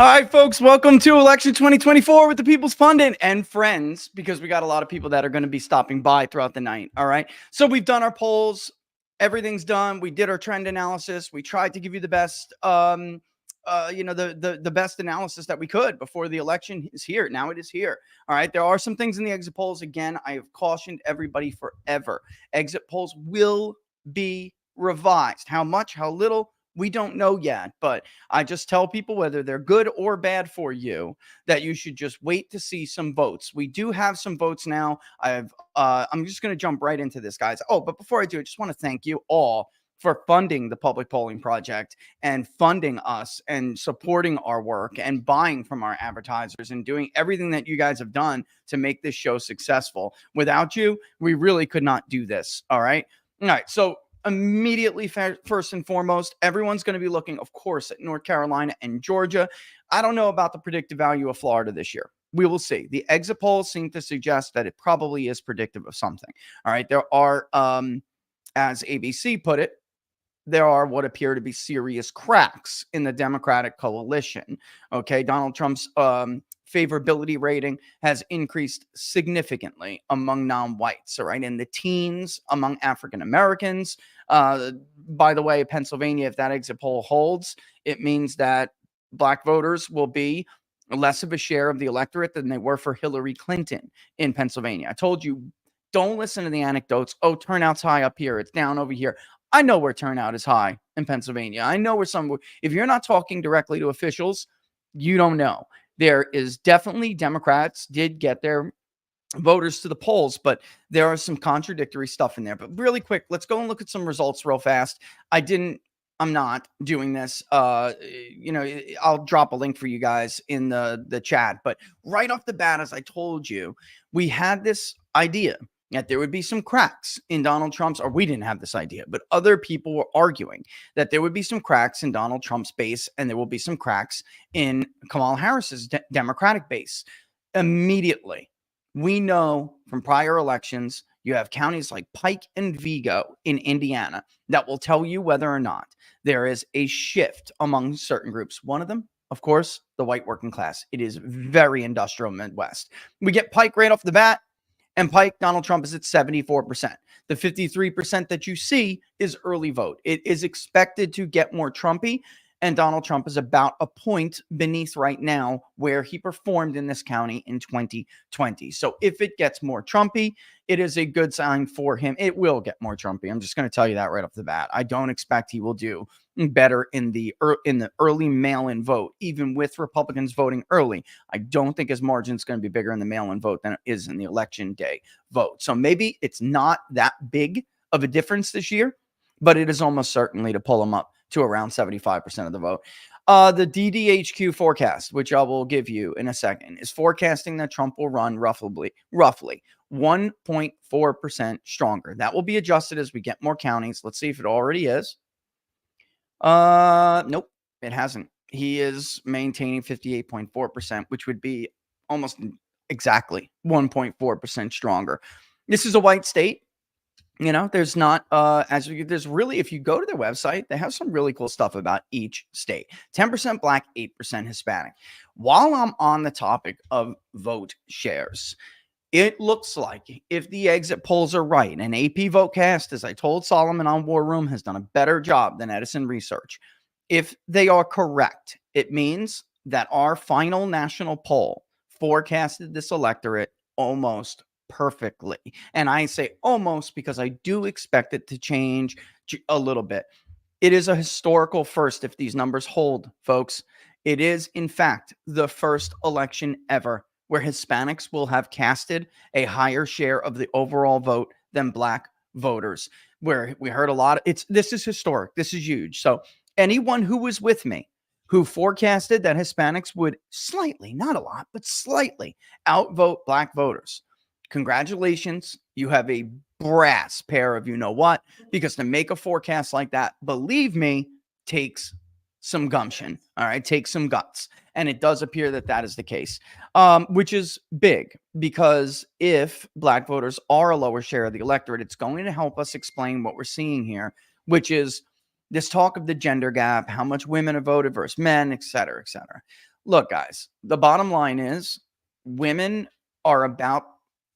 All right, folks, welcome to election 2024 with the People's Pundit and friends, because we got a lot of people that are going to be stopping by throughout the night. All right. So we've done our polls. Everything's done. We did our trend analysis. We tried to give you the best, the best analysis that we could before the election is here. Now it is here. All right. There are some things in the exit polls. Again, I have cautioned everybody forever. Exit polls will be revised. How much, how little? We don't know yet, but I just tell people, whether they're good or bad for you, that you should just wait to see some votes. We do have some votes now. I'm just going to jump right into this, guys. Oh, but before I do, I just want to thank you all for funding the Public Polling Project and funding us and supporting our work and buying from our advertisers and doing everything that you guys have done to make this show successful. Without you, we really could not do this. All right. All right. So immediately, first and foremost, everyone's going to be looking, of course, at North Carolina and Georgia. I don't know about the predictive value of Florida this year. We will see. The exit polls seem to suggest that it probably is predictive of something. All right. There are, as ABC put it, there are what appear to be serious cracks in the Democratic coalition. Okay. Donald Trump's favorability rating has increased significantly among non-whites, all right, in the teens among African Americans. By the way, Pennsylvania, if that exit poll holds, it means that Black voters will be less of a share of the electorate than they were for Hillary Clinton in Pennsylvania. I told you, don't listen to the anecdotes. Oh, turnout's high up here, it's down over here. I know where turnout is high in Pennsylvania. I know where if you're not talking directly to officials, you don't know. There is definitely, Democrats did get their voters to the polls, but there are some contradictory stuff in there. But really quick, let's go and look at some results real fast. I'm not doing this. I'll drop a link for you guys in the chat. But right off the bat, as I told you, we had this idea that there would be some cracks in Donald Trump's, or we didn't have this idea, but other people were arguing that there would be some cracks in Donald Trump's base, and there will be some cracks in Kamala Harris's Democratic base. Immediately, we know from prior elections, you have counties like Pike and Vigo in Indiana that will tell you whether or not there is a shift among certain groups. One of them, of course, the white working class. It is very industrial Midwest. We get Pike right off the bat. And Pike, Donald Trump is at 74%. The 53% that you see is early vote. It is expected to get more Trumpy, and Donald Trump is about a point beneath right now where he performed in this county in 2020. So if it gets more Trumpy, it is a good sign for him. It will get more Trumpy. I'm just going to tell you that right off the bat. I don't expect he will do better in the early mail-in vote, even with Republicans voting early. I don't think his margin is going to be bigger in the mail-in vote than it is in the election day vote. So maybe it's not that big of a difference this year, but it is almost certainly to pull him up to around 75% of the vote. The DDHQ forecast, which I will give you in a second, is forecasting that Trump will run roughly 1.4% stronger. That will be adjusted as we get more counties. Let's see if it already is. Nope, it hasn't. He is maintaining 58.4%, which would be almost exactly 1.4% stronger. This is a white state. You know, there's not, there's really, if you go to their website, they have some really cool stuff about each state. 10% Black, 8% Hispanic. While I'm on the topic of vote shares, it looks like if the exit polls are right, and AP Votecast, as I told Solomon on War Room, has done a better job than Edison Research. If they are correct, it means that our final national poll forecasted this electorate almost perfectly. And I say almost because I do expect it to change a little bit. It is a historical first if these numbers hold, folks. It is, in fact, the first election ever where Hispanics will have casted a higher share of the overall vote than Black voters. Where we heard a lot of this is historic. This is huge. So anyone who was with me who forecasted that Hispanics would slightly, not a lot, but slightly outvote Black voters, congratulations. You have a brass pair of you know what, because to make a forecast like that, believe me, takes some gumption. All right. Takes some guts. And it does appear that that is the case, which is big, because if Black voters are a lower share of the electorate, it's going to help us explain what we're seeing here, which is this talk of the gender gap, how much women have voted versus men, et cetera, et cetera. Look, guys, the bottom line is women are about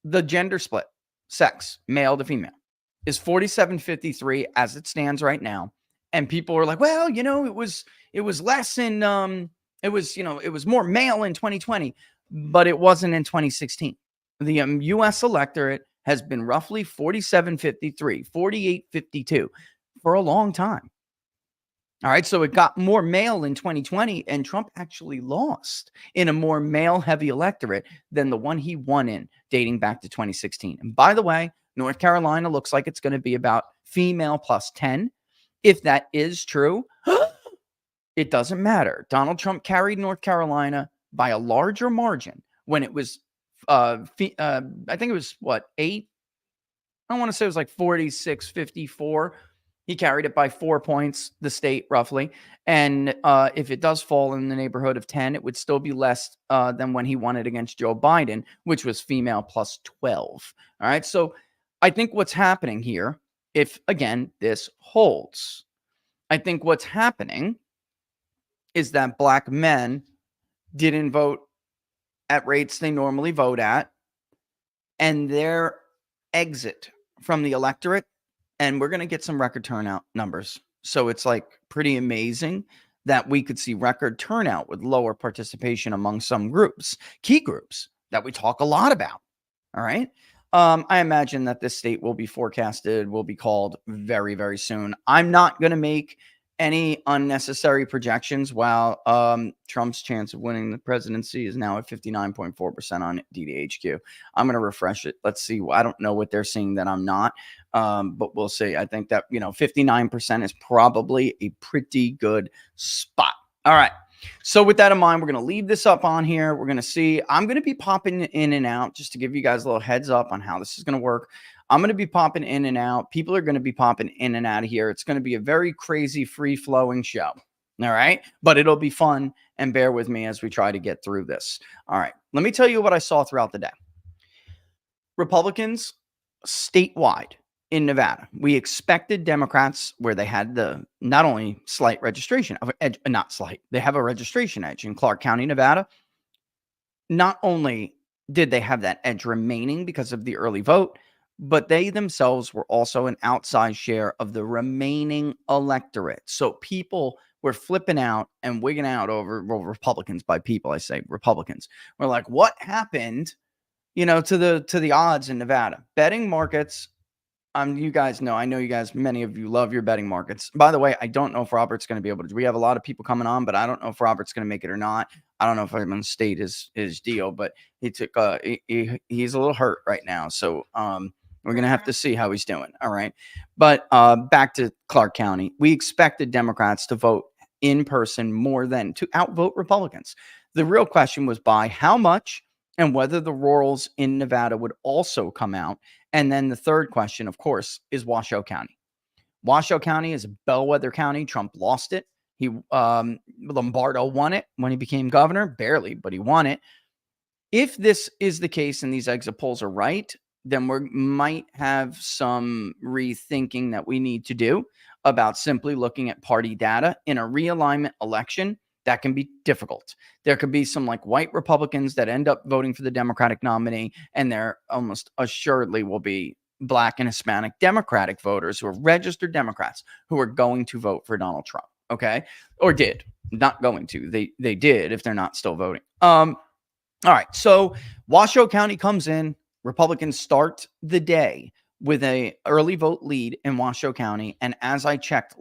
the gender split, sex, male to female, is 47-53 as it stands right now. And people are like, well, it was less in it was more male in 2020, but it wasn't in 2016. The US electorate has been roughly 47-53, 48-52 for a long time. All right. So it got more male in 2020, and Trump actually lost in a more male heavy electorate than the one he won in dating back to 2016. And by the way, North Carolina looks like it's going to be about female plus 10. If that is true, it doesn't matter. Donald Trump carried North Carolina by a larger margin when it was, I think it was what, 8? I want to say it was like 46-54. He carried it by 4 points, the state roughly. And if it does fall in the neighborhood of 10, it would still be less than when he won it against Joe Biden, which was female plus 12. All right. So I think what's happening here, if again, this holds, I think what's happening is that black men didn't vote at rates they normally vote at, and their exit from the electorate, and we're going to get some record turnout numbers. So it's like pretty amazing that we could see record turnout with lower participation among some groups, key groups that we talk a lot about. All right. I imagine that this state will be forecasted, will be called very, very soon. I'm not going to make any unnecessary projections. While Trump's chance of winning the presidency is now at 59.4% on DDHQ. I'm going to refresh it. Let's see. I don't know what they're seeing that I'm not, but we'll see. I think that, 59% is probably a pretty good spot. All right. So with that in mind, we're going to leave this up on here. We're going to see. I'm going to be popping in and out just to give you guys a little heads up on how this is going to work. I'm going to be popping in and out. People are going to be popping in and out of here. It's going to be a very crazy, free-flowing show. All right? But it'll be fun, and bear with me as we try to get through this. All right. Let me tell you what I saw throughout the day. Republicans statewide in Nevada, we expected Democrats, where they had the not only slight registration of edge, not slight, they have a registration edge in Clark County, Nevada. Not only did they have that edge remaining because of the early vote, but they themselves were also an outsized share of the remaining electorate. So people were flipping out and wigging out over Republicans. By people, I say Republicans. We're like, what happened, to the odds in Nevada? Betting markets. You guys know, I know you guys, many of you love your betting markets. By the way, I don't know if Robert's going to be able to. We have a lot of people coming on, but I don't know if Robert's going to make it or not. I don't know if I'm going to state his deal, but he took he's a little hurt right now. So we're going to have to see how he's doing. All right. But back to Clark County, we expected Democrats to vote in person more than to outvote Republicans. The real question was by how much and whether the rurals in Nevada would also come out. And then the third question, of course, is Washoe County. Washoe County is a bellwether county. Trump lost it. Lombardo won it when he became governor, barely, but he won it. If this is the case and these exit polls are right, then we might have some rethinking that we need to do about simply looking at party data in a realignment election. That can be difficult. There could be some like white Republicans that end up voting for the Democratic nominee, and there almost assuredly will be Black and Hispanic Democratic voters who are registered Democrats who are going to vote for Donald Trump. Okay. Or did. Not going to. They did if they're not still voting. All right. So Washoe County comes in. Republicans start the day with a early vote lead in Washoe County. And as I checked,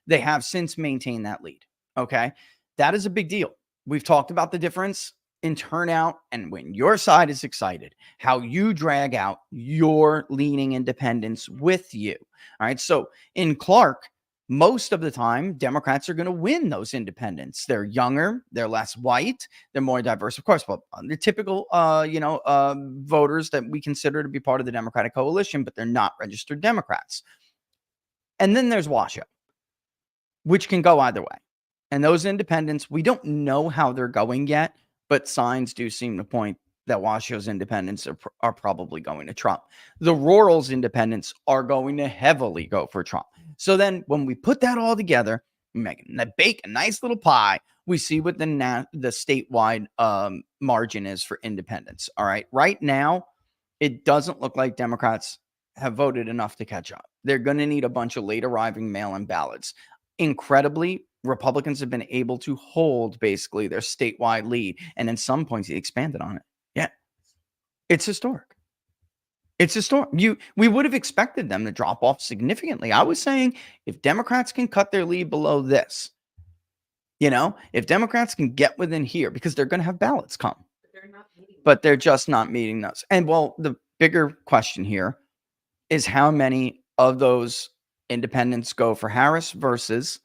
they have since maintained that lead. Okay. That is a big deal. We've talked about the difference in turnout and when your side is excited, how you drag out your leaning independents with you. All right. So in Clark, most of the time, Democrats are going to win those independents. They're younger, they're less white, they're more diverse, of course, but the typical, voters that we consider to be part of the Democratic coalition, but they're not registered Democrats. And then there's Washoe, which can go either way. And those independents, we don't know how they're going yet, but signs do seem to point that Washoe's independents are probably going to Trump. The rural's independents are going to heavily go for Trump. So then when we put that all together, bake a nice little pie, we see what the statewide margin is for independents. All right. Right now, it doesn't look like Democrats have voted enough to catch up. They're going to need a bunch of late arriving mail-in ballots. Incredibly, Republicans have been able to hold basically their statewide lead, and in some points, they expanded on it. Yeah, it's historic. It's historic. We would have expected them to drop off significantly. I was saying if Democrats can cut their lead below this, if Democrats can get within here, because they're going to have ballots come, but they're just not meeting those. And well, the bigger question here is how many of those independents go for Harris versus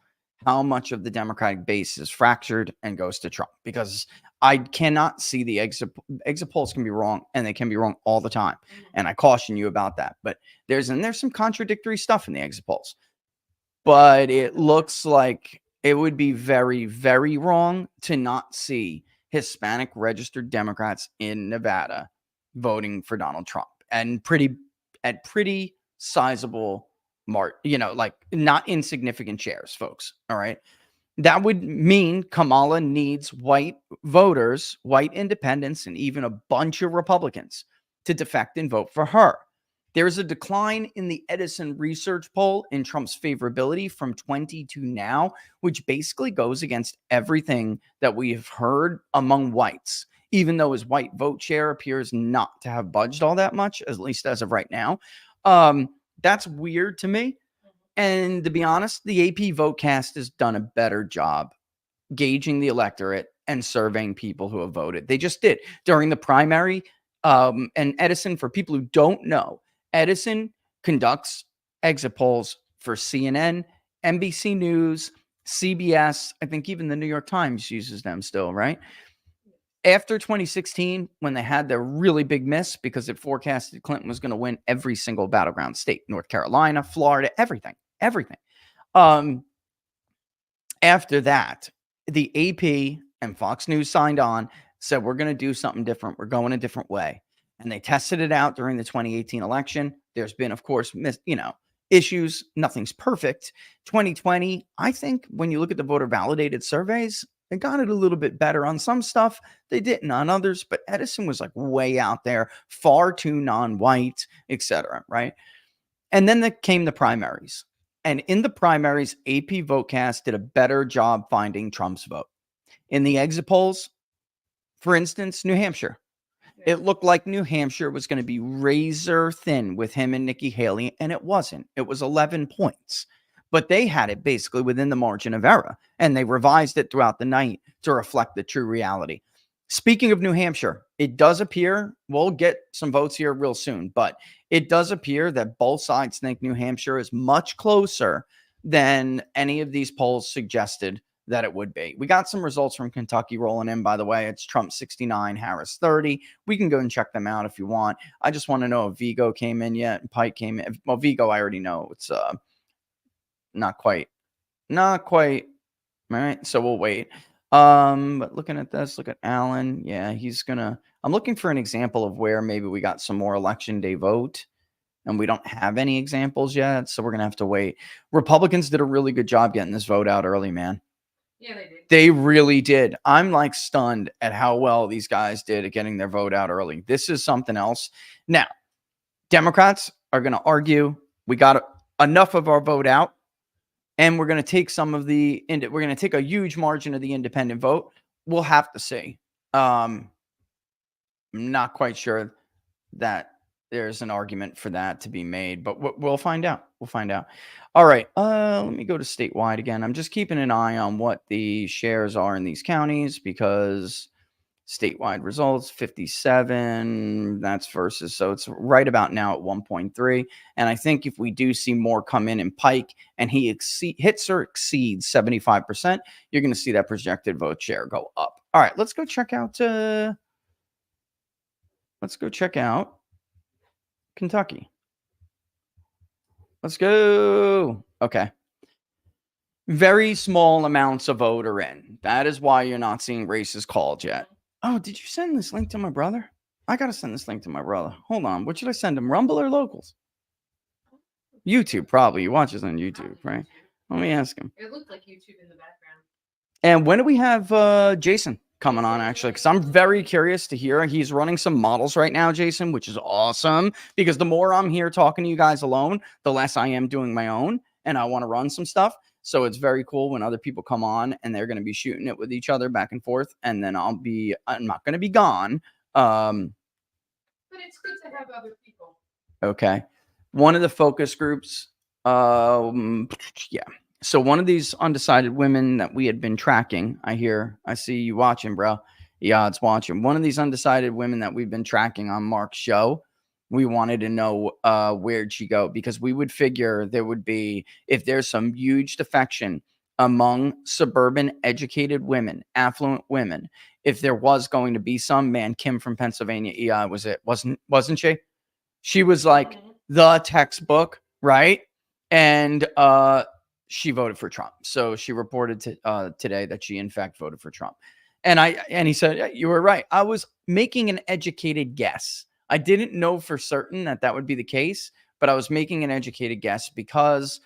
how much of the Democratic base is fractured and goes to Trump, because I cannot see the exit polls can be wrong, and they can be wrong all the time. And I caution you about that. But there's some contradictory stuff in the exit polls. But it looks like it would be very, very wrong to not see Hispanic registered Democrats in Nevada voting for Donald Trump, and pretty sizable like not insignificant shares, folks. All right. That would mean Kamala needs white voters, white independents, and even a bunch of Republicans to defect and vote for her. There's a decline in the Edison research poll in Trump's favorability from 20 to now, which basically goes against everything that we've heard among whites, even though his white vote share appears not to have budged all that much, at least as of right now. That's weird to me. And to be honest, the AP Votecast has done a better job gauging the electorate and surveying people who have voted. They just did during the primary. And Edison, for people who don't know, Edison conducts exit polls for CNN, NBC News, CBS. I think even the New York Times uses them still, right? After 2016, when they had their really big miss because it forecasted Clinton was going to win every single battleground state, North Carolina, Florida, everything. After that, the AP and Fox News signed on, said, we're going to do something different. We're going a different way. And they tested it out during the 2018 election. There's been, of course, issues. Nothing's perfect. 2020, I think when you look at the voter validated surveys, they got it a little bit better on some stuff. They didn't on others, but Edison was like way out there, far too non-white, etc. Right? And then came the primaries. And in the primaries, AP Votecast did a better job finding Trump's vote. In the exit polls, for instance, New Hampshire, it looked like New Hampshire was going to be razor thin with him and Nikki Haley, and it wasn't. It was 11 points. But they had it basically within the margin of error, and they revised it throughout the night to reflect the true reality. Speaking of New Hampshire, it does appear, we'll get some votes here real soon, but it does appear that both sides think New Hampshire is much closer than any of these polls suggested that it would be. We got some results from Kentucky rolling in, by the way. It's Trump 69, Harris 30. We can go and check them out if you want. I just want to know if Vigo came in yet and Pike came in. Well, Vigo, I already know. It's not quite. All right, so we'll wait. But looking at this, look at Allen. Yeah, I'm looking for an example of where maybe we got some more election day vote, and we don't have any examples yet, so we're gonna have to wait. Republicans did a really good job getting this vote out early, man. Yeah, they did. They really did. I'm like stunned at how well these guys did at getting their vote out early. This is something else. Now, Democrats are gonna argue we got enough of our vote out, and we're going to take we're going to take a huge margin of the independent vote. We'll have to see. I'm not quite sure that there's an argument for that to be made, but we'll find out. All right. Let me go to statewide again. I'm just keeping an eye on what the shares are in these counties, because statewide results 57, that's versus, so it's right about now at 1.3. And I think if we do see more come in Pike and he hits or exceeds 75%, you're going to see that projected vote share go up. All right, let's go check out Kentucky. Let's go. Okay. Very small amounts of vote are in. That is why you're not seeing races called yet. Oh, did you send this link to my brother? I got to send this link to my brother. Hold on. What should I send him? Rumble or Locals? YouTube, probably. He watches on YouTube, right? Let me ask him. It looked like YouTube in the background. And when do we have Jason coming on, actually? Because I'm very curious to hear. He's running some models right now, Jason, which is awesome. Because the more I'm here talking to you guys alone, the less I am doing my own. And I want to run some stuff. So it's very cool when other people come on and they're going to be shooting it with each other back and forth. And then I'm not going to be gone. But it's good to have other people. Okay. One of the focus groups, yeah. So one of these undecided women that we had been tracking, I see you watching, bro. Yeah, it's watching. One of these undecided women that we've been tracking on Mark's show, we wanted to know where'd she go, because we would figure there would be, if there's some huge defection among suburban educated women, affluent women, if there was going to be some, man, Kim from Pennsylvania, wasn't she? She was like the textbook, right? And she voted for Trump. So she reported today that she in fact voted for Trump. And he said, "Yeah, you were right. I was making an educated guess. I didn't know for certain that would be the case, but I was making an educated guess, because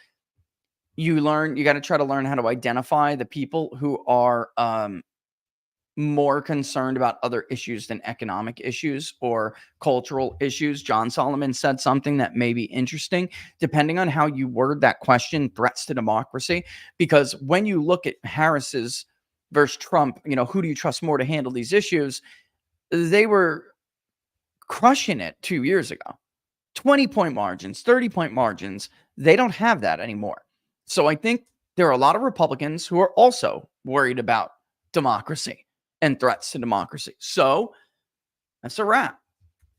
you got to try to learn how to identify the people who are more concerned about other issues than economic issues or cultural issues." John Solomon said something that may be interesting, depending on how you word that question, threats to democracy. Because when you look at Harris's versus Trump, who do you trust more to handle these issues? They were crushing it 2 years ago. 20-point margins, 30-point margins. They don't have that anymore. So I think there are a lot of Republicans who are also worried about democracy and threats to democracy. So that's a wrap.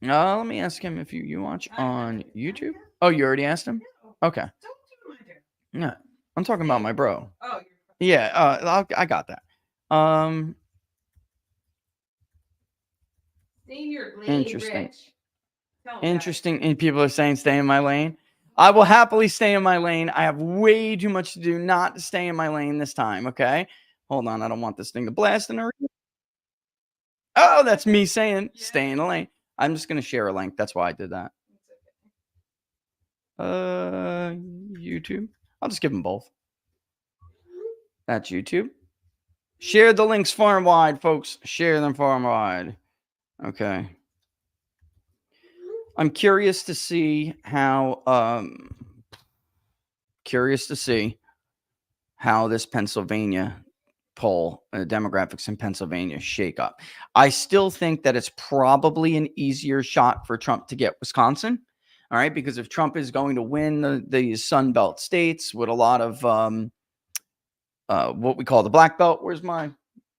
Let me ask him if you watch on YouTube. Oh, you already asked him? Okay. Don't do my turn. Yeah, I'm talking about my bro. Oh, Yeah, I got that. stay in your lane, Interesting. Rich. Interesting. And people are saying stay in my lane. I will happily stay in my lane. I have way too much to do not to stay in my lane this time. Okay. Hold on. I don't want this thing to blast in a. Oh, that's me saying stay in the lane. I'm just gonna share a link. That's why I did that. YouTube. I'll just give them both. That's YouTube. Share the links far and wide, folks. Share them far and wide. Okay. I'm curious to see how this Pennsylvania poll, demographics in Pennsylvania shake up. I still think that it's probably an easier shot for Trump to get Wisconsin. All right, because if Trump is going to win the Sun Belt states with a lot of what we call the Black Belt. Where's my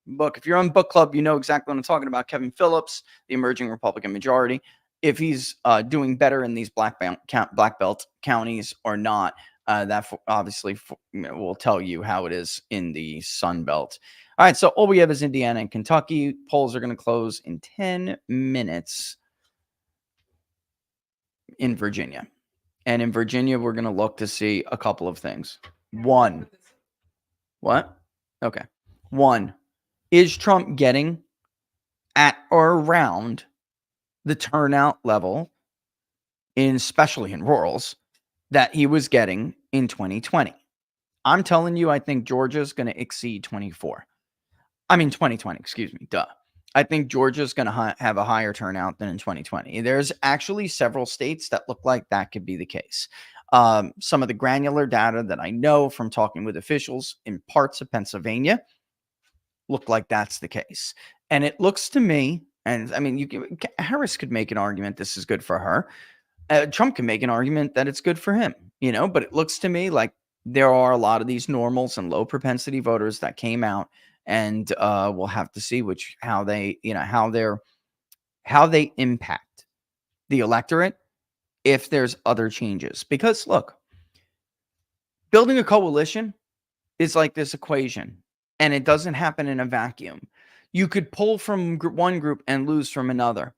book? If you're on book club, you know exactly what I'm talking about. Kevin Phillips, the emerging Republican majority. If he's doing better in these Black Belt counties or not, that obviously will tell you how it is in the Sun Belt. All right, so all we have is Indiana and Kentucky. Polls are going to close in 10 minutes in Virginia. And in Virginia, we're going to look to see a couple of things. One, what? Okay. One, is Trump getting at or around the turnout level, especially in rurals, that he was getting in 2020? I'm telling you, I think Georgia's going to exceed 2020, excuse me, duh. I think Georgia's going to have a higher turnout than in 2020. There's actually several states that look like that could be the case. Some of the granular data that I know from talking with officials in parts of Pennsylvania look like that's the case. And it looks to me, and I mean, Harris could make an argument this is good for her. Trump can make an argument that it's good for him, but it looks to me like there are a lot of these normals and low propensity voters that came out, and we'll have to see how they impact the electorate if there's other changes. Because look, building a coalition is like this equation, and it doesn't happen in a vacuum. You could pull from one group and lose from another.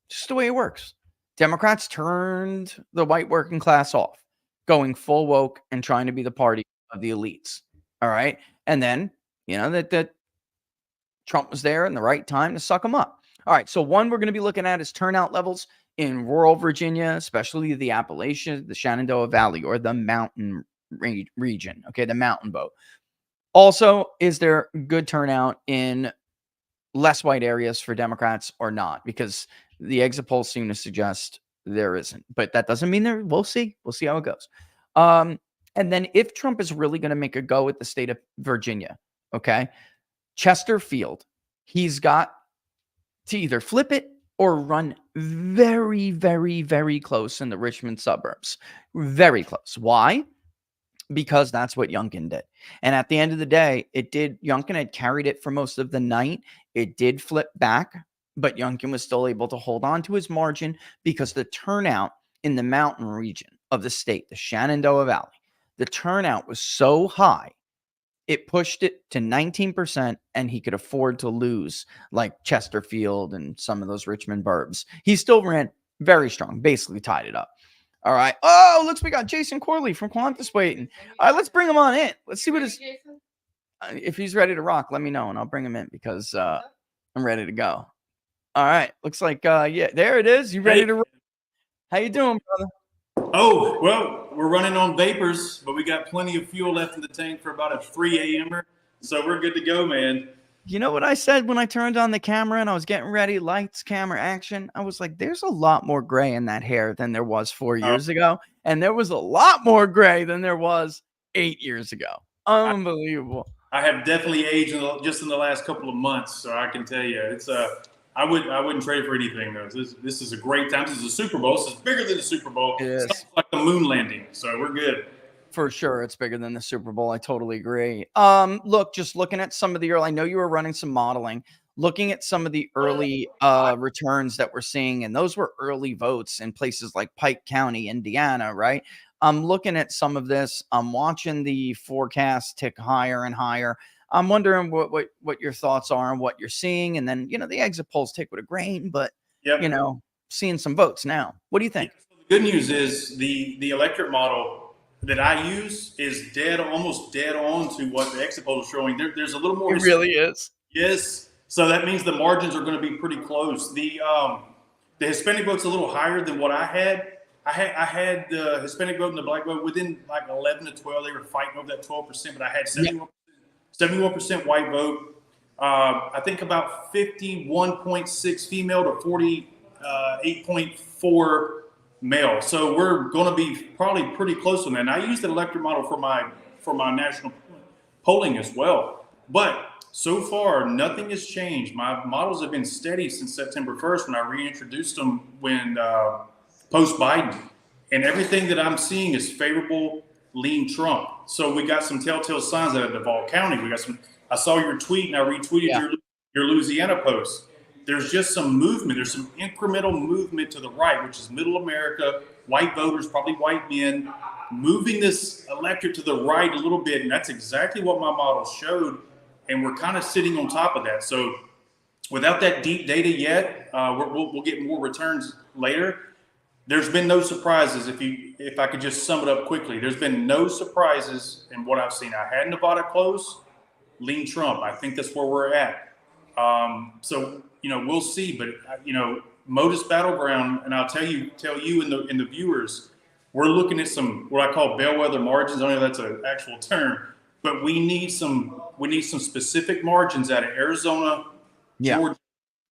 Just the way it works. Democrats turned the white working class off, going full woke and trying to be the party of the elites. All right. And then, that Trump was there in the right time to suck them up. All right. So one we're going to be looking at is turnout levels in rural Virginia, especially the Appalachian, the Shenandoah Valley, or the mountain region. Okay. The mountain vote. Also, is there good turnout in less white areas for Democrats or not? Because the exit polls seem to suggest there isn't, but that doesn't mean there. We'll see. We'll see how it goes. And then if Trump is really going to make a go at the state of Virginia, okay, Chesterfield, he's got to either flip it or run very, very, very close in the Richmond suburbs. Very close. Why? Because that's what Youngkin did. And at the end of the day, Youngkin had carried it for most of the night. It did flip back, but Youngkin was still able to hold on to his margin because the turnout in the mountain region of the state, the Shenandoah Valley, the turnout was so high, it pushed it to 19%, and he could afford to lose like Chesterfield and some of those Richmond burbs. He still ran very strong, basically tied it up. All right. Oh, looks we got Jason Corley from Qantas waiting. All right, let's bring him on in. Let's see what his if he's ready to rock. Let me know and I'll bring him in because I'm ready to go. All right. Looks like yeah, there it is. You ready to rock? How you doing, brother? Oh, well, we're running on vapors, but we got plenty of fuel left in the tank for about a 3 a.m.er, so we're good to go, man. You know what I said when I turned on the camera and I was getting ready, lights, camera, action? I was like, there's a lot more gray in that hair than there was 4 years ago. And there was a lot more gray than there was 8 years ago. Unbelievable. I have definitely aged just in the last couple of months, so I can tell you, it's I wouldn't trade for anything though. This is a great time. This is a Super Bowl. This is bigger than the Super Bowl. It's like the moon landing, so we're good. For sure, it's bigger than the Super Bowl. I totally agree. Look, just looking at some of the early, I know you were running some modeling, looking at some of the early returns that we're seeing, and those were early votes in places like Pike County, Indiana, right? I'm looking at some of this. I'm watching the forecast tick higher and higher. I'm wondering what your thoughts are on what you're seeing, and then the exit polls take with a grain, but seeing some votes now. What do you think? So the good news is the electorate model that I use is almost dead on to what the exit poll is showing. There's a little more. It really is. Yes. So that means the margins are going to be pretty close. The Hispanic vote's a little higher than what I had. I had the Hispanic vote and the black vote within like 11 to 12. They were fighting over that 12%, but I had 71% white vote. I think about 51.6 female to 48.4 male. So we're going to be probably pretty close on that. And I used the electorate model for my national polling as well. But so far, nothing has changed. My models have been steady since September 1st when I reintroduced them when post-Biden. And everything that I'm seeing is favorable, lean Trump. So we got some telltale signs out of Duval County. I saw your tweet and I retweeted your Louisiana post. There's just some movement. There's some incremental movement to the right, which is middle America, white voters, probably white men, moving this electorate to the right a little bit. And that's exactly what my model showed. And we're kind of sitting on top of that. So without that deep data yet, we'll get more returns later. There's been no surprises. If I could just sum it up quickly, there's been no surprises in what I've seen. I had Nevada close, lean Trump. I think that's where we're at. So we'll see. But Modus Battleground, and I'll tell you and the viewers, we're looking at some what I call bellwether margins. I don't know if that's an actual term, but we need some specific margins out of Arizona, Georgia,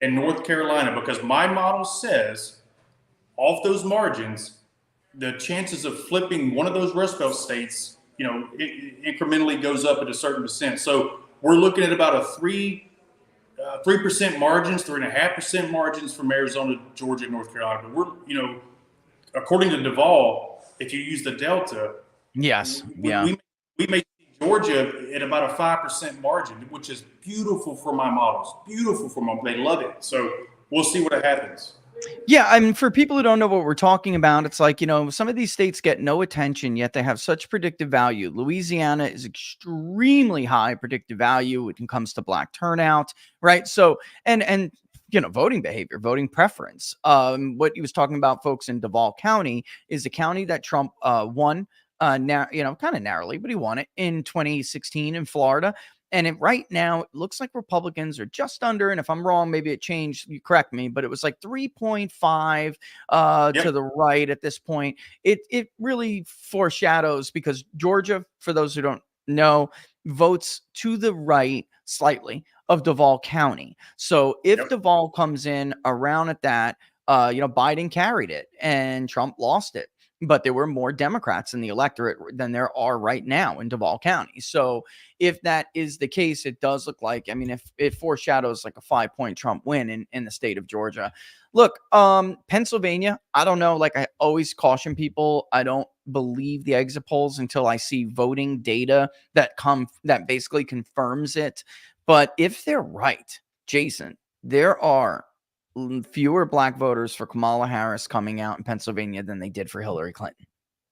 and North Carolina, because my model says off those margins, the chances of flipping one of those Rust Belt states, it incrementally goes up at a certain percent. So we're looking at about a 3% margins, 3.5% margins from Arizona, Georgia, North Carolina. But we're, according to Duval, if you use the Delta, we may see Georgia at about a 5% margin, which is beautiful for my models. They love it. So we'll see what happens. Yeah, I mean, for people who don't know what we're talking about, it's like, some of these states get no attention, yet they have such predictive value. Louisiana is extremely high predictive value when it comes to black turnout, right? So, and voting behavior, voting preference. What he was talking about, folks, in Duval County is the county that Trump won, kind of narrowly, but he won it in 2016 in Florida. And right now, it looks like Republicans are just under, and if I'm wrong, maybe it changed, you correct me, but it was like 3.5 to the right at this point. It really foreshadows, because Georgia, for those who don't know, votes to the right slightly of Duval County. So if Yep. Duval comes in around at that, Biden carried it and Trump lost it. But there were more Democrats in the electorate than there are right now in Duval County. So if that is the case, it does look like, I mean, if it foreshadows like a 5-point Trump win in the state of Georgia. Look, Pennsylvania, I don't know. Like I always caution people, I don't believe the exit polls until I see voting data that basically confirms it. But if they're right, Jason, there are fewer black voters for Kamala Harris coming out in Pennsylvania than they did for Hillary Clinton.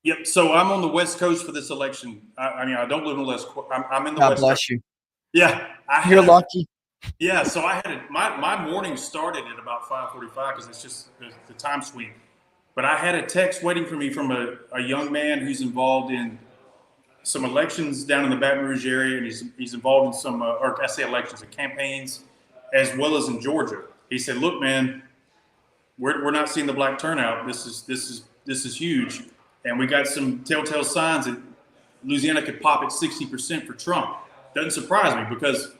Yep. So I'm on the West Coast for this election. I mean, I don't live in the West. I'm in the God West bless Coast. you. Yeah. You're lucky. Yeah. So I had my morning started at about 5:45 because it's just the time swing. But I had a text waiting for me from a young man who's involved in some elections down in the Baton Rouge area, and he's involved in some, or I say elections and campaigns, as well as in Georgia. He said, "Look, man, we're not seeing the black turnout. This is huge, and we got some telltale signs that Louisiana could pop at 60% for Trump." Doesn't surprise me because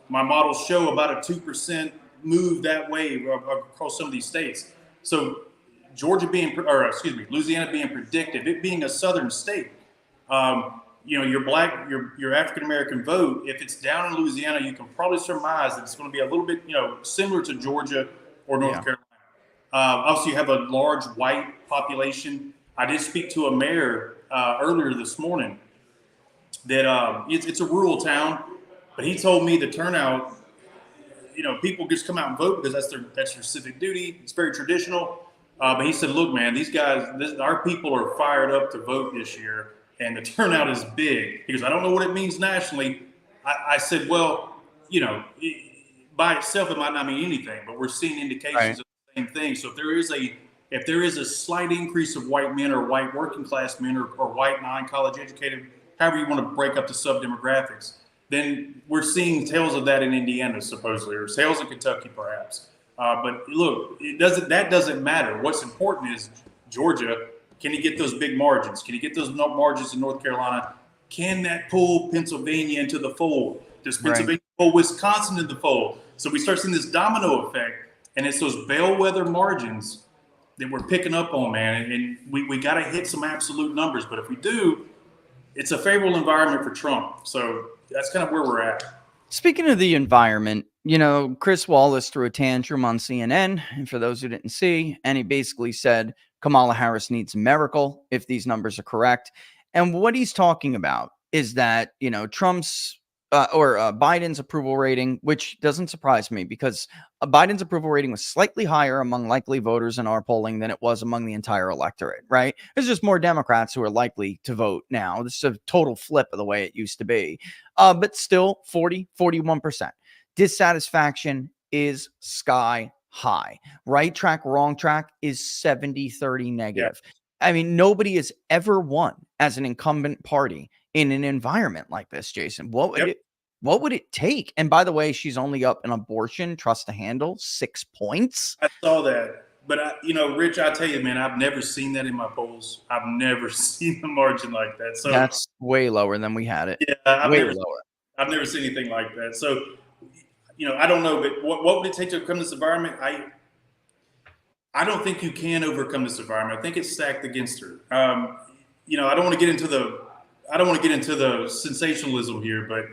my models show about a 2% move that way across some of these states. So Louisiana being predictive, it being a southern state, your African American vote, if it's down in Louisiana, you can probably surmise that it's going to be a little bit, similar to Georgia or North Carolina. Obviously, you have a large white population. I did speak to a mayor earlier this morning that it's a rural town, but he told me the turnout, people just come out and vote because that's their civic duty. It's very traditional. But he said, "Look, man, these guys, our people are fired up to vote this year, and the turnout is big." Because I don't know what it means nationally. I said, well, by itself, it might not mean anything, but we're seeing indications of the same thing. So if there is a slight increase of white men or white working class men or white non-college educated, however you want to break up the sub-demographics, then we're seeing tales of that in Indiana, supposedly, or tales in Kentucky, perhaps. But look, that doesn't matter. What's important is Georgia. Can you get those big margins? Can you get those margins in North Carolina? Can that pull Pennsylvania into the fold? Does Pennsylvania pull Wisconsin into the fold? So we start seeing this domino effect, and it's those bellwether margins that we're picking up on, man. And we got to hit some absolute numbers. But if we do, it's a favorable environment for Trump. So that's kind of where we're at. Speaking of the environment, Chris Wallace threw a tantrum on CNN, and for those who didn't see, and he basically said Kamala Harris needs a miracle if these numbers are correct. And what he's talking about is that, Trump's Biden's approval rating, which doesn't surprise me because Biden's approval rating was slightly higher among likely voters in our polling than it was among the entire electorate, right? There's just more Democrats who are likely to vote now. This is a total flip of the way it used to be. But still 41%. Dissatisfaction is sky high. Right track, wrong track is 70-30 negative. Yeah. I mean, nobody has ever won as an incumbent party in an environment like this, Jason. What would it take? And by the way, she's only up in abortion, trust to handle, 6 points. I saw that. But, Rich, I tell you, man, I've never seen that in my polls. I've never seen a margin like that. So that's way lower than we had it. Yeah, I've never seen anything like that. So, I don't know, but what would it take to overcome this environment? I don't think you can overcome this environment. I think it's stacked against her. I don't want to get into the sensationalism here, but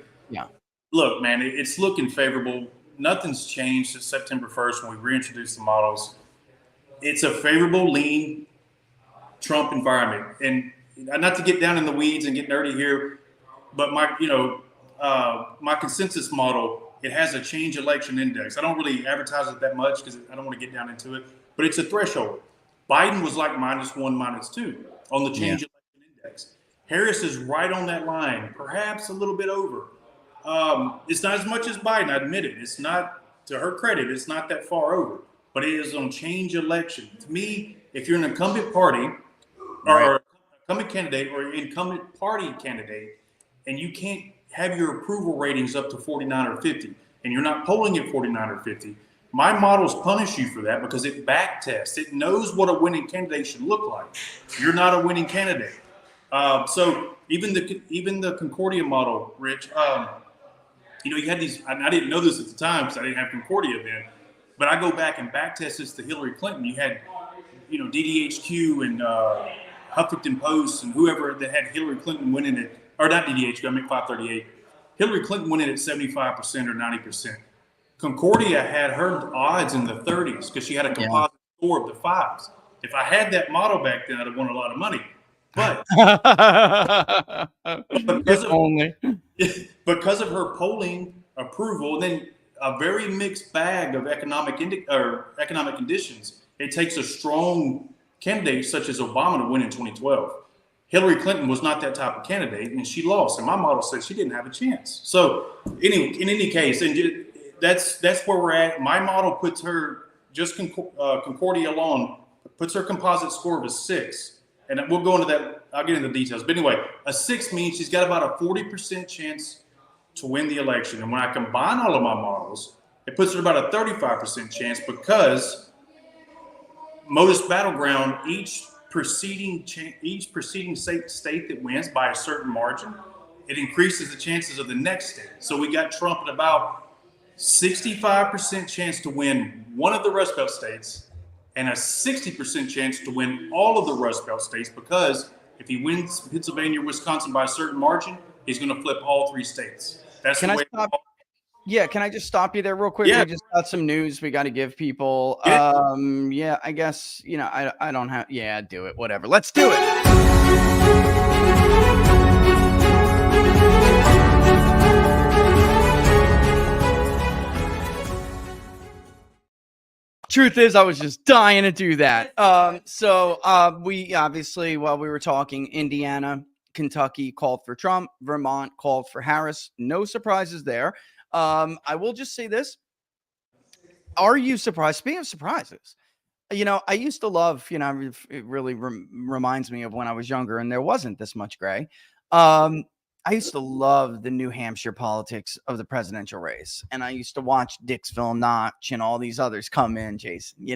look, man, it's looking favorable. Nothing's changed since September 1st when we reintroduced the models. It's a favorable, lean Trump environment. And not to get down in the weeds and get nerdy here, but my consensus model, it has a change election index. I don't really advertise it that much because I don't want to get down into it, but it's a threshold. Biden was like -1, -2 on the change election index. Harris is right on that line, perhaps a little bit over. It's not as much as Biden, I admit it. It's not, to her credit, it's not that far over, but it is on change election. To me, if you're an incumbent party or incumbent candidate or incumbent party candidate, and you can't have your approval ratings up to 49 or 50, and you're not polling at 49 or 50, my models punish you for that because it back tests. It knows what a winning candidate should look like. You're not a winning candidate. So even the Concordia model, Rich, you had these, and I didn't know this at the time because I didn't have Concordia then, but I go back and back test this to Hillary Clinton. You had, DDHQ and Huffington Post and whoever that had Hillary Clinton winning it, or not DDHQ, I meant 538. Hillary Clinton winning at 75% or 90%. Concordia had her odds in the 30s because she had a composite score of the fives. If I had that model back then, I'd have won a lot of money. But because of her polling approval, and then a very mixed bag of economic conditions, it takes a strong candidate such as Obama to win in 2012. Hillary Clinton was not that type of candidate, and she lost. And my model said she didn't have a chance. So, in any case, and that's where we're at. My model puts her just Concordia alone puts her composite score of a 6. And we'll go into that. I'll get into the details. But anyway, a 6 means she's got about a 40% chance to win the election. And when I combine all of my models, it puts her about a 35% chance because modus battleground, each preceding state that wins by a certain margin, it increases the chances of the next state. So we got Trump at about 65% chance to win one of the Rust Belt states, and a 60% chance to win all of the Rust Belt states, because if he wins Pennsylvania, Wisconsin by a certain margin, he's going to flip all 3 states. That's the way. Yeah, can I just stop you there real quick? Yeah. We just got some news we got to give people. Yeah. I guess, I don't have, do it, whatever. Let's do it. Truth is, I was just dying to do that. So we obviously, while we were talking, Indiana, Kentucky called for Trump, Vermont called for Harris. No surprises there. I will just say this. Are you surprised? Speaking of surprises, I used to love, it really reminds me of when I was younger and there wasn't this much gray. I used to love the New Hampshire politics of the presidential race. And I used to watch Dixville Notch and all these others come in, Jason,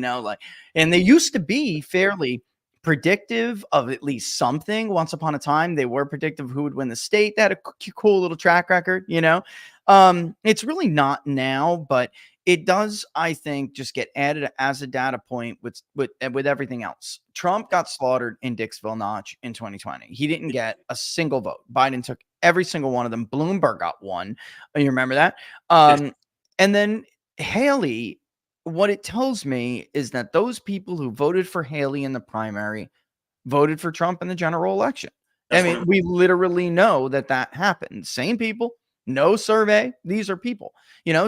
and they used to be fairly predictive of at least something. Once upon a time, they were predictive of who would win the state. They had a cool little track record, It's really not now, but it does, I think, just get added as a data point with everything else. Trump got slaughtered in Dixville Notch in 2020. He didn't get a single vote. Biden took every single one of them. Bloomberg got one. You remember that? And then Haley, what it tells me is that those people who voted for Haley in the primary voted for Trump in the general election. We literally know that happened. Same people, no survey. These are people,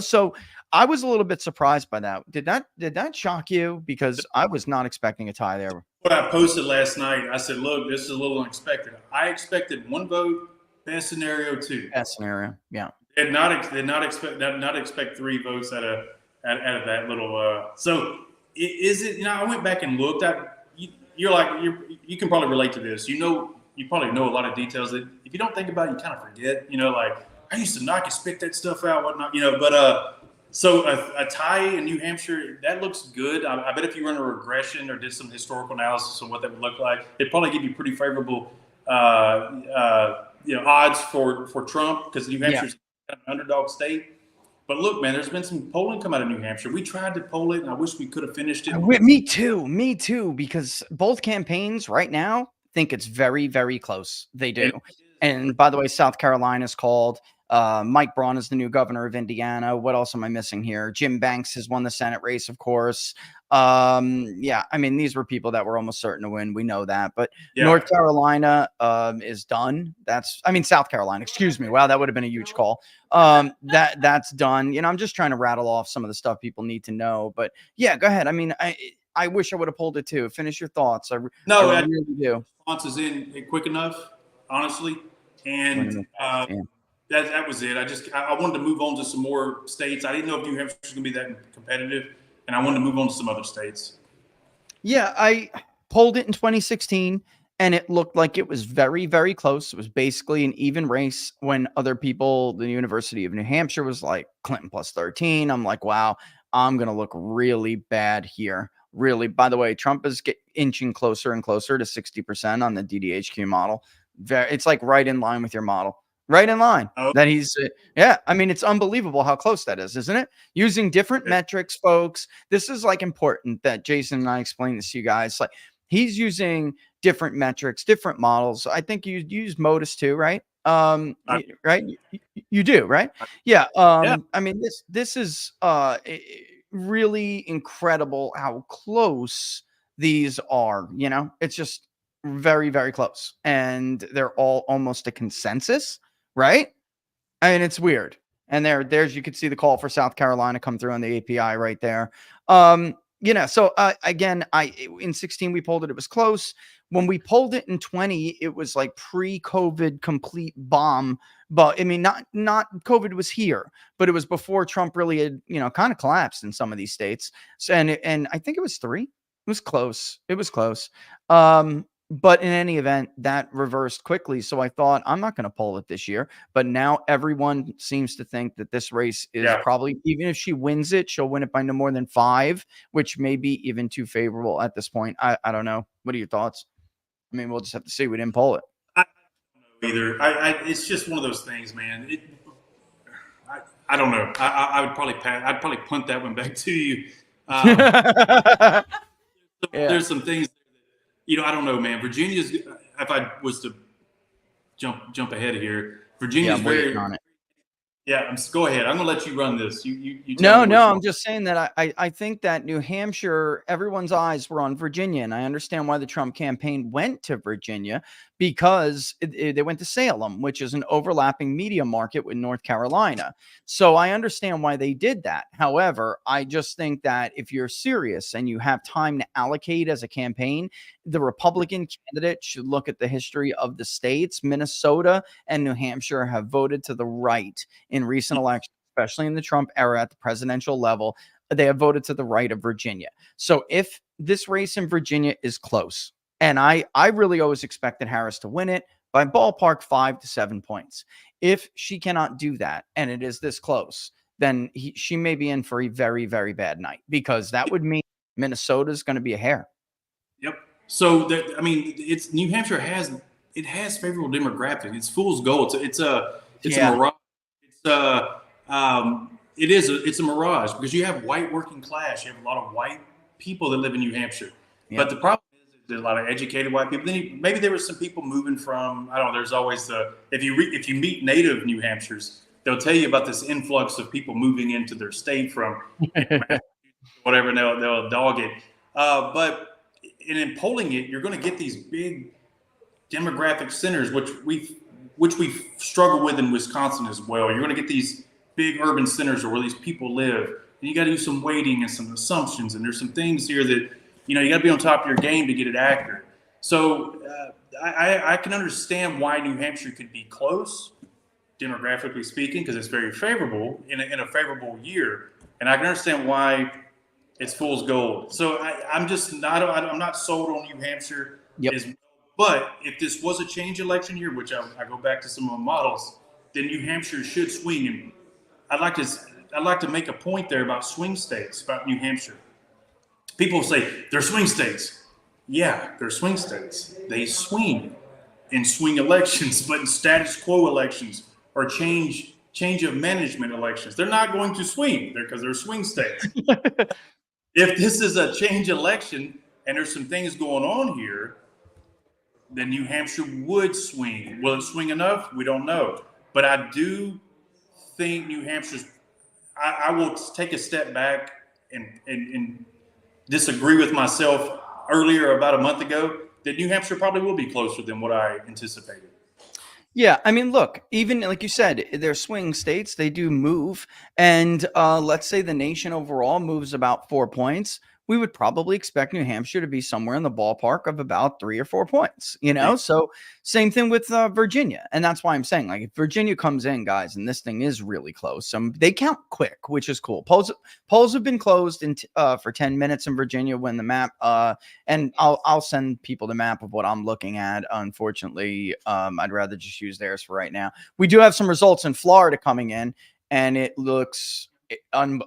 so I was a little bit surprised by that. Did that shock you? Because I was not expecting a tie there. What I posted last night, I said, look, this is a little unexpected. I expected 1 vote, best scenario 2. Best scenario, yeah. Did not expect 3 votes out of that little. So is it? I went back and looked. You can probably relate to this. You probably know a lot of details that if you don't think about it, you kind of forget. I used to not spit that stuff out, whatnot. But so a tie in New Hampshire, that looks good. I bet if you run a regression or did some historical analysis of what that would look like, it'd probably give you pretty favorable odds for Trump, because New Hampshire's an underdog state. But look, man, there's been some polling come out of New Hampshire. We tried to poll it, and I wish we could have finished it. Me too, because both campaigns right now think it's very, very close. They do. And by the way, South Carolina's called. Mike Braun is the new governor of Indiana. What else am I missing here? Jim Banks has won the Senate race, of course. These were people that were almost certain to win. We know that. But North Carolina is done. South Carolina, excuse me. Wow, that would have been a huge call. That's done. I'm just trying to rattle off some of the stuff people need to know. But yeah, go ahead. I wish I would have pulled it too. Finish your thoughts. I really do. Response is in quick enough, honestly. And that was it. I wanted to move on to some more states. I didn't know if New Hampshire was going to be that competitive, and I wanted to move on to some other states. Yeah, I polled it in 2016, and it looked like it was very, very close. It was basically an even race when other people, the University of New Hampshire was like Clinton plus 13. I'm like, wow, I'm going to look really bad here. Really. By the way, Trump is inching closer and closer to 60% on the DDHQ model. it's like right in line with your model. Right in line Oh. that he's, yeah. I mean, it's unbelievable how close that is, isn't it? Using different Yeah. metrics, folks. This is like important that Jason and I explain this to you guys. Like he's using different metrics, different models. I think you use Modus too, right? Right? You do, right? Yeah. Yeah. I mean, this is really incredible how close these are. You know, it's just very, very close, and they're all almost a consensus, right? I mean, it's weird. And there's you could see the call for South Carolina come through on the API right there. So again, in 16 we pulled it. It was close. When we pulled it in 20, it was like pre-COVID complete bomb. But I mean, not COVID was here, but it was before Trump really had, kind of collapsed in some of these states. So, and I think it was 3. It was close. It was close. But in any event, that reversed quickly. So I thought, I'm not going to pull it this year. But now everyone seems to think that this race is probably, even if she wins it, she'll win it by no more than 5, which may be even too favorable at this point. I don't know. What are your thoughts? I mean, we'll just have to see. We didn't pull it. I don't know either. It's just one of those things, man. I don't know. I would probably I'd probably punt that one back to you. There's some things. I don't know, man. Virginia's. If I was to jump ahead here, Virginia's very. On it. Yeah, go ahead. I'm gonna let you run this. You no. I'm just saying that I think that New Hampshire, everyone's eyes were on Virginia, and I understand why the Trump campaign went to Virginia, because they went to Salem, which is an overlapping media market with North Carolina. So I understand why they did that. However, I just think that if you're serious and you have time to allocate as a campaign, the Republican candidate should look at the history of the states. Minnesota and New Hampshire have voted to the right in recent elections, especially in the Trump era at the presidential level. They have voted to the right of Virginia. So if this race in Virginia is close, and I really always expected Harris to win it by ballpark 5 to 7 points. If she cannot do that and it is this close, then she may be in for a very, very bad night, because that would mean Minnesota is going to be a hair. Yep. So it's New Hampshire has favorable demographics. It's fool's gold. It's a mirage. It's a mirage, because you have white working class. You have a lot of white people that live in New Hampshire. Yep. But the problem is there's a lot of educated white people. Then maybe there were some people moving from, I don't know, there's always if you meet native New Hampshires, they'll tell you about this influx of people moving into their state from whatever, and they'll dog it. But in polling it, you're going to get these big demographic centers, which we've struggled with in Wisconsin as well. You're going to get these big urban centers where these people live, and you got to do some weighting and some assumptions. And there's some things here that, you got to be on top of your game to get it accurate. So I can understand why New Hampshire could be close, demographically speaking, because it's very favorable in a favorable year. And I can understand why it's fool's gold. So I'm not sold on New Hampshire. Yep. But if this was a change election year, which I go back to some of the models, then New Hampshire should swing. And I'd like to make a point there about swing states, about New Hampshire. People say they're swing states. Yeah, they're swing states. They swing in swing elections, but in status quo elections or change of management elections, they're not going to swing because they're swing states. If this is a change election and there's some things going on here, then New Hampshire would swing. Will it swing enough? We don't know. But I do think New Hampshire's, I will take a step back and disagree with myself earlier, about a month ago, that New Hampshire probably will be closer than what I anticipated. Yeah, I mean, look, even like you said, they're swing states. They do move. And let's say the nation overall moves about 4 points. We would probably expect New Hampshire to be somewhere in the ballpark of about 3 or 4 points, Yeah. So same thing with Virginia. And that's why I'm saying, like, if Virginia comes in, guys, and this thing is really close, they count quick, which is cool. Polls have been closed for 10 minutes in Virginia when the map, and I'll send people the map of what I'm looking at. Unfortunately, I'd rather just use theirs for right now. We do have some results in Florida coming in, and it looks,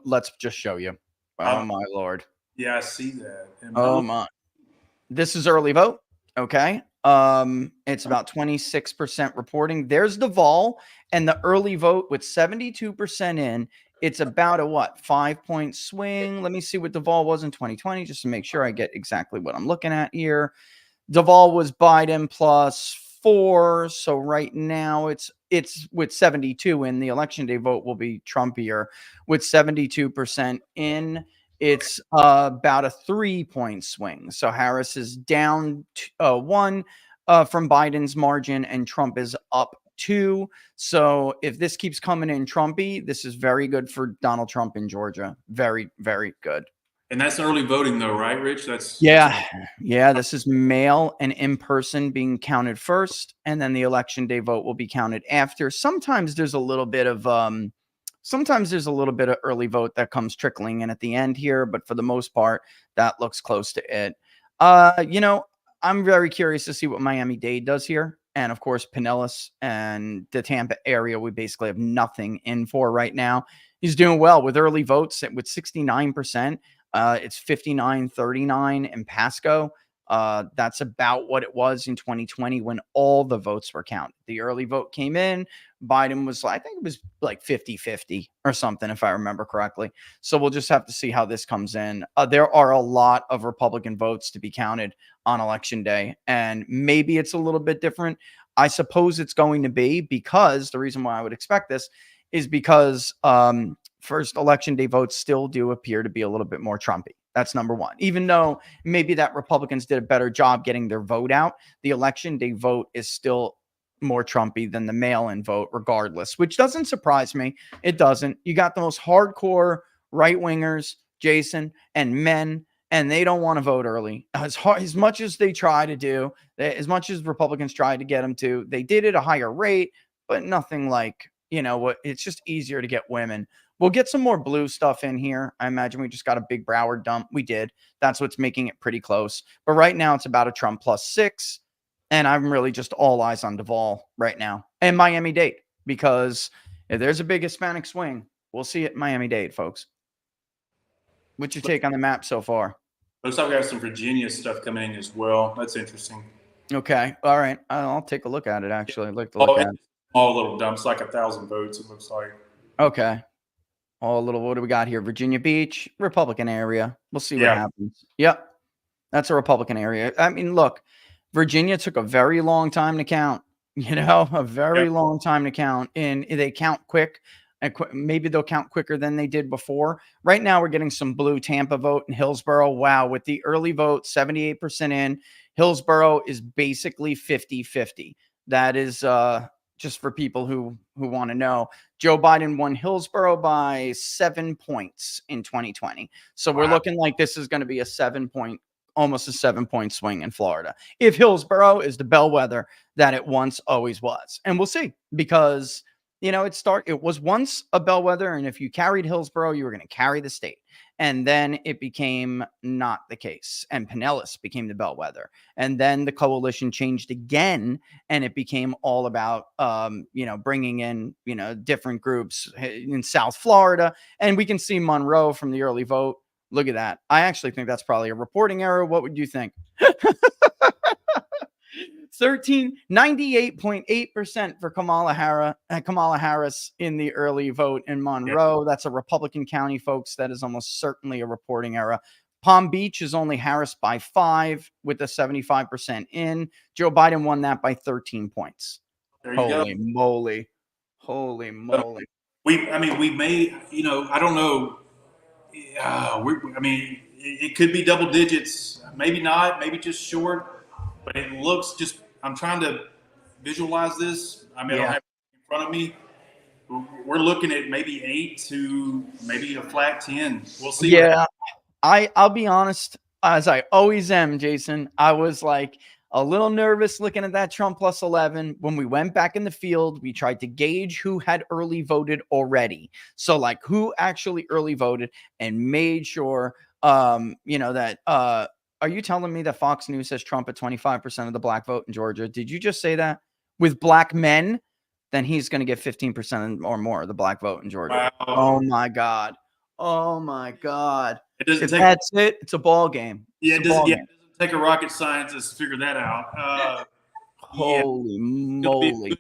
let's just show you. Oh, my Lord. Yeah, I see that. Oh my! This is early vote. Okay. It's about 26% reporting. There's the vol and the early vote with 72% in. It's about a what 5-point swing. Let me see what the vol was in 2020 just to make sure I get exactly what I'm looking at here. Deval was Biden +4. So right now it's with 72 in. The election day vote will be Trumpier with 72% in. It's about a 3-point swing. So Harris is down 1 from Biden's margin and Trump is up 2. So if this keeps coming in Trumpy, this is very good for Donald Trump in Georgia. Very, very good. And that's early voting, though, right, Rich? That's This is mail and in person being counted first, and then the election day vote will be counted after. Sometimes there's a little bit of early vote that comes trickling in at the end here, but for the most part, that looks close to it. I'm very curious to see what Miami-Dade does here, and of course, Pinellas and the Tampa area. We basically have nothing in for right now. He's doing well with early votes with 69%. It's 59-39 in Pasco. That's about what it was in 2020 when all the votes were counted. The early vote came in. Biden was, I think it was like 50-50 or something, if I remember correctly. So we'll just have to see how this comes in. There are a lot of Republican votes to be counted on election day, and maybe it's a little bit different. I suppose it's going to be, because the reason why I would expect this is because first election day votes still do appear to be a little bit more Trumpy. That's number one. Even though maybe that Republicans did a better job getting their vote out, the election day vote is still more Trumpy than the mail-in vote regardless, which doesn't surprise me. It doesn't. You got the most hardcore right-wingers, Jason, and men, and they don't want to vote early. As much as they try to do, as much as Republicans try to get them to, they did at a higher rate, but nothing like, it's just easier to get women. We'll get some more blue stuff in here. I imagine we just got a big Broward dump. We did. That's what's making it pretty close. But right now it's about a Trump +6. And I'm really just all eyes on Deval right now. And Miami-Dade, because if there's a big Hispanic swing, we'll see it in Miami-Dade, folks. What's your take on the map so far? Looks like we have some Virginia stuff coming in as well. That's interesting. Okay. All right. I'll take a look at it, actually. I'd like to look at it. Small little dumps, like 1,000 votes, it looks like. Okay. What do we got here? Virginia Beach, Republican area. We'll see what happens. Yep. That's a Republican area. I mean, look, Virginia took a very long time to count, a very long time to count. And they count quick. And maybe they'll count quicker than they did before. Right now, we're getting some blue Tampa vote in Hillsborough. Wow. With the early vote, 78% in. Hillsborough is basically 50-50. That is just for people who want to know. Joe Biden won Hillsborough by 7 points in 2020. So we're looking like this is going to be almost a 7-point swing in Florida, if Hillsborough is the bellwether that it once always was. And we'll see, because it was once a bellwether, and if you carried Hillsborough, you were going to carry the state. And then it became not the case, and Pinellas became the bellwether. And then the coalition changed again, and it became all about bringing in different groups in South Florida. And we can see Monroe from the early vote. Look at that. I actually think that's probably a reporting error. What would you think? 98.8% for Kamala Harris in the early vote in Monroe. That's a Republican county, folks. That is almost certainly a reporting error. Palm Beach is only Harris by 5 with a 75% in. Joe Biden won that by 13 points. Holy moly. Holy moly. We may, I don't know. It could be double digits. Maybe not. Maybe just short. But it looks I'm trying to visualize this. I don't have it in front of me. We're looking at maybe 8 to maybe a flat 10. We'll see. Yeah. I'll be honest, as I always am, Jason. I was like a little nervous looking at that Trump +11. When we went back in the field, we tried to gauge who had early voted already. So like who actually early voted, and made sure, that, are you telling me that Fox News says Trump at 25% of the black vote in Georgia? Did you just say that? With black men, then he's going to get 15% or more of the black vote in Georgia. Wow. Oh my God. Oh my God. It doesn't that's it. It's a ball game. It doesn't take a rocket scientist to figure that out. Holy moly.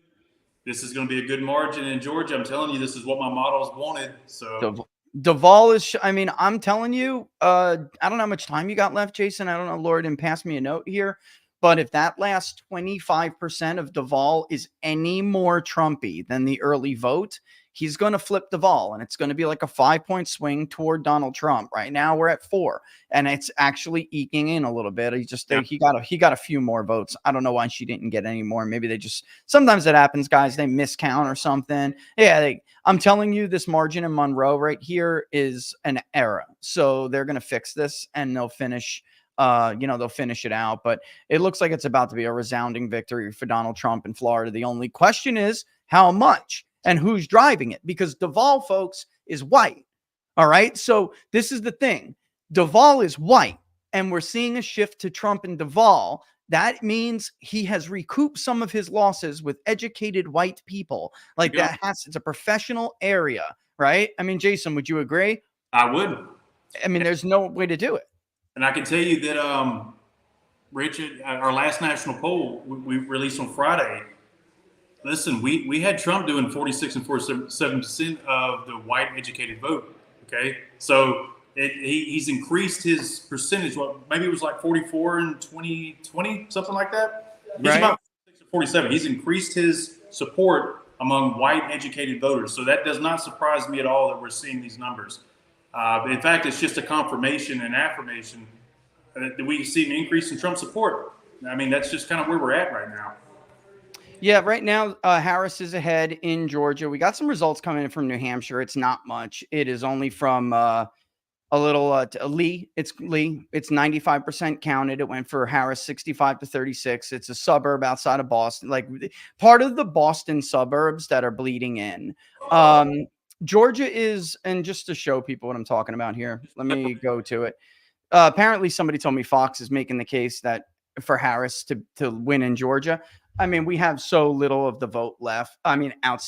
This is going to be a good margin in Georgia. I'm telling you, this is what my models wanted. So Duvall is, I mean, I'm telling you, I don't know how much time you got left, Jason. I don't know. Laura didn't pass me a note here. But if that last 25% of Duvall is any more Trumpy than the early vote, he's going to flip Duvall, and it's going to be like a 5-point swing toward Donald Trump. Right now we're at 4, and it's actually eking in a little bit. He got a few more votes. I don't know why she didn't get any more. Maybe they just, sometimes it happens, guys. They miscount or something. Yeah, I'm telling you, this margin in Monroe right here is an error. So they're going to fix this, and they'll finish. They'll finish it out, but it looks like it's about to be a resounding victory for Donald Trump in Florida. The only question is how much and who's driving it, because Duvall, folks, is white. All right. So this is the thing. Duvall is white, and we're seeing a shift to Trump and Duvall. That means he has recouped some of his losses with educated white people. Like it's a professional area, right? I mean, Jason, would you agree? I would. I mean, there's no way to do it. And I can tell you that, Richard, our last national poll we released on Friday. Listen, we had Trump doing 46 and 47% of the white educated vote. Okay, so he's increased his percentage. Maybe it was like 44 in 2020, something like that. He's about 46 or 47. He's increased his support among white educated voters. So that does not surprise me at all that we're seeing these numbers. In fact, it's just a confirmation and affirmation that we see an increase in Trump support. I mean, that's just kind of where we're at right now. Yeah, right now, Harris is ahead in Georgia. We got some results coming in from New Hampshire. It's not much. It is only from a little Lee. It's Lee. It's 95% counted. It went for Harris 65 to 36. It's a suburb outside of Boston, like part of the Boston suburbs that are bleeding in. Georgia is, and just to show people what I'm talking about here, let me go to it. Apparently, somebody told me Fox is making the case that for Harris to win in Georgia. I mean, we have so little of the vote left. I mean, we have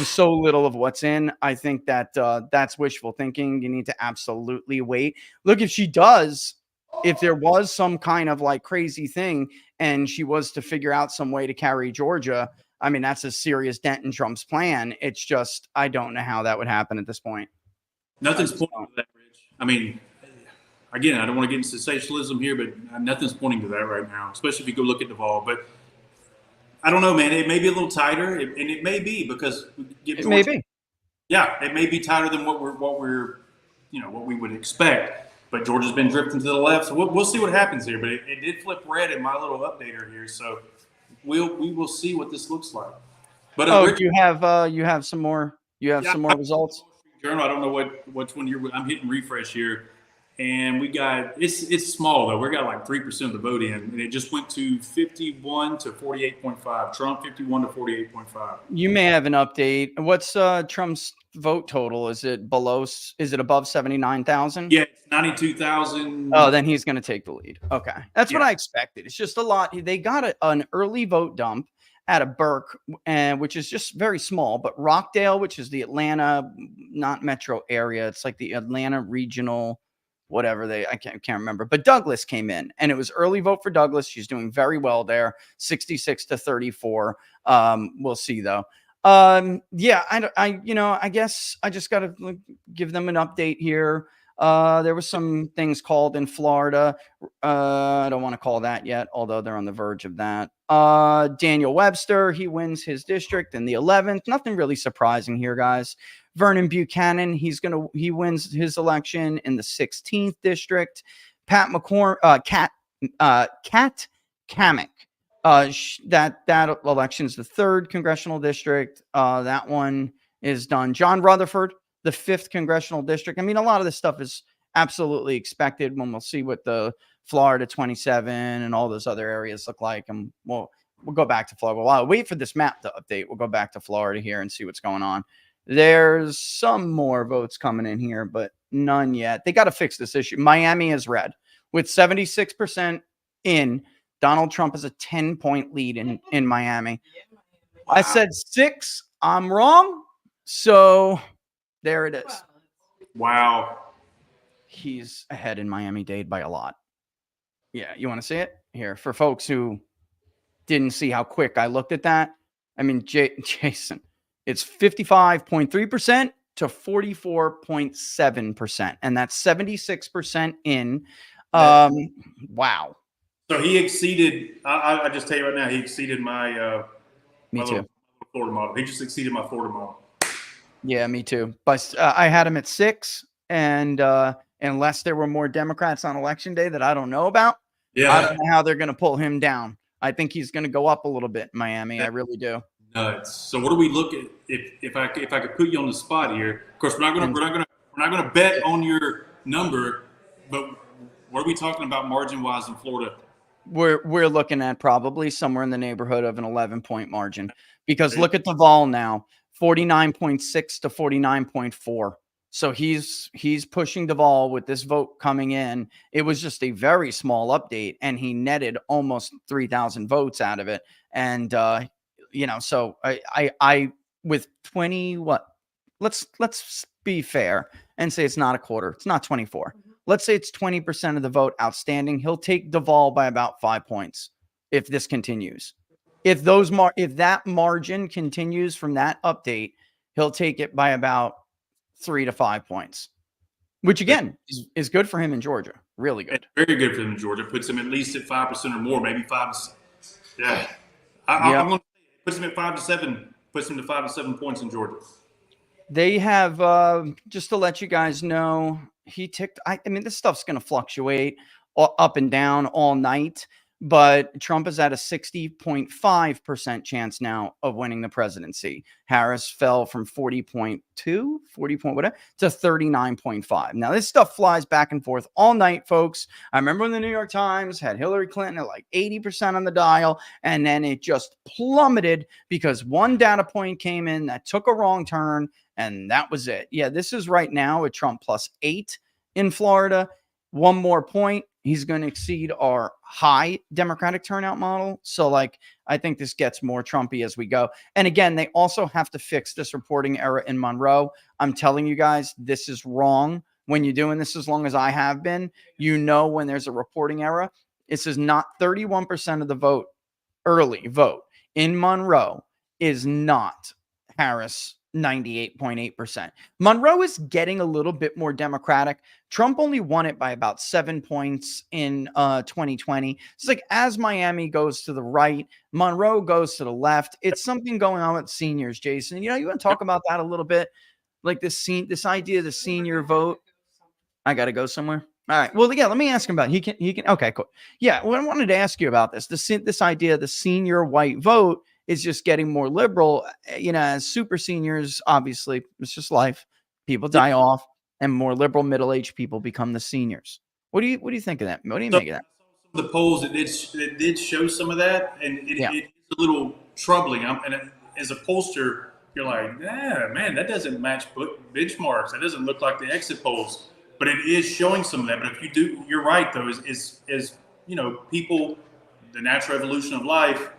so little of what's in. I think that that's wishful thinking. You need to absolutely wait. Look, if she does, if there was some kind of like crazy thing and she was to figure out some way to carry Georgia, I mean, that's a serious dent in Trump's plan. It's just, I don't know how that would happen at this point. Nothing's pointing to that, Rich. I mean, again, I don't want to get into sensationalism here, but nothing's pointing to that right now, especially if you go look at Duvall. But I don't know, man. It may be a little tighter, and it may be because it may be. Yeah, it may be tighter than what we would expect. But Georgia's been drifting to the left, so we'll see what happens here. But it did flip red in my little updater here, so we will see what this looks like. But Rich, you have some more. You have some more results. Journal. I don't know which one I'm hitting refresh here. And we got it's small though. We got like 3% of the vote in, and it just went to 51 to 48.5. Trump 51 to 48.5. You may have an update. What's Trump's vote total? Is it above 79,000? Yeah, it's 92,000. Oh, then he's going to take the lead. Okay, that's what I expected. It's just a lot. They got an early vote dump at a Burke, which is just very small, but Rockdale, which is the Atlanta, not metro area, it's like the Atlanta regional. Whatever I can't remember, but Douglas came in, and it was early vote for Douglas. She's doing very well there, 66 to 34. We'll see though. I guess I just got to give them an update here. There was some things called in Florida. I don't want to call that yet, although they're on the verge of that. Daniel Webster, he wins his district in the 11th. Nothing really surprising here, guys. Vernon Buchanan, he wins his election in the 16th district. Pat Kat Kamek, that election is the 3rd congressional district. That one is done. John Rutherford, the 5th congressional district. I mean, a lot of this stuff is absolutely expected when we'll see what the Florida 27 and all those other areas look like. And we'll go back to Florida. Well, I'll wait for this map to update. We'll go back to Florida here and see what's going on. There's some more votes coming in here, but none yet. They got to fix this issue. Miami is red with 76% in. Donald Trump has a 10-point lead in Miami. Wow. I said 6. I'm wrong. So there it is. Wow. He's ahead in Miami-Dade by a lot. Yeah, you want to see it here for folks who didn't see how quick I looked at that. I mean, Jason, it's 55.3% to 44.7%, and that's 76% in. Wow. So he exceeded. I just tell you right now, he exceeded my Me my too. little Florida model. He just exceeded my Florida model. Yeah, me too. But I had him at 6, and unless there were more Democrats on election day that I don't know about, I don't know how they're going to pull him down. I think he's going to go up a little bit in Miami. I really do. Nuts. So what do we look at? If I could put you on the spot here, of course we're not gonna bet on your number, but what are we talking about margin wise in Florida? We're looking at probably somewhere in the neighborhood of an 11-point margin, because look at the vol now, 49.6 to 49.4. So he's pushing the vol with this vote coming in. It was just a very small update, and he netted almost 3,000 votes out of it. And so I with 20 what? Let's be fair and say it's not a quarter. It's not 24. Let's say it's 20% of the vote outstanding. He'll take Duvall by about 5 points if this continues. If that margin continues from that update, he'll take it by about 3 to 5 points, which again is good for him in Georgia. Really good. Very good for him in Georgia. Puts him at least at 5% or more, maybe 5. Yeah, I'm going to puts him at 5 to 7. Puts him to 5 to 7 points in Georgia. They have just to let you guys know, he ticked. I mean, this stuff's going to fluctuate up and down all night, but Trump is at a 60.5% chance now of winning the presidency. Harris fell from 40.2, 40 point whatever, to 39.5. Now, this stuff flies back and forth all night, folks. I remember when the New York Times had Hillary Clinton at like 80% on the dial, and then it just plummeted because one data point came in that took a wrong turn, and that was it. Yeah, this is right now a Trump +8 in Florida. One more point, he's going to exceed our high Democratic turnout model. So, I think this gets more Trumpy as we go. And again, they also have to fix this reporting error in Monroe. I'm telling you guys, this is wrong. When you're doing this as long as I have been, when there's a reporting error. It says not 31% of the early vote in Monroe is not Harris 98.8%. Monroe is getting a little bit more Democratic. Trump only won it by about 7 points in 2020. It's as Miami goes to the right, Monroe goes to the left. It's something going on with seniors, Jason. You want to talk about that a little bit? Like this idea of the senior vote. I got to go somewhere. All right. Well, yeah, let me ask him about it. He can. Okay, cool. Yeah. Well, I wanted to ask you about this. This idea of the senior white vote is just getting more liberal, as super seniors, obviously, it's just life. People die off, and more liberal middle-aged people become the seniors. What do you think of that? What do you make of that? Some of the polls that did show some of that, and it's a little troubling. And as a pollster, you're like, man, that doesn't match benchmarks. That doesn't look like the exit polls. But it is showing some of that. But if you do, you're right though. Is people, the natural evolution of life.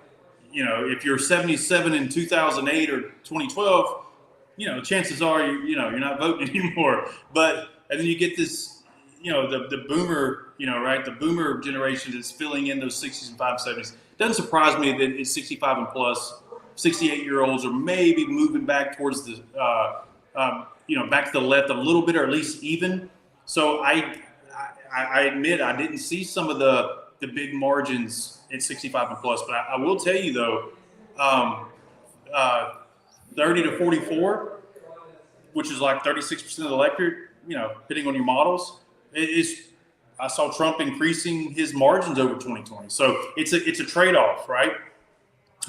If you're 77 in 2008 or 2012, chances are you're not voting anymore. And then you get this, the boomer, right? The boomer generation is filling in those 60s and 70s. Doesn't surprise me that it's 65 and plus, 68-year-olds are maybe moving back towards the, back to the left a little bit, or at least even. So I admit I didn't see some of the big margins at 65 and plus, but I will tell you though, 30 to 44, which is like 36% of the electorate, depending on your models, I saw Trump increasing his margins over 2020. So it's a trade-off, right?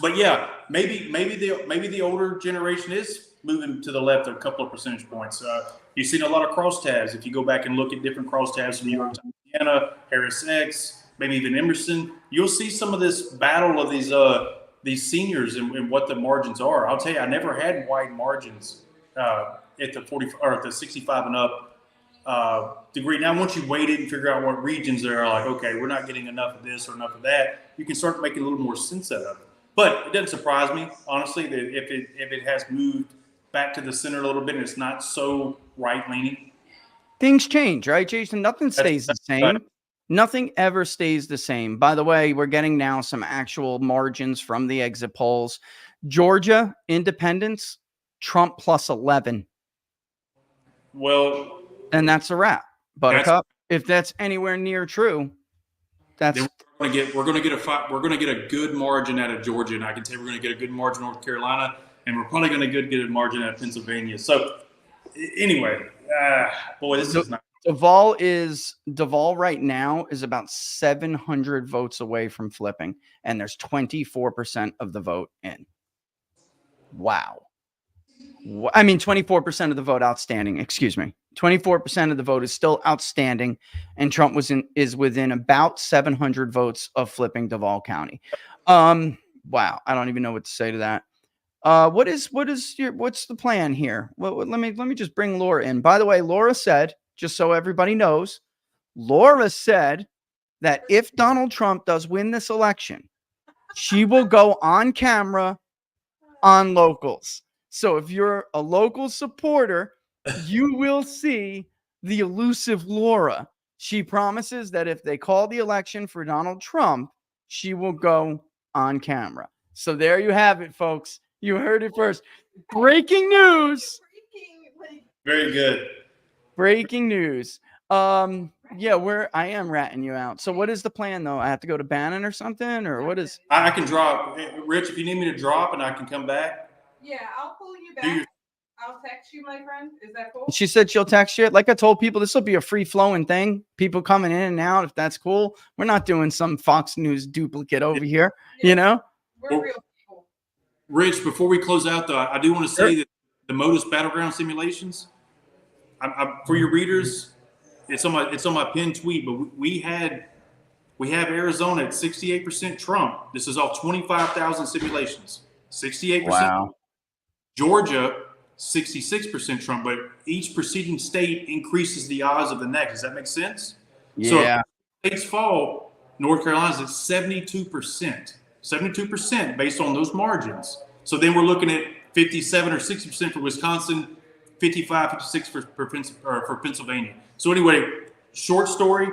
But yeah, maybe the older generation is moving to the left a couple of percentage points. You've seen a lot of crosstabs. If you go back and look at different crosstabs from New York Times, Indiana, Harris X, maybe even Emerson, you'll see some of this battle of these seniors and what the margins are. I'll tell you, I never had wide margins at the 40 or at the 65 and up degree. Now, once you weight it and figure out what regions there are, like, okay, we're not getting enough of this or enough of that, you can start making a little more sense out of it. But it doesn't surprise me, honestly, that if it has moved back to the center a little bit and it's not so right leaning. Things change, right, Jason? Nothing stays the same. Nothing ever stays the same. By the way, we're getting now some actual margins from the exit polls. Georgia, independents, Trump plus 11. Well, And that's a wrap. that's Buttercup, if that's anywhere near true, that's then we're going to get a good margin out of Georgia, and I can tell you we're going to get a good margin out of North Carolina, and we're probably going to get a margin out of Pennsylvania. So anyway, boy, this is not. Duvall right now is about 700 votes away from flipping, and there's 24% of the vote in. Wow. I mean, 24% of the vote outstanding. Excuse me. 24% of the vote is still outstanding, and Trump is within about 700 votes of flipping Duval County. Wow. I don't even know what to say to that. What's the plan here? Well, let me just bring Laura in. By the way, Laura said, just so everybody knows, Laura said that if Donald Trump does win this election, she will go on camera on locals. So if you're a local supporter, you will see the elusive Laura. She promises that if they call the election for Donald Trump, she will go on camera. So there you have it, folks. You heard it first. Breaking news. Very good. Breaking news. Yeah, I am ratting you out. So what is the plan though? I have to go to Bannon or something, or what is? I can drop, Rich, if you need me to drop, and I can come back. Yeah, I'll pull you back. I'll text you, my friend. Is that cool? She said she'll text you. Like I told people, this will be a free flowing thing. People coming in and out, if that's cool. We're not doing some Fox News duplicate over here, you know? We're real people. Rich, before we close out, though, I do want to say that the Modus Battleground simulations, for your readers, it's on my pinned tweet, but we have Arizona at 68% Trump. This is all 25,000 simulations. 68%. Wow. Georgia, 66% Trump, but each preceding state increases the odds of the next. Does that make sense? Yeah. So if states fall, North Carolina's at 72%. 72% based on those margins. So then we're looking at 57 or 60% for Wisconsin, 55, 56 for Pennsylvania. So anyway, short story,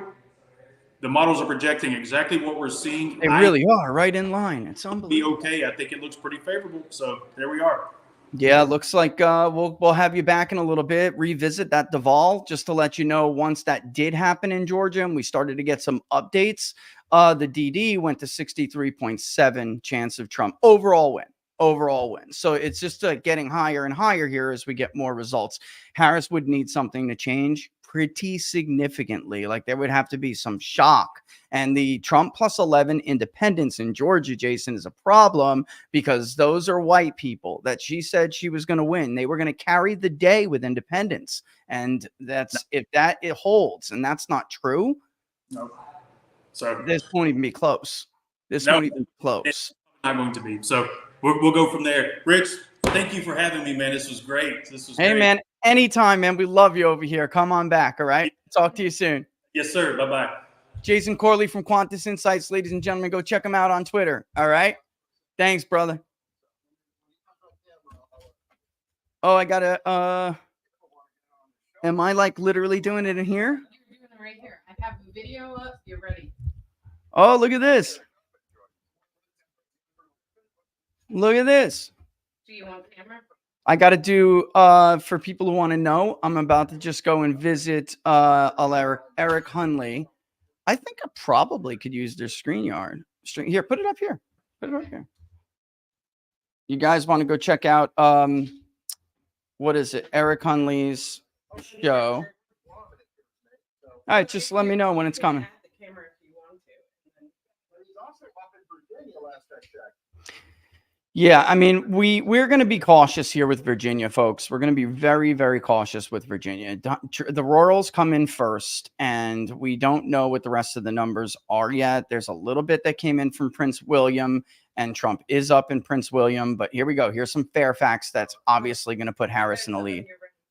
the models are projecting exactly what we're seeing. They really are right in line. It's unbelievable. Be okay. I think it looks pretty favorable. So there we are. Yeah, looks like we'll have you back in a little bit, revisit that Duval, just to let you know once that did happen in Georgia and we started to get some updates. The DD went to 63.7 chance of Trump overall win. So it's just getting higher and higher here as we get more results. Harris would need something to change pretty significantly. Like there would have to be some shock. And the Trump plus 11 independents in Georgia, Jason, is a problem because those are white people that she said she was going to win. They were going to carry the day with independents. And if it holds, and that's not true. No. So this won't even be close. Won't even be close. It's not going to be. So we'll go from there. Rich, thank you for having me, man. This was great. Hey, great. Man, anytime, man. We love you over here. Come on back, all right? Talk to you soon. Yes, sir. Bye-bye. Jason Corley from Qantas Insights. Ladies and gentlemen, go check him out on Twitter, all right? Thanks, brother. Oh, I got to am I like literally doing it in here? You're doing it right here. I have the video up. You're ready. Oh, look at this. Look at this. Do you want camera? I got to do, for people who want to know, I'm about to just go and visit Eric Hunley. I think I probably could use their StreamYard. Here, put it up here. Put it up here. You guys want to go check out, what is it? Eric Hunley's show. All right, just let me know when it's coming. Yeah, I mean, we're going to be cautious here with Virginia, folks. We're going to be very, very cautious with Virginia. The rurals come in first, and we don't know what the rest of the numbers are yet. There's a little bit that came in from Prince William, and Trump is up in Prince William. But here we go. Here's some Fairfax that's obviously going to put Harris in the lead.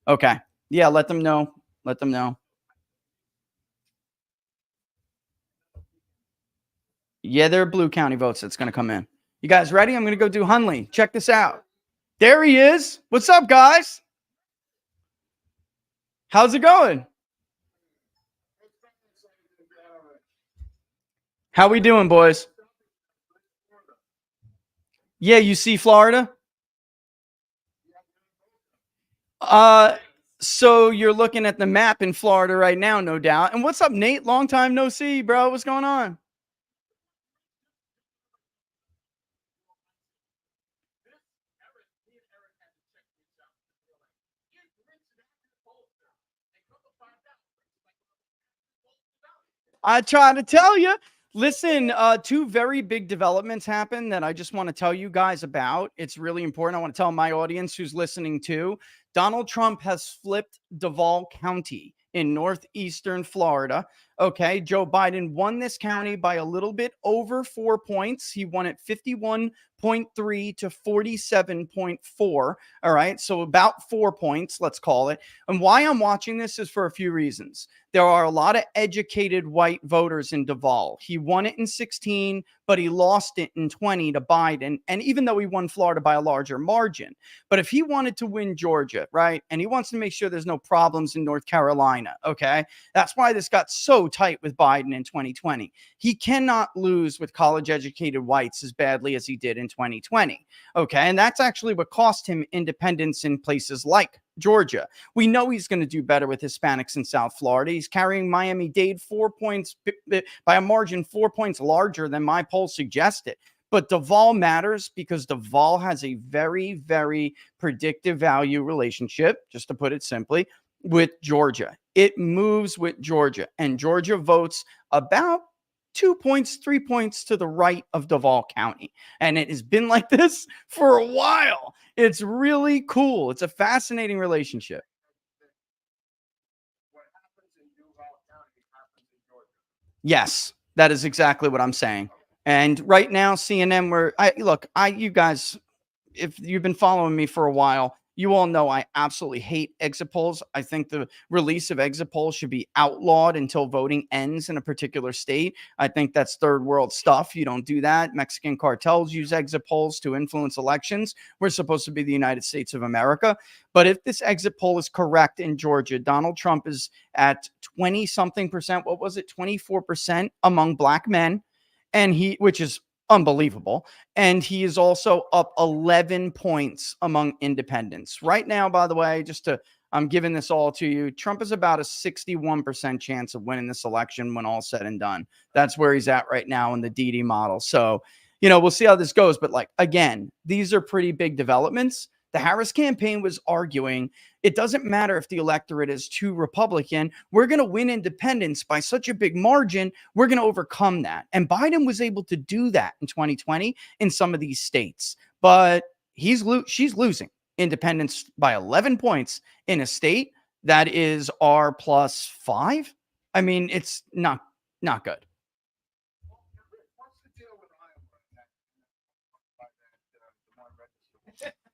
Okay. Yeah, let them know. Let them know. Yeah, there are Blue County votes that's going to come in. You guys ready? I'm going to go do Hunley. Check this out. There he is. What's up, guys? How's it going? How we doing, boys? Yeah, you see Florida? Uh, so you're looking at the map in Florida right now, no doubt. And what's up, Nate? Long time no see, bro. What's going on? I try to tell you. Listen, two very big developments happened that I just want to tell you guys about. It's really important. I want to tell my audience who's listening too. Donald Trump has flipped Duval County in northeastern Florida. Okay, Joe Biden won this county by a little bit over 4 points. He won it 51.3 to 47.4. All right, so about 4 points, let's call it. And why I'm watching this is for a few reasons. There are a lot of educated white voters in Duval. He won it in 16, but he lost it in 20 to Biden. And even though he won Florida by a larger margin, but if he wanted to win Georgia, right, and he wants to make sure there's no problems in North Carolina, okay, that's why this got so tight with Biden in 2020. He cannot lose with college educated whites as badly as he did in 2020, okay, and that's actually what cost him independence in places like Georgia. We know he's going to do better with Hispanics in South Florida. He's carrying Miami-Dade 4 points by a margin 4 points larger than my poll suggested. But Duval matters because Duval has a very, very predictive value relationship, just to put it simply, with Georgia. It moves with Georgia, and Georgia votes about 2 points, 3 points to the right of Duval County. And it has been like this for a while. It's really cool. It's a fascinating relationship. Yes, that is exactly what I'm saying. And right now, CNN, you guys, if you've been following me for a while, you all know I absolutely hate exit polls. I think the release of exit polls should be outlawed until voting ends in a particular state. I think that's third world stuff. You don't do that. Mexican cartels use exit polls to influence elections. We're supposed to be the United States of America. But if this exit poll is correct in Georgia, Donald Trump is at 20 something percent. What was it? 24% among black men. Which is unbelievable. And he is also up 11 points among independents. Right now, by the way, I'm giving this all to you. Trump is about a 61% chance of winning this election when all said and done. That's where he's at right now in the DD model. So, we'll see how this goes. But again, these are pretty big developments. The Harris campaign was arguing it doesn't matter if the electorate is too Republican. We're going to win independence by such a big margin. We're going to overcome that. And Biden was able to do that in 2020 in some of these states. But she's losing independence by 11 points in a state that is R plus 5. I mean, it's not good.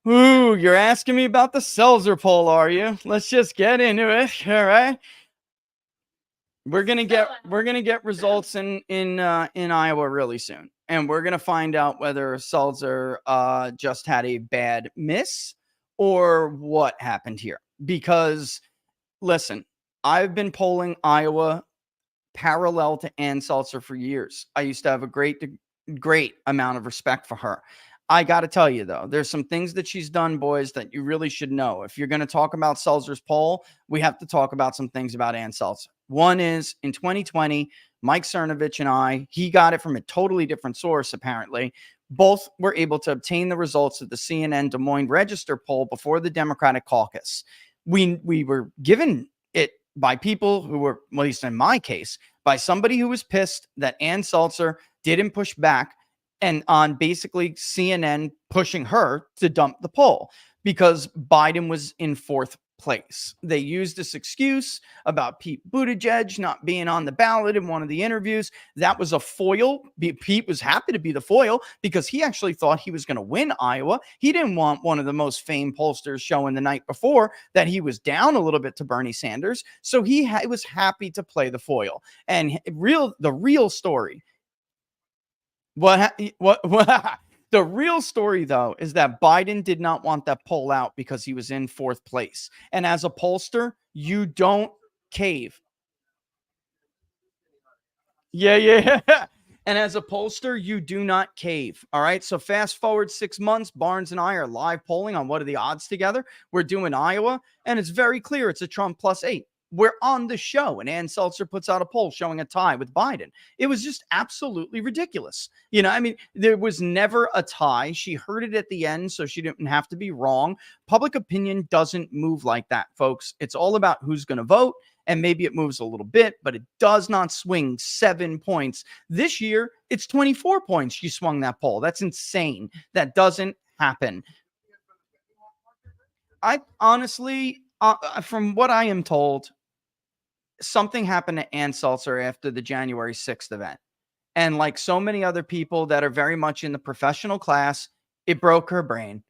Ooh, you're asking me about the Seltzer poll, are you? Let's just get into it. All right. We're gonna get results in Iowa really soon, and we're gonna find out whether Seltzer just had a bad miss or what happened here. Because listen, I've been polling Iowa parallel to Ann Seltzer for years. I used to have a great amount of respect for her. I got to tell you, though, there's some things that she's done, boys, that you really should know. If you're going to talk about Seltzer's poll, we have to talk about some things about Ann Seltzer. One is in 2020, Mike Cernovich and he got it from a totally different source, apparently. Both were able to obtain the results of the CNN Des Moines Register poll before the Democratic caucus. We were given it by people who were, at least in my case, by somebody who was pissed that Ann Seltzer didn't push back and on basically CNN pushing her to dump the poll because Biden was in fourth place. They used this excuse about Pete Buttigieg not being on the ballot in one of the interviews. That was a foil. Pete was happy to be the foil because he actually thought he was going to win Iowa. He didn't want one of the most famed pollsters showing the night before that he was down a little bit to Bernie Sanders. So he was happy to play the foil. And the real story. What the real story, though, is that Biden did not want that poll out because he was in fourth place. And as a pollster, you don't cave. Yeah. And as a pollster, you do not cave. All right. So fast forward 6 months, Barnes and I are live polling on what are the odds together. We're doing Iowa, and it's very clear it's a Trump +8. We're on the show, and Ann Seltzer puts out a poll showing a tie with Biden. It was just absolutely ridiculous. I mean, there was never a tie. She heard it at the end, so she didn't have to be wrong. Public opinion doesn't move like that, folks. It's all about who's going to vote, and maybe it moves a little bit, but it does not swing 7 points. This year, it's 24 points she swung that poll. That's insane. That doesn't happen. I honestly, from what I am told, something happened to Ann Seltzer after the January 6th event. And like so many other people that are very much in the professional class, it broke her brain.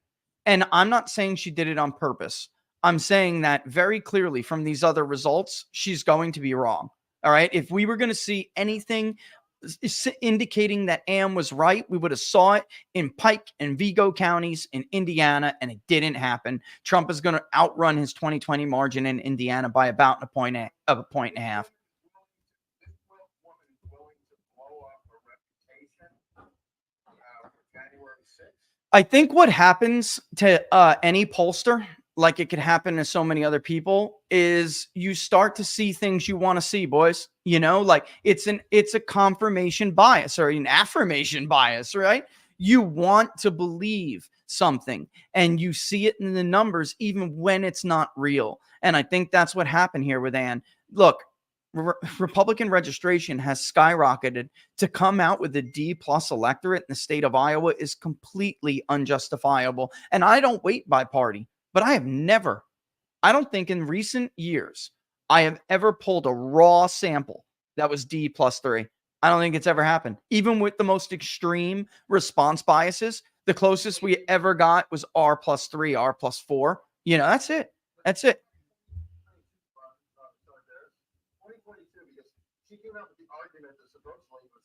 And I'm not saying she did it on purpose. I'm saying that very clearly from these other results, she's going to be wrong. All right. If we were going to see anything indicating that Ann was right, we would have saw it in Pike and Vigo counties in Indiana, and it didn't happen. Trump is going to outrun his 2020 margin in Indiana by about a point and a half. I think what happens to any pollster, like it could happen to so many other people, is you start to see things you want to see, boys. Like it's a confirmation bias or an affirmation bias, right? You want to believe something and you see it in the numbers even when it's not real. And I think that's what happened here with Ann. Look, Republican registration has skyrocketed. To come out with a D+ electorate in the state of Iowa is completely unjustifiable. And I don't weight by party, but I don't think in recent years, I have ever pulled a raw sample that was D+3. I don't think it's ever happened. Even with the most extreme response biases, the closest we ever got was R+3, R+4. That's it. That's it. She came out with the argument that supposedly was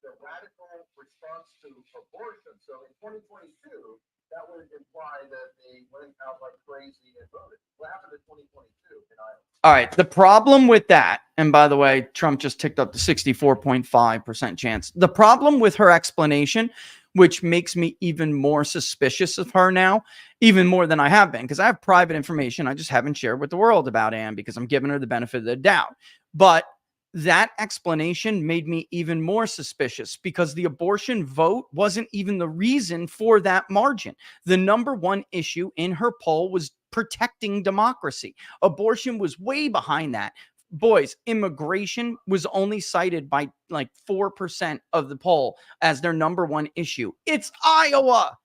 the radical response to abortion. So in 2022, that would imply that they went out like crazy and voted. What happened in 2022 in Iowa? All right. The problem with that, and by the way, Trump just ticked up to 64.5% chance. The problem with her explanation, which makes me even more suspicious of her now, even more than I have been, because I have private information I just haven't shared with the world about Ann because I'm giving her the benefit of the doubt. But that explanation made me even more suspicious because the abortion vote wasn't even the reason for that margin. The number one issue in her poll was protecting democracy. Abortion was way behind that. Boys, immigration was only cited by like 4% of the poll as their number one issue. It's Iowa.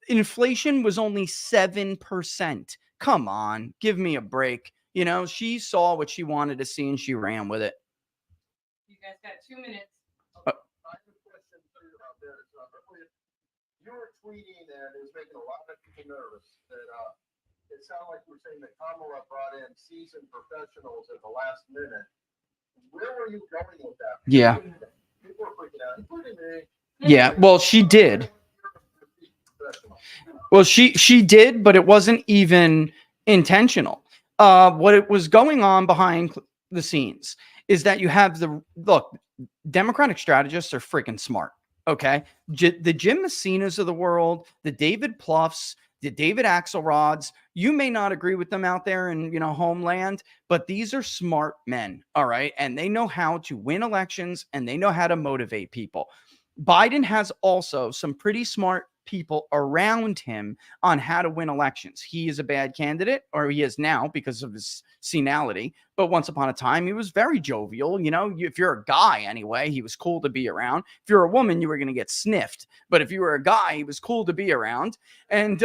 Inflation was only 7%. Come on, give me a break. She saw what she wanted to see and she ran with it. You guys got 2 minutes. I have a question for you about that. You were tweeting and it was making a lot of people nervous that it sounded like you were saying that Kamala brought in seasoned professionals at the last minute. Where were you going with that? Yeah. People were freaking out, including me. Yeah, well, she did. Well, she did, but it wasn't even intentional. What it was going on behind the scenes is that you have Democratic strategists are freaking smart. Okay. The Jim Messinas of the world, the David Pluffs, the David Axelrods, you may not agree with them out there in, homeland, but these are smart men. All right. And they know how to win elections and they know how to motivate people. Biden has also some pretty smart people around him on how to win elections. He is a bad candidate, or he is now because of his senility. But once upon a time, he was very jovial. If you're a guy anyway, he was cool to be around. If you're a woman, you were going to get sniffed. But if you were a guy, he was cool to be around. And,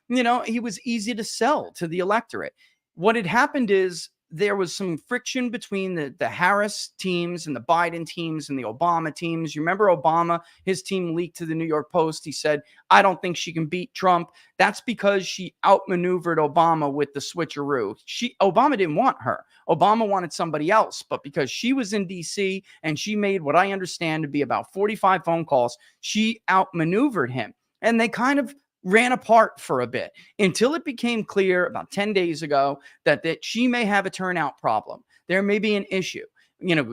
he was easy to sell to the electorate. What had happened is there was some friction between the Harris teams and the Biden teams and the Obama teams. You remember Obama, his team leaked to the New York Post. He said, I don't think she can beat Trump. That's because she outmaneuvered Obama with the switcheroo. Obama didn't want her. Obama wanted somebody else, but because she was in DC and she made what I understand to be about 45 phone calls, she outmaneuvered him. And they kind of ran apart for a bit until it became clear about 10 days ago that she may have a turnout problem. There may be an issue.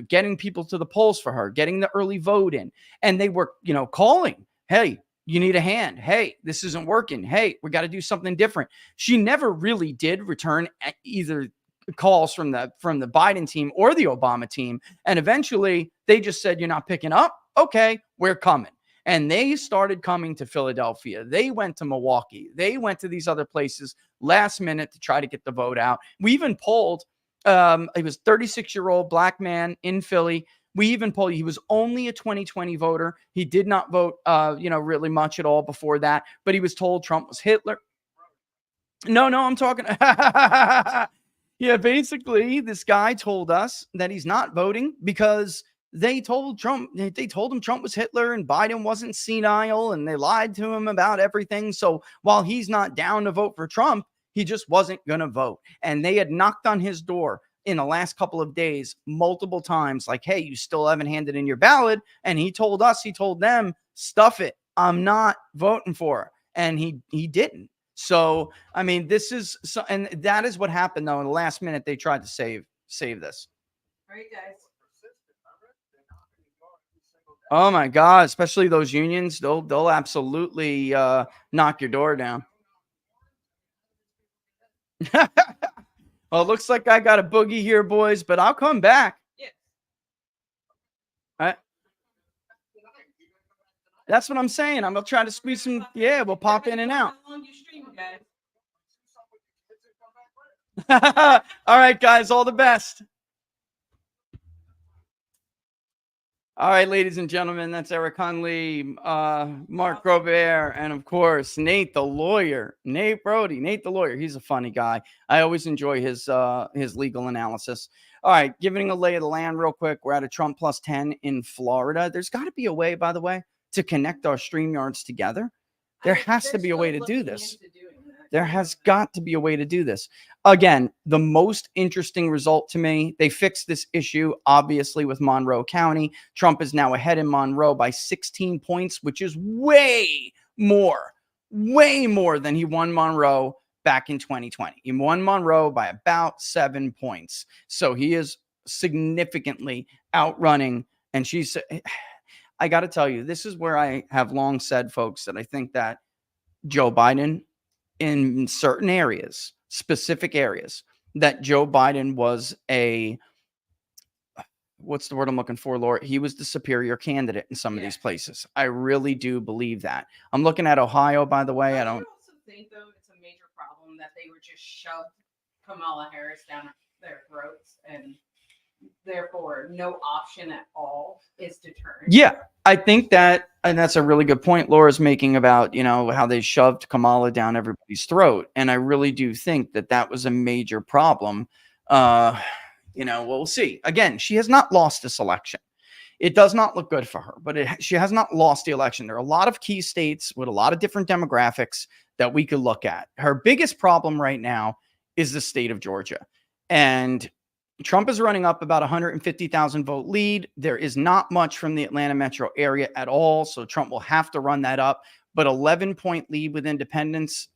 getting people to the polls for her, getting the early vote in. And they were, calling, hey, you need a hand. Hey, this isn't working. Hey, we got to do something different. She never really did return either calls from the Biden team or the Obama team. And eventually they just said, you're not picking up. Okay, we're coming. And they started coming to Philadelphia. They went to Milwaukee. They went to these other places last minute to try to get the vote out. We even polled, he was 36-year-old black man in Philly. We even polled, he was only a 2020 voter. He did not vote, really much at all before that, but he was told Trump was Hitler. No, I'm talking. Yeah, basically, this guy told us that he's not voting because they told him Trump was Hitler and Biden wasn't senile, and they lied to him about everything. So while he's not down to vote for Trump, he just wasn't going to vote. And they had knocked on his door in the last couple of days multiple times, like, hey, you still haven't handed in your ballot. And he told them, stuff it. I'm not voting for her. And he didn't. So, I mean, and that is what happened, though. In the last minute, they tried to save this. All right, guys. Oh my God! Especially those unions, they'll absolutely knock your door down. Well, it looks like I got a boogie here, boys, but I'll come back. Yeah. That's what I'm saying. I'm gonna try to squeeze some. Yeah, we'll pop in and out. How long you streaming, guys? All right, guys, all the best. All right, ladies and gentlemen, that's Eric Hunley, Mark Grobert, and of course, Nate the lawyer, Nate Brody, Nate the lawyer. He's a funny guy. I always enjoy his legal analysis. All right, giving a lay of the land real quick. We're at a Trump plus 10 in Florida. There's got to be a way, by the way, to connect our StreamYards together. There has to be a way to do this. There has got to be a way to do this. Again, the most interesting result to me, they fixed this issue, obviously, with Monroe County. Trump is now ahead in Monroe by 16 points, which is way more than he won Monroe back in 2020. He won Monroe by about 7 points. So he is significantly outrunning. And I got to tell you, this is where I have long said, folks, that I think that Joe Biden, in certain areas, specific areas, that Joe Biden was what's the word I'm looking for, Laura? He was the superior candidate in some of these places. I really do believe that. I'm looking at Ohio, by the way. I don't also think, though, it's a major problem that they were just shoved Kamala Harris down their throats, and therefore no option at all is to turn. Yeah, I think that, and that's a really good point Laura's making about, how they shoved Kamala down everybody's throat. And I really do think that was a major problem. We'll see. Again, she has not lost this election. It does not look good for her, but she has not lost the election. There are a lot of key states with a lot of different demographics that we could look at. Her biggest problem right now is the state of Georgia. And Trump is running up about 150,000 vote lead. There is not much from the Atlanta metro area at all. So Trump will have to run that up. But 11-point lead with independents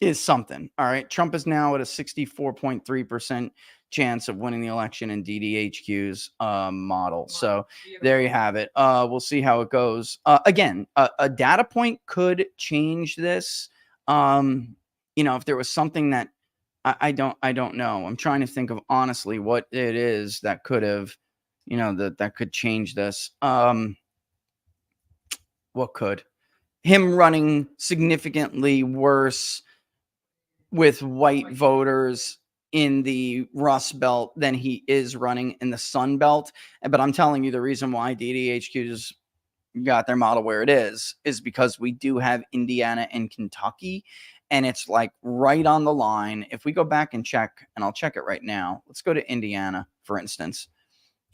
is something. All right. Trump is now at a 64.3% chance of winning the election in DDHQ's model. So there you have it. We'll see how it goes. Again, a data point could change this. If there was something that I don't know. I'm trying to think of honestly what it is that could have, that could change this. What could? Him running significantly worse with white voters in the Rust Belt than he is running in the Sun Belt. But I'm telling you, the reason why DDHQ's got their model where it is because we do have Indiana and Kentucky. And it's like right on the line. If we go back and check, and I'll check it right now. Let's go to Indiana, for instance.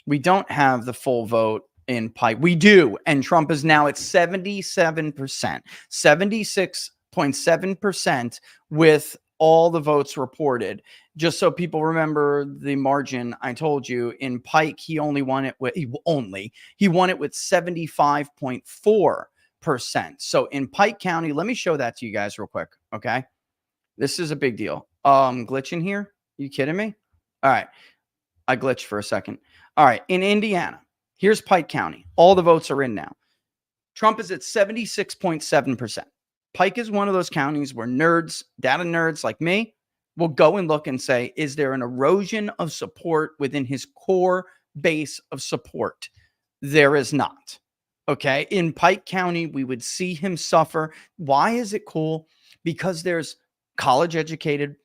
We don't have the full vote in Pike. We do. And Trump is now at 77%, 76.7% with all the votes reported. Just so people remember the margin, I told you in Pike, he won it with 75.4%. So in Pike County, let me show that to you guys real quick. Okay. This is a big deal. Glitching here. You kidding me? All right. I glitched for a second. All right. In Indiana, here's Pike County. All the votes are in now. Trump is at 76.7%. Pike is one of those counties where nerds, data nerds like me, will go and look and say, is there an erosion of support within his core base of support? There is not. Okay. In Pike County, we would see him suffer. Why is it cool? Because there's college educated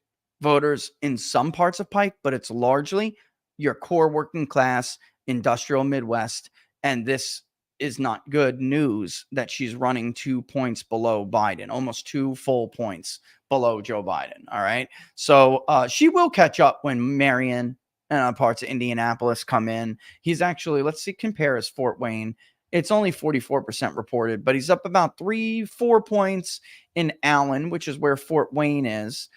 voters in some parts of Pike, but it's largely your core working class, industrial Midwest. And this is not good news that she's running 2 points below Biden, almost 2 full points below Joe Biden. All right. So she will catch up when Marion and parts of Indianapolis come in. He's actually, let's see, compare his Fort Wayne. It's only 44% reported, but he's up about 3-4 points in Allen, which is where Fort Wayne is.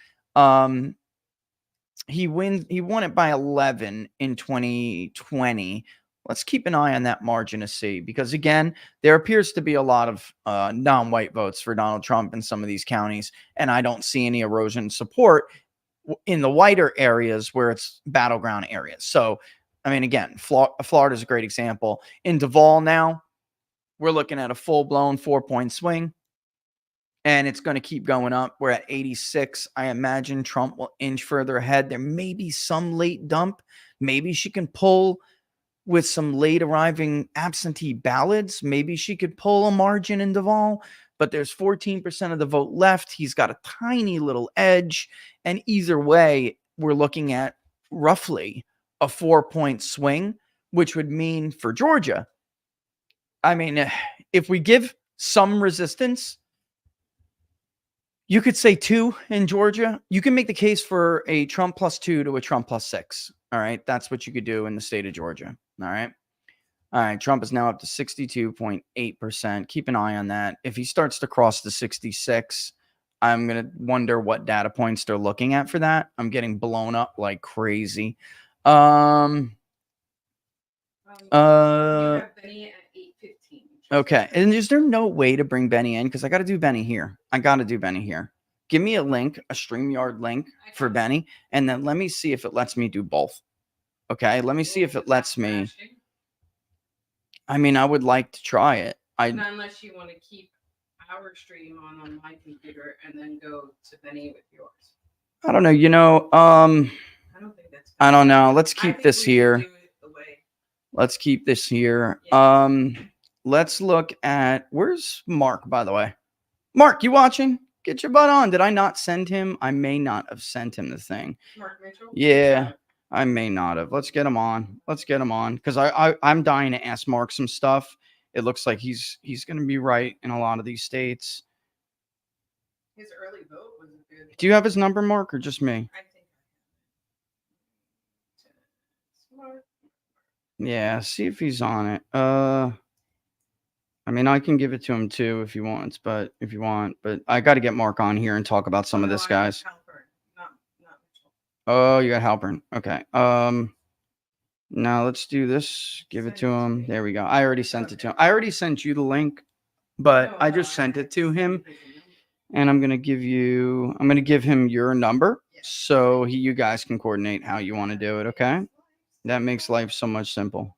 He won it by 11 in 2020. Let's keep an eye on that margin to see, because again, there appears to be a lot of non-white votes for Donald Trump in some of these counties, and I don't see any erosion support in the whiter areas where it's battleground areas. So, I mean, again, Florida is a great example. In Duval now, we're looking at a full-blown 4-point swing, and it's going to keep going up. We're at 86. I imagine Trump will inch further ahead. There may be some late dump. Maybe she can pull with some late arriving absentee ballots. Maybe she could pull a margin in Duval, but there's 14% of the vote left. He's got a tiny little edge. And either way, we're looking at roughly a 4-point swing, which would mean for Georgia, I mean, if we give some resistance, you could say 2 in Georgia. You can make the case for a Trump +2 to a Trump +6. All right. That's what you could do in the state of Georgia. All right. All right. Trump is now up to 62.8%. Keep an eye on that. If he starts to cross the 66, I'm going to wonder what data points they're looking at for that. I'm getting blown up like crazy. You have Benny at 8:15. Okay. And is there no way to bring Benny in? Because I got to do Benny here. Give me a link, a StreamYard link for Benny, and then let me see if it lets me do both. Okay. Let me see if it lets me. I mean, I would like to try it. Unless you want to keep our stream on my computer and then go to Benny with yours. I don't know. I don't think that's. I don't know. Let's keep this here. Let's keep this here. Yeah. Let's look at, where's Mark, by the way? Mark, you watching? Get your butt on. Did I not send him? I may not have sent him the thing. Mark Mitchell? Yeah, I may not have. Let's get him on. Because I'm dying to ask Mark some stuff. It looks like he's going to be right in a lot of these states. His early vote was good. Do you have his number, Mark, or just me? I think. Smart. Yeah, see if he's on it. I mean, I can give it to him too if he wants, but I got to get Mark on here and talk about some of this, guys. Not Oh, you got Halpern. Okay. Now let's do this. Give it to him. There we go. I already sent it to him. I already sent you the link, but I just sent it to him, and I'm gonna give him your number so you guys can coordinate how you want to do it. Okay. That makes life so much simple.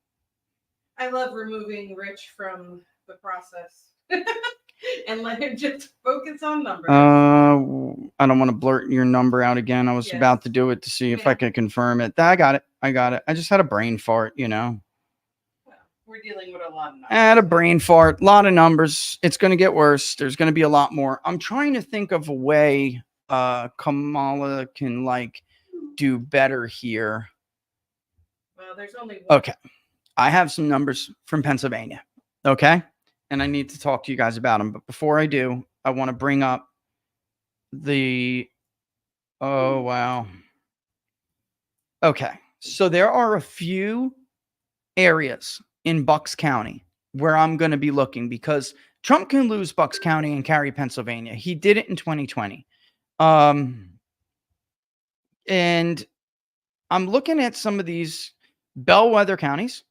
I love removing Rich from the process and let him just focus on numbers. I don't want to blurt your number out again. I was about to do it to see if I could confirm it. I got it. I just had a brain fart, Well, we're dealing with a lot of numbers. I had a brain fart, a lot of numbers. It's going to get worse. There's going to be a lot more. I'm trying to think of a way Kamala can do better here. Well, there's only one. Okay. I have some numbers from Pennsylvania. Okay. And I need to talk to you guys about them. But before I do, I want to bring up oh, wow. Okay. So there are a few areas in Bucks County where I'm going to be looking, because Trump can lose Bucks County and carry Pennsylvania. He did it in 2020. And I'm looking at some of these bellwether counties.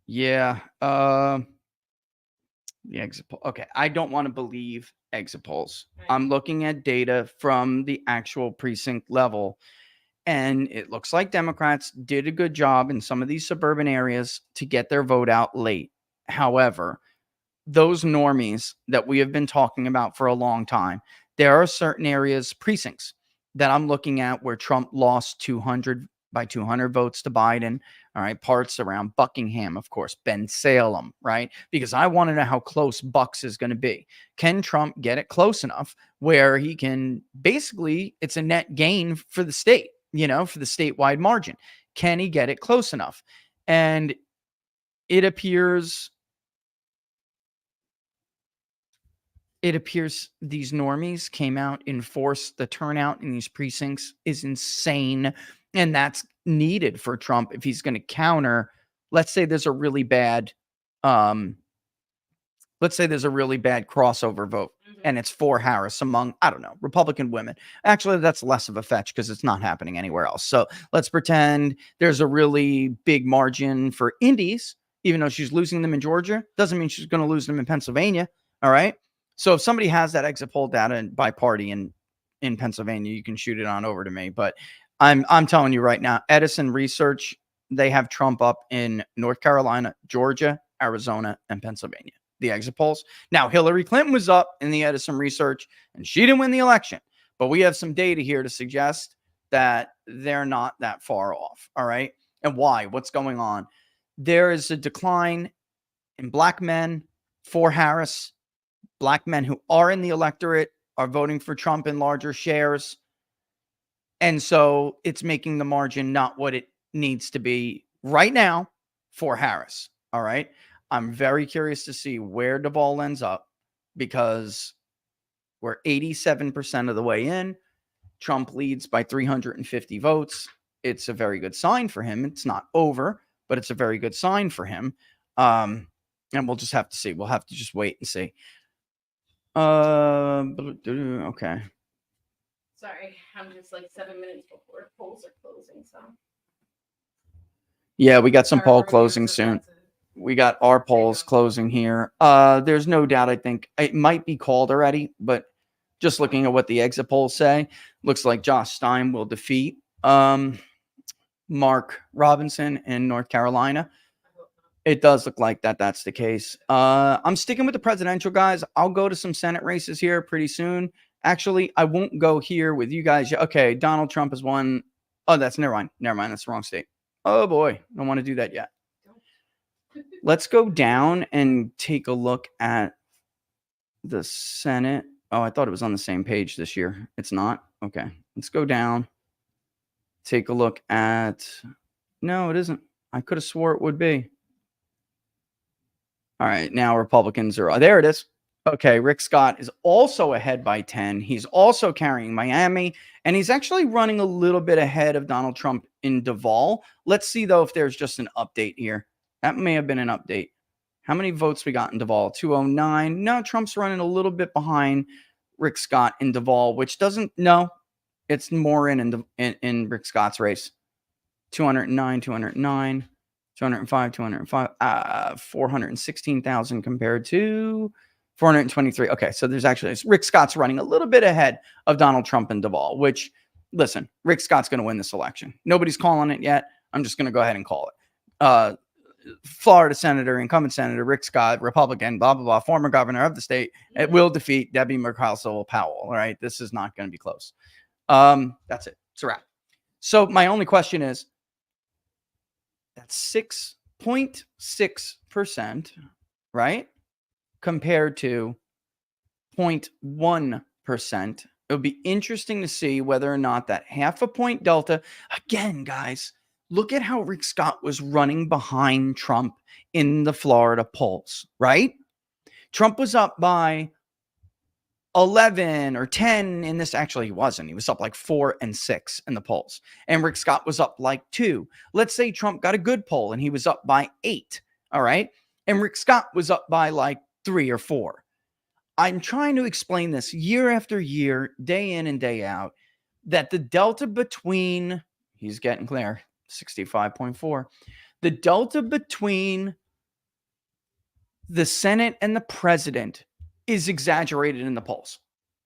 Yeah. The exit poll. Okay, I don't want to believe exit polls. Right. I'm looking at data from the actual precinct level, and it looks like Democrats did a good job in some of these suburban areas to get their vote out late. However, those normies that we have been talking about for a long time, there are certain areas, precincts that I'm looking at where Trump lost 200 by 200 votes to Biden. All right. Parts around Buckingham, of course, Ben Salem, right? Because I want to know how close Bucks is going to be. Can Trump get it close enough where he can basically, it's a net gain for the state, for the statewide margin? Can he get it close enough? And it appears these normies came out in force. The turnout in these precincts is insane. And that's needed for Trump if he's going to counter. Let's say there's a really bad crossover vote and it's for Harris among, I don't know, Republican women. Actually, that's less of a fetch because it's not happening anywhere else. So let's pretend there's a really big margin for Indies, even though she's losing them in Georgia. Doesn't mean she's going to lose them in Pennsylvania. All right. So if somebody has that exit poll data by party in Pennsylvania, you can shoot it on over to me. But I'm telling you right now, Edison Research, they have Trump up in North Carolina, Georgia, Arizona, and Pennsylvania. The exit polls. Now, Hillary Clinton was up in the Edison Research, and she didn't win the election. But we have some data here to suggest that they're not that far off. All right. And why? What's going on? There is a decline in black men for Harris. Black men who are in the electorate are voting for Trump in larger shares. And so it's making the margin not what it needs to be right now for Harris. All right. I'm very curious to see where Duvall ends up because we're 87% of the way in. Trump leads by 350 votes. It's a very good sign for him. It's not over, but it's a very good sign for him. And we'll just have to see. We'll have to just wait and see. Okay. Sorry, I'm just like 7 minutes before polls are closing, so. Yeah, we got some Our poll reviews closing are soon. about to- We got our polls closing here. There's no doubt. I think it might be called already, but just looking at what the exit polls say, looks like Josh Stein will defeat Mark Robinson in North Carolina. It does look like that's the case. I'm sticking with the presidential guys. I'll go to some Senate races here pretty soon. Actually, I won't go here with you guys. Okay, Donald Trump has won. Oh, never mind. That's the wrong state. Oh boy, don't want to do that yet. Let's go down and take a look at the Senate. Oh, I thought it was on the same page this year. It's not. Okay, let's go down. Take a look at. No, it isn't. I could have swore it would be. All right, now Republicans are. There it is. Okay, Rick Scott is also ahead by 10. He's also carrying Miami, and he's actually running a little bit ahead of Donald Trump in Duvall. Let's see, though, if there's just an update here. That may have been an update. How many votes we got in Duvall? 209. No, Trump's running a little bit behind Rick Scott in Duvall, which doesn't. No, it's more in Rick Scott's race. 209, 209. 205, 205, 416,000 compared to 423. Okay, so there's actually Rick Scott's running a little bit ahead of Donald Trump and Duvall, which, listen, Rick Scott's going to win this election. Nobody's calling it yet. I'm just going to go ahead and call it. Florida Senator, incumbent Senator Rick Scott, Republican, blah, blah, blah, former governor of the state, it will defeat Debbie McChrystal-Powell. All right, this is not going to be close. That's it. It's a wrap. So my only question is, that's 6.6%, right? Compared to 0.1%. It'll be interesting to see whether or not that half a point delta, again, guys, look at how Rick Scott was running behind Trump in the Florida polls, right? Trump was up by 11 or 10 in this. Actually, he wasn't. He was up like 4 and 6 in the polls. And Rick Scott was up like 2. Let's say Trump got a good poll and he was up by 8. All right. And Rick Scott was up by like 3 or 4. I'm trying to explain this year after year, day in and day out, that the delta between, he's getting clear, 65.4. The delta between the Senate and the president is exaggerated in the polls.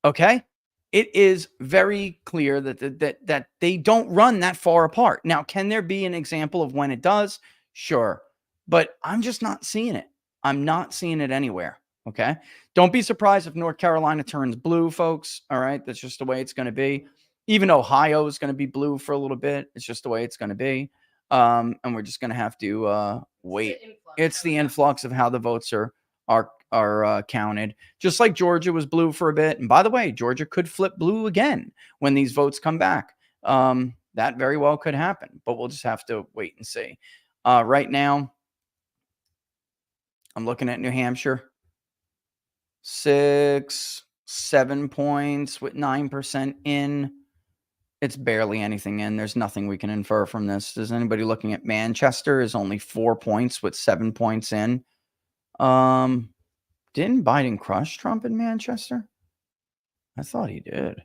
Okay? It is very clear that they don't run that far apart. Now, can there be an example of when it does? Sure. But I'm just not seeing it. I'm not seeing it anywhere. Okay? Don't be surprised if North Carolina turns blue, folks. All right? That's just the way it's going to be. Even Ohio is going to be blue for a little bit. It's just the way it's going to be. And we're just going to have to wait. It's the influx of how the votes are counted. Just like Georgia was blue for a bit. And by the way, Georgia could flip blue again when these votes come back. That very well could happen, but we'll just have to wait and see. Right now, I'm looking at New Hampshire. 6, 7 points with 9% in. It's barely anything in. There's nothing we can infer from this. Is anybody looking at Manchester? Is only 4 points with 7 points in. Didn't Biden crush Trump in Manchester? I thought he did.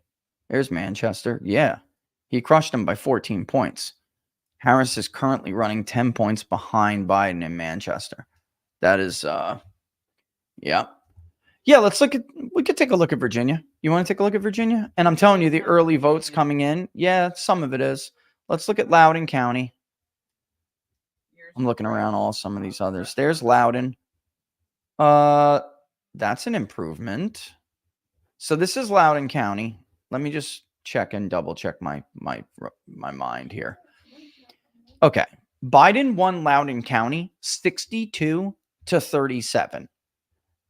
There's Manchester. Yeah. He crushed him by 14 points. Harris is currently running 10 points behind Biden in Manchester. That is, yeah. Yeah, we could take a look at Virginia. You want to take a look at Virginia? And I'm telling you, the early votes coming in, yeah, some of it is. Let's look at Loudoun County. I'm looking around some of these others. There's Loudoun. That's an improvement. So this is Loudoun County. Let me just check and double check my mind here. Okay. Biden won Loudoun County 62-37.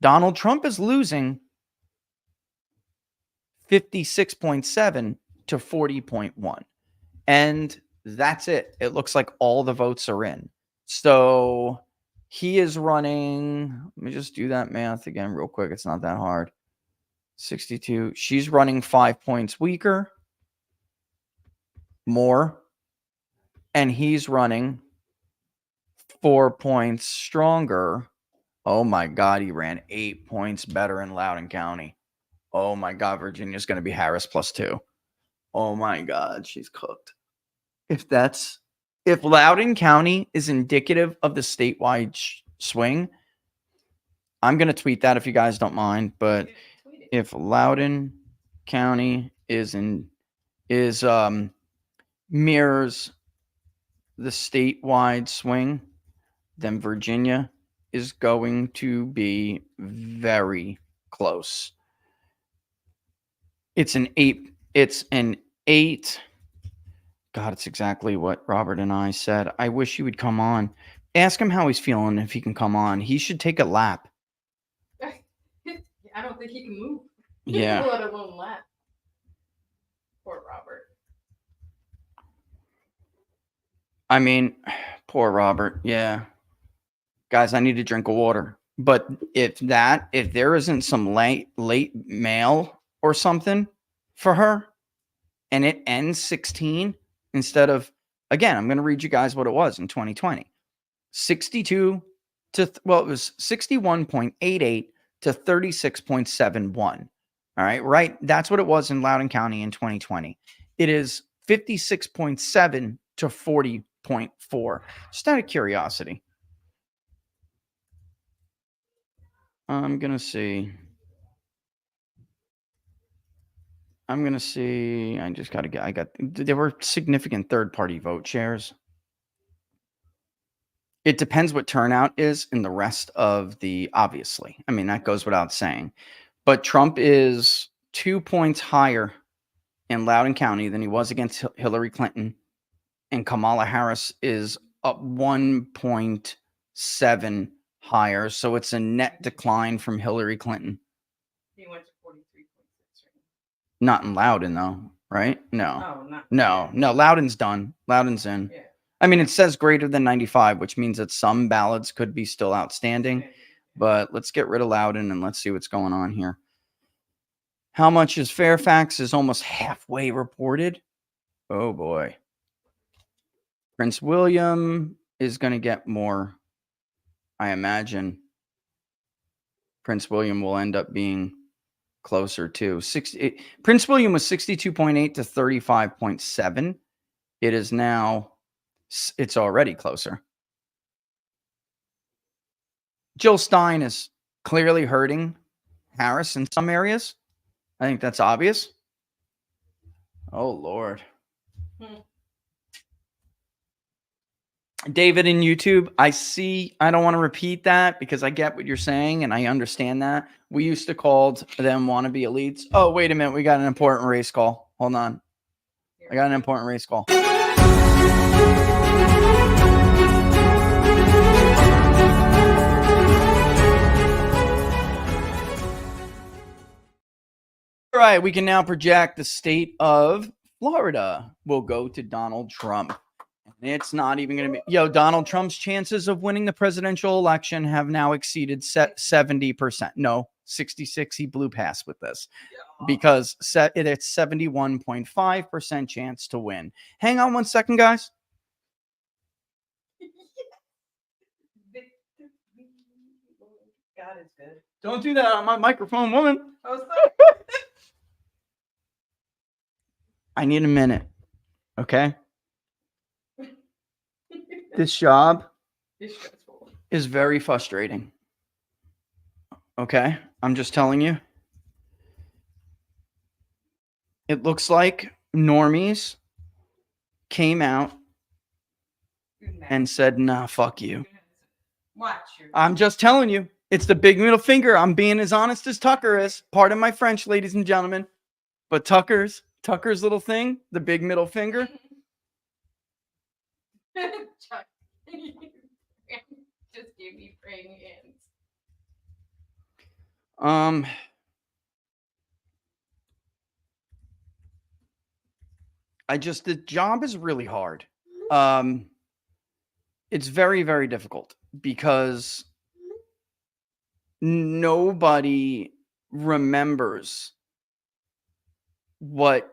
Donald Trump is losing 56.7 to 40.1. And that's it. It looks like all the votes are in. So he is running, let me just do that math again real quick. It's not that hard. 62. She's running 5 points weaker, more. And he's running 4 points stronger. Oh my God, he ran 8 points better in Loudoun County. Oh my God, Virginia's going to be Harris +2. Oh my God, she's cooked. If Loudoun County is indicative of the statewide swing, I'm going to tweet that if you guys don't mind. But if Loudoun County mirrors the statewide swing, then Virginia is going to be very close. It's an 8. It's an 8. God, it's exactly what Robert and I said. I wish he would come on. Ask him how he's feeling if he can come on. He should take a lap. I don't think he can move. Yeah. Let alone lap. Poor Robert. I mean, poor Robert. Yeah. Guys, I need a drink of water. But if there isn't some late mail or something for her and it ends 16 instead of, again, I'm going to read you guys what it was in 2020. 62 to, well, it was 61.88 to 36.71. All right. Right. That's what it was in Loudoun County in 2020. It is 56.7 to 40.4. Just out of curiosity. I'm going to see. There were significant third-party vote shares. It depends what turnout is in the rest of obviously. I mean, that goes without saying. But Trump is 2 points higher in Loudoun County than he was against Hillary Clinton. And Kamala Harris is up 1.7 higher. So it's a net decline from Hillary Clinton. He went to 43.6. Not in Loudoun, though, right? No. Oh, not. No. Loudoun's done. Loudoun's in. Yeah. I mean, it says greater than 95, which means that some ballots could be still outstanding. But let's get rid of Loudoun and let's see what's going on here. How much is Fairfax? Is almost halfway reported. Oh, boy. Prince William is going to get more, I imagine. Prince William will end up being closer to 60. Prince William was 62.8 to 35.7. It is now, it's already closer. Jill Stein is clearly hurting Harris in some areas. I think that's obvious. Oh, Lord. David in YouTube, I see. I don't want to repeat that because I get what you're saying and I understand that. We used to call them wannabe elites. Oh, wait a minute. We got an important race call. Hold on. I got an important race call. All right, we can now project the state of Florida will go to Donald Trump. It's not even going to be. Donald Trump's chances of winning the presidential election have now exceeded 70%. No, 66. He blew past with this because it's 71.5% chance to win. Hang on one second, guys. God is good. Don't do that on my microphone, woman. Oh, sorry. I need a minute. Okay. This job It's stressful. is very frustrating. Okay. I'm just telling you. It looks like normies came out and said, nah, fuck you. Watch your. I'm just telling you. It's the big middle finger. I'm being as honest as Tucker is. Pardon my French, ladies and gentlemen. But Tucker's little thing, the big middle finger. Chuck, just give me praying hands. The job is really hard. It's very, very difficult because nobody remembers what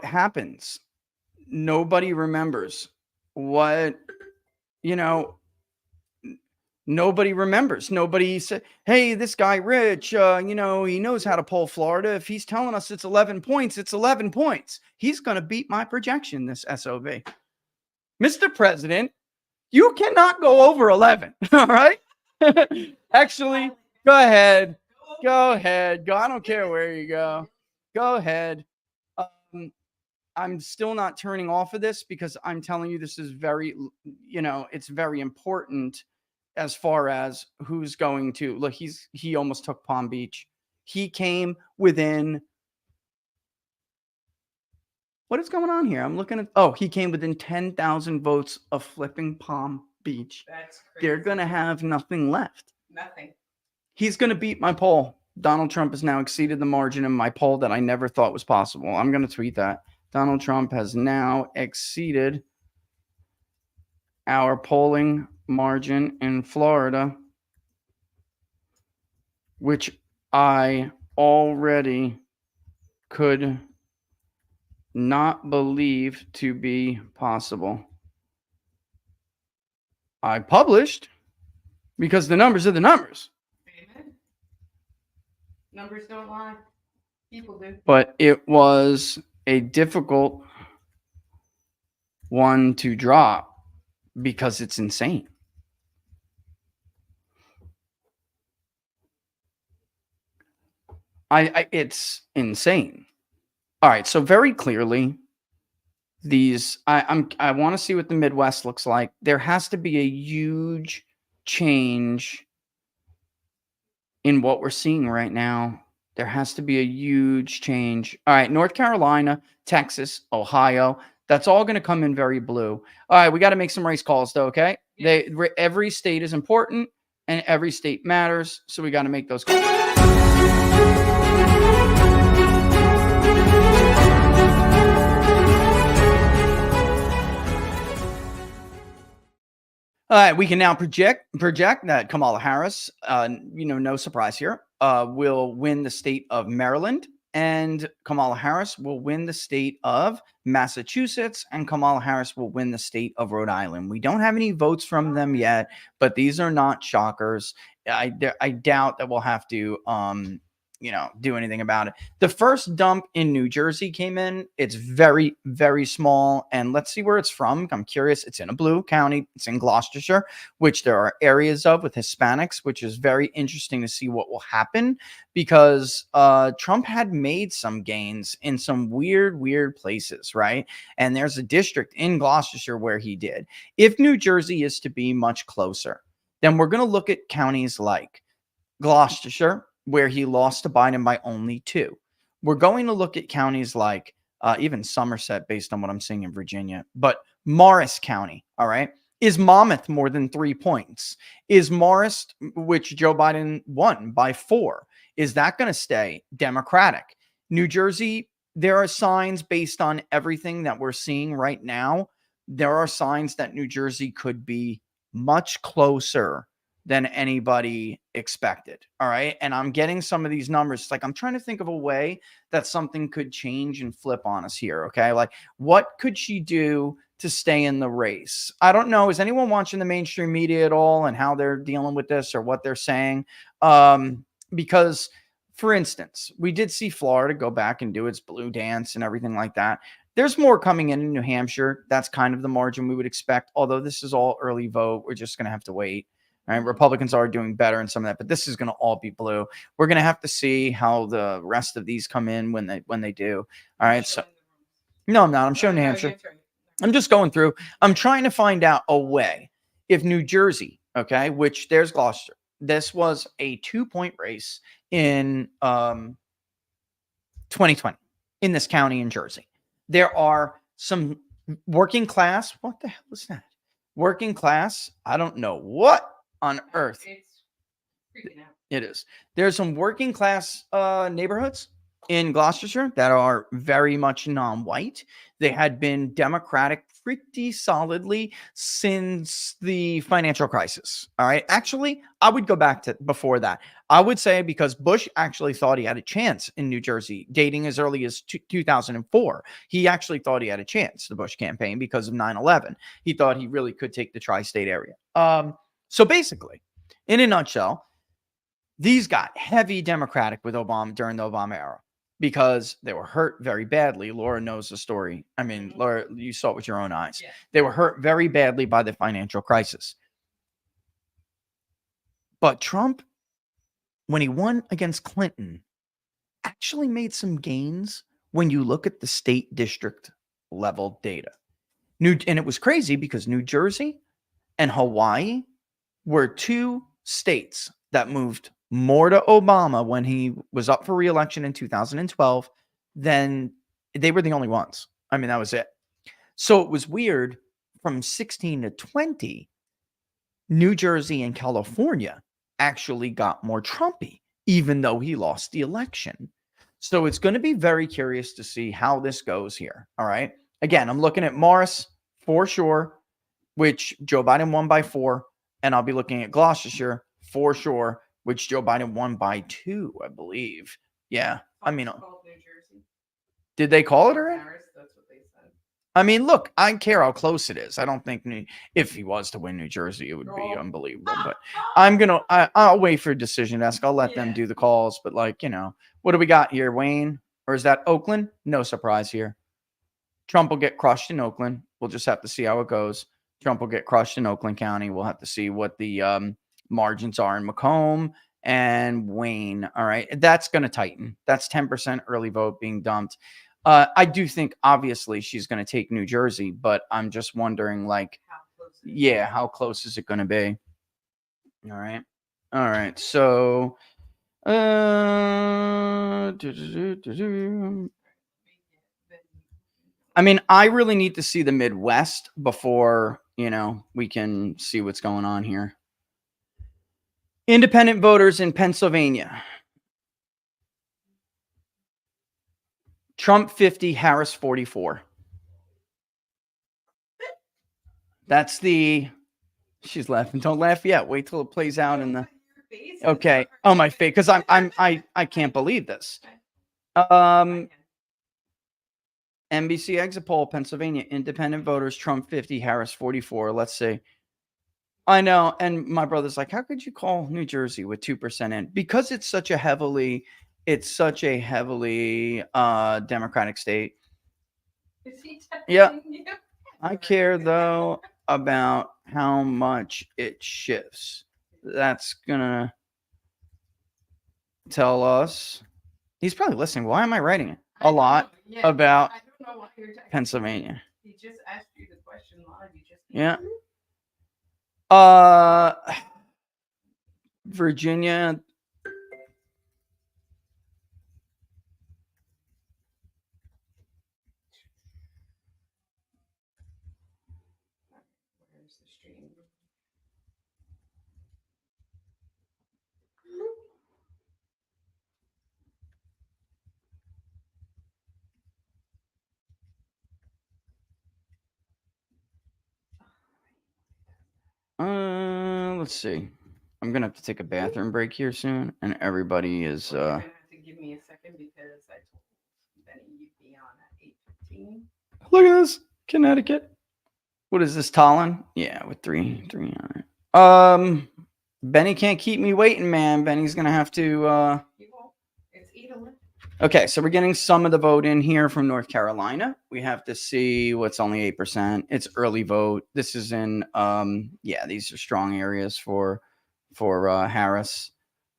happens. Nobody remembers what, nobody remembers. Nobody said, hey, this guy, Rich, he knows how to poll Florida. If he's telling us it's 11 points, it's 11 points. He's going to beat my projection, this SOB. Mr. President, you cannot go over 11. All right. Actually, go ahead. Go ahead. Go. I don't care where you go. Go ahead. I'm still not turning off of this because I'm telling you, this is very, it's very important as far as who's going to look. He almost took Palm Beach. He came within. What is going on here? I'm looking at. He came within 10,000 votes of flipping Palm Beach. That's crazy. They're going to have nothing left. Nothing. He's going to beat my poll. Donald Trump has now exceeded the margin in my poll that I never thought was possible. I'm going to tweet that. Donald Trump has now exceeded our polling margin in Florida, which I already could not believe to be possible. I published because the numbers are the numbers. Amen. Numbers don't lie. People do. But it was a difficult one to drop because it's insane. It's insane. All right, so very clearly, I want to see what the Midwest looks like. There has to be a huge change in what we're seeing right now. There has to be a huge change. All right, North Carolina, Texas, Ohio, that's all going to come in very blue. All right, we got to make some race calls, though, okay? Yeah. Every state is important, and every state matters, so we got to make those calls. All right, we can now project that Kamala Harris, no surprise here, will win the state of Maryland, and Kamala Harris will win the state of Massachusetts, and Kamala Harris will win the state of Rhode Island. We don't have any votes from them yet, but these are not shockers. I doubt that we'll have to do anything about it. The first dump in New Jersey came in. It's very, very small. And let's see where it's from. I'm curious. It's in a blue county. It's in Gloucestershire, which there are areas of with Hispanics, which is very interesting to see what will happen because Trump had made some gains in some weird places, right? And there's a district in Gloucestershire where he did. If New Jersey is to be much closer, then we're going to look at counties like Gloucestershire, where he lost to Biden by only 2. We're going to look at counties like even Somerset, based on what I'm seeing in Virginia, but Morris County, all right? Is Monmouth more than 3 points? Is Morris, which Joe Biden won by 4, is that going to stay Democratic? New Jersey, there are signs based on everything that we're seeing right now. There are signs that New Jersey could be much closer than anybody expected. All right. And I'm getting some of these numbers. It's like I'm trying to think of a way that something could change and flip on us here. Okay. Like, what could she do to stay in the race? I don't know. Is anyone watching the mainstream media at all and how they're dealing with this or what they're saying? Because, for instance, we did see Florida go back and do its blue dance and everything like that. There's more coming in New Hampshire. That's kind of the margin we would expect. Although this is all early vote, we're just going to have to wait. Right? Republicans are doing better in some of that, but this is going to all be blue. We're going to have to see how the rest of these come in when they do. All right. So no, I'm not. I'm showing New Hampshire. I'm just going through. I'm trying to find out a way if New Jersey, okay, which there's Gloucester. This was a 2-point race in 2020 in this county in Jersey. There are some working class. What the hell is that? Working class. I don't know what on earth. It's freaking out. It is. There's some working class neighborhoods in Gloucestershire that are very much non-white. They had been Democratic pretty solidly since the financial crisis. All right. Actually, I would go back to before that. I would say because Bush actually thought he had a chance in New Jersey, dating as early as 2004. He actually thought he had a chance, the Bush campaign, because of 9/11. He thought he really could take the tri-state area. So basically, in a nutshell, these got heavy Democratic with Obama during the Obama era because they were hurt very badly. Laura knows the story. I mean, Laura, you saw it with your own eyes. Yeah. They were hurt very badly by the financial crisis. But Trump, when he won against Clinton, actually made some gains when you look at the state district level data. And it was crazy because New Jersey and Hawaii were 2 states that moved more to Obama when he was up for re-election in 2012 than they were the only ones. I mean, that was it. So it was weird from 16 to 20, New Jersey and California actually got more Trumpy, even though he lost the election. So it's going to be very curious to see how this goes here. All right. Again, I'm looking at Morris for sure, which Joe Biden won by 4. And I'll be looking at Gloucestershire for sure, which Joe Biden won by 2, I believe. Yeah. I mean, Called New Jersey. did they call it already? Harris, that's what they said. I mean, look, I care how close it is. I don't think if he was to win New Jersey, it would be unbelievable. But I'll wait for a decision desk. I'll let them do the calls. But what do we got here, Wayne? Or is that Oakland? No surprise here. Trump will get crushed in Oakland. We'll just have to see how it goes. Trump will get crushed in Oakland County. We'll have to see what the margins are in Macomb and Wayne. All right. That's going to tighten. That's 10% early vote being dumped. I do think, obviously, she's going to take New Jersey, but I'm just wondering, how close is it going to be? All right. All right. So, I mean, I really need to see the Midwest before, we can see what's going on here. Independent voters in Pennsylvania. Trump 50, Harris 44. That's she's laughing. Don't laugh yet. Wait till it plays out in the. Okay. Oh, my face. Because I can't believe this. NBC exit poll, Pennsylvania, independent voters, Trump 50, Harris 44. Let's see. I know. And my brother's like, how could you call New Jersey with 2% in? Because it's such a heavily, it's such a heavily Democratic state. Is he Yeah. texting you? I care though about how much it shifts. That's gonna tell us. He's probably listening. Why am I writing it? I A don't lot know. Yeah, about I don't know why you're texting. Pennsylvania. He just asked you the question live. You just Yeah. answered. Virginia. Where's the stream? Let's see. I'm gonna have to take a bathroom break here soon, and everybody is. Well, you're gonna have to give me a second because I told Benny you'd be on at 8:15. Look at this, Connecticut. What is this, Tallinn? Yeah, with three on it. Benny can't keep me waiting, man. Benny's gonna have to. You won't. It's 8:11. Okay, so we're getting some of the vote in here from North Carolina. We have to see what's only 8%. It's early vote. This is in yeah, these are strong areas for Harris.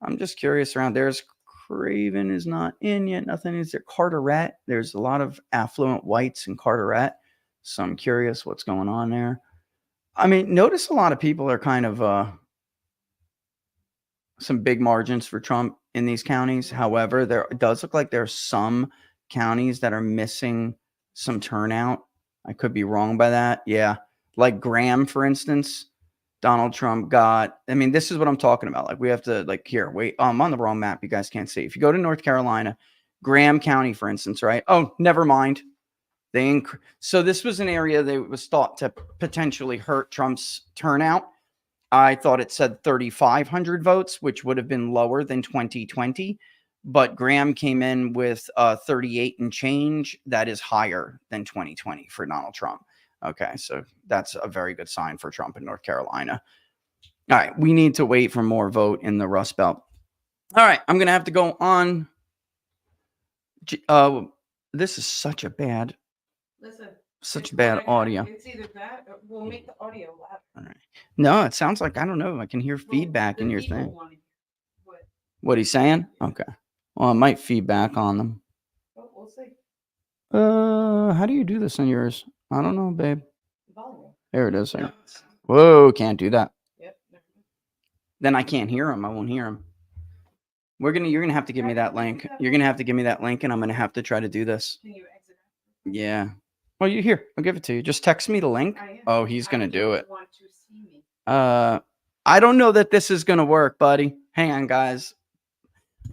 I'm just curious around there's Craven is not in yet. Nothing is there. Carteret. There's a lot of affluent whites in Carteret. So I'm curious what's going on there. I mean, notice a lot of people are kind of some big margins for Trump in these counties. However, there it does look like there are some counties that are missing some turnout. I could be wrong by that. Yeah. Like Graham, for instance, Donald Trump got, I mean, this is what I'm talking about. Like we have to like here, wait, I'm on the wrong map. You guys can't see. If you go to North Carolina, Graham County, for instance, right? Oh, never mind. So this was an area that was thought to potentially hurt Trump's turnout. I thought it said 3,500 votes, which would have been lower than 2020. But Graham came in with 38 and change. That is higher than 2020 for Donald Trump. Okay, so that's a very good sign for Trump in North Carolina. All right, we need to wait for more vote in the Rust Belt. All right, I'm going to have to go on. This is such a bad, Listen. such it's bad what I got. audio. It's either that or we'll make the audio loud. All right. No, it sounds like, I don't know. I can hear Well, feedback the in your people thing. wanna hear What he's saying? Okay. Well, it might feedback on them. Well, we'll see. How do you do this on yours? I don't know, babe. Volume. There it is. Whoa, can't do that. Yep. never mind. Then I can't hear him. I won't hear him. You're gonna have to give me that link. You're gonna have to give me that link, and I'm gonna have to try to do this. Can you exit out? Yeah. Well, you here? I'll give it to you. Just text me the link. I am. Oh, he's gonna I do don't it. Want to see me. I don't know that this is gonna work, buddy. Hang on, guys.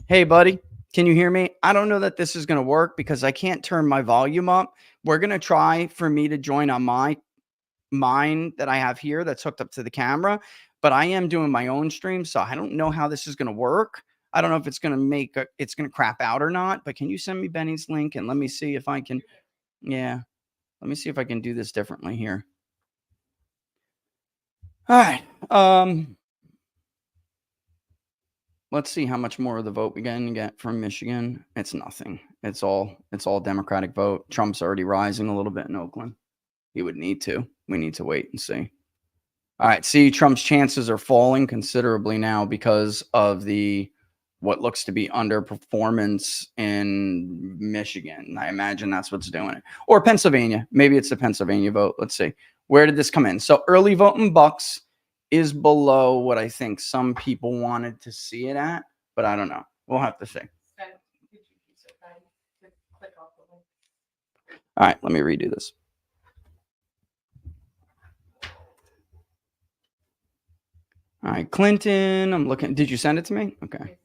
Hey, buddy. Can you hear me? I don't know that this is gonna work because I can't turn my volume up. We're gonna try for me to join on mine that I have here that's hooked up to the camera, but I am doing my own stream, so I don't know how this is gonna work. I don't know if it's gonna crap out or not. But can you send me Benny's link and let me see if I can? Yeah. Let me see if I can do this differently here. All right. Let's see how much more of the vote we can get from Michigan. It's nothing. It's all Democratic vote. Trump's already rising a little bit in Oakland. He would need to. We need to wait and see. All right. See, Trump's chances are falling considerably now because of what looks to be underperformance in Michigan. I imagine that's what's doing it. Or Pennsylvania. Maybe it's the Pennsylvania vote. Let's see. Where did this come in? So early vote in Bucks is below what I think some people wanted to see it at, but I don't know. We'll have to see. All right, let me redo this. All right, Clinton, I'm looking. Did you send it to me? Okay.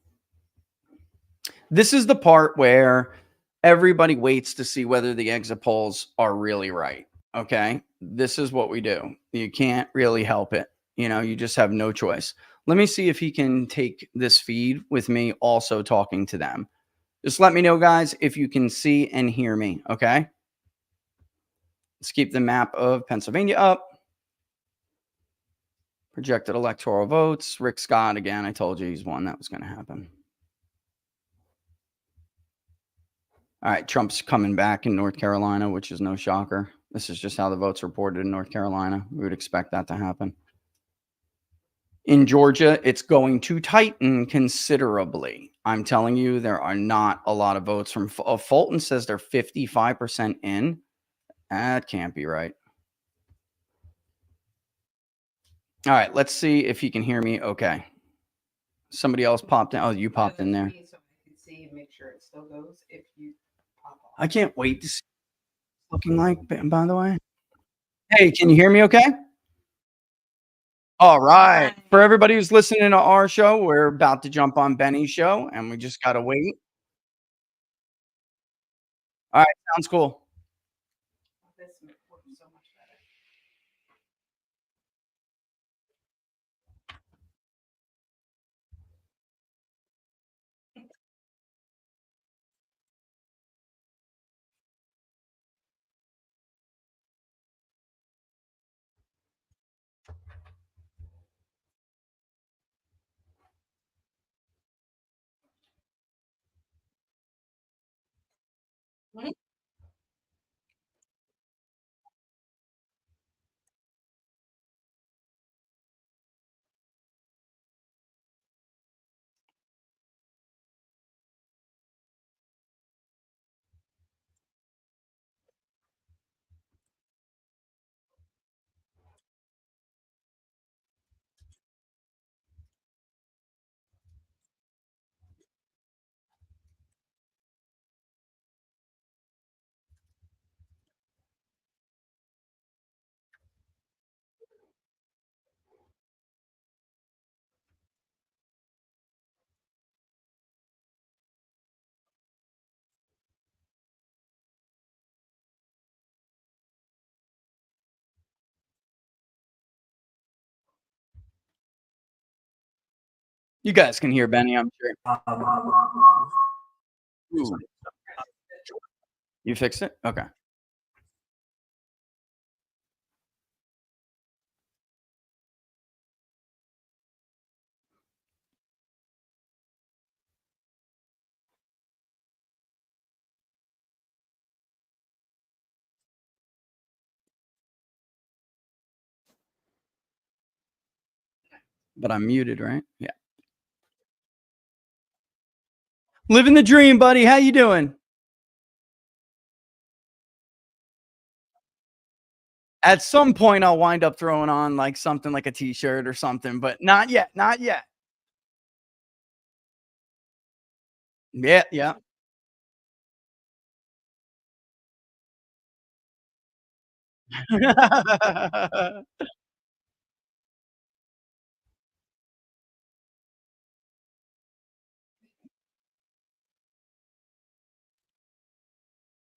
This is the part where everybody waits to see whether the exit polls are really right. Okay. This is what we do. You can't really help it. You just have no choice. Let me see if he can take this feed with me also talking to them. Just let me know, guys, if you can see and hear me. Okay. Let's keep the map of Pennsylvania up. Projected electoral votes. Rick Scott again. I told you he's one that was going to happen. All right, Trump's coming back in North Carolina, which is no shocker. This is just how the votes reported in North Carolina. We would expect that to happen. In Georgia, it's going to tighten considerably. I'm telling you, there are not a lot of votes from Fulton says they're 55% in. That can't be right. All right, let's see if you can hear me. Okay. Somebody else popped in. Oh, you popped in there. So I can see and make sure it still goes if you pop off. I can't wait to see what it's looking like, by the way. Hey, can you hear me okay? All right. For everybody who's listening to our show, we're about to jump on Benny's show, and we just got to wait. All right, sounds cool. This works so much better. You guys can hear Benny, I'm sure. Ooh. You fixed it? Okay. But I'm muted, right? Yeah. Living the dream, buddy. How you doing? At some point, I'll wind up throwing on like something like a t-shirt or something, but not yet. Not yet. Yeah, yeah.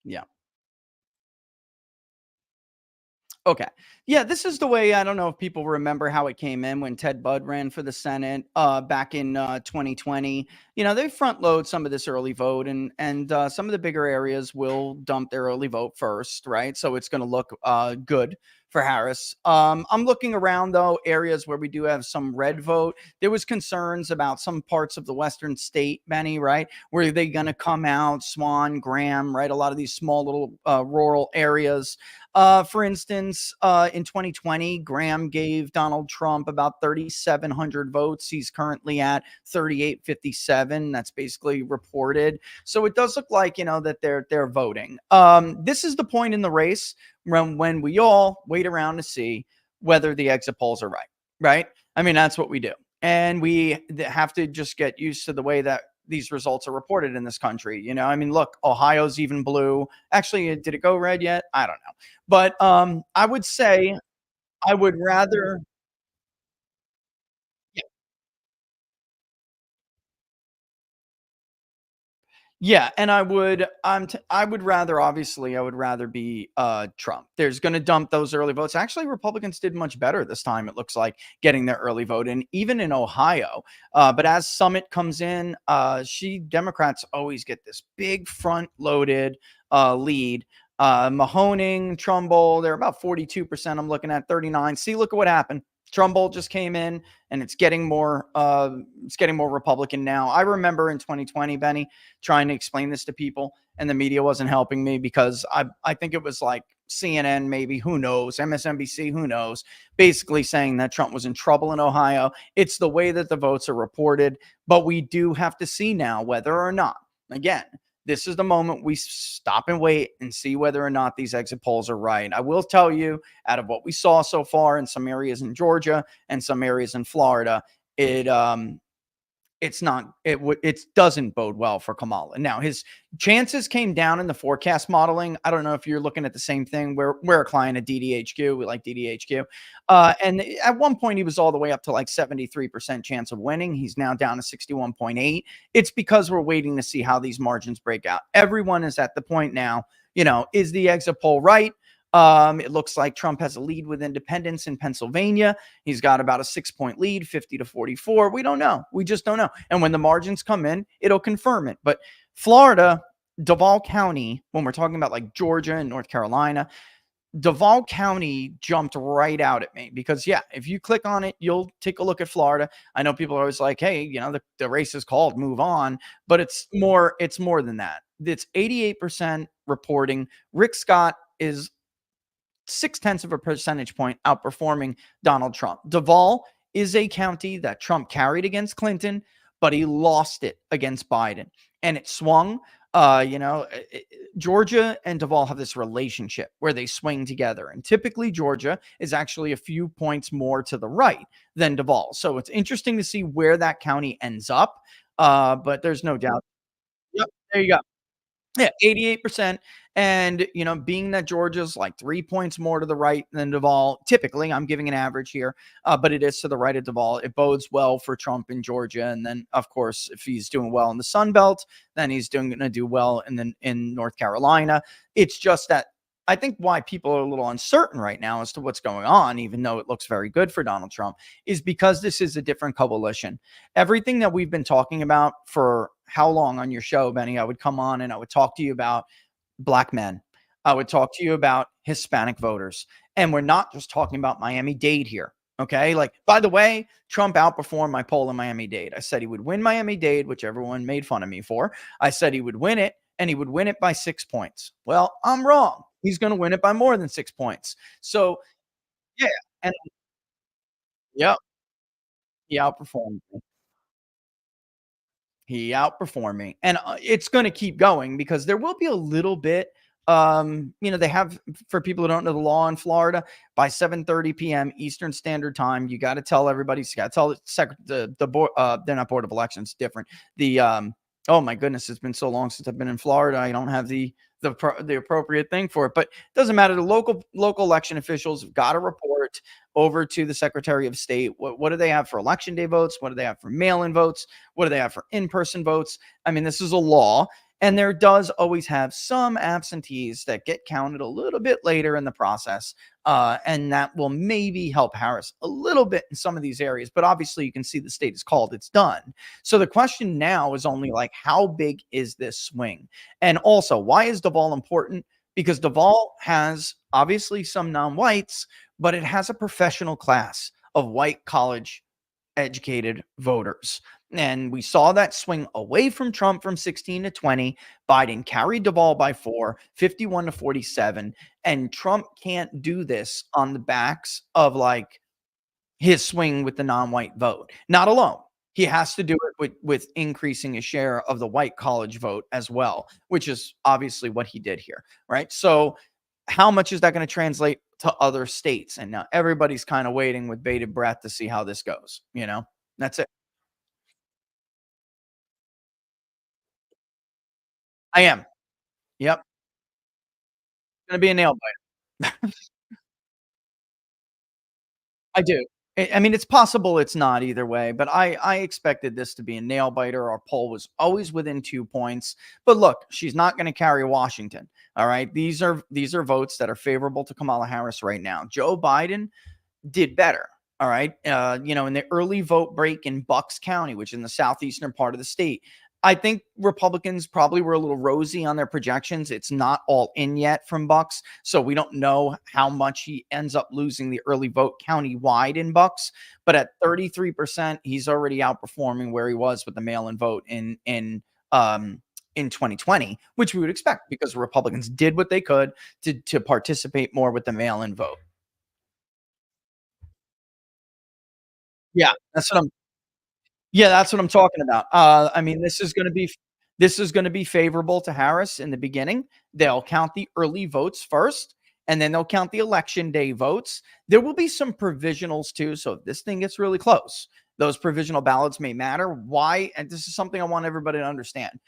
Yeah. Okay. Yeah, this is the way. I don't know if people remember how it came in when Ted Budd ran for the Senate back in 2020. You know, they front load some of this early vote, and some of the bigger areas will dump their early vote first, right? So it's going to look good for Harris. I'm looking around though, areas where we do have some red vote. There was concerns about some parts of the Western state, Benny, right? Where are they going to come out? Swan, Graham, right? A lot of these small little rural areas. For instance, in 2020, Graham gave Donald Trump about 3,700 votes. He's currently at 3,857. That's basically reported. So it does look like, you know, that they're voting. This is the point in the race when we all wait around to see whether the exit polls are right. Right? I mean, that's what we do, and we have to just get used to the way that these results are reported in this country. You know, I mean, look, Ohio's even blue. Actually, did it go red yet? I don't know. But I would say I would rather. Yeah, and I would rather, obviously I would rather be Trump. There's going to dump those early votes. Actually, Republicans did much better this time, it looks like, getting their early vote in, even in Ohio. But as Summit comes in, Democrats always get this big front loaded lead. Mahoning, Trumbull, they're about 42%. I'm looking at 39. See, look at what happened. Trumbull just came in, and it's getting more Republican now. I remember in 2020, Benny, trying to explain this to people, and the media wasn't helping me because I think it was like CNN, maybe, who knows, MSNBC, who knows, basically saying that Trump was in trouble in Ohio. It's the way that the votes are reported, but we do have to see now whether or not, again, this is the moment we stop and wait and see whether or not these exit polls are right. I will tell you, out of what we saw so far in some areas in Georgia and some areas in Florida, it it's not it doesn't bode well for Kamala. Now, his chances came down in the forecast modeling. I don't know if you're looking at the same thing. We're a client of DDHQ. We like DDHQ. And at one point he was all the way up to like 73% chance of winning. He's now down to 61.8. It's because we're waiting to see how these margins break out. Everyone is at the point now, is the exit poll right? It looks like Trump has a lead with independents in Pennsylvania. He's got about a 6-point lead, 50-44. We don't know. We just don't know. And when the margins come in, it'll confirm it. But Florida, Duval County, when we're talking about like Georgia and North Carolina, Duval County jumped right out at me because, yeah, if you click on it, you'll take a look at Florida. I know people are always like, hey, the race is called, move on. But it's more than that. It's 88% reporting. Rick Scott is 0.6 of a percentage point outperforming Donald Trump. Duval is a county that Trump carried against Clinton, but he lost it against Biden. And it swung. Georgia and Duval have this relationship where they swing together. And typically Georgia is actually a few points more to the right than Duval. So it's interesting to see where that county ends up. But there's no doubt. Yep, there you go. Yeah, 88%. And, being that Georgia's like 3 points more to the right than Duval, typically, I'm giving an average here, but it is to the right of Duval. It bodes well for Trump in Georgia. And then, of course, if he's doing well in the Sun Belt, then he's going to do well in North Carolina. It's just that I think why people are a little uncertain right now as to what's going on, even though it looks very good for Donald Trump, is because this is a different coalition. Everything that we've been talking about for how long on your show, Benny, I would come on and I would talk to you about Black men. I would talk to you about Hispanic voters. And we're not just talking about Miami-Dade here. Okay. Like, by the way, Trump outperformed my poll in Miami-Dade. I said he would win Miami-Dade, which everyone made fun of me for. I said he would win it, and he would win it by 6 points. Well, I'm wrong. He's going to win it by more than 6 points. So, yeah. And yep, he outperformed me. He outperformed me. And it's going to keep going because there will be a little bit. They have, for people who don't know the law in Florida, by 7:30 p.m. Eastern Standard Time, you got to tell everybody. You got to tell the board. They're not Board of Elections. Different. Oh my goodness, it's been so long since I've been in Florida. I don't have the appropriate thing for it, but it doesn't matter. The local election officials have got to report over to the Secretary of State. What do they have for election day votes? What do they have for mail-in votes? What do they have for in-person votes? I mean, this is a law. And there does always have some absentees that get counted a little bit later in the process. And that will maybe help Harris a little bit in some of these areas. But obviously, you can see the state is called. It's done. So the question now is only like, how big is this swing? And also, why is Duval important? Because Duval has obviously some non-whites, but it has a professional class of white college educated voters. And we saw that swing away from Trump from 16 to 20. Biden carried Duval by 4, 51-47. And Trump can't do this on the backs of like his swing with the non-white vote. Not alone. He has to do it with increasing a share of the white college vote as well, which is obviously what he did here, right? So how much is that going to translate to other states? And now everybody's kind of waiting with bated breath to see how this goes. That's it. I am. Yep. Gonna be a nail biter. I do. I mean, it's possible it's not either way, but I expected this to be a nail biter. Our poll was always within 2 points. But look, she's not going to carry Washington. All right. These are votes that are favorable to Kamala Harris right now. Joe Biden did better. All right. In the early vote break in Bucks County, which is in the southeastern part of the state, I think Republicans probably were a little rosy on their projections. It's not all in yet from Bucks, so we don't know how much he ends up losing the early vote county-wide in Bucks. But at 33%, he's already outperforming where he was with the mail-in vote in 2020, which we would expect because Republicans did what they could to participate more with the mail-in vote. Yeah, that's what I'm talking about. I mean, this is gonna be favorable to Harris in the beginning. They'll count the early votes first, and then they'll count the election day votes. There will be some provisionals too, so if this thing gets really close, those provisional ballots may matter. Why? And this is something I want everybody to understand.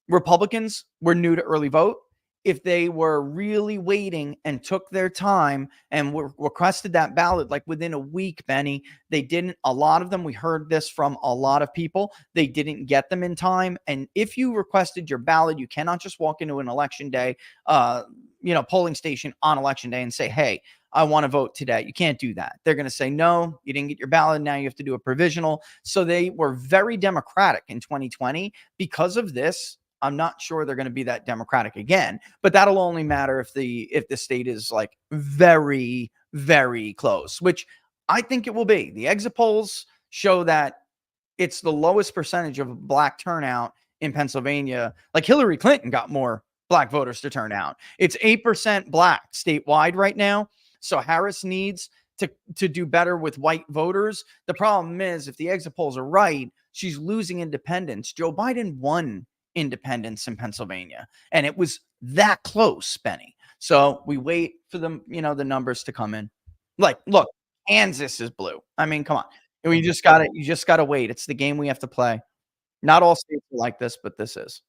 Republicans were new to early vote. If they were really waiting and took their time and requested that ballot like within a week, Benny, they didn't. A lot of them, we heard this from a lot of people, they didn't get them in time. And if you requested your ballot, you cannot just walk into an election day, polling station on election day and say, hey, I want to vote today. You can't do that. They're going to say, no, you didn't get your ballot. Now you have to do a provisional. So they were very democratic in 2020 because of this. I'm not sure they're going to be that democratic again, but that'll only matter if the state is like very, very close, which I think it will be. The exit polls show that it's the lowest percentage of black turnout in Pennsylvania. Like Hillary Clinton got more black voters to turn out. It's 8% black statewide right now. So Harris needs to do better with white voters. The problem is if the exit polls are right, she's losing independents. Joe Biden won independents in Pennsylvania, and it was that close, Benny. So we wait for the numbers to come in. Like, look, Kansas is blue. I mean, come on. You just gotta wait. It's the game we have to play. Not all states are like this, but this is.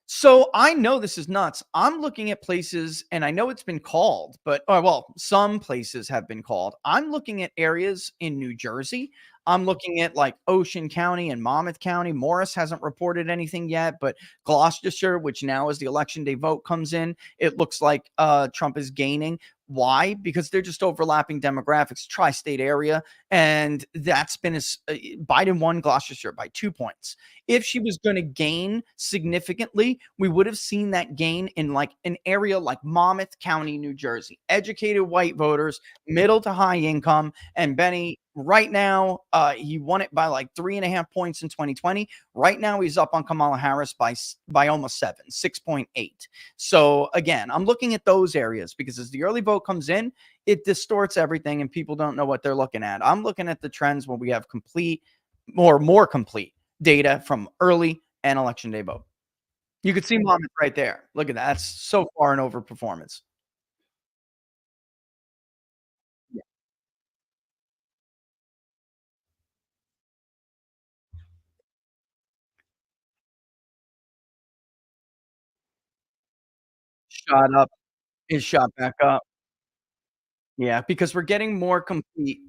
So I know this is nuts. I'm looking at places, and I know it's been called, but well, some places have been called. I'm looking at areas in New Jersey. I'm looking at like Ocean County and Monmouth County. Morris hasn't reported anything yet, but Gloucestershire, which now as the election day vote comes in, it looks like Trump is gaining. Why? Because they're just overlapping demographics, tri-state area, and that's been Biden won Gloucestershire by 2 points. If she was going to gain significantly, we would have seen that gain in like an area like Monmouth County, New Jersey. Educated white voters, middle to high income. And Benny, right now, he won it by like 3.5 points in 2020. Right now, he's up on Kamala Harris by almost 6.8. So again, I'm looking at those areas because as the early vote comes in, it distorts everything and people don't know what they're looking at. I'm looking at the trends when we have more complete data from early and election day vote. You could see Monmouth right there. Look at that. That's so far an overperformance. Yeah. Shot up. It shot back up. Yeah, because we're getting more complete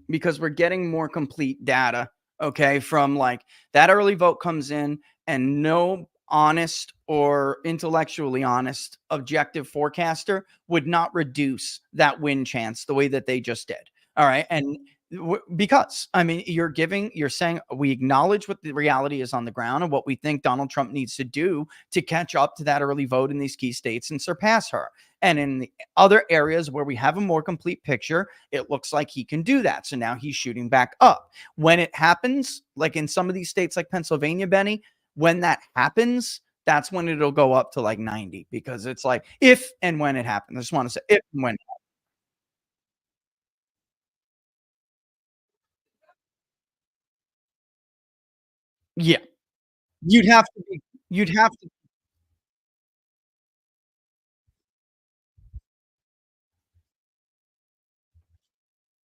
data, okay, from like that early vote comes in and no honest or intellectually honest objective forecaster would not reduce that win chance the way that they just did. All right. And because I mean, you're saying we acknowledge what the reality is on the ground and what we think Donald Trump needs to do to catch up to that early vote in these key states and surpass her. And in the other areas where we have a more complete picture, it looks like he can do that. So now he's shooting back up. When it happens, like in some of these states like Pennsylvania, Benny, when that happens, that's when it'll go up to like 90 because it's like if and when it happens. I just want to say if and when. Yeah. You'd have to be you'd have to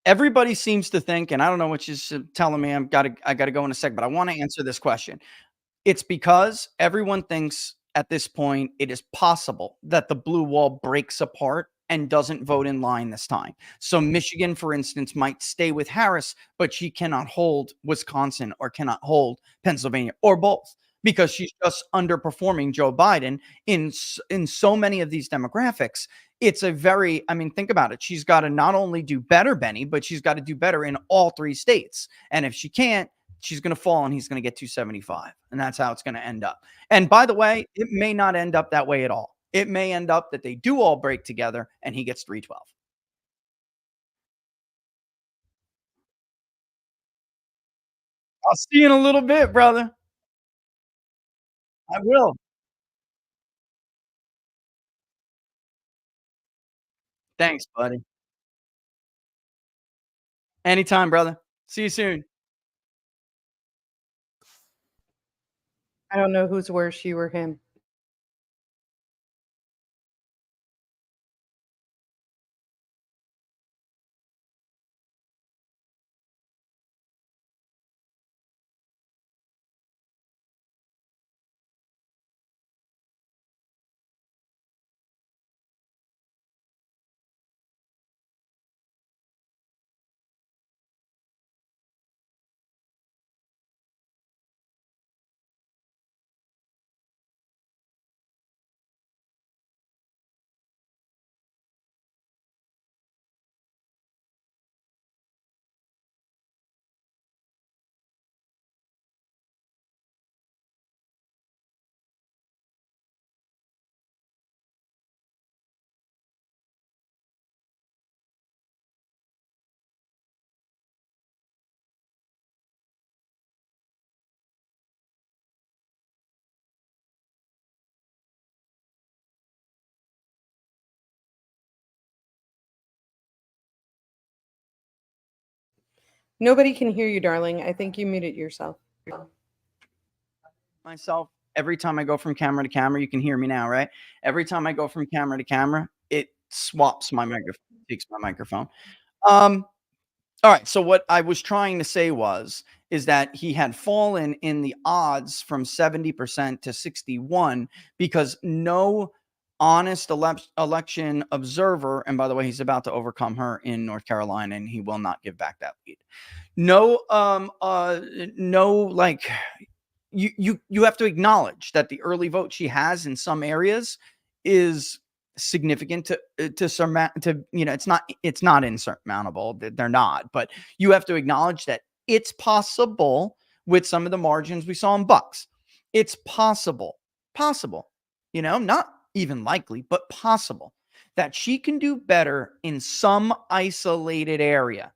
everybody seems to think, and I don't know what she's telling me. I gotta go in a sec, but I want to answer this question. It's because everyone thinks at this point it is possible that the blue wall breaks apart and doesn't vote in line this time. So Michigan, for instance, might stay with Harris, but she cannot hold Wisconsin or cannot hold Pennsylvania or both. because she's just underperforming Joe Biden in so many of these demographics. It's a very, I mean, think about it. She's got to not only do better, Benny, but she's got to do better in all 3 states. And if she can't, she's going to fall and he's going to get 275. And that's how it's going to end up. And by the way, it may not end up that way at all. It may end up that they do all break together and he gets 312. I'll see you in a little bit, brother. I will. Thanks, buddy. Anytime, brother. See you soon. I don't know who's worse, you or him. Nobody can hear you, darling. I think you muted yourself. Myself, every time I go from camera to camera, you can hear me now, right? Every time I go from camera to camera, it swaps my microphone, takes my microphone. Um, all right. So what I was trying to say is that he had fallen in the odds from 70% to 61 because no honest election observer, and by the way, he's about to overcome her in North Carolina, and he will not give back that lead. No, like you have to acknowledge that the early vote she has in some areas is significant to surmount, to, you know, it's not insurmountable. They're not, but you have to acknowledge that it's possible with some of the margins we saw in Bucks. It's possible, you know, not even likely, but possible that she can do better in some isolated area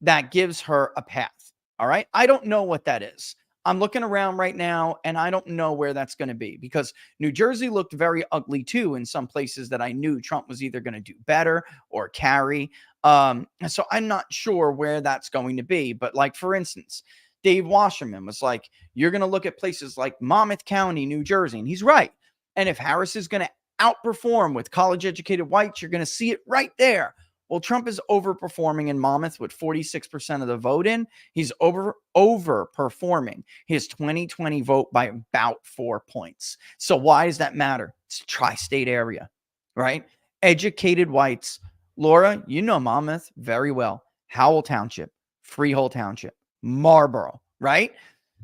that gives her a path. All right. I don't know what that is. I'm looking around right now and I don't know where that's going to be because New Jersey looked very ugly too in some places that I knew Trump was either going to do better or carry. So I'm not sure where that's going to be. But like, for instance, Dave Wasserman was like, you're going to look at places like Monmouth County, New Jersey. And he's right. And if Harris is going to outperform with college educated whites, you're going to see it right there. Well, Trump is overperforming in Monmouth with 46% of the vote in. He's overperforming his 2020 vote by about 4 points. So why does that matter? It's a tri-state area, right? Educated whites. Laura, you know Monmouth very well. Howell Township, Freehold Township, Marlboro, right?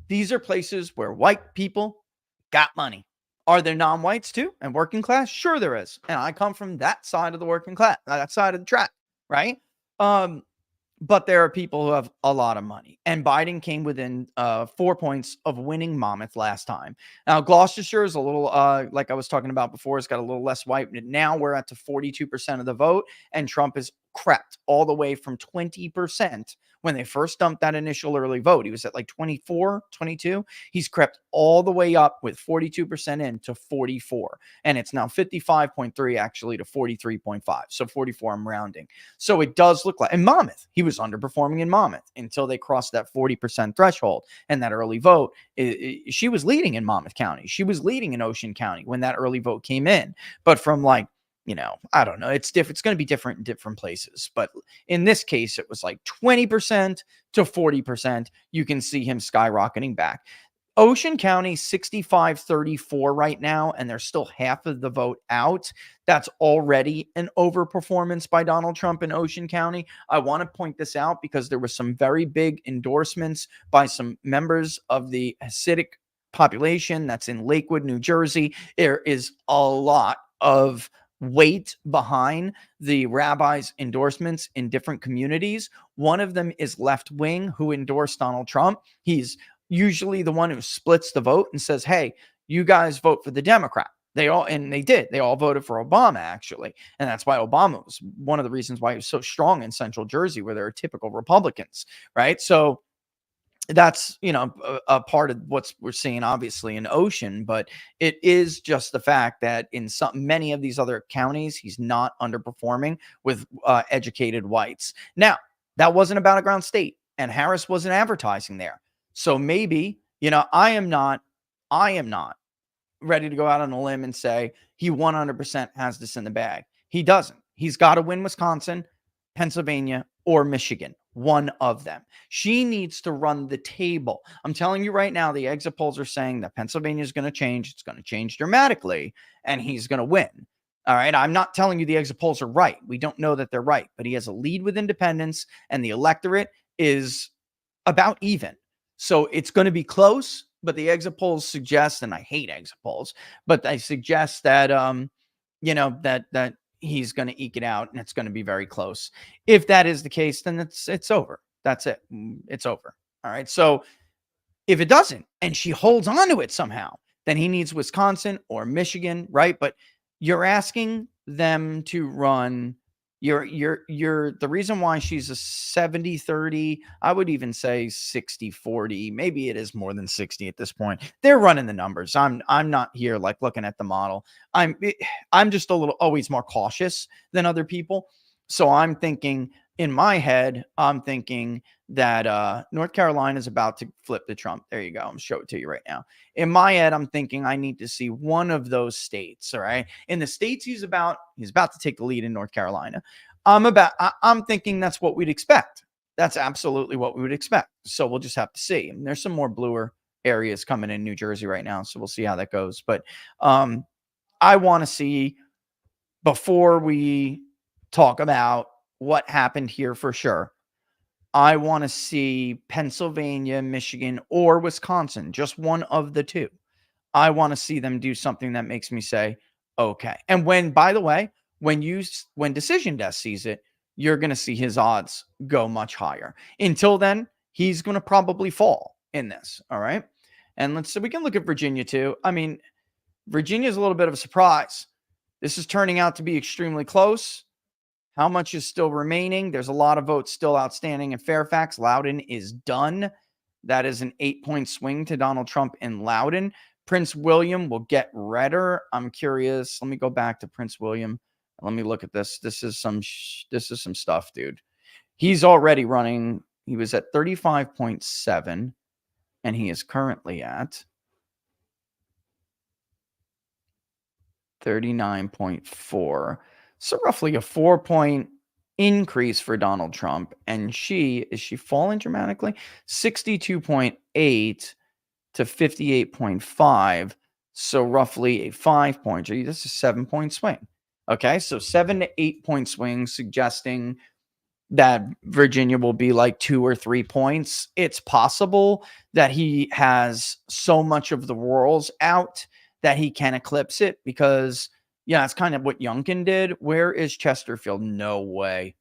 These are places where white people got money. Are there non-whites too and working class? Sure there is. And I come from that side of the working class, that side of the track, right? But there are people who have a lot of money. And Biden came within 4 points of winning Monmouth last time. Now, Gloucestershire is a little, like I was talking about before, it's got a little less white. Now we're at to 42% of the vote. And Trump has crept all the way from 20% when they first dumped that initial early vote. He was at like 24, 22. He's crept all the way up with 42% in to 44. And it's now 55.3 actually to 43.5. So 44, I'm rounding. So it does look like, and Monmouth, he was underperforming in Monmouth until they crossed that 40% threshold. And that early vote, she was leading in Monmouth County. She was leading in Ocean County when that early vote came in. But from like, you know, I don't know. It's different. It's going to be different in different places. But in this case, it was like 20% to 40%. You can see him skyrocketing back. Ocean County, 65-34 right now, and there's still half of the vote out. That's already an overperformance by Donald Trump in Ocean County. I want to point this out because there was some very big endorsements by some members of the Hasidic population that's in Lakewood, New Jersey. There is a lot of weight behind the rabbi's endorsements in different communities. One of them is left wing, who endorsed Donald Trump. He's usually the one who splits the vote and says, hey, you guys vote for the Democrat. They did. They all voted for Obama, actually. And that's why Obama was one of the reasons why he was so strong in Central Jersey, where there are typical Republicans, right? So that's, a part of what we're seeing, obviously, in Ocean, but it is just the fact that in many of these other counties, he's not underperforming with educated whites. Now, that wasn't a battleground state, and Harris wasn't advertising there. So maybe, I am not ready to go out on a limb and say he 100% has this in the bag. He doesn't. He's got to win Wisconsin, Pennsylvania, or Michigan, one of them. She needs to run the table. I'm telling you right now, the exit polls are saying that Pennsylvania is going to change. It's going to change dramatically, and he's going to win. All right. I'm not telling you the exit polls are right. We don't know that they're right, but he has a lead with independents, and the electorate is about even. So it's going to be close, but the exit polls suggest, and I hate exit polls, but they suggest that, that he's going to eke it out, and it's going to be very close. If that is the case, then it's over. That's it. It's over. All right. So if it doesn't, and she holds on to it somehow, then he needs Wisconsin or Michigan, right? But you're asking them to run. The reason why she's a 70-30, I would even say 60-40. Maybe it is more than 60 at this point. They're running the numbers. I'm not here like looking at the model. I'm just always more cautious than other people. So I'm thinking in my head, that North Carolina is about to flip to Trump. There you go. I'm showing it to you right now. In my head, I'm thinking I need to see one of those states. All right. In the states he's about to take the lead in North Carolina. I'm thinking that's what we'd expect. That's absolutely what we would expect. So we'll just have to see. And there's some more bluer areas coming in New Jersey right now. So we'll see how that goes. But I want to see, before we talk about what happened here for sure, I want to see Pennsylvania, Michigan, or Wisconsin, just one of the two. I want to see them do something that makes me say, okay. And by the way, when Decision Desk sees it, you're going to see his odds go much higher. Until then, he's going to probably fall in this. All right. And we can look at Virginia too. I mean, Virginia is a little bit of a surprise. This is turning out to be extremely close. How much is still remaining? There's a lot of votes still outstanding in Fairfax. Loudoun is done. That is an 8-point swing to Donald Trump in Loudoun. Prince William will get redder. I'm curious. Let me go back to Prince William. Let me look at this. This is some stuff, dude. He's already running. He was at 35.7, and he is currently at 39.4. So roughly a 4-point increase for Donald Trump. And is she falling dramatically? 62.8 to 58.5. So roughly a 5-point. This is a 7-point swing. Okay. So 7 to 8-point swing, suggesting that Virginia will be like 2 or 3 points. It's possible that he has so much of the rolls out that he can eclipse it, because it's kind of what Youngkin did. Where is Chesterfield? No way.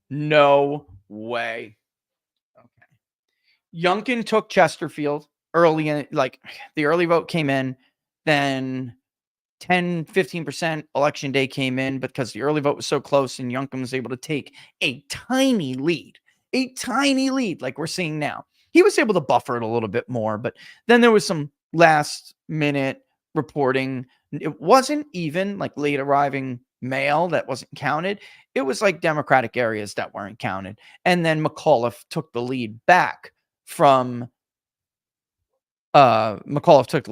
No way. Okay. Youngkin took Chesterfield early in, like the early vote came in, then 10, 15% election day came in because the early vote was so close, and Youngkin was able to take a tiny lead like we're seeing now. He was able to buffer it a little bit more, but then there was some last minute reporting. It wasn't even like late arriving mail that wasn't counted. It was like Democratic areas that weren't counted. And then McAuliffe took the lead back from Youngkin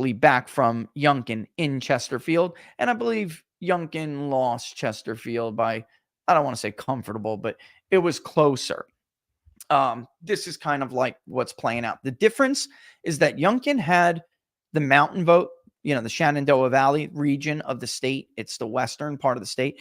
in Chesterfield. And I believe Youngkin lost Chesterfield by, I don't want to say comfortable, but it was closer. This is kind of like what's playing out. The difference is that Youngkin had the mountain vote, the Shenandoah Valley region of the state. It's the western part of the state.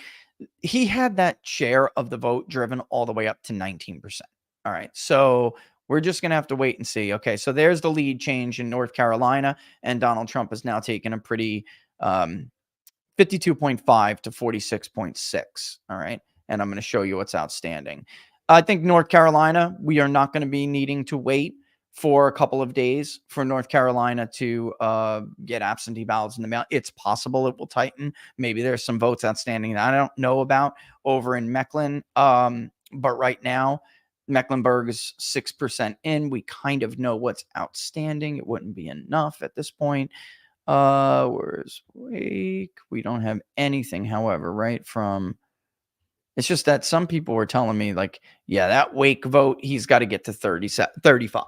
He had that share of the vote driven all the way up to 19%. All right. So We're just going to have to wait and see. Okay, so there's the lead change in North Carolina, and Donald Trump has now taken a pretty 52.5 to 46.6. All right, and I'm going to show you what's outstanding. I think North Carolina, we are not going to be needing to wait for a couple of days for North Carolina to get absentee ballots in the mail. It's possible it will tighten. Maybe there's some votes outstanding that I don't know about over in Mecklen. But right now, Mecklenburg is 6% in. We kind of know what's outstanding. It wouldn't be enough at this point. Where's Wake? We don't have anything, however, right? It's just that some people were telling me, like, yeah, that Wake vote, he's got to get to 35.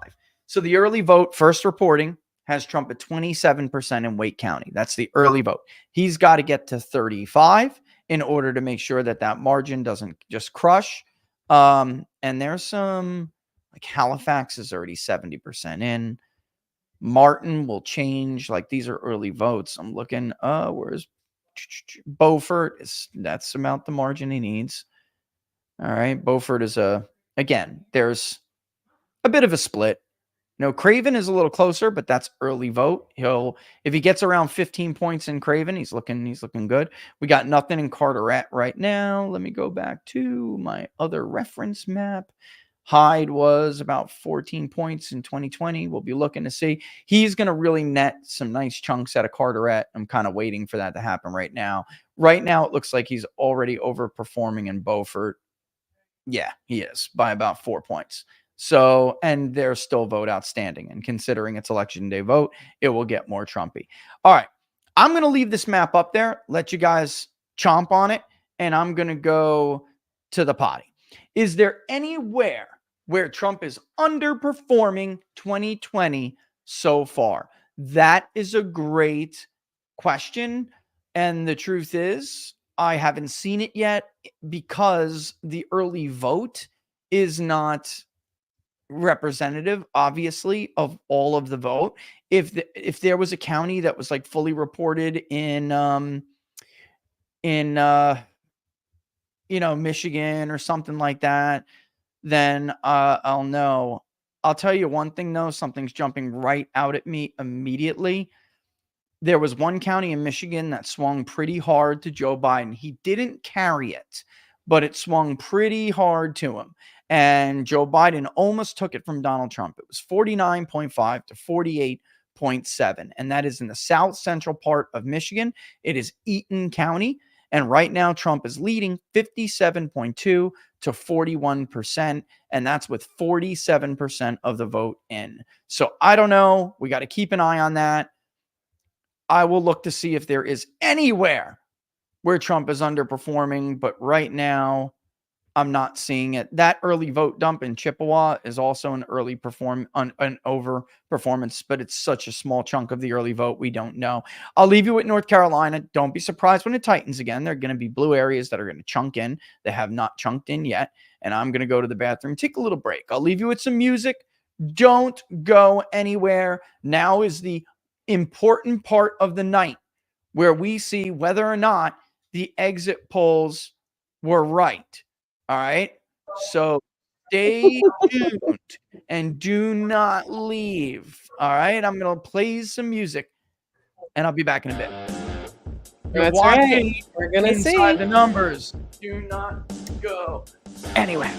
So the early vote, first reporting, has Trump at 27% in Wake County. That's the early vote. He's got to get to 35 in order to make sure that that margin doesn't just crush. And there's some, like Halifax is already 70% in. Martin will change. Like, these are early votes. I'm looking, where's Beaufort? That's about the margin he needs. All right. Beaufort is again, there's a bit of a split. Craven is a little closer, but that's early vote. If he gets around 15 points in Craven, he's looking good. We got nothing in Carteret right now. Let me go back to my other reference map. Hyde was about 14 points in 2020. We'll be looking to see. He's going to really net some nice chunks out of Carteret. I'm kind of waiting for that to happen right now. Right now, it looks like he's already overperforming in Beaufort. Yeah, he is by about 4 points. So, and there's still vote outstanding. And considering it's election day vote, it will get more Trumpy. All right. I'm going to leave this map up there, let you guys chomp on it, and I'm going to go to the potty. Is there anywhere where Trump is underperforming 2020 so far? That is a great question. And the truth is, I haven't seen it yet because the early vote is not representative, obviously, of all of the vote. If there was a county that was like fully reported in Michigan or something like that, then I'll know. I'll tell you one thing though, something's jumping right out at me immediately. There was one county in Michigan that swung pretty hard to Joe Biden. He didn't carry it, but it swung pretty hard to him. And Joe Biden almost took it from Donald Trump. It was 49.5 to 48.7. And that is in the south central part of Michigan. It is Eaton County. And right now, Trump is leading 57.2 to 41%. And that's with 47% of the vote in. So I don't know. We got to keep an eye on that. I will look to see if there is anywhere where Trump is underperforming. But right now, I'm not seeing it. That early vote dump in Chippewa is also an over performance, but it's such a small chunk of the early vote. We don't know. I'll leave you with North Carolina. Don't be surprised when it tightens again. There are going to be blue areas that are going to chunk in. They have not chunked in yet. And I'm going to go to the bathroom, take a little break. I'll leave you with some music. Don't go anywhere. Now is the important part of the night where we see whether or not the exit polls were right. All right. So stay tuned and do not leave. All right. I'm going to play some music and I'll be back in a bit. You're That's watching right. We're going to see. Inside the Numbers. Do not go anywhere.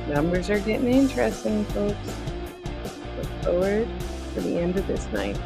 Numbers are getting interesting, folks. Look forward to the end of this night.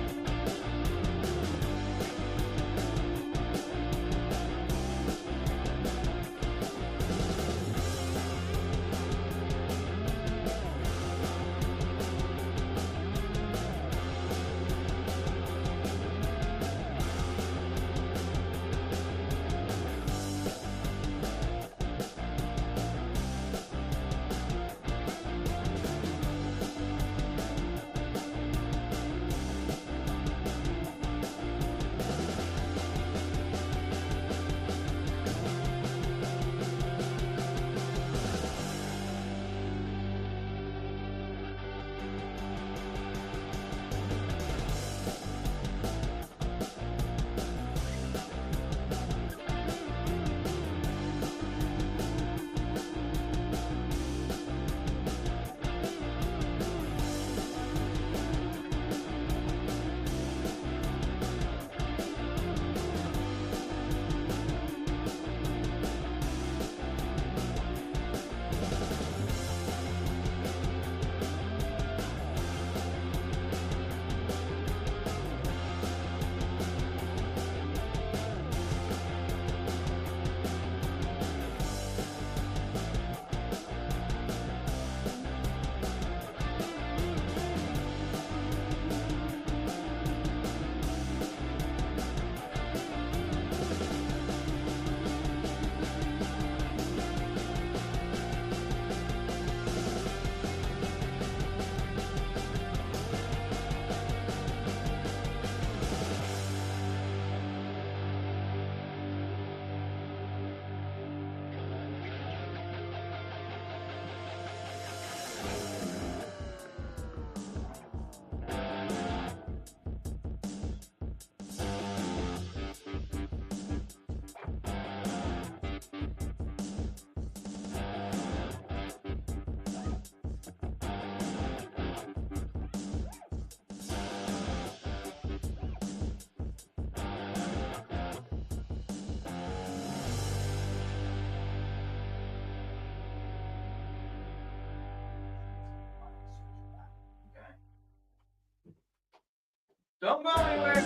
Don't go anywhere.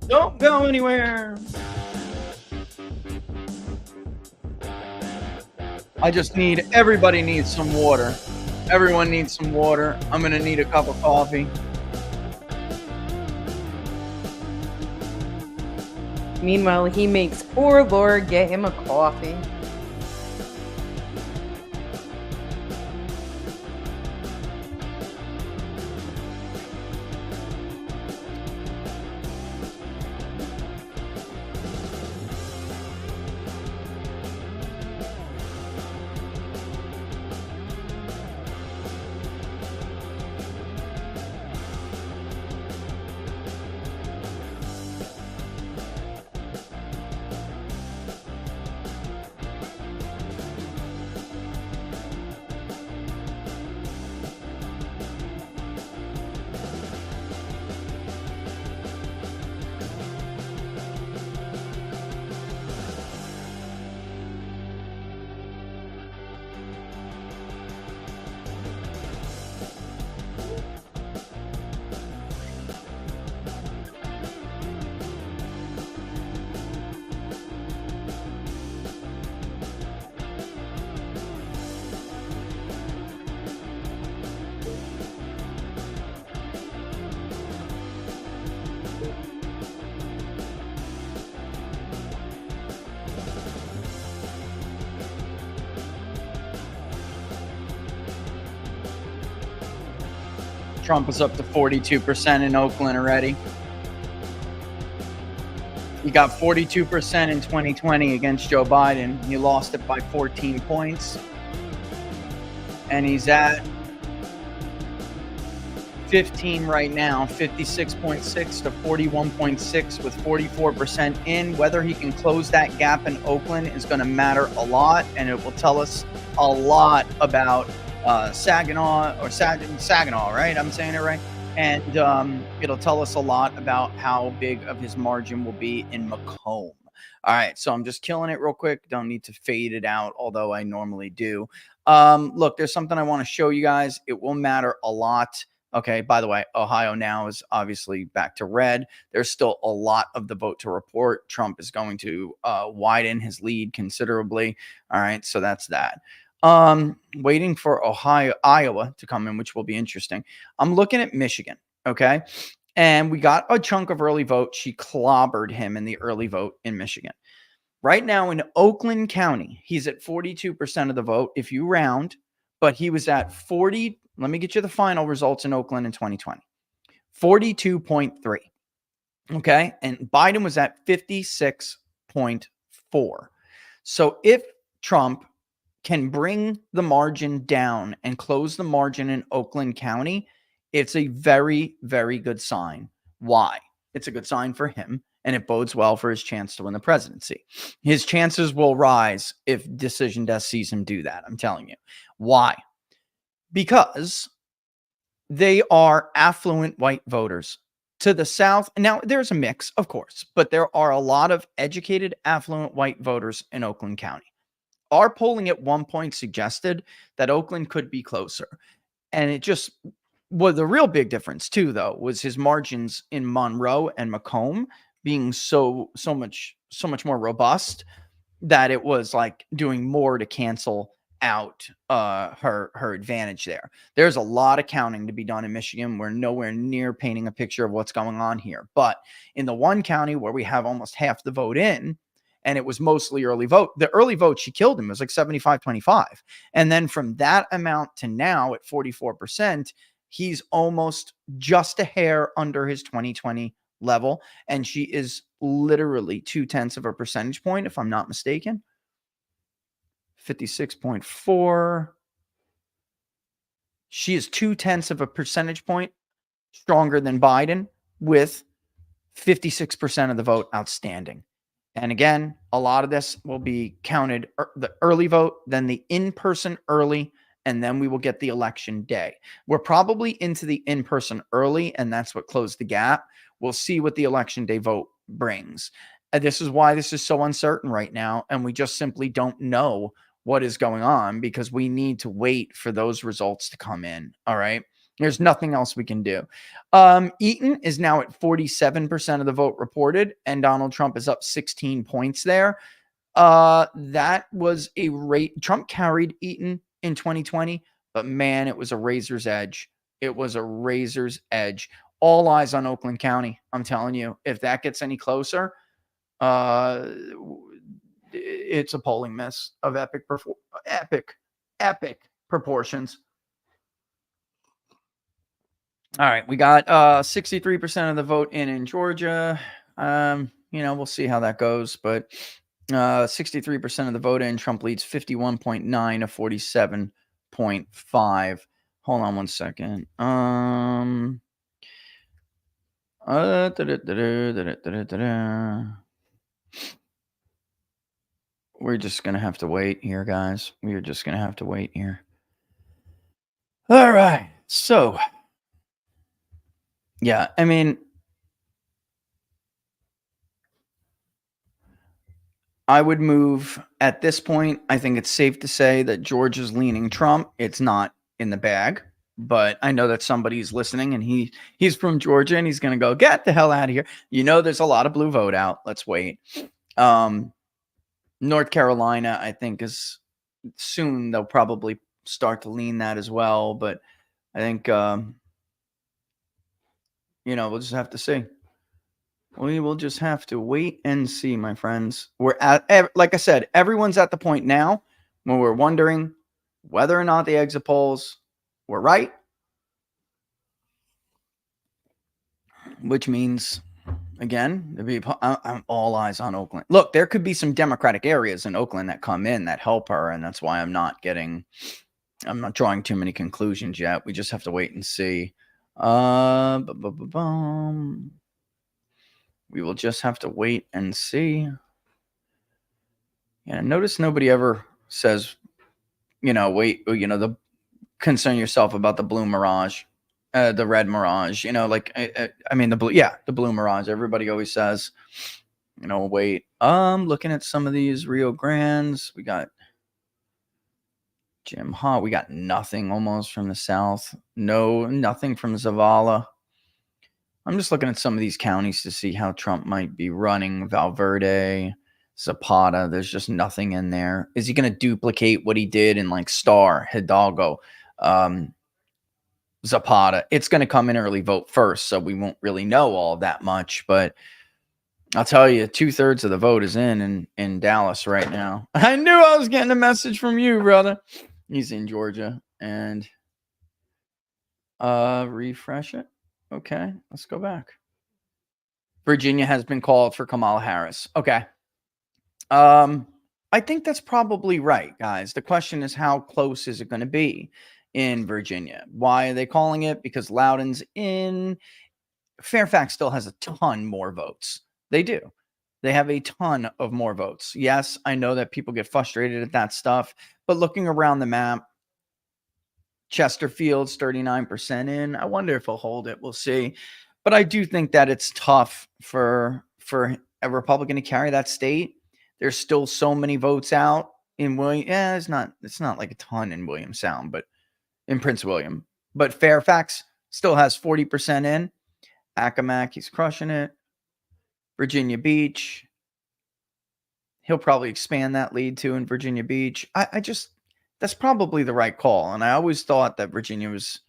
Don't go anywhere. I just need, everybody needs some water. Everyone needs some water. I'm going to need a cup of coffee. Meanwhile, he makes poor Laura get him a coffee. Trump is up to 42% in Oakland already. He got 42% in 2020 against Joe Biden. He lost it by 14 points. And he's at 15 right now, 56.6 to 41.6 with 44% in. Whether he can close that gap in Oakland is going to matter a lot, and it will tell us a lot about Saginaw, right? I'm saying it right. And it'll tell us a lot about how big of his margin will be in Macomb. All right, so I'm just killing it real quick. Don't need to fade it out, although I normally do. Look, there's something I want to show you guys. It will matter a lot. Okay, by the way, Ohio now is obviously back to red. There's still a lot of the vote to report. Trump is going to widen his lead considerably. All right, so that's that. Waiting for Iowa to come in, which will be interesting. I'm looking at Michigan, okay? And we got a chunk of early vote. She clobbered him in the early vote in Michigan. Right now in Oakland County, he's at 42% of the vote if you round, but he was at 40. Let me get you the final results in Oakland in 2020. 42.3. Okay? And Biden was at 56.4. So if Trump can bring the margin down and close the margin in Oakland County, it's a very, very good sign. Why? It's a good sign for him, and it bodes well for his chance to win the presidency. His chances will rise if Decision Desk sees him do that. I'm telling you. Why? Because they are affluent white voters. To the south, now there's a mix, of course, but there are a lot of educated, affluent white voters in Oakland County. Our polling at one point suggested that Oakland could be closer. And it just, well, the real big difference too, though, was his margins in Monroe and Macomb being so much more robust that it was like doing more to cancel out her advantage there. There's a lot of counting to be done in Michigan. We're nowhere near painting a picture of what's going on here. But in the one county where we have almost half the vote in, and it was mostly early vote. The early vote, she killed him. It was like 75-25. And then from that amount to now at 44%, he's almost just a hair under his 2020 level. And she is literally 0.2 of a percentage point, if I'm not mistaken. 56.4. She is 0.2 of a percentage point stronger than Biden with 56% of the vote outstanding. And again, a lot of this will be counted the early vote, then the in-person early, and then we will get the election day. We're probably into the in-person early, and that's what closed the gap. We'll see what the election day vote brings. And this is why this is so uncertain right now, and we just simply don't know what is going on because we need to wait for those results to come in. All right. There's nothing else we can do. Eaton is now at 47% of the vote reported, and Donald Trump is up 16 points there. That was a rate. Trump carried Eaton in 2020, but man, it was a razor's edge. It was a razor's edge. All eyes on Oakland County. I'm telling you, if that gets any closer, it's a polling miss of epic proportions. All right, we got 63% of the vote in Georgia. We'll see how that goes, but 63% of the vote in. Trump leads 51.9 to 47.5. Hold on one second. We're just gonna have to wait here, guys. We're just gonna have to wait here. All right, so yeah, I mean, I would move at this point. I think it's safe to say that Georgia's leaning Trump. It's not in the bag, but I know that somebody's listening and he's from Georgia and he's going to go, get the hell out of here. There's a lot of blue vote out. Let's wait. North Carolina, I think, is soon. They'll probably start to lean that as well. But I think, we'll just have to see. We will just have to wait and see, my friends. We're at, like I said, everyone's at the point now when we're wondering whether or not the exit polls were right, which means, again, I'm all eyes on Oakland. Look, there could be some Democratic areas in Oakland that come in that help her, and that's why I'm not drawing too many conclusions yet. We just have to wait and see. We will just have to wait and see. Yeah, notice nobody ever says, wait, concern yourself about the blue mirage, the red mirage, the blue mirage. Everybody always says, wait. Looking at some of these Rio Grandes, we got Jim Ha. We got nothing almost from the South. No, nothing from Zavala. I'm just looking at some of these counties to see how Trump might be running. Valverde, Zapata, there's just nothing in there. Is he going to duplicate what he did in Star, Hidalgo, Zapata? It's going to come in early vote first, so we won't really know all that much. But I'll tell you, 2/3 of the vote is in Dallas right now. I knew I was getting a message from you, brother. He's in Georgia. And refresh it. Okay, let's go back. Virginia has been called for Kamala Harris. Okay. I think that's probably right, guys. The question is, how close is it going to be in Virginia? Why are they calling it? Because Loudoun's in. Fairfax still has a ton more votes. They do. They have a ton of more votes. Yes, I know that people get frustrated at that stuff, but looking around the map, Chesterfield's 39% in. I wonder if he'll hold it. We'll see. But I do think that it's tough for a Republican to carry that state. There's still so many votes out in William. Yeah, it's not like a ton in Williamstown, but in Prince William. But Fairfax still has 40% in. Accomack, he's crushing it. Virginia Beach. He'll probably expand that lead too in Virginia Beach. That's probably the right call. And I always thought that Virginia was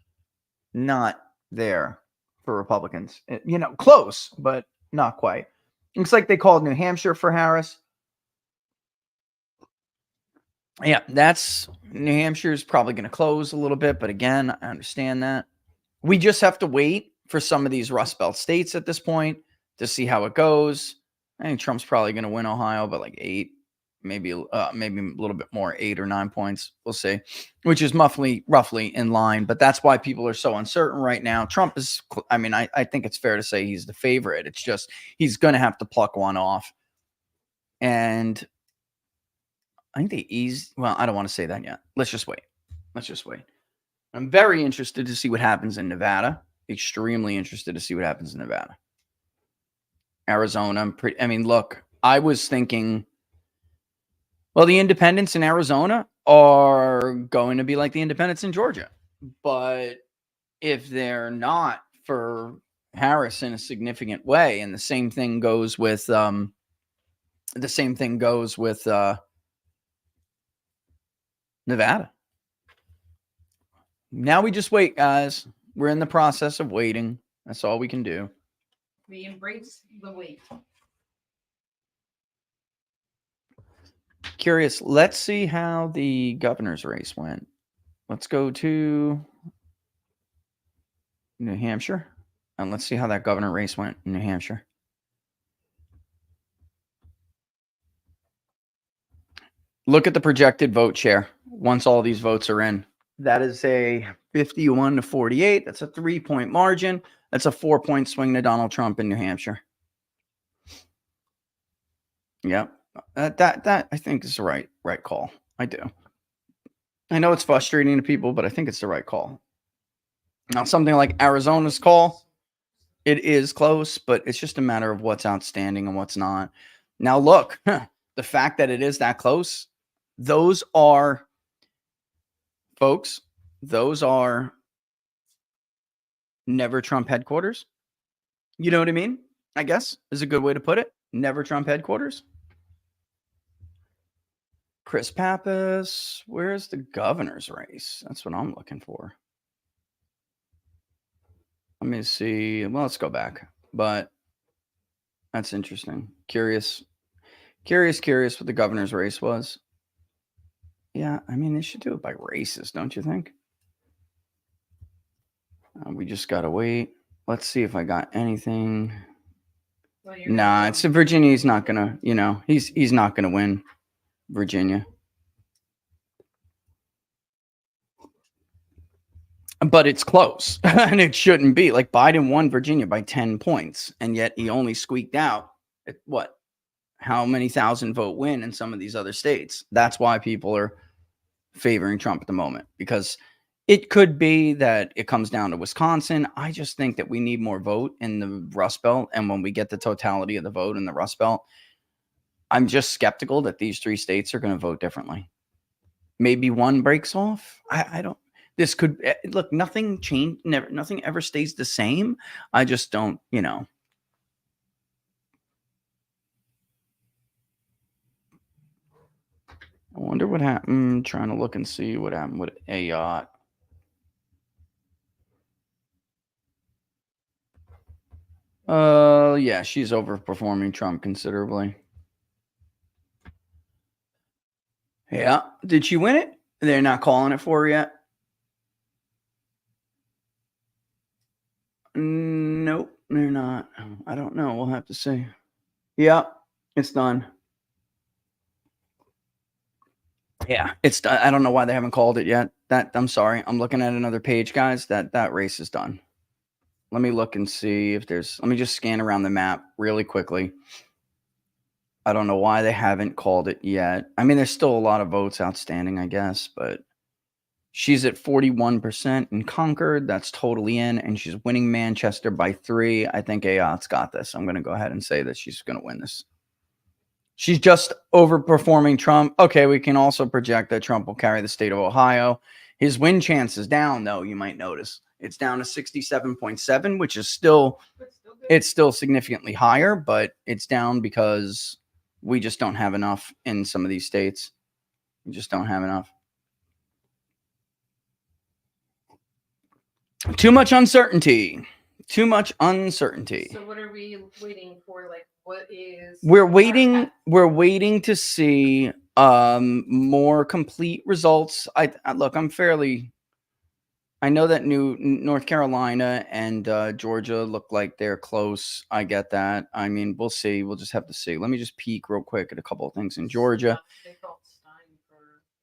not there for Republicans. Close, but not quite. Looks like they called New Hampshire for Harris. Yeah, New Hampshire is probably going to close a little bit. But again, I understand that. We just have to wait for some of these Rust Belt states at this point to see how it goes. I think Trump's probably going to win Ohio, but 8. Maybe a little bit more, 8 or 9 points. We'll see, which is roughly in line. But that's why people are so uncertain right now. Trump is, I think it's fair to say he's the favorite. It's just he's going to have to pluck one off. And I think I don't want to say that yet. Let's just wait. I'm very interested to see what happens in Nevada. Extremely interested to see what happens in Nevada. Arizona, look, I was thinking, well, the independents in Arizona are going to be like the independents in Georgia. But if they're not for Harris in a significant way. And the same thing goes with Nevada. Now we just wait, guys. We're in the process of waiting. That's all we can do. We embrace the wait. Curious. Let's see how the governor's race went. Let's go to New Hampshire, and let's see how that governor race went in New Hampshire. Look at the projected vote share once all these votes are in. That is a 51 to 48. That's a 3-point margin. That's a 4-point swing to Donald Trump in New Hampshire. Yep. That I think is the right call. I do. I know it's frustrating to people, but I think it's the right call. Now, something like Arizona's call, it is close, but it's just a matter of what's outstanding and what's not. Now, look, the fact that it is that close, those are, folks, those are never Trump headquarters. You know what I mean? I guess is a good way to put it. Never Trump headquarters. Chris Pappas, where's the governor's race? That's what I'm looking for. Let me see. Well, let's go back. But that's interesting. Curious what the governor's race was. Yeah, I mean, they should do it by races, don't you think? We just got to wait. Let's see if I got anything. Well, Nah, it's Virginia. He's not going to, he's not going to win Virginia. But it's close, and it shouldn't be. Like, Biden won Virginia by 10 points, and yet he only squeaked out at what? How many thousand vote win in some of these other states? That's why people are favoring Trump at the moment, because it could be that it comes down to Wisconsin. I just think that we need more vote in the Rust Belt, and when we get the totality of the vote in the Rust Belt, I'm just skeptical that these 3 states are going to vote differently. Maybe one breaks off. I don't. This could look, nothing changed. Nothing ever stays the same. I just don't, I wonder what happened. Trying to look and see what happened with Ayotte. Yeah, she's overperforming Trump considerably. Yeah. Did she win it? They're not calling it for her yet. Nope, they're not. I don't know. We'll have to see. Yeah, it's done. Yeah, it's done. I don't know why they haven't called it yet. I'm sorry. I'm looking at another page, guys. That race is done. Let me look and see if let me just scan around the map really quickly. I don't know why they haven't called it yet. I mean, there's still a lot of votes outstanding, I guess, but she's at 41% in Concord. That's totally in, and she's winning Manchester by 3. I think Ayotte's got this. I'm going to go ahead and say that she's going to win this. She's just overperforming Trump. Okay, we can also project that Trump will carry the state of Ohio. His win chance is down, though, you might notice. It's down to 67.7, which is still significantly higher, but it's down because we just don't have enough in some of these states. We just don't have enough. Too much uncertainty. So what are we waiting for? Like, what is? We're waiting to see more complete results. I know that North Carolina and Georgia look like they're close. I get that. I mean, we'll see. We'll just have to see. Let me just peek real quick at a couple of things in Georgia.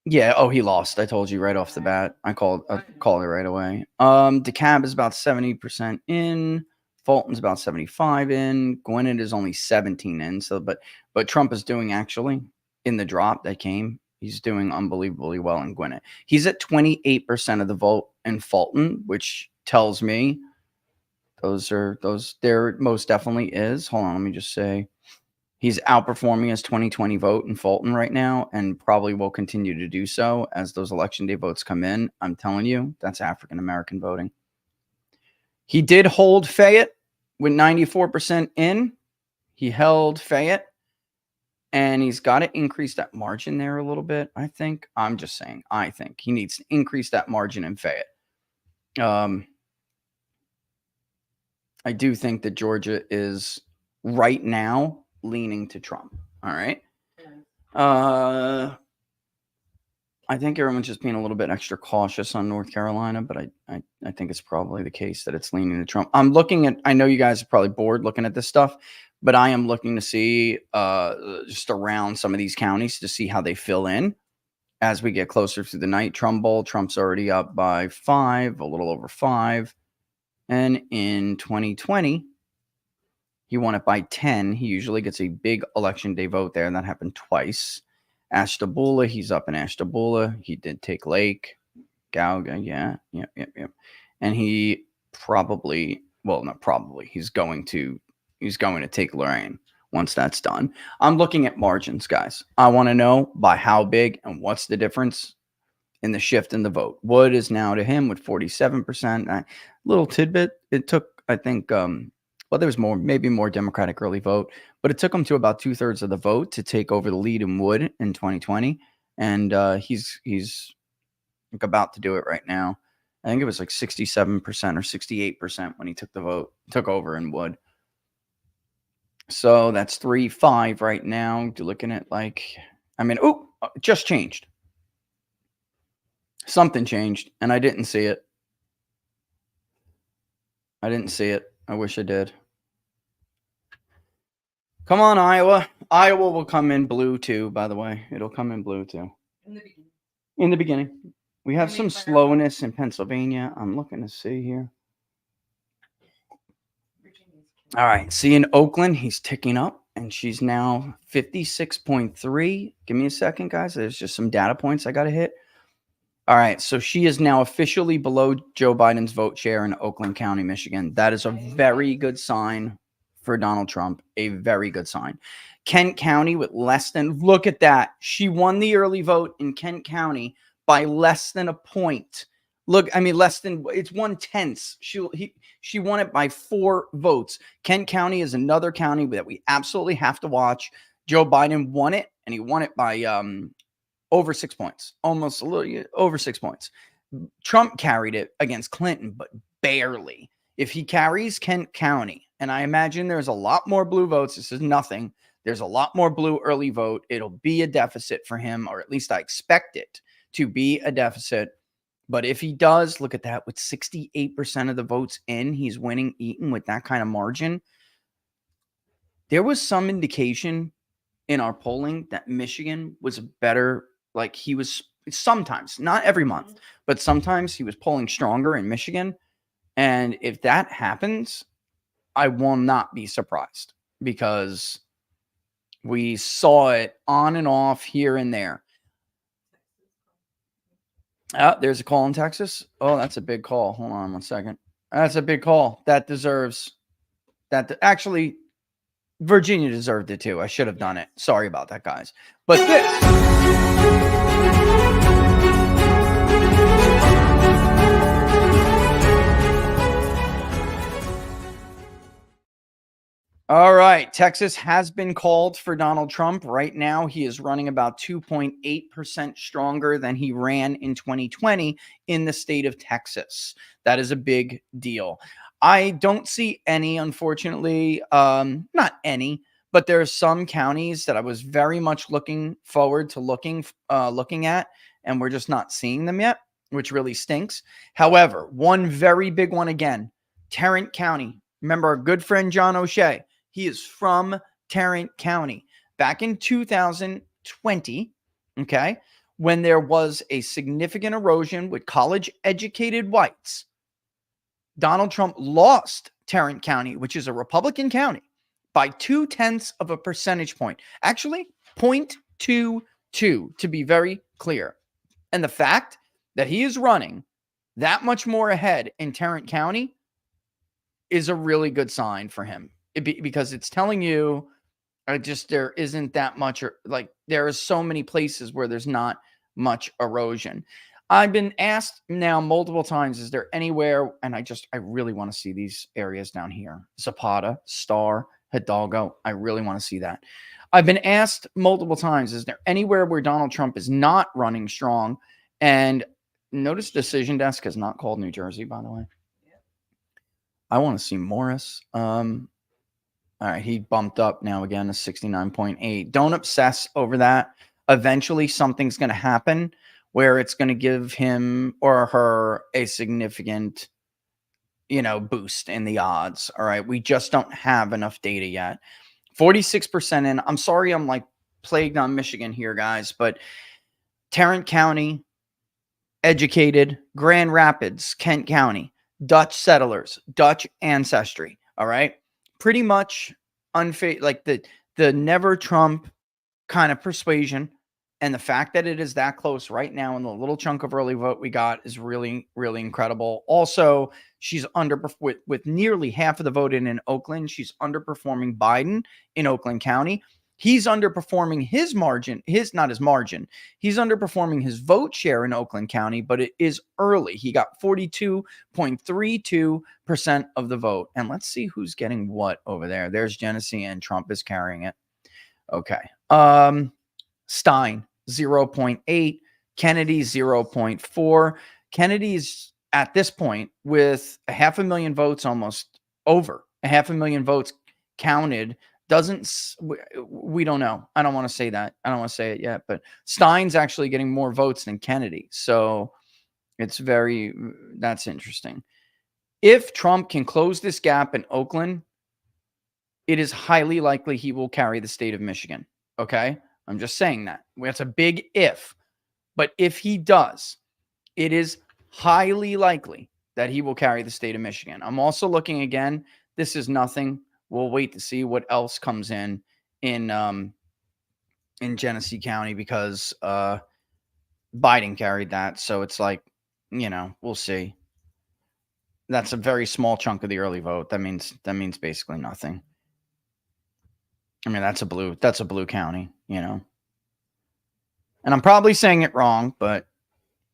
Yeah. Oh, he lost. I told you right off the bat. I called it right away. DeKalb is about 70% in. Fulton's about 75 in. Gwinnett is only 17 in. So, but Trump is doing actually in the drop that came. He's doing unbelievably well in Gwinnett. He's at 28% of the vote in Fulton, which tells me there most definitely is. Hold on, let me just say. He's outperforming his 2020 vote in Fulton right now, and probably will continue to do so as those election day votes come in. I'm telling you, that's African-American voting. He did hold Fayette with 94% in. He held Fayette. And he's got to increase that margin there a little bit, I think. I'm just saying, I think he needs to increase that margin in Fayette. I do think that Georgia is right now leaning to Trump. All right. I think everyone's just being a little bit extra cautious on North Carolina, but I think it's probably the case that it's leaning to Trump. I'm looking at, I know you guys are probably bored looking at this stuff, but I am looking to see just around some of these counties to see how they fill in as we get closer to the night. Trump's already up by 5, a little over 5. And in 2020, he won it by 10. He usually gets a big election day vote there, and that happened twice. Ashtabula, he's up in Ashtabula. He did take Lake. Gauga, yeah. And he probably, well, not probably, he's going to take Lorraine once that's done. I'm looking at margins, guys. I want to know by how big and what's the difference in the shift in the vote. Wood is now to him with 47%. Little tidbit. It took, I think, well, there was maybe more Democratic early vote, but it took him to about 2/3 of the vote to take over the lead in Wood in 2020. And he's about to do it right now. I think it was like 67% or 68% when he took over in Wood. So that's 3-5 right now. You're looking at like, I mean, it just changed. Something changed, and I didn't see it. I wish I did. Come on, Iowa. Iowa will come in blue too, by the way. It'll come in blue too. In the beginning. We have some slowness in Pennsylvania. I'm looking to see here. All right. See, in Oakland, he's ticking up, and she's now 56.3. Give me a second, guys. There's just some data points I got to hit. All right. So she is now officially below Joe Biden's vote share in Oakland County, Michigan. That is a very good sign for Donald Trump. A very good sign. Kent County with less than, look at that. She won the early vote in Kent County by less than a point. Look, I mean, less than, it's 1/10. She won it by 4 votes. Kent County is another county that we absolutely have to watch. Joe Biden won it, and he won it by over 6 points, almost a little over 6 points. Trump carried it against Clinton, but barely. If he carries Kent County, and I imagine there's a lot more blue votes, this is nothing. There's a lot more blue early vote. It'll be a deficit for him, or at least I expect it to be a deficit. But if he does, look at that, with 68% of the votes in, he's winning Eaton with that kind of margin. There was some indication in our polling that Michigan was better. Like he was sometimes, not every month, but sometimes he was polling stronger in Michigan. And if that happens, I will not be surprised because we saw it on and off here and there. There's a call in Texas. Oh, that's a big call. Hold on 1 second. That's a big call. That deserves that. Actually, Virginia deserved it too. I should have done it. Sorry about that, guys. But all right. Texas has been called for Donald Trump. Right now, he is running about 2.8% stronger than he ran in 2020 in the state of Texas. That is a big deal. I don't see any, unfortunately, not any, but there are some counties that I was very much looking forward to looking at, and we're just not seeing them yet, which really stinks. However, one very big one again, Tarrant County. Remember our good friend John O'Shea. He is from Tarrant County. Back in 2020, okay, when there was a significant erosion with college-educated whites, Donald Trump lost Tarrant County, which is a Republican county, by 0.2 of a percentage point. Actually, 0.22 to be very clear. And the fact that he is running that much more ahead in Tarrant County is a really good sign for him. Because it's telling you there isn't that much, like there are so many places where there's not much erosion. I've been asked now multiple times, is there anywhere, and I really want to see these areas down here. Zapata, Star, Hidalgo. I really want to see that. I've been asked multiple times, is there anywhere where Donald Trump is not running strong? And notice Decision Desk has not called New Jersey, by the way. I want to see Morris. All right, he bumped up now again to 69.8. Don't obsess over that. Eventually, something's going to happen where it's going to give him or her a significant, boost in the odds. All right, we just don't have enough data yet. 46% in. I'm sorry, I'm like plagued on Michigan here, guys, but Tarrant County, educated, Grand Rapids, Kent County, Dutch settlers, Dutch ancestry. All right. Pretty much like the never Trump kind of persuasion. And the fact that it is that close right now and the little chunk of early vote we got is really, really incredible. Also, she's with nearly half of the vote in Oakland. She's underperforming Biden in Oakland County. He's underperforming his margin, not his margin. He's underperforming his vote share in Oakland County, but it is early. He got 42.32% of the vote. And let's see who's getting what over there. There's Genesee and Trump is carrying it. Okay. Stein, 0.8. Kennedy, 0.4. Kennedy's at this point with 500,000 votes, almost over 500,000 votes counted. We don't know. I don't want to say that. I don't want to say it yet, but Stein's actually getting more votes than Kennedy. So that's interesting. If Trump can close this gap in Oakland, it is highly likely he will carry the state of Michigan. Okay. I'm just saying that. That's a big if. But if he does, it is highly likely that he will carry the state of Michigan. I'm also looking again. This is nothing. We'll wait to see what else comes in Genesee County because Biden carried that. So it's like, we'll see. That's a very small chunk of the early vote. That means basically nothing. I mean, that's a blue county, And I'm probably saying it wrong, but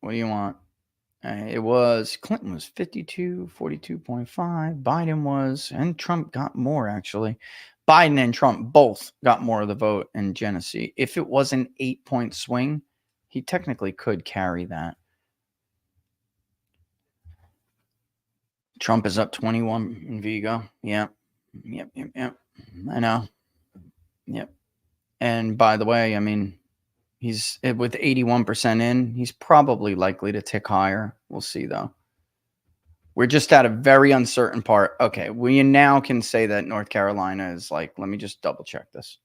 what do you want? Clinton was 42.5. Biden was, and Trump got more actually. Biden and Trump both got more of the vote in Genesee. If it was an 8-point swing, he technically could carry that. Trump is up 21 in Vigo. Yep. I know. Yep. And by the way, I mean, he's with 81% in. He's probably likely to tick higher. We'll see, though. We're just at a very uncertain part. Okay, we now can say that North Carolina is like, let me just double check this.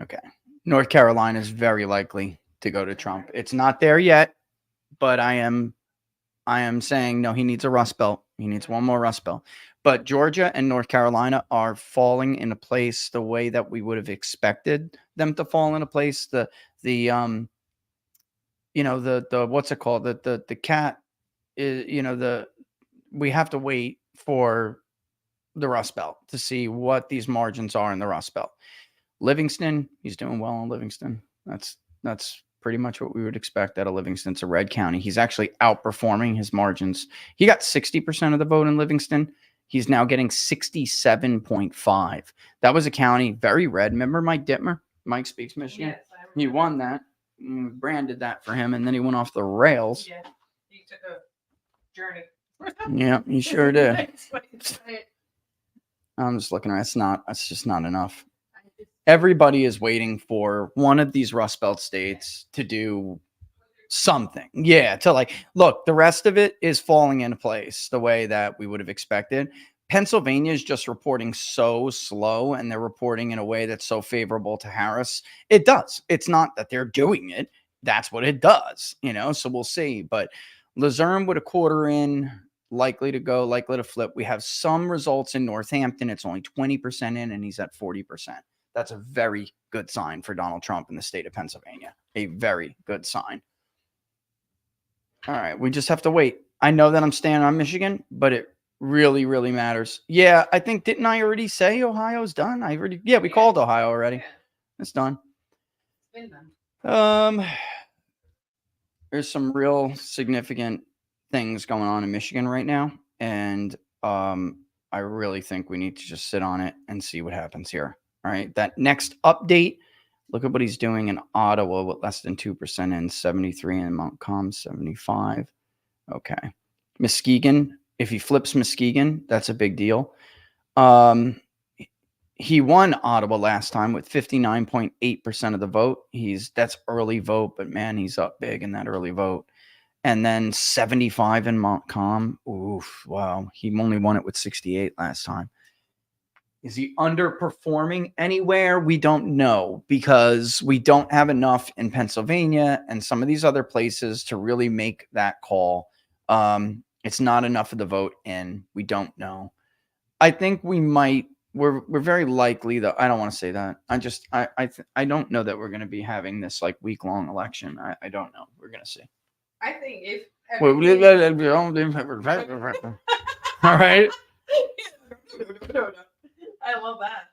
Okay. North Carolina is very likely to go to Trump. It's not there yet, but I am saying, no, he needs a Rust Belt. He needs one more Rust Belt. But Georgia and North Carolina are falling into place the way that we would have expected them to fall into place. The what's it called? The cat is, we have to wait for the Rust Belt to see what these margins are in the Rust Belt. Livingston, he's doing well in Livingston. That's pretty much what we would expect out of Livingston. It's a red county. He's actually outperforming his margins. He got 60% of the vote in Livingston. He's now getting 67.5. That was a county, very red. Remember Mike Dittmer? Mike Speaks Michigan? Yes, He won that. Branded that for him, and then he went off the rails. Yeah, he took a journey. Yeah, he sure did. I'm just looking at it. That's just not enough. Everybody is waiting for one of these Rust Belt states to do something. Yeah, to look, the rest of it is falling into place the way that we would have expected. Pennsylvania is just reporting so slow, and they're reporting in a way that's so favorable to Harris. It does. It's not that they're doing it. That's what it does, so we'll see. But Luzerne with a quarter in, likely to flip. We have some results in Northampton. It's only 20% in, and he's at 40%. That's a very good sign for Donald Trump in the state of Pennsylvania. A very good sign. All right, we just have to wait. I know that I'm staying on Michigan, but it really, really matters. Yeah, I think, didn't I already say Ohio's done? We called Ohio already. Yeah, It's done. it's been done. there's some real significant things going on in Michigan right now, and I really think we need to just sit on it and see what happens here. All right, that next update. Look at what he's doing in Ottawa with less than 2% in 73 in Montcalm 75. Okay, Muskegon. If he flips Muskegon, that's a big deal. He won Ottawa last time with 59.8% of the vote. That's early vote, but man, he's up big in that early vote. And then 75 in Montcalm. Oof, wow. He only won it with 68 last time. Is he underperforming anywhere? We don't know because we don't have enough in Pennsylvania and some of these other places to really make that call. It's not enough of the vote in. We don't know. I think we might. We're very likely, though. I don't want to say that. I don't know that we're going to be having this like week-long election. I don't know. We're going to see. I think if All right. I love that.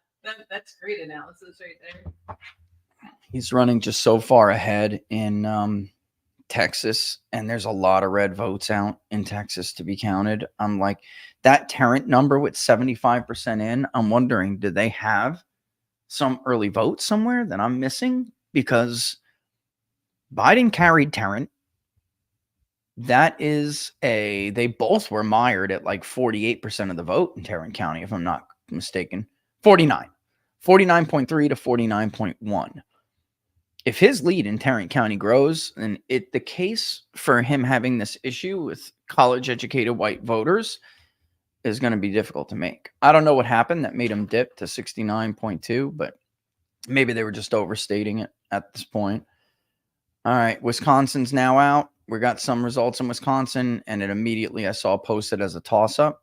That's great analysis right there. He's running just so far ahead in Texas, and there's a lot of red votes out in Texas to be counted. I'm like, that Tarrant number with 75% in, I'm wondering, do they have some early votes somewhere that I'm missing? Because Biden carried Tarrant. They both were mired at like 48% of the vote in Tarrant County, if I'm not mistaken. 49.3 to 49.1. If his lead in Tarrant County grows, then the case for him having this issue with college-educated white voters is going to be difficult to make. I don't know what happened that made him dip to 69.2, but maybe they were just overstating it at this point. All right, Wisconsin's now out. We got some results in Wisconsin, and it immediately I saw posted as a toss-up.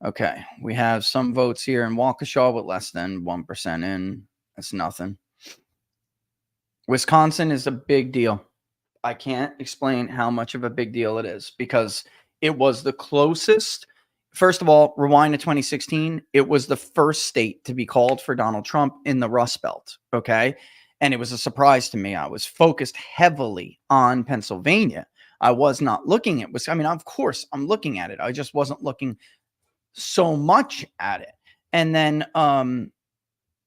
Okay, we have some votes here in Waukesha with less than 1% in. That's nothing. Wisconsin is a big deal. I can't explain how much of a big deal it is because it was the closest. First of all, rewind to 2016. It was the first state to be called for Donald Trump in the Rust Belt. Okay. And it was a surprise to me. I was focused heavily on Pennsylvania. I was not looking at of course, I'm looking at it. I just wasn't looking so much at it. And then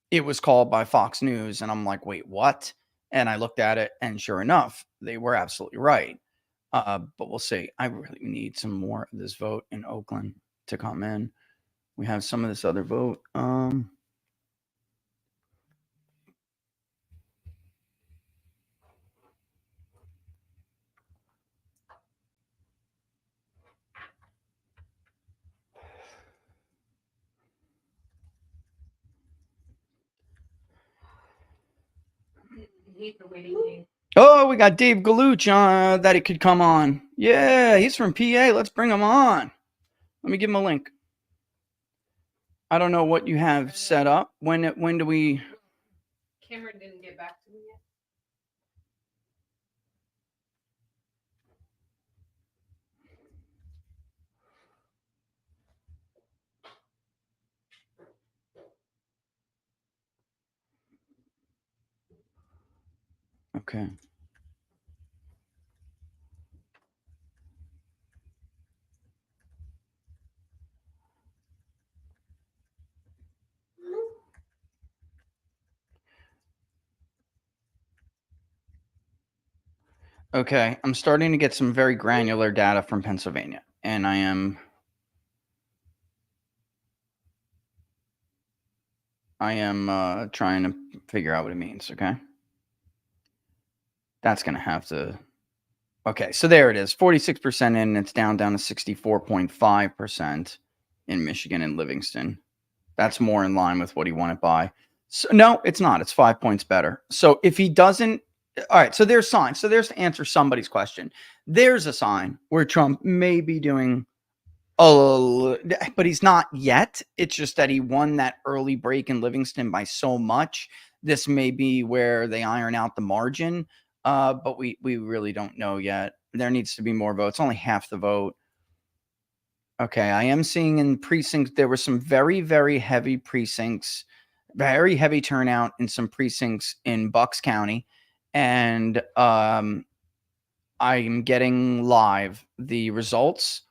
it was called by Fox News. And I'm like, wait, what? And I looked at it, and sure enough, they were absolutely right. But we'll see. I really need some more of this vote in Oakland to come in. We have some of this other vote. Oh, we got Dave Galuch that he could come on. Yeah, he's from PA. Let's bring him on. Let me give him a link. I don't know what you have set up. When do we? Cameron didn't get back to me yet. Okay. Okay, I'm starting to get some very granular data from Pennsylvania, and I am trying to figure out what it means, okay? That's going to have to... Okay, so there it is. 46% in, and it's down to 64.5% in Michigan and Livingston. That's more in line with what he won it by. So, no, it's not. It's 5 points better. So if he doesn't... All right, so there's signs. So there's to answer somebody's question. There's a sign where Trump may be doing but he's not yet. It's just that he won that early break in Livingston by so much. This may be where they iron out the margin, but we really don't know yet. There needs to be more votes. Only half the vote. Okay, I am seeing in precincts, there were some very, very heavy precincts, very heavy turnout in some precincts in Bucks County. And I'm getting live the results,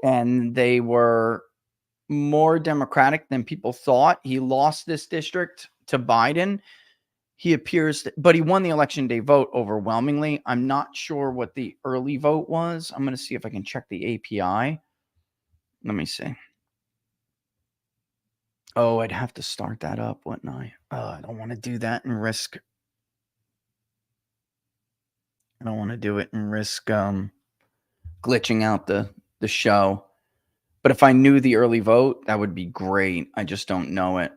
and they were more Democratic than people thought. He lost this district to Biden. He appears, but he won the election day vote overwhelmingly. I'm not sure what the early vote was. I'm going to see if I can check the API. Let me see. Oh, I'd have to start that up, wouldn't I? I don't want to do that and risk. I don't want to do it and risk glitching out the show. But if I knew the early vote, that would be great. I just don't know it.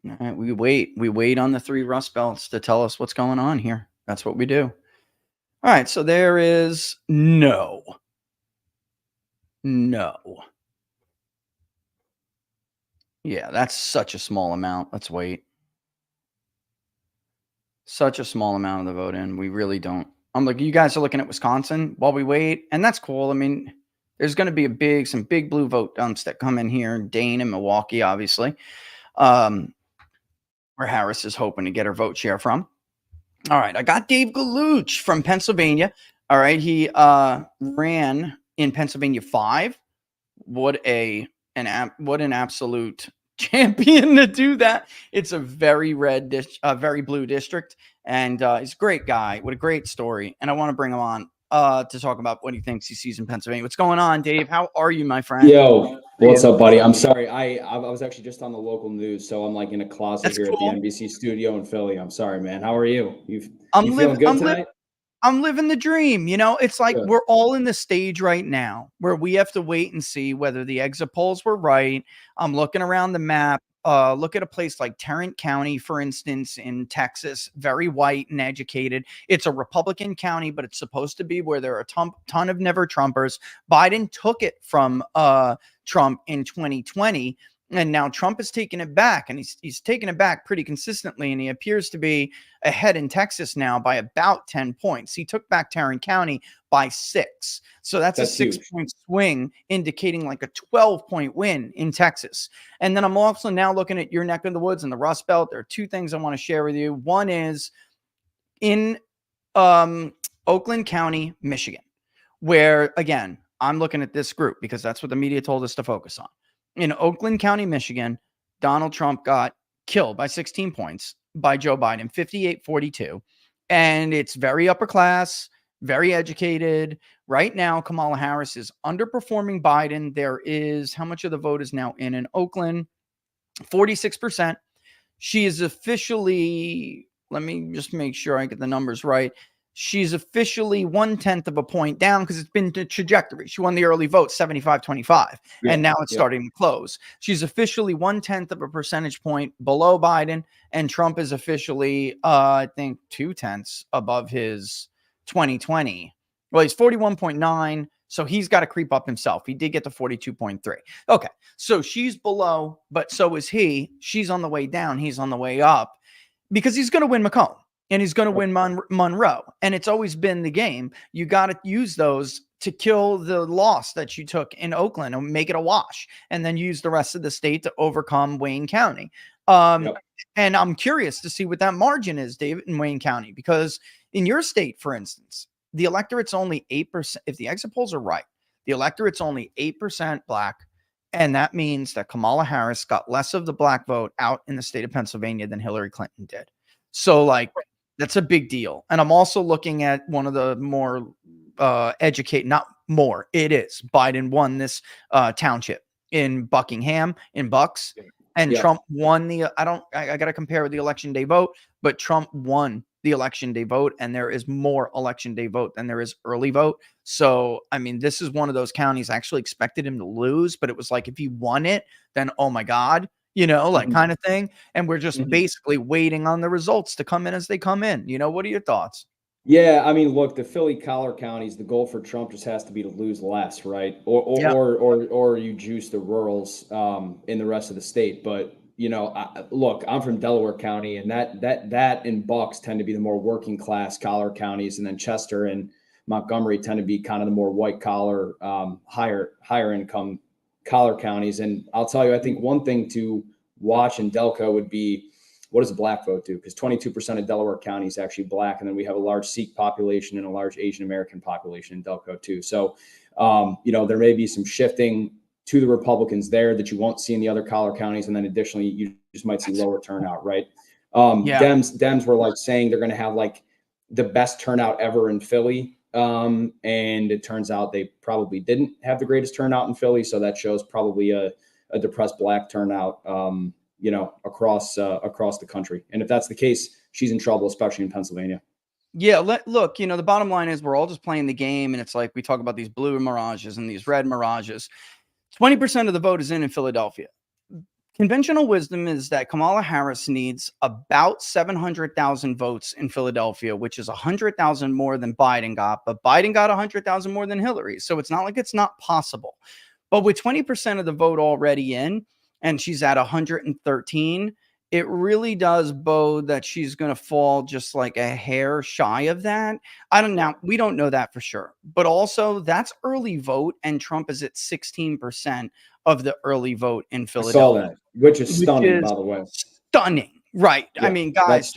All right, we wait on the 3 Rust Belts to tell us what's going on here. That's what we do. All right, so there is no. Yeah, that's such a small amount. Let's wait. Such a small amount of the vote in. We really don't. I'm like, you guys are looking at Wisconsin while we wait, and that's cool. I mean, there's going to be some big blue vote dumps that come in here. Dane and Milwaukee, obviously. Where Harris is hoping to get her vote share from. All right, I got Dave Galuch from Pennsylvania. All right, he ran in Pennsylvania 5. What an absolute champion to do that. It's a very very blue district, and he's a great guy. What a great story. And I want to bring him on to talk about what he thinks he sees in Pennsylvania. What's going on, Dave? How are you, my friend? Yo, what's up, buddy? I'm sorry. I was actually just on the local news, so I'm like in a closet That's here cool. at the NBC studio in Philly. I'm sorry, man. How are you? You feeling good tonight? I'm living the dream. You know, it's like Good. we're all in the stage right now where we have to wait and see whether the exit polls were right. I'm looking around the map. Look at a place like Tarrant County, for instance, in Texas, very white and educated. It's a Republican county, but it's supposed to be where there are a ton of never Trumpers. Biden took it from Trump in 2020. And now Trump has taken it back, and he's taken it back pretty consistently, and he appears to be ahead in Texas now by about 10 points. He took back Tarrant County by 6. So that's a 6-point swing, indicating like a 12-point win in Texas. And then I'm also now looking at your neck of the woods and the Rust Belt. There are 2 things I want to share with you. One is in Oakland County, Michigan, where, again, I'm looking at this group because that's what the media told us to focus on. In Oakland County, Michigan, Donald Trump got killed by 16 points by Joe Biden, 58-42. And it's very upper class, very educated. Right now, Kamala Harris is underperforming Biden. There is, how much of the vote is now in Oakland? 46%. She is officially, let me just make sure I get the numbers right. She's officially 1/10 of a point down because it's been the trajectory. She won the early vote 75-25, and now it's starting to close. She's officially 1/10 of a percentage point below Biden, and Trump is officially, I think, 2/10 above his 2020. Well, he's 41.9, so he's got to creep up himself. He did get to 42.3. Okay, so she's below, but so is he. She's on the way down. He's on the way up because he's going to win Macomb. And he's going to win Monroe. And it's always been the game. You got to use those to kill the loss that you took in Oakland and make it a wash. And then use the rest of the state to overcome Wayne County. And I'm curious to see what that margin is, David, in Wayne County. Because in your state, for instance, the electorate's only 8%. If the exit polls are right, the electorate's only 8% black. And that means that Kamala Harris got less of the black vote out in the state of Pennsylvania than Hillary Clinton did. So, like, that's a big deal. And I'm also looking at one of the more it is. Biden won this township in Buckingham, in Bucks, and Trump won I got to compare with the election day vote, but Trump won the election day vote, and there is more election day vote than there is early vote. So, I mean, this is one of those counties I actually expected him to lose, but it was like, if he won it, then, oh my God, you know, like kind of thing. And we're just basically waiting on the results to come in as they come in. You know, what are your thoughts? Yeah, I mean, look, the Philly collar counties, the goal for Trump just has to be to lose less, right? Or you juice the rurals in the rest of the state. But, you know, look, I'm from Delaware County, and that and Bucks tend to be the more working class collar counties, and then Chester and Montgomery tend to be kind of the more white collar, higher income collar counties. And I'll tell you, I think one thing to watch in Delco would be what does a black vote do? Because 22% of Delaware County is actually black. And then we have a large Sikh population and a large Asian American population in Delco too. So, there may be some shifting to the Republicans there that you won't see in the other collar counties. And then additionally, you just might see lower turnout, right? Dems were like saying they're going to have like the best turnout ever in Philly. And it turns out they probably didn't have the greatest turnout in Philly. So that shows probably a depressed black turnout, across the country. And if that's the case, she's in trouble, especially in Pennsylvania. Yeah, look, the bottom line is we're all just playing the game, and it's like we talk about these blue mirages and these red mirages. 20% of the vote is in Philadelphia. Conventional wisdom is that Kamala Harris needs about 700,000 votes in Philadelphia, which is 100,000 more than Biden got, but Biden got 100,000 more than Hillary. So it's not like it's not possible. But with 20% of the vote already in, and she's at 113, it really does bode that she's going to fall just like a hair shy of that. We don't know that for sure, but also that's early vote, and Trump is at 16% of the early vote in Philadelphia. I saw that, which is stunning, by the way. Stunning, right? Yeah, I mean, guys,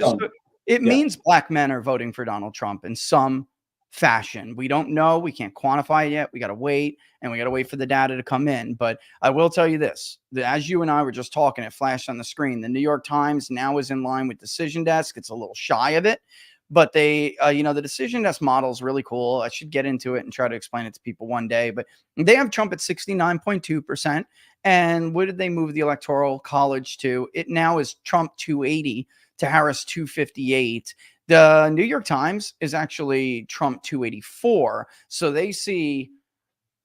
it means black men are voting for Donald Trump in some fashion. We don't know. We can't quantify it yet. We got to wait, and we got to wait for the data to come in. But I will tell you this, that as you and I were just talking, it flashed on the screen. The New York Times now is in line with Decision Desk. It's a little shy of it, but they, the Decision Desk model is really cool. I should get into it and try to explain it to people one day, but they have Trump at 69.2%. And what did they move the Electoral College to? It now is Trump 280 to Harris 258. The New York Times is actually Trump 284. So they see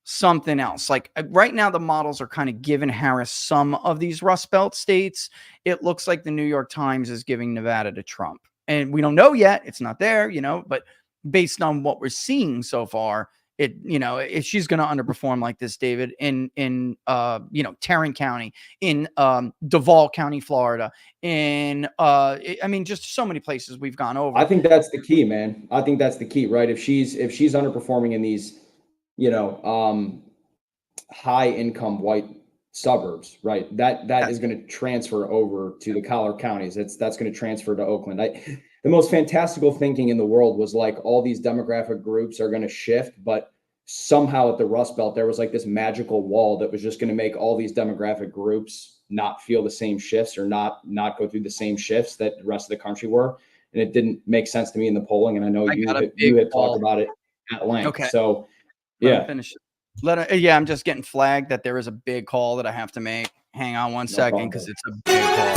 something else. Like right now, the models are kind of giving Harris some of these Rust Belt states. It looks like the New York Times is giving Nevada to Trump. And we don't know yet. It's not there, but based on what we're seeing so far, if she's going to underperform like this, David, in Tarrant County, in Duval County, Florida, in just so many places we've gone over. I think that's the key, man. I think that's the key, right? If she's underperforming in these, high income white suburbs, right? That is going to transfer over to the collar counties. That's going to transfer to Oakland. The most fantastical thinking in the world was like all these demographic groups are going to shift, but somehow at the Rust Belt, there was like this magical wall that was just going to make all these demographic groups not feel the same shifts or not go through the same shifts that the rest of the country were. And it didn't make sense to me in the polling. And I know you had talked about it at length. Okay. So yeah. Finish it. I'm just getting flagged that there is a big call that I have to make. Hang on one second, because it's a big call.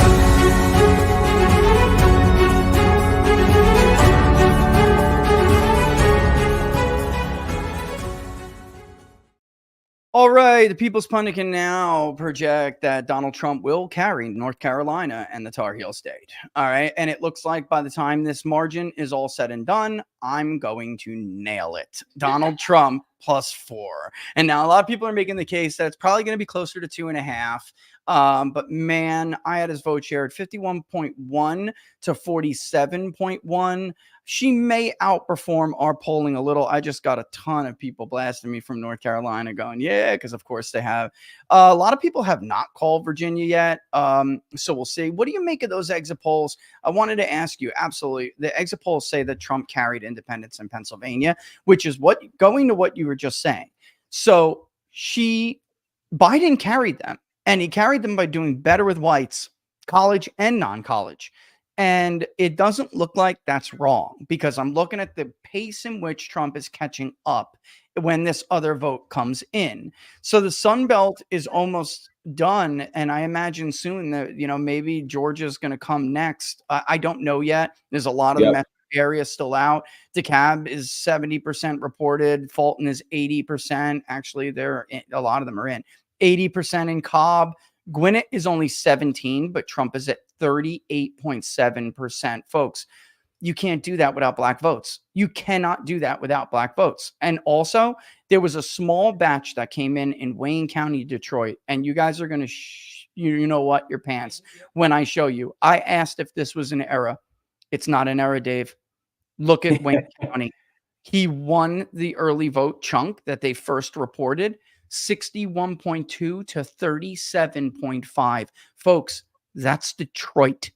All right, the People's Pundit can now project that Donald Trump will carry North Carolina and the Tar Heel State. All right, and it looks like by the time this margin is all said and done, I'm going to nail it. Donald Trump +4. And now a lot of people are making the case that it's probably going to be closer to 2.5. But man, I had his vote share at 51.1 to 47.1. She may outperform our polling a little. I just got a ton of people blasting me from North Carolina going, yeah, because of course they have. A lot of people have not called Virginia yet. So we'll see. What do you make of those exit polls? I wanted to ask you, absolutely. The exit polls say that Trump carried independents in Pennsylvania, which is going to what you were just saying. So Biden carried them, and he carried them by doing better with whites, college and non-college. And it doesn't look like that's wrong, because I'm looking at the pace in which Trump is catching up when this other vote comes in. So the Sun Belt is almost done. And I imagine soon that, maybe Georgia's going to come next. I don't know yet. There's a lot of the metro area still out. DeKalb is 70% reported. Fulton is 80%. Actually, a lot of them are in 80% in Cobb. Gwinnett is only 17, but Trump is at 38.7%. Folks, you can't do that without black votes. You cannot do that without black votes. And also, there was a small batch that came in Wayne County, Detroit, and you guys are going to, your pants when I show you. I asked if this was an error. It's not an error, Dave. Look at Wayne County. He won the early vote chunk that they first reported. 61.2 to 37.5. Folks, that's Detroit.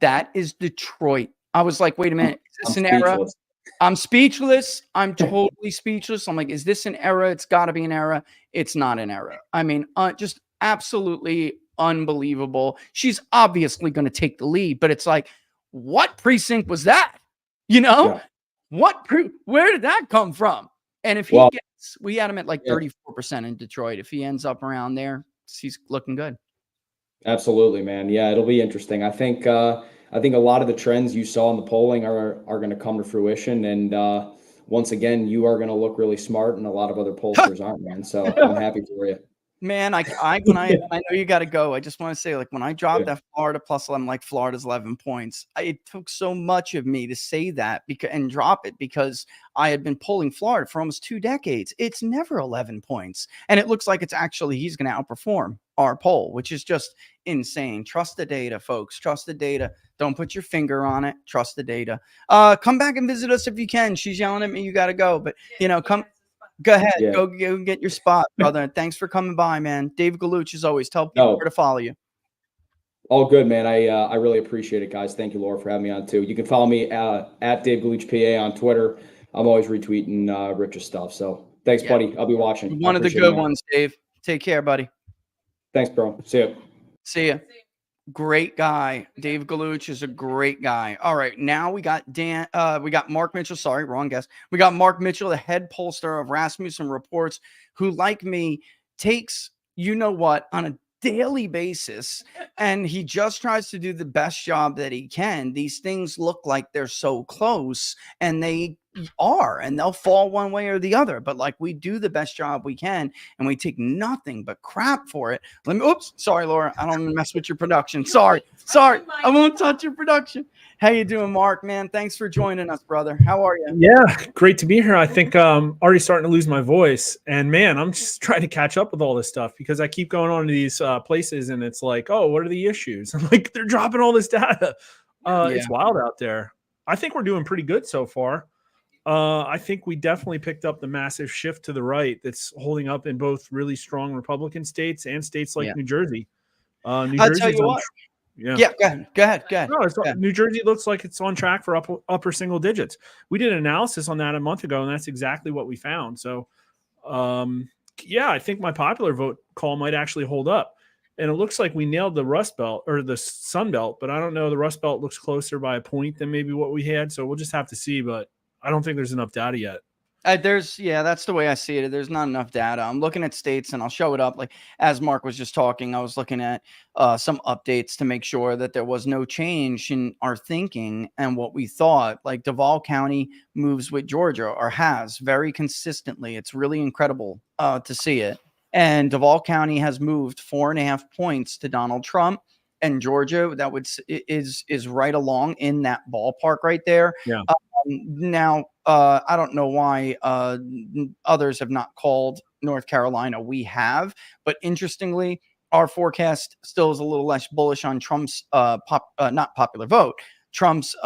That is Detroit. I was like, wait a minute, is this I'm an era? speechless. I'm speechless. I'm totally speechless. I'm like, is this an era? It's got to be an era. It's not an era. I mean, just absolutely unbelievable. She's obviously going to take the lead, but it's like, what precinct was that? You know, Yeah. Where did that come from? And if he Well, gets, we had him at like yeah. 34% in Detroit. If he ends up around there, he's looking good. Absolutely, man. Yeah, it'll be interesting. I think a lot of the trends you saw in the polling are going to come to fruition, and once again, you are going to look really smart, and a lot of other pollsters aren't, man. So I'm happy for you. Man, when I know you got to go. I just want to say, like, when I dropped that Florida plus, I'm like, Florida's 11 points. It took so much of me to say that and drop it because I had been pulling Florida for almost 2 decades. It's never 11 points, and it looks like he's going to outperform our poll, which is just insane. Trust the data, folks. Trust the data. Don't put your finger on it. Trust the data. Come back and visit us if you can. She's yelling at me. You got to go, but come. Go ahead. Yeah. Go get your spot, brother. And thanks for coming by, man. Dave Galuch, as always, tell people where to follow you. All good, man. I really appreciate it, guys. Thank you, Laura, for having me on too. You can follow me at Dave Galuch PA on Twitter. I'm always retweeting Rich's stuff. So thanks, buddy. I'll be watching. One of the good ones, Dave. Take care, buddy. Thanks, bro. See ya. See ya. Great guy. Dave Galuch is a great guy. All right. Now we got Mark Mitchell. Sorry, wrong guess. We got Mark Mitchell, the head pollster of Rasmussen Reports, who, like me, takes, you know what, on a daily basis, and he just tries to do the best job that he can. These things look like they're so close, and they are, and they'll fall one way or the other, but like, we do the best job we can, and we take nothing but crap for it. Sorry, Laura, I don't mess with your production. Sorry, I won't touch your production. How you doing, Mark? Man, thanks for joining us, brother. How are you? Yeah, great to be here. I think already starting to lose my voice, and man, I'm just trying to catch up with all this stuff because I keep going on to these places, and it's like, oh, what are the issues? I'm like, they're dropping all this data. It's wild out there. I think we're doing pretty good so far. I think we definitely picked up the massive shift to the right that's holding up in both really strong Republican states and states like New Jersey. New I'll Jersey's tell you what. Yeah, go ahead. No, New Jersey looks like it's on track for upper single digits. We did an analysis on that a month ago, and that's exactly what we found. So, I think my popular vote call might actually hold up. And it looks like we nailed the Rust Belt or the Sun Belt, but I don't know. The Rust Belt looks closer by a point than maybe what we had. So we'll just have to see, but I don't think there's enough data yet. That's the way I see it. There's not enough data. I'm looking at states, and I'll show it up. Like, as Mark was just talking, I was looking at some updates to make sure that there was no change in our thinking and what we thought. Like, Duval County moves with Georgia, or has, very consistently. It's really incredible to see it. And Duval County has moved 4.5 points to Donald Trump. And Georgia, is right along in that ballpark right there. Yeah. Now, I don't know why others have not called North Carolina. We have, but interestingly, our forecast still is a little less bullish on Trump's not popular vote, Trump's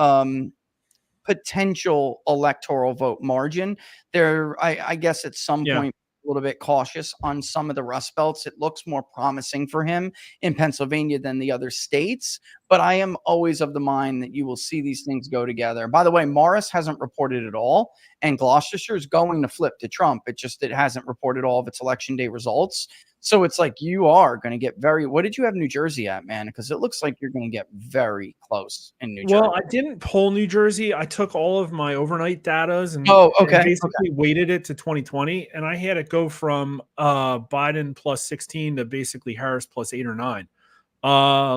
potential electoral vote margin. I guess at some point, a little bit cautious on some of the Rust Belts. It looks more promising for him in Pennsylvania than the other states, but I am always of the mind that you will see these things go together. By the way, Morris hasn't reported at all, and Gloucestershire is going to flip to Trump. It hasn't reported all of its election day results. So it's like, you are going to get what did you have New Jersey at, man? Because it looks like you're going to get very close in New Jersey. Well, I didn't poll New Jersey. I took all of my overnight datas and, basically weighted it to 2020. And I had it go from Biden plus 16 to basically Harris plus 8 or 9.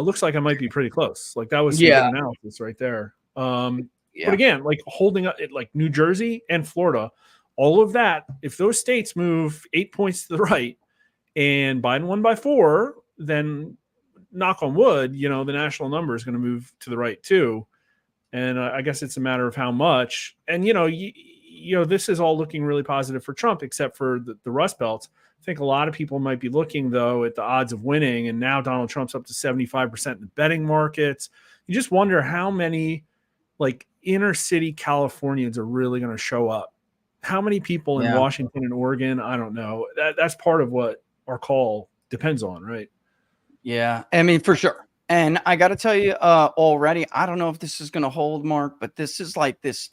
Looks like I might be pretty close. Like, that was some good analysis right there. But again, like, holding up like New Jersey and Florida, all of that, if those states move 8 points to the right, and Biden won by 4, then knock on wood, the national number is going to move to the right too. And I guess it's a matter of how much. And, this is all looking really positive for Trump, except for the Rust Belts. I think a lot of people might be looking, though, at the odds of winning. And now Donald Trump's up to 75% in the betting markets. You just wonder how many, like, inner city Californians are really going to show up. How many people in Washington and Oregon? I don't know. That's part of what our call depends on, right? Yeah, I mean, for sure. And I got to tell you already, I don't know if this is going to hold, Mark, but this is like this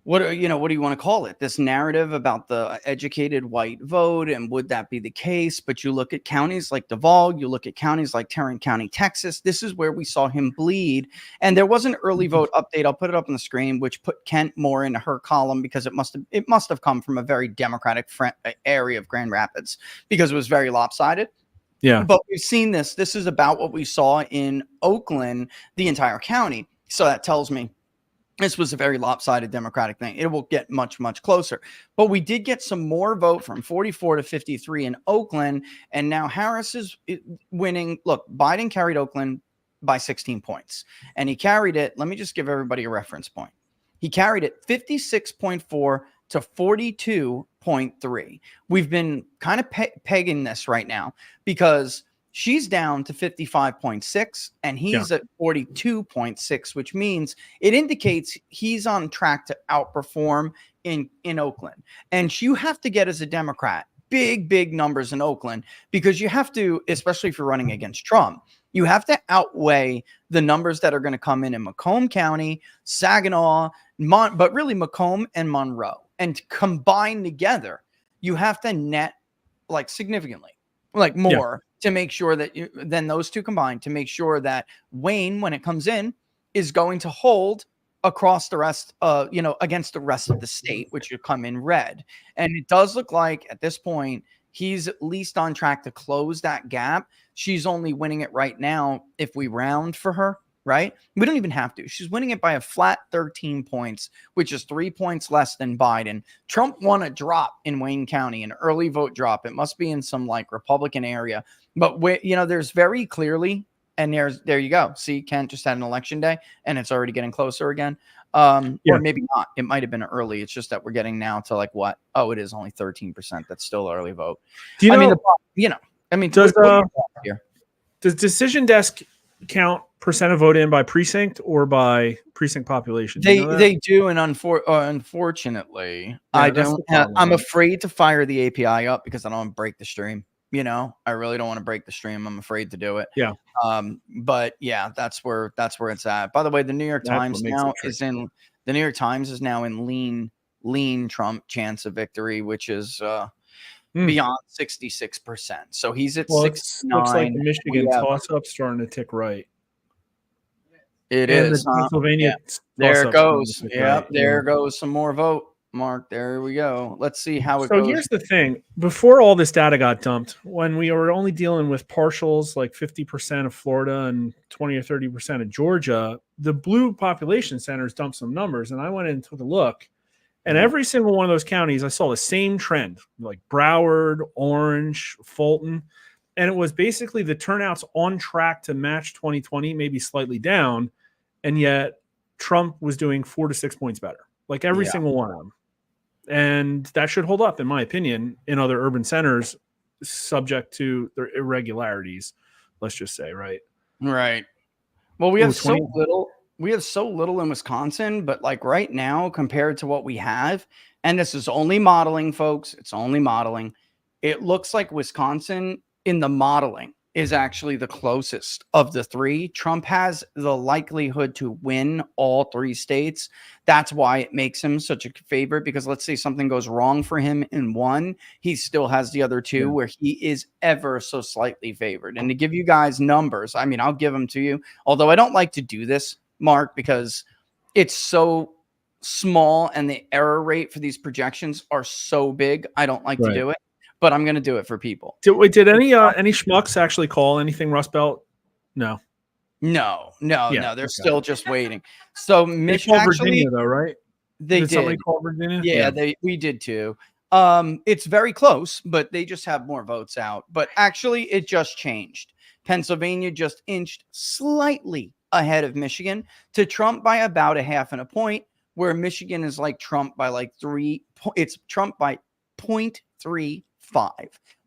what do you want to call it? This narrative about the educated white vote, and would that be the case? But you look at counties like Duval, you look at counties like Tarrant County, Texas. This is where we saw him bleed. And there was an early vote update. I'll put it up on the screen, which put Kent more into her column because it must have come from a very Democratic area of Grand Rapids because it was very lopsided. Yeah. But we've seen this. This is about what we saw in Oakland, the entire county. So that tells me this was a very lopsided Democratic thing. It will get much, much closer. But we did get some more vote from 44 to 53 in Oakland. And now Harris is winning. Look, Biden carried Oakland by 16 points. And he carried it. Let me just give everybody a reference point. He carried it 56.4 to 42.3. We've been kind of pegging this right now because she's down to 55.6 and he's at 42.6, which means it indicates he's on track to outperform in Oakland. And you have to get, as a Democrat, big numbers in Oakland because you have to, especially if you're running against Trump, you have to outweigh the numbers that are going to come in Macomb County, Saginaw, but really Macomb and Monroe. And combined together, you have to net like significantly, like more to make sure that then those two combined to make sure that Wayne, when it comes in, is going to hold across the rest, against the rest of the state, which would come in red. And it does look like at this point, he's at least on track to close that gap. She's only winning it right now if we round for her, right? We don't even have to. She's winning it by a flat 13 points, which is 3 points less than Biden. Trump won a drop in Wayne County, an early vote drop. It must be in some like Republican area. But there's very clearly, and there you go. See, Kent just had an election day and it's already getting closer again. Or maybe not. It might have been early. It's just that we're getting now to like what? Oh, it is only 13%. That's still early vote. Do you know? Does Decision Desk count percent of vote in by precinct or by precinct population? They do, and unfortunately, I don't. I'm afraid to fire the API up because I don't want to break the stream. I really don't want to break the stream. I'm afraid to do it. Yeah. But yeah, that's where it's at. By the way, the New York Times is now in lean Trump chance of victory, which is beyond 66%. So he's at 69. Looks like the Michigan toss-up starting to tick right. It is. Pennsylvania. There it goes. Yep. There goes some more vote. Mark, there we go. Let's see how it goes. So here's the thing. Before all this data got dumped, when we were only dealing with partials like 50% of Florida and 20 or 30% of Georgia, the blue population centers dumped some numbers. And I went in and took a look. And every single one of those counties, I saw the same trend, like Broward, Orange, Fulton. And it was basically the turnouts on track to match 2020, maybe slightly down. And yet Trump was doing 4 to 6 points better, like every single one of them. And that should hold up, in my opinion, in other urban centers, subject to their irregularities, let's just say, right? Right. Well, we have so little in Wisconsin, but like right now, compared to what we have, and this is only modeling, folks, it's only modeling. It looks like Wisconsin in the modeling is actually the closest of the three. Trump has the likelihood to win all three states. That's why it makes him such a favorite, because let's say something goes wrong for him in one, he still has the other two where he is ever so slightly favored. And to give you guys numbers, I mean, I'll give them to you, although I don't like to do this, Mark, because it's so small and the error rate for these projections are so big. I don't like to do it. But I'm going to do it for people. Did any schmucks actually call anything Rust Belt? No. They're still just waiting. So Michigan, Virginia, though, right? Did somebody call Virginia? Yeah, we did too. It's very close, but they just have more votes out. But actually, it just changed. Pennsylvania just inched slightly ahead of Michigan to Trump by about 0.5 point, where Michigan is like Trump by like 3. It's Trump by 0.35.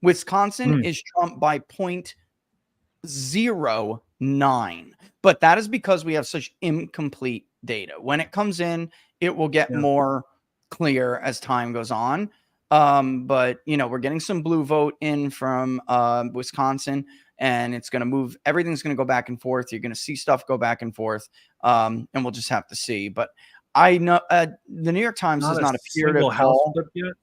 Wisconsin is Trump by 0.09. But that is because we have such incomplete data. When it comes in, it will get more clear as time goes on. But we're getting some blue vote in from Wisconsin. and it's going to move. Everything's going to go back and forth. You're going to see stuff go back and forth, and we'll just have to see. But I know the New York Times does not appear to call. Yet.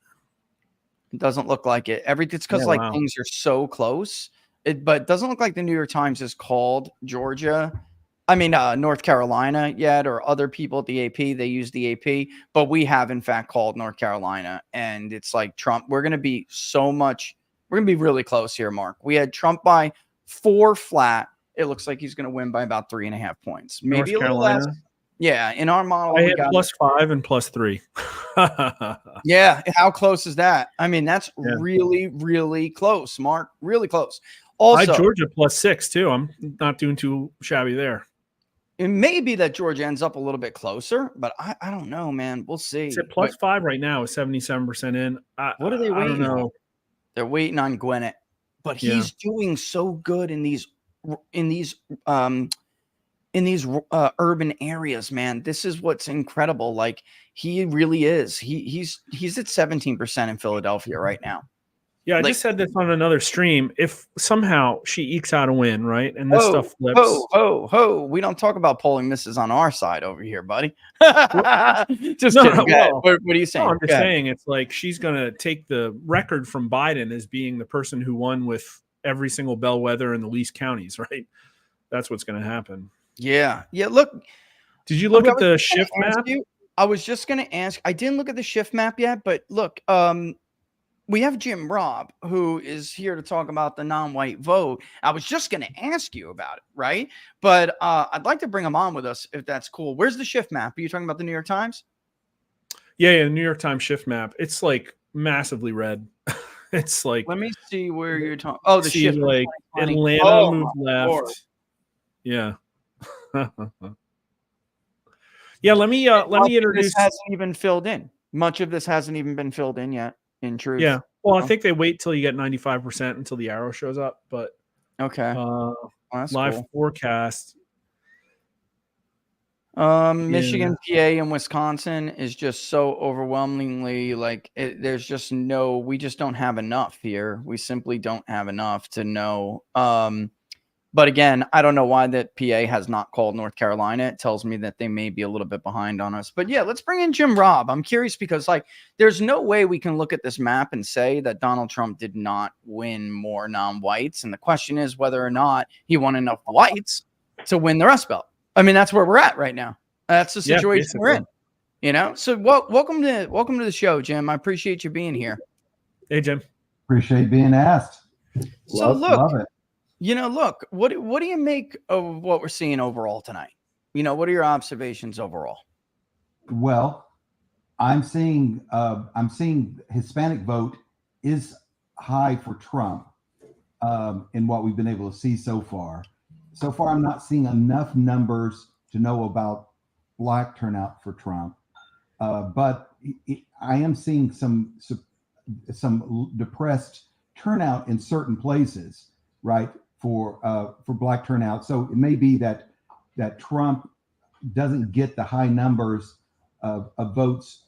It doesn't look like it. It's because things are so close. But it doesn't look like the New York Times has called North Carolina yet, or other people at the AP. They use the AP, but we have in fact called North Carolina, and it's like Trump. We're going to be really close here, Mark. We had Trump by 4 flat. It looks like he's going to win by about 3.5 points, maybe North a little Carolina. less. Yeah, in our model, I had +5 and +3. Yeah, how close is that? I mean, that's really, really close, Mark. Really close. Also, I had Georgia +6 too. I'm not doing too shabby there. It may be that Georgia ends up a little bit closer, but I don't know, man. We'll see. It's at +5 right now, with 77% in. What are they waiting on? on? They're waiting on Gwinnett, but he's doing so good in these urban areas, man. This is what's incredible. Like, he really is. He's at 17% in Philadelphia right now. Yeah, I just said this on another stream. If somehow she ekes out a win, right, and this stuff flips. We don't talk about polling misses on our side over here, buddy. Just kidding. What are you saying? No, I'm just saying it's like she's going to take the record from Biden as being the person who won with every single bellwether in the least counties, right? That's what's going to happen. Yeah. Look, did you look at the shift map? I was just going to ask. I didn't look at the shift map yet, but look, we have Jim Robb, who is here to talk about the non-white vote. I was just going to ask you about it, right? But I'd like to bring him on with us, if that's cool. Where's the shift map? Are you talking about the New York Times? Yeah, the New York Times shift map. It's like massively red. It's like, let me see where you're talking. Oh, the shift. Like Atlanta moved left. Lord. Yeah. Yeah, let me introduce. This hasn't even filled in. Much of this hasn't even been filled in yet. In truth, yeah. Well, I think they wait till you get 95% until the arrow shows up. But okay, live forecast. Michigan, PA, and Wisconsin is just so overwhelmingly like there's just no. We just don't have enough here. We simply don't have enough to know. But again, I don't know why that PA has not called North Carolina. It tells me that they may be a little bit behind on us. But yeah, let's bring in Jim Robb. I'm curious because there's no way we can look at this map and say that Donald Trump did not win more non-whites. And the question is whether or not he won enough whites to win the Rust Belt. I mean, that's where we're at right now. That's the situation we're in. So welcome to the show, Jim. I appreciate you being here. Hey, Jim. Appreciate being asked. Love it. Look, what do you make of what we're seeing overall tonight? What are your observations overall? Well, I'm seeing Hispanic vote is high for Trump in what we've been able to see so far. So far, I'm not seeing enough numbers to know about Black turnout for Trump, but I am seeing some depressed turnout in certain places, right? For Black turnout. So it may be that Trump doesn't get the high numbers of votes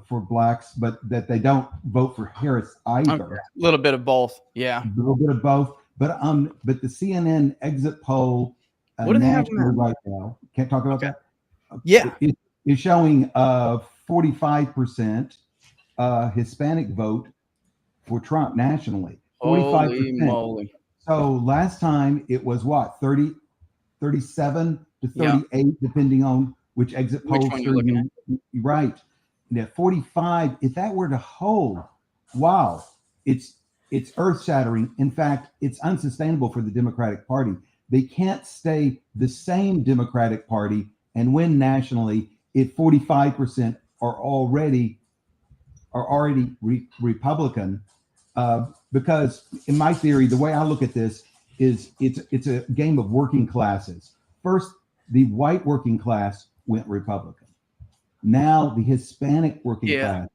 for Blacks, but that they don't vote for Harris either. Okay. A little bit of both. Yeah. A little bit of both. But the CNN exit poll what do they have right now, can't talk about that. Yeah. Is showing 45% Hispanic vote for Trump nationally. 45%. Holy moly. So last time it was what, 37 to 38, depending on which exit poll you're looking at. Right. And at 45, if that were to hold, wow, it's earth-shattering. In fact, it's unsustainable for the Democratic Party. They can't stay the same Democratic Party and win nationally if 45% are already Republican. Because in my theory, the way I look at this is it's a game of working classes. First, the white working class went Republican. Now the Hispanic working class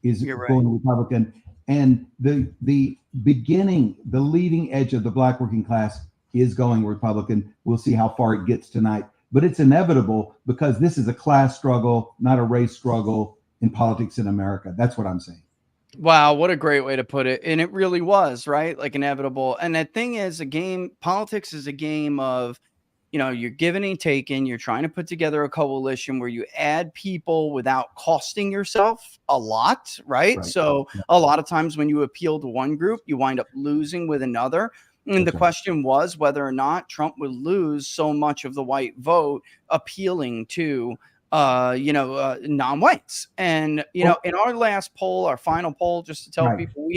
is going Republican. And the beginning, the leading edge of the Black working class is going Republican. We'll see how far it gets tonight. But it's inevitable because this is a class struggle, not a race struggle in politics in America. That's what I'm saying. Wow, what a great way to put it. And it really was, right? Like inevitable. And the thing is, politics is a game of, you're giving and taking. You're trying to put together a coalition where you add people without costing yourself a lot, right? So a lot of times when you appeal to one group, you wind up losing with another. And the question was whether or not Trump would lose so much of the white vote appealing to non-whites. And in our last poll, our final poll, just to tell people, we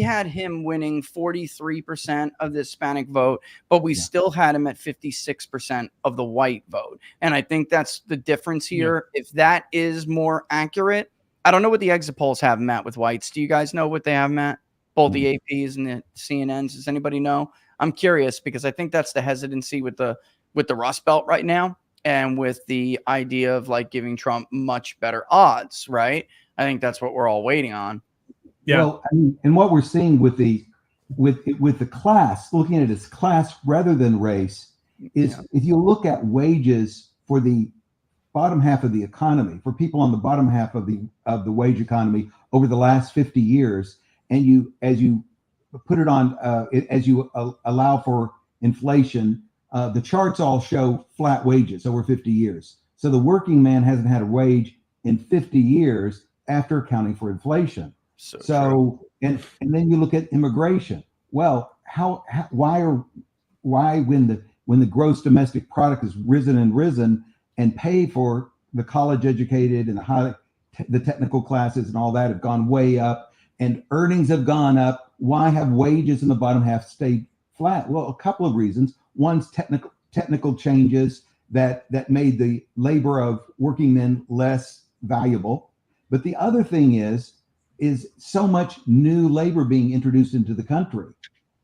had him winning 43% of the Hispanic vote, but we still had him at 56% of the white vote. And I think that's the difference here. If that is more accurate, I don't know what the exit polls have him at with whites. Do you guys know what they have him at? Both the APs and the CNNs. Does anybody know? I'm curious because I think that's the hesitancy with the Rust Belt right now. And with the idea of like giving Trump much better odds, right? I think that's what we're all waiting on. Yeah. Well, I mean, and what we're seeing with the class, looking at it as class rather than race, is if you look at wages for the bottom half of the economy, for people on the bottom half of the wage economy over the last 50 years, and as you put it on, as you allow for inflation. The charts all show flat wages over 50 years. So the working man hasn't had a wage in 50 years after accounting for inflation. So and then you look at immigration. Well, why when the gross domestic product has risen and pay for the college educated and the technical classes and all that have gone way up and earnings have gone up, why have wages in the bottom half stayed flat? Well, a couple of reasons. One's technical changes that made the labor of working men less valuable. But the other thing is so much new labor being introduced into the country.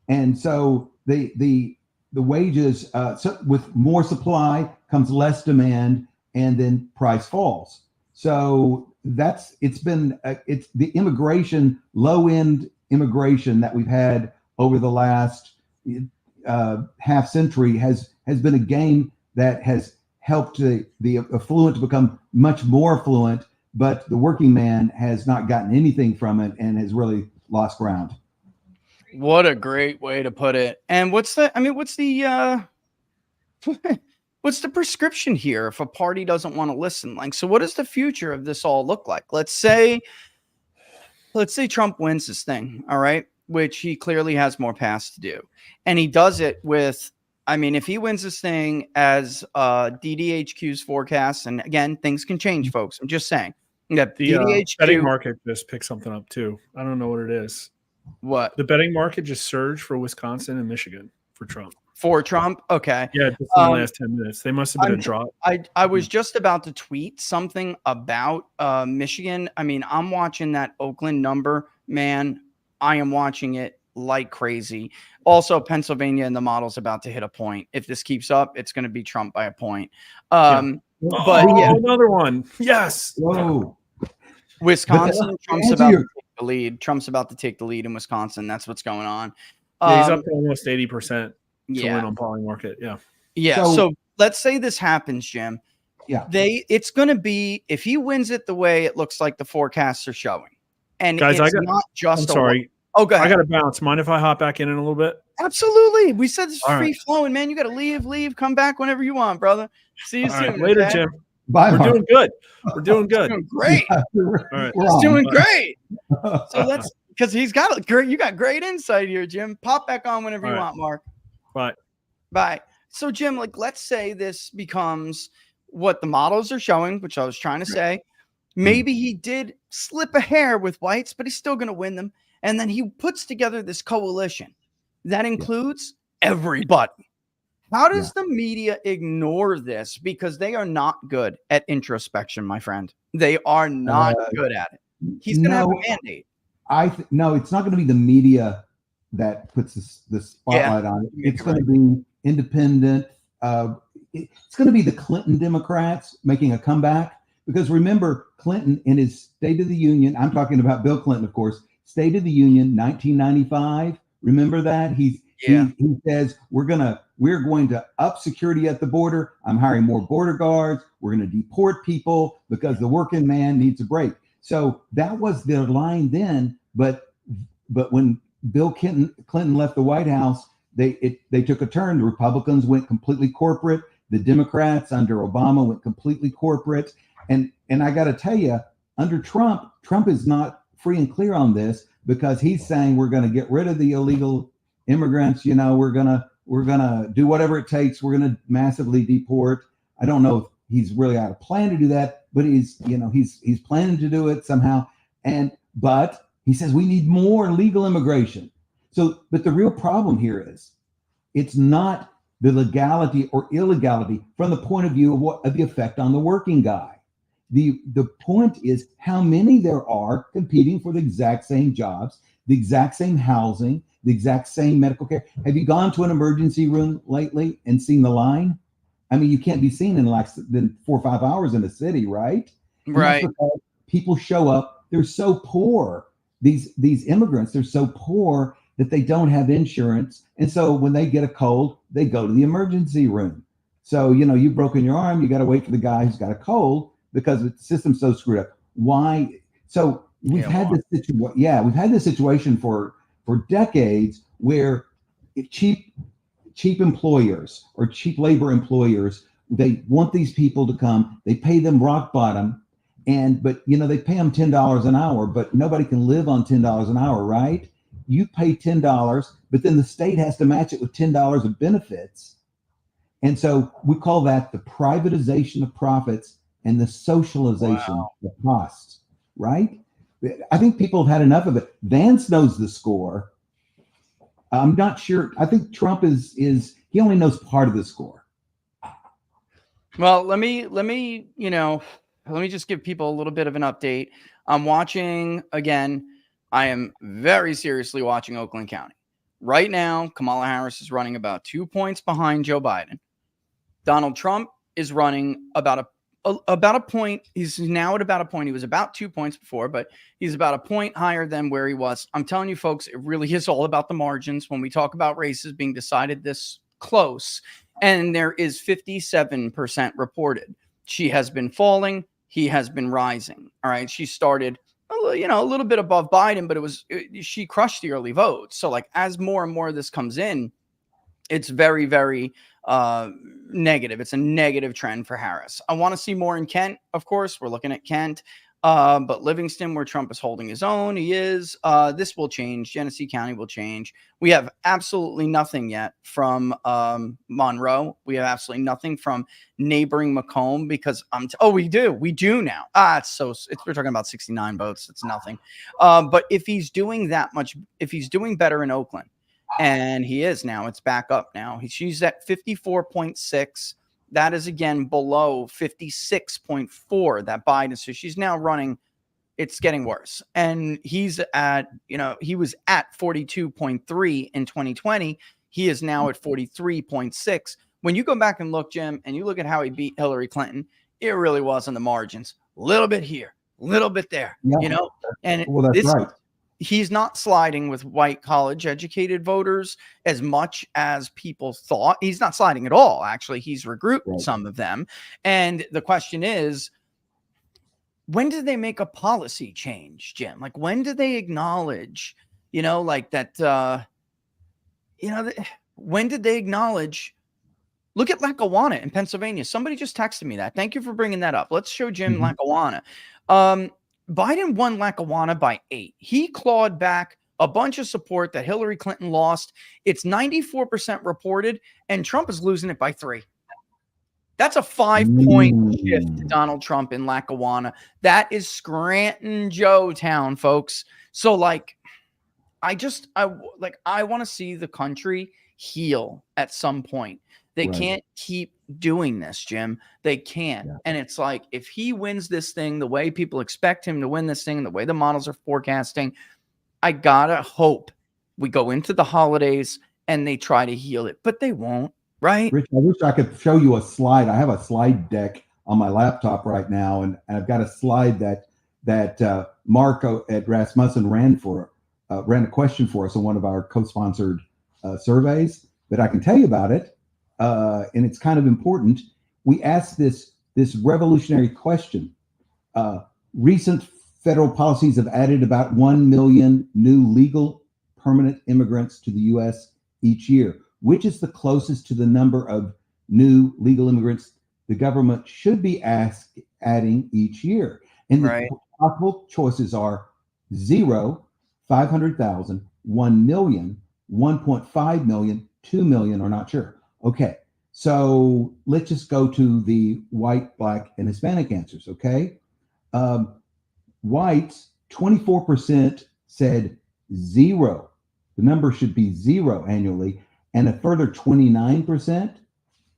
And so the wages, with more supply comes less demand, and then price falls. So it's the immigration, low end immigration that we've had over the last half century has been a game that has helped the affluent to become much more affluent, but the working man has not gotten anything from it and has really lost ground. What a great way to put it. And what's the prescription here if a party doesn't want to listen? Like, so what does the future of this all look like? Let's say Trump wins this thing, all right, which he clearly has more paths to do. And he does it with, if he wins this thing as DDHQ's forecast, and again, things can change, folks. I'm just saying. The betting market just picked something up too. I don't know what it is. What? The betting market just surged for Wisconsin and Michigan for Trump. For Trump? Okay. Yeah, just in the last 10 minutes. They must have been a drop. I was just about to tweet something about Michigan. I'm watching that Oakland number, man. I am watching it like crazy. Also, Pennsylvania and the model's about to hit a point. If this keeps up, it's going to be Trump by a point. Another one. Yes. Whoa. Wisconsin, Trump's about to take the lead. Trump's about to take the lead in Wisconsin. That's what's going on. He's up to almost 80% to win on polling market. Yeah. Yeah. So let's say this happens, Jim. Yeah. It's going to be, if he wins it the way it looks like the forecasts are showing. And guys, not just I'm sorry. Oh, go ahead. I got to bounce. Mind if I hop back in a little bit? Absolutely. We said this is All free right. flowing, man. You got to leave, come back whenever you want, brother. See you All soon. right. Later, okay? Jim. Bye. We're doing good. We're doing good. Doing great. All right. He's doing great. So because he's got you got great insight here, Jim. Pop back on whenever you want, Mark. Bye. So, Jim, let's say this becomes what the models are showing, which I was trying to say. Maybe he did slip a hair with whites, but he's still going to win them. And then he puts together this coalition that includes everybody. How does the media ignore this? Because they are not good at introspection, my friend. They are not good at it. He's going to have a mandate. No, it's not going to be the media that puts the spotlight on it. It's going to be independent. It's going to be the Clinton Democrats making a comeback. Because remember, Clinton in his State of the Union, I'm talking about Bill Clinton, of course, State of the Union, 1995. Remember that? He says we're going to up security at the border. I'm hiring more border guards. We're going to deport people because the working man needs a break. So that was their line then. But when Bill Clinton left the White House, they took a turn. The Republicans went completely corporate. The Democrats under Obama went completely corporate. And I got to tell you, under Trump is not free and clear on this, because he's saying we're going to get rid of the illegal immigrants. You know, we're gonna do whatever it takes. We're going to massively deport. I don't know if he's really got a plan to do that, but he's planning to do it somehow. But he says we need more legal immigration. So, but the real problem here is it's not the legality or illegality from the point of view of the effect on the working guy. The point is how many there are competing for the exact same jobs, the exact same housing, the exact same medical care. Have you gone to an emergency room lately and seen the line? I mean, you can't be seen in less than 4 or 5 hours in a city, right? Right. People show up. They're so poor. These immigrants, they're so poor that they don't have insurance. And so when they get a cold, they go to the emergency room. So, you know, you've broken your arm. You got to wait for the guy who's got a cold because the system's so screwed up. Why? So we've had this situation for decades where if cheap employers or cheap labor employers, they want these people to come, they pay them rock bottom, but you know, they pay them $10 an hour, but nobody can live on $10 an hour, right? You pay $10, but then the state has to match it with $10 of benefits. And so we call that the privatization of profits and the socialization of costs, right? I think people have had enough of it. Vance knows the score. I'm not sure. I think Trump he only knows part of the score. Well, let me just give people a little bit of an update. I'm watching again. I am very seriously watching Oakland County. Right now, Kamala Harris is running about 2 points behind Joe Biden. Donald Trump is running about a point. He's now at about a point. He was about 2 points before, but he's about a point higher than where he was. I'm telling you, folks, it really is all about the margins when we talk about races being decided this close. And there is 57% reported. She has been falling. He has been rising. All right. She started a little bit above Biden, but she crushed the early votes. So like as more and more of this comes in, it's very, very negative. It's a negative trend for Harris. I want to see more in Kent. Of course, we're looking at Kent, but Livingston, where Trump is holding his own, he is. This will change. Genesee County will change. We have absolutely nothing yet from Monroe. We have absolutely nothing from neighboring Macomb because we do now. We're talking about 69 votes. It's nothing. But if he's doing that much, if he's doing better in Oakland, and he is now, it's back up now. She's at 54.6. That is again below 56.4 that Biden. So she's now running. It's getting worse. And he's at, he was at 42.3 in 2020. He is now at 43.6. When you go back and look, Jim, and you look at how he beat Hillary Clinton, it really was in the margins. A little bit here, a little bit there, And that's right. He's not sliding with white college educated voters as much as people thought. He's not sliding at all. Actually, he's regrouped some of them. And the question is, when did they make a policy change, Jim? Like, when did they acknowledge, that, when did they acknowledge? Look at Lackawanna in Pennsylvania. Somebody just texted me that. Thank you for bringing that up. Let's show Jim Lackawanna. Biden won Lackawanna by 8. He clawed back a bunch of support that Hillary Clinton lost. It's 94% reported, and Trump is losing it by 3. That's a 5-point shift to Donald Trump in Lackawanna. That is Scranton, Joetown, folks. So, I want to see the country heal at some point. They can't keep doing this, Jim. They can't. Yeah. And it's like, if he wins this thing the way people expect him to win this thing, the way the models are forecasting, I gotta hope we go into the holidays and they try to heal it, but they won't, right? Rich, I wish I could show you a slide. I have a slide deck on my laptop right now, and I've got a slide that Marco at Rasmussen ran a question for us on one of our co-sponsored surveys, that I can tell you about it. And it's kind of important. We asked this revolutionary question. Recent federal policies have added about 1 million new legal permanent immigrants to the U.S. each year, which is the closest to the number of new legal immigrants the government should be adding each year. And the possible choices are 0, 500,000, 1 million, 1.5 million, 2 million, or not sure. Okay, so let's just go to the white, black, and Hispanic answers, okay? Whites, 24% said 0. The number should be 0 annually. And a further 29%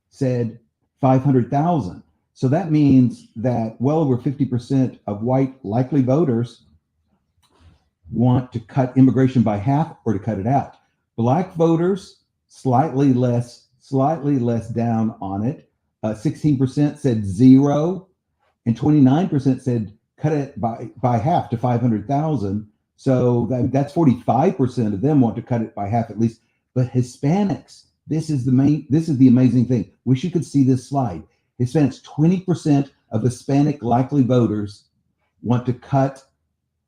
said 500,000. So that means that well over 50% of white likely voters want to cut immigration by half or to cut it out. Black voters, slightly less down on it. 16% said 0, and 29% said cut it by half to 500,000. So that's 45% of them want to cut it by half at least. But Hispanics, this is the amazing thing. Wish you could see this slide. Hispanics, 20% of Hispanic likely voters want to cut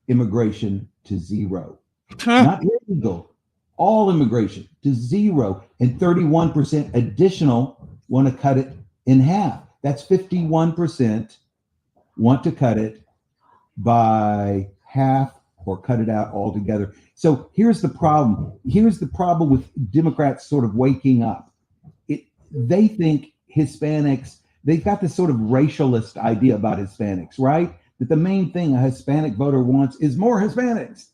immigration to 0. Not illegal, all immigration to 0. And 31% additional want to cut it in half. That's 51% want to cut it by half or cut it out altogether. So here's the problem. Here's the problem with Democrats sort of waking up. They think Hispanics, they've got this sort of racialist idea about Hispanics, right? That the main thing a Hispanic voter wants is more Hispanics.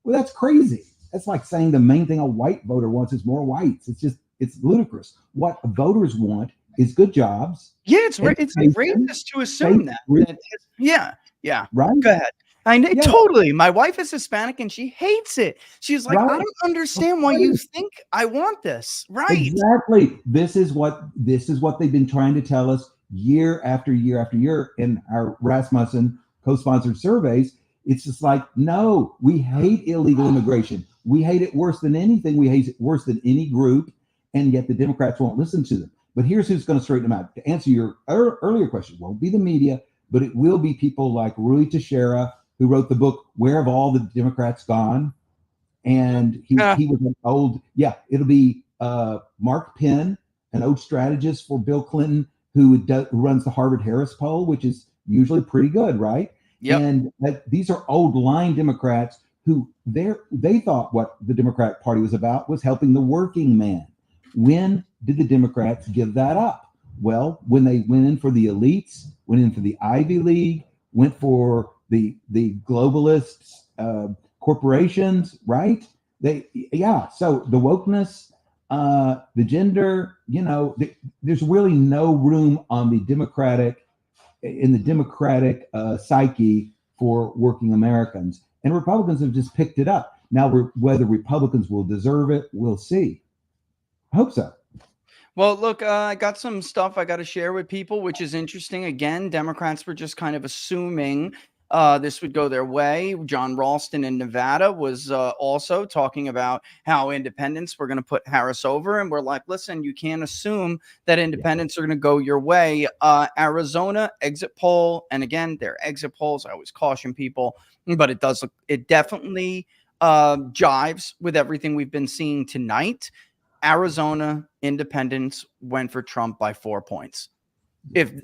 Well, that's crazy. That's like saying the main thing a white voter wants is more whites. It's ludicrous. What voters want is good jobs. Yeah, it's racist to assume that. Yeah. Right. Go ahead. Totally. My wife is Hispanic and she hates it. She's like, I don't understand why you think I want this. Right. Exactly. This is what they've been trying to tell us year after year after year in our Rasmussen co-sponsored surveys. It's just like, no, we hate illegal immigration. We hate it worse than anything. We hate it worse than any group. And yet the Democrats won't listen to them. But here's who's going to straighten them out. To answer your earlier question, it won't be the media, but it will be people like Rui Teixeira, who wrote the book, Where Have All the Democrats Gone? And he was an old, it'll be Mark Penn, an old strategist for Bill Clinton, who runs the Harvard-Harris poll, which is usually pretty good, right? Yep. And these are old line Democrats who they thought what the Democratic Party was about was helping the working man. When did the Democrats give that up? Well, when they went in for the elites, went in for the Ivy League, went for the globalists, corporations, right? So the wokeness, the gender, there's really no room on the Democratic psyche for working Americans, and Republicans have just picked it up. Now, whether Republicans will deserve it, we'll see. I hope so. Well, look, I got some stuff I got to share with people, which is interesting. Again, Democrats were just kind of assuming this would go their way. John Ralston in Nevada was also talking about how independents were going to put Harris over. And we're like, listen, you can't assume that independents are going to go your way. Arizona exit poll. And again, they're exit polls. I always caution people, but it definitely jives with everything we've been seeing tonight. Arizona independents went for Trump by 4 points.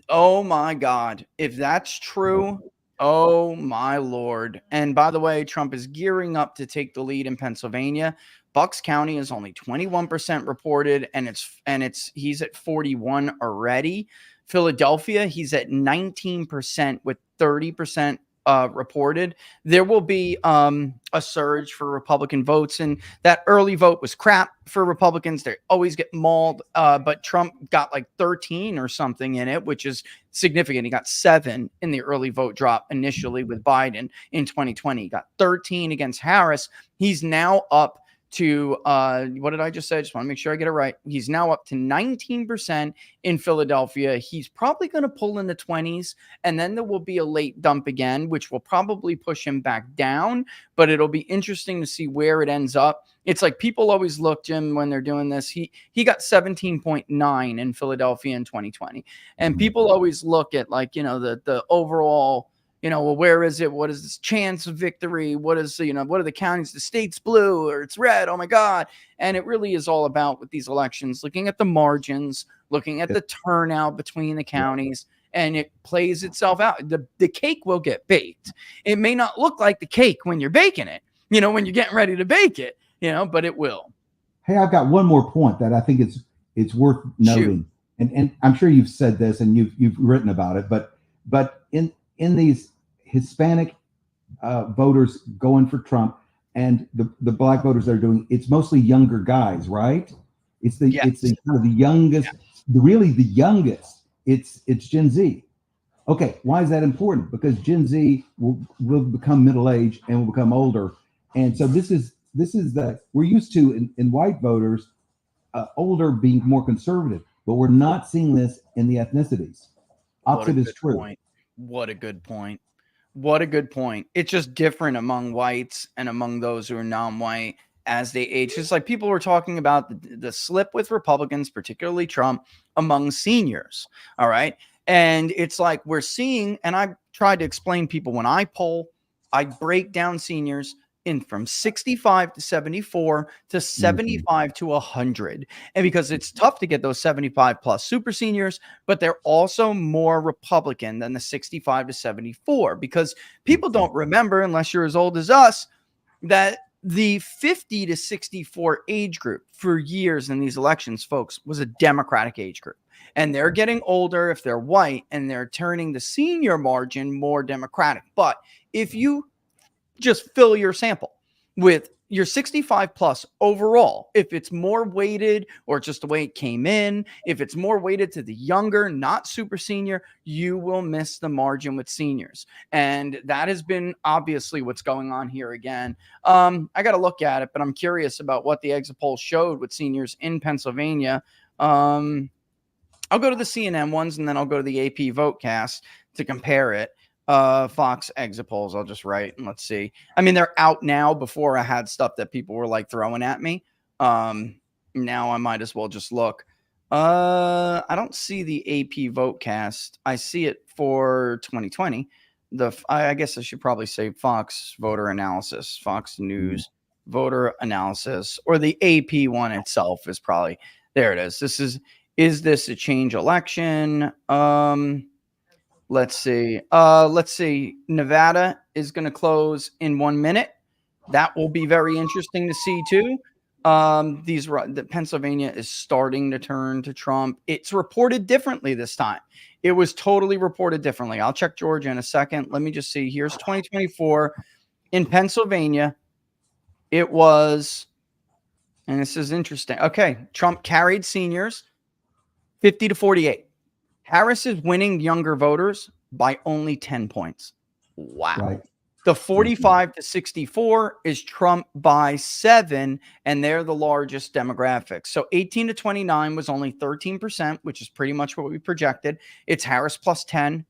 Oh my God, if that's true, oh my Lord. And by the way, Trump is gearing up to take the lead in Pennsylvania. Bucks County is only 21% reported, and he's at 41 already. Philadelphia, he's at 19% with 30% reported. There will be a surge for Republican votes, and that early vote was crap for Republicans. They always get mauled, but Trump got like 13 or something in it, which is significant. He got 7 in the early vote drop initially with Biden in 2020. He got 13 against Harris. He's now up to what did I just say? I just want to make sure I get it right. He's now up to 19% in Philadelphia. He's probably going to pull in the 20s, and then there will be a late dump again, which will probably push him back down, but it'll be interesting to see where it ends up. It's like people always look, Jim, when they're doing this. He got 17.9 in Philadelphia in 2020, and people always look at the overall well, where is it? What is this chance of victory? What is, what are the counties? The state's blue or it's red. Oh my God. And it really is all about with these elections, looking at the margins, looking at the turnout between the counties, and it plays itself out. The cake will get baked. It may not look like the cake when you're baking it, when you're getting ready to bake it, but it will. Hey, I've got one more point that I think it's worth noting. And I'm sure you've said this and you've written about it, but in these Hispanic voters going for Trump and the black voters that are doing, it's mostly younger guys, right? It's the kind of the youngest, really the youngest. It's Gen Z. Okay, why is that important? Because Gen Z will become middle aged and will become older, and so this is the we're used to in white voters, older being more conservative, but we're not seeing this in the ethnicities. Opposite is true. What a good point. What a good point. It's just different among whites and among those who are non-white as they age. It's like people were talking about the slip with Republicans, particularly Trump, among seniors. All right. And it's like we're seeing, and I tried to explain people when I poll, I break down seniors in from 65 to 74 to 75 to 100. And because it's tough to get those 75 plus super seniors, but they're also more Republican than the 65 to 74, because people don't remember, unless you're as old as us, that the 50 to 64 age group for years in these elections, folks, was a Democratic age group. And they're getting older if they're white, and they're turning the senior margin more Democratic. But if you just fill your sample with your 65 plus overall, if it's more weighted or just the way it came in, if it's more weighted to the younger, not super senior, you will miss the margin with seniors. And that has been obviously what's going on here again. I got to look at it, but I'm curious about what the exit poll showed with seniors in Pennsylvania. I'll go to the CNN ones, and then I'll go to the AP Votecast to compare it. Fox exit polls, I'll just write and let's see. I mean, they're out now. Before I had stuff that people were like throwing at me. Now I might as well just look. I don't see the AP Votecast. I see it for 2020. I guess I should probably say Fox voter analysis, Fox News voter analysis, or the AP one itself is probably there. It is. Is this a change election? Let's see. Nevada is going to close in 1 minute. That will be very interesting to see too. The Pennsylvania is starting to turn to Trump. It's reported differently this time. It was totally reported differently. I'll check Georgia in a second. Let me just see. Here's 2024 in Pennsylvania. It was, and this is interesting. Okay, Trump carried seniors 50 to 48. Harris is winning younger voters by only 10 points. Wow. Right. The 45 to 64 is Trump by 7, and they're the largest demographics. So 18 to 29 was only 13%, which is pretty much what we projected. It's Harris plus 10.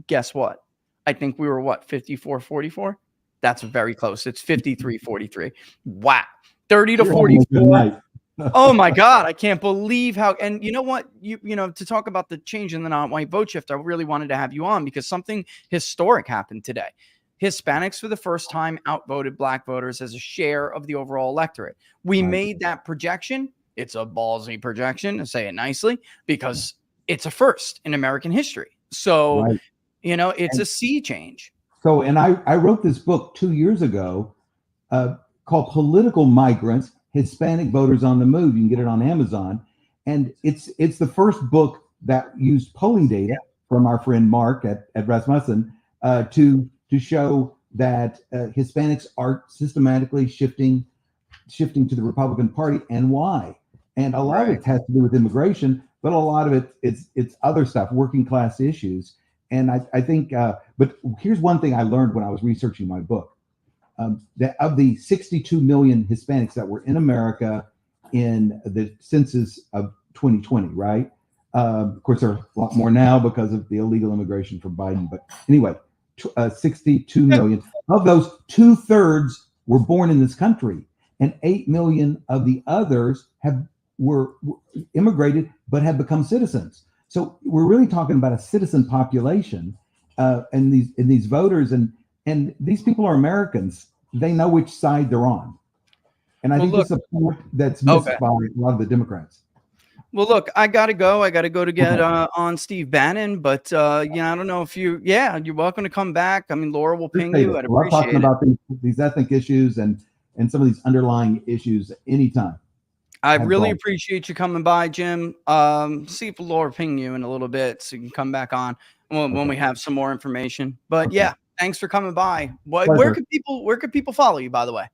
Guess what? I think we were 54-44? That's very close. It's 53-43. Wow. 30 to 44. Oh my God, I can't believe how, and you know what, you know, to talk about the change in the non-white vote shift, I really wanted to have you on because something historic happened today. Hispanics for the first time outvoted black voters as a share of the overall electorate. We made that projection. It's a ballsy projection, to say it nicely, because it's a first in American history. So, you know, it's a sea change. So, and I wrote this book 2 years ago called Political Migrants, Hispanic Voters on the Move. You can get it on Amazon. And it's the first book that used polling data from our friend Mark at Rasmussen to show that Hispanics are systematically shifting to the Republican Party, and why. And a lot of it has to do with immigration, but a lot of it it's other stuff, working class issues. And I think, but here's one thing I learned when I was researching my book. That of the 62 million Hispanics that were in America in the census of 2020, right? Of course, there are a lot more now because of the illegal immigration from Biden. But anyway, 62 million. Of those, 2/3 were born in this country, and 8 million of the others were immigrated but have become citizens. So we're really talking about a citizen population. and these voters, and these people are Americans. They know which side they're on, and I think look, that's a point that's missed by a lot of the Democrats. Well, look, I gotta go. I gotta go to get on Steve Bannon, but I don't know if you're welcome to come back. I mean, Laura will ping you. I'd Love talking appreciate it. about these ethnic issues and some of these underlying issues anytime. I really appreciate you coming by, Jim. See if Laura ping you in a little bit so you can come back on when we have some more information. But yeah, thanks for coming by. Where could people follow you, by the way?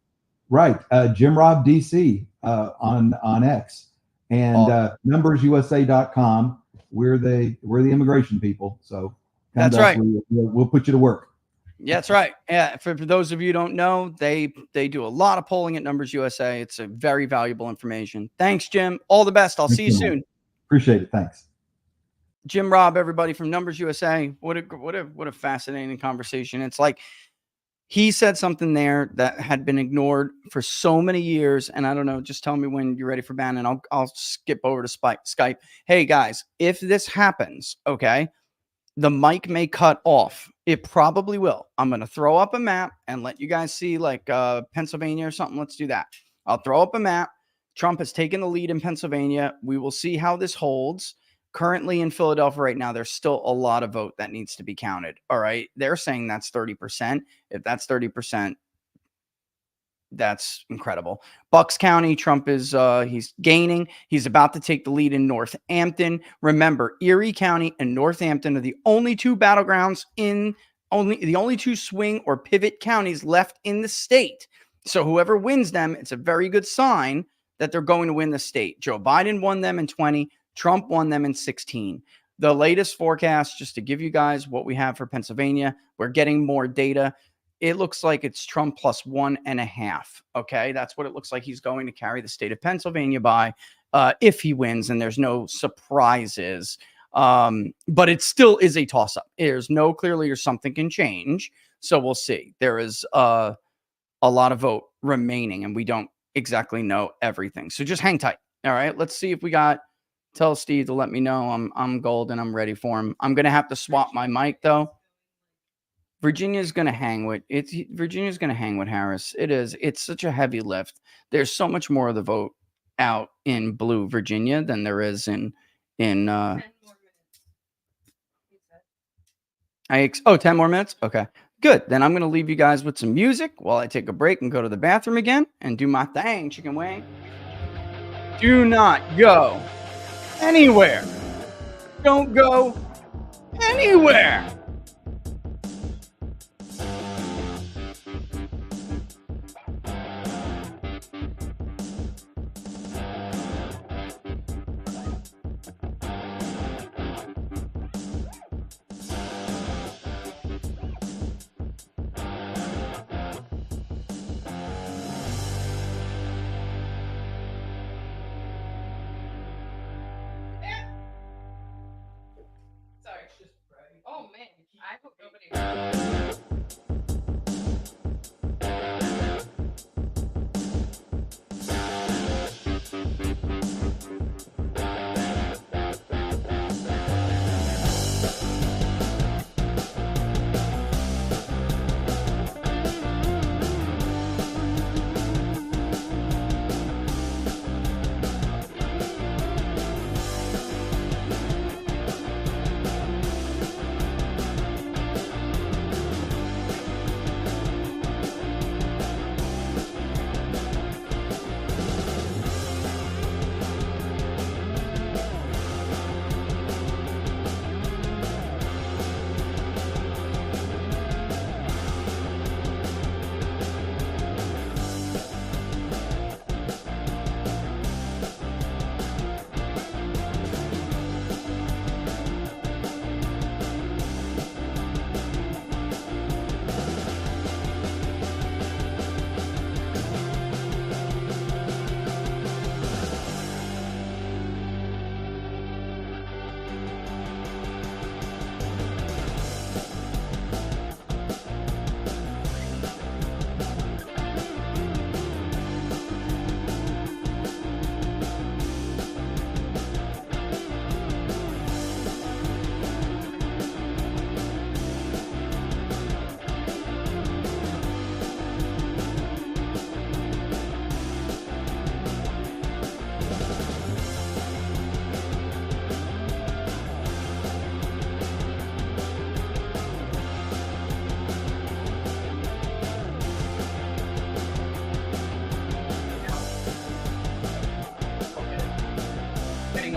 Right, Jim Rob DC on X. And numbersusa.com. We're the immigration people. So that's right. We'll put you to work. Yeah, that's right. Yeah. For those of you who don't know, they do a lot of polling at Numbers USA. It's a very valuable information. Thanks, Jim. All the best. I'll see you soon. Appreciate it. Thanks. Jim Robb, everybody from Numbers USA. What a fascinating conversation. It's like he said something there that had been ignored for so many years. And I don't know, just tell me when you're ready for Bannon. I'll skip over to Skype. Hey guys, if this happens, okay, the mic may cut off. It probably will. I'm going to throw up a map and let you guys see like Pennsylvania or something. Let's do that. I'll throw up a map. Trump has taken the lead in Pennsylvania. We will see how this holds. Currently in Philadelphia right now, there's still a lot of vote that needs to be counted. All right. They're saying that's 30%. If that's 30%, that's incredible. Bucks County, Trump is he's gaining. He's about to take the lead in Northampton. Remember, Erie County and Northampton are the only two battlegrounds the only two swing or pivot counties left in the state. So whoever wins them, it's a very good sign that they're going to win the state. Joe Biden won them in 20. Trump won them in 16. The latest forecast, just to give you guys what we have for Pennsylvania, we're getting more data. It looks like it's Trump plus 1.5. Okay, that's what it looks like he's going to carry the state of Pennsylvania by if he wins, and there's no surprises. But it still is a toss-up. There's no clearly or something can change. So we'll see. There is a lot of vote remaining, and we don't exactly know everything. So just hang tight. All right, let's see if we got. Tell Steve to let me know I'm gold and I'm ready for him. I'm gonna have to swap my mic though. Virginia's gonna hang with Harris. It's such a heavy lift. There's so much more of the vote out in blue Virginia than there is in 10 more minutes. 10 more minutes? Okay. Good. Then I'm gonna leave you guys with some music while I take a break and go to the bathroom again and do my thing, chicken wing. Do not go anywhere. Don't go anywhere. Sorry, it's just right. Oh man.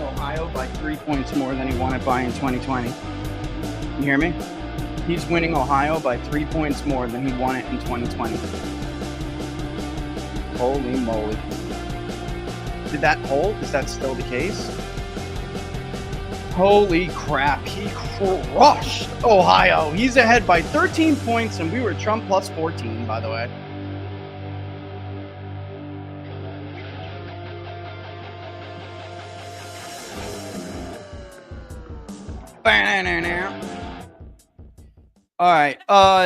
Ohio by 3 points more than he won it by in 2020. You hear me? He's winning Ohio by 3 points more than he won it in 2020. Holy moly. Did that hold? Is that still the case? Holy crap. He crushed Ohio. He's ahead by 13 points, and we were Trump plus 14, by the way. All right.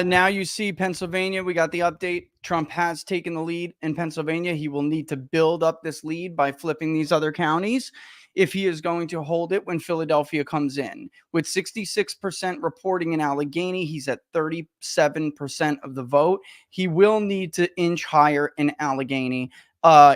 Now you see Pennsylvania. We got the update. Trump has taken the lead in Pennsylvania. He will need to build up this lead by flipping these other counties if he is going to hold it when Philadelphia comes in. With 66% reporting in Allegheny, he's at 37% of the vote. He will need to inch higher in Allegheny.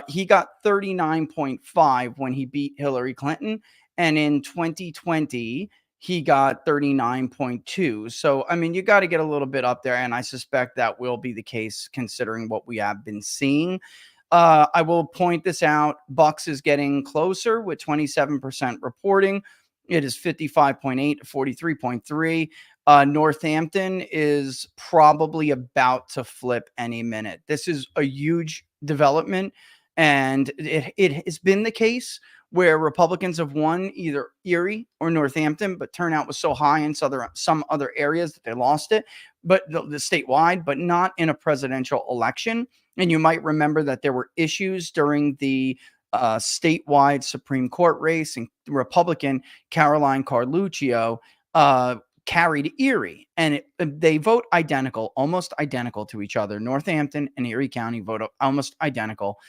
He got 39.5 when he beat Hillary Clinton. And in 2020, he got 39.2. So, I mean, you got to get a little bit up there. And I suspect that will be the case considering what we have been seeing. I will point this out. Bucks is getting closer with 27% reporting. It is 55.8 to 43.3. Northampton is probably about to flip any minute. This is a huge development. And it has been the case where Republicans have won either Erie or Northampton, but turnout was so high in some other areas that they lost it, but the statewide, but not in a presidential election. And you might remember that there were issues during the statewide Supreme Court race, and Republican Caroline Carluccio carried Erie, and they vote identical, almost identical to each other. Northampton and Erie County vote almost identical.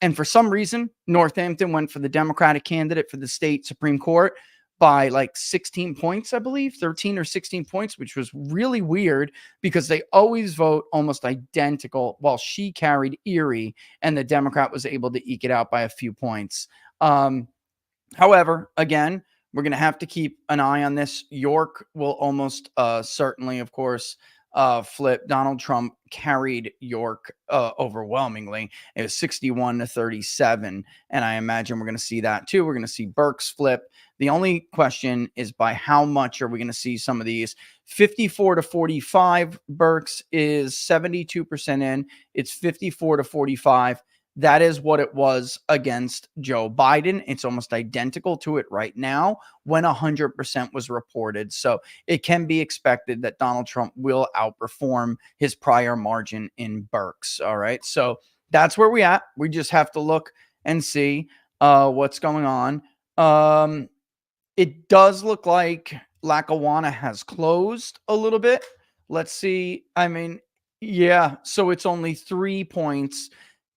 And for some reason, Northampton went for the Democratic candidate for the state Supreme Court by like 16 points, I believe, 13 or 16 points, which was really weird because they always vote almost identical, while she carried Erie and the Democrat was able to eke it out by a few points. However, again, we're going to have to keep an eye on this. York will almost certainly, of course, flip. Donald Trump carried York overwhelmingly. It was 61 to 37. And I imagine we're going to see that too. We're going to see Berks flip. The only question is by how much are we going to see some of these? 54 to 45. Berks is 72% in. It's 54 to 45. That is what it was against Joe Biden. It's almost identical to it right now when 100% was reported. So it can be expected that Donald Trump will outperform his prior margin in Berks. All right. So that's where we at. We just have to look and see what's going on. It does look like Lackawanna has closed a little bit. Let's see. I mean, yeah. So it's only 3 points.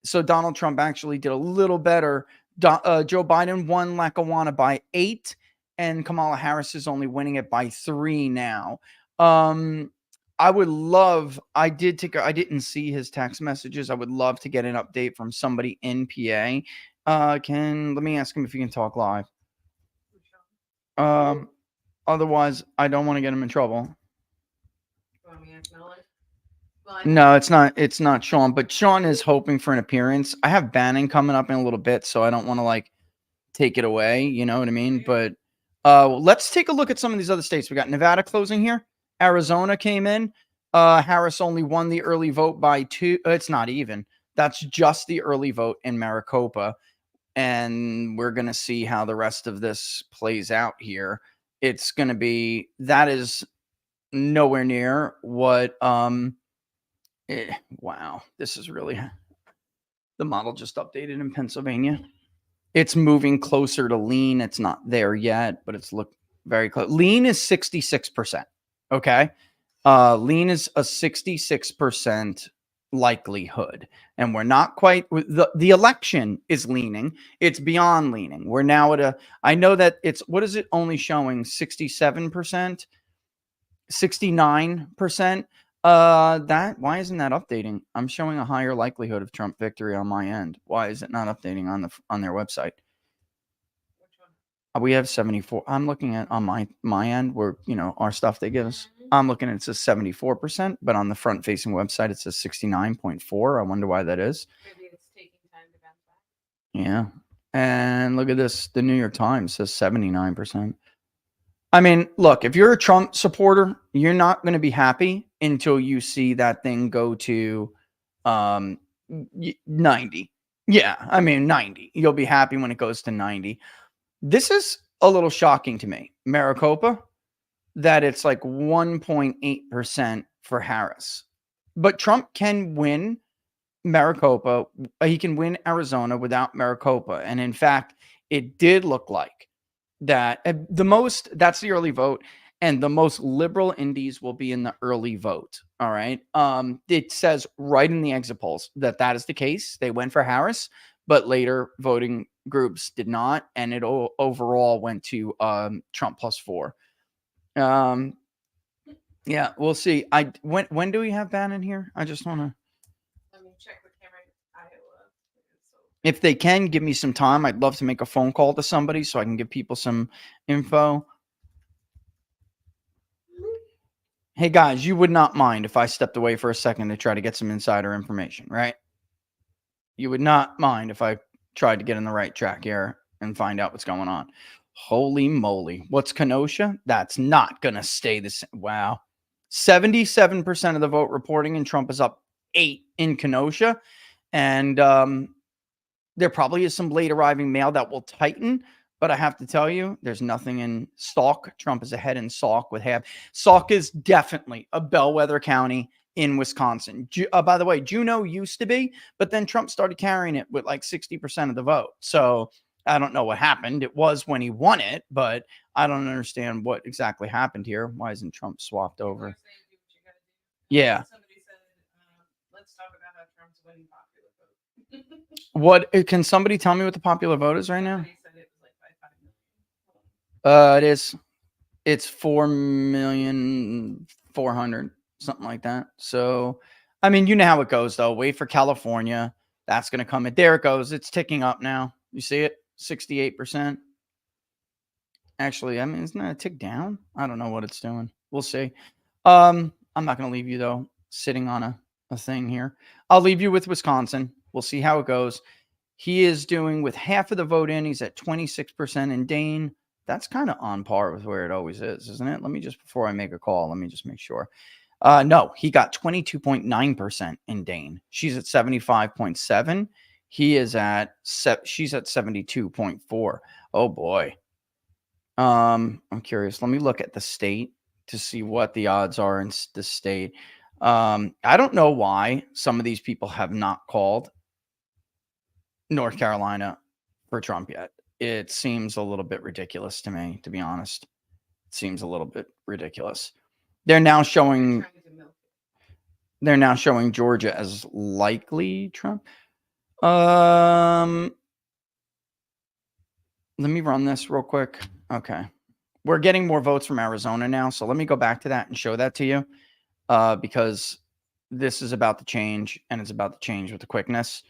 So Donald Trump actually did a little better. Joe Biden won Lackawanna by 8, and Kamala Harris is only winning it by 3 now. I would love, I didn't see his text messages. I would love to get an update from somebody in PA. Let me ask him if he can talk live. Otherwise, I don't want to get him in trouble. No, it's not Sean, but Sean is hoping for an appearance. I have Bannon coming up in a little bit, so I don't want to like take it away. You know what I mean? But let's take a look at some of these other states. We got Nevada closing here. Arizona came in. Harris only won the early vote by 2. It's not even. That's just the early vote in Maricopa. And we're going to see how the rest of this plays out here. It's going to be, that is nowhere near what, wow, this is really, the model just updated in Pennsylvania. It's moving closer to lean. It's not there yet, but it's look very close. Lean is 66%. Okay. Lean is a 66% likelihood. And we're not quite, the election is leaning. It's beyond leaning. We're now at I know that it's, what is it only showing? 67%, 69%. Why isn't that updating? I'm showing a higher likelihood of Trump victory on my end. Why is it not updating on their website? We have 74. I'm looking at on my end where, our stuff they give us. I'm looking at it says 74%, but on the front facing website it says 69.4. I wonder why that is. Maybe it's taking time to bounce back. Yeah. And look at this. The New York Times says 79%. I mean, look, if you're a Trump supporter, you're not going to be happy until you see that thing go to 90. Yeah, I mean 90. You'll be happy when it goes to 90. This is a little shocking to me, Maricopa, that it's like 1.8% for Harris. But Trump can win Maricopa. He can win Arizona without Maricopa. And in fact, it did look like that that's the early vote, and the most liberal indies will be in the early vote. All right. It says right in the exit polls that is the case. They went for Harris, but later voting groups did not, and it overall went to Trump +4. Yeah, we'll see. When do we have Bannon here? I just want to. Let me check with Cameron, Iowa. If they can give me some time, I'd love to make a phone call to somebody so I can give people some info. Hey guys, you would not mind if I stepped away for a second to try to get some insider information, right? You would not mind if I tried to get in the right track here and find out what's going on. Holy moly. What's Kenosha? That's not going to stay the same. Wow. 77% of the vote reporting, and Trump is up 8 in Kenosha. And there probably is some late arriving mail that will tighten. But I have to tell you, there's nothing in Sauk. Trump is ahead in Sauk with half. Sauk is definitely a bellwether county in Wisconsin. By the way, Juneau used to be, but then Trump started carrying it with like 60% of the vote. So I don't know what happened. It was when he won it, but I don't understand what exactly happened here. Why isn't Trump swapped over? Yeah. Somebody said, let's talk about how Trump's winning popular vote. What can somebody tell me what the popular vote is right now? Said it was like 5 million. It is. It's 4,400,000, something like that. So, I mean, you know how it goes, though. Wait for California. That's going to come in. There it goes. It's ticking up now. You see it? 68%. Actually, I mean, isn't that a tick down? I don't know what it's doing. We'll see. I'm not going to leave you, though, sitting on a thing here. I'll leave you with Wisconsin. We'll see how it goes. He is doing with half of the vote in. He's at 26% in Dane. That's kind of on par with where it always is, isn't it? Let me just, before I make a call, let me just make sure. No, he got 22.9% in Dane. She's at 75.7. She's at 72.4. Oh boy. I'm curious. Let me look at the state to see what the odds are in the state. I don't know why some of these people have not called North Carolina for Trump yet. It seems a little bit ridiculous to me, to be honest. It seems a little bit ridiculous. They're now showing Georgia as likely Trump. Let me run this real quick. Okay. We're getting more votes from Arizona now, so let me go back to that and show that to you, because this is about to change, and it's about to change with the quickness.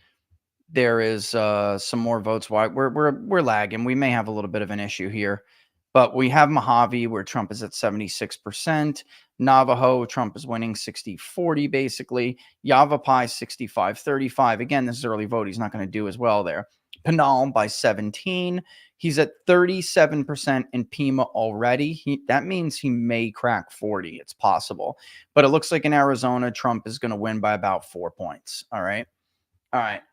There is some more votes. Why we're lagging. We may have a little bit of an issue here, but we have Mojave where Trump is at 76%. Navajo, Trump is winning 60-40 basically. Yavapai 65-35. Again, this is early vote. He's not going to do as well there. Pinal by 17. He's at 37% in Pima already. That means he may crack 40. It's possible. But it looks like in Arizona, Trump is going to win by about 4 points. All right. All right.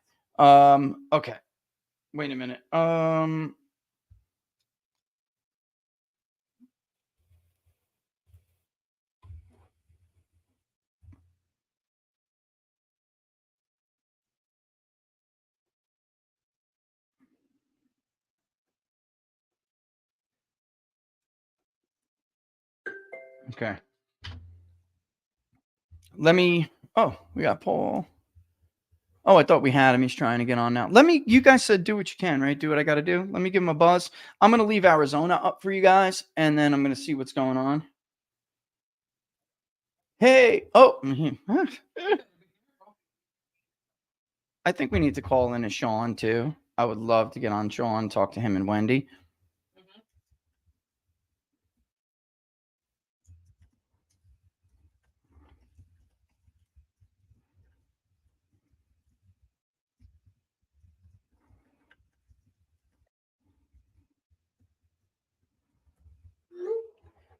Okay. Wait a minute. Okay. Let me, we got Paul. Oh, I thought we had him. He's trying to get on now. You guys said do what you can, right? Do what I got to do. Let me give him a buzz. I'm going to leave Arizona up for you guys, and then I'm going to see what's going on. Hey. Oh. I think we need to call in a Sean, too. I would love to get on Sean, talk to him and Wendy.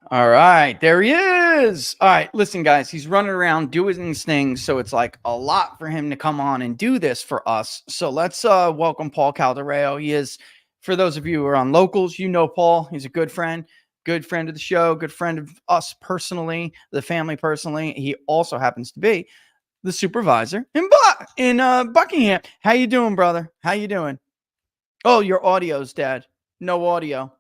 All right, there he is. All right, listen, guys, he's running around doing these things, so it's like a lot for him to come on and do this for us. So let's welcome Paul Caldareo. He is, for those of you who are on locals, you know Paul. He's a good friend of the show, good friend of us personally, the family personally. He also happens to be the supervisor in Buckingham. How you doing, brother? How you doing? Oh, your audio's dead. No audio.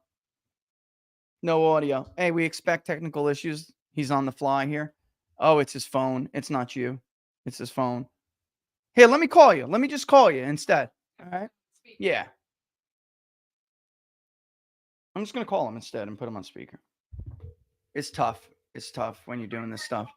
No audio. Hey, we expect technical issues. He's on the fly here. Oh, it's his phone. It's not you. It's his phone. Here, let me call you. Let me just call you instead. All right. Yeah. I'm just going to call him instead and put him on speaker. It's tough. It's tough when you're doing this stuff.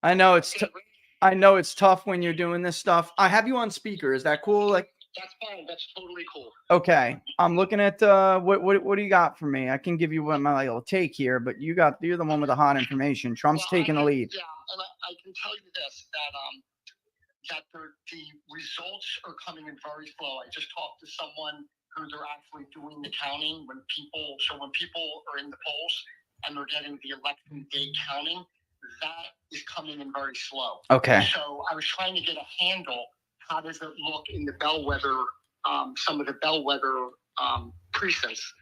I know it's tough when you're doing this stuff. I have you on speaker. Is that cool? Like, That's fine. That's totally cool. okay. I'm looking at what do you got for me? I can give you what my little take here, but you're the one with the hot information. Trump's taking the lead. Yeah, and I can tell you this, that the results are coming in very slow. I just talked to someone who they're actually doing the counting when people are in the polls and they're getting the election day counting, that is coming in very slow. Okay. So I was trying to get a handle. How does it look in the bellwether, some of the bellwether precincts?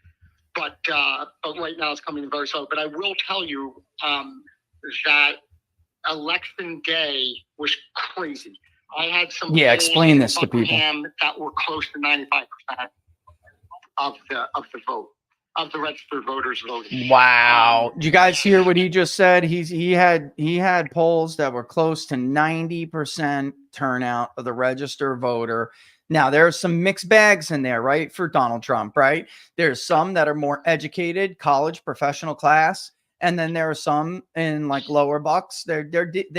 But right now it's coming in very slow. But I will tell you that election day was crazy. I had some explain this to people that were close to 95% of the vote, of the registered voters voting. Wow. Did you guys hear what he just said? He had polls that were close to 90% turnout of the registered voter. Now, there's some mixed bags in there, right? For Donald Trump, right? There's some that are more educated, college, professional class. And then there are some in like lower bucks. They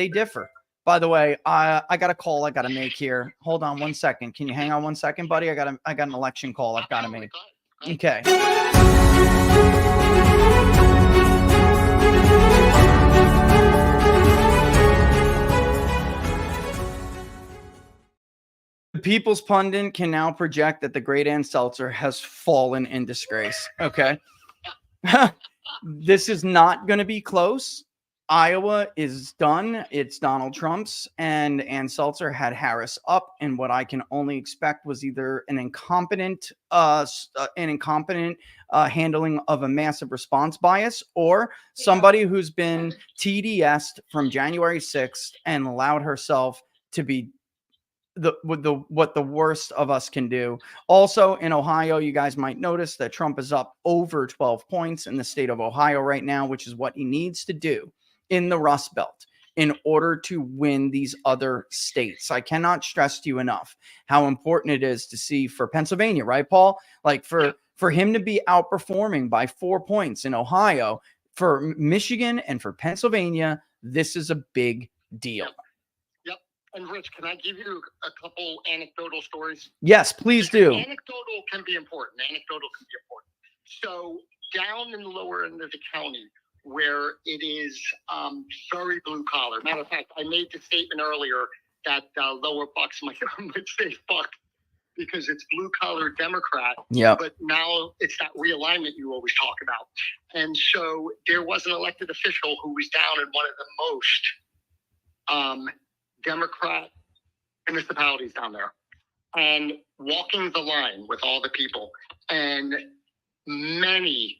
differ. By the way, I got a call I got to make here. Hold on 1 second. Can you hang on 1 second, buddy? I got an election call I've got to make. Okay. The People's Pundit can now project that the great Ann Seltzer has fallen in disgrace. Okay. This is not going to be close. Iowa is done. It's Donald Trump's, and Ann Seltzer had Harris up. And what I can only expect was either an incompetent handling of a massive response bias, or somebody who's been TDS'd from January 6th and allowed herself to be what the worst of us can do. Also in Ohio, you guys might notice that Trump is up over 12 points in the state of Ohio right now, which is what he needs to do in the Rust Belt in order to win these other states. I cannot stress to you enough how important it is to see for Pennsylvania, right, Paul? Like for him to be outperforming by 4 points in Ohio, for Michigan and for Pennsylvania, this is a big deal. Yep. And Rich, can I give you a couple anecdotal stories? Yes, please do. Anecdotal can be important. So down in the lower end of the county, where it is very blue collar. Matter of fact, I made the statement earlier that lower bucks might say fuck because it's blue collar Democrat. Yeah. But now it's that realignment you always talk about. And so there was an elected official who was down in one of the most Democrat municipalities down there, and walking the line with all the people, and many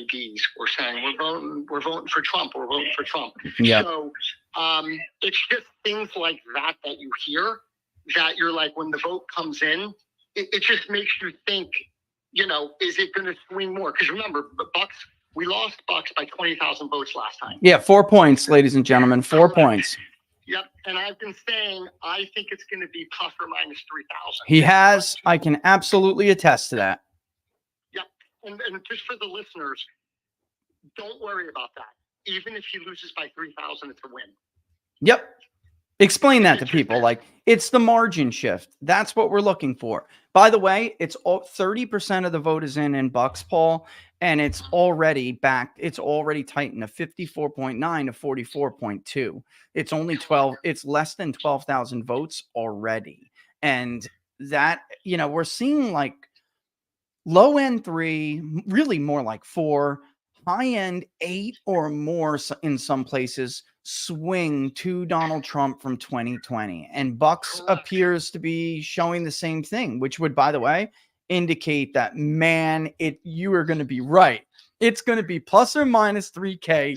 D's were saying, we're voting for Trump. We're voting for Trump. Yeah. So it's just things like that you hear that you're like, when the vote comes in, it just makes you think, is it going to swing more? Because remember, we lost Bucks by 20,000 votes last time. Yeah. 4 points, ladies and gentlemen, 4 points. Yep. And I've been saying, I think it's going to be plus or minus 3,000. He has. I can absolutely attest to that. And just for the listeners, don't worry about that. Even if he loses by 3,000, it's a win. Yep. Explain that to people. Like, it's the margin shift. That's what we're looking for. By the way, it's 30% of the vote is in Bucks, Paul, and it's already back. It's already tightened to 54.9 to 44.2. It's only 12. It's less than 12,000 votes already. And that, we're seeing like low end 3, really more like 4, high end 8 or more in some places swing to Donald Trump from 2020. And Bucks appears to be showing the same thing, which would, by the way, indicate that, man, you are going to be right. It's going to be plus or minus 3K.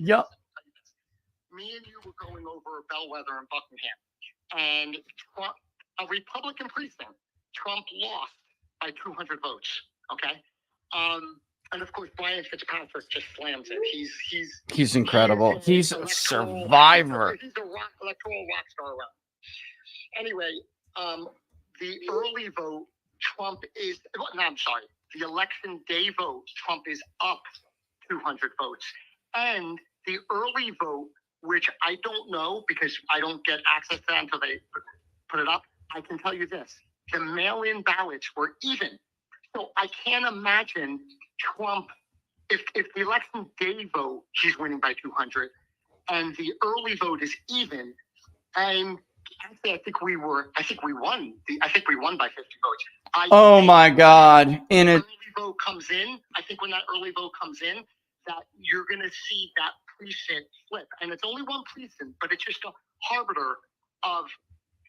Yep. Me and you were going over Bellwether in Buckingham, and Trump, a Republican precinct, Trump lost by 200 votes. Okay, and of course Brian Fitzpatrick just slams it. He's incredible. He's a survivor. He's a electoral rock star. Anyway, the early vote, Trump is. No, I'm sorry. The election day vote, Trump is up 200 votes, and the early vote, which I don't know because I don't get access to that until they put it up. I can tell you this: the mail-in ballots were even. So I can't imagine Trump, if the election day vote, he's winning by 200, and the early vote is even. And actually, I think we won by 50 votes. Oh my God! In it, early vote comes in. I think when that early vote comes in, that you're going to see that precinct flip, and it's only one precinct, but it's just a harbinger of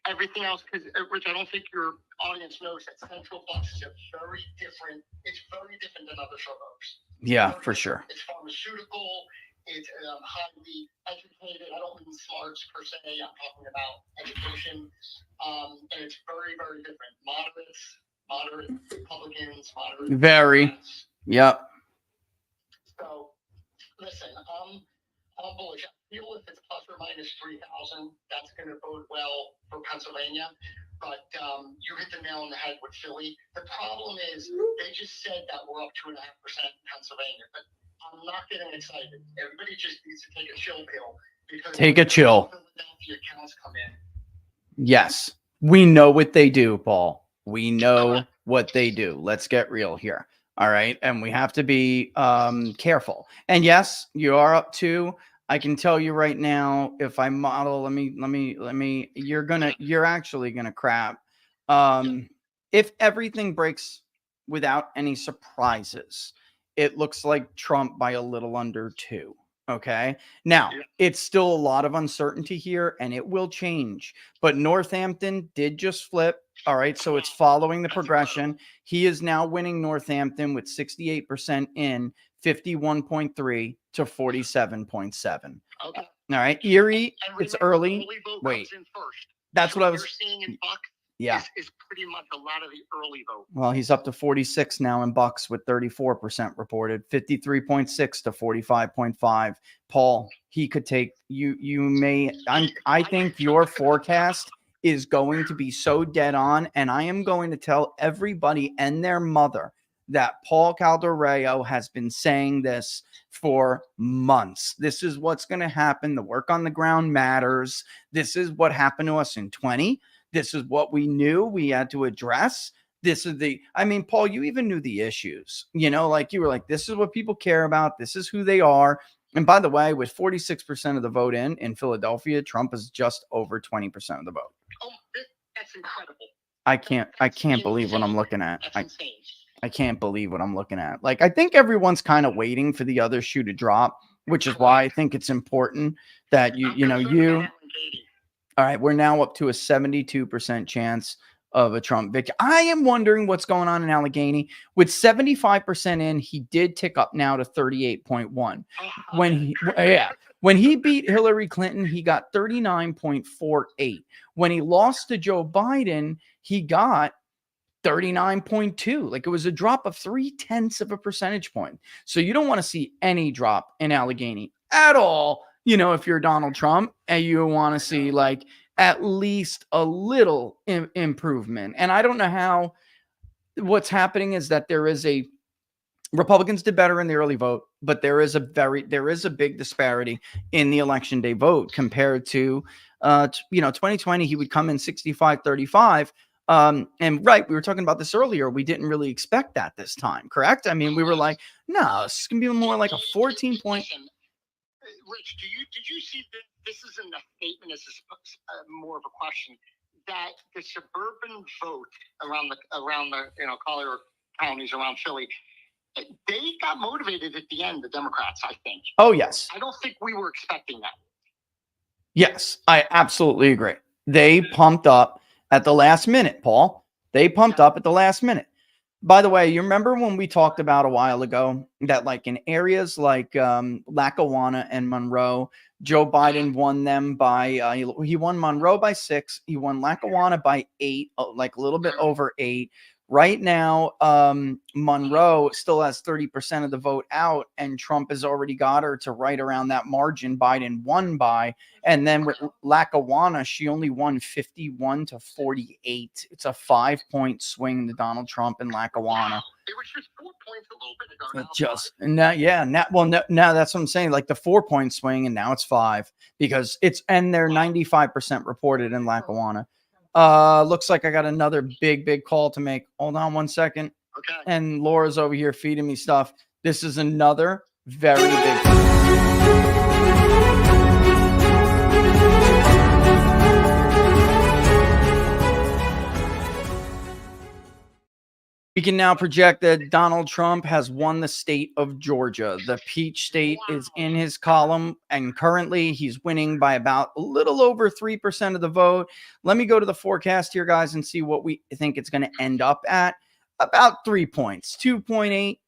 everything else. Because Rich, I don't think your audience knows that Central Bucks is very different. It's very different than other suburbs. Yeah, for sure. It's pharmaceutical. It's highly educated. I don't mean smarts per se. I'm talking about education, and it's very, very different. Moderate Republicans, moderate. Very. Democrats. Yep. So, listen, I'm bullish. I feel if it's plus or minus 3,000, that's going to bode well for Pennsylvania. But you hit the nail on the head with Philly. The problem is they just said that we're up 2.5% in Pennsylvania, but I'm not getting excited. Everybody just needs to take a chill pill because Take a chill. Philadelphia accounts come in. Yes, we know what they do, Paul. We know what they do. Let's get real here. All right. And we have to be careful. And yes, you are up to, I can tell you right now, if I model, let me, you're actually going to crap. If everything breaks without any surprises, it looks like Trump by a little under 2. Okay. Now, it's still a lot of uncertainty here and it will change. But Northampton did just flip. All right. So it's following the progression. He is now winning Northampton with 68% in, 51.3 to 47.7. Okay. All right. Erie, And it's remember, early. the early vote Wait. comes in first. That's So what I what was. you're seeing in Buck Yeah. is pretty much a lot of the early vote. Well, he's up to 46 now in Bucks with 34% reported, 53.6 to 45.5. Paul, he could take you. I think your forecast is going to be so dead on, and I am going to tell everybody and their mother that Paul Caldarello has been saying this for months. This is what's going to happen. The work on the ground matters. This is what happened to us in 20. This is what we knew we had to address. Paul, you even knew the issues, like you were like, this is what people care about. This is who they are. And by the way, with 46% of the vote in Philadelphia, Trump is just over 20% of the vote. Oh, that's incredible. I can't believe what I'm looking at. That's insane. I can't believe what I'm looking at. Like, I think everyone's kind of waiting for the other shoe to drop, which is why I think it's important that you. All right, we're now up to a 72% chance of a Trump victory. I am wondering what's going on in Allegheny. With 75% in, he did tick up now to 38.1. When he beat Hillary Clinton, he got 39.48. When he lost to Joe Biden, he got 39.2. Like, it was a drop of 0.3 of a percentage point. So you don't want to see any drop in Allegheny at all. If you're Donald Trump and you want to see like at least a little improvement. And I don't know how. What's happening is that Republicans did better in the early vote, but there is a big disparity in the election day vote compared to 2020. He would come in 65-35. And right, we were talking about this earlier. We didn't really expect that this time, correct? I mean, we were like, no, it's gonna be more like a 14-point. Rich, did you see that? This isn't a statement. This is more of a question. That the suburban vote around the Collier counties around Philly They got motivated at the end, the Democrats, I think. Oh, yes. I don't think we were expecting that. Yes, I absolutely agree. They pumped up at the last minute, Paul. They pumped up at the last minute. By the way, you remember when we talked about a while ago that like in areas like Lackawanna and Monroe, Joe Biden won them by, he won Monroe by 6. He won Lackawanna by 8, like a little bit over 8. Right now, Monroe still has 30% of the vote out, and Trump has already got her to right around that margin Biden won by. And then with Lackawanna, she only won 51 to 48. It's a 5-point swing to Donald Trump in Lackawanna. It was just 4 points a little bit ago. Now that's what I'm saying. Like the 4-point swing, and now it's 5 because and they're 95% reported in Lackawanna. Looks like I got another big call to make. Hold on 1 second. Okay. And Laura's over here feeding me stuff. This is another very big. We can now project that Donald Trump has won the state of Georgia. The peach state is in his column, and currently he's winning by about a little over 3% of the vote. Let me go to the forecast here, guys, and see what we think it's going to end up at. About 3 points, 2.8,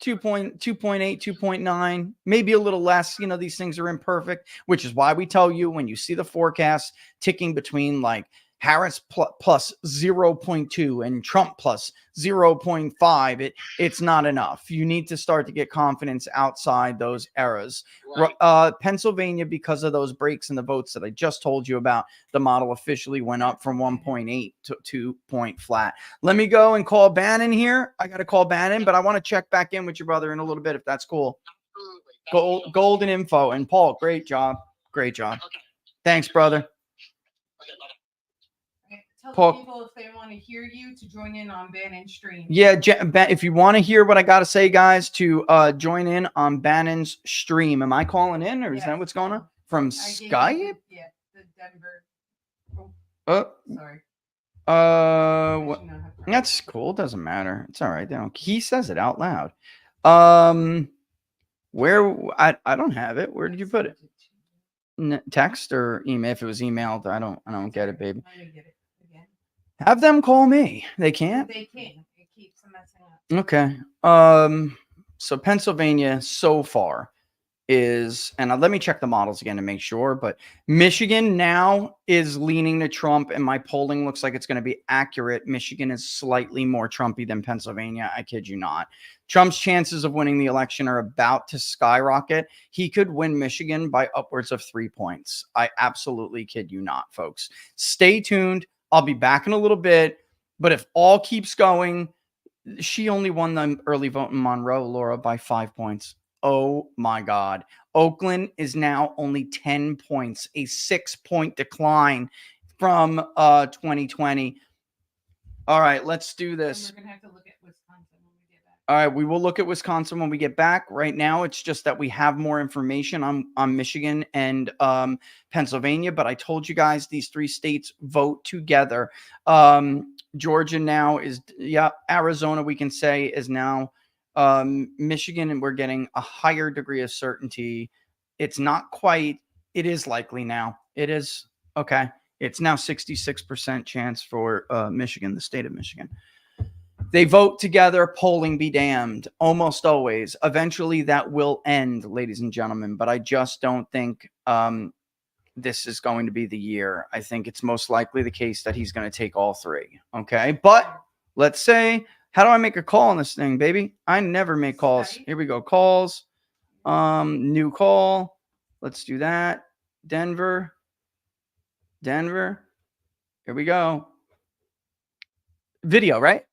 2.8, 2.9, maybe a little less. You know, these things are imperfect, which is why we tell you when you see the forecast ticking between like Harris plus 0.2 and Trump plus 0.5, it's not enough. You need to start to get confidence outside those eras. Right. Pennsylvania, because of those breaks in the votes that I just told you about, the model officially went up from 1.8 to 2 flat. Let me go and call Bannon here. I got to call Bannon, but I want to check back in with your brother in a little bit, if that's cool. Golden info. And Paul, great job. Great job. Thanks, brother. Tell Paul, people if they want to hear you to join in on Bannon's stream. Yeah, if you want to hear what I got to say, guys, to join in on Bannon's stream. Am I calling in, or is that what's going on? From Skype? Yeah, the Denver. Sorry. That's cool. Doesn't matter. It's all right. He says it out loud. Where I don't have it. Where did you put it? Text or email? If it was emailed, I don't get it, baby. I'm gonna get it again. Have them call me. They can't. They can't. It keeps messing up. Okay. So Pennsylvania so far is, and let me check the models again to make sure, but Michigan now is leaning to Trump, and my polling looks like it's going to be accurate. Michigan is slightly more Trumpy than Pennsylvania. I kid you not. Trump's chances of winning the election are about to skyrocket. He could win Michigan by upwards of 3 points. I absolutely kid you not, folks. Stay tuned. I'll be back in a little bit, but if all keeps going, she only won the early vote in Monroe, Laura, by 5 points. Oh my God. Oakland is now only 10 points, a 6-point decline from 2020. All right, let's do this. And we're gonna have to look at Wisconsin when we get back. All right, we will look at Wisconsin when we get back. Right now, it's just that we have more information on Michigan and Pennsylvania, but I told you guys these 3 states vote together. Georgia now is, Arizona, we can say, is now Michigan, and we're getting a higher degree of certainty. It's not quite, it is likely now. It is, okay. It's now 66% chance for Michigan, the state of Michigan. They vote together, polling be damned, almost always. Eventually that will end, ladies and gentlemen, but I just don't think this is going to be the year. I think it's most likely the case that he's going to take all 3, okay? But let's say, how do I make a call on this thing, baby? I never make calls. Here we go. Calls. New call. Let's do that. Denver. Here we go. Video, right?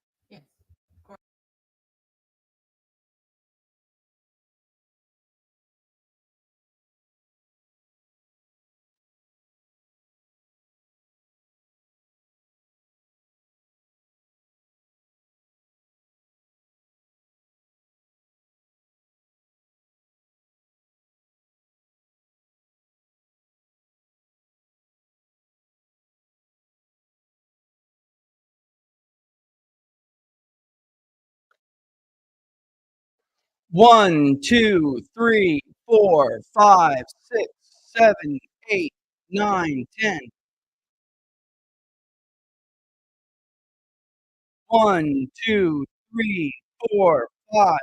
1, 2, 3, 4, 5, 6, 7, 8, 9, 10. 1, 2, 3, 4, 5.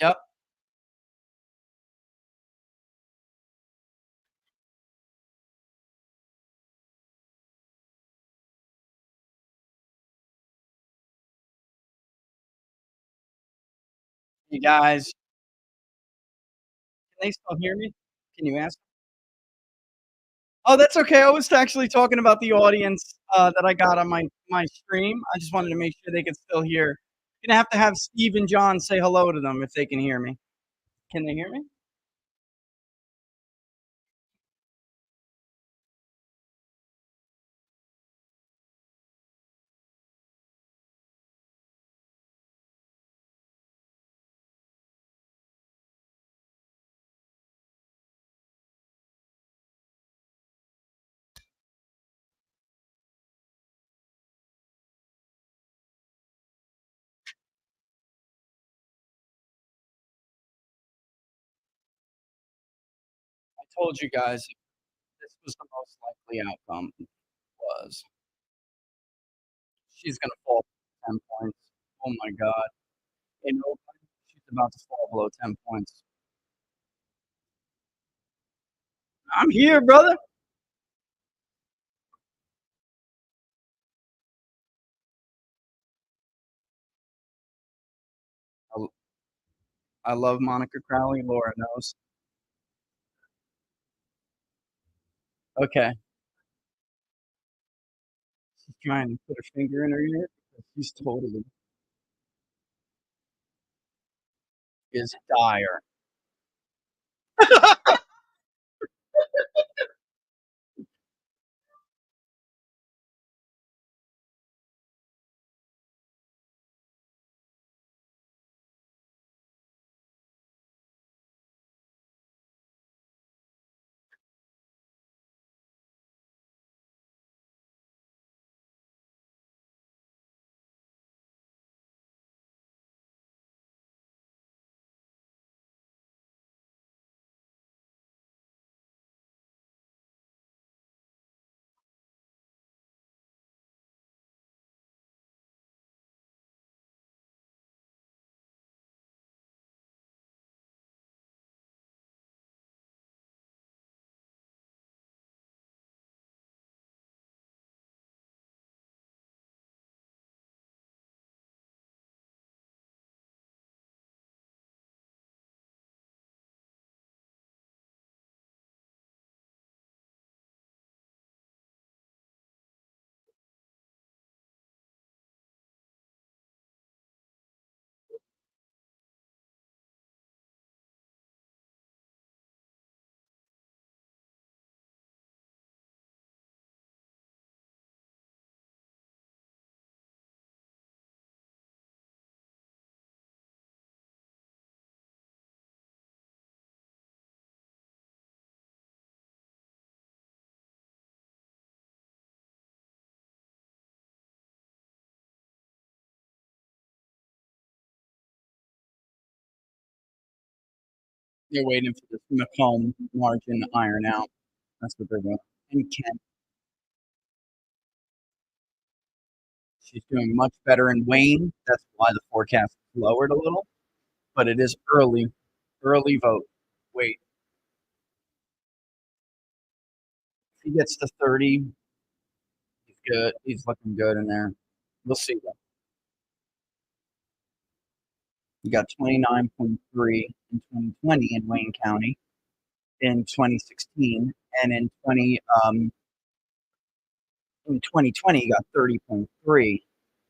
Yep. You guys, can they still hear me? Can you ask? Oh, that's okay. I was actually talking about the audience that I got on my stream. I just wanted to make sure they could still hear. Gonna have to have Steve and John say hello to them if they can hear me. Can they hear me? I told you guys this was the most likely outcome. Was she's gonna fall 10 points? Oh my God! In open, she's about to fall below 10 points. I'm here, brother. I, I love Monica Crowley. Laura knows. Okay, she's trying to put her finger in her ear. She's totally is dire. They're waiting for this Macomb margin to iron out. That's what they're doing. And Kent, she's doing much better in Wayne. That's why the forecast is lowered a little, but it is early, early vote. Wait, if he gets to 30, he's good. He's looking good in there. We'll see though. You got 29.3 in 2020 in Wayne County, in 2016, and in 2020 he got 30.3.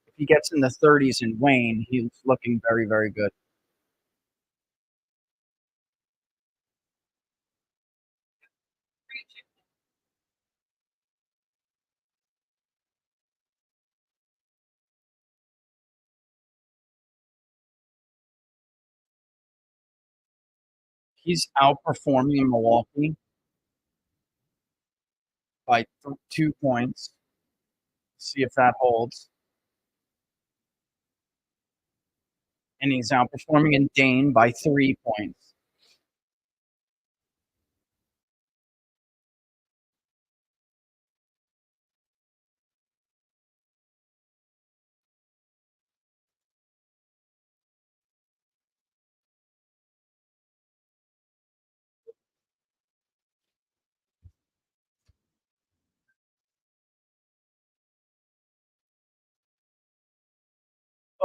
If he gets in the 30s in Wayne, he's looking very, very good. He's outperforming Milwaukee by 2 points. See if that holds. And he's outperforming in Dane by 3 points.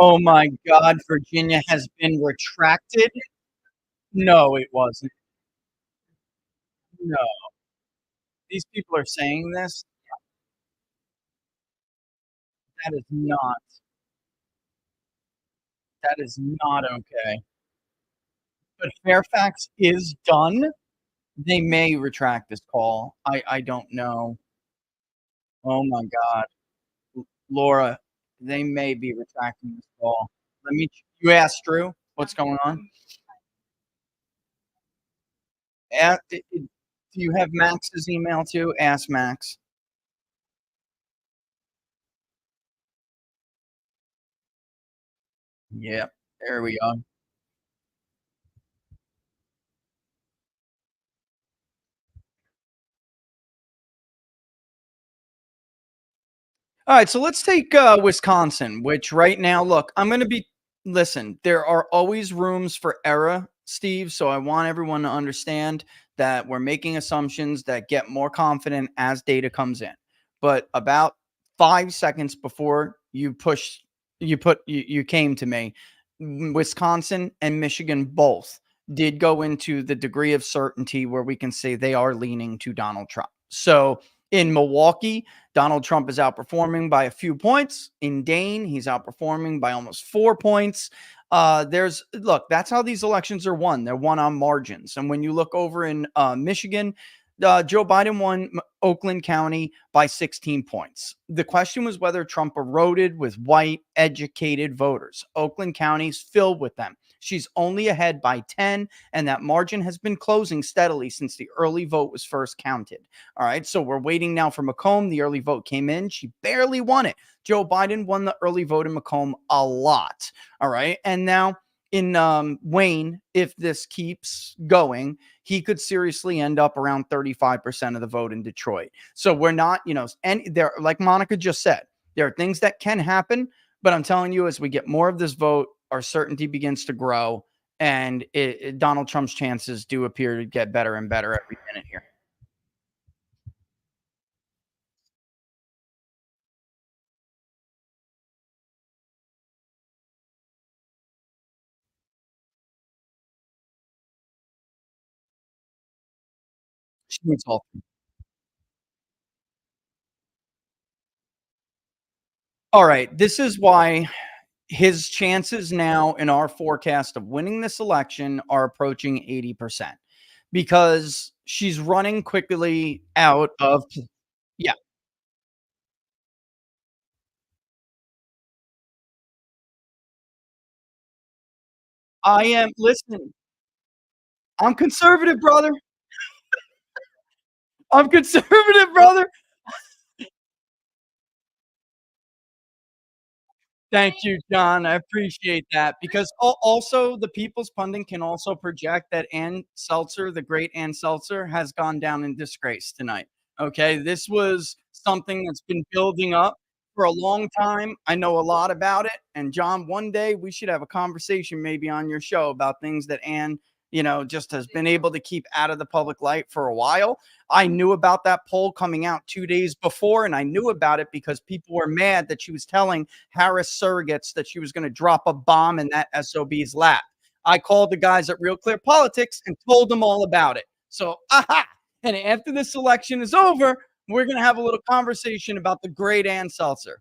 Oh my God, Virginia has been retracted? No, it wasn't. No. These people are saying this? That is not that is not okay. But Fairfax is done. They may retract this call. I don't know. Oh my God. Laura, they may be retracting this call. You asked Drew what's going on? Do you have Max's email too? Ask Max. Yep, there we go. All right, so let's take Wisconsin, which right now, look, I'm going to be, listen, there are always rooms for error, Steve. So I want everyone to understand that we're making assumptions that get more confident as data comes in. But about 5 seconds before you came to me, Wisconsin and Michigan both did go into the degree of certainty where we can say they are leaning to Donald Trump. So in Milwaukee, Donald Trump is outperforming by a few points. In Dane, he's outperforming by almost 4 points. Look, that's how these elections are won. They're won on margins. And when you look over in Michigan, Joe Biden won Oakland County by 16 points. The question was whether Trump eroded with white, educated voters. Oakland County's filled with them. She's only ahead by 10, and that margin has been closing steadily since the early vote was first counted. All right, so we're waiting now for Macomb. The early vote came in. She barely won it. Joe Biden won the early vote in Macomb a lot. All right, and now in Wayne, if this keeps going, he could seriously end up around 35% of the vote in Detroit. So we're not, and there, like Monica just said, there are things that can happen, but I'm telling you, as we get more of this vote, our certainty begins to grow, and Donald Trump's chances do appear to get better and better every minute here. She needs all three. All right, this is why his chances now in our forecast of winning this election are approaching 80% because she's running quickly out of, yeah. Listen, I'm conservative, brother. I'm conservative, brother. Thank you, John. I appreciate that because also the People's Pundit can also project that Ann Seltzer, the great Ann Seltzer, has gone down in disgrace tonight. Okay, this was something that's been building up for a long time. I know a lot about it, and John, one day we should have a conversation maybe on your show about things that Ann just has been able to keep out of the public light for a while. I knew about that poll coming out 2 days before, and I knew about it because people were mad that she was telling Harris surrogates that she was going to drop a bomb in that SOB's lap. I called the guys at Real Clear Politics and told them all about it. So, aha! And after this election is over, we're going to have a little conversation about the great Ann Seltzer.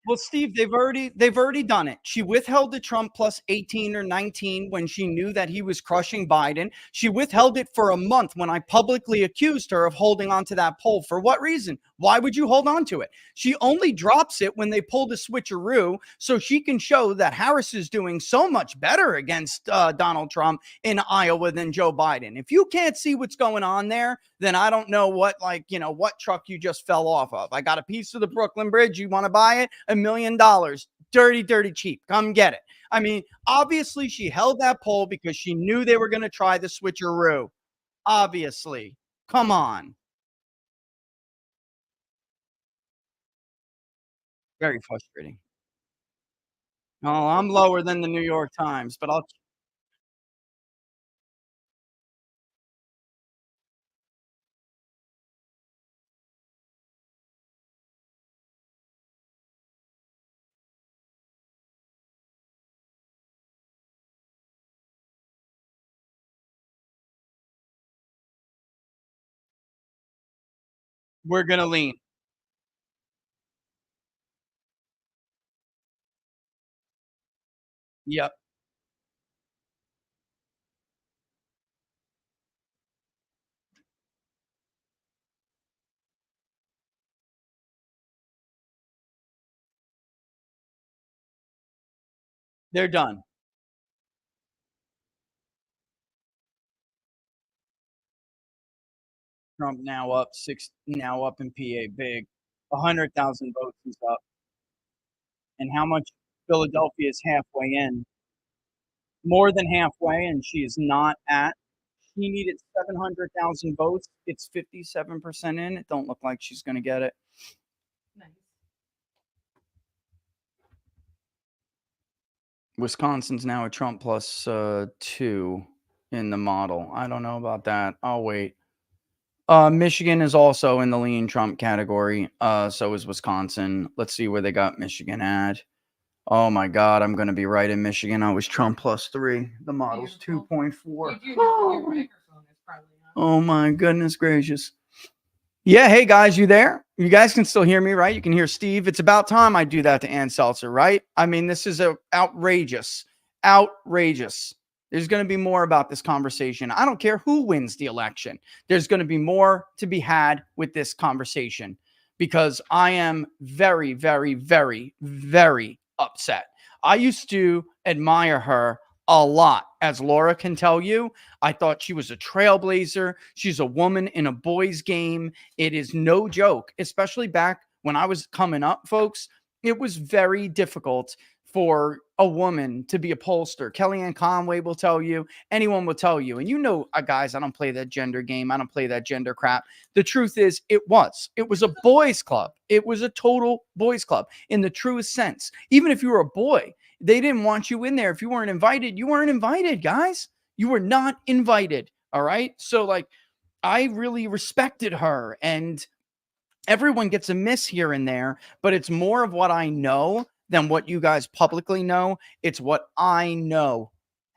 Well, Steve, they've already done it. She withheld the Trump plus 18 or 19 when she knew that he was crushing Biden. She withheld it for a month when I publicly accused her of holding on to that poll. For what reason? Why would you hold on to it? She only drops it when they pull the switcheroo so she can show that Harris is doing so much better against Donald Trump in Iowa than Joe Biden. If you can't see what's going on there, then I don't know what truck you just fell off of. I got a piece of the Brooklyn Bridge. You want to buy it? $1 million. Dirty, dirty cheap. Come get it. I mean, obviously she held that poll because she knew they were going to try the switcheroo. Obviously. Come on. Very frustrating. Oh, I'm lower than the New York Times, but we're going to lean. Yep. They're done. Trump now up in PA big. 100,000 votes is up. And how much Philadelphia is halfway in? More than halfway, and she is not at. She needed 700,000 votes. It's 57% in. It don't look like she's going to get it. Nice. Wisconsin's now a Trump plus 2 in the model. I don't know about that. I'll wait. Michigan is also in the lean Trump category. So is Wisconsin. Let's see where they got Michigan at. Oh my God, I'm going to be right in Michigan. I was Trump plus 3. The model's 2.4. You do know your microphone is probably on. Oh my goodness gracious. Yeah, hey guys, you there? You guys can still hear me, right? You can hear Steve. It's about time I do that to Ann Seltzer, right? I mean, this is outrageous. Outrageous. There's going to be more about this conversation. I don't care who wins the election. There's going to be more to be had with this conversation because I am very, very, very, very upset. I used to admire her a lot. As Laura can tell you, I thought she was a trailblazer. She's a woman in a boys' game. It is no joke, especially back when I was coming up, folks. It was very difficult for a woman to be a pollster. Kellyanne Conway will tell you, anyone will tell you. And guys, I don't play that gender game. I don't play that gender crap. The truth is, it was a boys' club. It was a total boys' club in the truest sense. Even if you were a boy, they didn't want you in there. If you weren't invited, you weren't invited, guys. You were not invited. All right. So, I really respected her, and everyone gets a miss here and there, but it's more of what I know than what you guys publicly know. It's what I know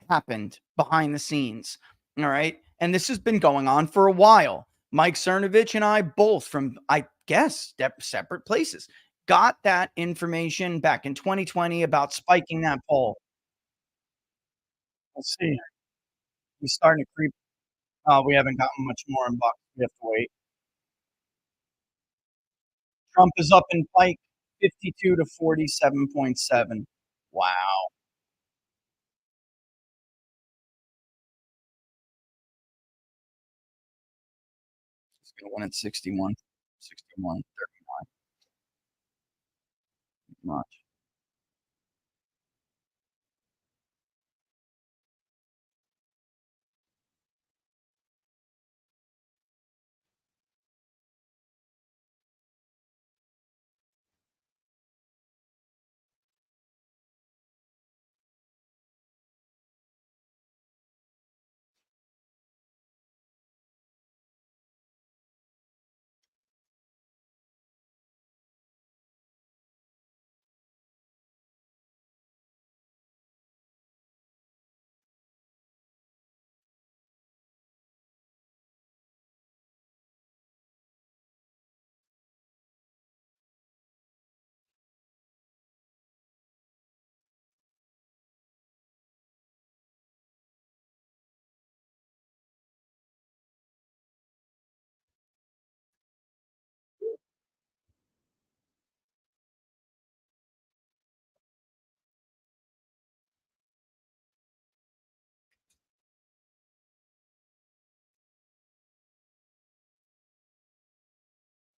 happened behind the scenes. All right. And this has been going on for a while. Mike Cernovich and I both from, I guess, separate places got that information back in 2020 about spiking that poll. Let's see. He's starting to creep. We haven't gotten much more in Bucks. We have to wait. Trump is up in Pike 52 to 47.7. Wow. He's going to win at 61. 61, 39. Much.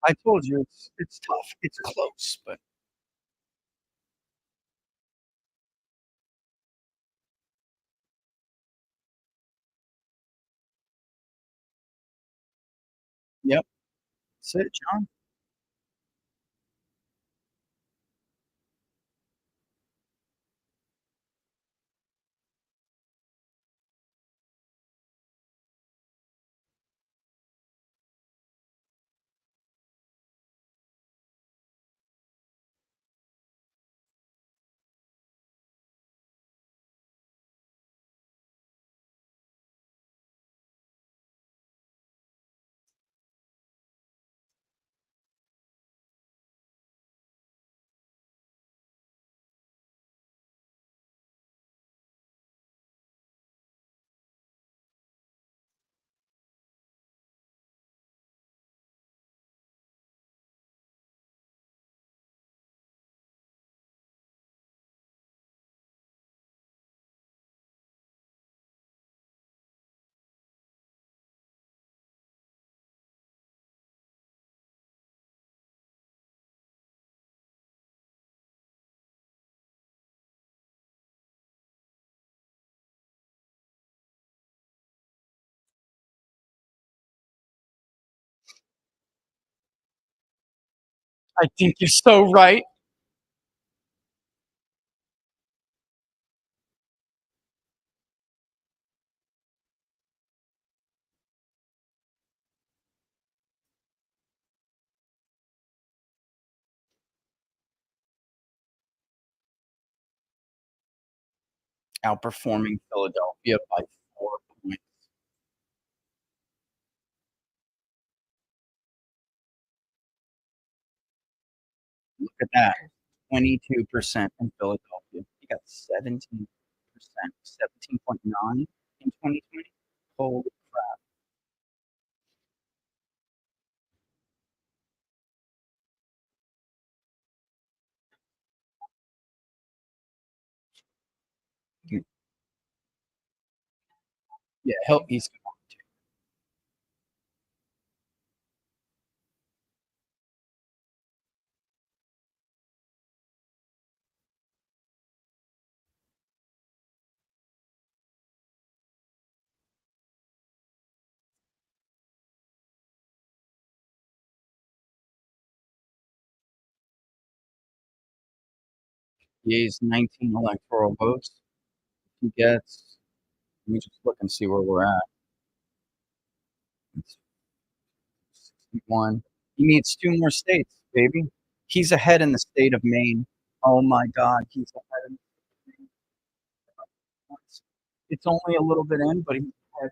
I told you it's tough. It's close, but yep. That's it, John. I think you're so right. Outperforming Philadelphia by 4 points. Look at that. 22% in Philadelphia. You got 17%, 17.9 in 2020. Holy crap. Yeah, he's going to. He has 19 electoral votes. He gets, let me just look and see where we're at. It's 61. He needs 2 more states, baby. He's ahead in the state of Maine. Oh my God, he's ahead in the state of Maine. It's only a little bit in, but he's ahead.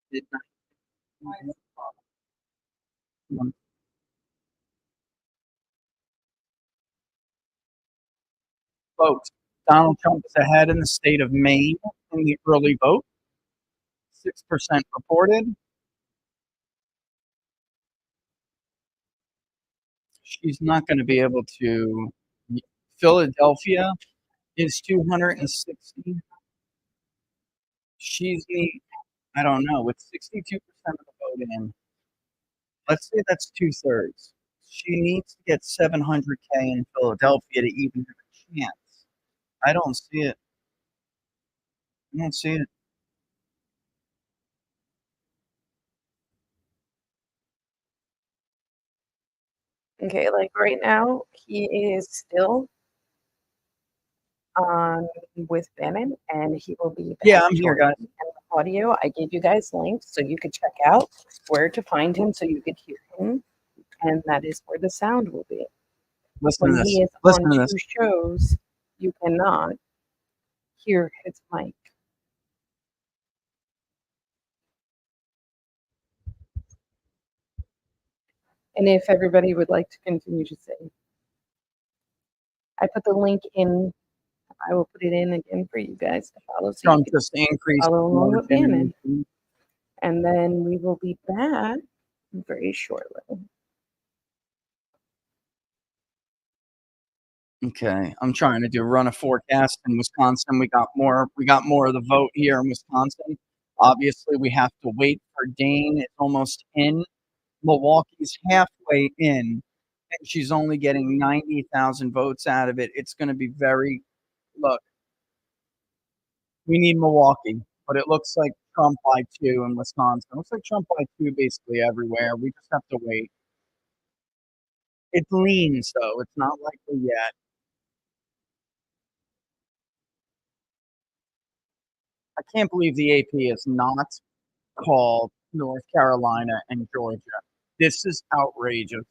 Did not Folks, Donald Trump is ahead in the state of Maine in the early vote. 6% reported. She's not going to be able to. Philadelphia is 260. She's the, I don't know, with 62% of the vote in. Let's say that's 2/3. She needs to get 700K in Philadelphia to even have a chance. I don't see it. I don't see it. Okay, like right now, he is still on with Bannon, and he will be back. Yeah, I'm here, guys. And the audio, I gave you guys links so you could check out where to find him so you could hear him, and that is where the sound will be. Listen When to this. he is Listen on to 2 this. shows, you cannot hear his mic. And if everybody would like to continue to say, I put the link in. I will put it in again for you guys to follow. So Trump you can just increased follow along with Bannon. margin. And then we will be back very shortly. Okay, I'm trying to run a forecast in Wisconsin. We got more of the vote here in Wisconsin. Obviously, we have to wait for Dane. It's almost in. Milwaukee's halfway in, and she's only getting 90,000 votes out of it. It's going to be very look. We need Milwaukee, but it looks like Trump by 2 in Wisconsin. It looks like Trump by 2 basically everywhere. We just have to wait. It leans though. It's not likely yet. I can't believe the AP is not called North Carolina and Georgia. This is outrageous.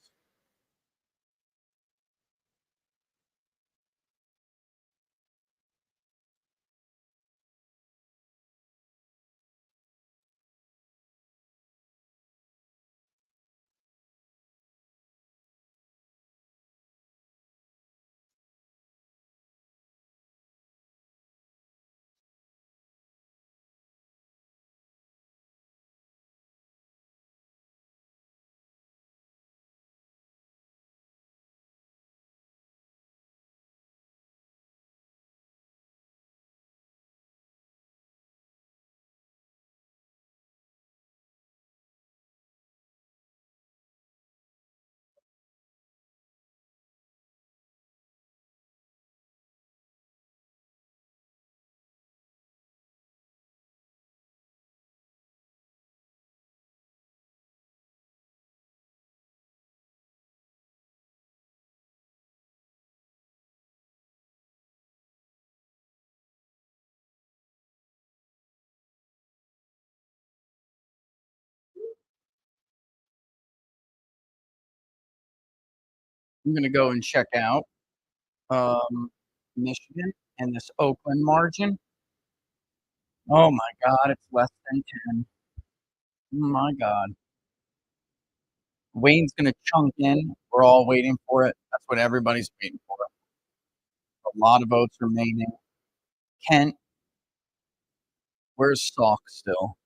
I'm gonna go and check out Michigan and this Oakland margin. Oh my God, it's less than 10. Oh my God. Wayne's gonna chunk in. We're all waiting for it. That's what everybody's waiting for. A lot of votes remaining. Kent, where's Salk still?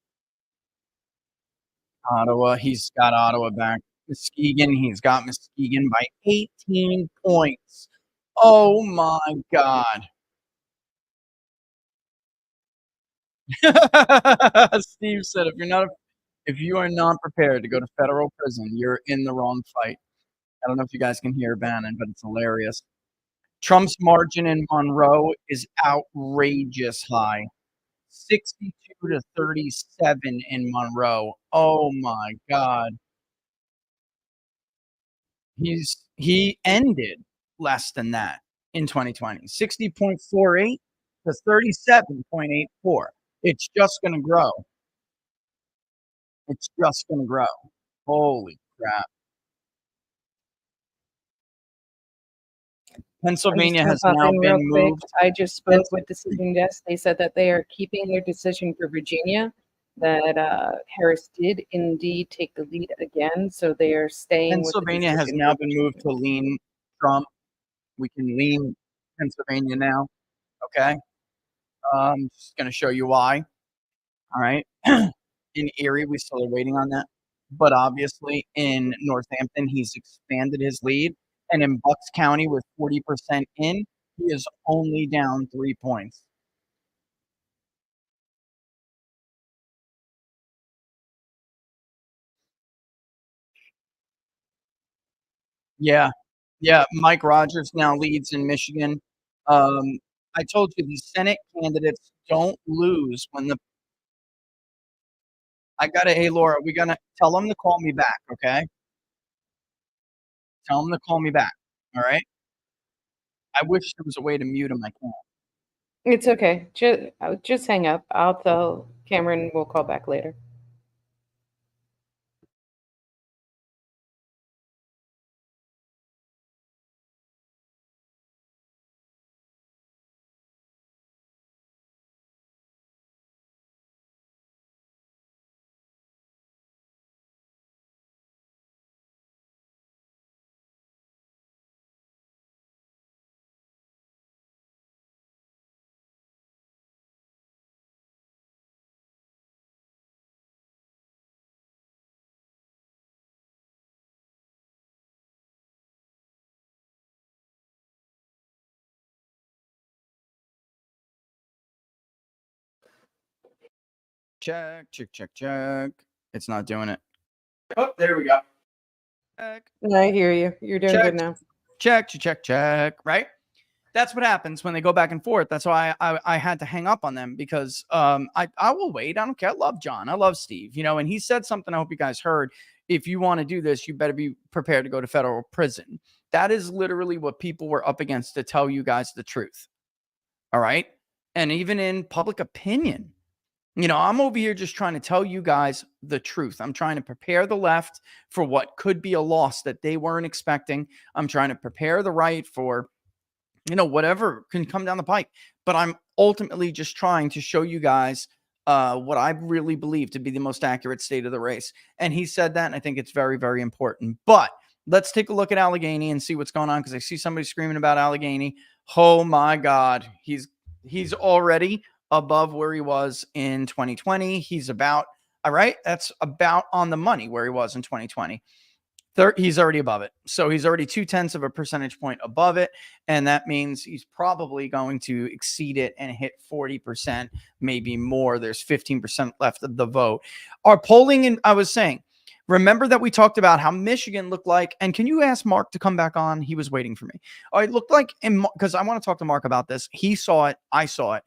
Ottawa, he's got Ottawa back. Muskegon, he's got Muskegon by 18 points. Oh my God. Steve said, if you are not prepared to go to federal prison, you're in the wrong fight. I don't know if you guys can hear Bannon, but it's hilarious. Trump's margin in Monroe is outrageous high. 62 to 37 in Monroe. Oh my God. He ended less than that in 2020. 60.48 to 37.84. It's just gonna grow. It's just gonna grow. Holy crap. Pennsylvania has now been moved. I just spoke with Decision Desk. They said that they are keeping their decision for Virginia, that Harris did indeed take the lead again, so they are staying with the Pennsylvania has decision now for been moved to lean Trump. We can lean Pennsylvania now. Okay. Just gonna show you why. All right. In Erie, we still are waiting on that. But obviously in Northampton, he's expanded his lead. And in Bucks County with 40% in, he is only down 3 points. Yeah. Yeah. Mike Rogers now leads in Michigan. I told you the Senate candidates don't lose when hey, Laura, we gonna tell them to call me back, okay? Tell them to call me back. All right. I wish there was a way to mute him. I can't. It's okay. Just hang up. I'll tell Cameron we'll call back later. Check. It's not doing it. Oh, there we go. Check. I hear you. You're doing Check. good now. Check. Right? That's what happens when they go back and forth. That's why I had to hang up on them because I will wait. I don't care. I love John. I love Steve. And he said something I hope you guys heard. If you want to do this, you better be prepared to go to federal prison. That is literally what people were up against to tell you guys the truth. All right? And even in public opinion, I'm over here just trying to tell you guys the truth. I'm trying to prepare the left for what could be a loss that they weren't expecting. I'm trying to prepare the right for, whatever can come down the pike. But I'm ultimately just trying to show you guys what I really believe to be the most accurate state of the race. And he said that, and I think it's very, very important. But let's take a look at Allegheny and see what's going on, because I see somebody screaming about Allegheny. Oh, my God. He's already above where he was in 2020. He's about, all right, that's about on the money where he was in 2020. He's already above it. So he's already 0.2 of a percentage point above it. And that means he's probably going to exceed it and hit 40%, maybe more. There's 15% left of the vote. Our polling, and I was saying, remember that we talked about how Michigan looked like, and can you ask Mark to come back on? He was waiting for me. It looked like, because I want to talk to Mark about this. He saw it. I saw it.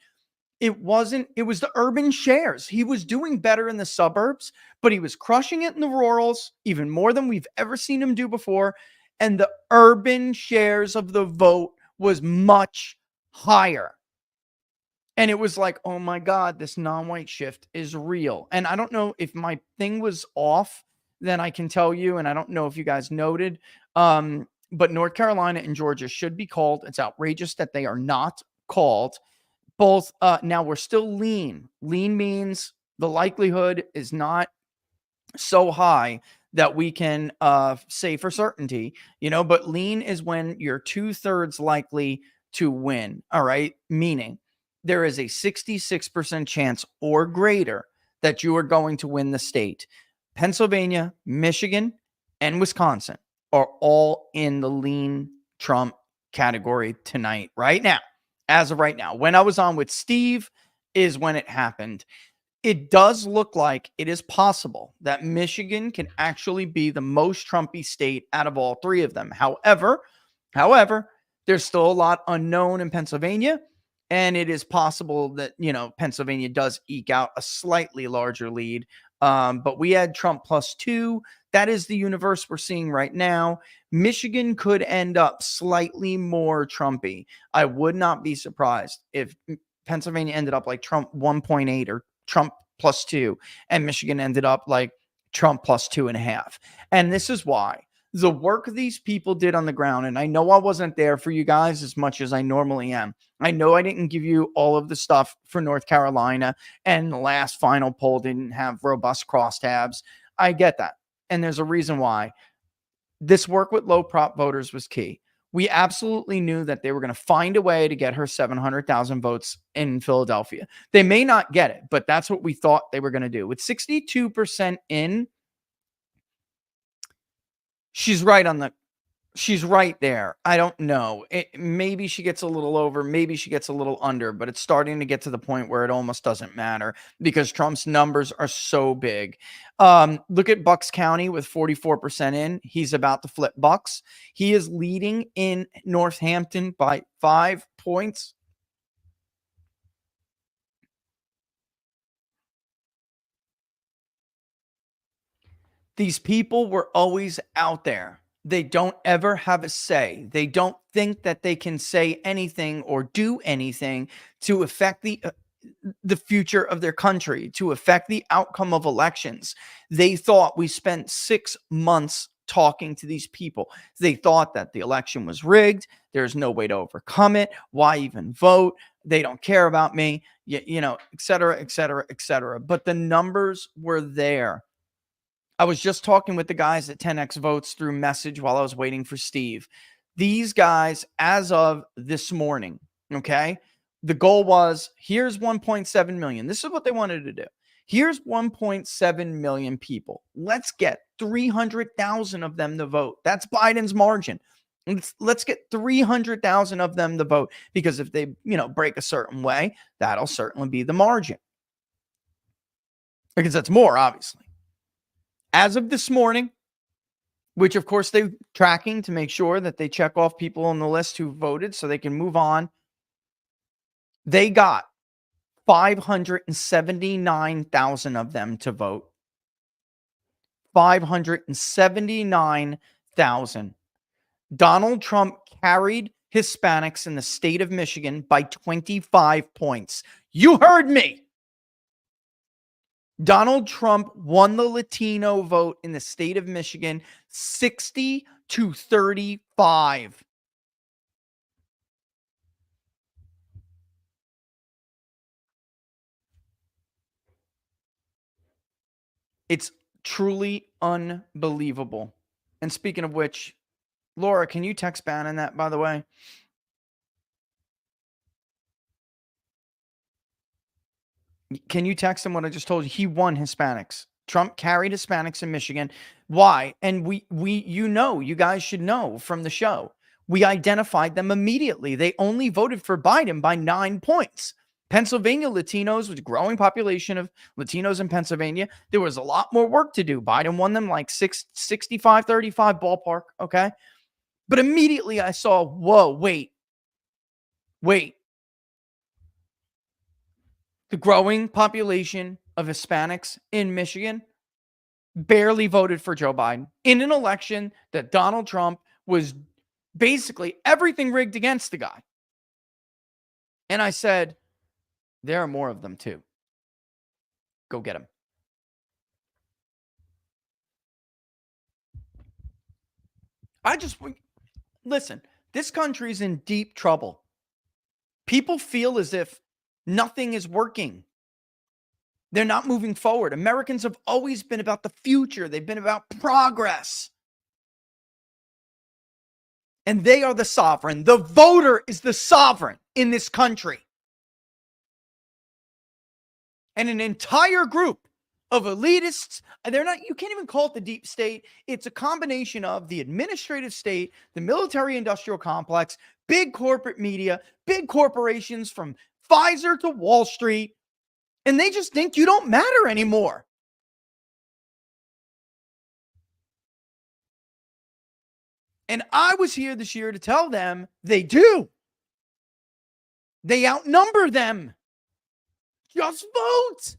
It was the urban shares. He was doing better in the suburbs, but he was crushing it in the rurals, even more than we've ever seen him do before. And the urban shares of the vote was much higher. And it was like, oh my God, this non-white shift is real. And I don't know if my thing was off, then I can tell you. And I don't know if you guys noted, but North Carolina and Georgia should be called. It's outrageous that they are not called. Both, now we're still lean. Lean means the likelihood is not so high that we can say for certainty, but lean is when you're 2/3 likely to win. All right. Meaning there is a 66% chance or greater that you are going to win the state. Pennsylvania, Michigan, and Wisconsin are all in the lean Trump category tonight, right now. As of right now, when I was on with Steve is when it happened. It does look like it is possible that Michigan can actually be the most Trumpy state out of all three of them. However, there's still a lot unknown in Pennsylvania, and it is possible that, Pennsylvania does eke out a slightly larger lead. But we had Trump +2. That is the universe we're seeing right now. Michigan could end up slightly more Trumpy. I would not be surprised if Pennsylvania ended up like Trump 1.8 or Trump +2, and Michigan ended up like Trump +2.5. And this is why the work these people did on the ground, and I know I wasn't there for you guys as much as I normally am. I know I didn't give you all of the stuff for North Carolina, and the last final poll didn't have robust crosstabs. I get that. And there's a reason why. This work with low prop voters was key. We absolutely knew that they were going to find a way to get her 700,000 votes in Philadelphia. They may not get it, but that's what we thought they were going to do. With 62% in, she's right there. I don't know. Maybe she gets a little over, maybe she gets a little under, but it's starting to get to the point where it almost doesn't matter because Trump's numbers are so big. Look at Bucks County with 44% in. He's about to flip Bucks. He is leading in Northampton by 5 points. These people were always out there. They don't ever have a say. They don't think that they can say anything or do anything to affect the future of their country, to affect the outcome of elections. They thought we spent 6 months talking to these people. They thought that the election was rigged. There's no way to overcome it. Why even vote? They don't care about me, et cetera, et cetera, et cetera. But the numbers were there. I was just talking with the guys at 10X Votes through message while I was waiting for Steve. These guys, as of this morning, okay, the goal was, here's 1.7 million. This is what they wanted to do. Here's 1.7 million people. Let's get 300,000 of them to vote. That's Biden's margin. Let's get 300,000 of them to vote, because if they, break a certain way, that'll certainly be the margin. because that's more, obviously. As of this morning, which of course they're tracking to make sure that they check off people on the list who voted so they can move on, they got 579,000 of them to vote. 579,000. Donald Trump carried Hispanics in the state of Michigan by 25 points. You heard me. Donald Trump won the Latino vote in the state of Michigan 60-35. It's truly unbelievable. And speaking of which, Laura, can you text Bannon that, by the way? Can you text him what I just told you? He won Hispanics. Trump carried Hispanics in Michigan. Why? And you guys should know from the show. We identified them immediately. They only voted for Biden by 9 points. Pennsylvania Latinos, with a growing population of Latinos in Pennsylvania, there was a lot more work to do. Biden won them like 65-35 ballpark, okay? But immediately I saw, whoa, wait. The growing population of Hispanics in Michigan barely voted for Joe Biden in an election that Donald Trump was basically everything rigged against the guy. And I said, there are more of them too. Go get them. Listen, this country is in deep trouble. People feel as if nothing is working. They're not moving forward. Americans have always been about the future. They've been about progress. And they are the sovereign. The voter is the sovereign in this country. And an entire group of elitists, you can't even call it the deep state. It's a combination of the administrative state, the military industrial complex, big corporate media, big corporations from Pfizer to Wall Street. And they just think you don't matter anymore. And I was here this year to tell them they do. They outnumber them. Just vote.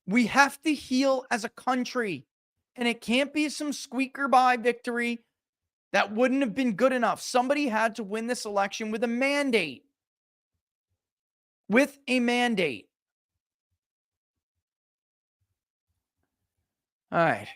We have to heal as a country. And it can't be some squeaker by victory. That wouldn't have been good enough. Somebody had to win this election with a mandate. With a mandate. All right.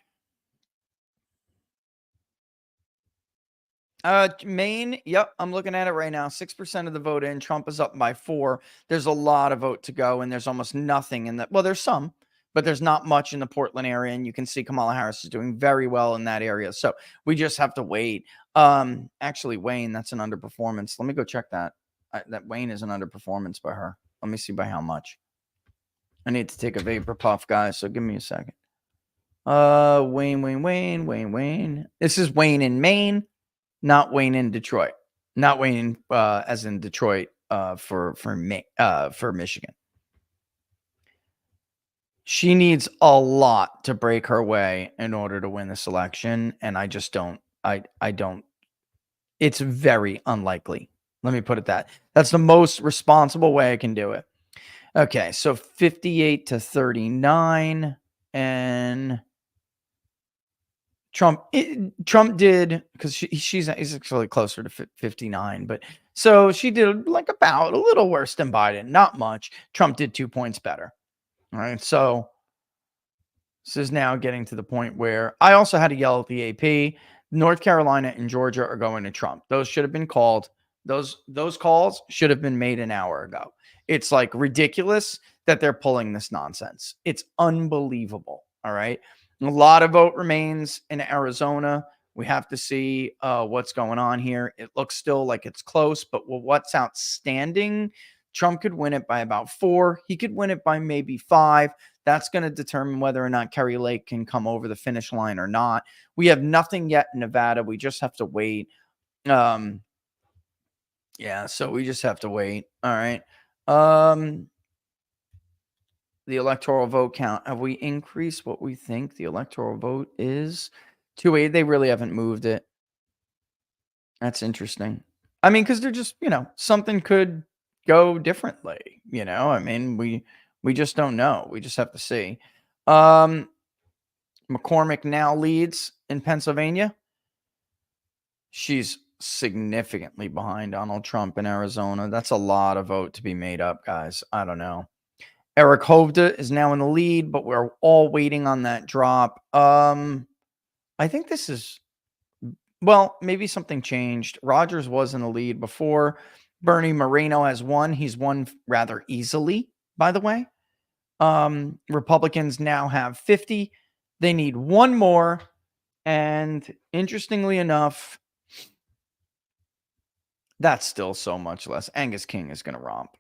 Maine, yep, I'm looking at it right now. 6% of the vote in. Trump is up by 4. There's a lot of vote to go, and there's almost nothing in that. Well, there's some, but there's not much in the Portland area, and you can see Kamala Harris is doing very well in that area. So we just have to wait. Actually, Wayne, that's an underperformance. Let me go check that. That Wayne is an underperformance by her. Let me see by how much. I need to take a vapor puff, guys, so give me a second. Wayne. This is Wayne in Maine. Not Wayne in Detroit. Not Wayne as in Detroit for Michigan. She needs a lot to break her way in order to win this election, and I just don't. I don't. It's very unlikely. Let me put it that. That's the most responsible way I can do it. Okay, so 58-39, and Trump did, because he's actually closer to 59, but so she did like about a little worse than Biden, not much. Trump did 2 points better. All right, so this is now getting to the point where I also had to yell at the AP. North Carolina and Georgia are going to Trump. Those should have been called. Those calls should have been made an hour ago. It's like ridiculous that they're pulling this nonsense. It's unbelievable. All right. A lot of vote remains in Arizona. We have to see what's going on here. It looks still like it's close, but what's outstanding, Trump could win it by about 4. He could win it by maybe 5. That's going to determine whether or not Kerry Lake can come over the finish line or not. We have nothing yet in Nevada. We just have to wait. Yeah, so we just have to wait. All right. the electoral vote count. Have we increased what we think the electoral vote is? 280. They really haven't moved it. That's interesting. I mean, because they're just, something could go differently. I mean, we just don't know. We just have to see. McCormick now leads in Pennsylvania. She's significantly behind Donald Trump in Arizona. That's a lot of vote to be made up, guys. I don't know. Eric Hovda is now in the lead, but we're all waiting on that drop. I think this is, well, maybe something changed. Rogers was in the lead before. Bernie Moreno has won. He's won rather easily, by the way. Republicans now have 50. They need one more. And interestingly enough, that's still so much less. Angus King is going to romp.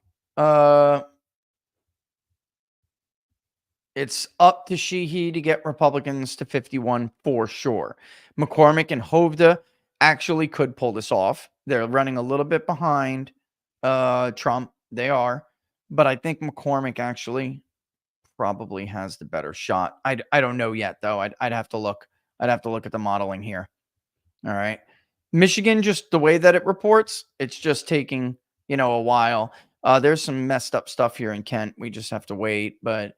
It's up to Sheehy to get Republicans to 51 for sure. McCormick and Hovda actually could pull this off. They're running a little bit behind Trump. They are. But I think McCormick actually probably has the better shot. I don't know yet, though. I'd have to look. I'd have to look at the modeling here. All right. Michigan, just the way that it reports, it's just taking, a while. There's some messed up stuff here in Kent. We just have to wait. But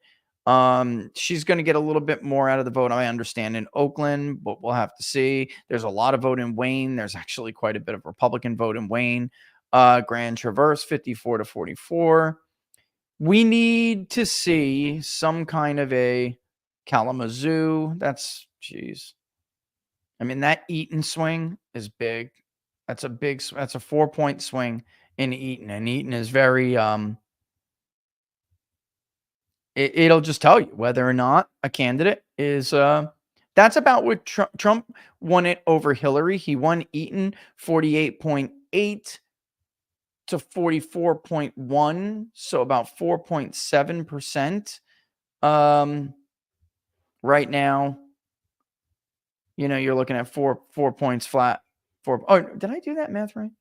she's going to get a little bit more out of the vote, I understand, in Oakland, but we'll have to see. There's a lot of vote in Wayne. There's actually quite a bit of Republican vote in Wayne. Grand Traverse, 54 to 44. We need to see some kind of a Kalamazoo. That's, geez. I mean, that Eaton swing is big. That's a 4-point swing in Eaton. And Eaton is very, it'll just tell you whether or not a candidate is, that's about what Trump won it over Hillary. He won Eaton 48.8 to 44.1. So about 4.7%. Right now, you're looking at 4 points flat. Oh, did I do that math right?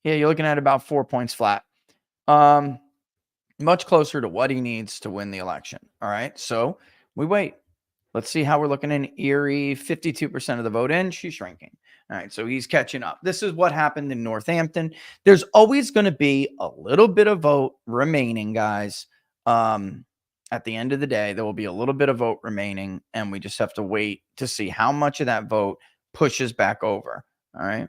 Yeah, you're looking at about 4 points flat. Much closer to what he needs to win the election. All right. So we wait. Let's see how we're looking in Erie. 52% of the vote in. She's shrinking. All right. So he's catching up. This is what happened in Northampton. There's always going to be a little bit of vote remaining, guys. At the end of the day, there will be a little bit of vote remaining, and we just have to wait to see how much of that vote pushes back over. All right.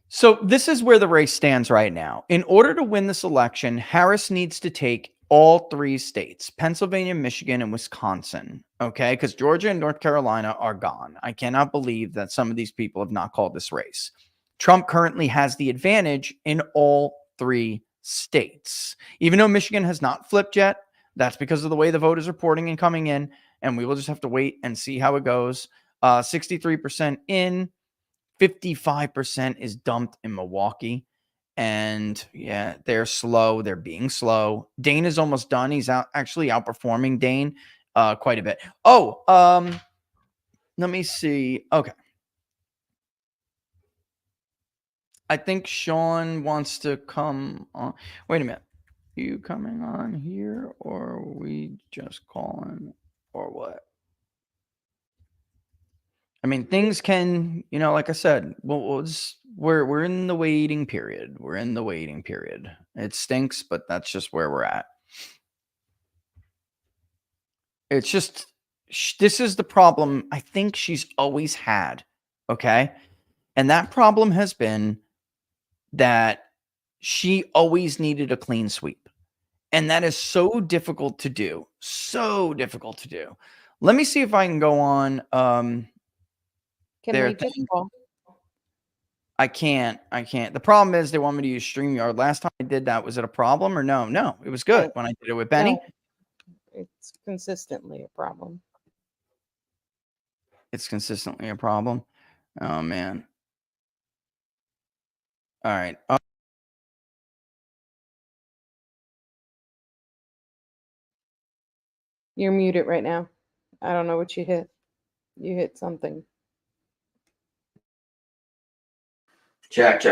So this is where the race stands right now. In order to win this election, Harris needs to take all 3 states, Pennsylvania, Michigan, and Wisconsin. Okay. Because Georgia and North Carolina are gone. I cannot believe that some of these people have not called this race. Trump currently has the advantage in all 3 states. Even though Michigan has not flipped yet, that's because of the way the vote is reporting and coming in, and we will just have to wait and see how it goes. 63% in, 55% is dumped in Milwaukee, and yeah, they're slow. They're being slow. Dane is almost done. He's actually outperforming Dane quite a bit. Let me see. Okay. I think Sean wants to come on. Wait a minute. You coming on here, or are we just calling, or what? I mean, things can, like I said, we're in the waiting period. We're in the waiting period. It stinks, but that's just where we're at. It's just, this is the problem I think she's always had. Okay. And that problem has been that she always needed a clean sweep. And that is so difficult to do. So difficult to do. Let me see if I can go on. Can we just call? I can't. The problem is they want me to use StreamYard. Last time I did that, was it a problem or no? No, it was good when I did it with Benny. No, it's consistently a problem. It's consistently a problem. Oh, man. All right. You're muted right now. I don't know what you hit. You hit something. Check.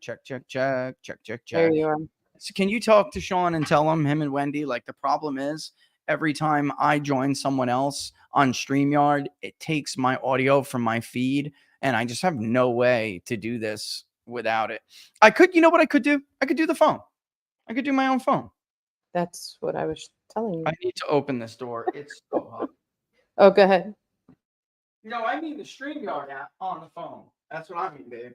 check, check, check, check, check, There check. you are. So can you talk to Sean and tell him and Wendy, like the problem is every time I join someone else on StreamYard, it takes my audio from my feed and I just have no way to do this without it. I could, you know what I could do? I could do the phone. I could do my own phone. That's what I was telling you. I need to open this door. It's so hot. Oh, go ahead. No, I mean the StreamYard app on the phone. That's what I mean, babe.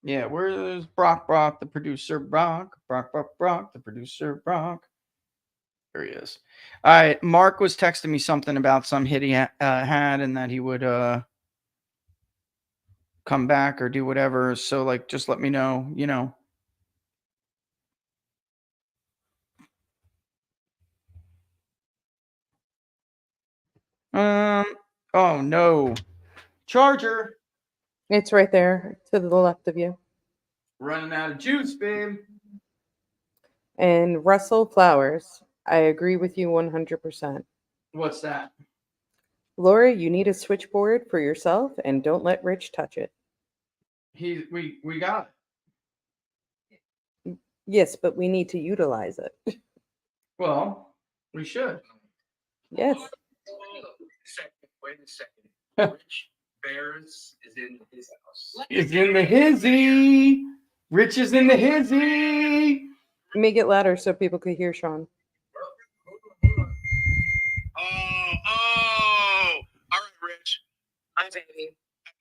Yeah, where's Brock, the producer, Brock, the producer, Brock. There he is. All right, Mark was texting me something about some hit he had and that he would come back or do whatever. So, like, just let me know, you know. Oh, no. Charger. It's right there to the left of you. Running out of juice, babe. And Russell Flowers, I agree with you 100%. What's that? Laura, you need a switchboard for yourself and don't let Rich touch it. We got it. Yes, but we need to utilize it. Well, we should. Yes. Wait a second. Rich Bears is in his house. It's in the hizzy. Rich is in the hizzy. Make it louder so people could hear Sean. Oh, all right, Rich. Hi, baby.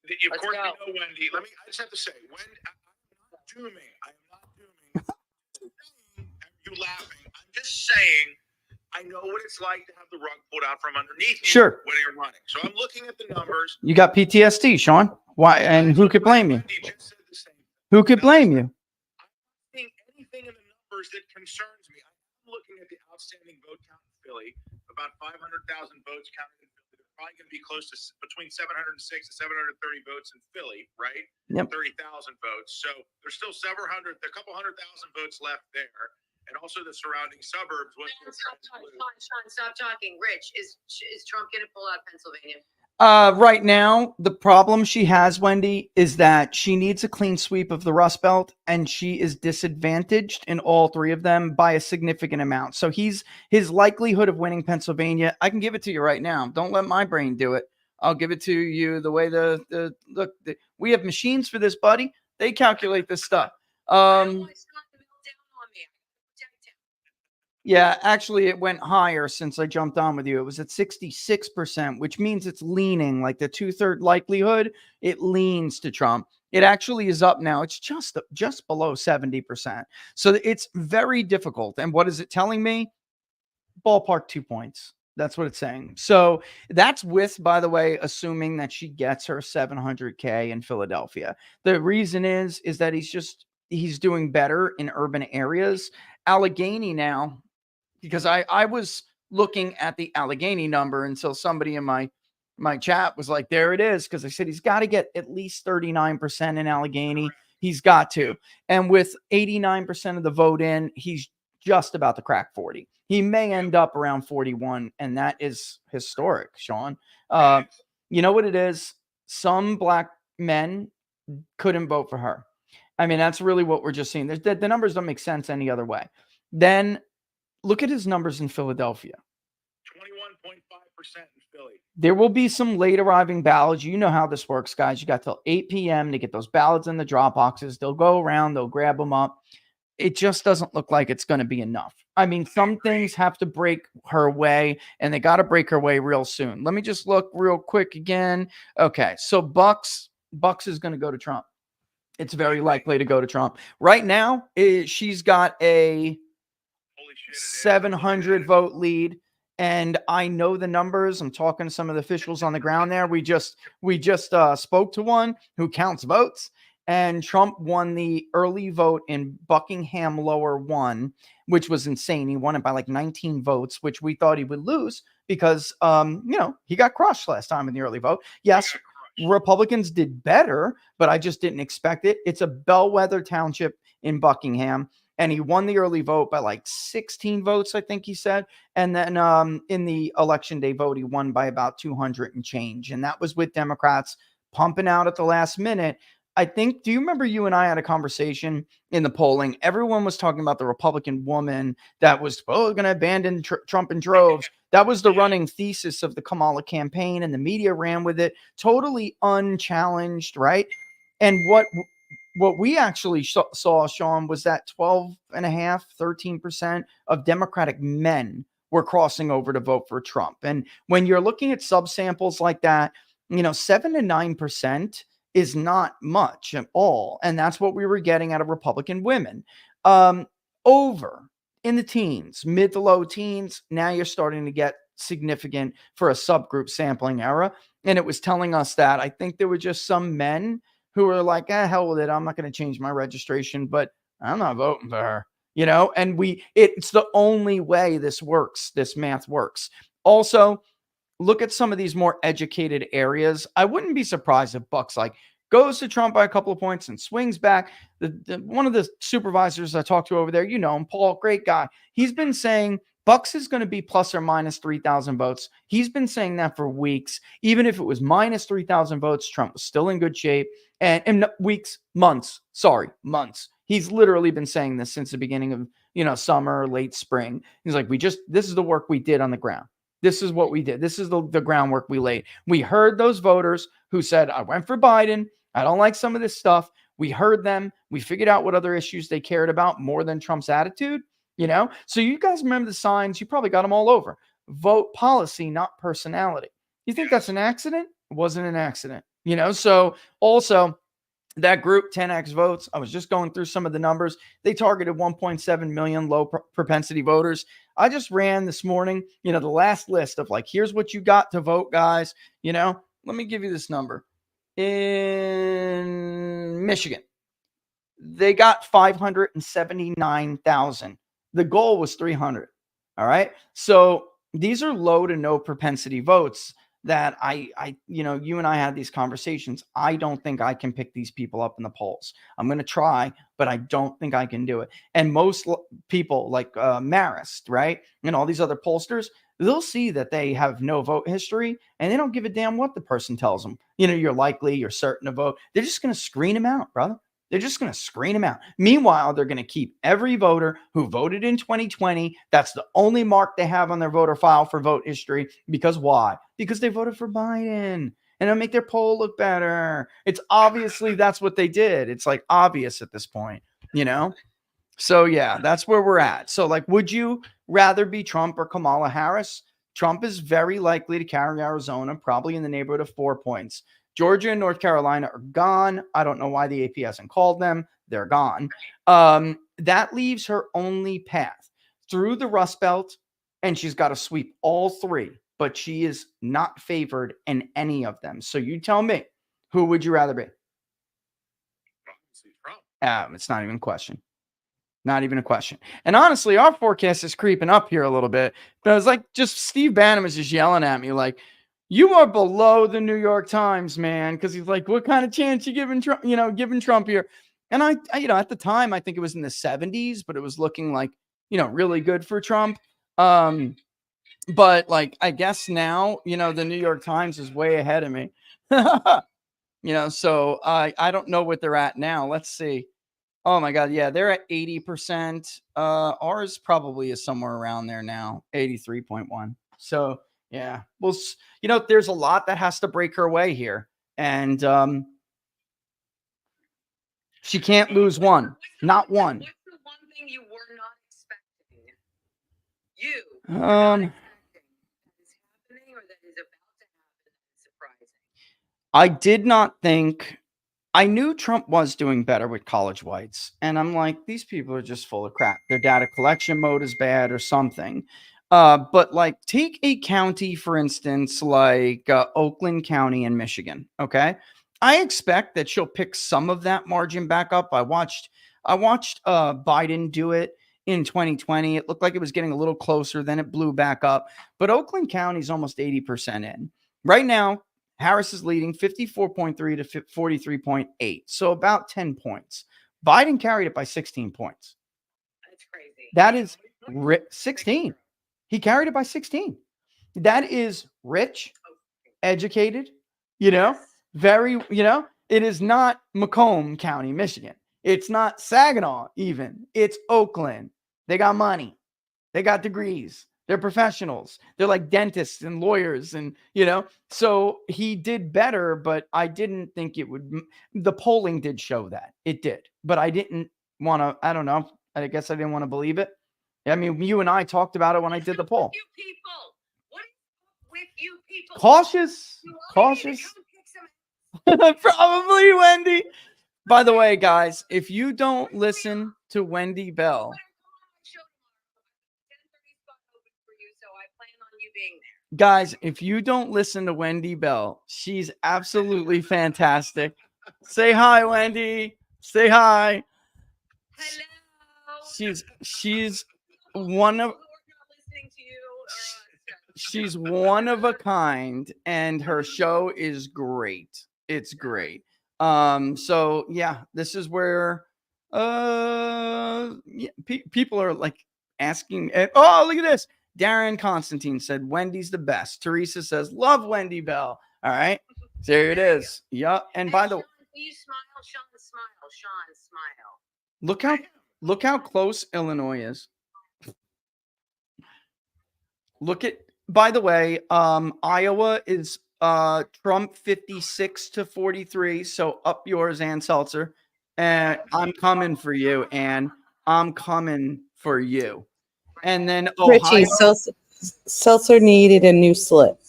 Of Let's course, go. you know Wendy. I just have to say, Wendy, I'm not dooming. I am not dooming. You laughing. I'm just saying, I know what it's like to have the rug pulled out from underneath you Sure. when you're running. So I'm looking at the numbers. You got PTSD, Sean. Why? And who could blame you? Wendy just said the same thing. Who could blame you? I'm not seeing anything in the numbers that concerns me. I'm looking at the outstanding vote count in Philly, about 500,000 votes counted in Philly. They're probably going to be close to between 706 and 730 votes in Philly, right? Yep. 30,000 votes. So there's still a couple 100,000 votes left there. And also the surrounding suburbs. Sean, stop talking. Rich, is Trump going to pull out Pennsylvania? Right now, the problem she has, Wendy, is that she needs a clean sweep of the Rust Belt, and she is disadvantaged in all three of them by a significant amount. So his likelihood of winning Pennsylvania, I can give it to you right now. Don't let my brain do it. I'll give it to you the way we have machines for this, buddy. They calculate this stuff. Yeah, actually, it went higher since I jumped on with you. It was at 66%, which means it's leaning, like the 2/3 likelihood. It leans to Trump. It actually is up now. It's just below 70%. So it's very difficult. And what is it telling me? Ballpark 2 points. That's what it's saying. So that's with, by the way, assuming that she gets her 700K in Philadelphia. The reason is that he's doing better in urban areas. Allegheny now, because I was looking at the Allegheny number until somebody in my chat was like, there it is. Because I said he's got to get at least 39% in Allegheny. He's got to. And with 89% of the vote in, he's just about to crack 40. He may end up around 41, and that is historic, Sean. You know what it is? Some black men couldn't vote for her. I mean, that's really what we're just seeing. The numbers don't make sense any other way. Then look at his numbers in Philadelphia. 21.5% in Philly. There will be some late arriving ballots. You know how this works, guys. You got till 8 p.m. to get those ballots in the drop boxes. They'll go around. They'll grab them up. It just doesn't look like it's going to be enough. I mean, some things have to break her way, and they got to break her way real soon. Let me just look real quick again. Okay, so Bucks is going to go to Trump. It's very likely to go to Trump. Right now, she's got a 700 vote lead, and I know the numbers. I'm talking to some of the officials on the ground there. We just spoke to one who counts votes, and Trump won the early vote in Buckingham Lower 1, which was insane. He won it by like 19 votes, which we thought he would lose because he got crushed last time in the early vote. Yes, Republicans did better, but I just didn't expect it. It's a bellwether township in Buckingham, and he won the early vote by like 16 votes, I think he said. And then in the election day vote, he won by about 200 and change. And that was with Democrats pumping out at the last minute. I think, do you remember you and I had a conversation in the polling? Everyone was talking about the Republican woman that was going to abandon Trump in droves. That was the running thesis of the Kamala campaign, and the media ran with it, totally unchallenged, right? And what we actually saw, Sean, was that 12.5%, 13% of Democratic men were crossing over to vote for Trump. And when you're looking at subsamples like that, 7 to 9% is not much at all. And that's what we were getting out of Republican women. Over in the teens, mid to low teens, now you're starting to get significant for a subgroup sampling era. And it was telling us that I think there were just some men who were like, hell with it. I'm not going to change my registration, but I'm not voting for her, and it's the only way this works. This math works. Also, look at some of these more educated areas. I wouldn't be surprised if Bucks goes to Trump by a couple of points and swings back. One of the supervisors I talked to over there, him, Paul, great guy. He's been saying Bucks is going to be plus or minus 3,000 votes. He's been saying that for weeks. Even if it was minus 3,000 votes, Trump was still in good shape. And months. He's literally been saying this since the beginning of, summer, late spring. He's like, this is the work we did on the ground. This is what we did. This is the groundwork we laid. We heard those voters who said, I went for Biden. I don't like some of this stuff. We heard them. We figured out what other issues they cared about more than Trump's attitude, So you guys remember the signs. You probably got them all over. Vote policy, not personality. You think that's an accident? It wasn't an accident, So also, that group, 10x votes, I was just going through some of the numbers. They targeted 1.7 million low propensity voters. I just ran this morning, the last list of here's what you got to vote, guys. Let me give you this number. In Michigan, they got 579,000. The goal was 300. All right. So these are low to no propensity votes that you and I had these conversations. I don't think I can pick these people up in the polls. I'm going to try, but I don't think I can do it. And most people like Marist, right? And all these other pollsters, they'll see that they have no vote history and they don't give a damn what the person tells them. You're certain to vote. They're just going to screen them out, brother. They're just going to screen them out. Meanwhile, they're going to keep every voter who voted in 2020. That's the only mark they have on their voter file for vote history. Because why? Because they voted for Biden. And it'll make their poll look better. It's obviously that's what they did. It's obvious at this point, So yeah, that's where we're at. So would you rather be Trump or Kamala Harris? Trump is very likely to carry Arizona, probably in the neighborhood of 4 points. Georgia and North Carolina are gone. I don't know why the AP hasn't called them. They're gone. That leaves her only path through the Rust Belt, and she's got to sweep all three, but she is not favored in any of them. So you tell me, who would you rather be? It's not even a question. Not even a question. And honestly, our forecast is creeping up here a little bit. But it was just Steve Bannon was just yelling at me you are below the New York Times, man. Because he's like, what kind of chance you giving Trump, giving Trump here? And I, at the time, I think it was in the 70s, but it was looking really good for Trump. But I guess now, the New York Times is way ahead of me. So I don't know what they're at now. Let's see. Oh my God. Yeah, they're at 80%. Ours probably is somewhere around there now, 83.1. So yeah, well, there's a lot that has to break her way here. And she can't lose one, not one. What's the one thing you were not expecting? You were not expecting that is happening or that is about to happen that is surprising? I did not think. I knew Trump was doing better with college whites. And I'm like, these people are just full of crap. Their data collection mode is bad or something. But take a county, for instance, Oakland County in Michigan. Okay. I expect that she'll pick some of that margin back up. I watched Biden do it in 2020. It looked like it was getting a little closer, then it blew back up. But Oakland County is almost 80% in. Right now, Harris is leading 54.3 to 43.8. So about 10 points. Biden carried it by 16 points. That's crazy. That is 16. He carried it by 16. That is rich, educated, very, It is not Macomb County, Michigan. It's not Saginaw even. It's Oakland. They got money. They got degrees. They're professionals. They're like dentists and lawyers and, so he did better, but I didn't think it would. The polling did show that. It did, but I didn't want to, I don't know. I guess I didn't want to believe it. I mean, you and I talked about it when I did the poll. You people, what is up with you people? Cautious. You want me to Cautious. come kick some Probably Wendy. By the way, guys, if you don't listen to Wendy Bell, guys, if you don't listen to Wendy Bell, she's absolutely fantastic. Say hi, Wendy. Say hi. Hello. She's one of she's one of a kind, and her show is great. It's great. So yeah, this is where people are like asking. Oh, look at this. Darren Constantine said Wendy's the best. Teresa says love Wendy Bell. All right, there it is. Yup. And by the way, you smile, Sean, smile, Sean, smile. look how close Illinois is. By the way, Iowa is Trump 56-43. So up yours, Ann Seltzer. And I'm coming for you, Ann. I'm coming for you. And then Richie, Seltzer needed a new slip.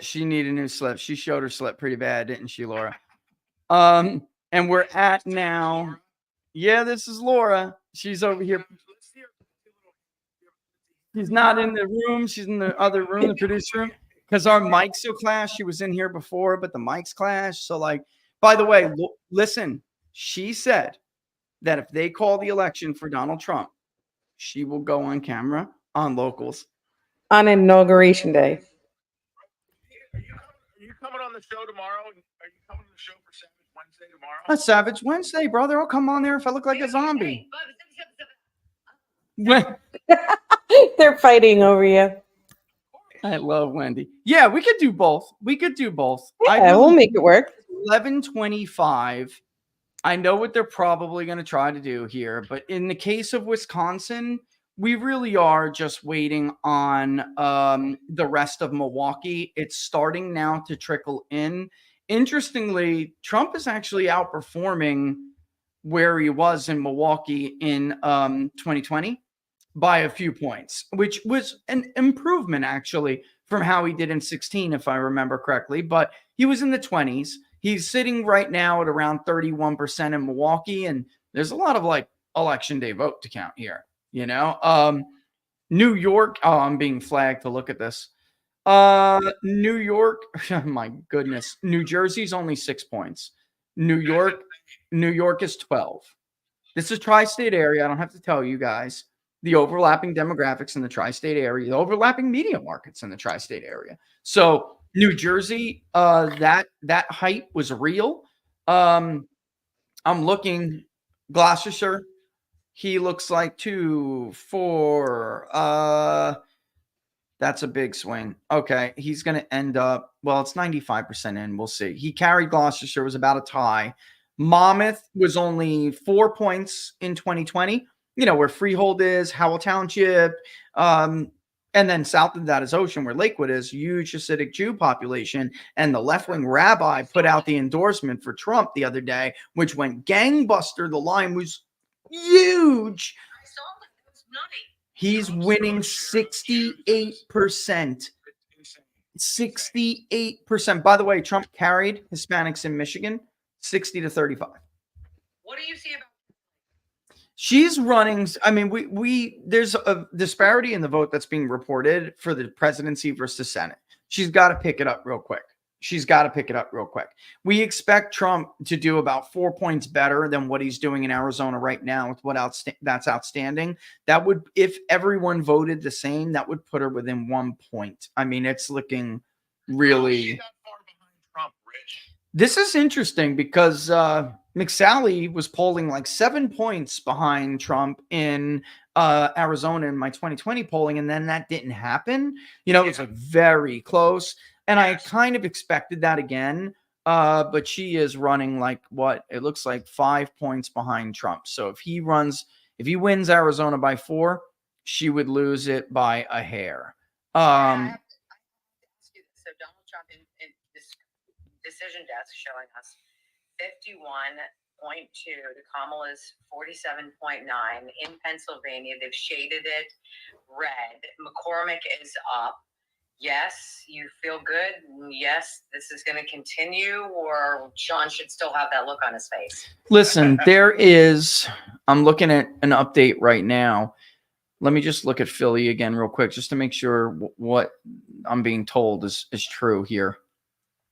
She needed a new slip. She showed her slip pretty bad, didn't she, Laura? And we're at now. Yeah, this is Laura. She's over here. She's not in the room. She's in the other room, the producer room, because our mics will clash. She was in here before, but the mics clash. So, by the way, listen, she said that if they call the election for Donald Trump, she will go on camera on Locals. On Inauguration Day. Are you coming on the show tomorrow? Are you coming on the show for Savage Wednesday tomorrow? A Savage Wednesday, brother. I'll come on there if I look like a zombie. They're fighting over you. I love Wendy. Yeah, we could do both. Yeah, we'll make it work. 11:25. I know what they're probably going to try to do here, but in the case of Wisconsin, we really are just waiting on the rest of Milwaukee. It's starting now to trickle in. Interestingly, Trump is actually outperforming where he was in Milwaukee in 2020 by a few points, which was an improvement actually from how he did in 16, if I remember correctly. But he was in the 20s. He's sitting right now at around 31% in Milwaukee, and there's a lot of election day vote to count here. New York. Oh, I'm being flagged to look at this. New York. Oh my goodness. New Jersey's only 6 points. New York is 12. This is tri-state area. I don't have to tell you guys the overlapping demographics in the tri-state area, the overlapping media markets in the tri-state area. So New Jersey, that height was real. I'm looking. Gloucestershire, he looks like 2, 4. That's a big swing. Okay, he's going to end up, well, it's 95% in. We'll see. He carried Gloucestershire, was about a tie. Monmouth was only 4 points in 2020. Where Freehold is, Howell Township, and then south of that is Ocean, where Lakewood is, huge Hasidic Jew population. And the left-wing rabbi put out the endorsement for Trump the other day, which went gangbuster. The line was huge. I saw that. It was nutty. He's winning 68%. 68%. By the way, Trump carried Hispanics in Michigan 60-35. What do you see about? She's running. I mean, there's a disparity in the vote that's being reported for the presidency versus the Senate. She's got to pick it up real quick. We expect Trump to do about 4 points better than what he's doing in Arizona right now with that's outstanding. That would, if everyone voted the same, that would put her within 1 point. I mean, it's looking really. That far behind Trump, Rich? This is interesting because McSally was polling 7 points behind Trump in Arizona in my 2020 polling, and then that didn't happen. It was very close, and I kind of expected that again. But she is running like what it looks like 5 points behind Trump. So if he wins Arizona by 4, she would lose it by a hair. I have to ask you this. So Donald Trump in this decision desk showing us 51.2 to Kamala's 47.9 in Pennsylvania. They've shaded it red. McCormick is up. Yes, you feel good. Yes, this is going to continue, or Sean should still have that look on his face. Listen, I'm looking at an update right now. Let me just look at Philly again real quick, just to make sure what I'm being told is true here.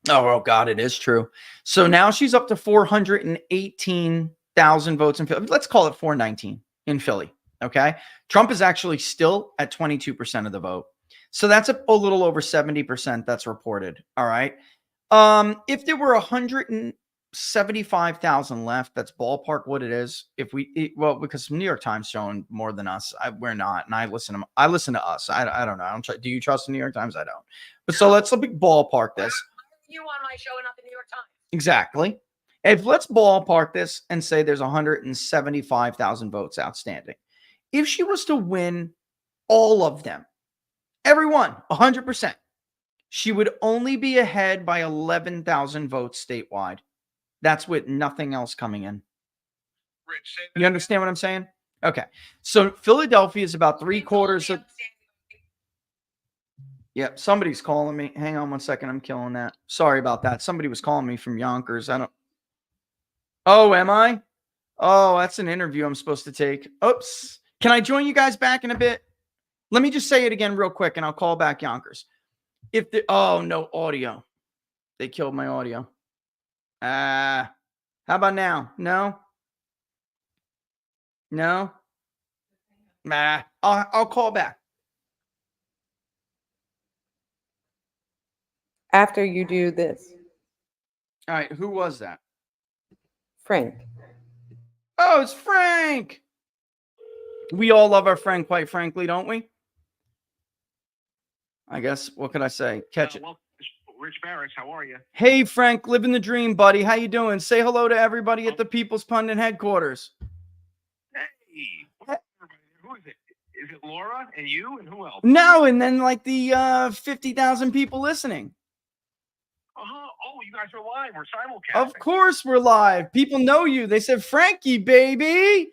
Oh, God, it is true. So now she's up to 418,000 votes in Philly. Let's call it 419 in Philly. Okay. Trump is actually still at 22% of the vote. So that's a little over 70% that's reported. All right. If there were 175,000 left, that's ballpark what it is. Because New York Times showing more than us, we're not. And I listen to us. I don't know. Do you trust the New York Times? I don't. But so let's ballpark this. You on my show and not the New York Times. Exactly. If let's ballpark this and say there's 175,000 votes outstanding. If she was to win all of them, everyone, 100%, she would only be ahead by 11,000 votes statewide. That's with nothing else coming in. Rich, you understand what I'm saying? Okay. So Philadelphia is about 3/4 of. Yep, somebody's calling me. Hang on one second. I'm killing that. Sorry about that. Somebody was calling me from Yonkers. Oh, am I? Oh, that's an interview I'm supposed to take. Oops. Can I join you guys back in a bit? Let me just say it again real quick, and I'll call back Yonkers. Oh, no audio. They killed my audio. How about now? No? No? I'll call back. After you do this. All right. Who was that? Frank. Oh, it's Frank. We all love our friend, quite frankly, don't we? I guess, what could I say? Catch it. Well, Rich Barris, how are you? Hey, Frank, living the dream, buddy. How you doing? Say hello to everybody at the People's Pundit headquarters. Hey, who is it? Is it Laura and you and who else? No, and then like the 50,000 people listening. Oh, you guys are live. We're simulcasting. Of course we're live. People know you. They said, Frankie, baby.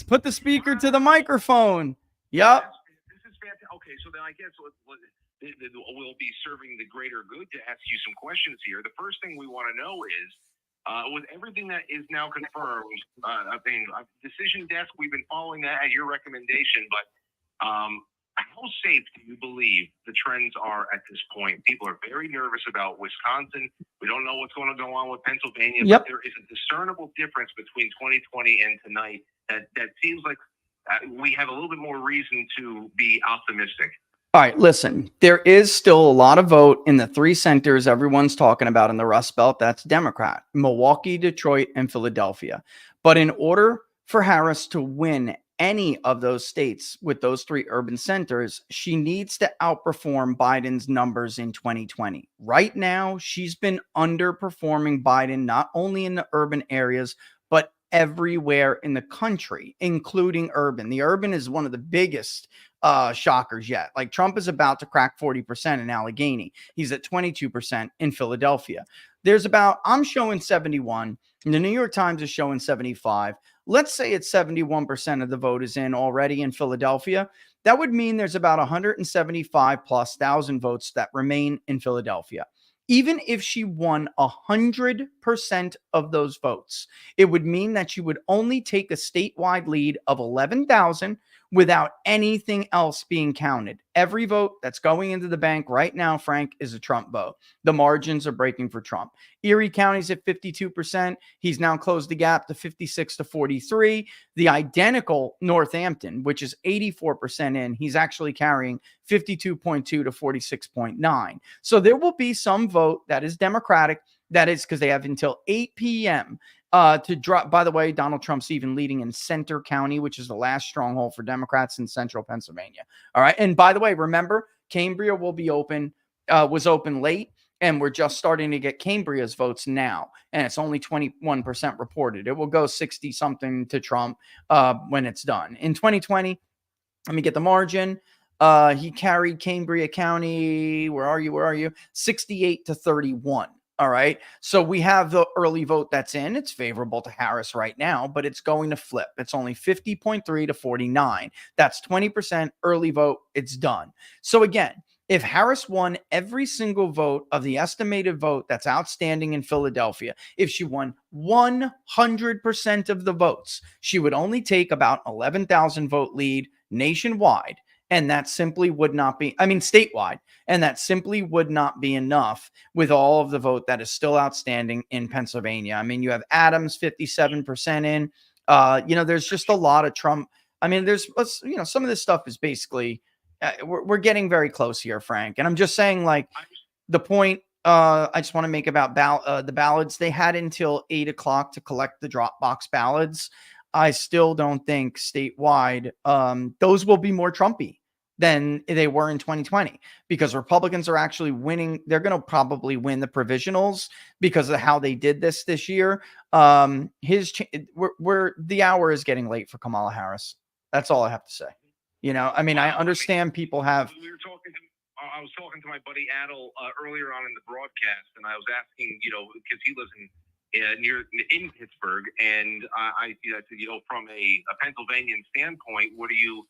Put the speaker to the microphone. Yep. This is fantastic. Okay, so then I guess we'll be serving the greater good to ask you some questions here. The first thing we want to know is, with everything that is now confirmed, decision desk, we've been following that at your recommendation, but how safe do you believe the trends are at this point? People are very nervous about Wisconsin. We don't know what's going to go on with Pennsylvania, but there is a discernible difference between 2020 and tonight that seems like we have a little bit more reason to be optimistic. All right, listen, there is still a lot of vote in the 3 centers everyone's talking about in the Rust Belt. That's Democrat, Milwaukee, Detroit, and Philadelphia. But in order for Harris to win any of those states with those 3 urban centers, she needs to outperform Biden's numbers in 2020. Right now, she's been underperforming Biden, not only in the urban areas, but everywhere in the country, including urban. The urban is one of the biggest shockers yet. Like Trump is about to crack 40% in Allegheny. He's at 22% in Philadelphia. I'm showing 71. And the New York Times is showing 75. Let's say it's 71% of the vote is in already in Philadelphia. That would mean there's about 175,000+ votes that remain in Philadelphia. Even if she won 100% of those votes, it would mean that she would only take a statewide lead of 11,000 without anything else being counted. Every vote that's going into the bank right now, Frank, is a Trump vote. The margins are breaking for Trump. Erie County's at 52%. He's now closed the gap to 56 to 43. The identical Northampton, which is 84% in, he's actually carrying 52.2 to 46.9. So there will be some vote that is Democratic. That is because they have until 8 p.m. To drop. By the way, Donald Trump's even leading in Center County, which is the last stronghold for Democrats in central Pennsylvania. All right. And by the way, remember, Cambria will be open, was open late. And we're just starting to get Cambria's votes now. And it's only 21% reported. It will go 60 something to Trump when it's done. In 2020, let me get the margin. He carried Cambria County. Where are you? 68 to 31. All right. So we have the early vote that's in. It's favorable to Harris right now, but it's going to flip. It's only 50.3 to 49. That's 20% early vote. It's done. So again, if Harris won every single vote of the estimated vote that's outstanding in Philadelphia, if she won 100% of the votes, she would only take about 11,000 vote lead nationwide. And that simply would not be, statewide. And that simply would not be enough with all of the vote that is still outstanding in Pennsylvania. I mean, you have Adams 57% in. There's just a lot of Trump. I mean, some of this stuff is basically, we're getting very close here, Frank. And I'm just saying, like, the point I just want to make about the ballots, they had until 8 o'clock to collect the drop box ballots. I still don't think statewide those will be more Trumpy than they were in 2020 because Republicans are actually winning. They're going to probably win the provisionals because of how they did this year. The hour is getting late for Kamala Harris. That's all I have to say. I understand people have. I was talking to my buddy Adel earlier on in the broadcast, and I was asking, because he lives in Pittsburgh, and I from a Pennsylvanian standpoint, what are you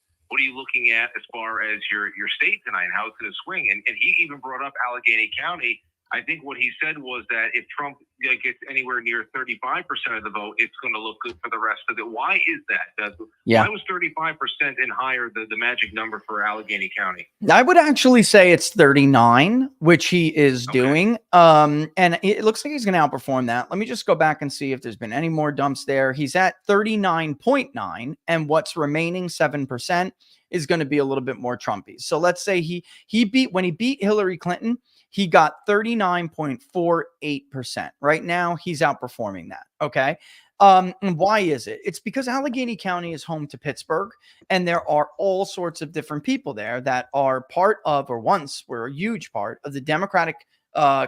looking at as far as your state tonight? How it's going to swing? And he even brought up Allegheny County. I think what he said was that if Trump gets anywhere near 35% of the vote, it's going to look good for the rest of it. Why is that? Why was 35% and higher the magic number for Allegheny County? I would actually say it's 39, which he is doing. And it looks like he's going to outperform that. Let me just go back and see if there's been any more dumps there. He's at 39.9, and what's remaining 7% is going to be a little bit more Trumpy. So let's say he beat Hillary Clinton, he got 39.48%. Right now, he's outperforming that. Okay. And why is it? It's because Allegheny County is home to Pittsburgh, and there are all sorts of different people there that are part of, or once were a huge part of, the Democratic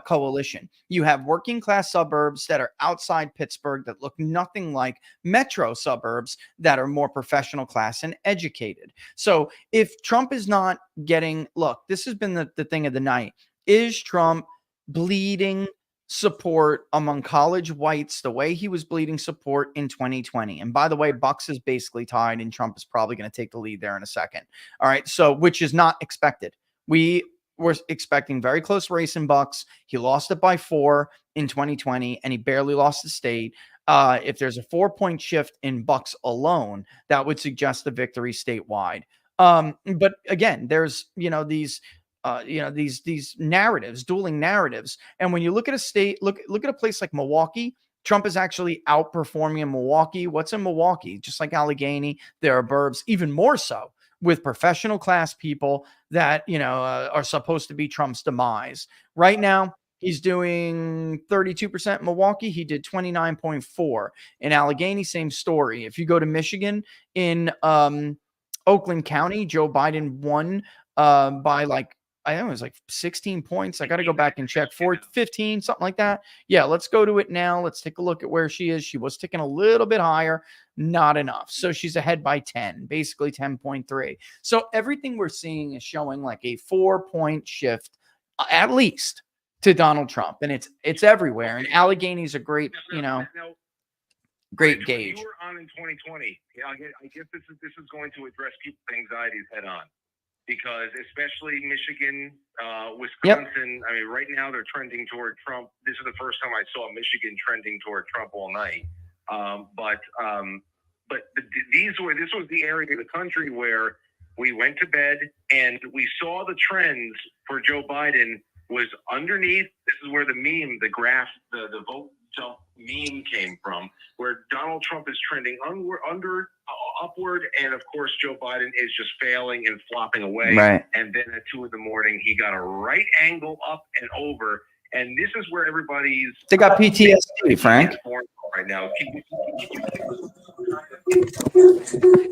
coalition. You have working class suburbs that are outside Pittsburgh that look nothing like metro suburbs that are more professional class and educated. So if Trump is not getting, look, this has been the thing of the night. Is Trump bleeding support among college whites the way he was bleeding support in 2020? And by the way, Bucks is basically tied, and Trump is probably going to take the lead there in a second. All right. So, which is not expected. We were expecting very close race in Bucks. He lost it by 4 in 2020, and he barely lost the state. If there's a 4-point shift in Bucks alone, that would suggest the victory statewide. But again, there's, these narratives, dueling narratives. And when you look at a state, look at a place like Milwaukee, Trump is actually outperforming in Milwaukee. What's in Milwaukee? Just like Allegheny, there are burbs, even more so, with professional class people that, are supposed to be Trump's demise. Right now, he's doing 32% in Milwaukee. He did 29.4 in Allegheny. Same story. If you go to Michigan, in Oakland County, Joe Biden won by I think it was 16 points. I got to go back and check. 15, something like that. Yeah, let's go to it now. Let's take a look at where she is. She was ticking a little bit higher, not enough. So she's ahead by 10, basically 10.3. So everything we're seeing is showing like a 4-point shift, at least, to Donald Trump. And it's everywhere. And Allegheny's a great, great gauge. You were on in 2020. I guess this is going to address people's anxieties head on. Because especially Michigan, Wisconsin, I mean, right now they're trending toward Trump. This is the first time I saw Michigan trending toward Trump all night. This was the area of the country where we went to bed and we saw the trends for Joe Biden was underneath. This is where the meme, the graph, the vote jump meme came from, where Donald Trump is trending upward, and of course Joe Biden is just failing and flopping away. Right. And then at 2 a.m, he got a right angle up and over, and this is where everybody's. They got PTSD, Frank. Right now.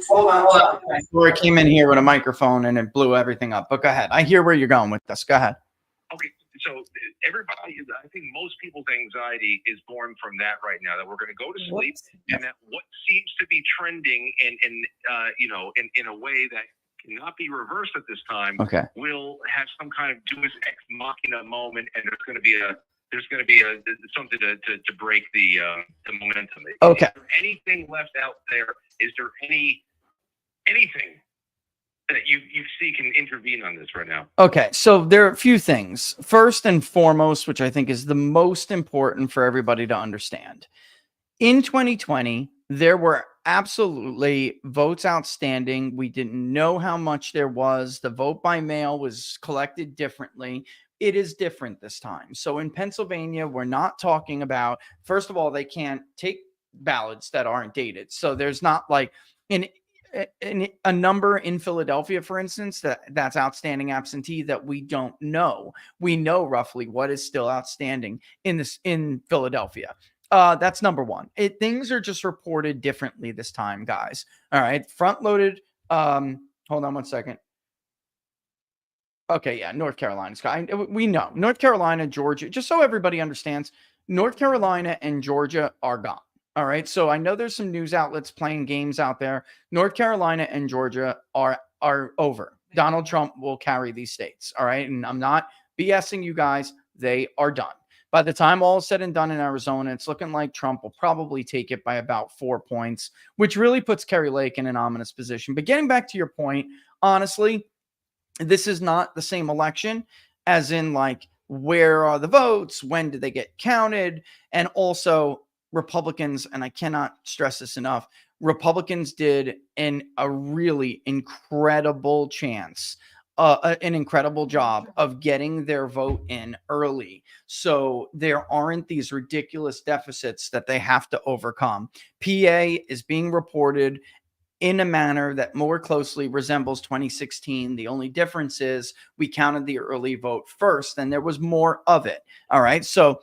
Hold on. Laura came in here with a microphone and it blew everything up. But go ahead. I hear where you're going with this. Go ahead. Okay, so everybody, I think most people's anxiety is born from that right now, that we're going to go to sleep, and that what seems to be trending in a way that cannot be reversed at this time, will have some kind of Deus ex machina moment, and there's going to be something to break the momentum. Okay. Is there anything left out there? Is there anything that you see can intervene on this right now? Okay, so there are a few things. First and foremost, which I think is the most important for everybody to understand. In 2020, there were absolutely votes outstanding. We didn't know how much there was. The vote by mail was collected differently. It is different this time. So in Pennsylvania, we're not talking about, first of all, they can't take ballots that aren't dated. So there's not like a number in Philadelphia, for instance, that's outstanding absentee that we don't know. We know roughly what is still outstanding in Philadelphia. That's number one. Things are just reported differently this time, guys. All right, front loaded. Hold on one second. Okay, yeah, North Carolina. We know North Carolina, Georgia. Just so everybody understands, North Carolina and Georgia are gone. All right. So I know there's some news outlets playing games out there. North Carolina and Georgia are over. Donald Trump will carry these states. All right. And I'm not BSing you guys. They are done. By the time all is said and done in Arizona, it's looking like Trump will probably take it by about 4 points, which really puts Kerry Lake in an ominous position. But getting back to your point, honestly, this is not the same election as in like, where are the votes? When did they get counted? And also, Republicans, and I cannot stress this enough, Republicans did a really incredible an incredible job of getting their vote in early. So there aren't these ridiculous deficits that they have to overcome. PA is being reported in a manner that more closely resembles 2016. The only difference is we counted the early vote first and there was more of it. All right. So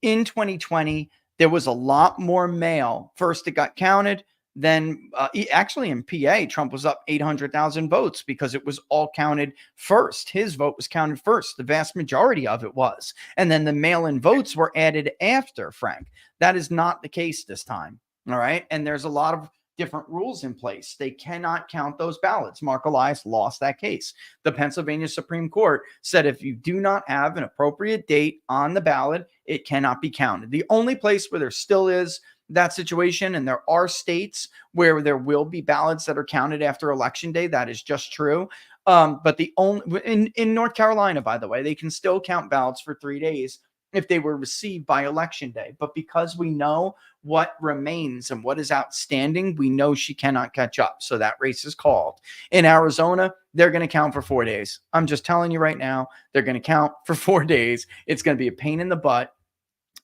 in 2020, there was a lot more mail. First, it got counted. Then actually in PA, Trump was up 800,000 votes because it was all counted first. His vote was counted first. The vast majority of it was. And then the mail-in votes were added after, Frank. That is not the case this time. All right. And there's a lot of different rules in place. They cannot count those ballots. Mark Elias lost that case. The Pennsylvania Supreme Court said if you do not have an appropriate date on the ballot, it cannot be counted. The only place where there still is that situation, and there are states where there will be ballots that are counted after Election Day, that is just true. But the only in North Carolina, by the way, they can still count ballots for 3 days if they were received by Election Day. But because we know what remains and what is outstanding, we know she cannot catch up. So that race is called. In Arizona, they're going to count for 4 days. I'm just telling you right now, they're going to count for 4 days. It's going to be a pain in the butt,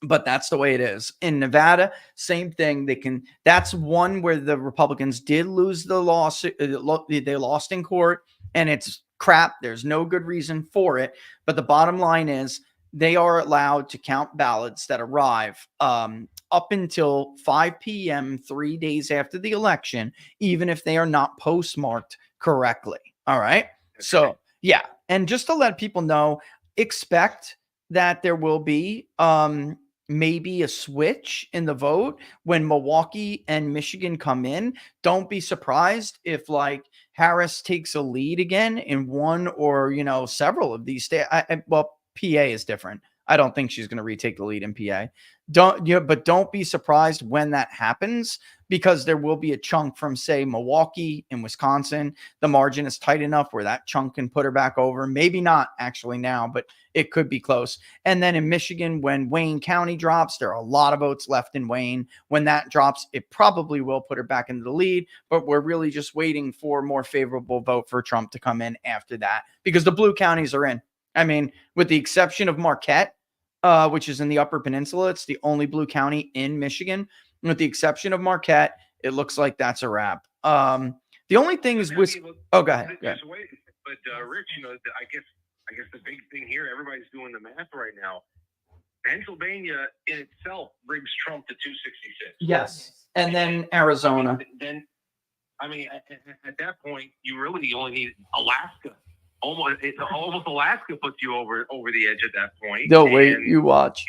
but that's the way it is. In Nevada, same thing. That's one where the Republicans did lose the lawsuit. They lost in court, and it's crap. There's no good reason for it. But the bottom line is, they are allowed to count ballots that arrive up until 5 p.m. 3 days after the election, even if they are not postmarked correctly. All right. So, yeah. And just to let people know, expect that there will be maybe a switch in the vote when Milwaukee and Michigan come in. Don't be surprised if like Harris takes a lead again in one or, several of these states. PA is different. I don't think she's going to retake the lead in PA. But don't be surprised when that happens, because there will be a chunk from, say, Milwaukee in Wisconsin. The margin is tight enough where that chunk can put her back over. Maybe not actually now, but it could be close. And then in Michigan, when Wayne County drops, there are a lot of votes left in Wayne. When that drops, it probably will put her back into the lead, but we're really just waiting for a more favorable vote for Trump to come in after that, because the blue counties are in. I mean, with the exception of Marquette, which is in the Upper Peninsula, it's the only blue county in Michigan. With the exception of Marquette, it looks like that's a wrap. The only thing is, go ahead. But Rich, I guess the big thing here, everybody's doing the math right now. Pennsylvania in itself brings Trump to 266. Yes, and then Arizona. At that point, you really only need Alaska almost Alaska puts you over the edge at that point. No, wait, you watch.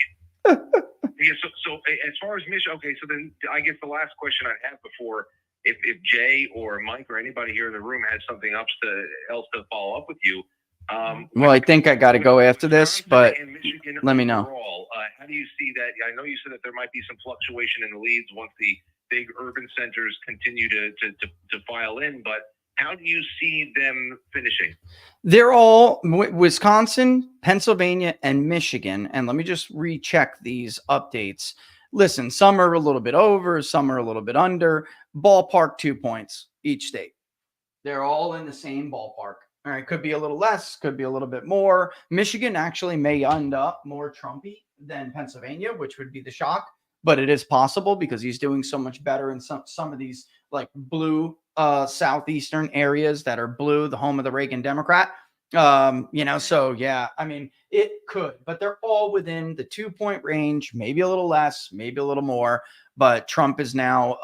Yeah, so as far as Michigan, okay, so then I guess the last question I have before, if Jay or Mike or anybody here in the room has something else to follow up with you. Well, I think I got to go after this, but let me know. Overall, how do you see that? I know you said that there might be some fluctuation in the leads once the big urban centers continue to file in, but how do you see them finishing? They're all Wisconsin, Pennsylvania, and Michigan. And let me just recheck these updates. Listen, some are a little bit over, some are a little bit under. Ballpark 2 points each state. They're all in the same ballpark. All right, could be a little less, could be a little bit more. Michigan actually may end up more Trumpy than Pennsylvania, which would be the shock. But it is possible because he's doing so much better in some of these like blue southeastern areas that are blue, the home of the Reagan Democrat. So yeah, I mean, it could, but they're all within the 2 point range, maybe a little less, maybe a little more. But Trump is now,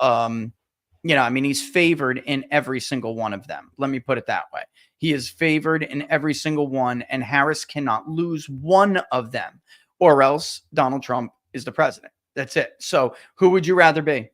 he's favored in every single one of them. Let me put it that way. He is favored in every single one, and Harris cannot lose one of them, or else Donald Trump is the president. That's it. So who would you rather be?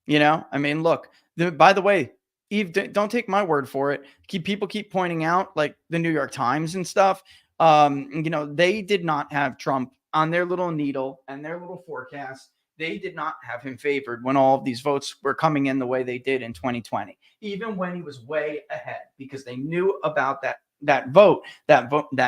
Look, by the way, Eve, don't take my word for it. People keep pointing out, like the New York Times and stuff. They did not have Trump on their little needle and their little forecast. They did not have him favored when all of these votes were coming in the way they did in 2020, even when he was way ahead, because they knew about that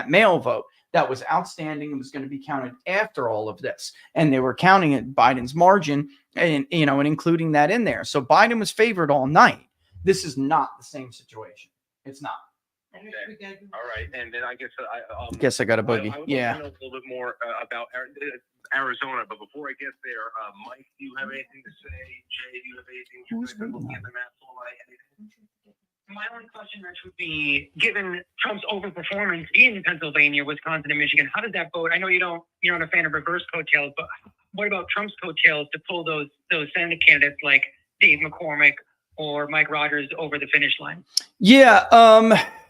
mail vote that was outstanding and was going to be counted after all of this. And they were counting it Biden's margin and including that in there. So Biden was favored all night. This is not the same situation. It's not. Okay. All right. And then I guess I got a boogie. I would Yeah. like to know a little bit more about Arizona, but before I get there, Mike, do you have anything to say? Jay, do you have anything? Who's You're looking reading at the map, anything? My only question, Rich, would be, given Trump's overperformance in Pennsylvania, Wisconsin, and Michigan, how does that vote? I know you're not a fan of reverse coattails, but what about Trump's coattails to pull those Senate candidates like Dave McCormick or Mike Rogers over the finish line? Yeah,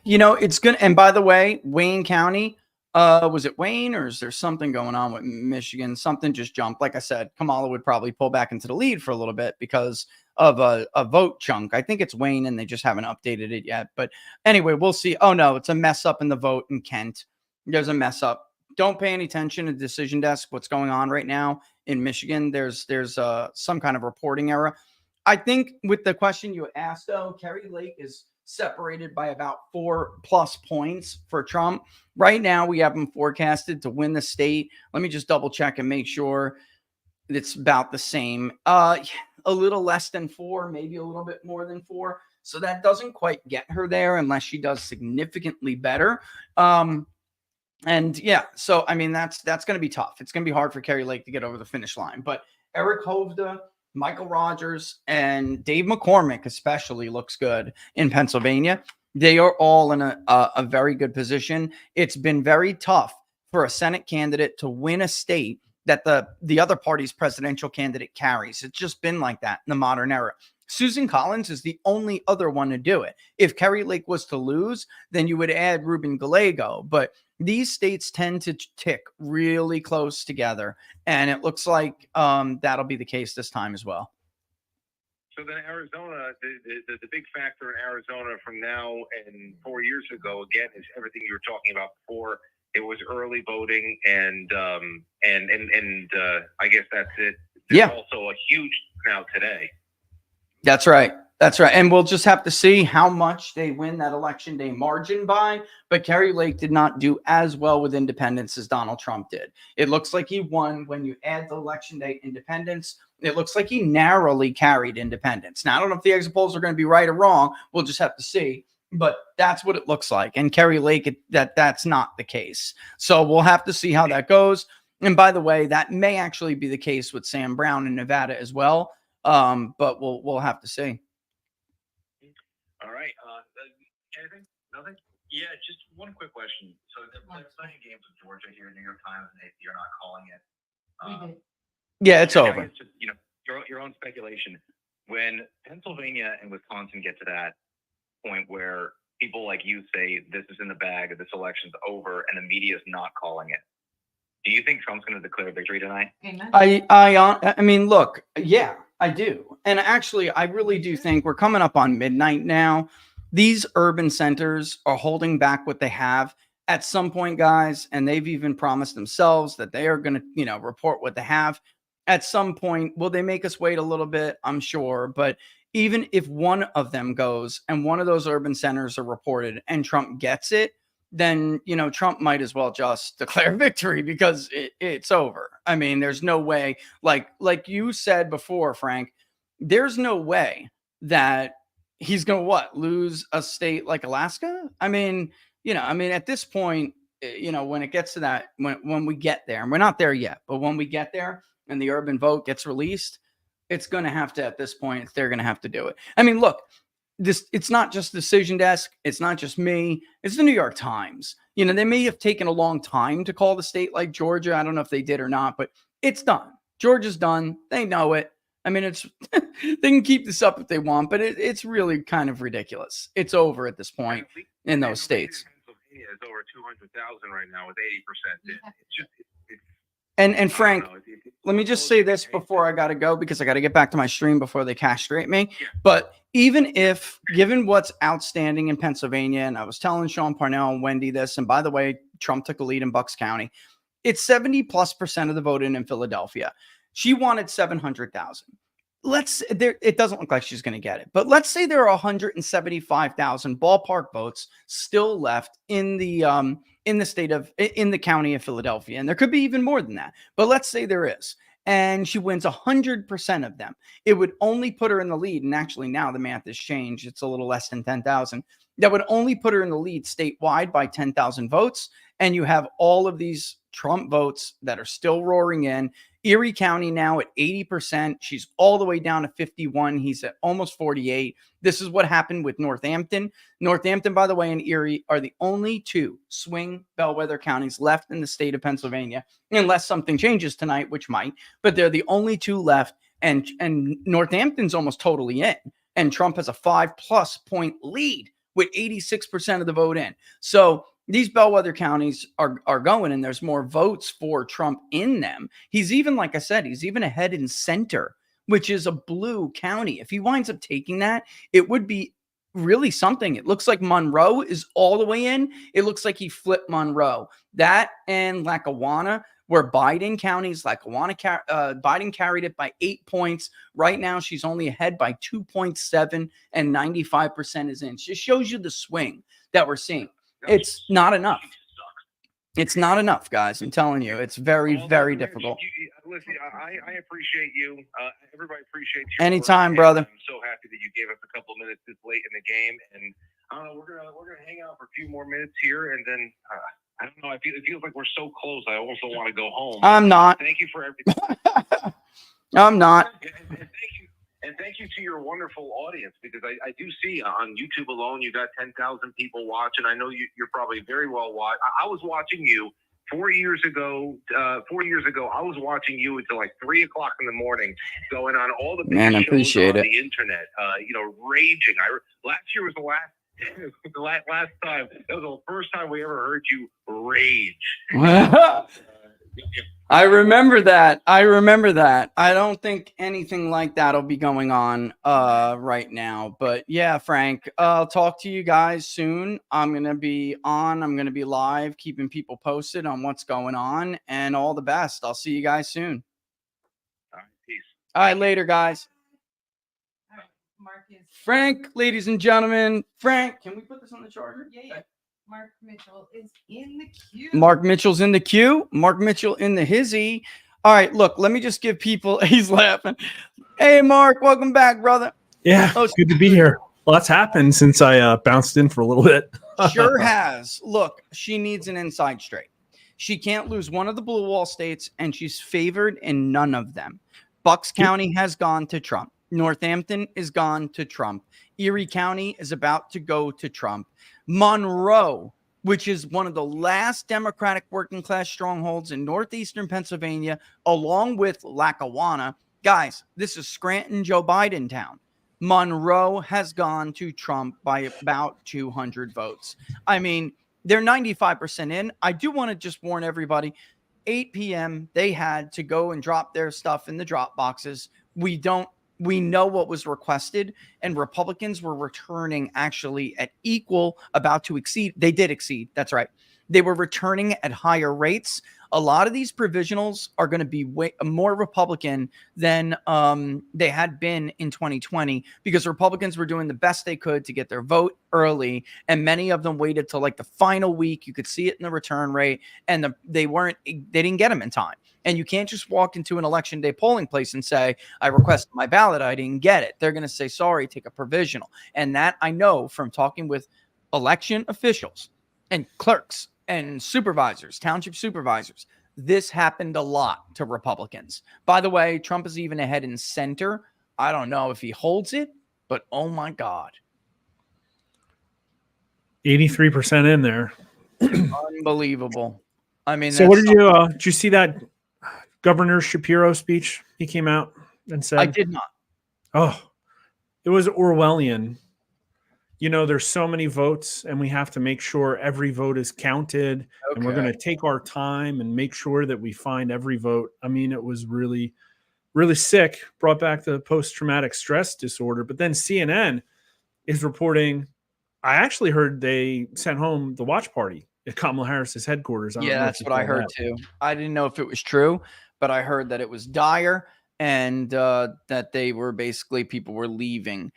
it's gonna. And by the way, Wayne County, was it Wayne, or is there something going on with Michigan? Something just jumped. Like I said, Kamala would probably pull back into the lead for a little bit because of a vote chunk. I think it's Wayne, and they just haven't updated it yet. But anyway, we'll see. Oh no, it's a mess up in the vote in Kent. There's a mess up. Don't pay any attention to the decision desk. What's going on right now in Michigan? There's some kind of reporting error. I think with the question you asked, though, Kerry Lake is separated by about 4+ points for Trump. Right now, we have him forecasted to win the state. Let me just double check and make sure it's about the same. A little less than 4, maybe a little bit more than 4. So that doesn't quite get her there unless she does significantly better. And yeah, so I mean, that's going to be tough. It's going to be hard for Kerry Lake to get over the finish line. But Eric Hovda, Michael Rogers, and Dave McCormick especially looks good in Pennsylvania. They are all in a very good position. It's been very tough for a Senate candidate to win a state that the other party's presidential candidate carries. It's just been like that in the modern era. Susan Collins is the only other one to do it. If Kerry Lake was to lose, then you would add Ruben Gallego. But these states tend to tick really close together. And it looks like that'll be the case this time as well. So then Arizona, the big factor in Arizona from now and 4 years ago, again, is everything you were talking about before. It was early voting, and I guess that's it. There's also a huge turnout today. That's right. That's right. And we'll just have to see how much they win that election day margin by. But Kerry Lake did not do as well with independents as Donald Trump did. It looks like he won when you add the election day independents. It looks like he narrowly carried independents. Now, I don't know if the exit polls are going to be right or wrong. We'll just have to see. But that's what it looks like. And Kerry Lake, that's not the case. So we'll have to see how that goes. And by the way, that may actually be the case with Sam Brown in Nevada as well. But we'll have to see. All right. Anything? Nothing? Yeah, just one quick question. So they're playing games with Georgia here in New York Times, and you're not calling it. Yeah, it's over. Just, your own speculation. When Pennsylvania and Wisconsin get to that point where people like you say this is in the bag, this election's over, and the media's not calling it. Do you think Trump's going to declare victory tonight? Amen. I mean, look, yeah, I do. And actually, I really do think we're coming up on midnight now. These urban centers are holding back what they have at some point, guys, and they've even promised themselves that they are going to, report what they have at some point. Will they make us wait a little bit? I'm sure. But even if one of them goes and one of those urban centers are reported and Trump gets it, then, Trump might as well just declare victory because it's over. I mean, there's no way, like you said before, Frank, there's no way that he's going to lose a state like Alaska. I mean, at this point, when it gets to that, when we get there, and we're not there yet, but when we get there and the urban vote gets released, it's going to have to, at this point, they're going to have to do it. I mean, look, it's not just Decision Desk. It's not just me. It's the New York Times. They may have taken a long time to call the state like Georgia. I don't know if they did or not, but it's done. Georgia's done. They know it. I mean, they can keep this up if they want, but it's really kind of ridiculous. It's over at this point in those states. Pennsylvania is over 200,000 right now with 80%. It's just, and Frank, let me just say this before I got to go, because I got to get back to my stream before they castrate me. But even if, given what's outstanding in Pennsylvania, and I was telling Sean Parnell and Wendy this, and by the way, Trump took a lead in Bucks County. It's 70+% of the vote in Philadelphia. She wanted 700,000. It doesn't look like she's going to get it, but let's say there are 175,000 ballpark votes still left in the county of Philadelphia. And there could be even more than that, but let's say there is, and she wins 100% of them. It would only put her in the lead. And actually now the math has changed. It's a little less than 10,000. That would only put her in the lead statewide by 10,000 votes. And you have all of these Trump votes that are still roaring in. Erie County now at 80%. She's all the way down to 51. He's at almost 48. This is what happened with Northampton. Northampton, by the way, and Erie are the only two swing bellwether counties left in the state of Pennsylvania, unless something changes tonight, which might, but they're the only two left. And Northampton's almost totally in. And Trump has a 5+ point lead with 86% of the vote in. So these bellwether counties are going, and there's more votes for Trump in them. He's even, like I said, he's even ahead in Center, which is a blue county. If he winds up taking that, it would be really something. It looks like Monroe is all the way in. It looks like he flipped Monroe. That and Lackawanna, where Biden counties, Biden carried it by 8 points. Right now, she's only ahead by 2.7, and 95% is in. It just shows you the swing that we're seeing. It's not enough. It's not enough, guys. I'm telling you, it's very, very difficult. Listen, I appreciate you. Everybody appreciates you. Anytime, brother. I'm so happy that you gave us a couple minutes this late in the game, and I don't know, we're gonna hang out for a few more minutes here, and then I don't know. It feels like we're so close. I almost don't want to go home. I'm not. Thank you for everything. I'm not. And thank you to your wonderful audience, because I do see on YouTube alone, you got 10,000 people watching. I know you're probably very well watched. I was watching you 4 years ago. 4 years ago, I was watching you until like 3 o'clock in the morning, going on all the Man, I shows appreciate on it. the internet. Raging. Last year was the last time. That was the first time we ever heard you rage. I remember that. I don't think anything like that'll be going on right now. But yeah, Frank, I'll talk to you guys soon. I'm going to be live, keeping people posted on what's going on, and all the best. I'll see you guys soon. All right, peace. All right, later, guys. Frank, ladies and gentlemen. Frank, can we put this on the charger? Yeah. Mark Mitchell is in the queue. Mark Mitchell's in the queue. Mark Mitchell in the hizzy. All right, look, let me just give people, he's laughing. Hey, Mark, welcome back, brother. Yeah, good to be here. Lots happened since I bounced in for a little bit. Sure has. Look, she needs an inside straight. She can't lose one of the blue wall states, and she's favored in none of them. Bucks County has gone to Trump. Northampton is gone to Trump. Erie County is about to go to Trump. Monroe, which is one of the last Democratic working class strongholds in northeastern Pennsylvania, along with Lackawanna. Guys, this is Scranton, Joe Biden town. Monroe has gone to Trump by about 200 votes. I mean, they're 95% in. I do want to just warn everybody, 8 p.m., they had to go and drop their stuff in the drop boxes. We know what was requested, and Republicans were returning actually at equal, about to exceed. They did exceed. That's right. They were returning at higher rates. A lot of these provisionals are going to be way more Republican than they had been in 2020, because Republicans were doing the best they could to get their vote early, and many of them waited till like the final week. You could see it in the return rate, and they didn't get them in time. And you can't just walk into an election day polling place and say, I requested my ballot, I didn't get it. They're going to say, sorry, take a provisional. And that I know from talking with election officials and clerks and supervisors, township supervisors. This happened a lot to Republicans. By the way, Trump is even ahead in center. I don't know if he holds it, but oh my God. 83% in there. Unbelievable. I mean, so what did you see that Governor Shapiro speech? He came out and said, I did not. Oh, it was Orwellian. You know, there's so many votes, and we have to make sure every vote is counted. Okay. And we're going to take our time and make sure that we find every vote. I mean, it was really, really sick. Brought back the post-traumatic stress disorder. But then CNN is reporting, I actually heard they sent home the watch party at Kamala Harris's headquarters. Yeah, that's what I heard too. I didn't know if it was true, but I heard that it was dire, and that they were basically, people were leaving.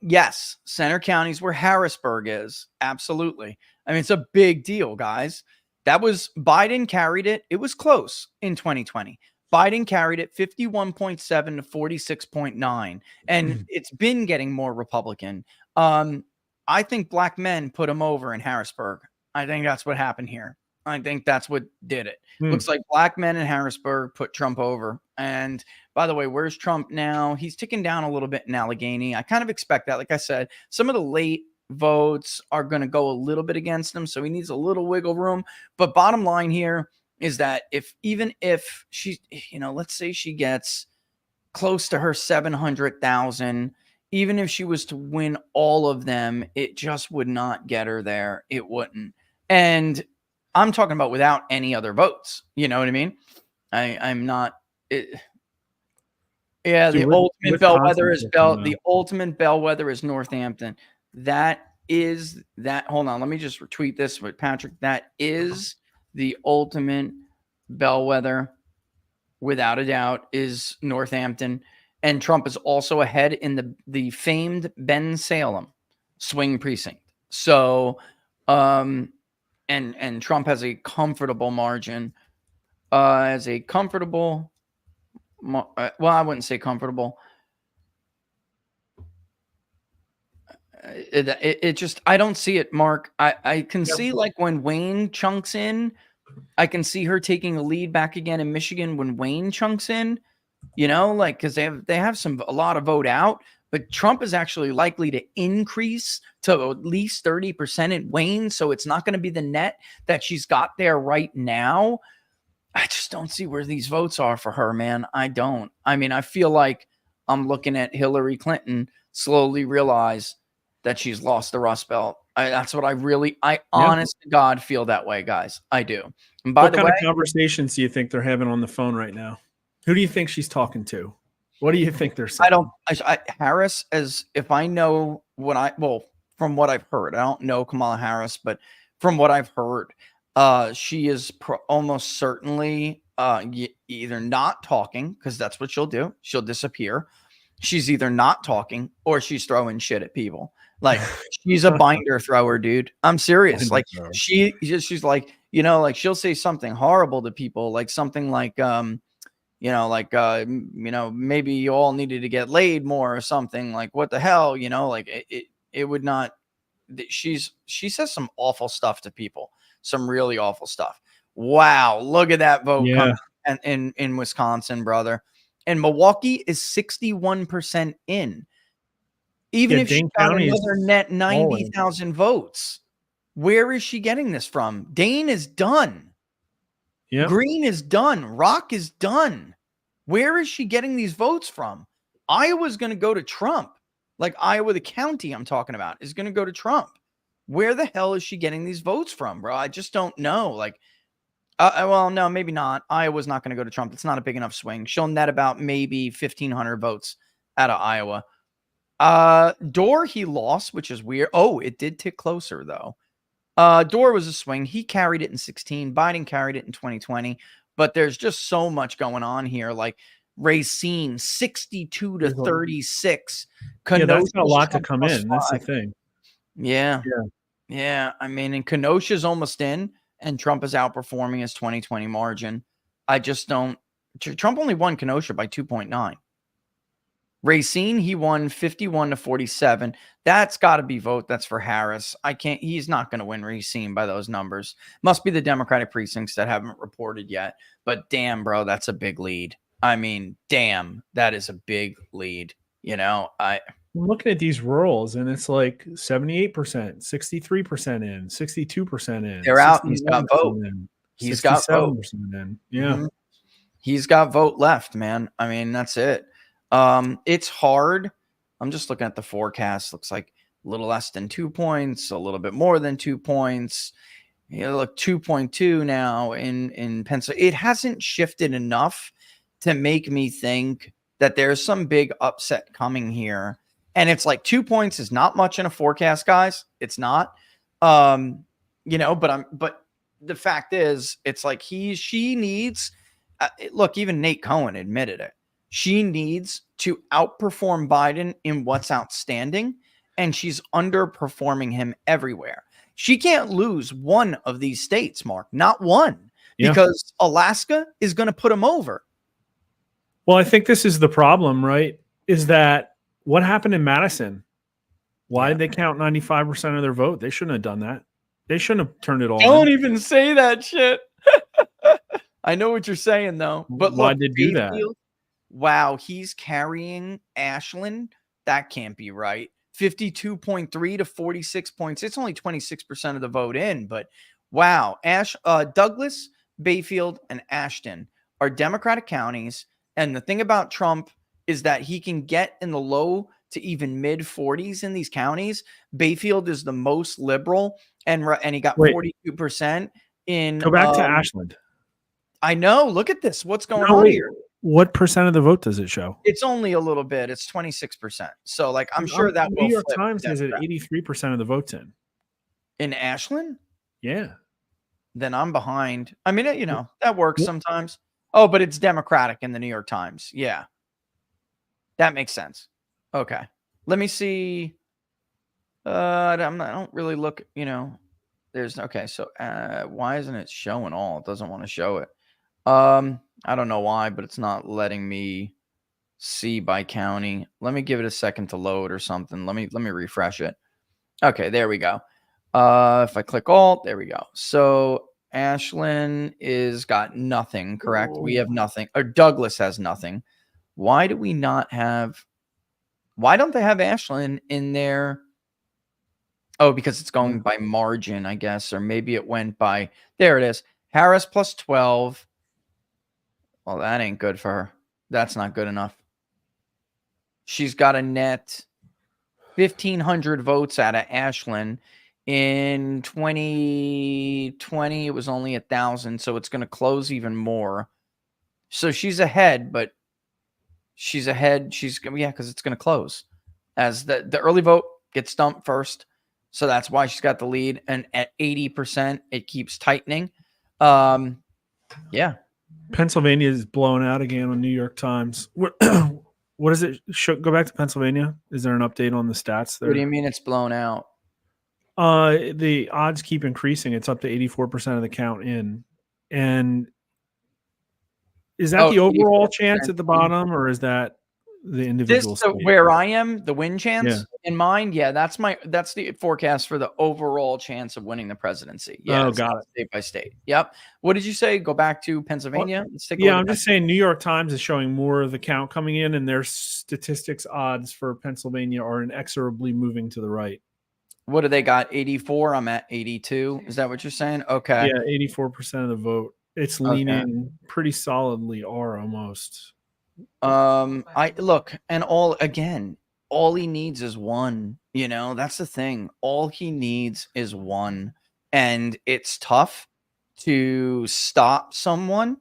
Yes, center counties where Harrisburg is. Absolutely. I mean, it's a big deal, guys. That was Biden carried it. It was close in 2020. Biden carried it 51.7 to 46.9. And it's been getting more Republican. I think black men put him over in Harrisburg. I think that's what happened here. I think that's what did it. Looks like black men in Harrisburg put Trump over. And by the way, where's Trump now? He's ticking down a little bit in Allegheny. I kind of expect that. Like I said, some of the late votes are going to go a little bit against him, so he needs a little wiggle room. But bottom line here is that even if she, let's say she gets close to her 700,000, even if she was to win all of them, it just would not get her there. It wouldn't. And I'm talking about without any other votes. You know what I mean? I'm not. Yeah, the ultimate bellwether is the ultimate bellwether is Northampton. That is that. Hold on, let me just retweet this with Patrick. That is the ultimate bellwether, without a doubt, is Northampton. And Trump is also ahead in the famed Ben Salem swing precinct. So, and Trump has a comfortable margin. As a comfortable, well, I wouldn't say comfortable. It just, I don't see it, Mark. I can see, like, when Wayne chunks in, I can see her taking a lead back again in Michigan when Wayne chunks in, like, because they have a lot of vote out, but Trump is actually likely to increase to at least 30% in Wayne. So it's not going to be the net that she's got there right now. I just don't see where these votes are for her, man. I don't. I mean, I feel like I'm looking at Hillary Clinton slowly realize that she's lost the Rust Belt. That's what I honest to God feel that way, guys. I do. And by the way, what kind of conversations do you think they're having on the phone right now? Who do you think she's talking to? What do you think they're saying? Harris, as if I know from what I've heard, I don't know Kamala Harris, but from what I've heard, she is almost certainly either not talking, because that's what she'll do. She'll disappear. She's either not talking or she's throwing shit at people. Like, she's a binder thrower, dude. I'm serious. Like, she's like, like, she'll say something horrible to people, like something like, maybe you all needed to get laid more or something. Like, what the hell, like it would not. She says some awful stuff to people. Some really awful stuff. Wow. Look at that vote in Wisconsin, brother. And Milwaukee is 61% in. Even if she got another net 90,000 votes, where is she getting this from? Dane is done. Yep. Green is done. Rock is done. Where is she getting these votes from? Iowa's going to go to Trump. Like Iowa, the county I'm talking about, is going to go to Trump. Where the hell is she getting these votes from, bro? I just don't know. Like, well, no, maybe not. Iowa's not going to go to Trump. It's not a big enough swing. She'll net about maybe 1,500 votes out of Iowa. Dorr, he lost, which is weird. Oh, it did tick closer, though. Dorr was a swing. He carried it in 16. Biden carried it in 2020. But there's just so much going on here. Like, Racine, 62 to 36. Yeah, that's got a lot to come in. That's the thing. Yeah. Yeah. I mean, and Kenosha's almost in, and Trump is outperforming his 2020 margin. I just don't. Trump only won Kenosha by 2.9. Racine, he won 51 to 47. That's got to be vote. That's for Harris. He's not going to win Racine by those numbers. Must be the Democratic precincts that haven't reported yet. But damn, bro, that's a big lead. I mean, damn, that is a big lead. You know, I'm looking at these rolls, and it's like 78%, 63% in, 62% in. They're out. He's got vote. He's got vote. In. Yeah. He's got vote left, man. I mean, that's it. It's hard. I'm just looking at the forecast. Looks like a little less than 2 points, a little bit more than 2 points. You know, look, 2.2 now in Pennsylvania. It hasn't shifted enough to make me think that there's some big upset coming here. And it's like 2 points is not much in a forecast, guys. It's not. You know, but the fact is, it's like she needs. Look, even Nate Cohen admitted it. She needs to outperform Biden in what's outstanding, and she's underperforming him everywhere. She can't lose one of these states, Mark, not one, because Alaska is going to put him over. Well, I think this is the problem, right? Is that what happened in Madison? Why did they count 95% of their vote? They shouldn't have done that. They shouldn't have turned it all. Don't even say that shit. I know what you're saying, though. But why'd they do that? Wow, he's carrying Ashland. That can't be right. 52.3 to 46.6. It's only 26% of the vote in, but wow. Douglas, Bayfield, and Ashton are Democratic counties. And the thing about Trump is that he can get in the low to even mid 40s in these counties. Bayfield is the most liberal, and he got 42% in. Go back to Ashland. I know. Look at this. What's going on here? What percent of the vote does it show? It's only a little bit. It's 26%. So, like, I'm sure that New York Times has it 83% of the votes in Ashland. Yeah. Then I'm behind. I mean, you know, that works sometimes. Oh, but it's Democratic in the New York Times. Yeah. That makes sense. Okay. Let me see. I don't really look, you know, okay. So, why isn't it showing all? It doesn't want to show it. I don't know why, but it's not letting me see by county. Let me give it a second to load or something. Let me refresh it. Okay, there we go. If I click Alt, there we go. So Ashland is got nothing, correct? We have nothing. Or Douglas has nothing. Why do we not have? Why don't they have Ashland in there? Oh, because it's going by margin, I guess, or maybe it went by. There it is. Harris plus 12. Well, that ain't good for her. That's not good enough. She's got a net 1,500 votes out of Ashland. In 2020, it was only 1,000, so it's going to close even more. So she's ahead, but she's ahead. Because it's going to close. As the early vote gets dumped first. So that's why she's got the lead. And at 80%, it keeps tightening. Yeah. Pennsylvania is blown out again on New York Times. What is it? Go back to Pennsylvania. Is there an update on the stats there? What do you mean it's blown out? The odds keep increasing. It's up to 84% of the count in. And is that the overall chance at the bottom, or is that the individual? Where I am, the win chance in mind. Yeah, that's the forecast for the overall chance of winning the presidency. Yeah, got it. State by state. Yep. What did you say? Go back to Pennsylvania. I'm just saying New York Times is showing more of the count coming in, and their statistics odds for Pennsylvania are inexorably moving to the right. What do they got? 84. I'm at 82. Is that what you're saying? Okay. Yeah, 84% of the vote. It's leaning pretty solidly R almost. I look, and all again, all he needs is one. You know, that's the thing. All he needs is one. And it's tough to stop someone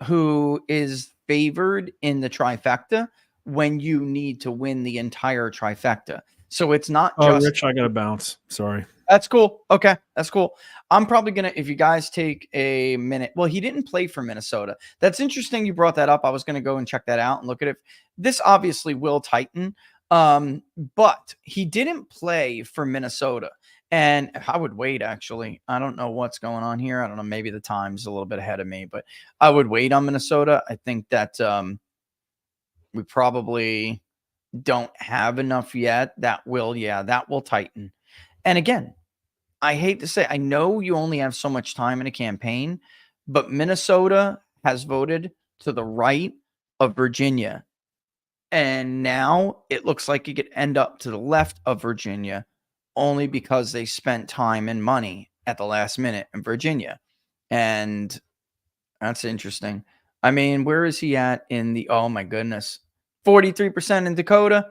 who is favored in the trifecta when you need to win the entire trifecta. So it's not Oh, just Rich, I got to bounce. Sorry. that's cool. Okay, that's cool. I'm probably gonna, if you guys take a minute. Well, he didn't play for Minnesota. That's interesting. You brought that up. I was gonna go and check that out and look at it. This obviously will tighten, but he didn't play for Minnesota. And I would wait. Actually, I don't know what's going on here. I don't know. Maybe the time's a little bit ahead of me, but I would wait on Minnesota. I think that we probably don't have enough yet. That will tighten. And again, I hate to say, I know you only have so much time in a campaign, but Minnesota has voted to the right of Virginia. And now it looks like it could end up to the left of Virginia only because they spent time and money at the last minute in Virginia. And that's interesting. I mean, where is he at in the, oh my goodness, 43% in Dakota?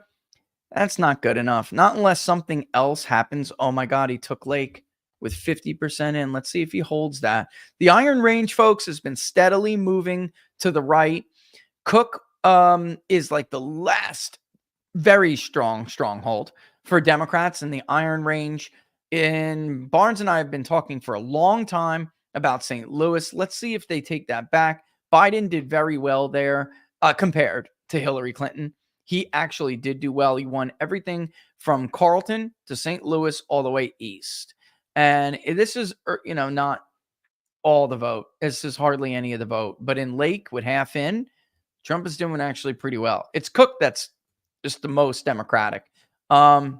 That's not good enough. Not unless something else happens. Oh my God, he took Lake with 50% in. Let's see if he holds that. The Iron Range, folks, has been steadily moving to the right. Cook is like the last very strong stronghold for Democrats in the Iron Range. And Barnes and I have been talking for a long time about St. Louis. Let's see if they take that back. Biden did very well there compared to Hillary Clinton. He actually did do well. He won everything from Carlton to St. Louis all the way east. And this is, not all the vote. This is hardly any of the vote. But in Lake with half in, Trump is doing actually pretty well. It's Cook that's just the most Democratic. I'm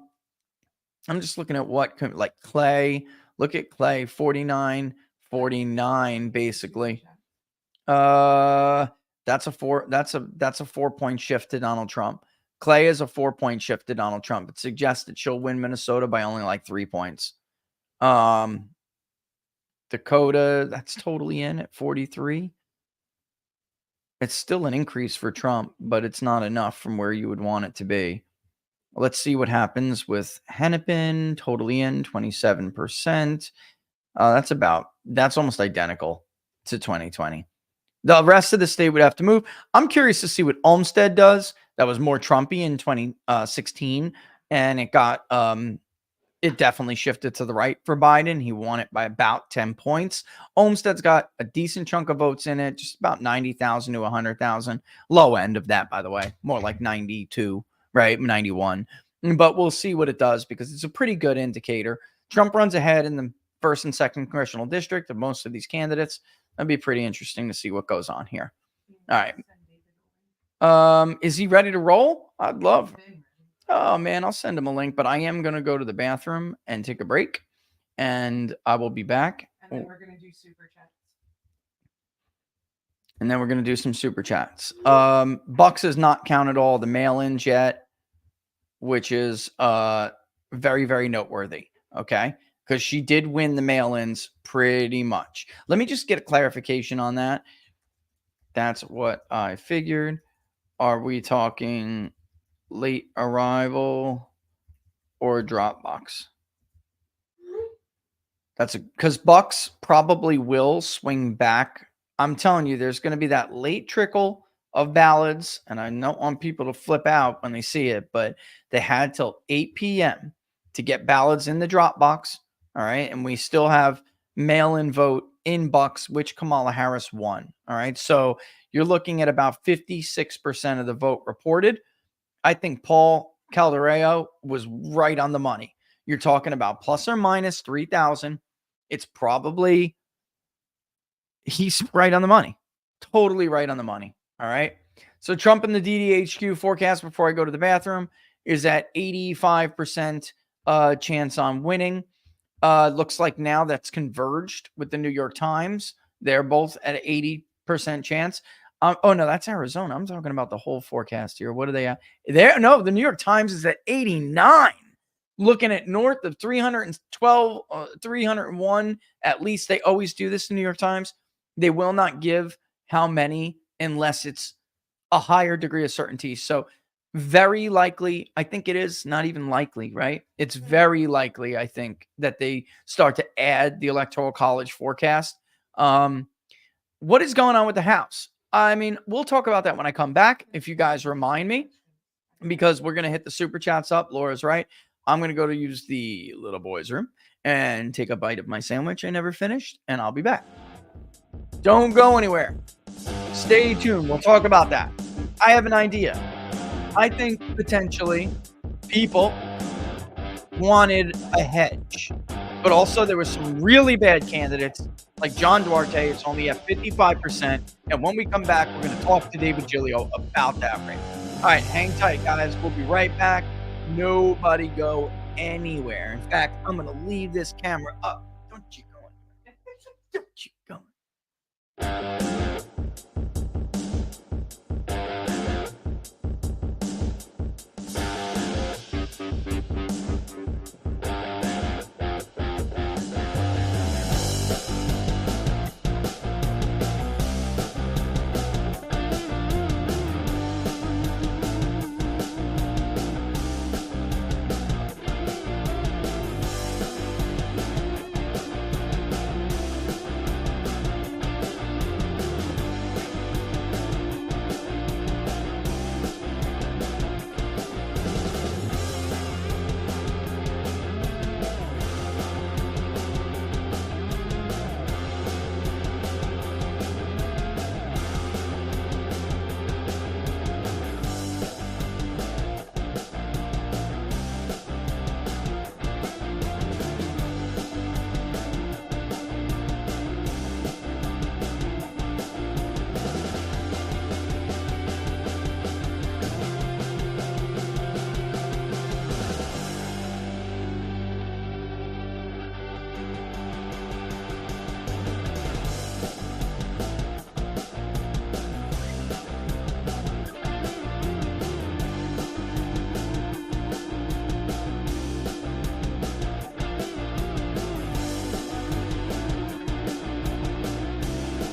just looking at like Clay. Look at Clay, 49 basically. That's a 4-point shift to Donald Trump. Clay is a 4-point shift to Donald Trump. It suggests that she'll win Minnesota by only like 3 points. Dakota, that's totally in at 43. It's still an increase for Trump, but it's not enough from where you would want it to be. Let's see what happens with Hennepin, totally in, 27%. That's almost identical to 2020. The rest of the state would have to move. I'm curious to see what Olmsted does. That was more Trumpy in 2016, and it definitely shifted to the right for Biden. He won it by about 10 points. Olmsted's got a decent chunk of votes in it, just about 90,000 to 100,000. Low end of that, by the way, more like 92, right? 91. But we'll see what it does because it's a pretty good indicator. Trump runs ahead in the first and second congressional district of most of these candidates. That'd be pretty interesting to see what goes on here. All right. Is he ready to roll? I'd love. Oh man, I'll send him a link, but I am going to go to the bathroom and take a break, and I will be back. And then we're going to do super chats. And then we're going to do some super chats. Bucks has not counted all the mail-ins yet, which is very, very noteworthy. Okay. Because she did win the mail-ins pretty much. Let me just get a clarification on that. That's what I figured. Are we talking late arrival or Dropbox? That's because Bucks probably will swing back. I'm telling you, there's going to be that late trickle of ballots, and I don't want people to flip out when they see it, but they had till 8 p.m. to get ballots in the Dropbox. All right. And we still have mail-in vote in Bucks, which Kamala Harris won. All right. So you're looking at about 56% of the vote reported. I think Paul Caldareo was right on the money. You're talking about plus or minus 3,000. It's probably, he's right on the money. Totally right on the money. All right. So Trump in the DDHQ forecast before I go to the bathroom is at 85% chance on winning. Looks like now that's converged with the New York Times. They're both at 80% chance. Oh no, that's Arizona. I'm talking about the whole forecast here. What are they at? There, no, the New York Times is at 89. Looking at north of 312, 301. At least they always do this in New York Times. They will not give how many unless it's a higher degree of certainty. So very likely, I think it is not even likely, right? It's very likely, I think, that they start to add the Electoral College forecast. What is going on with the House? I mean, we'll talk about that when I come back, if you guys remind me, because we're going to hit the super chats up. Laura's right. I'm going to go to use the little boy's room and take a bite of my sandwich I never finished, and I'll be back. Don't go anywhere. Stay tuned. We'll talk about that. I have an idea. I think potentially people wanted a hedge, but also there were some really bad candidates like John Duarte. It's only at 55%. And when we come back, we're going to talk to David Giglio about that race. All right, hang tight, guys. We'll be right back. Nobody go anywhere. In fact, I'm going to leave this camera up. Don't you go anywhere. Don't you go anywhere.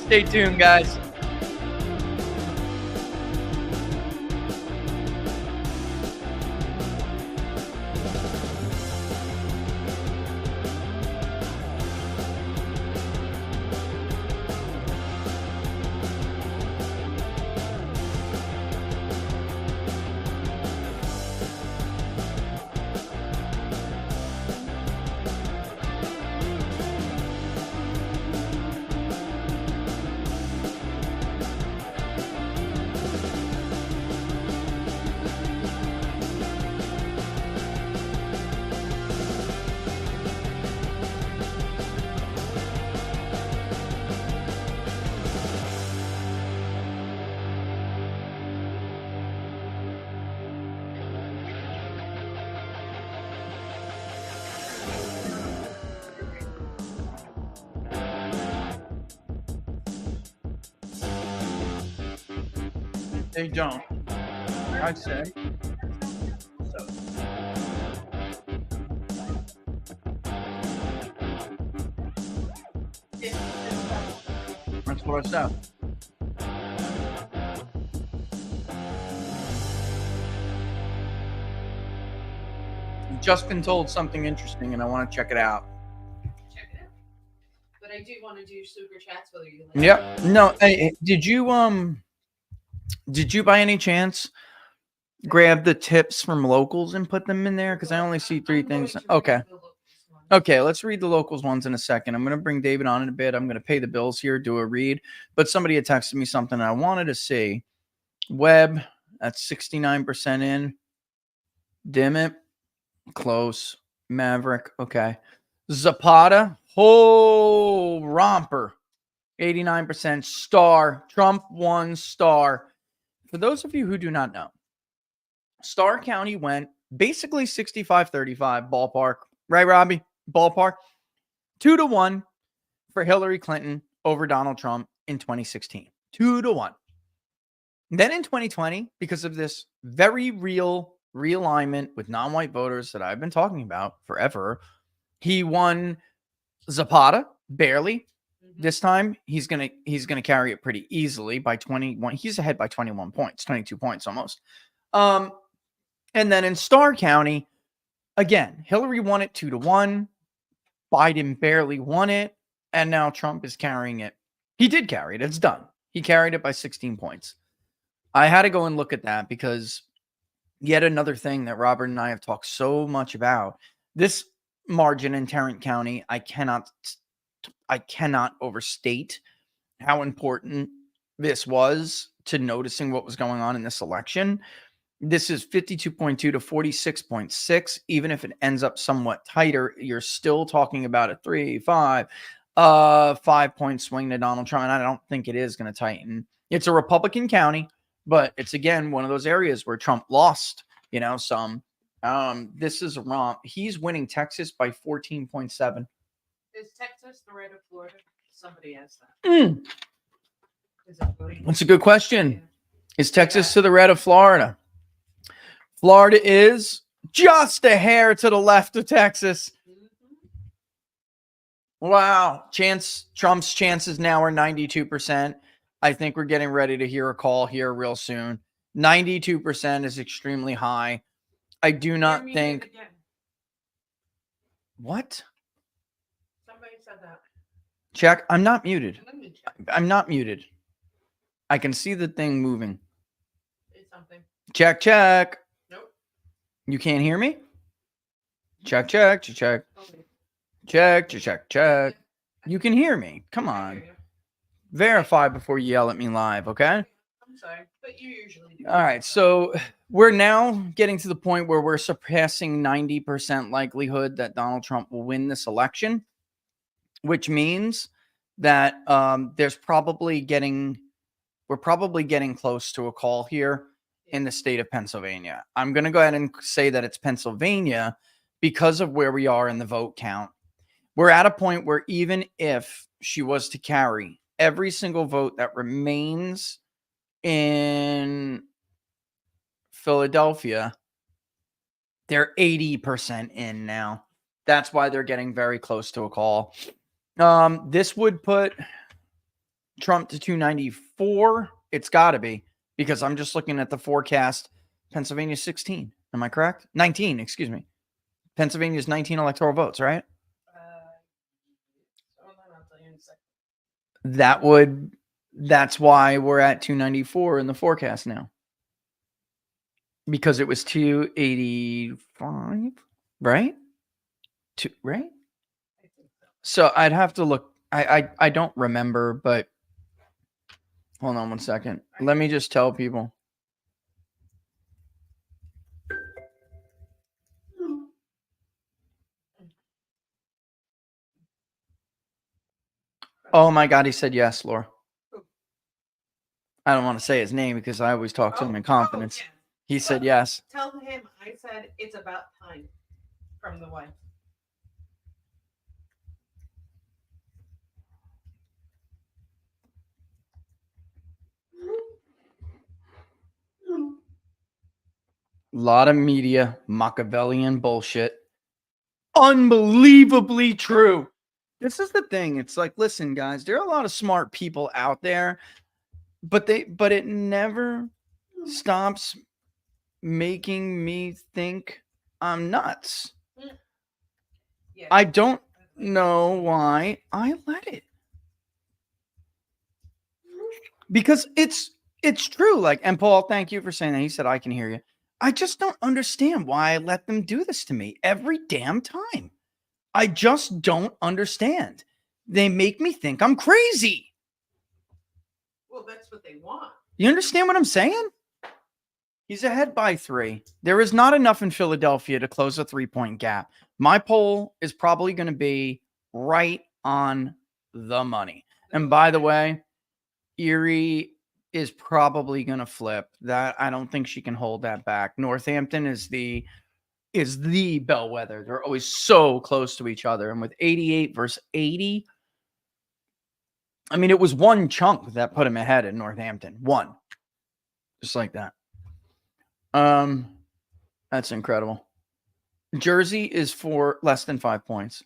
Stay tuned, guys. They don't. I'd say. That's what I said. I've just been told something interesting, and I want to check it out. Check it out. But I do want to do super chats whether you like. Yep. No. Hey, did you by any chance grab the tips from locals and put them in there? Because I only see three things. Okay. Okay, let's read the locals ones in a second. I'm going to bring David on in a bit. I'm going to pay the bills here, do a read. But somebody had texted me something I wanted to see. Webb, that's 69% in. Dimmitt, close. Maverick, okay. Zapata, whole romper, 89%. Star, Trump 1 star. For those of you who do not know, Starr County went basically 65-35 ballpark. Right, Robbie? Ballpark. 2-1 for Hillary Clinton over Donald Trump in 2016. 2-1. Then in 2020, because of this very real realignment with non-white voters that I've been talking about forever, he won Zapata barely. This time he's gonna carry it pretty easily by 21. He's ahead by 21 points, 22 points almost. And then in Starr County, again, Hillary won it 2-1. Biden barely won it. And now Trump is carrying it. He did carry it. It's done. He carried it by 16 points. I had to go and look at that because yet another thing that Robert and I have talked so much about. This margin in Tarrant County, I cannot overstate how important this was to noticing what was going on in this election. This is 52.2 to 46.6. Even if it ends up somewhat tighter, you're still talking about a 5-point swing to Donald Trump. And I don't think it is going to tighten. It's a Republican county, but it's again one of those areas where Trump lost, some. This is a romp. He's winning Texas by 14.7. Is Texas the red of Florida? Somebody asked that. Is it voting? That's a good question. Is Texas to the red of Florida? Florida is just a hair to the left of Texas. Wow. Trump's chances now are 92%. I think we're getting ready to hear a call here real soon. 92% is extremely high. I do not think. What? Somebody said that. Check. I'm not muted. I'm not muted. I can see the thing moving. Say something. Check, check. Nope. You can't hear me? Check, check, check. Check, check, check. You can hear me. Come on. Verify before you yell at me live, okay? I'm sorry, but you usually do. All right, so we're now getting to the point where we're surpassing 90% likelihood that Donald Trump will win this election, which means that we're probably getting close to a call here in the state of Pennsylvania. I'm going to go ahead and say that it's Pennsylvania because of where we are in the vote count. We're at a point where even if she was to carry every single vote that remains in Philadelphia, they're 80% in now. That's why they're getting very close to a call. This would put Trump to 294. It's got to be, because I'm just looking at the forecast. Pennsylvania 16. Am I correct? 19, excuse me. Pennsylvania's 19 electoral votes, right? That's why we're at 294 in the forecast now. Because it was 285, right? Right? So I'd have to look. I don't remember, but hold on one second. Let me just tell people. Oh my God, he said yes, Laura. I don't want to say his name because I always talk to him in confidence. He said yes. Tell him I said it's about time from the wife. A lot of media, Machiavellian bullshit. Unbelievably true. This is the thing. It's like, listen, guys, there are a lot of smart people out there, but it never stops making me think I'm nuts. Yeah. I don't know why I let it. Because it's true. Like, and Paul, thank you for saying that. He said, I can hear you. I just don't understand why I let them do this to me every damn time. I just don't understand. They make me think I'm crazy. Well, that's what they want. You understand what I'm saying? He's ahead by 3. There is not enough in Philadelphia to close a 3-point gap. My poll is probably going to be right on the money. And by the way, Erie is probably going to flip. That I don't think she can hold that back. Northampton is the bellwether. They're always so close to each other. And with 88 versus 80, I mean, it was one chunk that put him ahead in Northampton. One. Just like that. That's incredible. Jersey is for less than 5 points.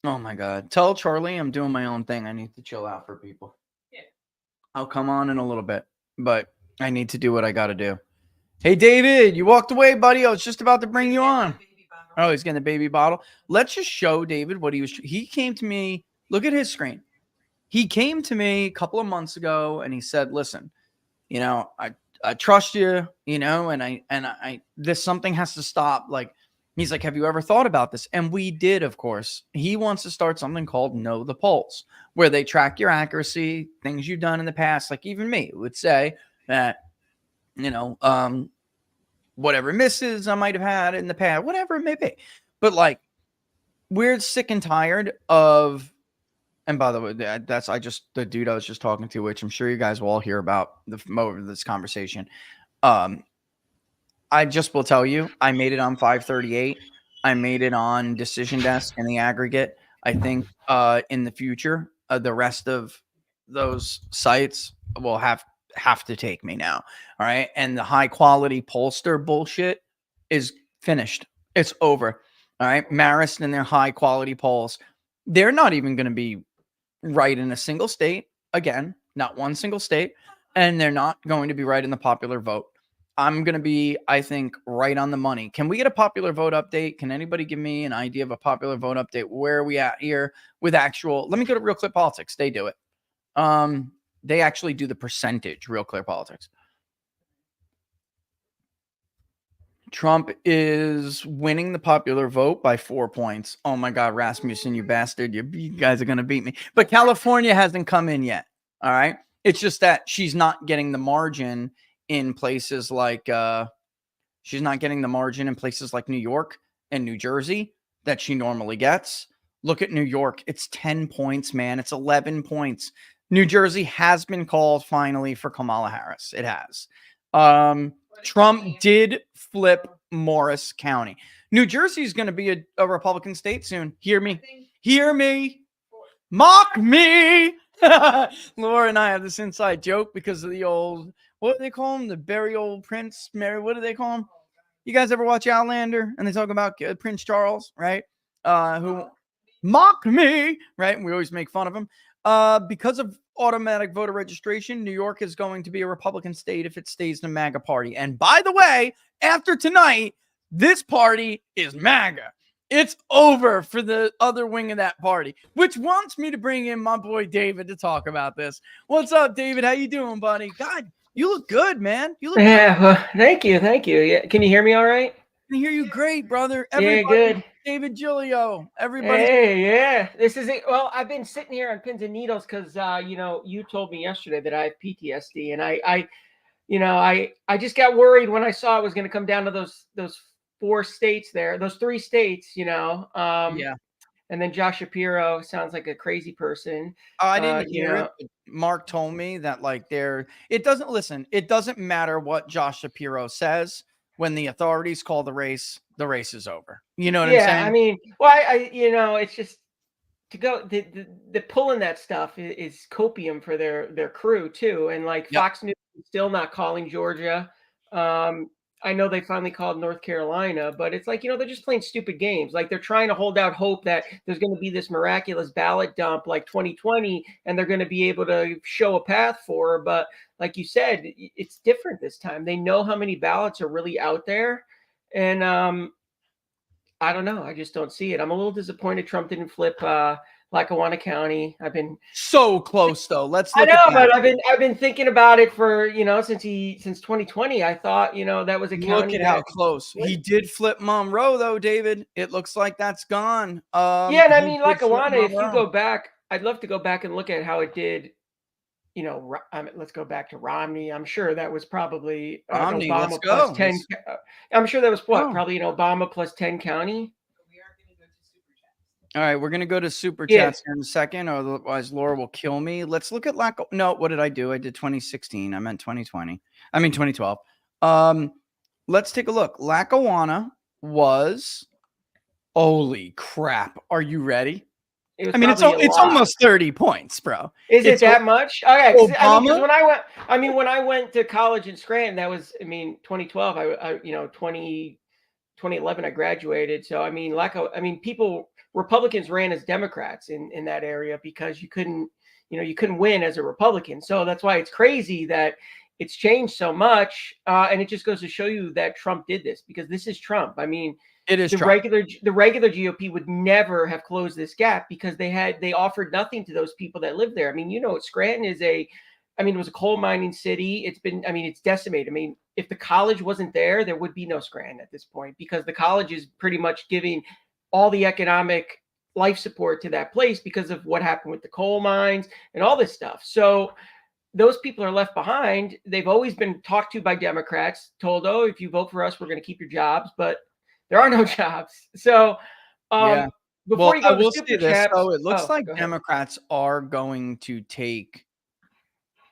Oh my God. Tell Charlie I'm doing my own thing. I need to chill out for people. Yeah. I'll come on in a little bit, but I need to do what I got to do. Hey, David, you walked away, buddy. I was just about to bring you on. Oh, he's getting the baby bottle. Let's just show David what he came to me. Look at his screen. He came to me a couple of months ago and he said, listen, you know, I trust you, you know, and I this something has to stop. Like, he's like, have you ever thought about this? And we did, of course. He wants to start something called Know the Pulse, where they track your accuracy, things you've done in the past. Like even me would say that, you know, whatever misses I might have had in the past, whatever it may be. But like, we're sick and tired of, and by the way, that's the dude I was just talking to, which I'm sure you guys will all hear about over this conversation. I just will tell you, I made it on 538. I made it on Decision Desk in the aggregate. I think in the future, the rest of those sites will have to take me now. All right. And the high quality pollster bullshit is finished. It's over. All right. Marist and their high quality polls, they're not even going to be right in a single state. Again, not one single state. And they're not going to be right in the popular vote. I'm going to be, I think, right on the money. Can we get a popular vote update? Can anybody give me an idea of a popular vote update? Where are we at here with actual? Let me go to Real Clear Politics. They do it. They actually do the percentage, Real Clear Politics. Trump is winning the popular vote by 4 points. Oh my God, Rasmussen, you bastard. You guys are going to beat me. But California hasn't come in yet. All right. It's just that she's not getting the margin in places like she's not getting the margin in places like New York and New Jersey that she normally gets. Look at New York. It's 10 points, man. It's 11 points. New Jersey has been called finally for Kamala Harris. It has. Trump did flip Morris County. New Jersey is going to be a Republican state soon. Hear me. Hear me. Mock me. Laura and I have this inside joke because of the old, what do they call him? The burial Prince Mary. What do they call him? You guys ever watch Outlander? And they talk about Prince Charles, right? Who mock me, right? And we always make fun of him. Because of automatic voter registration, New York is going to be a Republican state if it stays in the MAGA party. And by the way, after tonight, this party is MAGA. It's over for the other wing of that party, which wants me to bring in my boy David to talk about this. What's up, David? How you doing, buddy? God, you look good, man. You look good. Well, thank you. Yeah, can you hear me all right? I can hear you great, brother. Everybody, good. David Giglio. Everybody. Hey, yeah. This is it. Well, I've been sitting here on pins and needles because you know, you told me yesterday that I have PTSD, and I just got worried when I saw it was going to come down to those 4 states there, those 3 states, you know. Yeah. And then Josh Shapiro sounds like a crazy person. I didn't hear it. But Mark told me that like it doesn't matter what Josh Shapiro says. When the authorities call the race is over. You know what I'm saying? Yeah, I mean, well, I you know, it's just to go the pulling that stuff is copium for their crew too. And like Fox News is still not calling Georgia. I know they finally called North Carolina, but it's like, you know, they're just playing stupid games. Like they're trying to hold out hope that there's going to be this miraculous ballot dump like 2020 and they're going to be able to show a path for her. But like you said, it's different this time. They know how many ballots are really out there. And I don't know. I just don't see it. I'm a little disappointed Trump didn't flip Lackawanna County. I've been so close though. I know, but I've been thinking about it for, you know, since 2020. I thought, you know, that was a county. Look at how close he did flip Monroe though, David. It looks like that's gone. Yeah, and I mean Lackawanna, if you go back, I'd love to go back and look at how it did. You know, let's go back to Romney. I'm sure that was probably Romney, Obama plus 10. I'm sure that was probably an Obama plus 10 county. All right, we're gonna go to super chats here in a second, otherwise Laura will kill me. Let's look at No, what did I do? I did 2016. I meant 2020. I mean 2012. Let's take a look. Lackawanna was, holy crap! Are you ready? I mean, it's almost 30 points, bro. Is it that much? Okay, when I went to college in Scranton, that was 2012. I 2011 I graduated. So I mean, Republicans ran as Democrats in that area because you couldn't you couldn't win as a Republican. So that's why it's crazy that it's changed so much. And it just goes to show you that Trump did this, because this is Trump. I mean, it is the Trump. regular GOP would never have closed this gap, because they offered nothing to those people that live there. I mean, Scranton is it was a coal mining city. It's decimated. I mean, if the college wasn't there, there would be no Scranton at this point, because the college is pretty much giving all the economic life support to that place because of what happened with the coal mines and all this stuff. So those people are left behind. They've always been talked to by Democrats, told, oh, if you vote for us, we're going to keep your jobs, but there are no jobs. So before you go to super chats, so it looks like Democrats are going to take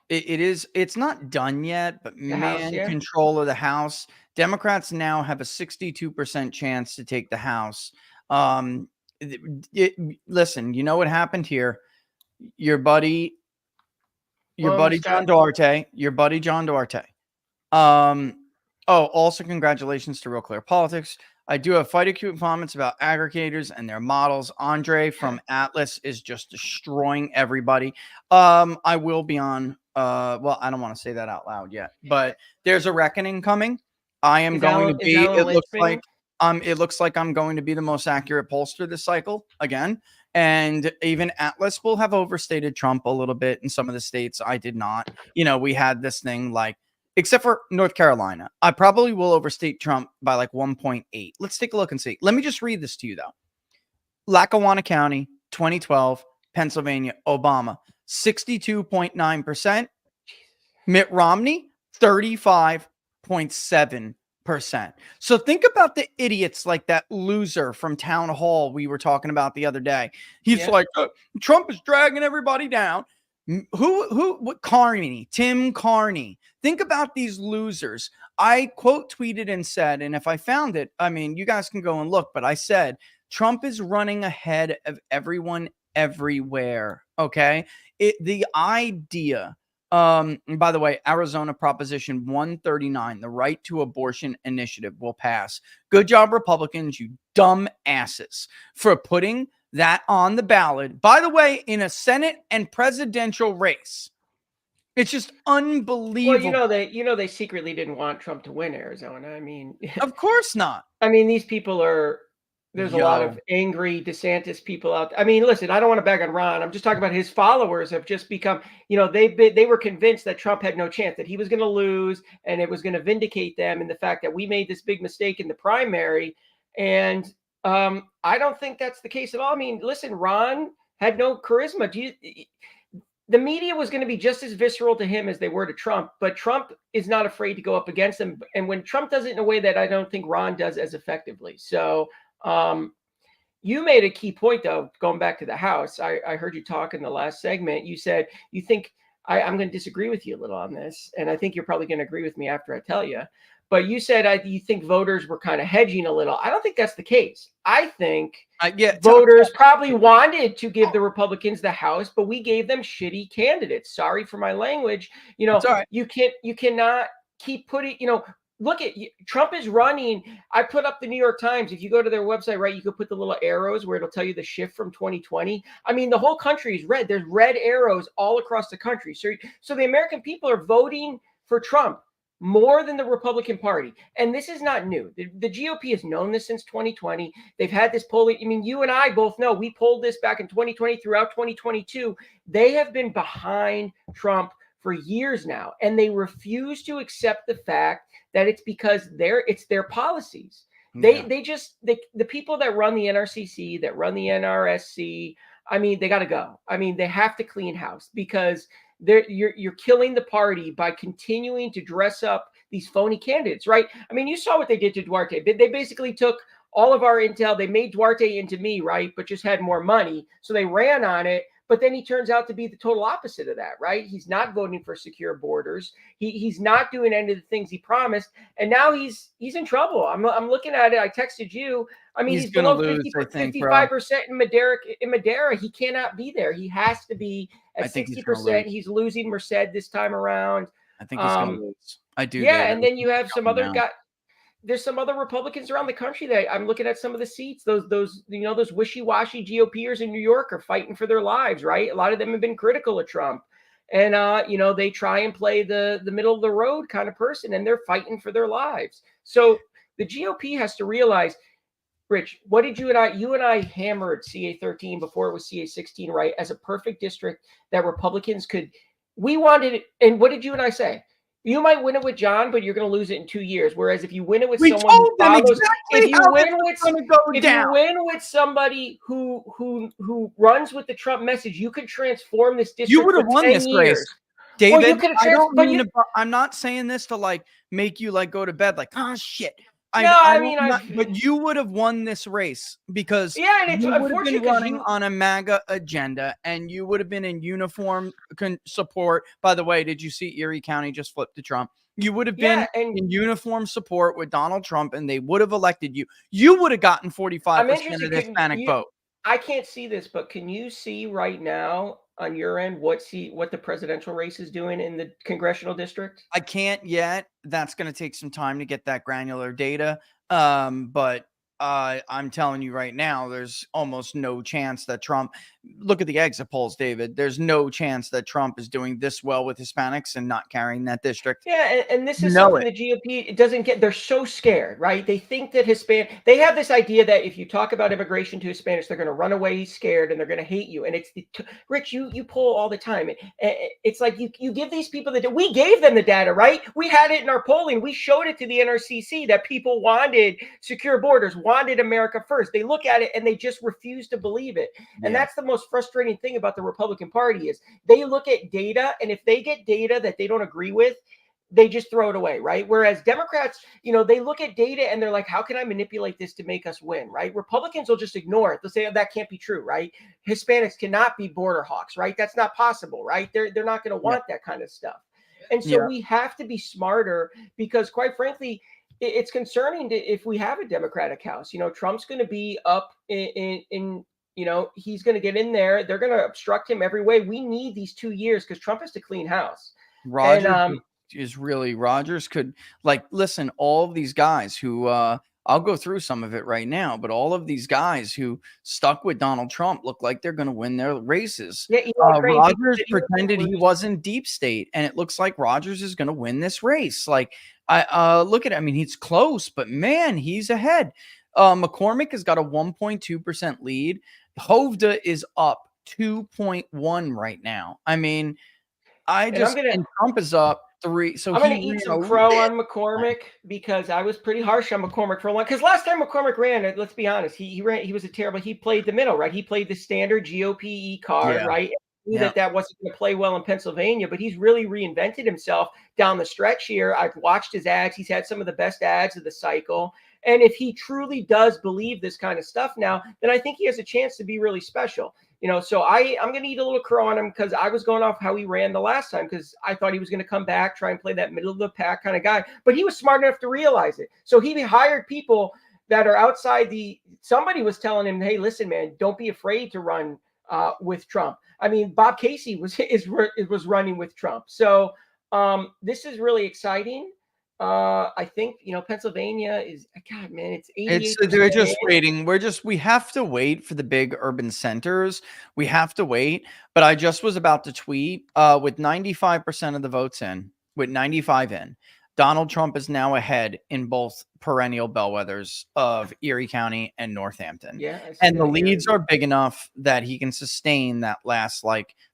it's not done yet, but control of the House. Democrats now have a 62% chance to take the House. Listen, you know what happened here? Your buddy John Duarte. Also congratulations to Real Clear Politics. I do have fight acute comments about aggregators and their models. Andre from Atlas is just destroying everybody. I will be on. Well, I don't want to say that out loud yet, but there's a reckoning coming. I am going to be. It looks like I'm going to be the most accurate pollster this cycle again. And even Atlas will have overstated Trump a little bit in some of the states. I did not. We had this thing except for North Carolina, I probably will overstate Trump by 1.8. Let's take a look and see. Let me just read this to you, though. Lackawanna County, 2012, Pennsylvania, Obama, 62.9%. Mitt Romney, 35.7%. So think about the idiots like that loser from Town Hall we were talking about the other day. He's Trump is dragging everybody down. What Carney, Tim Carney. Think about these losers. I quote tweeted and said, and if I found it, you guys can go and look, but I said, Trump is running ahead of everyone everywhere. Okay. The idea, by the way, Arizona Proposition 139, the right to abortion initiative will pass. Good job, Republicans, you dumb asses, for putting that on the ballot. By the way, in a Senate and presidential race. It's just unbelievable. Well, they secretly didn't want Trump to win Arizona. Of course not. These people are. There's a lot of angry DeSantis people out there. Listen, I don't want to bag on Ron. I'm just talking about his followers have just become, they were convinced that Trump had no chance, that he was going to lose, and it was going to vindicate them in the fact that we made this big mistake in the primary. And I don't think that's the case at all. Listen, Ron had no charisma. The media was going to be just as visceral to him as they were to Trump, but Trump is not afraid to go up against them. And when Trump does it in a way that I don't think Ron does as effectively. So you made a key point, though, going back to the House. I heard you talk in the last segment. You said you think I'm going to disagree with you a little on this, and I think you're probably going to agree with me after I tell you. But you said you think voters were kind of hedging a little. I don't think that's the case. I think voters probably wanted to give the Republicans the House, but we gave them shitty candidates. Sorry for my language. You cannot keep putting. Look at Trump is running. I put up the New York Times. If you go to their website, right, you could put the little arrows where it'll tell you the shift from 2020. The whole country is red. There's red arrows all across the country. So the American people are voting for Trump more than the Republican Party. And this is not new. The GOP has known this since 2020. They've had this polling. You and I both know we polled this back in 2020 throughout 2022. They have been behind Trump for years now, and they refuse to accept the fact that it's because it's their policies. The people that run the NRCC, that run the NRSC, they got to go. They have to clean house, because you're killing the party by continuing to dress up these phony candidates, right? You saw what they did to Duarte. They basically took all of our intel. They made Duarte into me, right? But just had more money. So they ran on it. But then he turns out to be the total opposite of that, right? He's not voting for secure borders. He's not doing any of the things he promised. And now he's in trouble. I'm looking at it. I texted you. He's below 55% in Madeira. He cannot be there. He has to be at 60%. He's losing Merced this time around. I think he's going to lose. I do. Yeah, and then you have some other guy. there's some other Republicans around the country that I'm looking at some of the seats. Those wishy-washy GOPers in New York are fighting for their lives, right? A lot of them have been critical of Trump. And they try and play the middle of the road kind of person, and they're fighting for their lives. So the GOP has to realize, Rich, what did you and I hammered CA13 before it was CA16, right? As a perfect district that Republicans could, we wanted it. And what did you and I say? You might win it with John, but you're going to lose it in 2 years. Whereas if you win it with someone who follows, if you win with somebody who runs with the Trump message, you could transform this district. You would have won this race, David. Well, I'm not saying this to like make you like go to bed like, oh shit. But you would have won this race because and it's you would have been running you, on a MAGA agenda, and you would have been in uniform support. By the way, did you see Erie County just flipped to Trump? You would have been in uniform support with Donald Trump, and they would have elected you. You would have gotten 45% of the Hispanic vote. I can't see this, but can you see right now on your end what the presidential race is doing in the congressional district? I can't yet. That's going to take some time to get that granular data. But I'm telling you right now, there's almost no chance that Trump, look at the exit polls, David. There's no chance that Trump is doing this well with Hispanics and not carrying that district. Yeah, and this is something the GOP it doesn't get. They're so scared, right? They think that they have this idea that if you talk about immigration to Hispanics, they're going to run away scared and they're going to hate you. And it's Rich, you poll all the time. It's like you give these people we gave them the data, right? We had it in our polling. We showed it to the NRCC that people wanted secure borders, wanted America first. They look at it and they just refuse to believe it. And that's the most frustrating thing about the Republican Party is they look at data, and if they get data that they don't agree with, they just throw it away, right? Whereas Democrats, they look at data and they're like, how can I manipulate this to make us win, right? Republicans will just ignore it. They'll say, oh, that can't be true, right? Hispanics cannot be border hawks, right? That's not possible, right? They're not going to want that kind of stuff. And so we have to be smarter because, quite frankly, it's concerning if we have a Democratic House. Trump's going to be up in he's going to get in there. They're going to obstruct him every way. We need these 2 years because Trump has to clean house. Rogers could listen, all of these guys who I'll go through some of it right now, but all of these guys who stuck with Donald Trump look like they're going to win their races. Rogers pretended he wasn't deep state, and it looks like Rogers is going to win this race. Look at it. I mean, he's close, but man, he's ahead. McCormick has got a 1.2% lead. Hovda is up 2.1 right now. I mean, and Trump is up 3. So I'm going to eat some crow on McCormick because I was pretty harsh on McCormick for a while. Because last time McCormick ran, let's be honest, he played the middle, right? He played the standard GOP card, right? That wasn't going to play well in Pennsylvania, but he's really reinvented himself down the stretch here. I've watched his ads. He's had some of the best ads of the cycle. And if he truly does believe this kind of stuff now, then I think he has a chance to be really special. So I'm going to eat a little crow on him because I was going off how he ran the last time because I thought he was going to come back, try and play that middle of the pack kind of guy. But he was smart enough to realize it. So he hired people that are outside somebody was telling him, hey, listen, man, don't be afraid to run with Trump. I mean, Bob Casey was running with Trump. So this is really exciting. I think, Pennsylvania is, God, man, it's 88%. They're just waiting. We have to wait for the big urban centers. We have to wait. But I just was about to tweet with 95% of the votes in, with 95 in, Donald Trump is now ahead in both perennial bellwethers of Erie County and Northampton. And the leads are big enough that he can sustain that last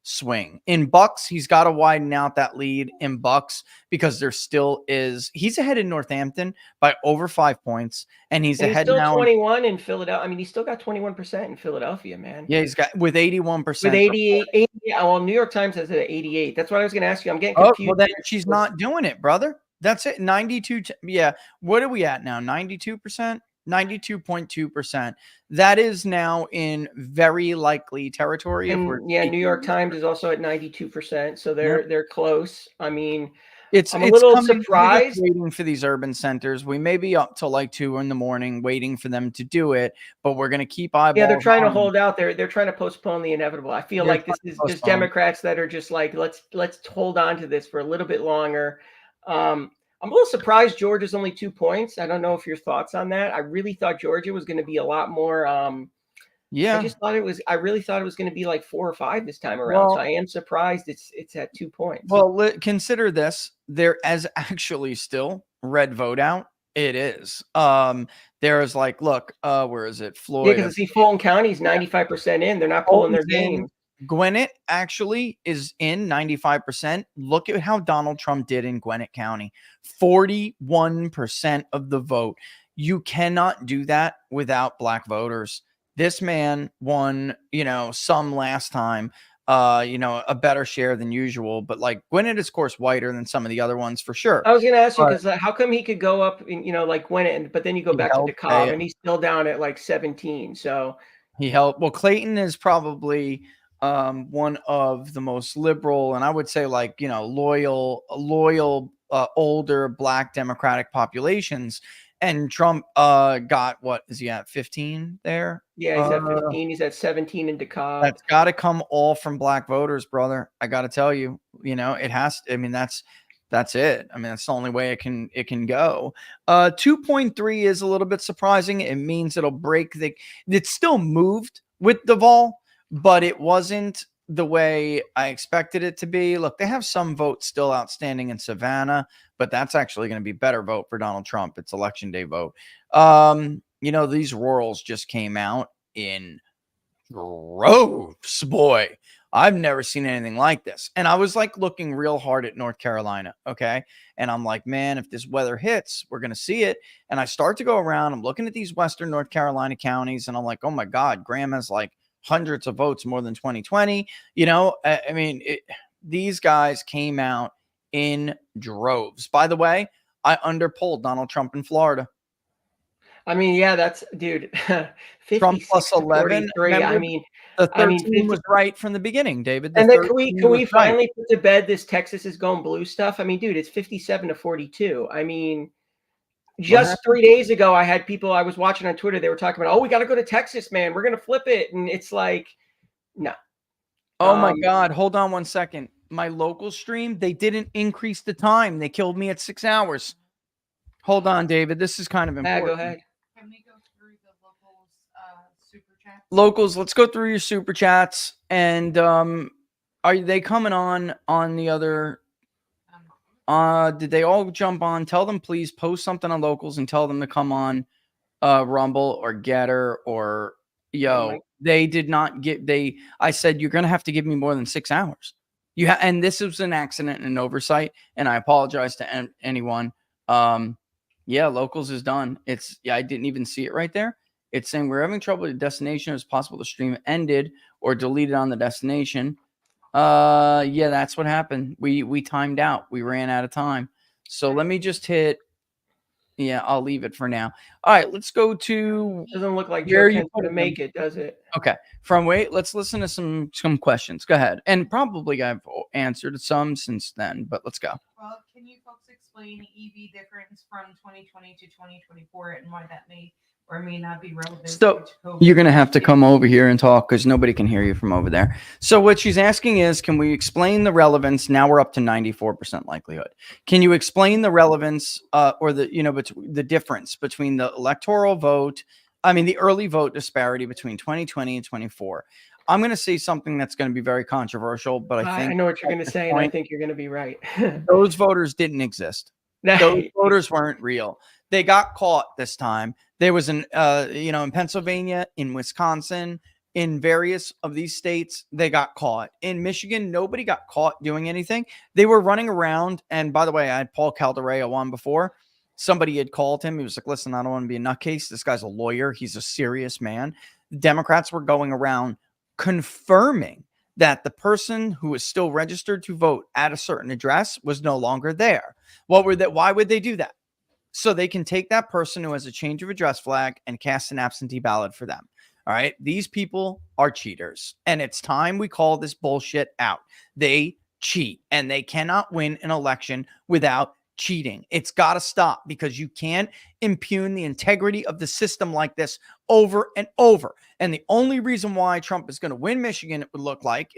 swing. In Bucks, he's got to widen out that lead in Bucks because there still is. He's ahead in Northampton by over 5 points, and he's ahead still now. 21 in Philadelphia. I mean, he's still got 21% in Philadelphia, man. Yeah, he's got with 81%. With 88. Well, New York Times has it at 88. That's what I was going to ask you. I'm getting confused. Well, then she's not doing it, brother. That's it. 92. Yeah. What are we at now? 92%, 92.2%. That is now in very likely territory. And New York Times is also at 92%. So they're close. I mean, I'm a little surprised. Waiting for these urban centers. We may be up till 2 a.m. waiting for them to do it, but we're going to keep eyeballs. Yeah, they're trying to hold out. They're trying to postpone the inevitable. I feel like this is just Democrats that are just let's hold on to this for a little bit longer. I'm a little surprised Georgia's only 2 points. I don't know if your thoughts on that. I really thought Georgia was going to be a lot more. Yeah. I really thought it was going to be like 4 or 5 this time around. Well, so I am surprised it's at 2 points. Well, consider this. There is actually still red vote out. It is. There is like, look, where is it? Yeah, Floyd. because I see Fulton County's 95% in. They're not pulling their game. Gwinnett actually is in 95%. Look at how Donald Trump did in Gwinnett County. 41% of the vote. You cannot do that without black voters. This man won, some last time, a better share than usual. But like Gwinnett is, of course, whiter than some of the other ones for sure. I was going to ask you, because how come he could go up, like Gwinnett, but then you go back to DeKalb and he's still down at like 17. So he helped. Well, Clayton is probably one of the most liberal, and I would say like, loyal, older black Democratic populations. And Trump got, what is he at, 15 there? Yeah, he's at 15. He's at 17 in DeKalb. That's got to come all from black voters, brother. I got to tell you, it has to. I mean, that's it. I mean, that's the only way it can go. 2.3 is a little bit surprising. It means it'll break it's still moved with Duvall, but it wasn't the way I expected it to be. Look, they have some votes still outstanding in Savannah, but that's actually going to be better vote for Donald Trump. It's election day vote. These rurals just came out in droves, boy. I've never seen anything like this. And I was like looking real hard at North Carolina. Okay. And I'm like, man, if this weather hits, we're going to see it. And I start to go around. I'm looking at these Western North Carolina counties and I'm like, oh my God, Graham has like hundreds of votes more than 2020. These guys came out in droves. By the way, I underpolled Donald Trump in Florida. I mean, yeah, that's, dude. Trump plus 11. I mean, the 13 was right from the beginning, David. And then can we finally put to bed this Texas is going blue stuff? I mean, dude, it's 57-42. I mean, just 3 days ago, I had people I was watching on Twitter. They were talking about, oh, we got to go to Texas, man. We're going to flip it. And it's like, no. Oh my God. Hold on 1 second. My local stream, they didn't increase the time. They killed me at 6 hours. Hold on, David. This is kind of important. Go ahead. Can we go through the locals super chats? Locals, let's go through your super chats. And are they coming on the other? Did they all jump on? Tell them, please post something on locals and tell them to come on Rumble or Getter or they did not get I said, you're going to have to give me more than 6 hours. And this was an accident and an oversight. And I apologize to anyone. Locals is done. I didn't even see it right there. It's saying we're having trouble with the destination. It's possible the stream ended or deleted on the destination. That's what happened. We timed out. We ran out of time. So let me just hit. Yeah, I'll leave it for now. All right, let's go to. Doesn't look like Joe Kent's going to make it, does it? Okay. Let's listen to some questions. Go ahead. And probably I've answered some since then, but let's go. Well, can you folks explain EV difference from 2020 to 2024 and why that may or may not be relevant? So you're going to have to come over here and talk because nobody can hear you from over there. So what she's asking is, can we explain the relevance? Now we're up to 94% likelihood. Can you explain the relevance or the difference between the electoral vote? I mean, the early vote disparity between 2020 and 24. I'm going to say something that's going to be very controversial, but I know what you're going to say, and I think you're going to be right. Those voters didn't exist. Those voters weren't real. They got caught this time. There was in Pennsylvania, in Wisconsin, in various of these states, they got caught. In Michigan, nobody got caught doing anything. They were running around. And by the way, I had Paul Caldareo on before. Somebody had called him. He was like, listen, I don't want to be a nutcase. This guy's a lawyer. He's a serious man. The Democrats were going around confirming that the person who was still registered to vote at a certain address was no longer there. Why would they do that? So they can take that person who has a change of address flag and cast an absentee ballot for them. All right. These people are cheaters. And it's time we call this bullshit out. They cheat and they cannot win an election without cheating. It's got to stop because you can't impugn the integrity of the system like this over and over. And the only reason why Trump is going to win Michigan, it would look like,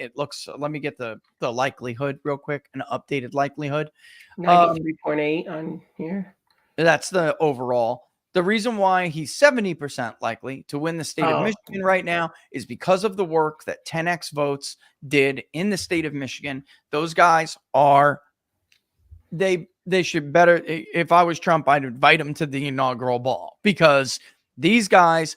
let me get the likelihood real quick, an updated likelihood. 93.8 on here. That's the overall. The reason why he's 70% likely to win the state of Michigan right now is because of the work that 10X Votes did in the state of Michigan. Those guys are, they should better, if I was Trump, I'd invite them to the inaugural ball, because these guys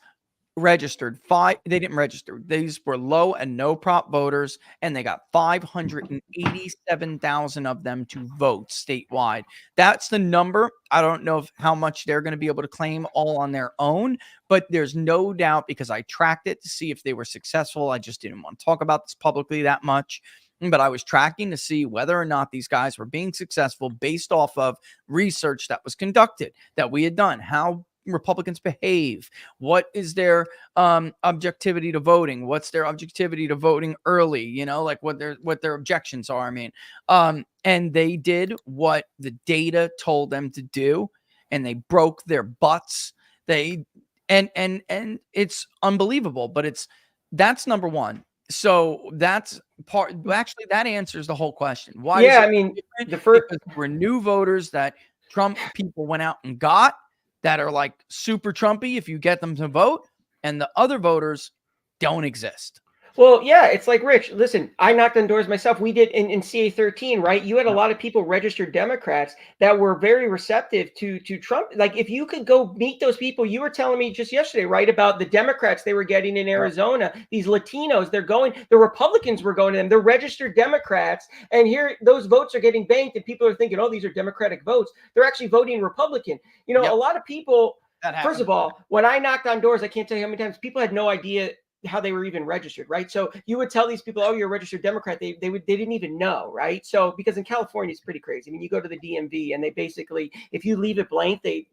registered they didn't register. These were low and no prop voters, and they got 587,000 of them to vote statewide. That's the number. I don't know how much they're going to be able to claim all on their own, but there's no doubt, because I tracked it to see if they were successful. I just didn't want to talk about this publicly that much, but I was tracking to see whether or not these guys were being successful based off of research that was conducted, that we had done, how Republicans behave, what is their objectivity to voting, what's their objectivity to voting early, you know, like what their objections are. I mean, and they did what the data told them to do, and they broke their butts. And it's unbelievable, but that's number one. So that's part, actually that answers the whole question. Why? Yeah, I mean, the first were new voters that Trump people went out and got, that are like super Trumpy if you get them to vote, and the other voters don't exist. Well, yeah, it's like, Rich, listen, I knocked on doors myself. We did in CA 13, right? You had a lot of people, registered Democrats, that were very receptive to Trump. Like, if you could go meet those people, you were telling me just yesterday, right, about the Democrats they were getting in Arizona, these Latinos, the Republicans were going to them, they're registered Democrats, and here those votes are getting banked, and people are thinking, oh, these are Democratic votes. They're actually voting Republican. You know, a lot of people, first of all, when I knocked on doors, I can't tell you how many times people had no idea how they were even registered, right? So you would tell these people, oh, you're a registered Democrat. They didn't even know, right? So, because in California, it's pretty crazy. I mean, you go to the DMV and they basically, if you leave it blank, they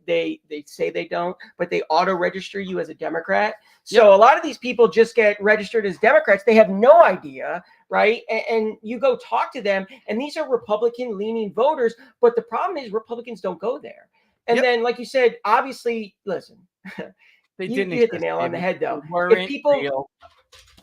say they don't, but they auto register you as a Democrat. So a lot of these people just get registered as Democrats. They have no idea, right? And you go talk to them, and these are Republican leaning voters, but the problem is Republicans don't go there. And then, like you said, obviously, listen, you hit the nail on the head, though. If people,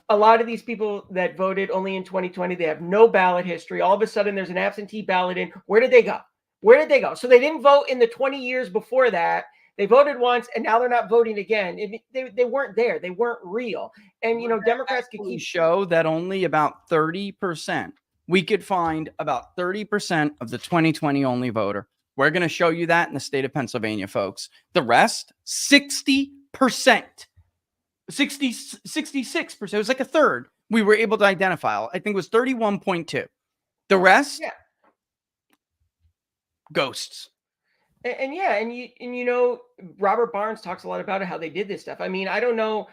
a lot of these people that voted only in 2020, they have no ballot history. All of a sudden, there's an absentee ballot in. Where did they go? Where did they go? So they didn't vote in the 20 years before that. They voted once, and now they're not voting again. They weren't there. They weren't real. And, you know, Democrats could keep show that only about 30%, we could find about 30% of the 2020 only voter. We're going to show you that in the state of Pennsylvania, folks. The rest, 66%. It was like a third we were able to identify. I think it was 31.2. The rest, ghosts. And you know, Robert Barnes talks a lot about it, how they did this stuff. I mean, I don't know.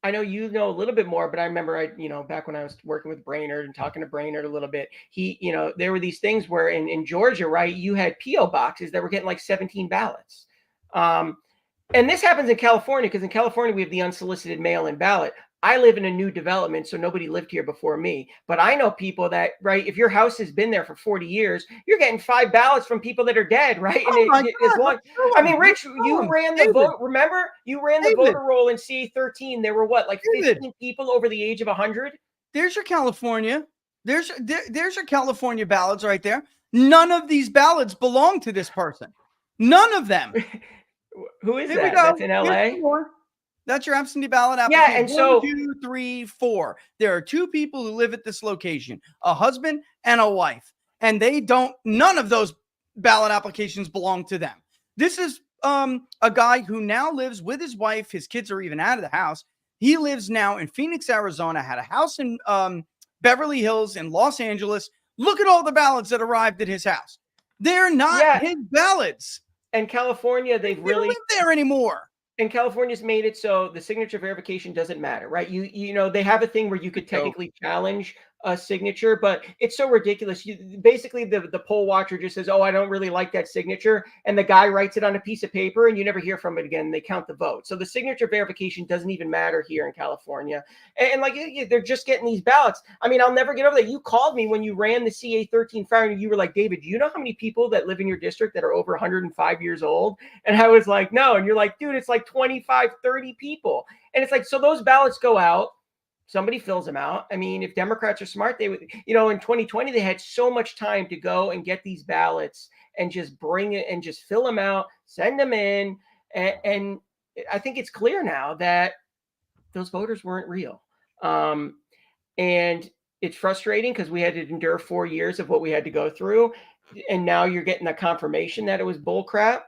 I know you know a little bit more, but I remember back when I was working with Brainerd and talking to Brainerd a little bit, there were these things where in Georgia, right, you had PO boxes that were getting like 17 ballots. And this happens in California, because in California, we have the unsolicited mail-in ballot. I live in a new development, so nobody lived here before me. But I know people that, right, if your house has been there for 40 years, you're getting 5 ballots from people that are dead, right? I mean, Rich, you ran the vote. Remember, you ran the voter roll in C13. There were what, like 15 people over the age of 100? There's your California. There's your California ballots right there. None of these ballots belong to this person. None of them. Who is that? That's in LA? That's your absentee ballot application. Yeah, and so 1, 2, 3, 4. There are 2 people who live at this location, a husband and a wife, and none of those ballot applications belong to them. This is a guy who now lives with his wife. His kids are even out of the house. He lives now in Phoenix, Arizona, had a house in Beverly Hills in Los Angeles. Look at all the ballots that arrived at his house. They're not his ballots. And California, they really don't live there anymore. And California's made it so the signature verification doesn't matter, right? You know, they have a thing where you could technically challenge signature, but it's so ridiculous. Basically, the poll watcher just says, "Oh, I don't really like that signature," and the guy writes it on a piece of paper, and you never hear from it again. They count the vote, so the signature verification doesn't even matter here in California. And like they're just getting these ballots. I mean, I'll never get over that. You called me when you ran the CA13 fire, and you were like, "David, do you know how many people that live in your district that are over 105 years old?" And I was like, "No," and you're like, "Dude, it's like 25, 30 people," and it's like, so those ballots go out. Somebody fills them out. I mean, if Democrats are smart, they would, in 2020, they had so much time to go and get these ballots and just bring it and just fill them out, send them in. And I think it's clear now that those voters weren't real. And it's frustrating because we had to endure 4 years of what we had to go through. And now you're getting a confirmation that it was bull crap.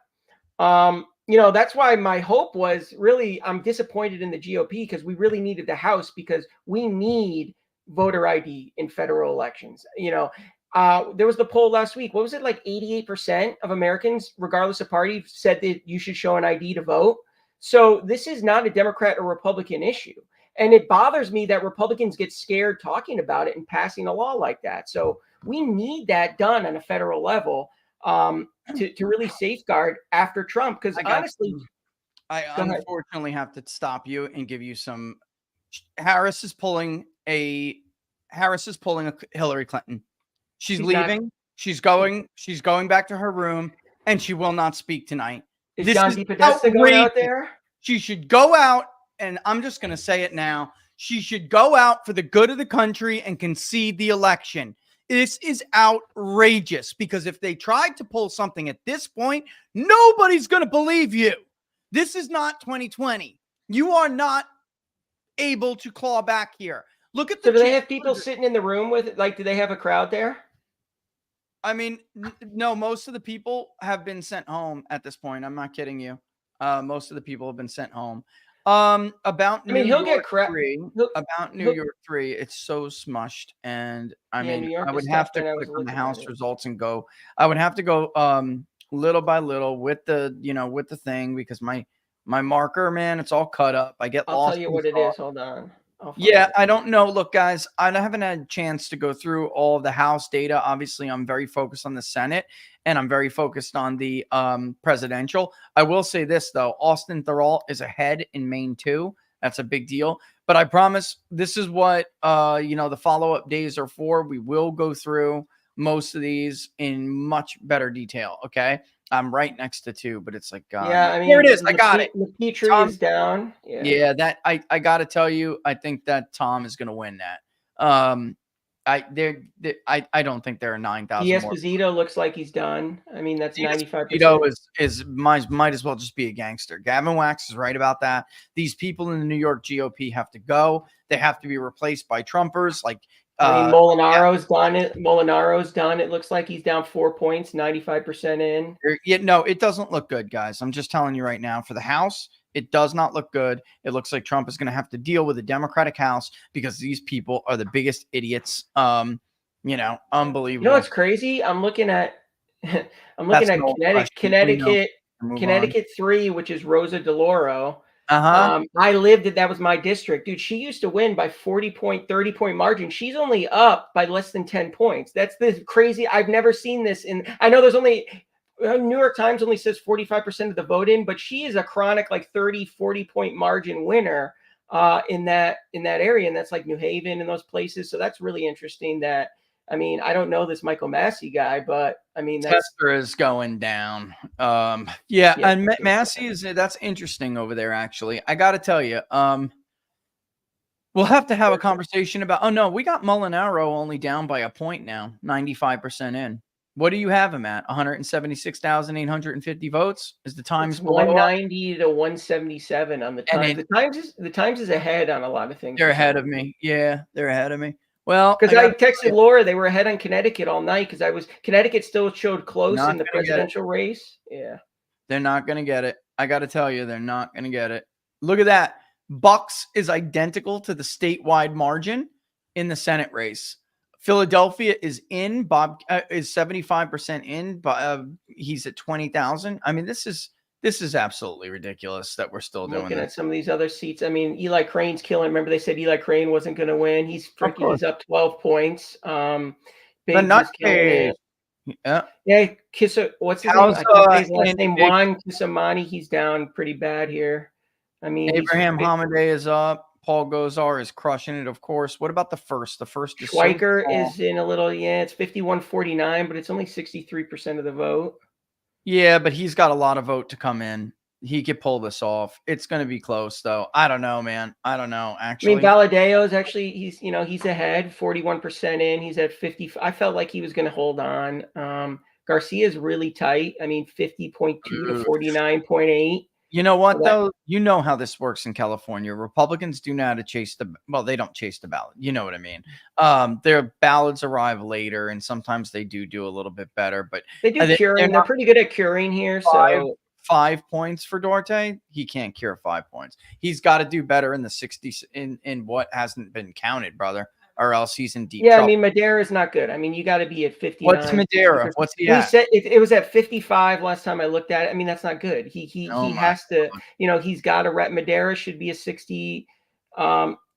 That's why my hope was really, I'm disappointed in the GOP because we really needed the House because we need voter ID in federal elections. There was the poll last week. What was it, like 88% of Americans, regardless of party, said that you should show an ID to vote. So this is not a Democrat or Republican issue. And it bothers me that Republicans get scared talking about it and passing a law like that. So we need that done on a federal level. To really safeguard after Trump, because honestly, I unfortunately have to stop you and give you some. Harris is pulling a Hillary Clinton. She's leaving. She's going back to her room, and she will not speak tonight. Is John DePodesta going out there? She should go out, and I'm just going to say it now. She should go out for the good of the country and concede the election. This is outrageous because if they tried to pull something at this point, nobody's going to believe you. This is not 2020. You are not able to claw back here. Look at So do they have people sitting in the room with it? Like, do they have a crowd there? I mean, no, most of the people have been sent home at this point. I'm not kidding you. Most of the people have been sent home. About New York 3, it's so smushed, and I mean, I would have to click on the House results and go. I would have to go little by little with the thing because my marker, man, it's all cut up. I get lost. I'll tell you what it is. Hold on. Yeah, I don't know. Look, guys, I haven't had a chance to go through all of the House data. Obviously, I'm very focused on the Senate, and I'm very focused on the presidential. I will say this, though. Austin Thurl is ahead in Maine, too. That's a big deal. But I promise this is what, the follow-up days are for. We will go through most of these in much better detail, okay? I'm right next to 2, but it's like, yeah, I mean, here it is. I got it. The Petrie is down. Yeah, that I got to tell you, I think that Tom is going to win that. I don't think there are 9,000 more. Esposito looks like he's done. I mean, that's 95%. Is might as well just be a gangster. Gavin Wax is right about that. These people in the New York GOP have to go. They have to be replaced by Trumpers. Like, I mean, Molinaro's done it. Molinaro's done. It looks like he's down 4 points, 95% in. Yeah, no, it doesn't look good, guys. I'm just telling you right now. For the House, it does not look good. It looks like Trump is going to have to deal with the Democratic House because these people are the biggest idiots. Unbelievable. You know what's crazy? I'm looking at Connecticut 3, which is Rosa DeLauro. I lived it. That was my district, dude. She used to win by 30 point margin. She's only up by less than 10 points. That's the crazy. I've never seen this I know there's only New York Times only says 45% of the vote in, but she is a chronic like 30-40 point margin winner in that area. And that's like New Haven and those places. So that's really interesting that, I mean, I don't know this Michael Massey guy, but I mean, Tester is going down. And Massey that's interesting over there. Actually, I got to tell you, we'll have to have a conversation about. Oh no, we got Molinaro only down by a point now, 95% in. What do you have him at? 176,850 votes. Is the Times 190 to 177 on the Times? The Times is ahead on a lot of things. They're ahead of me. Yeah, they're ahead of me. Well, because I texted Laura, they were ahead on Connecticut all night because Connecticut still showed close in the presidential race. Yeah. They're not going to get it. I got to tell you, they're not going to get it. Look at that. Bucks is identical to the statewide margin in the Senate race. Philadelphia is in. Bob is 75% in, but he's at 20,000. I mean, this is This is absolutely ridiculous that we're still doing Looking at this. some of these other seats. I mean, Eli Crane's killing. Remember, they said Eli Crane wasn't going to win. He's freaking. He's up 12 points. Biggs is killing it. Yeah, what's his name? I can't say his last name. Juan Kisamani. He's down pretty bad here. I mean, Abraham Hamadeh is up. Paul Gozar is crushing it, of course. What about the first? The first is Schweiker is in a little. Yeah, it's 51-49, but it's only 63% of the vote. Yeah, but he's got a lot of vote to come in. He could pull this off. It's going to be close, though. I don't know, man. I don't know. Actually, I mean, Valadeo's actually he's ahead, 41% in. He's at 50. I felt like he was going to hold on. Garcia's really tight. I mean, 50.2 to 49.8. You know what, though? You know how this works in California. Republicans do know how to chase they don't chase the ballot. You know what I mean? Their ballots arrive later, and sometimes they do a little bit better. But they do curing. They're pretty good at curing here. So 5 points for Duarte. He can't cure 5 points. He's got to do better in the 60s in what hasn't been counted, brother, or else he's in deep trouble. I mean, Madera is not good. I mean, you got to be at 59. What's Madera? What's he at? Said it was at 55 last time I looked at it. I mean, that's not good. He has to, he's got to rep. Madera should be a 60.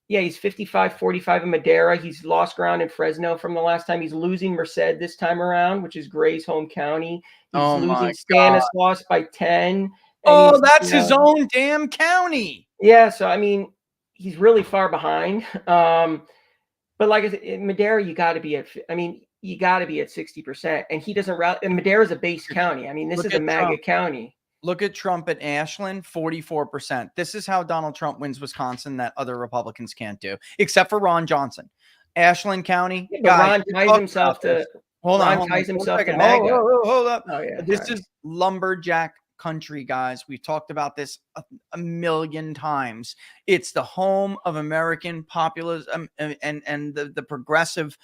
He's 55-45 in Madera. He's lost ground in Fresno from the last time. He's losing Merced this time around, which is Gray's home county. He's losing Stanislaus by 10. Oh, that's his own damn county. Yeah, so I mean, he's really far behind. But like I said, in Madera, you got to be at 60%, and he doesn't route. And Madera is a base county. I mean, this is a MAGA county. Look at Trump at Ashland, 44%. This is how Donald Trump wins Wisconsin that other Republicans can't do, except for Ron Johnson. Ashland County. Ron ties himself to. Hold on. MAGA. Hold up. Oh, yeah. This is lumberjack country, guys. We've talked about this a million times. It's the home of American populism and the progressive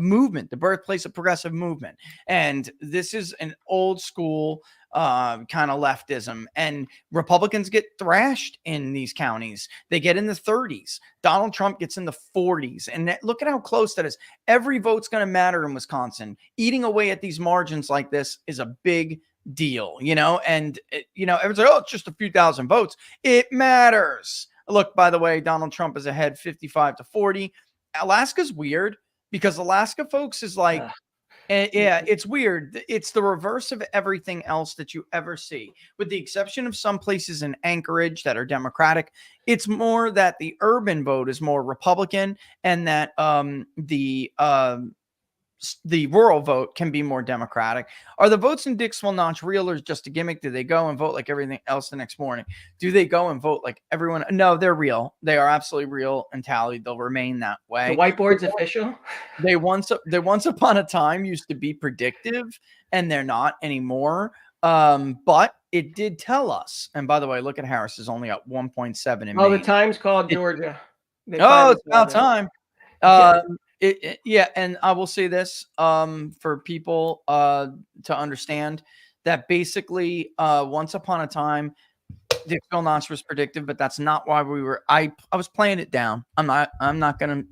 movement, the birthplace of progressive movement. And this is an old school kind of leftism, and Republicans get thrashed in these counties. They get in the 30s. Donald Trump gets in the 40s, and look at how close that is. Every vote's going to matter in Wisconsin. Eating away at these margins like this is a big deal, and everyone's like, oh, it's just a few thousand votes. It matters. Look, by the way, Donald Trump is ahead 55-40. Alaska's weird because Alaska, folks, is like, it's weird. It's the reverse of everything else that you ever see, with the exception of some places in Anchorage that are Democratic. It's more that the urban vote is more Republican, and that the rural vote can be more Democratic. Are the votes in Dixville Notch real, or just a gimmick? Do they go and vote like everything else the next morning? Do they go and vote like everyone? No, they're real. They are absolutely real and tallied. They'll remain that way. The whiteboard's official. They once upon a time used to be predictive, and they're not anymore. But it did tell us. And by the way, look at Harris is only at 1.7 in Maine. The Times called Georgia. It's about time. And I will say this for people to understand that basically once upon a time, Dixville Notch was predictive, but that's not why we were. I was playing it down. I'm not gonna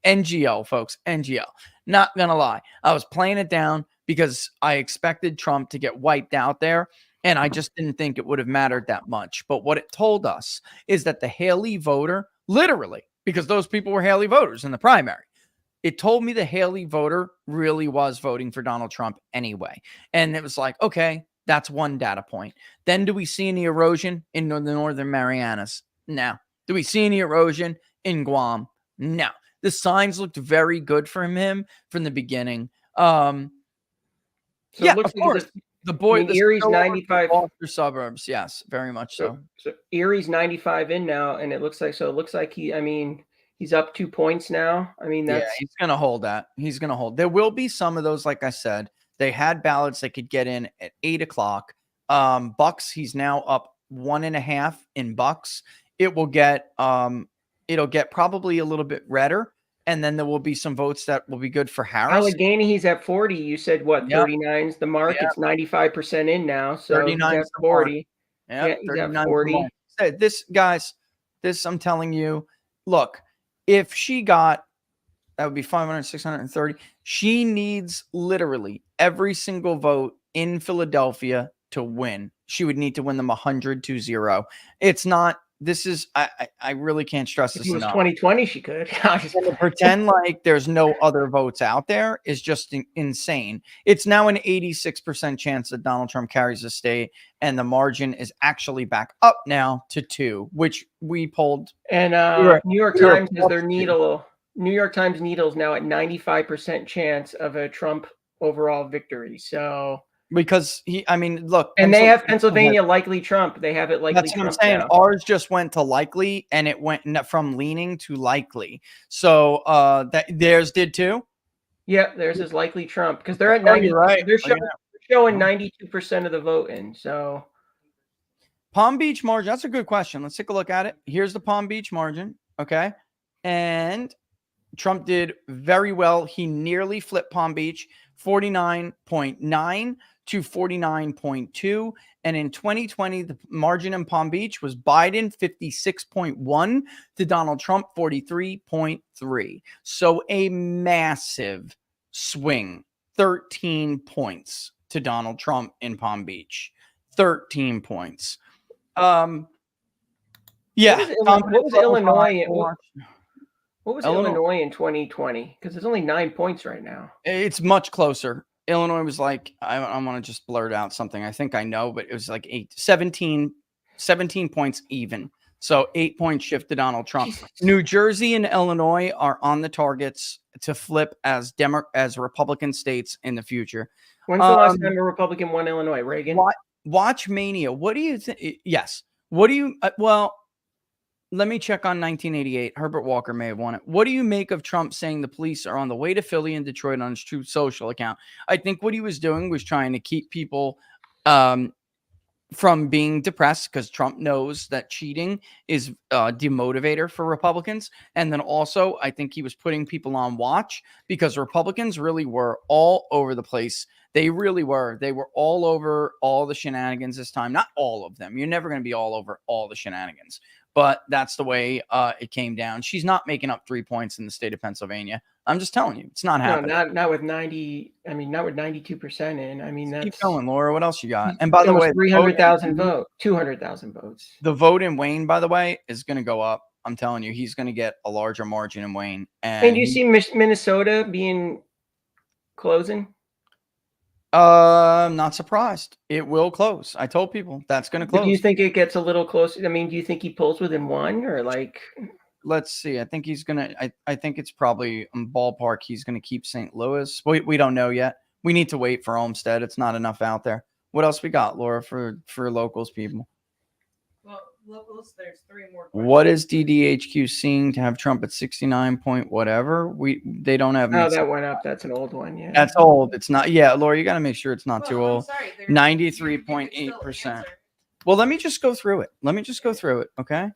NGL, folks. NGL. Not gonna lie. I was playing it down because I expected Trump to get wiped out there, and I just didn't think it would have mattered that much. But what it told us is that the Haley voter, literally, because those people were Haley voters in the primary, it told me the Haley voter really was voting for Donald Trump anyway. And it was like, okay, that's one data point. Then do we see any erosion in the Northern Marianas? No. Do we see any erosion in Guam? No. The signs looked very good for him from the beginning. Of course. Erie's 95 suburbs. Yes, very much so. So Erie's 95 in now, and it looks like he's up 2 points now. I mean, he's going to hold that. He's going to hold. There will be some of those, like I said, they had ballots they could get in at 8:00. Bucks, he's now up 1.5 in Bucks. It'll get probably a little bit redder, and then there will be some votes that will be good for Harris. Allegheny, he's at 40. You said what? 39's the mark. It's 95% in now. So 39 is 40. Yeah, he's at 40. This, guys, I'm telling you, look, if she got, that would be 500, 630. She needs literally every single vote in Philadelphia to win. She would need to win them 100-0. It's not. This is. I really can't stress If this it was enough. 2020, she could. And to pretend like there's no other votes out there is just insane. It's now an 86% chance that Donald Trump carries the state, and the margin is actually back up now to 2, which we polled. And New York Times has their needle. New York Times needle's now at 95% chance of a Trump overall victory. So because I mean, look, and they have Pennsylvania likely Trump. They have it likely. That's what Trump I'm saying. now. Ours just went to likely, and it went from leaning to likely. So that theirs did too. Yeah, theirs is likely Trump because they're at 90. Right. They're showing 92% of the vote in. So Palm Beach margin. That's a good question. Let's take a look at it. Here's the Palm Beach margin. Okay, and Trump did very well. He nearly flipped Palm Beach, 49.9 to 49.2. And in 2020, the margin in Palm Beach was Biden 56.1 to Donald Trump 43.3. So a massive swing, 13 points to Donald Trump in Palm Beach. 13 points. Yeah. What was Illinois? What was Illinois in 2020? Because it's only 9 points right now. It's much closer. Illinois was like, I want to just blurt out something. I think I know, but it was like 17 points even. So 8-point shift to Donald Trump. New Jersey and Illinois are on the targets to flip as Republican states in the future. When's the last time a Republican won Illinois? Reagan? Watch Mania. What do you think? Yes. What do you, let me check on 1988. Herbert Walker may have won it. What do you make of Trump saying the police are on the way to Philly and Detroit on his Truth Social account? I think what he was doing was trying to keep people from being depressed, because Trump knows that cheating is a demotivator for Republicans. And then also, I think he was putting people on watch because Republicans really were all over the place. They really were. They were all over all the shenanigans this time. Not all of them. You're never going to be all over all the shenanigans. But that's the way it came down. She's not making up 3 points in the state of Pennsylvania. I'm just telling you, it's not happening. No, not with 90. I mean, not with 92% in. I mean, that's keep going, Laura. What else you got? And by the way, 300,000 votes, 200,000 votes. The vote in Wayne, by the way, is going to go up. I'm telling you, he's going to get a larger margin in Wayne. And do you see Minnesota being closing? I'm not surprised. It will close. I told people that's going to close. Do you think it gets a little closer? I mean, do you think he pulls within 1 or like? Let's see. I think he's going to, I think it's probably ballpark. He's going to keep St. Louis. We don't know yet. We need to wait for Olmsted. It's not enough out there. What else we got, Laura, for locals people? Well, locals, there's 3 more. What is DDHQ seeing to have Trump at 69 point whatever? They don't have. Oh, that went up. That's an old one. Yeah. That's old. It's not. Yeah, Laura, you got to make sure it's not too old. 93.8%. Well, let me just go through it. Okay.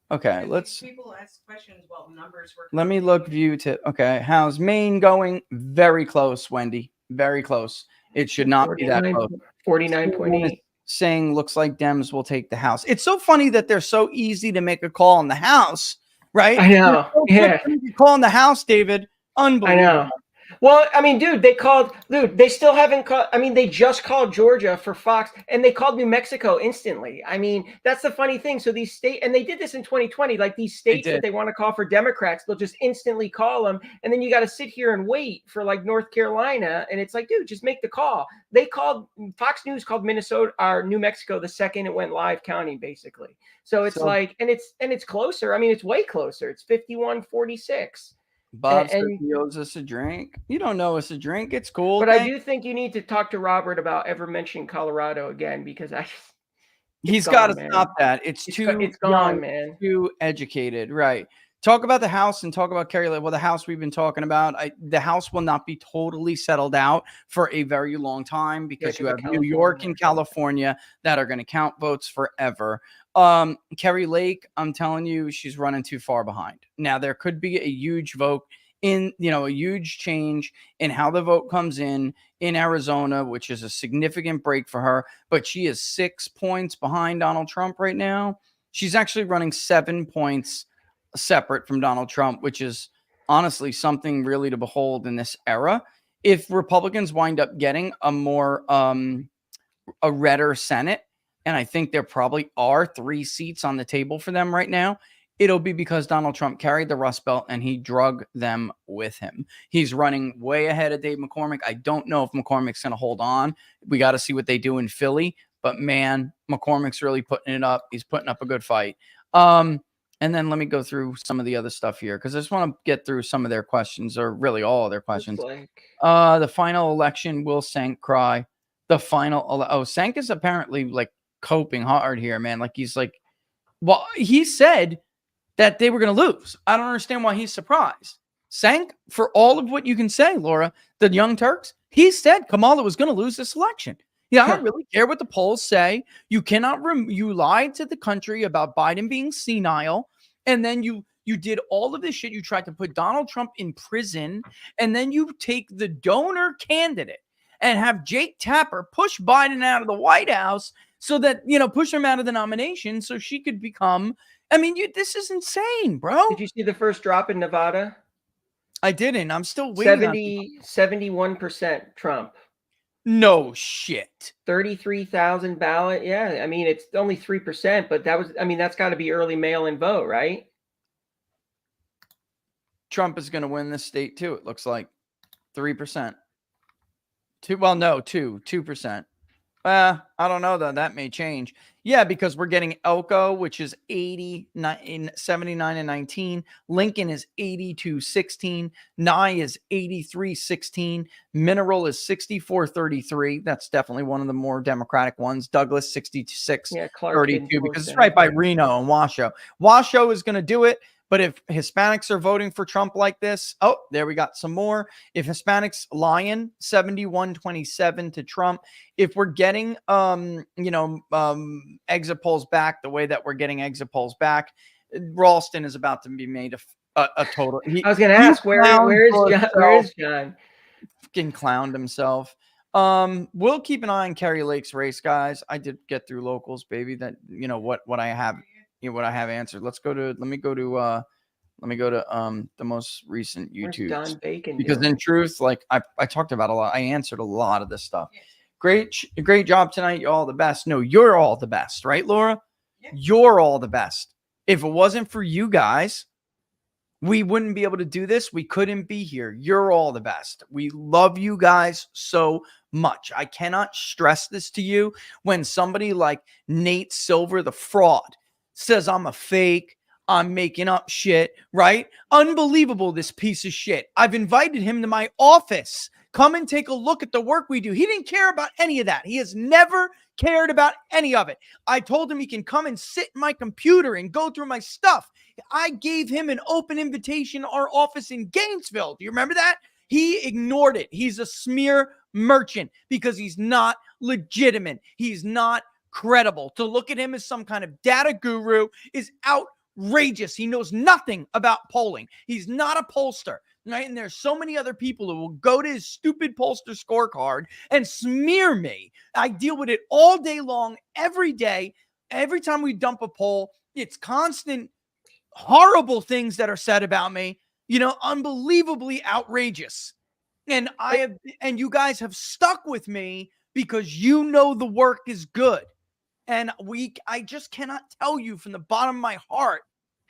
Okay. Let's. People ask questions while numbers were. Let me look view to. Okay. How's Maine going? Very close, Wendy. Very close. It should not be that close. 49.8. Saying looks like Dems will take the House. It's so funny that they're so easy to make a call in the House, right? I know. Yeah. Call in the House, David. Unbelievable. I know. Well, I mean, dude, they still haven't called. I mean, they just called Georgia for Fox, and they called New Mexico instantly. I mean, that's the funny thing. So these and they did this in 2020, like these states that they want to call for Democrats, they'll just instantly call them. And then you got to sit here and wait for like North Carolina. And it's like, dude, just make the call. Fox News called Minnesota or New Mexico the second it went live counting, basically. So it's like, and it's closer. I mean, it's way closer. It's 51-46. Bob says he owes us a drink. You don't know us a drink. It's cool. But I do think you need to talk to Robert about ever mentioning Colorado again, because he's got to stop that. It's gone, man. Too educated, right? Talk about the House and talk about Carrie Lake. Well, the House we've been talking about, the House will not be totally settled out for a very long time because you have New York and California that are going to count votes forever. Carrie Lake, I'm telling you, she's running too far behind. Now, there could be a huge vote a huge change in how the vote comes in Arizona, which is a significant break for her. But she is 6 points behind Donald Trump right now. She's actually running 7 points separate from Donald Trump, which is honestly something really to behold in this era. If Republicans wind up getting a more a redder Senate, and I think there probably are 3 seats on the table for them right now, it'll be because Donald Trump carried the Rust Belt and he drug them with him. He's running way ahead of Dave McCormick. I don't know if McCormick's going to hold on. We got to see what they do in Philly. But, man, McCormick's really putting it up. He's putting up a good fight. And then let me go through some of the other stuff here because I just want to get through some of their questions, or really all of their questions. The final election, will Cenk cry? The final Cenk is apparently like coping hard here, man. Like he's like, well, he said that they were going to lose. I don't understand why he's surprised. Cenk, for all of what you can say, Laura, the Young Turks, he said Kamala was going to lose this election. Yeah, I don't really care what the polls say. You cannot, you lied to the country about Biden being senile, and then you did all of this shit. You tried to put Donald Trump in prison, and then you take the donor candidate and have Jake Tapper push Biden out of the White House so that, push him out of the nomination so she could become, this is insane, bro. Did you see the first drop in Nevada? I didn't. I'm still waiting. 71% Trump. No shit. 33,000 ballot. Yeah. It's only 3%, but that's got to be early mail-in vote, right? Trump is going to win this state too. It looks like 3%. 2%. I don't know though. That may change. Yeah, because we're getting Elko, which is 79 and 19. Lincoln is 82-16. Nye is 83-16. Mineral is 64-33. That's definitely one of the more Democratic ones. Douglas 66-32 because it's right by Reno and Washoe. Washoe is going to do it. But if Hispanics are voting for Trump like this, there we got some more. If Hispanics lying, 71-27 to Trump. If we're getting, exit polls back the way that we're getting exit polls back, Ralston is about to be made a total. I was going to ask, where is John? Where is John? Fucking clowned himself. We'll keep an eye on Kerry Lake's race, guys. I did get through locals, baby. That what I have. What I have answered. Let me go to the most recent YouTube. Don Bacon because in truth, like I talked about a lot. I answered a lot of this stuff. Great job tonight. You're all the best. No, you're all the best, right, Laura? Yeah. You're all the best. If it wasn't for you guys, we wouldn't be able to do this. We couldn't be here. You're all the best. We love you guys so much. I cannot stress this to you. When somebody like Nate Silver, the fraud, says I'm a fake, I'm making up shit, right? Unbelievable, this piece of shit. I've invited him to my office. Come and take a look at the work we do. He didn't care about any of that. He has never cared about any of it. I told him he can come and sit in my computer and go through my stuff. I gave him an open invitation to our office in Gainesville. Do you remember that? He ignored it. He's a smear merchant because he's not legitimate. He's not credible. To look at him as some kind of data guru is outrageous. He knows nothing about polling. He's not a pollster, right? And there's so many other people who will go to his stupid pollster scorecard and smear me. I deal with it all day long, every day. Every time we dump a poll, it's constant horrible things that are said about me, unbelievably outrageous. And you guys have stuck with me because the work is good. And I just cannot tell you from the bottom of my heart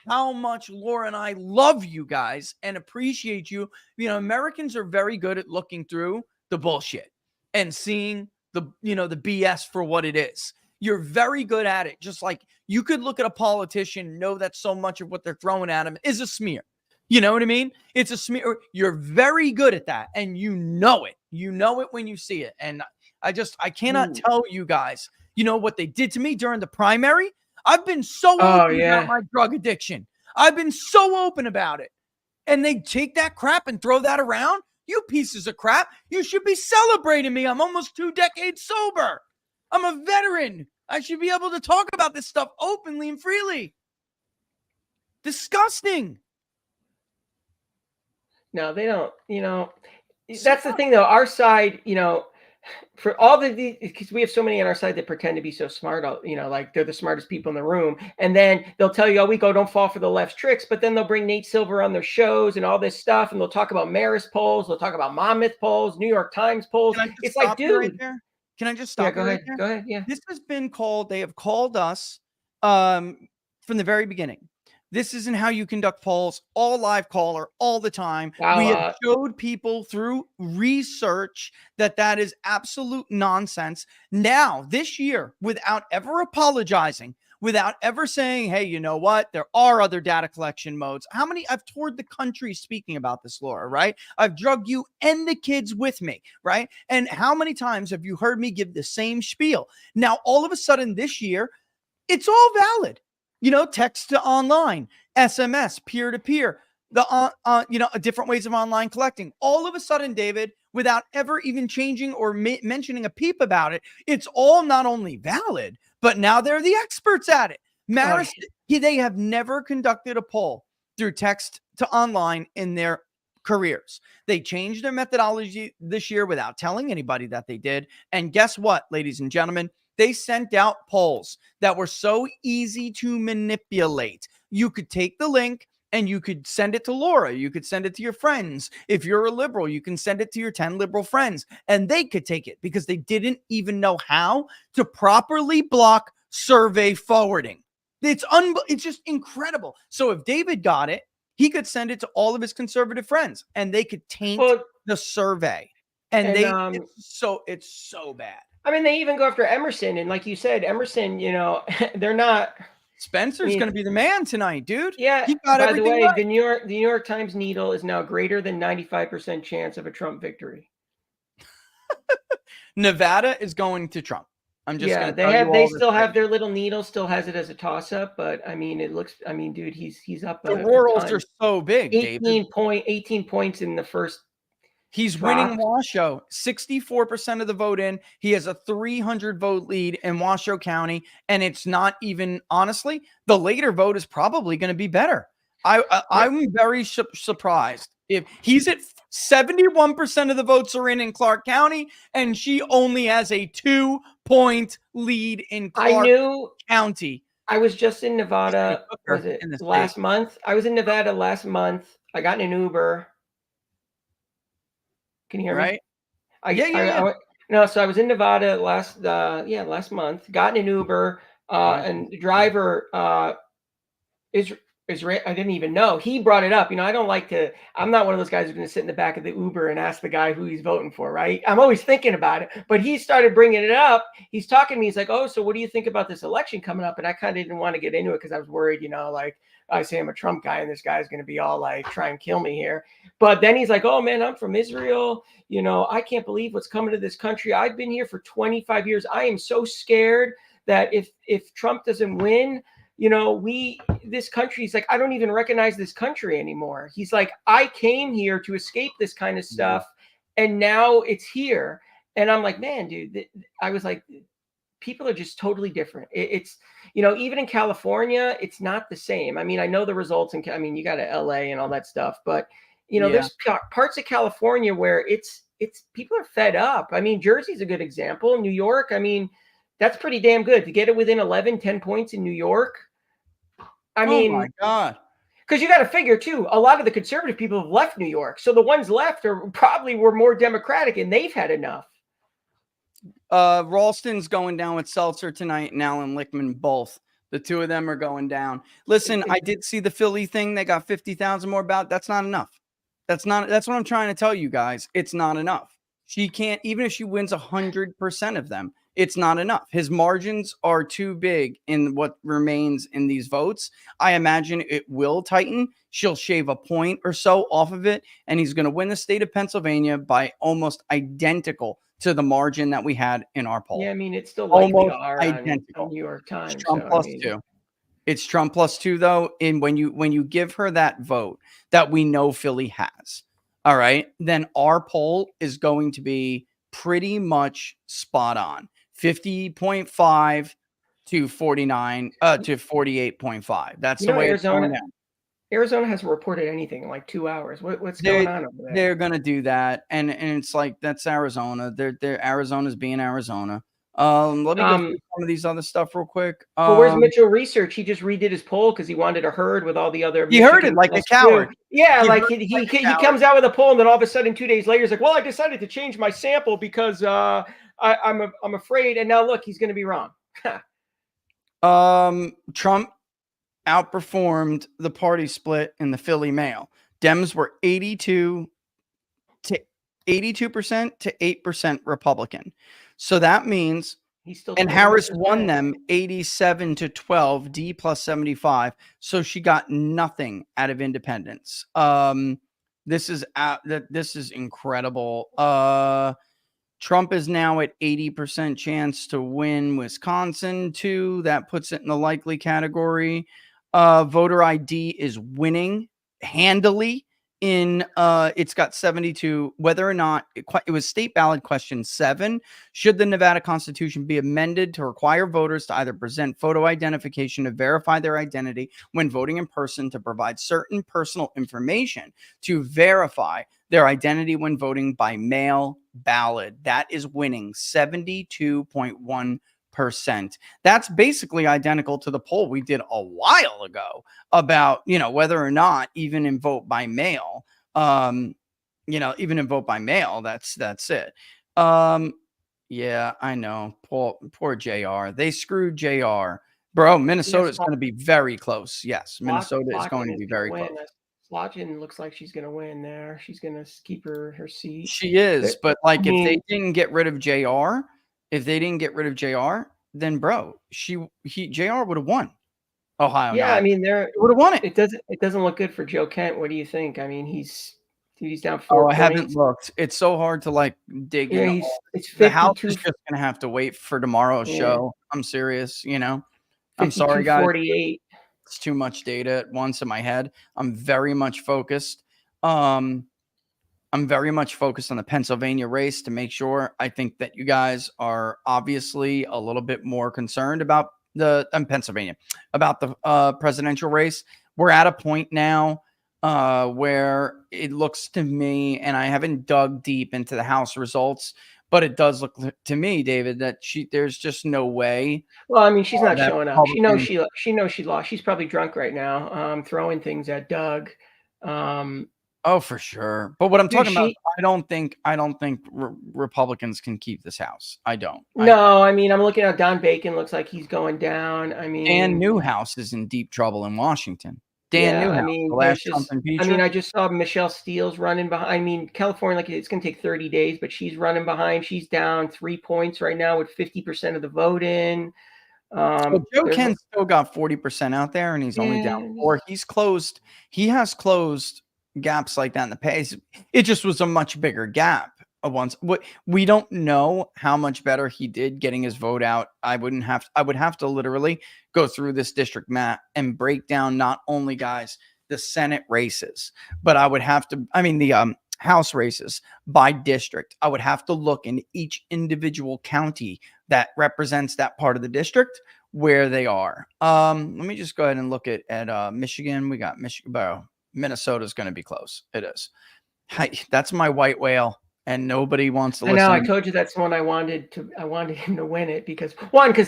how much Laura and I love you guys and appreciate you. Americans are very good at looking through the bullshit and seeing the BS for what it is. You're very good at it. Just like you could look at a politician, know that so much of what they're throwing at him is a smear. You know what I mean? It's a smear. You're very good at that. And you know it. You know it when you see it. And I cannot tell you guys, what they did to me during the primary. I've been so open about my drug addiction. I've been so open about it. And they take that crap and throw that around. You pieces of crap. You should be celebrating me. I'm almost 2 decades sober. I'm a veteran. I should be able to talk about this stuff openly and freely. Disgusting. No, they don't, that's the thing though. Our side, for all because we have so many on our side that pretend to be so smart, like they're the smartest people in the room. And then they'll tell you all week, don't fall for the left's tricks. But then they'll bring Nate Silver on their shows and all this stuff. And they'll talk about Marist polls. They'll talk about Monmouth polls, New York Times polls. It's like, dude, Can I just stop? Yeah, go you right ahead. there? Go ahead. Yeah. This has been called, they have called us from the very beginning. This isn't how you conduct polls, all live caller, all the time. We have showed people through research that that is absolute nonsense. Now, this year, without ever apologizing, without ever saying, hey, you know what? There are other data collection modes. How many? I've toured the country speaking about this, Laura, right? I've drugged you and the kids with me, right? And how many times have you heard me give the same spiel? Now, all of a sudden this year, it's all valid. You know, text to online, SMS, peer-to-peer, different ways of online collecting. All of a sudden, David, without ever even changing or mentioning a peep about it, it's all not only valid, but now they're the experts at it. Maris, they have never conducted a poll through text to online in their careers. They changed their methodology this year without telling anybody that they did. And guess what, ladies and gentlemen? They sent out polls that were so easy to manipulate. You could take the link and you could send it to Laura. You could send it to your friends. If you're a liberal, you can send it to your 10 liberal friends, and they could take it because they didn't even know how to properly block survey forwarding. It's just incredible. So if David got it, he could send it to all of his conservative friends and they could taint the survey. And it's so bad. I mean, they even go after Emerson, and like you said, Emerson, you know, they're not. Spencer's going to be the man tonight, dude. Yeah. He got by the way, right. the New York Times needle is now greater than 95% chance of a Trump victory. Nevada is going to Trump. I'm just going to tell you they still have their little needle, still has it as a toss up, but I mean, it looks. I mean, dude, he's up. The rurals are so big. 18 points in the first. He's winning Washoe, 64% of the vote in. He has a 300 vote lead in Washoe County, and it's not even, honestly, the later vote is probably going to be better. I'm very surprised. If he's at 71% of the votes are in Clark County, and she only has a 2-point lead in Clark County. I was just in Nevada. Was it last month? I was in Nevada last month. I got in an Uber. Can you hear me? Yeah. No, so I was in Nevada last month. Got in an Uber, and the driver is I didn't even know. He brought it up. You know, I don't like to. I'm not one of those guys who's going to sit in the back of the Uber and ask the guy who he's voting for. Right? I'm always thinking about it. But he started bringing it up. He's talking to me. He's like, "Oh, so what do you think about this election coming up?" And I kind of didn't want to get into it because I was worried. You know, like I say I'm a Trump guy, and this guy's going to be all like try and kill me here. But then he's like, "Oh man, I'm from Israel. You know, I can't believe what's coming to this country. I've been here for 25 years. I am so scared that if Trump doesn't win, you know, this country's like, I don't even recognize this country anymore." He's like, I came here to escape this kind of stuff, and now it's here. And I'm like, man, dude, I was like, people are just totally different. It's, you know, even in California, it's not the same. I mean, I know the results, and I mean, you got to LA and all that stuff, but you know, there's parts of California where it's people are fed up. I mean, Jersey's a good example. New York, I mean, that's pretty damn good to get it within 10 points in New York. I mean, oh my God. Because you got to figure too, a lot of the conservative people have left New York. So the ones left were more Democratic, and they've had enough. Ralston's going down with Seltzer tonight and Alan Lichtman both. The two of them are going down. Listen, I did see the Philly thing. They got 50,000 more ballots. That's not enough. That's what I'm trying to tell you guys. It's not enough. She can't, even if she wins 100% of them, it's not enough. His margins are too big in what remains in these votes. I imagine it will tighten. She'll shave a point or so off of it, and he's going to win the state of Pennsylvania by almost identical to the margin that we had in our poll. Yeah, I mean, it's still almost identical. On New York Times. It's Trump +2. It's Trump +2 though. And when you give her that vote that we know Philly has, all right, then our poll is going to be pretty much spot on. 50.5 to 49 to 48.5 That's the way Arizona. Arizona hasn't reported anything in like 2 hours. What's going on over there? They're going to do that, and it's like, that's Arizona. They're Arizona's being Arizona. Let me go through some of these other stuff real quick. But where's Mitchell Research? He just redid his poll because he wanted a herd with all the other. He heard it like a coward. Yeah, he comes out with a poll, and then all of a sudden, 2 days later, he's like, "Well, I decided to change my sample because I'm afraid." And now look, he's going to be wrong. Trump outperformed the party split in the Philly mail. Dems were 82% to 8% Republican. So that means, and Harris won them 87 to 12, D plus 75. So she got nothing out of independents. This is incredible. Trump is now at 80% chance to win Wisconsin too. That puts it in the likely category. Voter ID is winning handily. It's got 72. Whether or not it was state ballot question 7. Should the Nevada Constitution be amended to require voters to either present photo identification to verify their identity when voting in person, to provide certain personal information to verify their identity when voting by mail ballot? That is winning 72.1%. That's basically identical to the poll we did a while ago about, whether or not even in vote by mail, even in vote by mail, that's it. Yeah, I know. Poor JR. They screwed JR. Bro, Minnesota is going to be very close. Yes, Minnesota is going to be very close. Slotkin looks like she's going to win there. She's going to keep her seat. She is, but if they didn't get rid of JR, then bro, JR would have won Ohio. Yeah, I mean, they would have won it. It doesn't look good for Joe Kent. What do you think? I mean, he's down 4 points. I haven't looked. It's so hard to dig in. The House is just going to have to wait for tomorrow's show. I'm serious. I'm sorry, guys. 48. It's too much data at once in my head. I'm very much focused. I'm very much focused on the Pennsylvania race to make sure. I think that you guys are obviously a little bit more concerned about Pennsylvania, about the presidential race. We're at a point now where it looks to me, and I haven't dug deep into the House results, but it does look to me, David, that there's just no way. Well, I mean, she's not showing up. She knows she lost. She's probably drunk right now, throwing things at Doug. Oh, for sure. But what I'm talking about, I don't think Republicans can keep this House. I don't. No, I mean, I'm looking at Don Bacon. Looks like he's going down. I mean, Dan Newhouse is in deep trouble in Washington. Newhouse, I mean, the last Trump impeachment. I just saw Michelle Steele's running behind. I mean, California, it's going to take 30 days, but she's running behind. She's down 3 points right now with 50% of the vote in. So Joe Kent still got 40% out there, and he's only down 4. He has closed gaps like that in the past. It just was a much bigger gap once. We don't know how much better he did getting his vote out. I would have to literally go through this district map and break down not only, guys, the Senate races, but the House races by district. I would have to look in each individual county that represents that part of the district where they are. Let me just go ahead and look at Michigan. We got Michigan. Bro, Minnesota's going to be close. It is. That's my white whale, and nobody wants to listen. I know. I told you that's the one I wanted him to win it because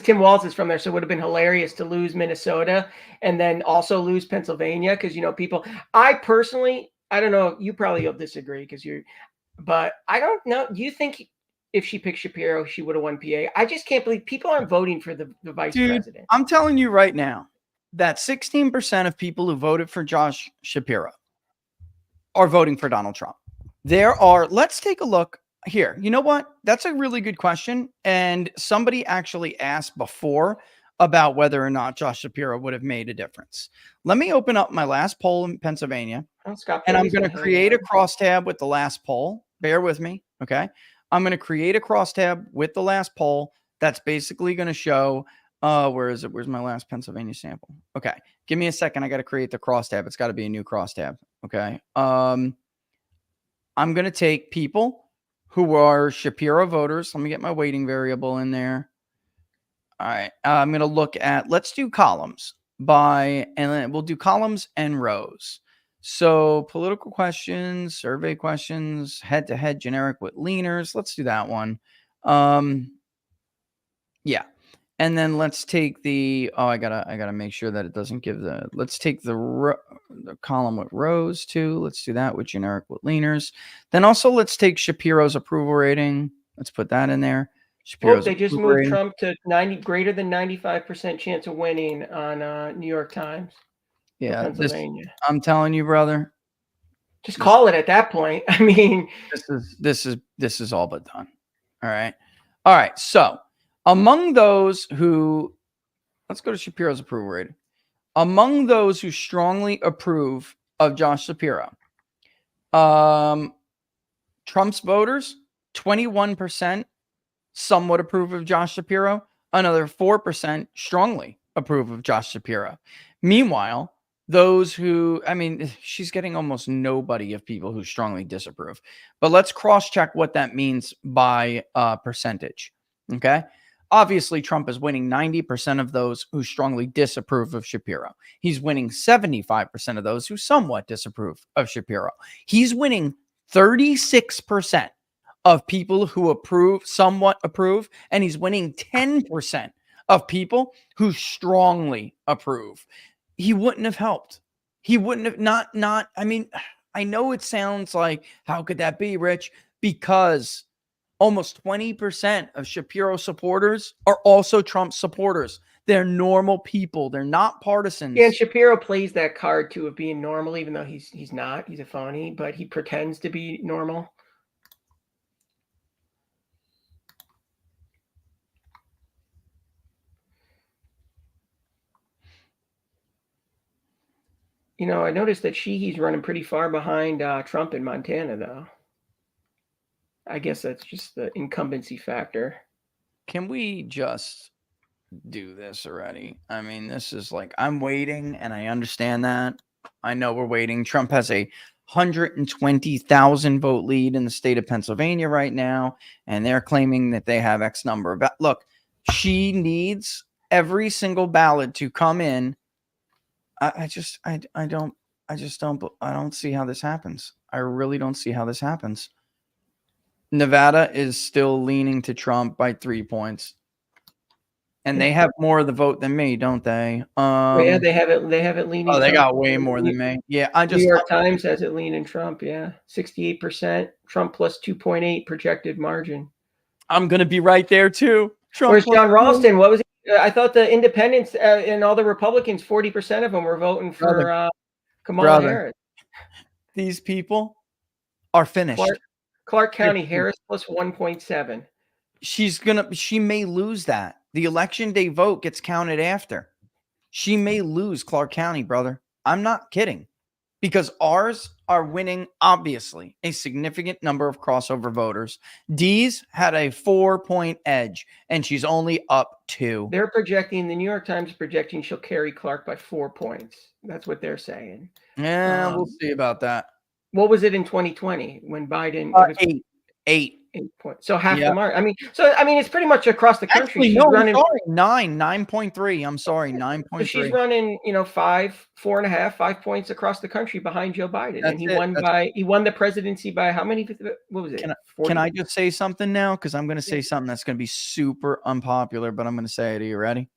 Tim Walz is from there, so it would have been hilarious to lose Minnesota and then also lose Pennsylvania because people. I personally, I don't know. You probably will disagree but I don't know. Do you think if she picked Shapiro, she would have won PA? I just can't believe people aren't voting for the vice president. I'm telling you right now that 16% of people who voted for Josh Shapiro are voting for Donald Trump. Let's take a look here. You know what? That's a really good question. And somebody actually asked before about whether or not Josh Shapiro would have made a difference. Let me open up my last poll in Pennsylvania, and I'm going to create a crosstab with the last poll. Bear with me. Okay. I'm going to create a crosstab with the last poll. That's basically going to show, where is it? Where's my last Pennsylvania sample? Okay. Give me a second. I got to create the crosstab. It's got to be a new crosstab. Okay. I'm going to take people who are Shapiro voters. Let me get my weighting variable in there. All right. I'm going to look at, let's do columns and then we'll do columns and rows. So political questions, survey questions, head-to-head generic with leaners. Let's do that one. Yeah. And then let's take the, I gotta make sure that it doesn't give let's take the column with rows too. Let's do that with generic with leaners. Then also let's take Shapiro's approval rating. Let's put that in there. Well, they just moved Trump to greater than 95% chance of winning on New York Times. Yeah, Pennsylvania. I'm telling you, brother. Just call it at that point. I mean, this is all but done. All right. All right. So among those who, let's go to Shapiro's approval rating. Among those who strongly approve of Josh Shapiro, Trump's voters, 21% somewhat approve of Josh Shapiro. Another 4% strongly approve of Josh Shapiro. Meanwhile, those who, I mean, she's getting almost nobody of people who strongly disapprove. But let's cross-check what that means by percentage. Okay? Obviously, Trump is winning 90% of those who strongly disapprove of Shapiro. He's winning 75% of those who somewhat disapprove of Shapiro. He's winning 36% of people who approve, somewhat approve, and he's winning 10% of people who strongly approve. He wouldn't have helped. He wouldn't have I mean, I know it sounds like, how could that be, Rich? Because almost 20% of Shapiro supporters are also Trump supporters. They're normal people. They're not partisans. Yeah, and Shapiro plays that card too of being normal, even though he's not. He's a phony, but he pretends to be normal. You know, I noticed that he's running pretty far behind Trump in Montana, though. I guess that's just the incumbency factor. Can we just do this already? I mean, this is like, I'm waiting, and I understand that. I know we're waiting. Trump has a 120,000 vote lead in the state of Pennsylvania right now, and they're claiming that they have X number of. Look, she needs every single ballot to come in. I don't see how this happens. I really don't see how this happens. Nevada is still leaning to Trump by 3 points. And they have more of the vote than me, don't they? Yeah, they have it leaning. Oh, they got way more than me. Yeah, New York Times has it leaning Trump. Yeah, 68%. Trump plus 2.8 projected margin. I'm gonna be right there too. Trump. Where's John Ralston? What was it? I thought the independents and all the Republicans, 40% of them were voting for Kamala Harris. These people are finished. Clark County, Harris plus 1.7. She may lose that. The election day vote gets counted after. She may lose Clark County, brother. I'm not kidding. Because ours are winning, obviously, a significant number of crossover voters. Dee's had a 4-point edge, and she's only up 2. They're projecting, the New York Times is projecting she'll carry Clark by 4 points. That's what they're saying. Yeah, we'll see about that. What was it in 2020 when Biden? 8 points. So half the mark. I mean, it's pretty much across the country. Actually, no, I'm sorry, 9.3. I'm sorry, 9.3. So she's running, 4.5, 5 points across the country behind Joe Biden, and he won the presidency by how many? What was it? Can I just say something now? Because I'm going to say something that's going to be super unpopular, but I'm going to say it. Are you ready?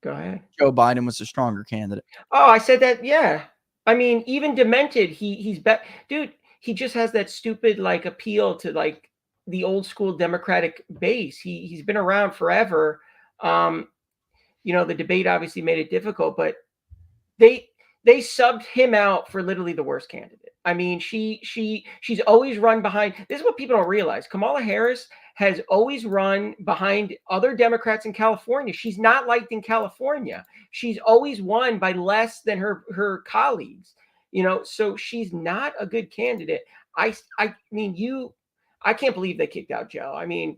Go ahead. Joe Biden was the stronger candidate. Oh, I said that. Yeah. I mean, even demented, he's dude. He just has that stupid appeal to the old school Democratic base. He's been around forever. The debate obviously made it difficult, but they subbed him out for literally the worst candidate. I mean, she's always run behind. This is what people don't realize. Kamala Harris has always run behind other Democrats in California. She's not liked in California. She's always won by less than her colleagues. So she's not a good candidate. I can't believe they kicked out Joe. I mean,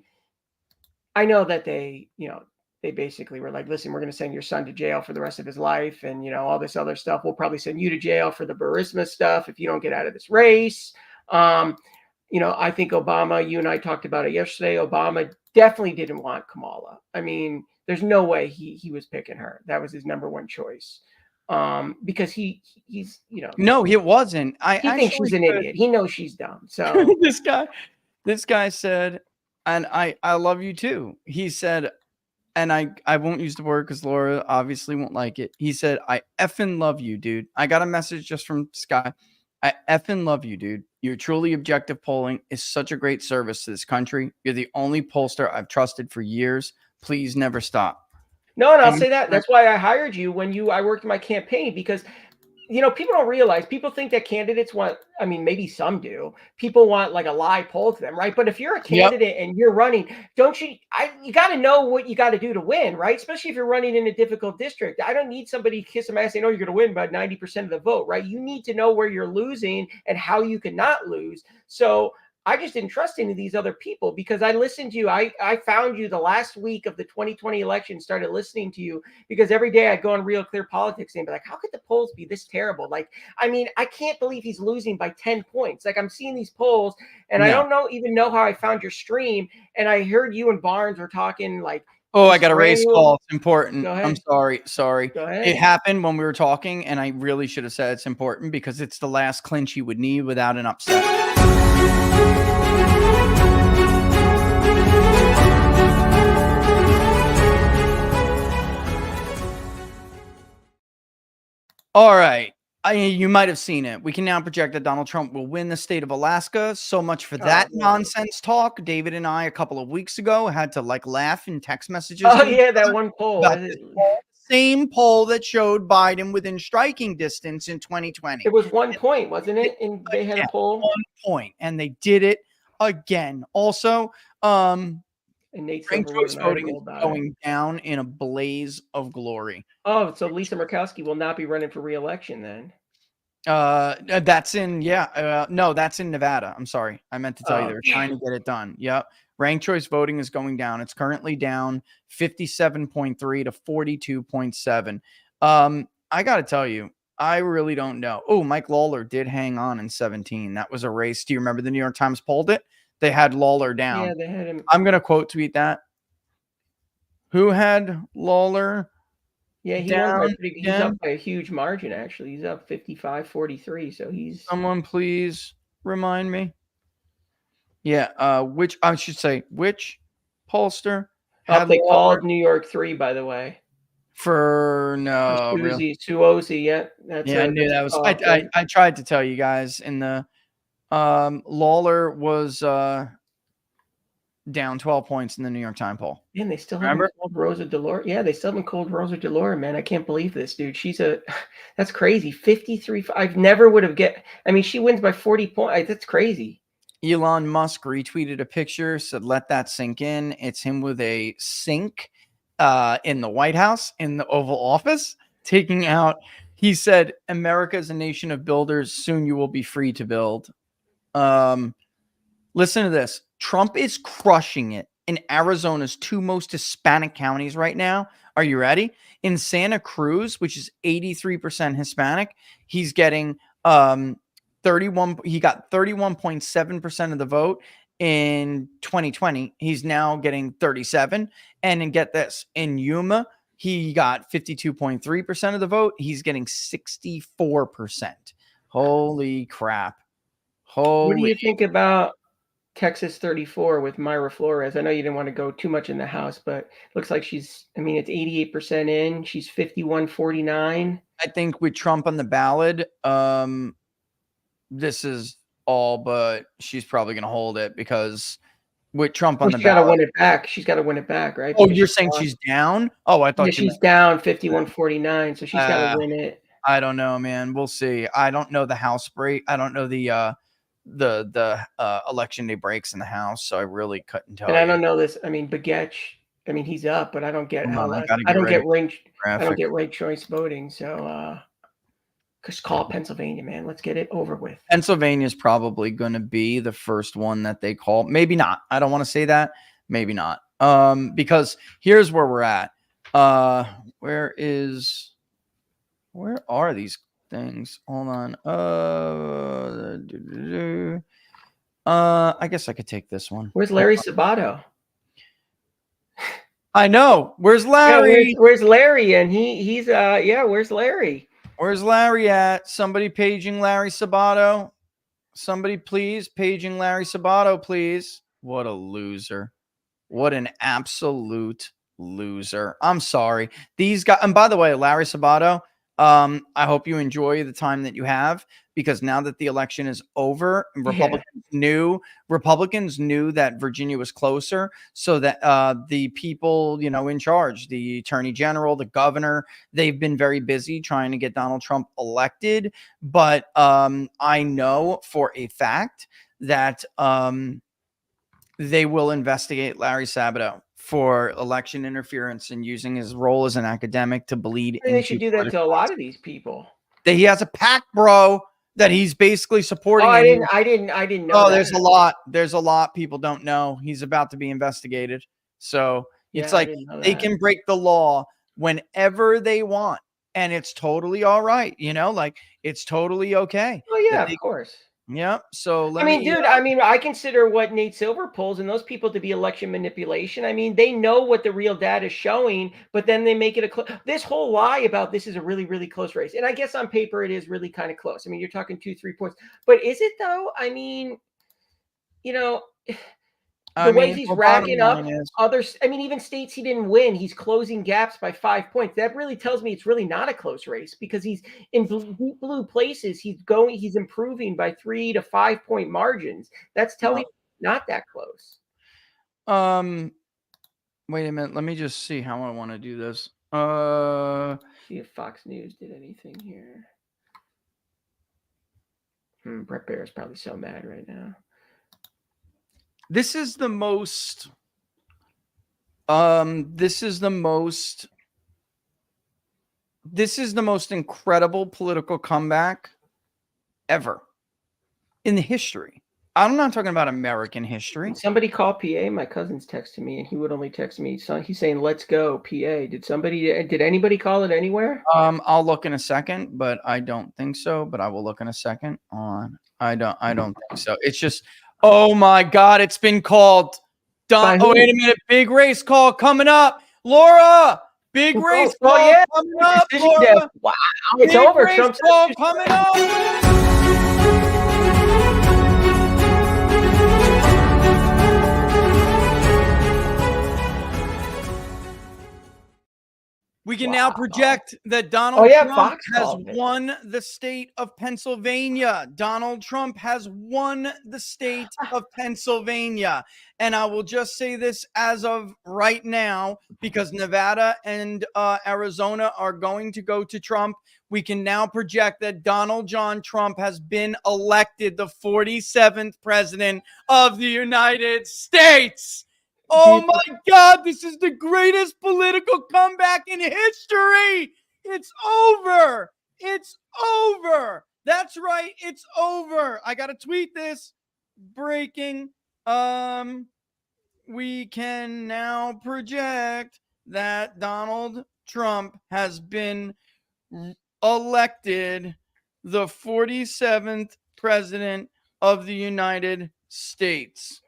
I know that they basically were like, listen, we're going to send your son to jail for the rest of his life. And, all this other stuff. We'll probably send you to jail for the Burisma stuff if you don't get out of this race. I think Obama, you and I talked about it yesterday. Obama definitely didn't want Kamala. I mean, there's no way he was picking her. That was his number one choice. Because he's no, it wasn't. He thinks she's an idiot. He knows she's dumb. So this guy said, and I love you too. He said, and I won't use the word because Laura obviously won't like it. He said, I effing love you, dude. I got a message just from Sky. I effing love you, dude. Your truly objective polling is such a great service to this country. You're the only pollster I've trusted for years. Please never stop. No, and I'll And say that. That's why I hired you when I worked in my campaign, because people don't realize, people think that candidates want, I mean, maybe some do. People want like a live poll to them, right? But if you're a candidate and you're running, you got to know what you got to do to win, right? Especially if you're running in a difficult district. I don't need somebody to kiss my ass saying, oh, you're going to win by 90% of the vote, right? You need to know where you're losing and how you cannot lose. So I just didn't trust any of these other people because I listened to you. I found you the last week of the 2020 election, started listening to you because every day I'd go on Real Clear Politics and be like, how could the polls be this terrible? Like, I mean, I can't believe he's losing by 10 points. Like, I'm seeing these polls and I don't even know how I found your stream. And I heard you and Barnes were talking like, oh, I got a race call. It's important. Go ahead. I'm sorry. Sorry. Go ahead. It happened when we were talking, and I really should have said it's important because it's the last clinch he would need without an upset. All right. You might have seen it. We can now project that Donald Trump will win the state of Alaska. So much for that nonsense talk. David and I, a couple of weeks ago, had to like laugh in text messages. Oh, yeah, that one poll. Same poll that showed Biden within striking distance in 2020. It was 1 point, wasn't it? And they had a poll. 1 point, and they did it again. Also, and Nate ranked choice voting is going down in a blaze of glory. Oh, so Lisa Murkowski will not be running for re-election then? That's in no, that's in Nevada. I'm sorry, I meant to tell you they're trying to get it done. Yep, ranked choice voting is going down. It's currently down 57.3 to 42.7. I got to tell you, I really don't know. Oh, Mike Lawler did hang on in 17. That was a race. Do you remember the New York Times polled it? They had Lawler down. Yeah, they had him. I'm going to quote tweet that. Who had Lawler? Yeah, he's up by a huge margin, actually. He's up 55-43. So he's. Someone please remind me. Yeah, which pollster? They called New York 3, by the way. For no, Suozzi, yeah. I knew that was. I tried to tell you guys in the. Lawler was down 12 points in the New York Times poll. Man, they still haven't called Rosa DeLauro. Yeah, they still haven't called Rosa DeLauro, man. I can't believe this, dude. That's crazy. 53. I've never would have she wins by 40 points. That's crazy. Elon Musk retweeted a picture, said, let that sink in. It's him with a sink in the White House, in the Oval Office, taking out. He said, America is a nation of builders. Soon you will be free to build. Listen to this. Trump is crushing it in Arizona's 2 most Hispanic counties right now. Are you ready? In Santa Cruz, which is 83% Hispanic, he's getting he got 31.7% of the vote in 2020. He's now getting 37. And get this, in Yuma, he got 52.3% of the vote. He's getting 64%. Holy crap. What do you think about Texas 34 with Myra Flores? I know you didn't want to go too much in the House, but looks like it's 88% in. She's 51-49. I think with Trump on the ballot, this is all but she's probably going to hold it because with Trump on the ballot. She's got to win it back. She's got to win it back, right? Oh, you're saying she's down? Oh, I thought she's down 51-49, so she's got to win it. I don't know, man. We'll see. I don't know the House break. I don't know the election day breaks in the House, so I really couldn't tell. And I don't know this. Begich, he's up, but I don't get I don't get ranked choice voting. So just call Pennsylvania, man. Let's get it over with. Pennsylvania is probably going to be the first one that they call. Maybe not. I don't want to say that. Maybe not. Because here's where we're at. Where are these things? Hold on. I guess I could take this one. Where's Larry Sabato? I know. Where's Larry? Yeah, where's Larry? And he's where's Larry? Where's Larry at? Somebody paging Larry Sabato. Somebody please paging Larry Sabato, please. What a loser. What an absolute loser. I'm sorry. These guys, and by the way, Larry Sabato, I hope you enjoy the time that you have, because now that the election is over, Republicans knew that Virginia was closer, so that the people, in charge, the attorney general, the governor, they've been very busy trying to get Donald Trump elected. But I know for a fact that they will investigate Larry Sabato for election interference and using his role as an academic to bleed into. They should do that to a lot of these people. That he has a PAC, bro, that he's basically supporting. Oh, I didn't know. Oh, that. there's a lot people don't know. He's about to be investigated. So it's like they can break the law whenever they want, and it's totally all right. Like it's totally okay. Oh yeah, of course. Yeah. So dude, I consider what Nate Silver pulls and those people to be election manipulation. They know what the real data is showing, but then they make it this whole lie about this is a really, really close race. And I guess on paper it is really kind of close. You're talking 2-3 points, but is it though? The way he's racking up others. Even states he didn't win, he's closing gaps by 5 points. That really tells me it's really not a close race, because he's in blue places. He's improving by 3 to 5 point margins. That's telling not that close. Wait a minute. Let me just see how I want to do this. See if Fox News did anything here. Brett Baer is probably so mad right now. This is the most incredible political comeback ever in the history. I'm not talking about American history. Somebody call PA. My cousin's texting me, and he would only text me. So he's saying, "Let's go, PA." Did anybody call it anywhere? I'll look in a second, but I don't think so. But I will look in a second. I don't think so. It's just. Oh my God, it's been called. Oh, wait a minute. Big race call coming up. Laura, big race call coming up. Laura. Wow, it's over. Trump's call coming up. We can now project that Donald Trump has won the state of Pennsylvania. Donald Trump has won the state of Pennsylvania. And I will just say this as of right now, because Nevada and Arizona are going to go to Trump. We can now project that Donald John Trump has been elected the 47th president of the United States. Oh my God, this is the greatest political comeback in history. It's over. It's over. That's right. It's over. I got to tweet this. Breaking. We can now project that Donald Trump has been elected the 47th president of the United States.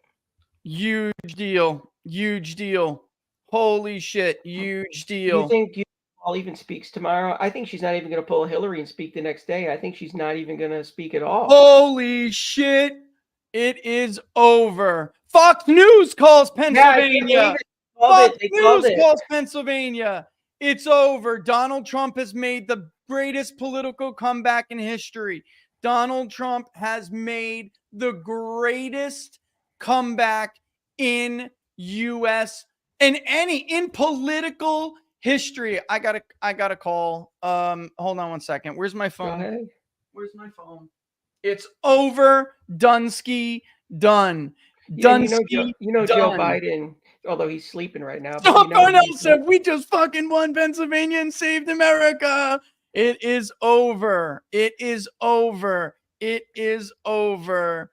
Huge deal. Huge deal. Holy shit. Huge deal. You think Paul even speaks tomorrow? I think she's not even going to pull a Hillary and speak the next day. I think she's not even going to speak at all. Holy shit. It is over. Fox News calls Pennsylvania. Fox News calls Pennsylvania. It's over. Donald Trump has made the greatest political comeback in history. Donald Trump has made the greatest comeback in U.S. and in political history. I gotta call. Hold on one second. Where's my phone? Where's my phone? It's over. Dunsky done. Dunsky. Joe Biden, although he's sleeping right now. John Parnell said, "We just fucking won Pennsylvania and saved America." It is over. It is over. It is over.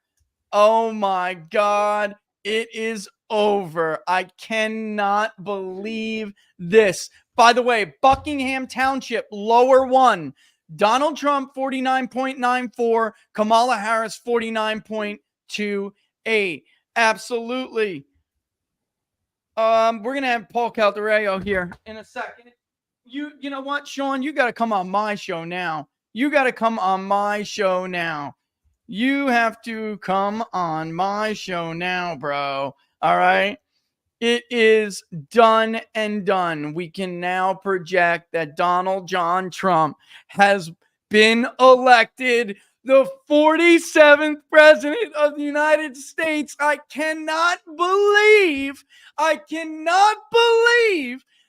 Oh my God. It is over. I cannot believe this. By the way, Buckingham Township, lower one. Donald Trump, 49.94. Kamala Harris, 49.28. Absolutely. We're going to have Paul Caldarello here in a second. You know what, Sean? You got to come on my show now. You got to come on my show now. You have to come on my show now, bro. All right. It is done and done. We can now project that Donald John Trump has been elected the 47th president of the United States. I cannot believe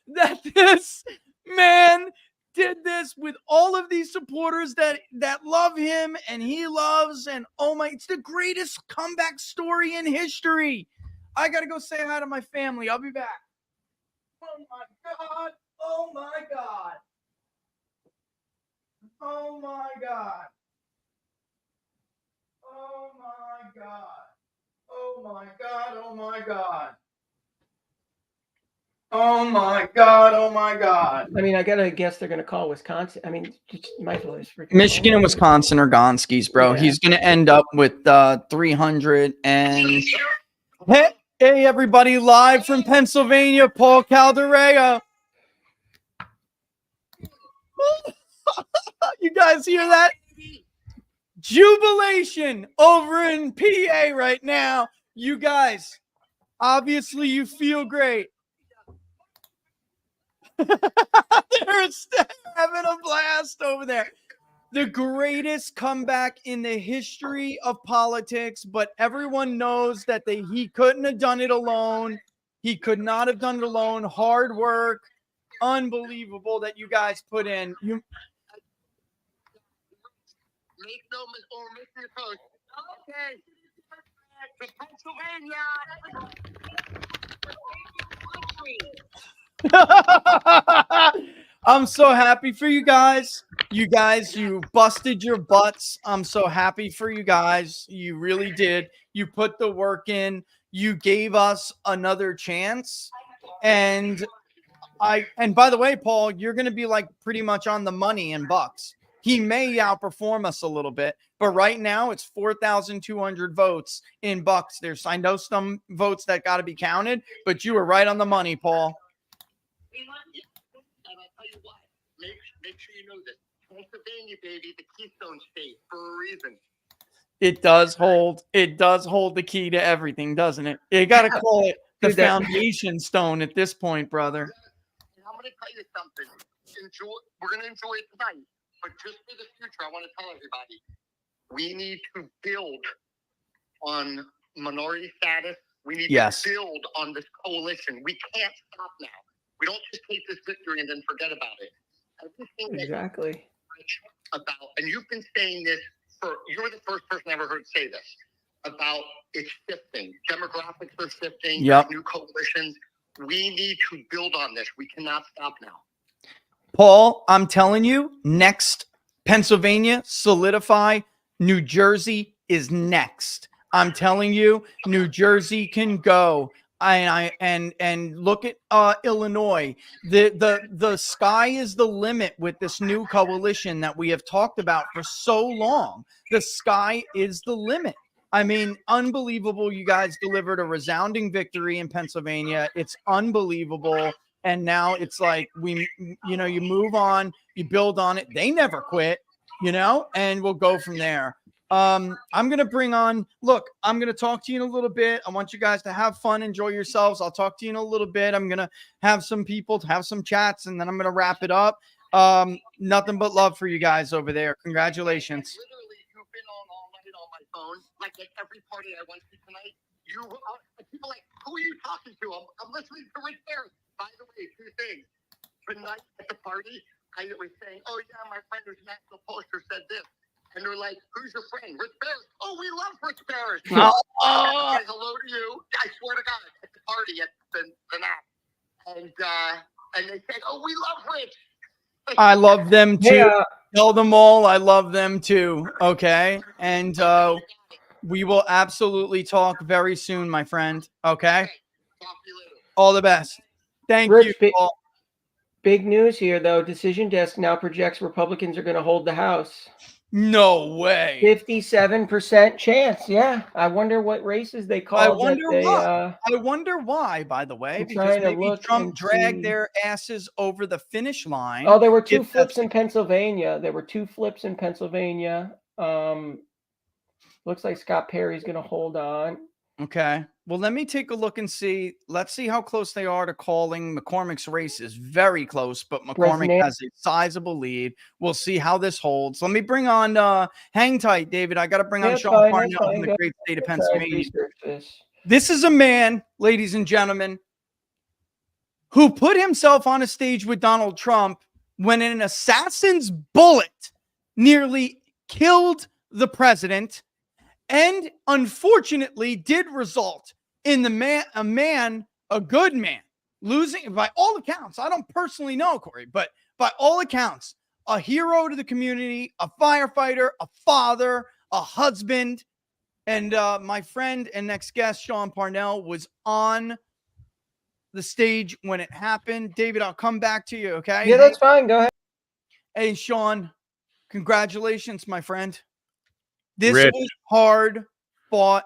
that this man did this with all of these supporters that love him and he loves. And oh my, it's the greatest comeback story in history. I got to go say hi to my family. I'll be back. Oh my God. Oh my God. Oh my God. Oh my God. Oh my God. Oh my God. Oh my God. Oh my God. I mean, I gotta guess they're gonna call Wisconsin. I mean, Michael is freaking Michigan and Wisconsin are Gonskis, bro. Yeah. He's going to end up with 300 and... Hey, everybody, live from Pennsylvania, Paul Calderea. You guys hear that? Jubilation over in PA right now. You guys, obviously you feel great. They're having a blast over there. The greatest comeback in the history of politics, but everyone knows that he couldn't have done it alone. He could not have done it alone. Hard work. Unbelievable that you guys put in. Make no mistake. Okay. Pennsylvania. I'm so happy for you guys. You busted your butts. I'm so happy for you guys. You really did. You put the work in. You gave us another chance. And by the way, Paul, you're going to be like pretty much on the money in bucks. He may outperform us a little bit, but right now it's 4,200 votes in bucks. I know some votes that got to be counted, but you were right on the money, Paul. And I'll tell you what, make sure you know this. Pennsylvania, baby, the Keystone State for a reason. It does hold the key to everything, doesn't it? You got to call it the foundation stone at this point, brother. And I'm going to tell you something. We're going to enjoy it tonight, but just for the future, I want to tell everybody, we need to build on minority status. We need to build on this coalition. We can't stop now. We don't just take this victory and then forget about it. Exactly. And you've been saying this you're the first person I ever heard say this about it's shifting. Demographics are shifting. Yep. New coalitions. We need to build on this. We cannot stop now. Paul, I'm telling you, next Pennsylvania, solidify. New Jersey is next. I'm telling you, New Jersey can go. And look at Illinois. The sky is the limit with this new coalition that we have talked about for so long. The sky is the limit. I mean, unbelievable. You guys delivered a resounding victory in Pennsylvania. It's unbelievable. And now it's like you move on, you build on it. They never quit, and we'll go from there. I'm going to I'm going to talk to you in a little bit. I want you guys to have fun, enjoy yourselves. I'll talk to you in a little bit. I'm going to have some people to have some chats, and then I'm going to wrap it up. Nothing but love for you guys over there. Congratulations. Literally, you've been on all night on my phone. Like at every party I went to tonight, people like, who are you talking to? I'm listening to Rich Harris. By the way, two things. Tonight at the party, I was saying, oh yeah, my friend who's national poster said this. And they're like, who's your friend? Rich Barris. Oh, we love Rich Barris. Hello to you. I swear to God, at the party at the NAP. And they said, oh, we love Rich. I love them too. Tell them all I love them too. Okay. And we will absolutely talk very soon, my friend. Okay. Talk to you later. All the best. Thank Rich, you, Paul. Big news here, though. Decision Desk now projects Republicans are going to hold the House. No way. 57% chance. Yeah. I wonder what races they call. I wonder why, by the way, because maybe Trump dragged their asses over the finish line. Oh, there were two flips in Pennsylvania. Looks like Scott Perry's going to hold on. Okay. Well, let me take a look and see. Let's see how close they are to calling. McCormick's race is very close, but McCormick Resonate. has a sizable lead. We'll see how this holds. Let me bring on hang tight, David. I got to bring on That's Sean fine, that's Parnell from fine. the Go great state of ahead, try and Pennsylvania. research this. This is a man, ladies and gentlemen, who put himself on a stage with Donald Trump when an assassin's bullet nearly killed the president, and unfortunately did result in a good man, losing by all accounts. I don't personally know Corey, but by all accounts, a hero to the community, a firefighter, a father, a husband. And my friend and next guest, Sean Parnell, was on the stage when it happened. David, I'll come back to you, okay? Yeah, that's fine. Go ahead. Hey, Sean, congratulations, my friend. This Rich. was hard fought.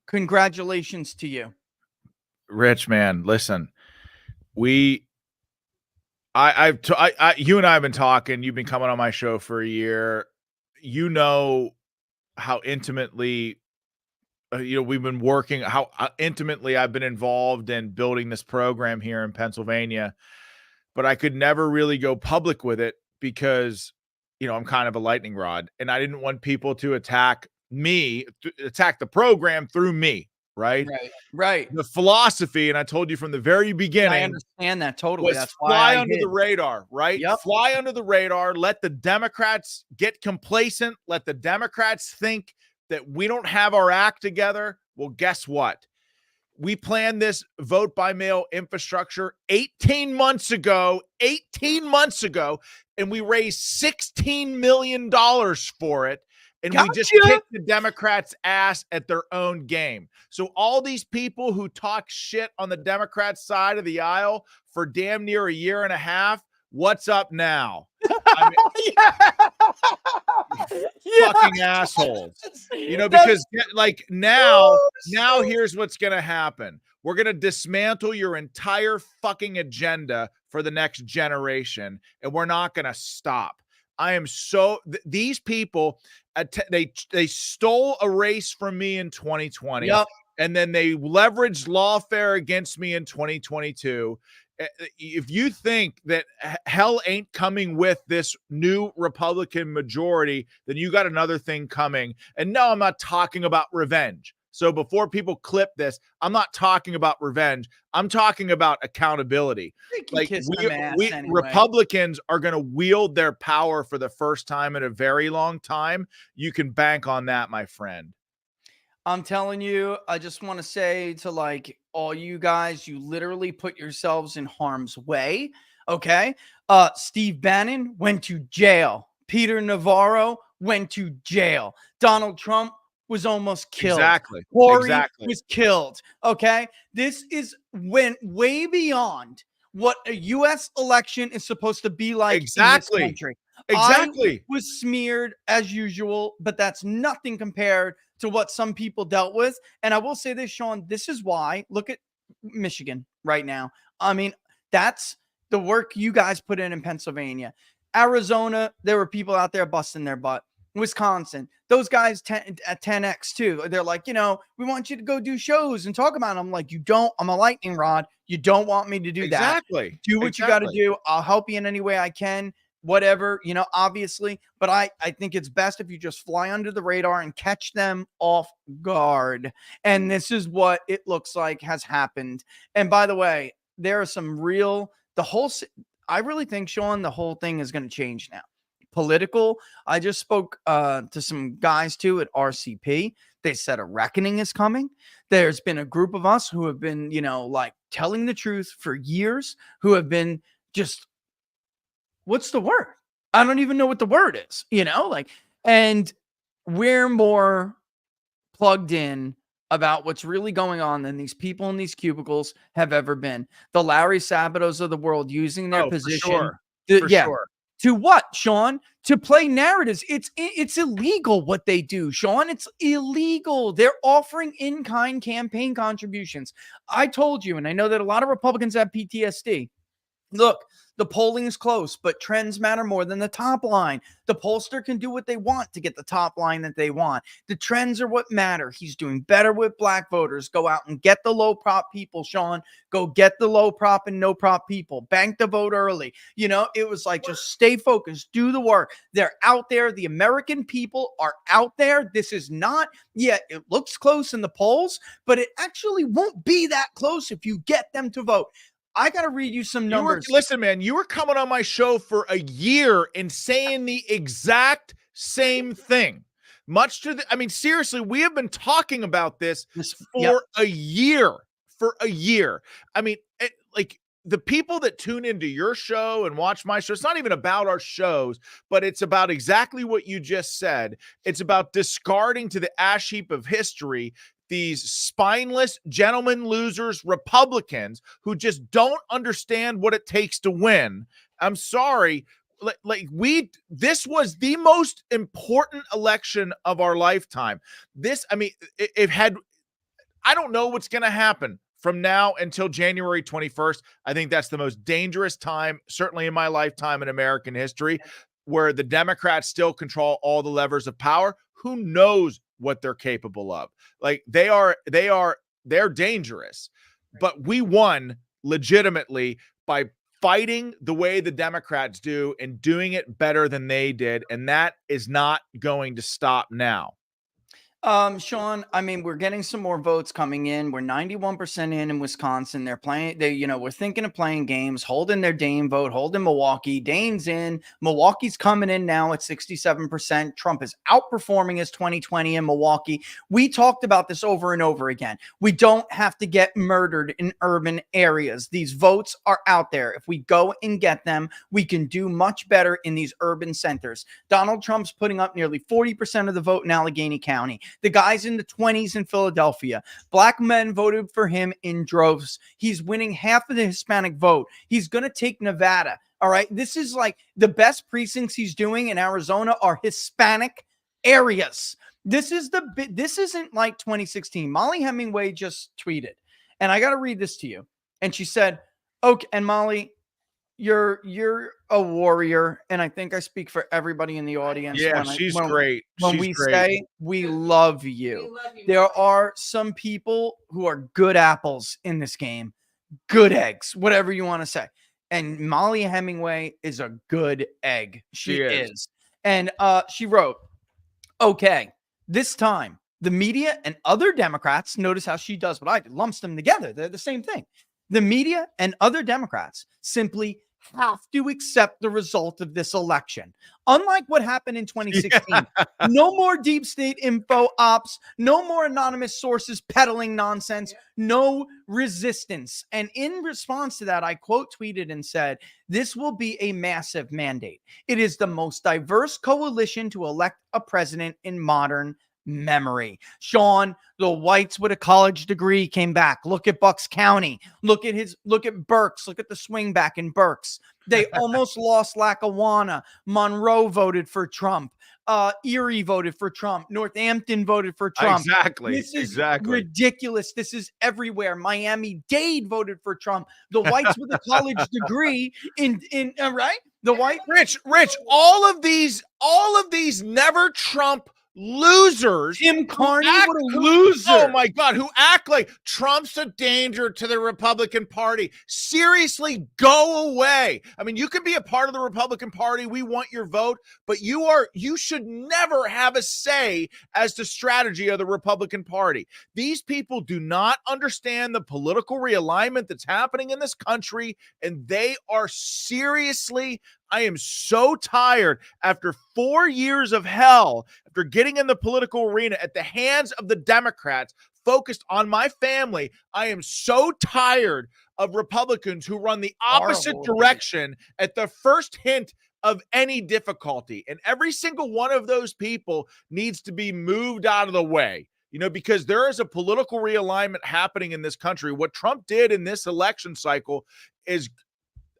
Congratulations to you. Rich, man, listen, you and I have been talking. You've been coming on my show for a year. You know how intimately, we've been working, how intimately I've been involved in building this program here in Pennsylvania, but I could never really go public with it because, I'm kind of a lightning rod, and I didn't want people to attack the program through me. Right. The philosophy, and I told you from the very beginning, I understand that totally. was That's why fly I under the radar, right? Yep. Fly under the radar. Let the Democrats get complacent. Let the Democrats think that we don't have our act together. Well, guess what? We planned this vote by mail infrastructure 18 months ago, and we raised $16 million for it. And we just kicked the Democrats' ass at their own game. So all these people who talk shit on the Democrats' side of the aisle for damn near a year and a half, what's up now? I mean, fucking assholes. Because now here's what's going to happen. We're going to dismantle your entire fucking agenda for the next generation, and we're not going to stop. I am these people, they stole a race from me in 2020. Yep. And then they leveraged lawfare against me in 2022. If you think that hell ain't coming with this new Republican majority, then you got another thing coming. And no, I'm not talking about revenge. So before people clip this, I'm not talking about revenge. I'm talking about accountability. Republicans are going to wield their power for the first time in a very long time. You can bank on that, my friend. I'm telling you, I just want to say to all you guys, you literally put yourselves in harm's way. Okay. Steve Bannon went to jail. Peter Navarro went to jail. Donald Trump was almost killed. Exactly. Corey was killed. Okay. This went way beyond what a U.S. election is supposed to be like in this country. Exactly. I was smeared as usual, but that's nothing compared to what some people dealt with. And I will say this, Sean, this is why, look at Michigan right now. I mean, that's the work you guys put in Pennsylvania. Arizona, there were people out there busting their butt. Wisconsin, those guys at 10X too. They're like, we want you to go do shows and talk about it. I'm like, you don't, I'm a lightning rod. You don't want me to do that. Do what you got to do. I'll help you in any way I can, whatever, obviously. But I think it's best if you just fly under the radar and catch them off guard. And this is what it looks like has happened. And by the way, there are some I really think, Sean, the whole thing is going to change now. Political. I just spoke to some guys too at RCP. They said a reckoning is coming. There's been a group of us who have been, telling the truth for years, who have been just, what's the word? I don't even know what the word is, and we're more plugged in about what's really going on than these people in these cubicles have ever been. The Larry Sabatos of the world using their position. For sure. To what, Sean? To play narratives. It's illegal what they do, Sean. It's illegal. They're offering in-kind campaign contributions. I told you, and I know that a lot of Republicans have PTSD. Look, the polling is close, but trends matter more than the top line. The pollster can do what they want to get the top line that they want. The trends are what matter. He's doing better with black voters. Go out and get the low prop people, Sean. Go get the low prop and no prop people. Bank the vote early. You know, it was like, just stay focused, do the work. They're out there. The American people are out there. This is not, yeah, it looks close in the polls, but it actually won't be that close if you get them to vote. I got to read you some numbers. Listen, man, you were coming on my show for a year and saying the exact same thing. Much to the, I mean, seriously, we have been talking about this for a year. For a year. I mean, like the people that tune into your show and watch my show, it's not even about our shows, but it's about exactly what you just said. It's about discarding to the ash heap of history these spineless gentlemen losers Republicans who just don't understand what it takes to win. I'm sorry. This was the most important election of our lifetime. I don't know what's going to happen from now until January 21st. I think that's the most dangerous time, certainly in my lifetime in American history, where the Democrats still control all the levers of power. Who knows what they're capable of? Like they're dangerous, but we won legitimately by fighting the way the Democrats do and doing it better than they did. And that is not going to stop now. Sean, I mean, we're getting some more votes coming in. We're 91% in Wisconsin. They're playing, we're thinking of playing games, holding their Dane vote, holding Milwaukee. Dane's in. Milwaukee's coming in now at 67%. Trump is outperforming his 2020 in Milwaukee. We talked about this over and over again. We don't have to get murdered in urban areas. These votes are out there. If we go and get them, we can do much better in these urban centers. Donald Trump's putting up nearly 40% of the vote in Allegheny County. The guys in the 20s in Philadelphia, black men voted for him in droves. He's winning half of the Hispanic vote. He's going to take Nevada. All right. This is like the best precincts he's doing in Arizona are Hispanic areas. This isn't like 2016. Molly Hemingway just tweeted, and I got to read this to you. And she said, okay. And Molly, you're a warrior, and I think I speak for everybody in the audience. Yeah, she's great. When we say we love you, there are some people who are good apples in this game, good eggs, whatever you want to say. And Molly Hemingway is a good egg. She is. And she wrote, okay, this time the media and other Democrats, notice how she does what I did, lumps them together. They're the same thing. The media and other Democrats simply have to accept the result of this election. Unlike what happened in 2016, no more deep state info ops, no more anonymous sources peddling nonsense, no resistance. And in response to that, I quote tweeted and said, this will be a massive mandate. It is the most diverse coalition to elect a president in modern memory. Sean, the whites with a college degree came back. Look at Bucks County. Look at Berks. Look at the swing back in Berks. They almost lost Lackawanna. Monroe voted for Trump. Erie voted for Trump. Northampton voted for Trump. Exactly. This is ridiculous. This is everywhere. Miami-Dade voted for Trump. The whites with a college degree in right? The white Rich, all of these never Trump losers. Tim Carney, what a loser. Oh my God, who act like Trump's a danger to the Republican Party. Seriously, go away. I mean, you can be a part of the Republican Party. We want your vote, but you should never have a say as to strategy of the Republican Party. These people do not understand the political realignment that's happening in this country, and they are seriously, I am so tired after 4 years of hell, after getting in the political arena at the hands of the Democrats focused on my family. I am so tired of Republicans who run the opposite direction at the first hint of any difficulty. And every single one of those people needs to be moved out of the way. Because there is a political realignment happening in this country. What Trump did in this election cycle is,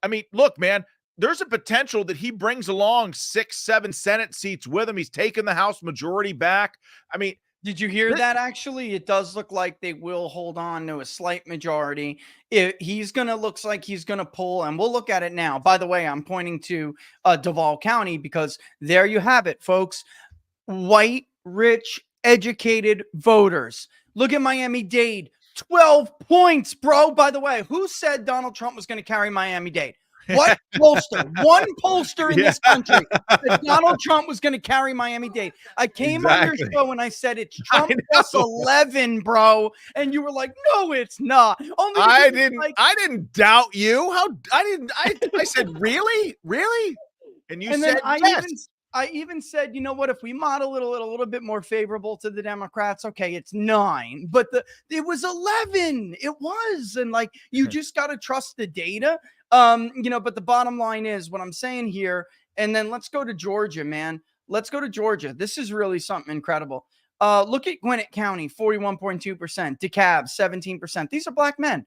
I mean, look, man, there's a potential that he brings along 6-7 Senate seats with him. He's taken the House majority back. I mean, Did you hear that? Actually, it does look like they will hold on to a slight majority. Looks like he's gonna pull, and we'll look at it now. By the way, I'm pointing to Duval County because there you have it, folks. White, rich, educated voters. Look at Miami-Dade, 12 points, bro. By the way, who said Donald Trump was going to carry Miami-Dade? What pollster? One pollster in this country that Donald Trump was going to carry Miami-Dade. I came on your show and I said it's Trump plus 11, bro, and you were like, "No, it's not." Only I didn't doubt you. I said, "Really, really?" And you said, "Yes." I even said, you know what, if we model it a little bit more favorable to the Democrats, okay, it's 9, but it was 11. It was. And like, you just got to trust the data. But the bottom line is what I'm saying here. And then let's go to Georgia, man. Let's go to Georgia. This is really something incredible. Look at Gwinnett County, 41.2%, DeKalb, 17%. These are black men.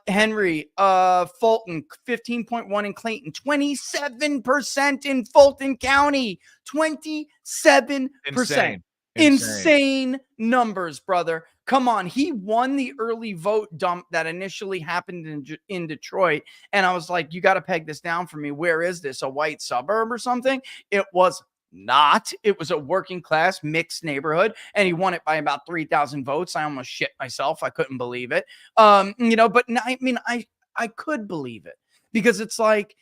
Henry, Fulton, 15.1 in Clayton, 27% in Fulton County, 27%. Insane numbers, brother. Come on. He won the early vote dump that initially happened in Detroit. And I was like, you got to peg this down for me. Where is this? A white suburb or something? It was not. It was a working class mixed neighborhood, and he won it by about 3,000 votes. I almost shit myself. I couldn't believe it. But I could believe it because it's like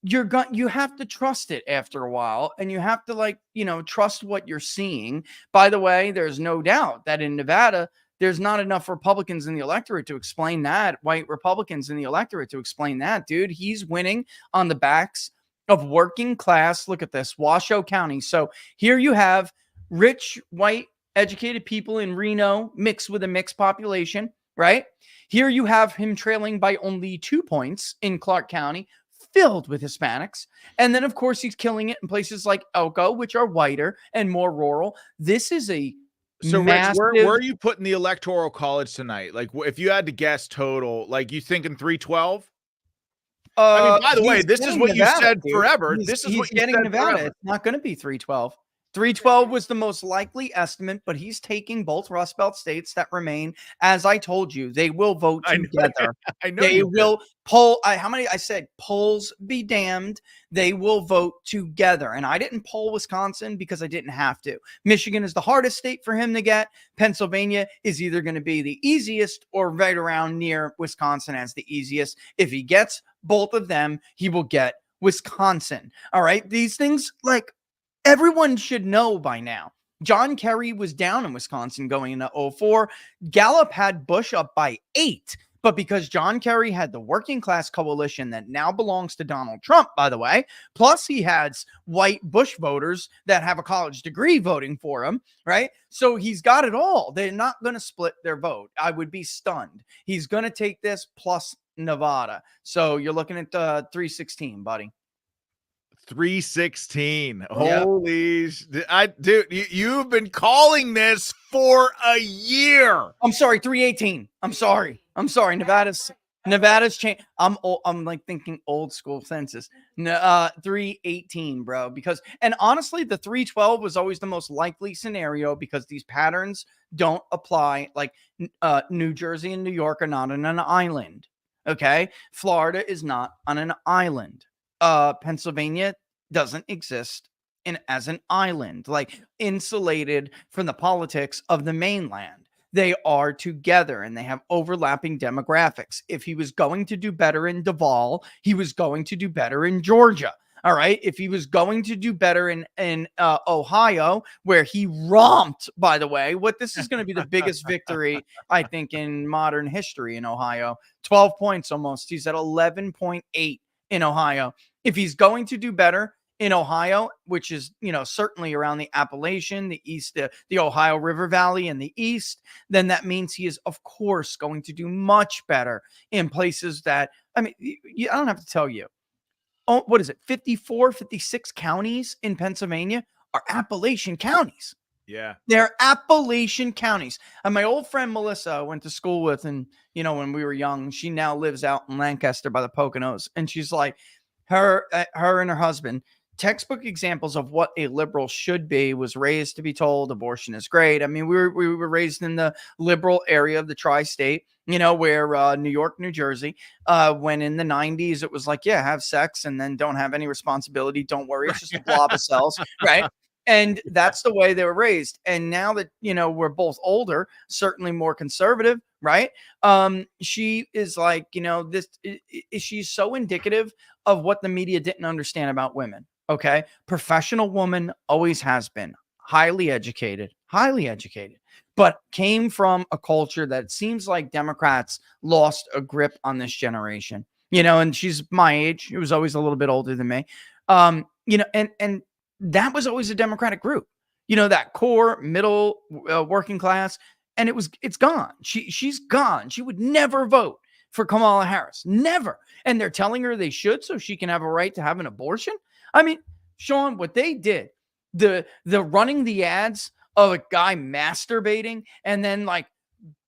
you have to trust it after a while, and you have to trust what you're seeing. By the way, there's no doubt that in Nevada, there's not enough Republicans in the electorate to explain that. White Republicans in the electorate to explain that, dude. He's winning on the backs of working class. Look at this, Washoe County. So here you have rich, white, educated people in Reno mixed with a mixed population, right? Here you have him trailing by only 2 points in Clark County, filled with Hispanics. And then, of course, he's killing it in places like Elko, which are whiter and more rural. This is a massive... Rich, where are you putting the Electoral College tonight? Like, if you had to guess total, like, you thinking 312? By the way, this is what you said forever. This is what you said Nevada. forever. It's not going to be 312. 312 was the most likely estimate, but he's taking both Rust Belt states that remain. As I told you, they will vote together. I know they will poll. How many? I said polls be damned. They will vote together. And I didn't poll Wisconsin because I didn't have to. Michigan is the hardest state for him to get. Pennsylvania is either going to be the easiest or right around near Wisconsin as the easiest. If he gets both of them, he will get Wisconsin. All right. These things, like, everyone should know by now. John Kerry was down in Wisconsin going into 2004. Gallup had Bush up by 8. But because John Kerry had the working class coalition that now belongs to Donald Trump, by the way, plus he has white Bush voters that have a college degree voting for him, right? So he's got it all. They're not going to split their vote. I would be stunned. He's going to take this plus Nevada. So you're looking at 316, buddy. 316. Holy, dude, you've been calling this for a year. I'm sorry, 318. I'm sorry. Nevada's changed. I'm like thinking old school census. 318, bro. And honestly, the 312 was always the most likely scenario because these patterns don't apply. Like New Jersey and New York are not on an island. Okay, Florida is not on an island. Pennsylvania doesn't exist as an island, like insulated from the politics of the mainland. They are together and they have overlapping demographics. If he was going to do better in Duval, he was going to do better in Georgia. All right. If he was going to do better in Ohio, where he romped, by the way, this is going to be the biggest victory, I think, in modern history in Ohio. 12 points almost. He's at 11.8 in Ohio. If he's going to do better in Ohio, which is, certainly around the Appalachian, the east, the Ohio River Valley and the east, then that means he is, of course, going to do much better in places that, I don't have to tell you. Oh, what is it? 54, 56 counties in Pennsylvania are Appalachian counties. Yeah. They're Appalachian counties. And my old friend Melissa I went to school with, and, when we were young, she now lives out in Lancaster by the Poconos. And she's like, her and her husband, textbook examples of what a liberal should be. Was raised to be told abortion is great. I mean, we were raised in the liberal area of the tri-state, you know, where New York, New Jersey, when in the 90s, it was like, yeah, have sex and then don't have any responsibility. Don't worry. It's just a blob of cells. Right. And that's the way they were raised. And now that, you know, we're both older, certainly more conservative, right? She is like, you know, she's so indicative of what the media didn't understand about women. Okay. Professional woman, always has been, highly educated, but came from a culture that it seems like Democrats lost a grip on this generation, you know, and she's my age. She was always a little bit older than me. You know, and that was always a Democratic group, you know, that core middle working class. And it's gone. She's gone. She would never vote for Kamala Harris. Never. And they're telling her they should so she can have a right to have an abortion. I mean, Sean, what they did, the running the ads of a guy masturbating and then like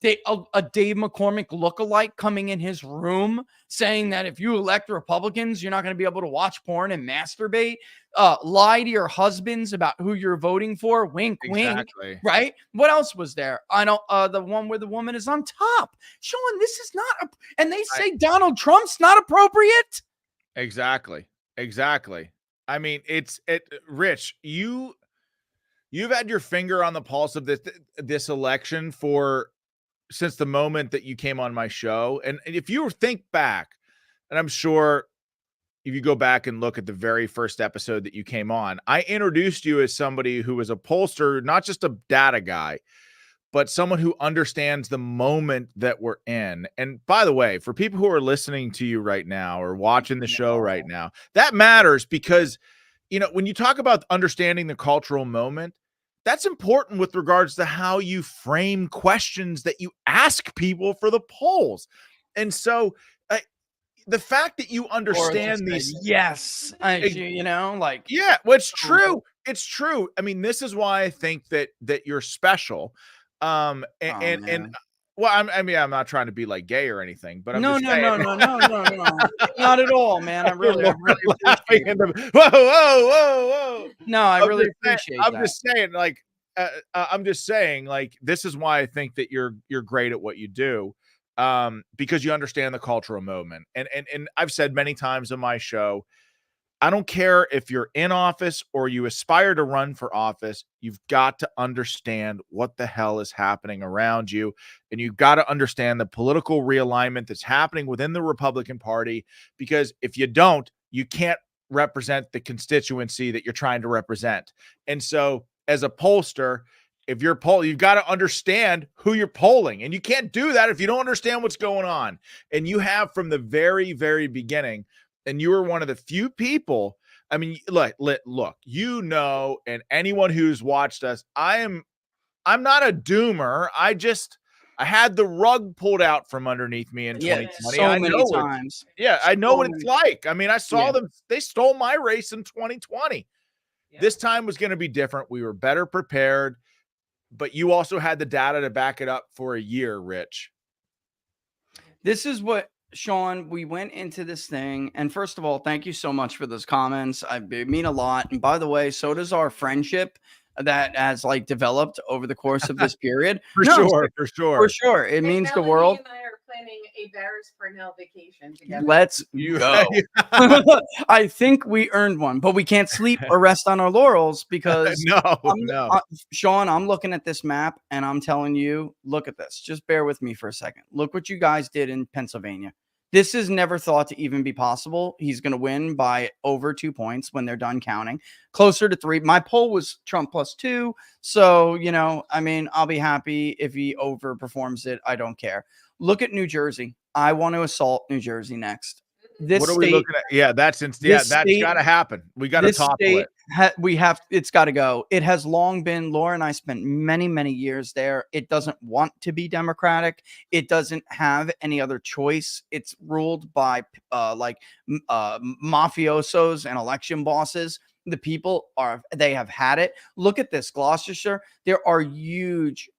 a Dave McCormick lookalike coming in his room saying that if you elect Republicans, you're not going to be able to watch porn and masturbate, lie to your husbands about who you're voting for. Wink, wink. Right. What else was there? I know the one where the woman is on top. Sean, this is not, and they say Donald Trump's not appropriate. Exactly. I mean, Rich, you've had your finger on the pulse of this election since the moment that you came on my show. And if you think back, and I'm sure if you go back and look at the very first episode that you came on, I introduced you as somebody who was a pollster, not just a data guy, but someone who understands the moment that we're in. And by the way, for people who are listening to you right now or watching the show right now, that matters because, you know, when you talk about understanding the cultural moment, that's important with regards to how you frame questions that you ask people for the polls. And so the fact that you understand these, yes, you know, like, yeah, well, it's true. It's true. I mean, this is why I think that you're special. Well, I mean, I'm not trying to be like gay or anything, but I'm no, just saying. No, not at all, man. I really appreciate it. Whoa. No, I really appreciate that. I'm just saying, like, this is why I think that you're great at what you do, because you understand the cultural moment. And I've said many times on my show, I don't care if you're in office or you aspire to run for office, you've got to understand what the hell is happening around you. And you've got to understand the political realignment that's happening within the Republican Party, because if you don't, you can't represent the constituency that you're trying to represent. And so as a pollster, if you're polling, you've got to understand who you're polling. And you can't do that if you don't understand what's going on. And you have from the very, very beginning. And you were one of the few people. I mean, look, you know, and anyone who's watched us, I'm not a doomer. I had the rug pulled out from underneath me in 2020. So many times. I know what it's like. I mean, I saw them. They stole my race in 2020. Yeah. This time was going to be different. We were better prepared, but you also had the data to back it up for a year, Rich. This is what, Sean, we went into this thing, and first of all, thank you so much for those comments. They mean a lot. And by the way, so does our friendship that has like developed over the course of this period. For sure. It means the Melanie world. and I are planning a Barris Purnell vacation together. Let's go. I think we earned one, but we can't sleep or rest on our laurels because Sean, I'm looking at this map and I'm telling you, look at this. Just bear with me for a second. Look what you guys did in Pennsylvania. This is never thought to even be possible. He's going to win by over 2 points when they're done counting. Closer to 3. My poll was Trump +2. So, you know, I mean, I'll be happy if he overperforms it. I don't care. Look at New Jersey. I want to assault New Jersey next. What are we looking at? Yeah, that's got to happen. We got to topple it. It's got to go. It has long been. Laura and I spent many, many years there. It doesn't want to be Democratic. It doesn't have any other choice. It's ruled by mafiosos and election bosses. The people they have had it. Look at this, Gloucestershire. There are huge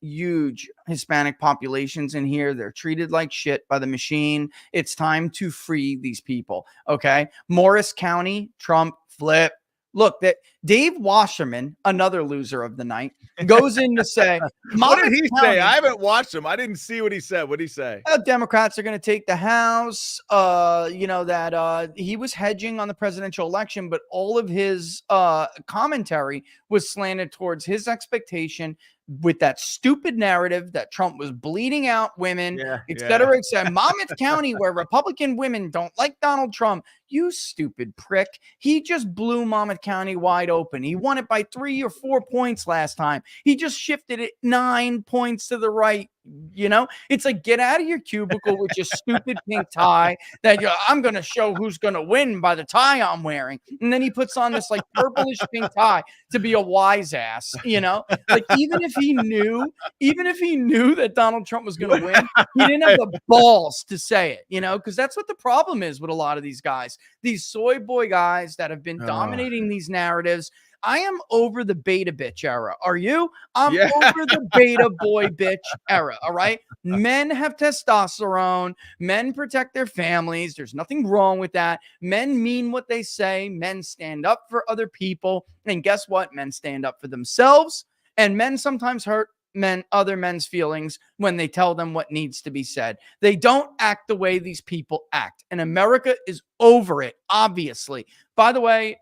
Hispanic populations in here. They're treated like shit by the machine. It's time to free these people. Okay. Morris County, Trump, flip. Look, that Dave Wasserman, another loser of the night, goes in to say, what did he County, say? I haven't watched him. I didn't see what he said. What did he say? Democrats are going to take the House. That he was hedging on the presidential election, but all of his commentary was slanted towards his expectation with that stupid narrative that Trump was bleeding out women, et cetera, et cetera. Monmouth County, where Republican women don't like Donald Trump. You stupid prick. He just blew Monmouth County wide open. He won it by 3 or 4 points last time. He just shifted it 9 points to the right. You know, it's like, get out of your cubicle with your stupid pink tie that I'm going to show who's going to win by the tie I'm wearing. And then he puts on this like purplish pink tie to be a wise ass, you know, like even if he knew that Donald Trump was going to win, he didn't have the balls to say it, you know, because that's what the problem is with a lot of these guys, these soy boy guys that have been dominating these narratives. I am over the beta bitch era. Are you? I'm over the beta boy bitch era. All right. Men have testosterone. Men protect their families. There's nothing wrong with that. Men mean what they say. Men stand up for other people. And guess what? Men stand up for themselves. And men sometimes hurt other men's feelings when they tell them what needs to be said. They don't act the way these people act. And America is over it, obviously. By the way,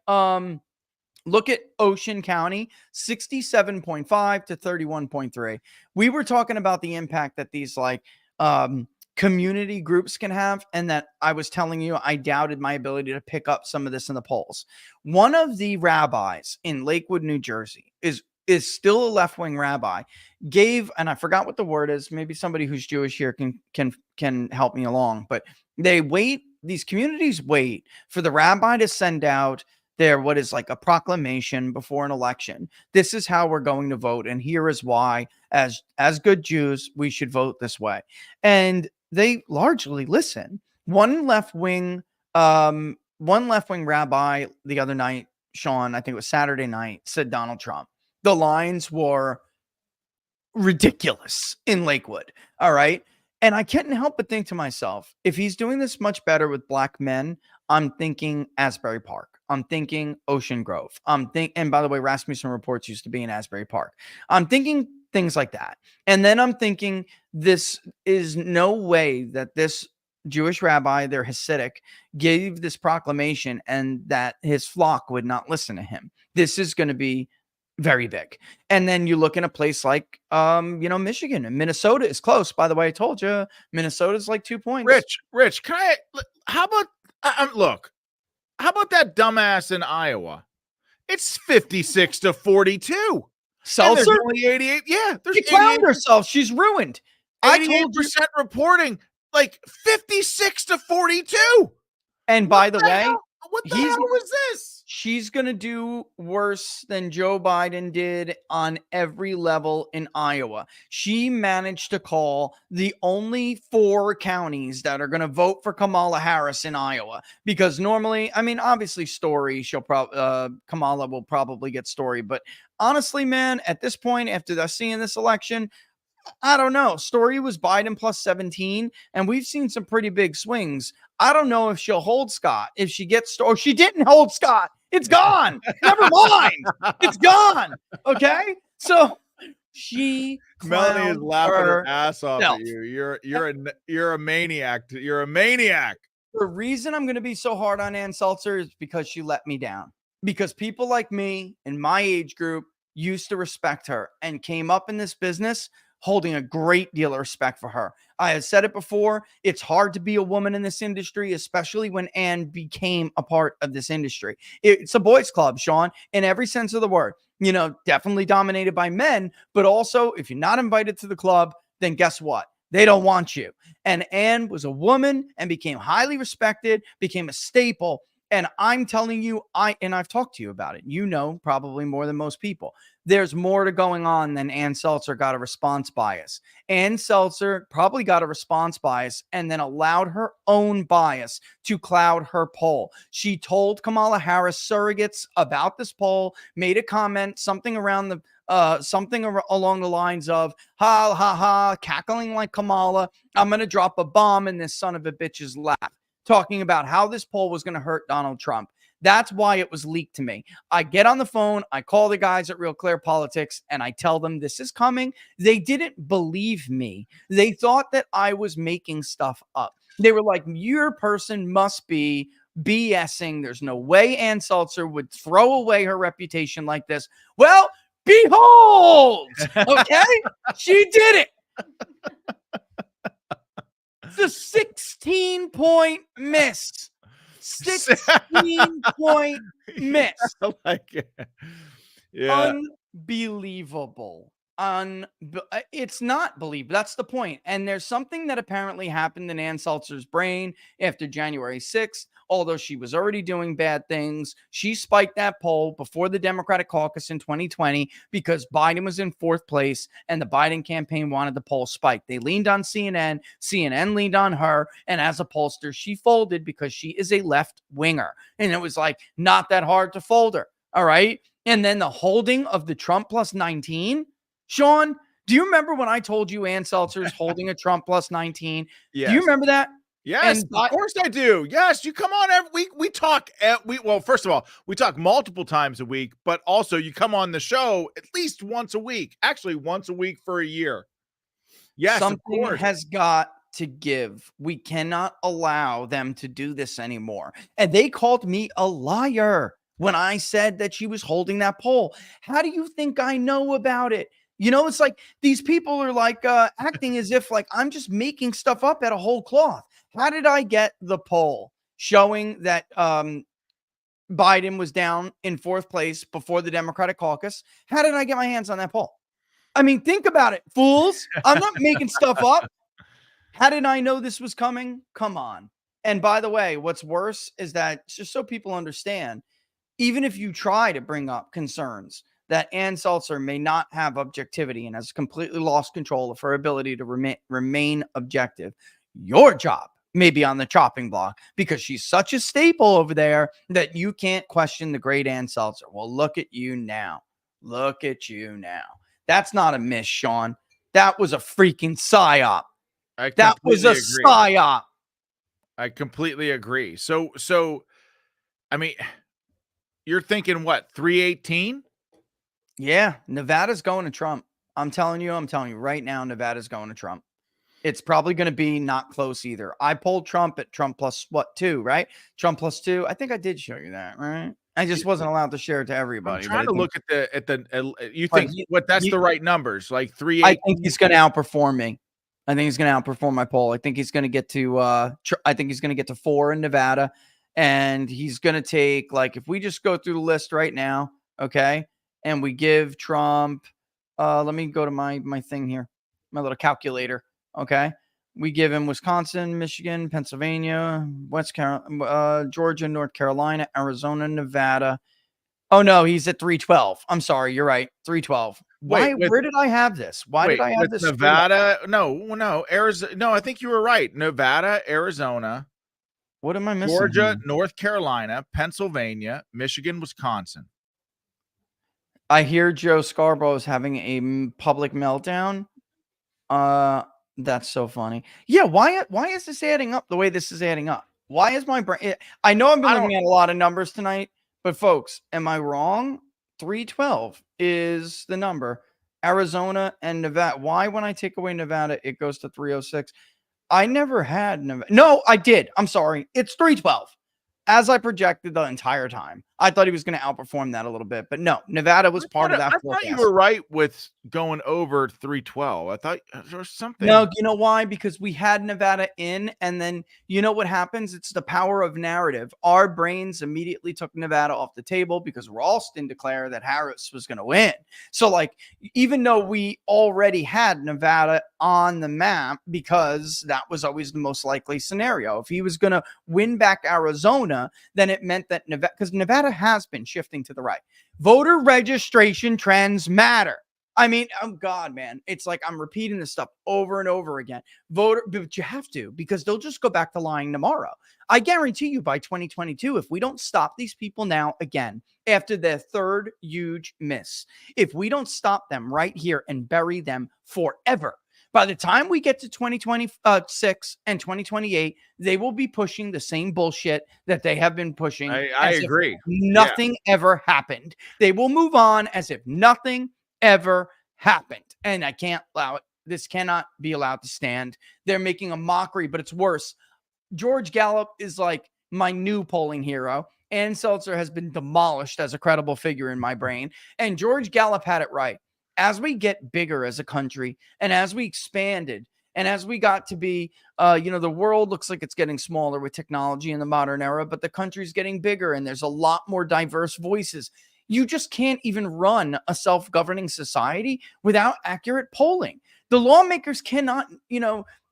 look at Ocean County, 67.5 to 31.3. We were talking about the impact that these community groups can have, and that I was telling you I doubted my ability to pick up some of this in the polls. One of the rabbis in Lakewood, New Jersey, is still a left-wing rabbi, gave, and I forgot what the word is. Maybe somebody who's Jewish here can help me along. But these communities wait for the rabbi to send out what is like a proclamation before an election. This is how we're going to vote, and here is why, as good Jews, we should vote this way. And they largely listen. One left-wing rabbi the other night, Sean, I think it was Saturday night, said Donald Trump. The lines were ridiculous in Lakewood. All right. And I couldn't help but think to myself, if he's doing this much better with black men, I'm thinking Asbury Park. I'm thinking Ocean Grove. And by the way, Rasmussen Reports used to be in Asbury Park. I'm thinking things like that. And then I'm thinking, this is no way that this Jewish rabbi, they're Hasidic, gave this proclamation and that his flock would not listen to him. This is going to be very big. And then you look in a place like, Michigan, and Minnesota is close. By the way, I told you, Minnesota's like 2 points. Rich, how about that dumbass in Iowa? It's 56 to 42. Seltzer? There's only 88. Yeah. She clowned herself. She's ruined. 88% reporting, like 56 to 42. And by the way, what the hell was this? She's going to do worse than Joe Biden did on every level in Iowa. She managed to call the only 4 counties that are going to vote for Kamala Harris in Iowa. Because normally, I mean, obviously Story, Kamala will probably get Story. But honestly, man, at this point, after seeing this election, I don't know. Story was Biden plus 17, and we've seen some pretty big swings. I don't know if she'll hold Scott. If she gets, or she didn't hold Scott. It's gone. Never mind. It's gone. Okay. So Melanie is laughing her ass off at you. You're a maniac. You're a maniac. The reason I'm going to be so hard on Ann Seltzer is because she let me down. Because people like me in my age group used to respect her and came up in this business holding a great deal of respect for her. I have said it before. It's hard to be a woman in this industry, especially when Ann became a part of this industry. It's a boys' club, Sean, in every sense of the word. Definitely dominated by men, but also if you're not invited to the club, then guess what? They don't want you. And Ann was a woman and became highly respected, became a staple. And I'm telling you, I've talked to you about it. Probably more than most people. There's more to going on than Ann Seltzer got a response bias. Ann Seltzer probably got a response bias and then allowed her own bias to cloud her poll. She told Kamala Harris surrogates about this poll, made a comment, something along the lines of, ha, ha, ha, cackling like Kamala. I'm going to drop a bomb in this son of a bitch's lap, talking about how this poll was going to hurt Donald Trump. That's why it was leaked to me. I get on the phone, I call the guys at Real Clear Politics, and I tell them this is coming. They didn't believe me. They thought that I was making stuff up. They were like, your person must be BSing. There's no way Ann Seltzer would throw away her reputation like this. Well, behold, okay? She did it. It's a 16-point miss. 16-point miss. I like it. Yeah. Unbelievable. It's not believable. That's the point. And there's something that apparently happened in Ann Seltzer's brain after January 6th. Although she was already doing bad things, she spiked that poll before the Democratic caucus in 2020 because Biden was in 4th place and the Biden campaign wanted the poll spiked. They leaned on CNN. CNN leaned on her. And as a pollster, she folded because she is a left winger. And it was like not that hard to fold her. All right. And then the holding of the Trump plus 19. Sean, do you remember when I told you Ann Seltzer's holding a Trump plus 19? Yes. Do you remember that? Yes, of course I do. Yes, you come on every week. We talk. Well, first of all, we talk multiple times a week, but also you come on the show at least once a week. Actually, once a week for a year. Yes, something has got to give. We cannot allow them to do this anymore. And they called me a liar when I said that she was holding that poll. How do you think I know about it? You know, it's like these people are like acting as if like I'm just making stuff up out of whole cloth. How did I get the poll showing that Biden was down in 4th place before the Democratic caucus? How did I get my hands on that poll? I mean, think about it, fools. I'm not making stuff up. How did I know this was coming? Come on. And by the way, what's worse is that just so people understand, even if you try to bring up concerns that Ann Seltzer may not have objectivity and has completely lost control of her ability to remain objective, your job may be on the chopping block because she's such a staple over there that you can't question the great Ann Seltzer. Well, look at you now. Look at you now. That's not a miss, Sean. That was a freaking psyop. That was a psyop. I completely agree. So, I mean, you're thinking what, 318? Yeah, Nevada's going to Trump. I'm telling you right now, Nevada's going to Trump. It's probably going to be not close either. I polled Trump at Trump plus 2, right? Trump plus 2. I think I did show you that, right? I just wasn't allowed to share it to everybody. I'm trying to look at the you think that's the right numbers, like 3. I think he's going to outperform me. I think he's going to outperform my poll. I think he's going to get to I think he's going to get to 4 in Nevada, and he's going to take, like, if we just go through the list right now, okay, and we give Trump let me go to my thing here, my little calculator. Okay. We give him Wisconsin, Michigan, Pennsylvania, West Carolina, Georgia, North Carolina, Arizona, Nevada. Oh no, he's at 312. I'm sorry. You're right. 312. Where did I have this? Why did I have this? Nevada? No, Arizona. No, I think you were right. Nevada, Arizona. What am I missing? Georgia, here? North Carolina, Pennsylvania, Michigan, Wisconsin. I hear Joe Scarborough is having a public meltdown. That's so funny. Yeah, why is this adding up the way this is adding up? Why is my brain? I know I've been looking at a lot of numbers tonight, but folks, am I wrong? 312 is the number. Arizona and Nevada. Why, when I take away Nevada, it goes to 306? I never had Nevada. No, I did. I'm sorry. It's 312. As I projected the entire time. I thought he was going to outperform that a little bit, but no, Nevada was part of that. I thought you were right with going over 312. I thought there was something. No, you know why? Because we had Nevada in, and then you know what happens? It's the power of narrative. Our brains immediately took Nevada off the table because Ralston declared that Harris was going to win. So, like, even though we already had Nevada on the map because that was always the most likely scenario. If he was going to win back Arizona, then it meant that Nevada, because Nevada has been shifting to the right. Voter registration trends matter. I mean, oh God, man. It's like I'm repeating this stuff over and over again. But you have to, because they'll just go back to lying tomorrow. I guarantee you by 2022, if we don't stop these people now again, after their third huge miss, if we don't stop them right here and bury them forever, By the time we get to 2026 and 2028, they will be pushing the same bullshit that they have been pushing. I as if agree. nothing ever happened. They will move on as if nothing ever happened. And I can't allow it. This cannot be allowed to stand. They're making a mockery, but it's worse. George Gallup is like my new polling hero. Ann Seltzer has been demolished as a credible figure in my brain. And George Gallup had it right. As we get bigger as a country and as we expanded and as we got to be, the world looks like it's getting smaller with technology in the modern era, but the country's getting bigger and there's a lot more diverse voices. You just can't even run a self-governing society without accurate polling. The lawmakers cannot,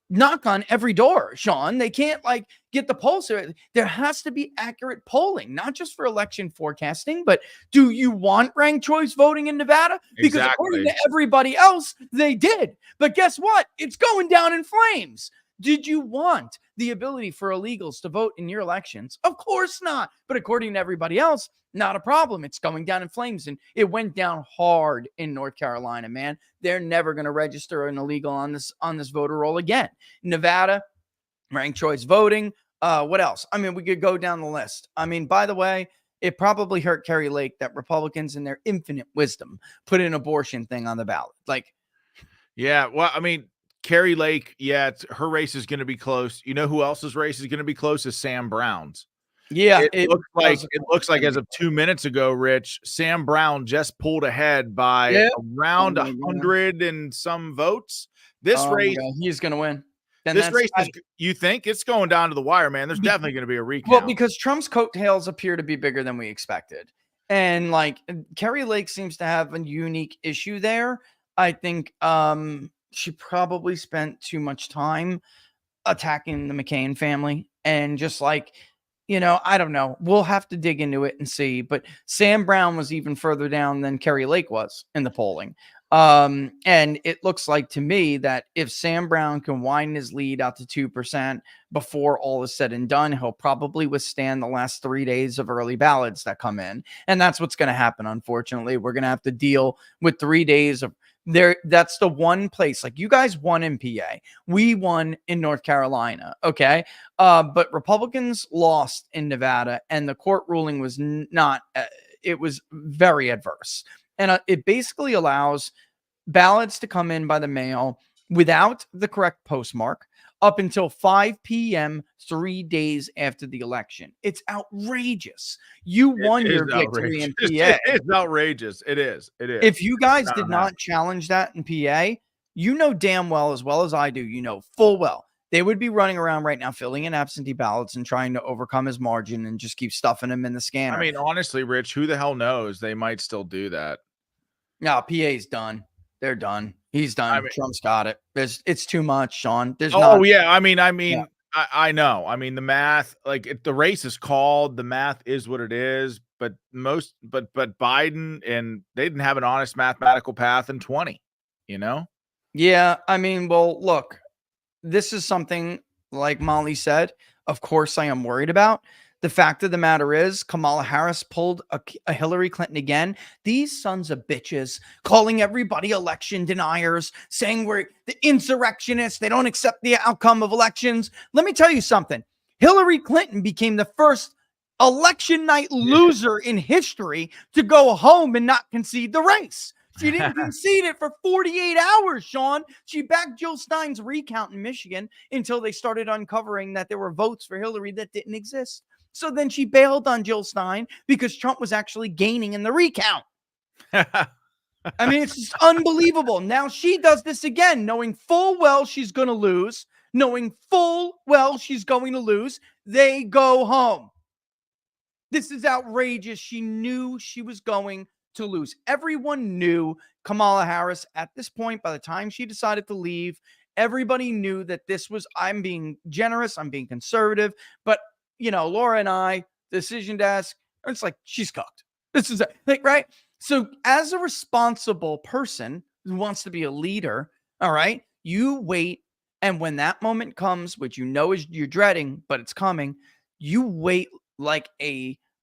knock on every door, Sean. They can't get the polls. There has to be accurate polling, not just for election forecasting, but do you want ranked choice voting in Nevada? Because according to everybody else, they did. But guess what? It's going down in flames. Did you want the ability for illegals to vote in your elections? Of course not. But according to everybody else, not a problem. It's going down in flames. And it went down hard in North Carolina, man. They're never going to register an illegal on this voter roll again. Nevada, ranked choice voting. What else? I mean, we could go down the list. I mean, by the way, it probably hurt Kerry Lake that Republicans in their infinite wisdom put an abortion thing on the ballot. Yeah, well, I mean, Kerry Lake, her race is going to be close. You know who else's race is going to be close is Sam Brown's. Yeah, it looks like as of 2 minutes ago, Rich, Sam Brown just pulled ahead by around 100 and some votes. This race, he's going to win. This race is, you think it's going down to the wire, man? There's definitely going to be a recount. Well, because Trump's coattails appear to be bigger than we expected, and Kerry Lake seems to have a unique issue there. I think she probably spent too much time attacking the McCain family and just I don't know. We'll have to dig into it and see. But Sam Brown was even further down than Kerry Lake was in the polling. And it looks like to me that if Sam Brown can widen his lead out to 2% before all is said and done, he'll probably withstand the last 3 days of early ballots that come in. And that's what's going to happen. Unfortunately, we're going to have to deal with 3 days of there. That's the one place, you guys won in PA. We won in North Carolina. Okay. But Republicans lost in Nevada and the court ruling was not, it was very adverse. And it basically allows ballots to come in by the mail without the correct postmark up until 5 p.m. 3 days after the election. It's outrageous. You won your victory in PA. It's outrageous. It is. If you guys did not challenge that in PA, you know damn well as I do, full well, they would be running around right now filling in absentee ballots and trying to overcome his margin and just keep stuffing them in the scanner. I mean, honestly, Rich, who the hell knows? They might still do that. No, PA's done. They're done. He's done. I mean, Trump's got it. It's too much, Sean. Yeah. I know. I mean, the math, the race is called, the math is what it is, but Biden, and they didn't have an honest mathematical path in 20, Yeah. I mean, well, look, this is something like Molly said, of course I am worried about. The fact of the matter is Kamala Harris pulled a Hillary Clinton again. These sons of bitches calling everybody election deniers, saying we're the insurrectionists. They don't accept the outcome of elections. Let me tell you something. Hillary Clinton became the first election night loser in history to go home and not concede the race. She didn't concede it for 48 hours, Sean. She backed Jill Stein's recount in Michigan until they started uncovering that there were votes for Hillary that didn't exist. So then she bailed on Jill Stein because Trump was actually gaining in the recount. I mean, it's just unbelievable. Now she does this again, knowing full well she's going to lose, They go home. This is outrageous. She knew she was going to lose. Everyone knew Kamala Harris at this point. By the time she decided to leave, everybody knew that this was, I'm being generous, I'm being conservative, but Laura and I, decision desk, it's she's cooked. This is right. So as a responsible person who wants to be a leader, all right, you wait. And when that moment comes, which is you're dreading, but it's coming, you wait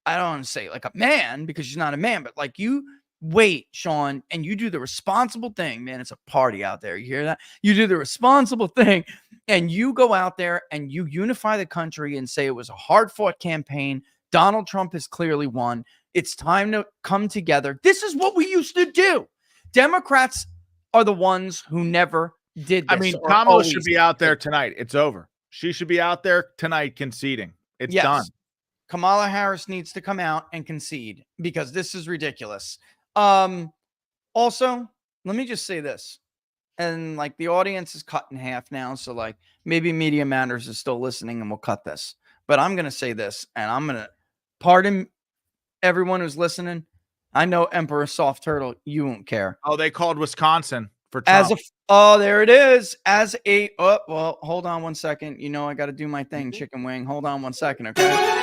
I don't want to say like a man, because she's not a man, but you wait, Sean, and you do the responsible thing, man. It's a party out there. You hear that? You do the responsible thing and you go out there and you unify the country and say it was a hard fought campaign. Donald Trump has clearly won. It's time to come together. This is what we used to do. Democrats are the ones who never did this. I mean, Kamala should be out there tonight. It's over. She should be out there tonight conceding. It's done. Kamala Harris needs to come out and concede because this is ridiculous. Also, let me just say this. And like the audience is cut in half now. So like maybe Media Matters is still listening and we'll cut this. But I'm going to say this and I'm going to pardon everyone who's listening. I know Emperor Soft Turtle, you won't care. Oh, they called Wisconsin for Trump. There it is. Well, hold on one second. You know, I got to do my thing, chicken wing. Hold on one second. Okay.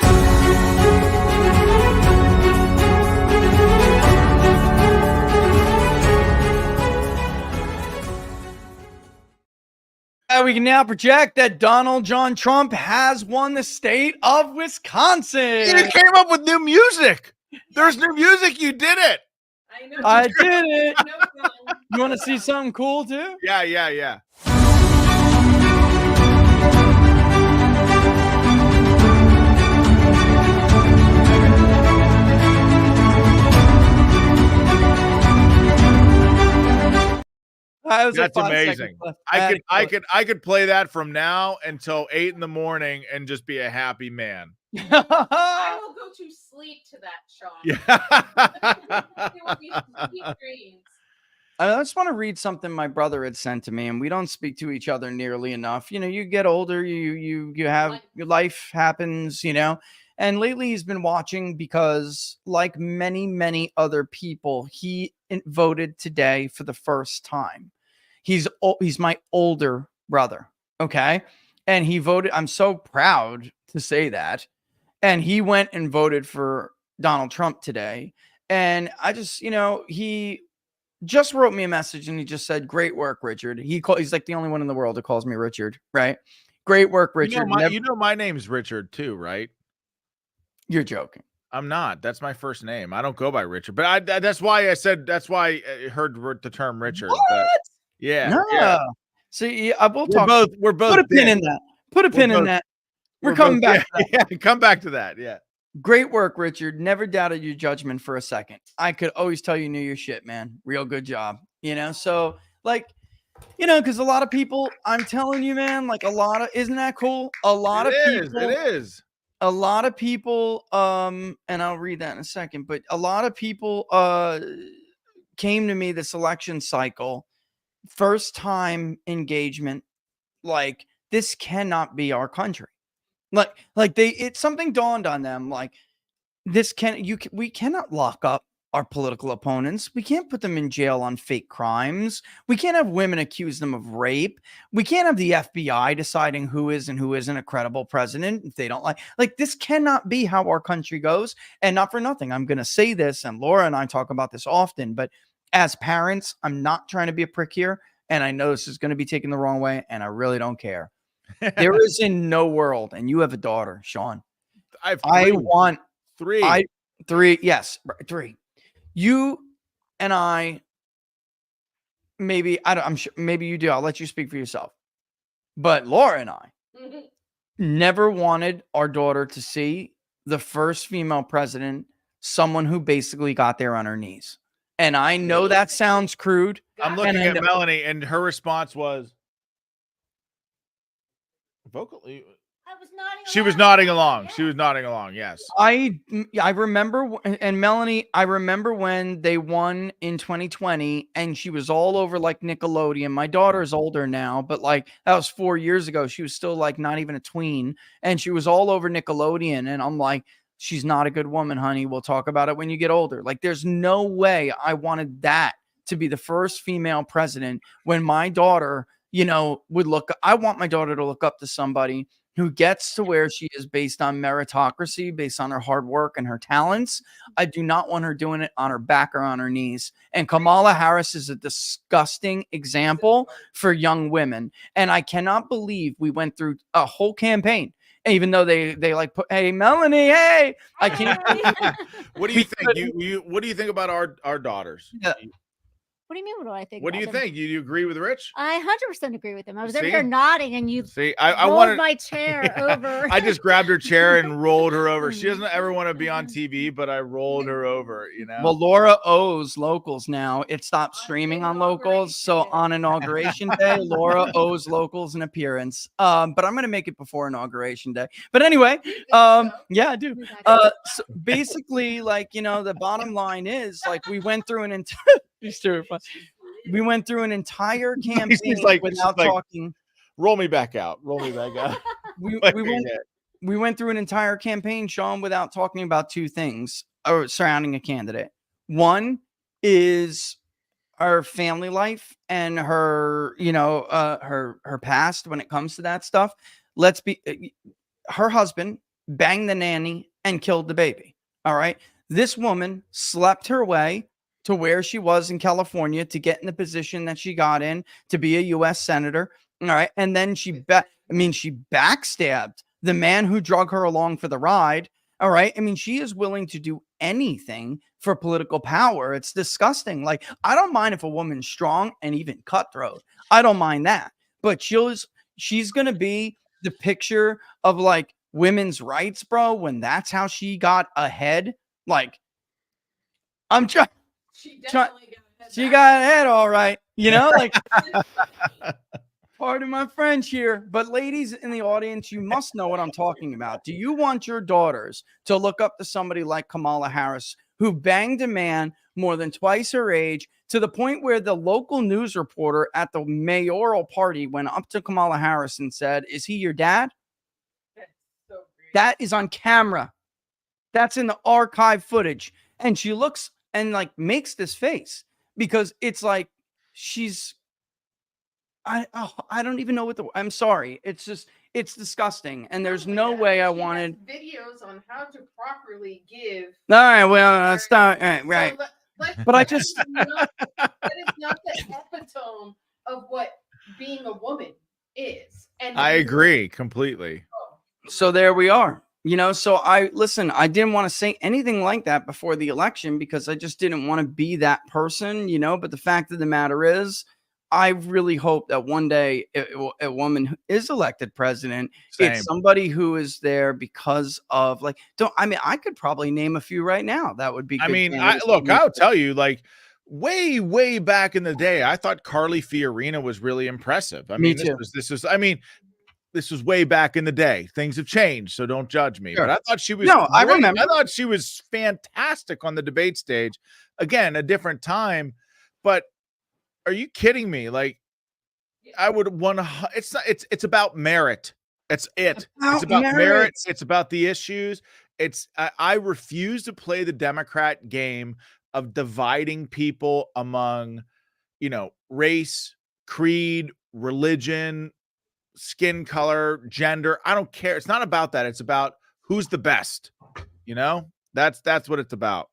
We can now project that Donald John Trump has won the state of Wisconsin. You came up with new music. There's new music. You did it. I did it. You want to see something cool too? Yeah. That's amazing. I could play that from now until 8 in.the morning and just be a happy man. I will go to sleep to that, Sean. Yeah. There will be sweet dreams. I just want to read something my brother had sent to me, and we don't speak to each other nearly enough. You know, you get older, you have your life happens, you know. And lately he's been watching because, like many other people, he voted today for the first time. He's my older brother, okay? And he voted. I'm so proud to say that. And he went and voted for Donald Trump today. And I just, you know, he just wrote me a message and he just said, "Great work, Richard." He's like the only one in the world who calls me Richard, right? Great work, Richard. You know my name's Richard too, right? You're joking. I'm not. That's my first name. I don't go by Richard, but that's why I said, that's why I heard the term Richard. What? But yeah. No. Yeah. See, we'll talk. We're both. Put a pin in that. Put a pin in that. We're coming back. Yeah, come back to that. Yeah. Great work, Richard. Never doubted your judgment for a second. I could always tell you knew your shit, man. Real good job. You know, so like, you know, because a lot of people, I'm telling you, man, like isn't that cool? A lot of people. It is. A lot of people, and I'll read that in a second, but a lot of people came to me this election cycle, first time engagement, like this cannot be our country. Something dawned on them, like we cannot lock up our political opponents. We can't put them in jail on fake crimes. We can't have women accuse them of rape. We can't have the FBI deciding who is and who isn't a credible president if they don't like this cannot be how our country goes. And not for nothing, I'm going to say this, and Laura and I talk about this often, but as parents, I'm not trying to be a prick here. And I know this is going to be taken the wrong way, and I really don't care. There is in no world, and you have a daughter, Sean. I want three. Three. You and I, I'm sure, maybe you do. I'll let you speak for yourself. But Laura and I never wanted our daughter to see the first female president, someone who basically got there on her knees. And I know that sounds crude. I'm looking at Melanie, and her response was vocally. She was nodding along. She was nodding along. Yes. I remember, and Melanie, I remember when they won in 2020 and she was all over like Nickelodeon. My daughter's older now, but like that was 4 years ago. She was still like not even a tween and she was all over Nickelodeon. And I'm like, she's not a good woman, honey. We'll talk about it when you get older. Like there's no way I wanted that to be the first female president when my daughter, you know, I want my daughter to look up to somebody who gets to where she is based on meritocracy, based on her hard work and her talents. I do not want her doing it on her back or on her knees. And Kamala Harris is a disgusting example for young women. And I cannot believe we went through a whole campaign even though they like put, hey Melanie, hey, I can't. What do you think? What do you think about our daughters? Yeah. What do you mean? What do I think? What do you think? Do you agree with Rich? I 100% agree with him. I was over See? here nodding, and you I rolled wanted my chair over. I just grabbed her chair and rolled her over. She doesn't ever want to be on TV, but I rolled her over. You know. Well, Laura owes Locals now. It stopped streaming on Locals, so on Inauguration Day, Laura owes Locals an appearance. But I'm gonna make it before Inauguration Day. But anyway, yeah, I do. So basically, like, you know, the bottom line is, like, we went through an entire. We went through an entire campaign without talking. Roll me back out. Roll me back out. We went through an entire campaign, Sean, without talking about two things surrounding a candidate. One is her family life and her, you know, her past when it comes to that stuff. Her husband banged the nanny and killed the baby. All right. This woman slept her way to where she was in California to get in the position that she got in to be a U.S. senator. All right. And then she backstabbed the man who drug her along for the ride. All right. I mean, she is willing to do anything for political power. It's disgusting. Like, I don't mind if a woman's strong and even cutthroat. I don't mind that. But she's going to be the picture of like women's rights, bro, when that's how she got ahead. Like, I'm trying. She got ahead, all right. You know, like, pardon my French here, but ladies in the audience, you must know what I'm talking about. Do you want your daughters to look up to somebody like Kamala Harris, who banged a man more than twice her age, to the point where the local news reporter at the mayoral party went up to Kamala Harris and said, "Is he your dad?" That is on camera. That's in the archive footage. And she looks and like makes this face because it's like I don't even know I'm sorry. It's just, it's disgusting. And there's no way I wanted videos on how to properly give. All right, well, let's start. Right. But I just that is not the epitome of what being a woman is. And I agree completely. So there we are. You know, so I didn't want to say anything like that before the election because I just didn't want to be that person, you know, but the fact of the matter is, I really hope that one day a woman who is elected president, it's somebody who is there because of like, I could probably name a few right now. That would be good. I mean, I'll tell you, like, way back in the day, I thought Carly Fiorina was really impressive. I mean, this was way back in the day. Things have changed, so don't judge me. Sure. But I thought she was I remember. I thought she was fantastic on the debate stage. Again, a different time, but are you kidding me? Like, I would it's about merit. It's about merit. It's about the issues. I refuse to play the Democrat game of dividing people among, you know, race, creed, religion, skin color, gender. I don't care. It's not about that. It's about who's the best. You know, that's what it's about.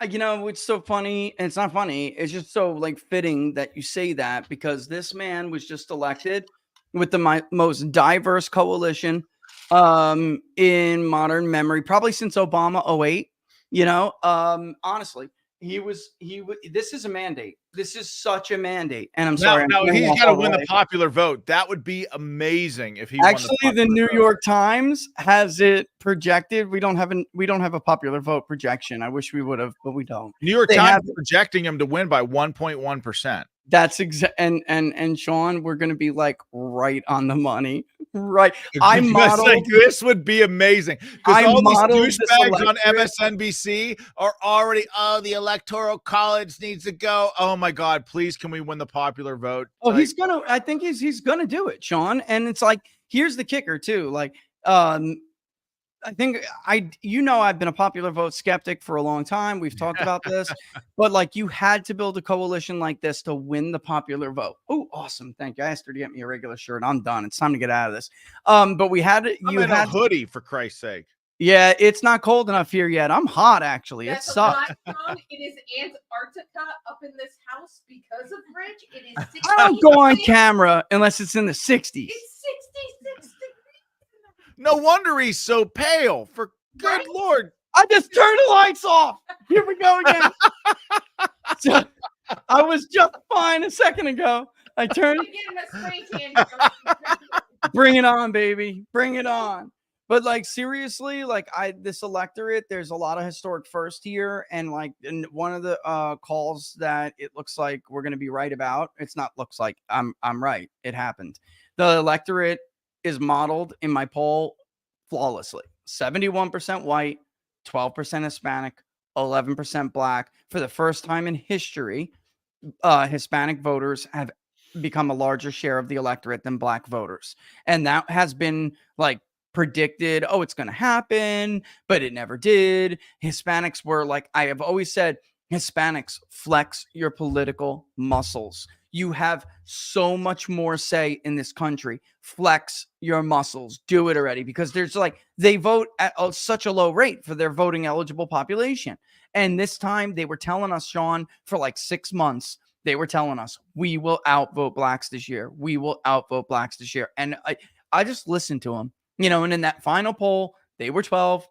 You know, it's so funny. And it's not funny. It's just so like fitting that you say that because this man was just elected with the most diverse coalition in modern memory, probably since Obama 08. You know, honestly, this is a mandate. This is such a mandate. And I'm sorry. No, he's got to win the popular vote. That would be amazing if he actually won the New York Times has it projected. We don't have a popular vote projection. I wish we would have, but we don't. New York Times is projecting him to win by 1.1%. That's and Sean, we're gonna be like right on the money. Right. I modeled like, this would be amazing. Because all these douchebags on MSNBC are already, the Electoral College needs to go. Oh my God, please can we win the popular vote? Oh, I think he's gonna do it, Sean. And it's like, here's the kicker too. Like, I think I've been a popular vote skeptic for a long time. We've talked about this, but like you had to build a coalition like this to win the popular vote. Oh, awesome. Thank you. I asked her to get me a regular shirt. I'm done. It's time to get out of this. But we had a hoodie for Christ's sake. Yeah, it's not cold enough here yet. I'm hot actually. It sucks. It is Antarctica up in this house because of Rich. It is 60. I don't go on camera unless it's in the 60s. It's 66 degrees. No wonder he's so pale. For good Lord. I just turned the lights off. Here we go again. So, I was just fine a second ago. I turned. Bring it on, baby. Bring it on. But like seriously, like this electorate, there's a lot of historic first here, and like in one of the calls that it looks like we're gonna be right about. It's not looks like I'm right. It happened. The electorate is modeled in my poll flawlessly. 71% white, 12% Hispanic, 11% black. For the first time in history, Hispanic voters have become a larger share of the electorate than black voters. And that has been like predicted. Oh, it's going to happen, but it never did. Hispanics were like, I have always said, Hispanics flex your political muscles. You have so much more say in this country. Flex your muscles. Do it already, because there's like they vote at such a low rate for their voting eligible population. And this time they were telling us, Sean, for like 6 months, they were telling us we will outvote blacks this year. We will outvote blacks this year. And I just listened to them, you know, and in that final poll, they were 12,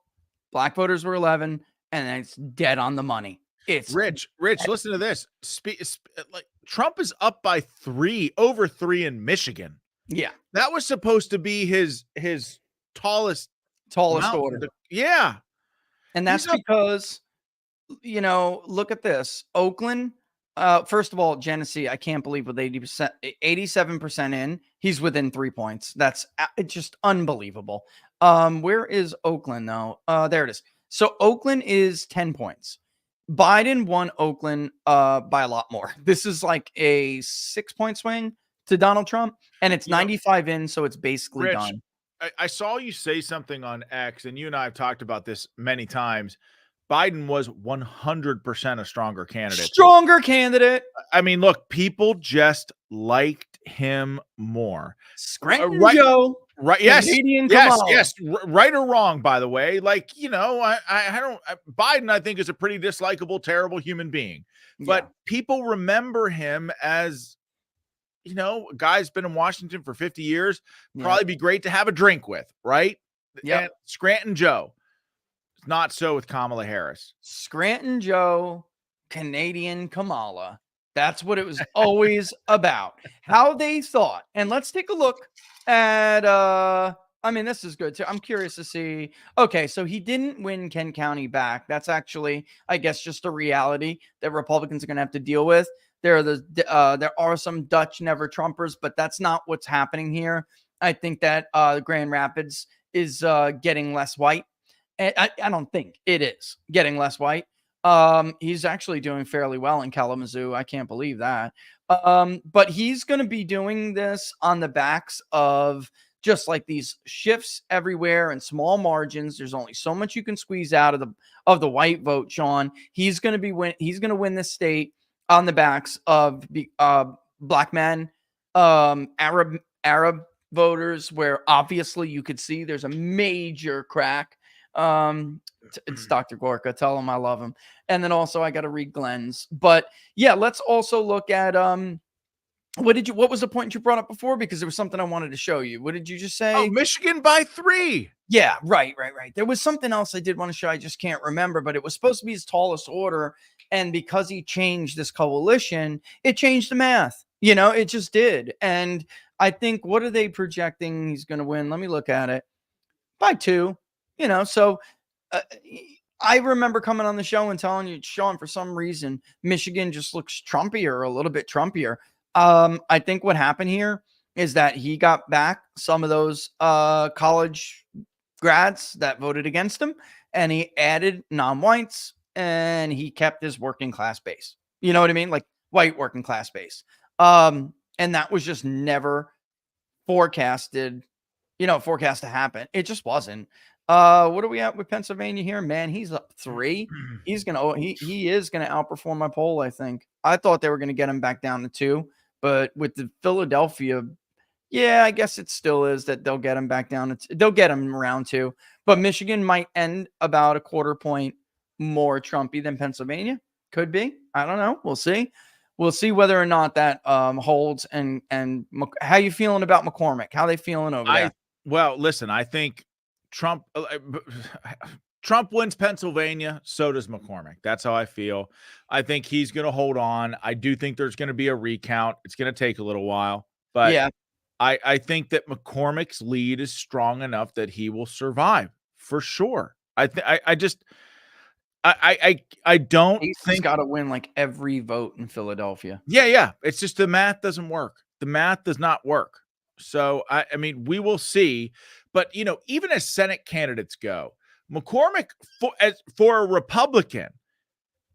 black voters were 11, and it's dead on the money. It's Rich, listen to this. Like Trump is up by over 3 in Michigan. Yeah. That was supposed to be his tallest order. Yeah. And that's because, you know, look at this. Oakland, first of all, Genesee, I can't believe with 80%, 87% in, he's within 3 points. That's just unbelievable. Where is Oakland though? There it is. So Oakland is 10 points. Biden won Oakland by a lot more. This is like a 6-point swing to Donald Trump, and it's 95 in, so it's basically done. I saw you say something on X, and you and I have talked about this many times. Biden was 100% a stronger candidate. I mean, look, people just liked him more. Scranton Joe. Right. Yes. Yes. Right or wrong, by the way. Like, you know, Biden, I think, is a pretty dislikable, terrible human being. But people remember him as, you know, a guy's been in Washington for 50 years. Probably be great to have a drink with, right? Yeah. Scranton Joe. Not so with Kamala Harris. Scranton Joe, Canadian Kamala. That's what it was always about. How they thought. And let's take a look at I mean, this is good too. I'm curious to see. Okay, so he didn't win Kent County back. That's actually, I guess, just a reality that Republicans are going to have to deal with. There are some Dutch never Trumpers, but that's not what's happening here. I think that Grand Rapids is getting less white. And I don't think it is getting less white. He's actually doing fairly well in Kalamazoo. I can't believe that. But he's going to be doing this on the backs of just like these shifts everywhere and small margins. There's only so much you can squeeze out of the white vote, Sean. He's going to win this state on the backs of black men, Arab voters, where obviously you could see there's a major crack. It's Dr. Gorka. Tell him I love him. And then also I got to read Glenn's. But yeah, let's also look at what was the point you brought up before? Because there was something I wanted to show you. What did you just say? Oh, Michigan by 3. Yeah, right. There was something else I did want to show. I just can't remember, but it was supposed to be his tallest order. And because he changed this coalition, it changed the math. You know, it just did. And I think, what are they projecting he's going to win? Let me look at it. By 2. You know, so I remember coming on the show and telling you, Sean, for some reason, Michigan just looks Trumpier, a little bit Trumpier. I think what happened here is that he got back some of those college grads that voted against him, and he added non-whites, and he kept his working class base. You know what I mean? Like white working class base. And that was just never forecast to happen. It just wasn't. What are we at with Pennsylvania here? Man, he's up 3. He is gonna outperform my poll, I think. I thought they were gonna get him back down to 2, but with the Philadelphia, yeah, I guess it still is that they'll get him back down. They'll get him around 2, but Michigan might end about a quarter point more Trumpy than Pennsylvania. Could be. I don't know. We'll see. We'll see whether or not that holds. And how you feeling about McCormick? How they feeling over there? Well, listen, I think Trump wins Pennsylvania, so does McCormick. That's how I feel. I think he's going to hold on. I do think there's going to be a recount. It's going to take a little while, but Yeah. I think that McCormick's lead is strong enough that he will survive for sure. I don't He's think got to win like every vote in Philadelphia. Yeah. It's just the math doesn't work. The math does not work. So I mean, we will see. But even as Senate candidates go, McCormick for a Republican,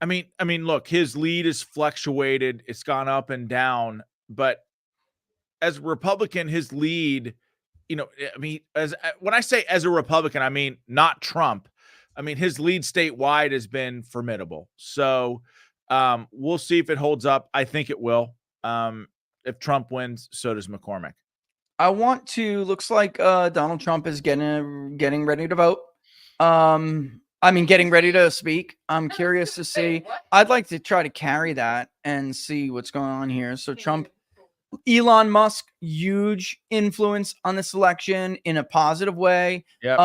I mean, look, his lead is fluctuated. It's gone up and down. But as a Republican, his lead, when I say as a Republican, I mean not Trump. I mean, his lead statewide has been formidable. So we'll see if it holds up. I think it will. If Trump wins, so does McCormick. Looks like Donald Trump is getting ready to vote. Getting ready to speak. I'm curious to see. I'd like to try to carry that and see what's going on here. So Trump, Elon Musk, huge influence on this election in a positive way. Yep.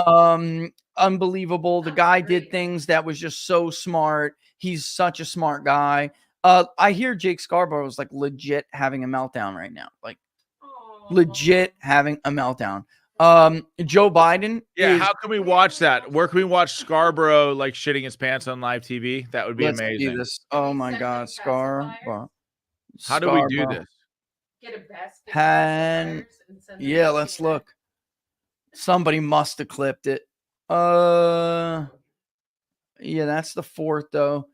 Unbelievable. The guy did things that was just so smart. He's such a smart guy. I hear Jake Scarborough is like legit having a meltdown right now. Like legit having a meltdown. Joe Biden. How can we watch that? Where can we watch Scarborough like shitting his pants on live TV? That would be amazing. See this. Oh my God, Scarborough. How do we do this? Get a best. Yeah, let's look. Somebody must have clipped it. Yeah, that's the 4th though.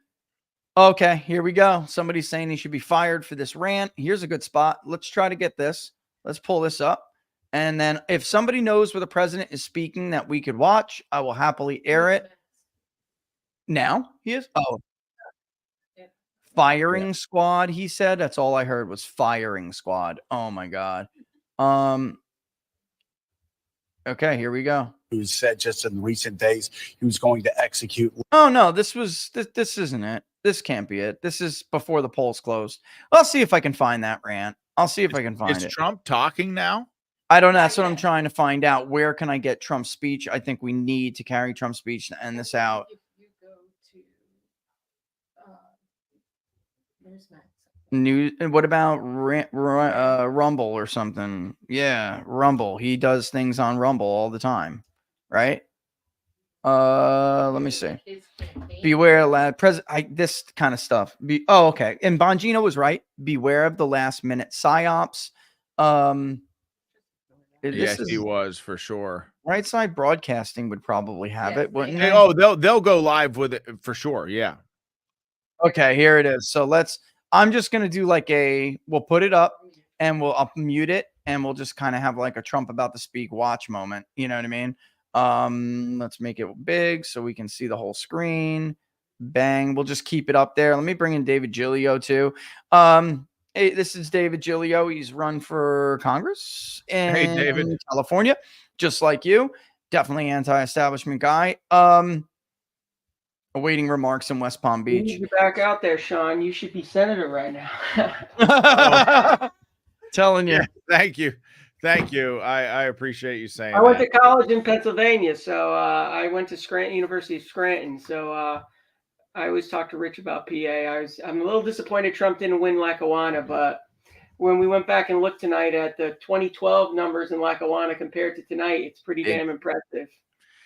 Okay, here we go. Somebody's saying he should be fired for this rant. Here's a good spot. Let's try to get this. Let's pull this up. And then if somebody knows where the president is speaking that we could watch, I will happily air it. Now he is. Oh, firing squad. He said that's all I heard was firing squad. Oh my God. Okay, here we go. Who said just in recent days he was going to execute. Oh no, this isn't it. This can't be it. This is before the polls closed. I'll see if I can find that rant. I'll see if I can find it. Is Trump talking now? I don't know. That's what I'm trying to find out. Where can I get Trump's speech? I think we need to carry Trump's speech to end this out. News. And what about Rumble or something? Yeah, Rumble. He does things on Rumble all the time, right? Let me see. Beware, lad. This kind of stuff. Okay. And Bongino was right. Beware of the last minute psyops. Yes, he was for sure. Right Side Broadcasting would probably have it, wouldn't they? Oh, they'll go live with it for sure. Yeah. Okay, here it is. So I'm just gonna do like we'll put it up and I'll mute it and we'll just kind of have like a Trump about to speak watch moment. You know what I mean? Let's make it big so we can see the whole screen. Bang. We'll just keep it up there. Let me bring in David Giglio too. Hey, this is David Giglio. He's run for Congress in California, just like you. Definitely anti-establishment guy. Awaiting remarks in West Palm Beach. You need to back out there, Sean. You should be senator right now. Telling you. Yeah, thank you. I appreciate you saying I went to college in Pennsylvania, so I went to University of Scranton. So I always talk to Rich about PA. I'm a little disappointed Trump didn't win Lackawanna, but when we went back and looked tonight at the 2012 numbers in Lackawanna compared to tonight, it's pretty damn impressive.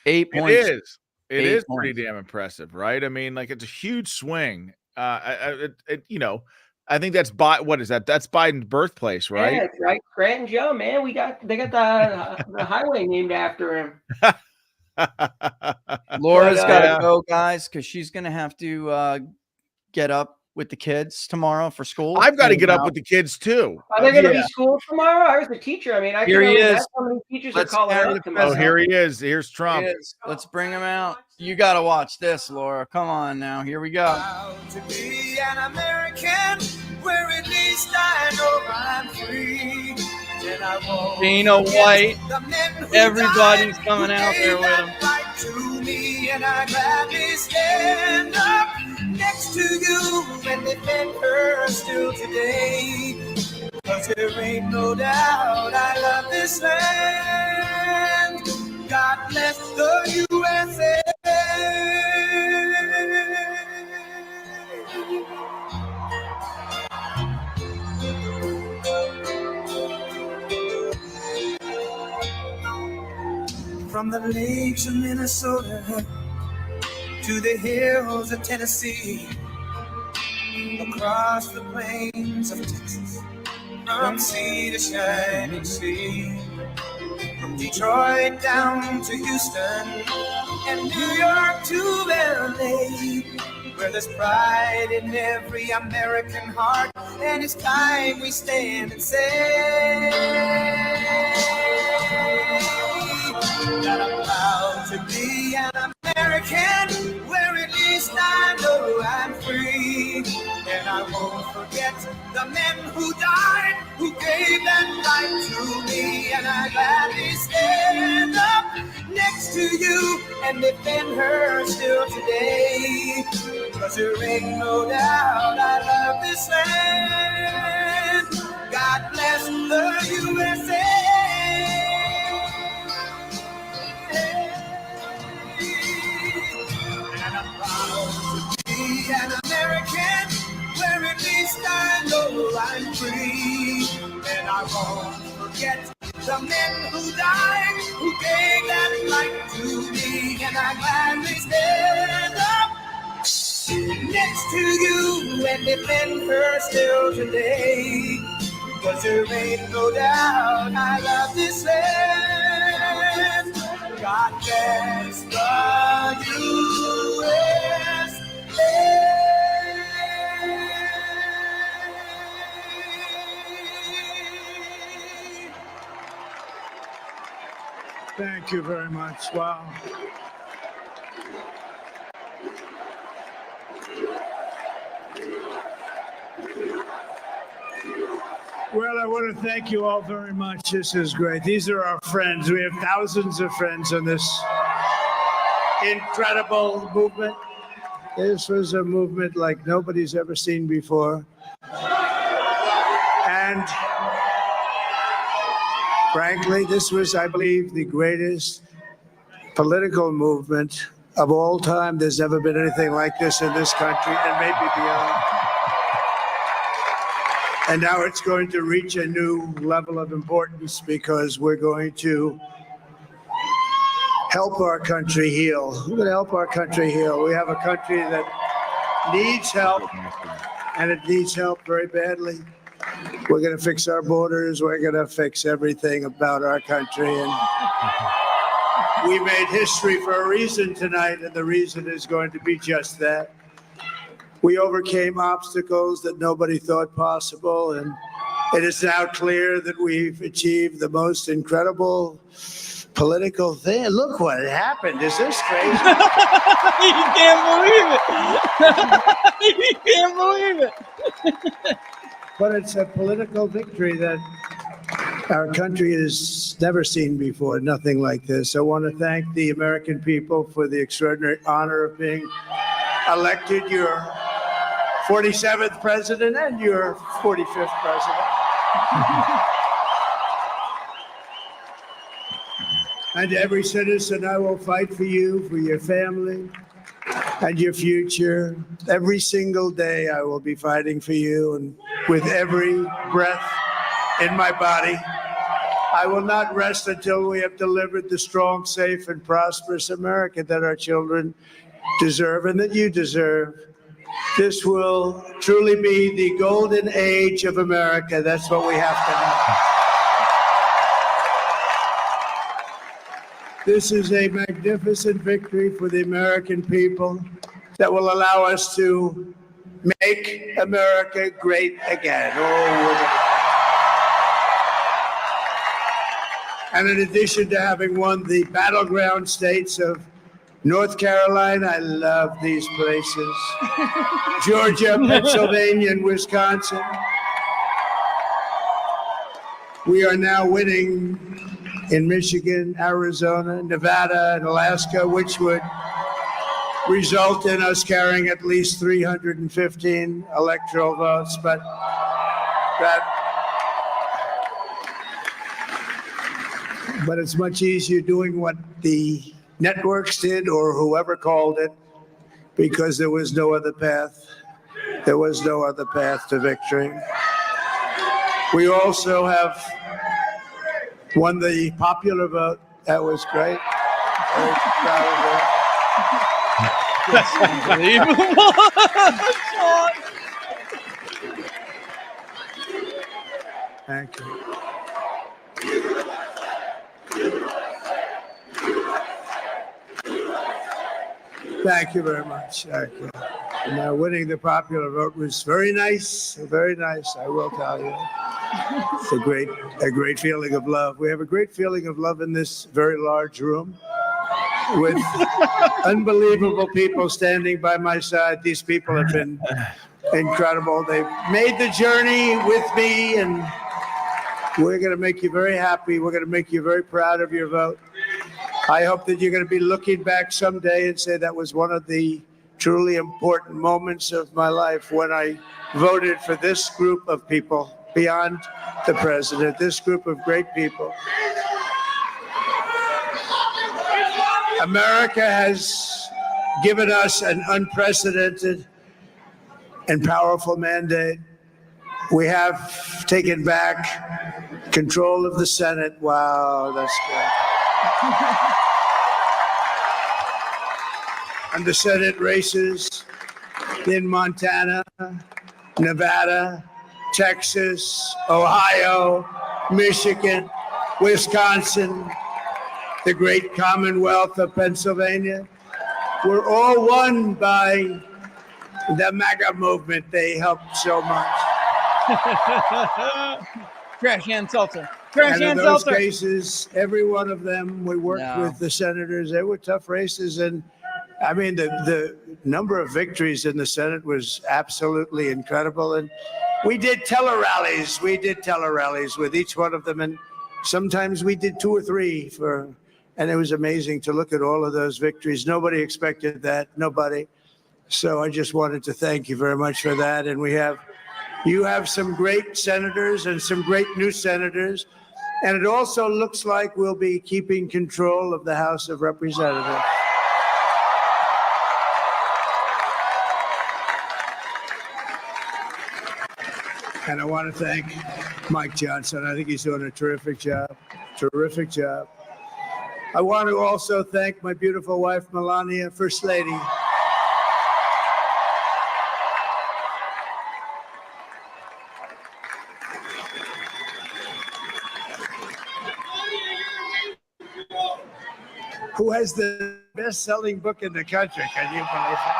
8 points. It is pretty damn impressive, right? I mean, like it's a huge swing. I think that's what is that? That's Biden's birthplace, right? Yeah, it's right. Scranton Joe, man, they got the highway named after him. Laura's got to go, guys, because she's gonna have to get up with the kids tomorrow for school. I've got to get up with the kids too. Are they going to be school tomorrow? I was a teacher. I mean, Here he is. How many teachers are calling out tomorrow? Oh, here he is. Here's Trump. Let's bring him out. You got to watch this, Laura. Come on now. Here we go. To be an American, where at least I know I'm free. Dana White. Everybody's coming out there with him. To me, and I gladly stand up next to you and defend her still today. 'Cause there ain't no doubt I love this land. God bless the From the lakes of Minnesota to the hills of Tennessee, across the plains of Texas, from sea to shining sea, from Detroit down to Houston and New York to LA, where there's pride in every American heart, and it's time we stand and say that I'm proud to be an American, where at least I know I'm free. And I won't forget the men who died, who gave that right to me. And I gladly stand up next to you and defend her still today. 'Cause there ain't no doubt I love this land. God bless the USA. And I'm proud to be an American, where at least I know I'm free. And I won't forget the men who died, who gave that right to me. And I gladly stand up next to you and defend her still today. 'Cause there ain't no doubt I love this land. God bless the USA. Thank you very much. Wow. Well, I want to thank you all very much. This is great. These are our friends. We have thousands of friends in this incredible movement. This was a movement like nobody's ever seen before. And frankly, this was, I believe, the greatest political movement of all time. There's never been anything like this in this country and maybe beyond. And now it's going to reach a new level of importance because we're going to help our country heal. We're going to help our country heal. We have a country that needs help, and it needs help very badly. We're going to fix our borders. We're going to fix everything about our country. And we made history for a reason tonight, and the reason is going to be just that. We overcame obstacles that nobody thought possible, and it is now clear that we've achieved the most incredible political thing. Look what happened. Is this crazy? You can't believe it. You can't believe it. But it's a political victory that our country has never seen before, nothing like this. I want to thank the American people for the extraordinary honor of being elected your 47th president and your 45th president. And every citizen, I will fight for you, for your family, and your future. Every single day, I will be fighting for you, and with every breath in my body, I will not rest until we have delivered the strong, safe, and prosperous America that our children deserve and that you deserve. This will truly be the golden age of America. That's what we have to know. This is a magnificent victory for the American people that will allow us to make America great again. And in addition to having won the battleground states of North Carolina, I love these places. Georgia, Pennsylvania, and Wisconsin. We are now winning in Michigan, Arizona, Nevada, and Alaska, which would result in us carrying at least 315 electoral votes. But it's much easier doing what the networks did or whoever called it, because there was no other path. There was no other path to victory. We also have won the popular vote. That was great. Very proud of you. That's unbelievable. Sean. Thank you. Thank you very much. Thank you. Now, winning the popular vote was very nice, very nice, I will tell you. It's a great feeling of love. We have a great feeling of love in this very large room with unbelievable people standing by my side. These people have been incredible. They've made the journey with me, and we're going to make you very happy. We're going to make you very proud of your vote. I hope that you're going to be looking back someday and say that was one of the truly important moments of my life when I voted for this group of people beyond the president, this group of great people. America has given us an unprecedented and powerful mandate. We have taken back control of the Senate. Wow, that's good. And the Senate races in Montana, Nevada, Texas, Ohio, Michigan, Wisconsin, the great Commonwealth of Pennsylvania, were all won by the MAGA movement. They helped so much. Trash can seltzer. And Trash in can those seltzer. cases, every one of them, we worked No. with the senators. They were tough races. And I mean, the number of victories in the Senate was absolutely incredible. And we did tele-rallies. We did tele-rallies with each one of them. And sometimes we did 2 or 3 and it was amazing to look at all of those victories. Nobody expected that. Nobody. So I just wanted to thank you very much for that. And you have some great senators and some great new senators. And it also looks like we'll be keeping control of the House of Representatives. And I want to thank Mike Johnson. I think he's doing a terrific job. Terrific job. I want to also thank my beautiful wife, Melania, First Lady. Who has the best-selling book in the country? Can you believe that?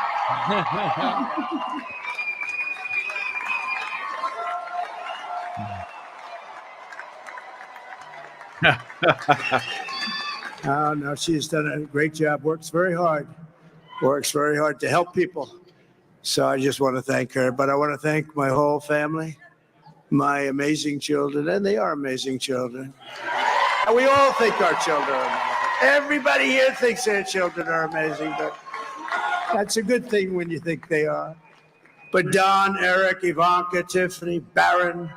Oh, no, she's done a great job, works very hard to help people. So I just want to thank her. But I want to thank my whole family, my amazing children, and they are amazing children. And we all think our children are amazing. Everybody here thinks their children are amazing, but that's a good thing when you think they are. But Don, Eric, Ivanka, Tiffany, Barron,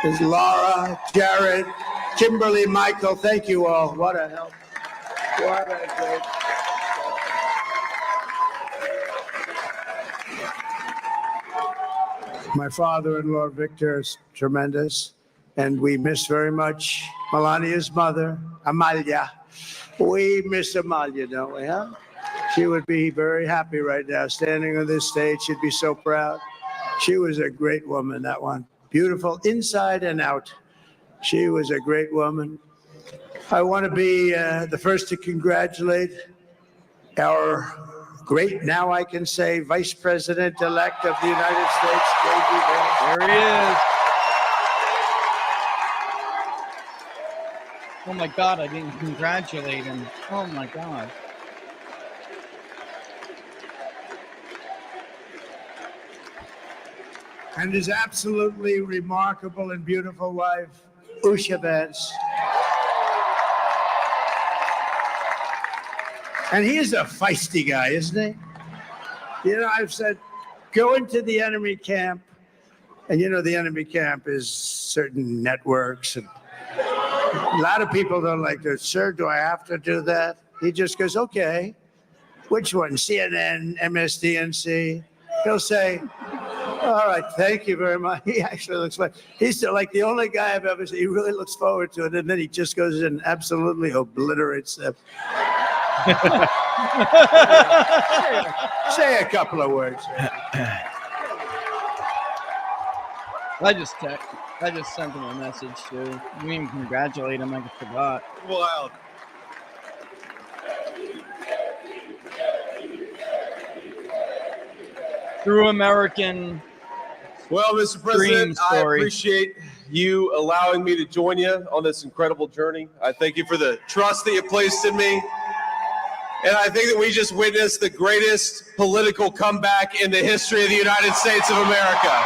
there's Laura, Jared, Kimberly, Michael, thank you all. What a help. What a great. My father-in-law, Victor, is tremendous, and we miss very much Melania's mother, Amalia. We miss Amalia, don't we, huh? She would be very happy right now, standing on this stage. She'd be so proud. She was a great woman, that one. Beautiful inside and out. She was a great woman. I want to be the first to congratulate our great, now I can say, Vice President-elect of the United States, J.D. Vance. There he is. Oh my God, I didn't congratulate him. Oh my God. And his absolutely remarkable and beautiful wife, Usha Vance. And he is a feisty guy, isn't he? You know, I've said, go into the enemy camp. And you know, the enemy camp is certain networks. And a lot of people don't like that. Sir, do I have to do that? He just goes, okay. Which one? CNN, MSDNC? He'll say, all right, thank you very much. He actually looks like, he's like the only guy I've ever seen. He really looks forward to it. And then he just goes and absolutely obliterates them. Say a couple of words. I just sent him a message too. You didn't even congratulate him. I just forgot. Wild. True American. Well, Mr. President, I appreciate you allowing me to join you on this incredible journey. I thank you for the trust that you placed in me. And I think that we just witnessed the greatest political comeback in the history of the United States of America.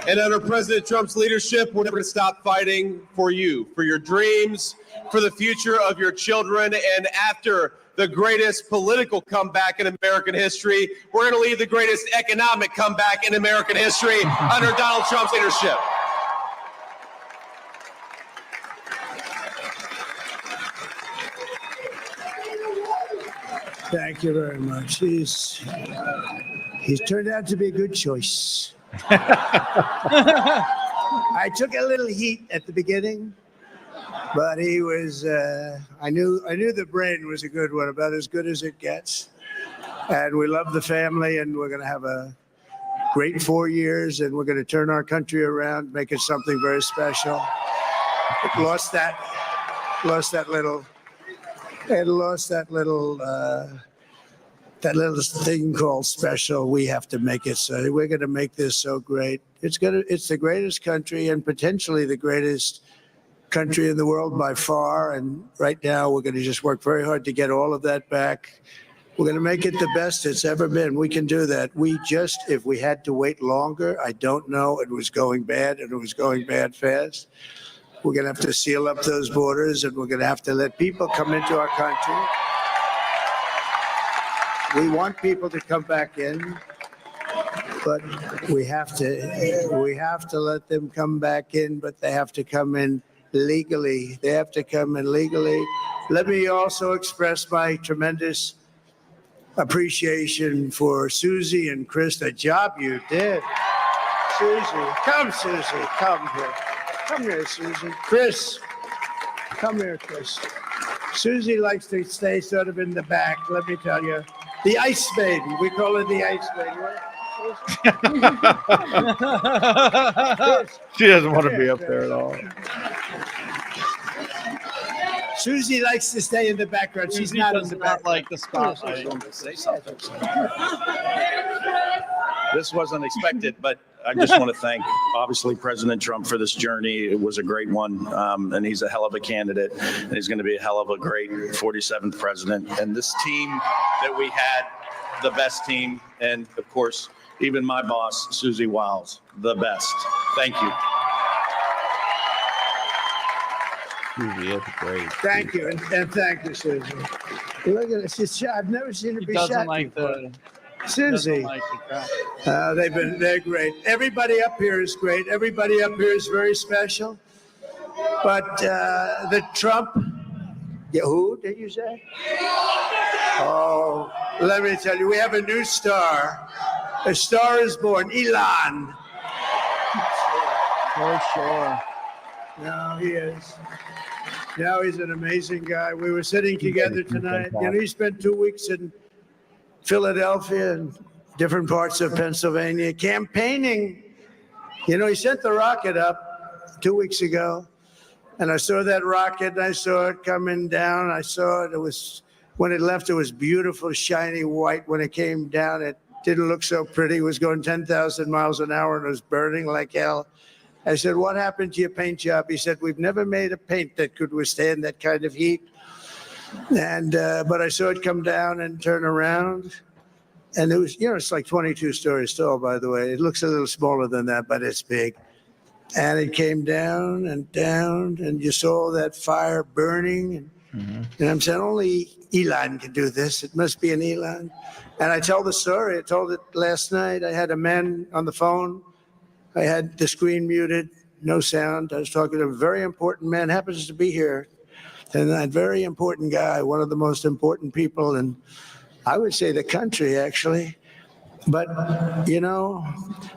And under President Trump's leadership, we're never going to stop fighting for you, for your dreams, for the future of your children. And after the greatest political comeback in American history, we're going to lead the greatest economic comeback in American history under Donald Trump's leadership. Thank you very much. He's turned out to be a good choice. I took a little heat at the beginning, but he was, I knew the brain was a good one, about as good as it gets. And we love the family, and we're going to have a great 4 years, and we're going to turn our country around, make it something very special. It lost that little thing called special. We have to make it so. We're going to make this so great. It's the greatest country and potentially the greatest country in the world by far. And right now we're going to just work very hard to get all of that back. We're going to make it the best it's ever been. We can do that. If we had to wait longer, I don't know. It was going bad, and it was going bad fast. We're going to have to seal up those borders, and we're going to have to let people come into our country. We want people to come back in, but we have to let them come back in, but they have to come in legally. They have to come in legally. Let me also express my tremendous appreciation for Susie and Chris, the job you did. Susie, come here. Come here, Susie. Chris, come here, Chris. Susie likes to stay sort of in the back, let me tell you. The Ice Maiden. We call her the Ice Maiden. She doesn't want to be up there at all. Susie likes to stay in the background. She's not in the back. Like the spotlight. Say something. This wasn't expected, but I just want to thank, obviously, President Trump for this journey. It was a great one, and he's a hell of a candidate, and he's going to be a hell of a great 47th president. And this team that we had, the best team, and, of course, even my boss, Susie Wiles, the best. Thank you. Susie is great. Thank you, and thank you, Susie. Look at this. I've never seen her be shot before. Susie. They're great. Everybody up here is great. Everybody up here is very special. But the Trump, who did you say? Oh, let me tell you, we have a new star. A star is born, Elon. For sure. No, he is. Now he's an amazing guy. We were sitting together tonight. You know, he spent 2 weeks in Philadelphia and different parts of Pennsylvania campaigning. You know, he sent the rocket up 2 weeks ago, and I saw that rocket, and I saw it coming down. I saw it. It was, when it left, it was beautiful, shiny white. When it came down, it didn't look so pretty. It was going 10,000 miles an hour, and it was burning like hell. I said, what happened to your paint job? He said, we've never made a paint that could withstand that kind of heat. And but I saw it come down and turn around, and it was, you know, it's like 22 stories tall, by the way. It looks a little smaller than that, but it's big. And it came down, and you saw that fire burning. And I'm saying, only Elon can do this. It must be an Elon. And I tell the story. I told it last night. I had a man on the phone. I had the screen muted, no sound. I was talking to a very important man, happens to be here. And that very important guy, one of the most important people in, I would say, the country, actually. But, you know,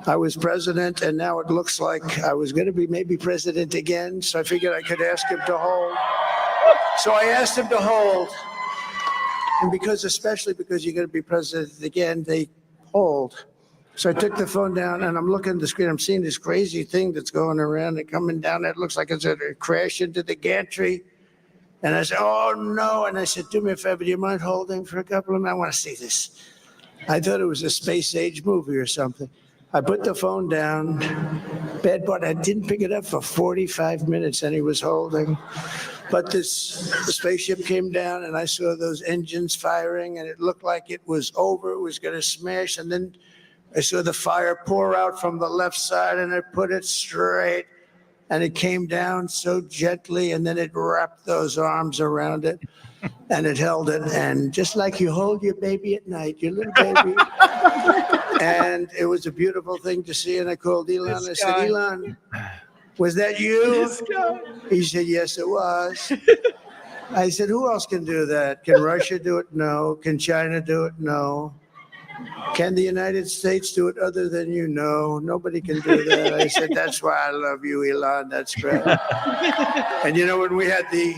I was president, and now it looks like I was going to be maybe president again, so I figured I could ask him to hold. So I asked him to hold, and especially because you're going to be president again, they hold. So I took the phone down, and I'm looking at the screen. I'm seeing this crazy thing that's going around and coming down. It looks like it's going to crash into the gantry. And I said, oh, no. And I said, do me a favor, do you mind holding for a couple of minutes? I want to see this. I thought it was a space age movie or something. I put the phone down. Bad part, I didn't pick it up for 45 minutes, and he was holding. But the spaceship came down, and I saw those engines firing, and it looked like it was over. It was going to smash. And then I saw the fire pour out from the left side, and I put it straight. And it came down so gently, and then it wrapped those arms around it, and it held it. And just like you hold your baby at night, your little baby. And it was a beautiful thing to see. And I called Elon. I said, Elon, was that you? He said, yes, it was. I said, who else can do that? Can Russia do it? No. Can China do it? No. Can the United States do it other than you? No, nobody can do that. I said, that's why I love you, Elon. That's great. And you know, when we had the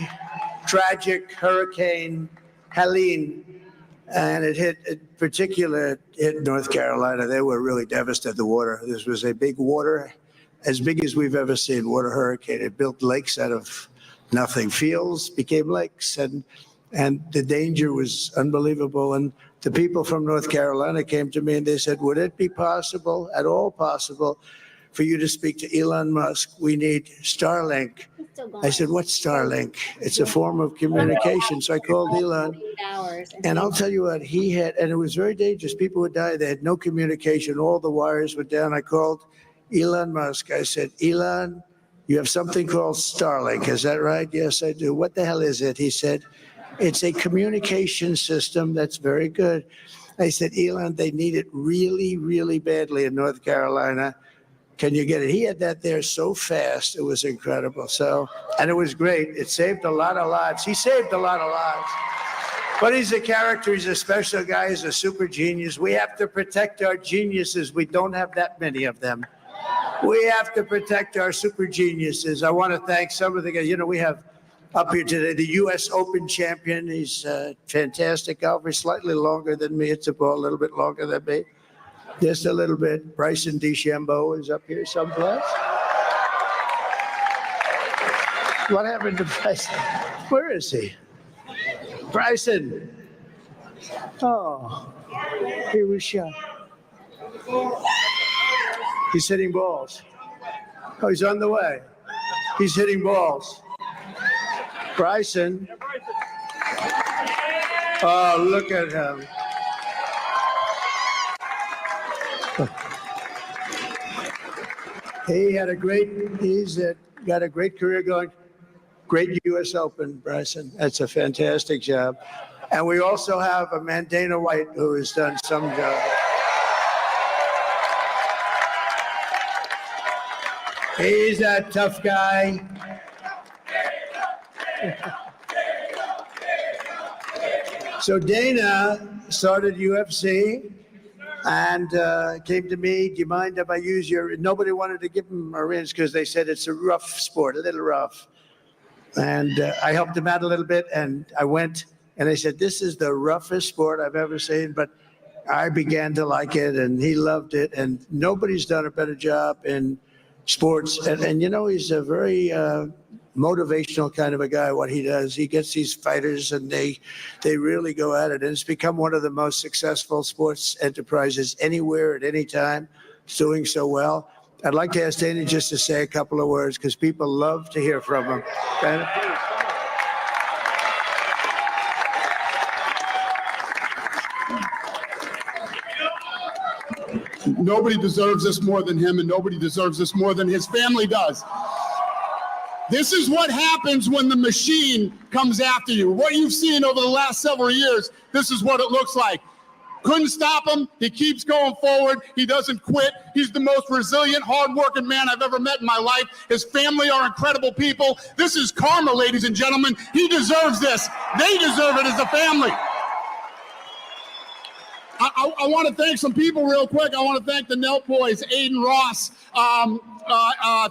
tragic Hurricane Helene, and it hit North Carolina, they were really devastated. The water, this was a big water, as big as we've ever seen, water hurricane. It built lakes out of nothing. Fields became lakes, and the danger was unbelievable. And the people from North Carolina came to me and they said, would it be possible, at all possible, for you to speak to Elon Musk? We need Starlink. I said, what's Starlink? It's a form of communication. So I called Elon. And I'll tell you what, he had, and it was very dangerous. People would die. They had no communication. All the wires were down. I called Elon Musk. I said, Elon, you have something called Starlink. Is that right? Yes, I do. What the hell is it? He said, it's a communication system that's very good. I said, Elon, they need it really, really badly in North Carolina. Can you get it? He had that there so fast. It was incredible. So, and it was great. It saved a lot of lives. He saved a lot of lives. But he's a character. He's a special guy. He's a super genius. We have to protect our geniuses. We don't have that many of them. We have to protect our super geniuses. I want to thank some of the guys. You know, we have up here today, the U.S. Open champion. He's fantastic golfer. He's slightly longer than me. It's a ball a little bit longer than me. Just a little bit. Bryson DeChambeau is up here someplace. What happened to Bryson? Where is he? Bryson. Oh, he was shot. He's hitting balls. Oh, he's on the way. He's hitting balls. Bryson. Oh, look at him. He's got a great career going. Great U.S. Open, Bryson. That's a fantastic job. And we also have a man, Dana White, who has done some job. He's a tough guy. So Dana started UFC and came to me, do you mind if I use your, nobody wanted to give him a rinse because they said it's a rough sport, a little rough. And I helped him out a little bit, and I went and I said, this is the roughest sport I've ever seen, but I began to like it and he loved it, and nobody's done a better job in sports. And you know, he's a very motivational kind of a guy, what he does. He gets these fighters and they really go at it. And it's become one of the most successful sports enterprises anywhere at any time. It's doing so well. I'd like to ask Dana just to say a couple of words because people love to hear from him. Dana, please. Nobody deserves this more than him, and nobody deserves this more than his family does. This is what happens when the machine comes after you. What you've seen over the last several years, this is what it looks like. Couldn't stop him. He keeps going forward. He doesn't quit. He's the most resilient, hardworking man I've ever met in my life. His family are incredible people. This is karma, ladies and gentlemen. He deserves this. They deserve it as a family. I want to thank some people real quick. I want to thank the Nelt boys, Aiden Ross,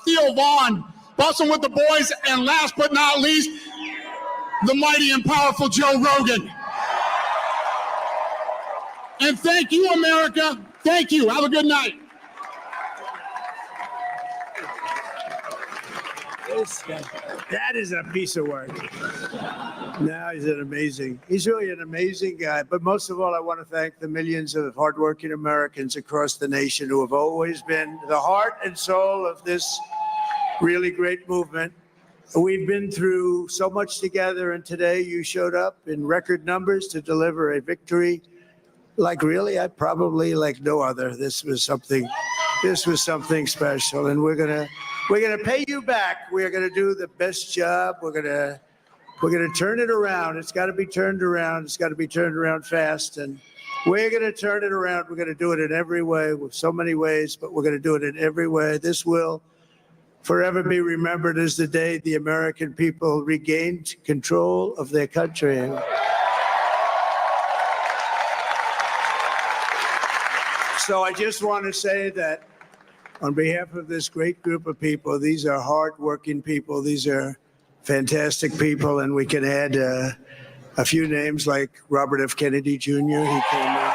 Theo Vaughn, Bussin' with the Boys, and last but not least, the mighty and powerful Joe Rogan. And thank you, America. Thank you. Have a good night. That is a piece of work. No, he's really an amazing guy. But most of all, I want to thank the millions of hardworking Americans across the nation who have always been the heart and soul of this really great movement. We've been through so much together, and today you showed up in record numbers to deliver a victory like no other. This was something special, and we're gonna pay you back. We're gonna do the best job. We're gonna turn it around. It's got to be turned around. It's got to be turned around fast, and we're gonna turn it around. We're gonna do it in every way, with so many ways, but we're gonna do it in every way. This will forever be remembered as the day the American people regained control of their country. So I just want to say that on behalf of this great group of people, these are hardworking people. These are fantastic people, and we can add a few names like Robert F. Kennedy Jr. He came in,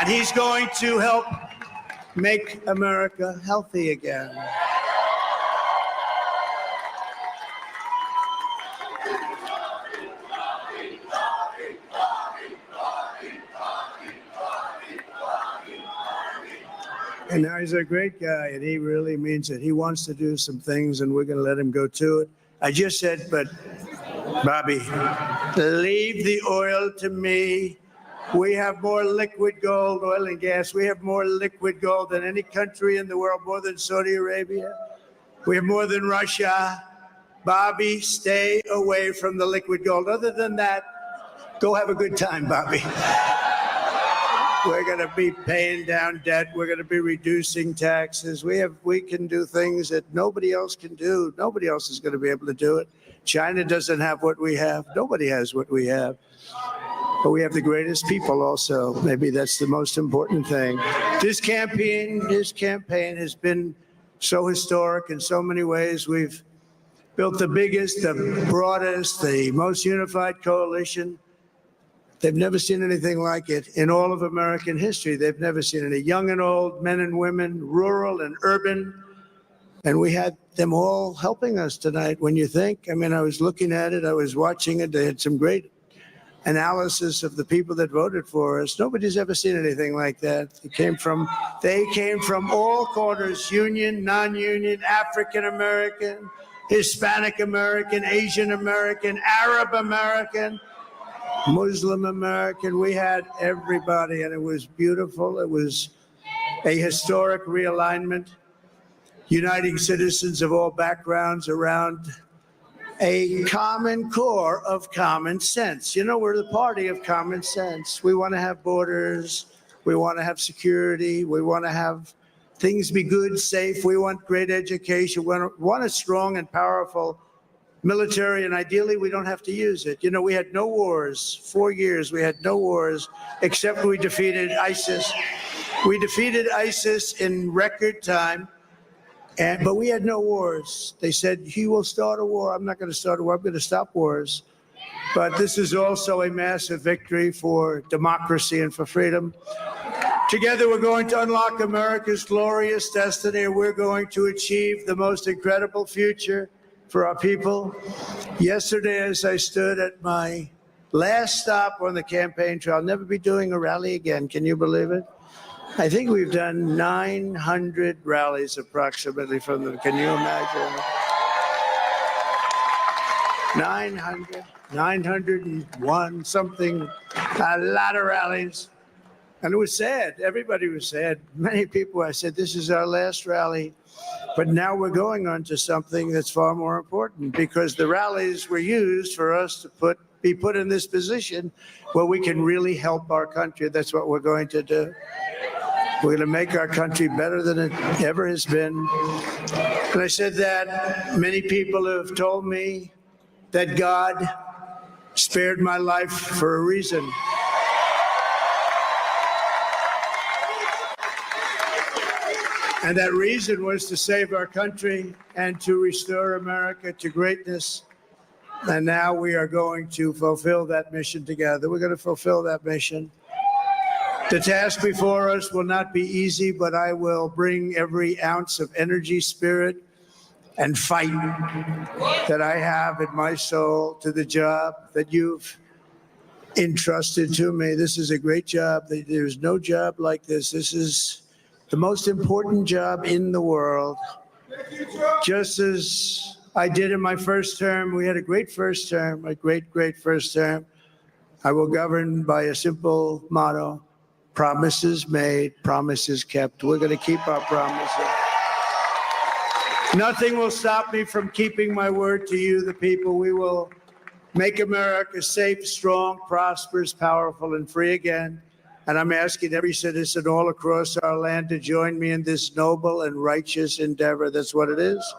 and he's going to help make America healthy again. And now he's a great guy, and he really means it. He wants to do some things, and we're going to let him go to it. I just said, but Bobby, leave the oil to me. We have more liquid gold, oil and gas. We have more liquid gold than any country in the world, more than Saudi Arabia. We have more than Russia. Bobby, stay away from the liquid gold. Other than that, go have a good time, Bobby. We're going to be paying down debt. We're going to be reducing taxes. We can do things that nobody else can do. Nobody else is going to be able to do it. China doesn't have what we have. Nobody has what we have. But we have the greatest people also. Maybe that's the most important thing. This campaign has been so historic in so many ways. We've built the biggest, the broadest, the most unified coalition. They've never seen anything like it in all of American history. They've never seen any young and old, men and women, rural and urban. And we had them all helping us tonight. When you think, I mean, I was looking at it, I was watching it. They had some great analysis of the people that voted for us. Nobody's ever seen anything like that. They came from all corners, union, non-union, African American, Hispanic American, Asian American, Arab American, Muslim American. We had everybody, and it was beautiful. It was a historic realignment, uniting citizens of all backgrounds around a common core of common sense. You know, we're the party of common sense. We want to have borders. We want to have security. We want to have things be good, safe. We want great education. We want a strong and powerful military, and ideally we don't have to use it. You know, we had no wars. 4 years we had no wars, except we defeated ISIS. We defeated ISIS in record time, but we had no wars. They said, he will start a war. I'm not going to start a war. I'm going to stop wars. But this is also a massive victory for democracy and for freedom. Together, we're going to unlock America's glorious destiny, and we're going to achieve the most incredible future for our people. Yesterday, as I stood at my last stop on the campaign trail, I'll never be doing a rally again. Can you believe it? I think we've done 900 rallies approximately from them. Can you imagine? 901 something, a lot of rallies. And it was sad. Everybody was sad. Many people, I said, this is our last rally. But now we're going on to something that's far more important, because the rallies were used for us to be put in this position where we can really help our country. That's what we're going to do. We're going to make our country better than it ever has been. And I said that many people have told me that God spared my life for a reason. And that reason was to save our country and to restore America to greatness. And now we are going to fulfill that mission together. We're going to fulfill that mission. The task before us will not be easy, but I will bring every ounce of energy, spirit, and fight that I have in my soul to the job that you've entrusted to me. This is a great job. There's no job like this. This is the most important job in the world. Just as I did in my first term, we had a great first term, a great, great first term. I will govern by a simple motto: promises made, promises kept. We're going to keep our promises. Nothing will stop me from keeping my word to you, the people. We will make America safe, strong, prosperous, powerful, and free again. And I'm asking every citizen all across our land to join me in this noble and righteous endeavor. That's what it is.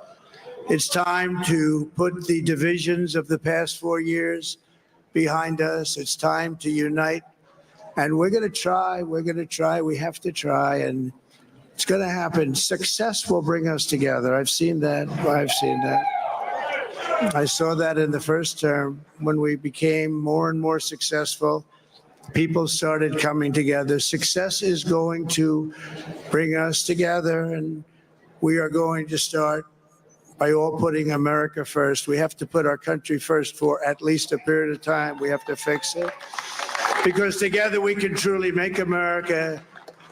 It's time to put the divisions of the past 4 years behind us. It's time to unite. And we're going to try. We're going to try. We have to try. And it's going to happen. Success will bring us together. I've seen that. I've seen that. I saw that in the first term when we became more and more successful. People started coming together. Success is going to bring us together, and we are going to start by all putting America first. We have to put our country first for at least a period of time. We have to fix it, because together we can truly make America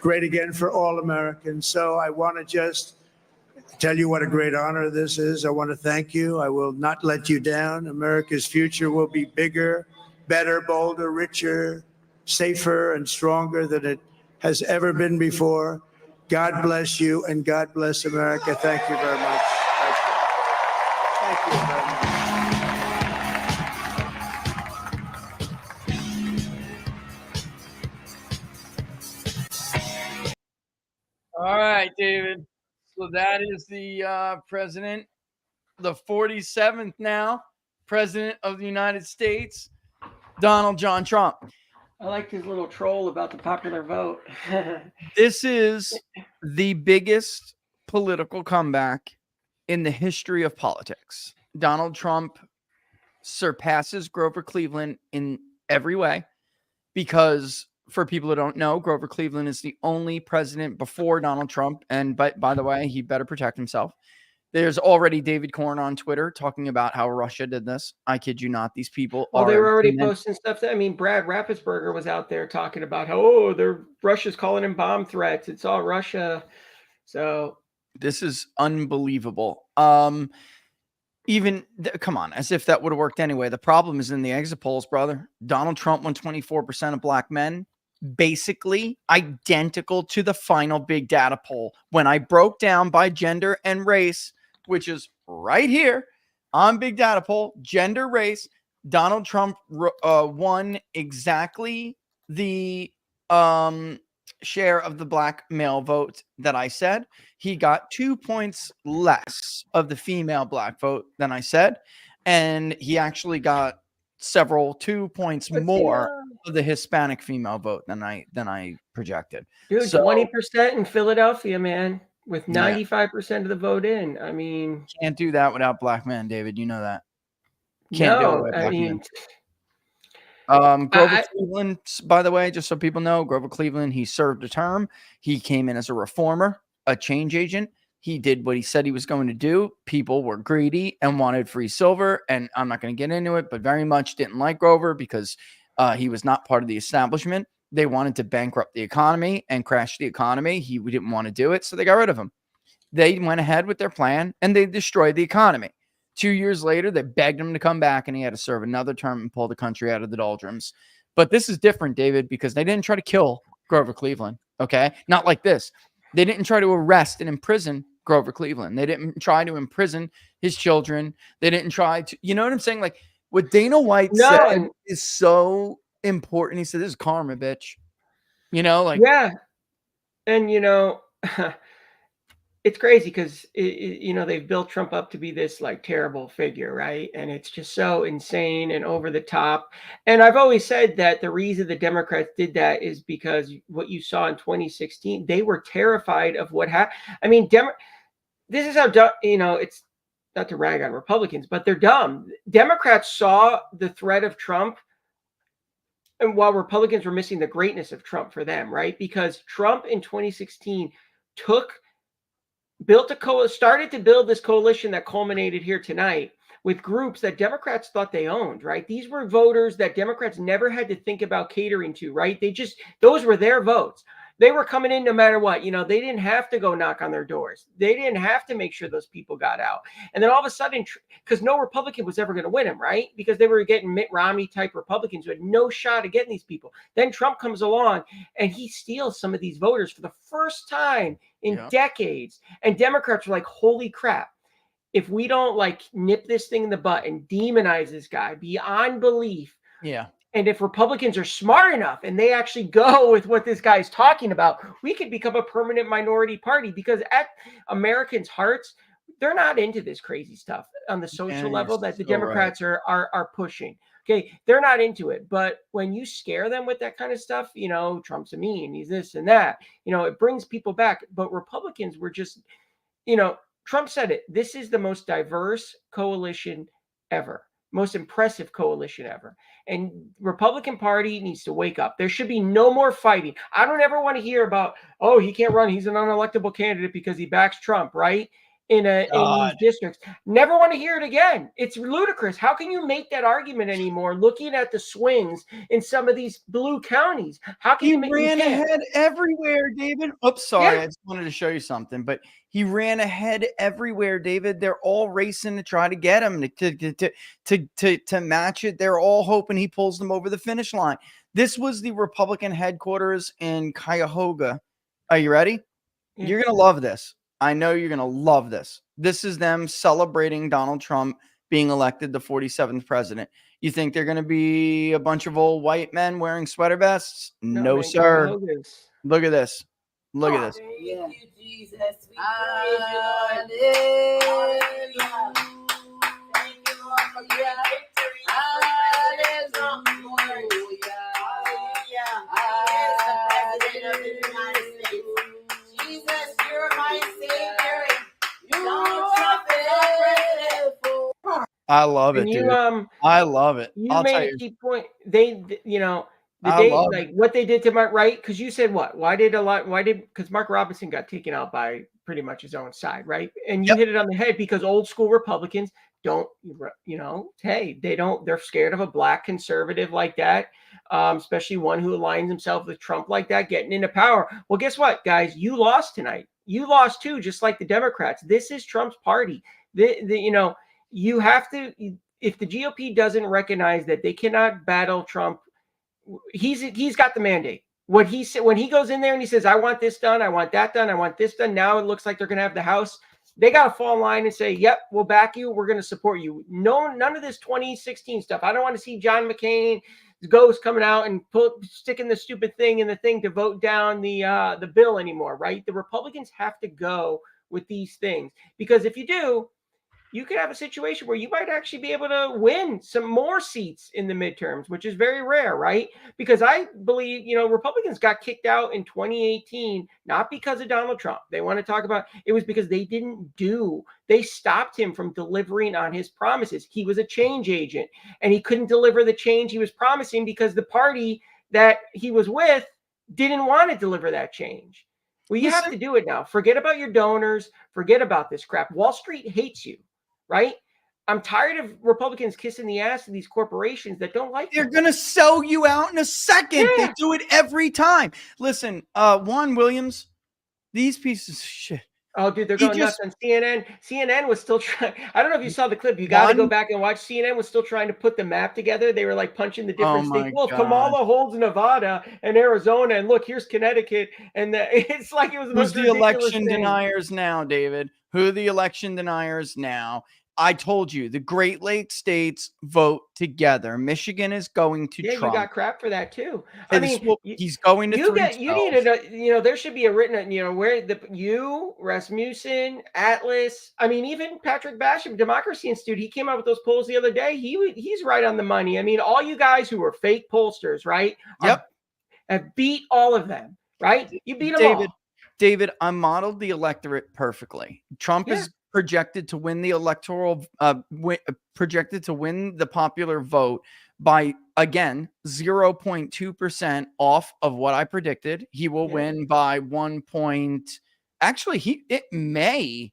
great again for all Americans. So I want to just tell you what a great honor this is. I want to thank you. I will not let you down. America's future will be bigger, better, bolder, richer, safer, and stronger than it has ever been before. God bless you, and God bless America. Thank you very much. Thank you very much. All right, David. So that is the president, the 47th now president of the United States, Donald John Trump. I liked his little troll about the popular vote. This is the biggest political comeback in the history of politics. Donald Trump surpasses Grover Cleveland in every way, because for people who don't know, Grover Cleveland is the only president before Donald Trump. And by the way, he better protect himself. There's already David Korn on Twitter talking about how Russia did this. I kid you not. These people Well, are. they were already posting stuff. I mean, Brad Raffensperger was out there talking about how, Russia's calling in bomb threats. It's all Russia. So this is unbelievable. Come on, as if that would have worked anyway. The problem is in the exit polls, brother. Donald Trump won 24% of black men, basically identical to the final big data poll. When I broke down by gender and race, which is right here on big data poll, gender, race, Donald Trump won exactly the share of the black male vote that I said. He got 2 points less of the female black vote than I said. And he actually got 2 points more of the Hispanic female vote than I projected. Dude, So, 20% in Philadelphia, man, with 95% of the vote in. I mean, can't do that without black men, David. You know that. Can't do it without black men. Grover Cleveland, by the way, just so people know, Grover Cleveland, he served a term. He came in as a reformer, a change agent. He did what he said he was going to do. People were greedy and wanted free silver. And I'm not going to get into it, but very much didn't like Grover because he was not part of the establishment. They wanted to bankrupt the economy and crash the economy. He didn't want to do it, so they got rid of him. They went ahead with their plan, and they destroyed the economy. 2 years later, they begged him to come back, and he had to serve another term and pull the country out of the doldrums. But this is different, David, because they didn't try to kill Grover Cleveland, okay? Not like this. They didn't try to arrest and imprison Grover Cleveland. They didn't try to imprison his children. They didn't try to, you know what I'm saying? Like, what Dana White said is so important. He said, this is karma, bitch. You know, like. Yeah. And, it's crazy because they've built Trump up to be this like terrible figure, right? And it's just so insane and over the top. And I've always said that the reason the Democrats did that is because what you saw in 2016, they were terrified of what happened. I mean, this is how it's not to rag on Republicans, but they're dumb. Democrats saw the threat of Trump, and while Republicans were missing the greatness of Trump for them, right? Because Trump in 2016 started to build this coalition that culminated here tonight with groups that Democrats thought they owned, right? These were voters that Democrats never had to think about catering to, right? Those were their votes. They were coming in no matter what. They didn't have to go knock on their doors. They didn't have to make sure those people got out. And then all of a sudden, because no Republican was ever going to win him, right? Because they were getting Mitt Romney type Republicans who had no shot at getting these people. Then Trump comes along and he steals some of these voters for the first time in decades. And Democrats are like, holy crap. If we don't like nip this thing in the butt and demonize this guy beyond belief. Yeah. And if Republicans are smart enough and they actually go with what this guy's talking about, we could become a permanent minority party, because at Americans' hearts, they're not into this crazy stuff on the social level that the Democrats are pushing. Okay, they're not into it. But when you scare them with that kind of stuff, Trump's a mean, he's this and that, it brings people back. But Republicans were just, Trump said it. This is the most diverse coalition ever. Most impressive coalition ever. And Republican Party needs to wake up. There should be no more fighting. I don't ever want to hear about, oh, he can't run. He's an unelectable candidate because he backs Trump, right? In these districts. Never want to hear it again. It's ludicrous. How can you make that argument anymore looking at the swings in some of these blue counties? How can you make ran ahead everywhere, David? Oops, sorry. I just wanted to show you something, but he ran ahead everywhere, David. They're all racing to try to get him to match it. They're all hoping he pulls them over the finish line. This was the Republican headquarters in Cuyahoga. Are you ready? Yeah. You're going to love this. I know you're going to love this. This is them celebrating Donald Trump being elected the 47th president. You think they're going to be a bunch of old white men wearing sweater vests? No, man, sir. Look at this. Look at this. Thank you, Jesus. We praise you, Lord. Thank you, Lord, for your victory. Hallelujah. He is the President of the United States. Jesus, you're my Savior. You are faithful. I love it, And dude. I love it. You I'll tell made a you. key point. The I day, love like what they did to Mark, right? Because you said what? Because Mark Robinson got taken out by pretty much his own side, right? And you hit it on the head, because old school Republicans don't, hey, they're scared of a black conservative like that, especially one who aligns himself with Trump like that, getting into power. Well, guess what, guys? You lost tonight. You lost too, just like the Democrats. This is Trump's party. You have to, if the GOP doesn't recognize that they cannot battle Trump, he's got the mandate. What he said when he goes in there and he says, I want this done, I want that done, I want this done. Now it looks like they're gonna have the House. They gotta fall in line and say, yep, we'll back you, we're gonna support you. No, none of this 2016 stuff. I don't want to see John McCain ghost coming out and sticking the stupid thing in the thing to vote down the bill anymore, right? The Republicans have to go with these things, because if you do, you could have a situation where you might actually be able to win some more seats in the midterms, which is very rare, right? Because I believe, Republicans got kicked out in 2018, not because of Donald Trump. They want to talk about it was because they stopped him from delivering on his promises. He was a change agent and he couldn't deliver the change he was promising because the party that he was with didn't want to deliver that change. Well, you have to do it now. Forget about your donors. Forget about this crap. Wall Street hates you. Right? I'm tired of Republicans kissing the ass of these corporations that don't like They're going to sell you out in a second. Yeah. They do it every time. Listen, Juan Williams, these pieces of shit. Oh, dude, they're going nuts on CNN. CNN was still trying. I don't know if you saw the clip. You got to go back and watch. CNN was still trying to put the map together. They were like punching the different states. Well, Kamala holds Nevada and Arizona, and look, here's Connecticut. And it's like it was the Who's most the ridiculous election thing. deniers now, David? Who are the election deniers now? I told you the Great Lakes states vote together. Michigan is going to Yeah, Trump. you got crap for that too. I mean, He's going to you need to, there should be a written, where Rasmussen, Atlas, I mean, even Patrick Basham, Democracy Institute, he came out with those polls the other day. He's right on the money. I mean, all you guys who are fake pollsters, right? Yep. Have beat all of them, right? You beat them all. David, I modeled the electorate perfectly. Trump is projected to win the projected to win the popular vote by, again, 0.2% off of what I predicted. He will win by 1 point. Actually, it may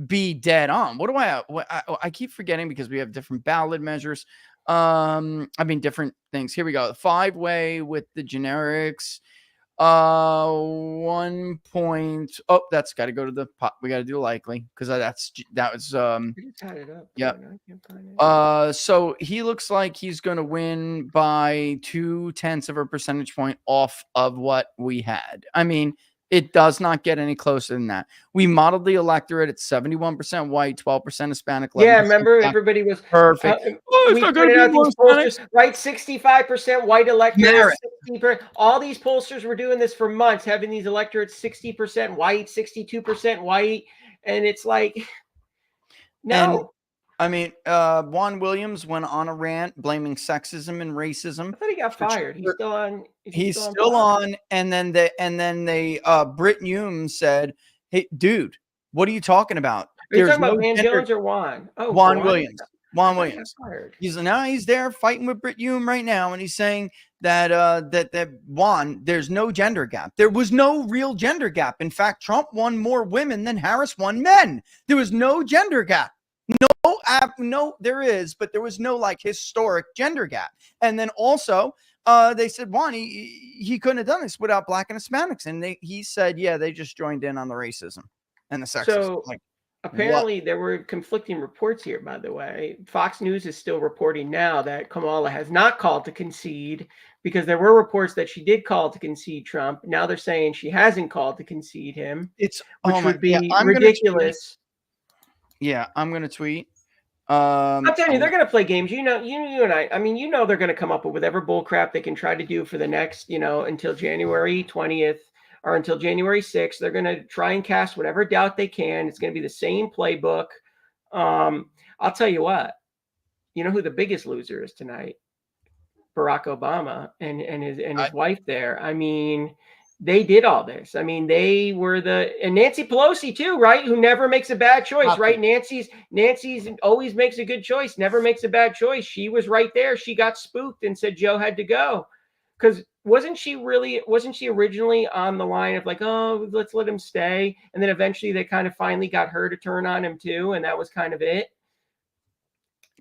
be dead on. What do I keep forgetting because we have different ballot measures. Different things. Here we go. 5-way with the generics. 1 point. Oh, that's got to go to the pot. We got to do likely because that was yeah. So he looks like he's going to win by 0.2 of a percentage point off of what we had. I mean, it does not get any closer than that. We modeled the electorate at 71% white, 12% Hispanic. Yeah, remember everybody was perfect. We printed out these pollsters, right? 65% white electorate, 60%. All these pollsters were doing this for months, having these electorates 60% white, 62% white, and it's like, no. And, I mean, Juan Williams went on a rant blaming sexism and racism. I thought he got fired. He's still on. He's still on. And then Britt Hume said, "Hey, dude, what are you talking about? Are you talking about Van Jones or Juan? Oh, Juan Williams. Juan I Williams. got fired. He's there fighting with Britt Hume right now, and he's saying that that Juan, there's no gender gap. There was no real gender gap. In fact, Trump won more women than Harris won men. There was no gender gap. No, there is, but there was no like historic gender gap. And then also, they said Juan, he couldn't have done this without Black and Hispanics, and he said, yeah, they just joined in on the racism and the sexism. So apparently there were conflicting reports here. By the way, Fox News is still reporting now that Kamala has not called to concede because there were reports that she did call to concede Trump. Now they're saying she hasn't called to concede him, which would be ridiculous. Yeah, I'm gonna tweet. I'm telling you, they're going to play games. You and I. I mean, they're going to come up with whatever bull crap they can try to do for the next, until January 20th or until January 6th. They're going to try and cast whatever doubt they can. It's going to be the same playbook. I'll tell you what. You know who the biggest loser is tonight? Barack Obama and his wife there. I mean, they did all this. I mean, they were and Nancy Pelosi too, right? Who never makes a bad choice, right? Nancy's always makes a good choice, never makes a bad choice. She was right there. She got spooked and said Joe had to go. Because wasn't she originally on the line of like, oh, let's let him stay? And then eventually they kind of finally got her to turn on him too. And that was kind of it.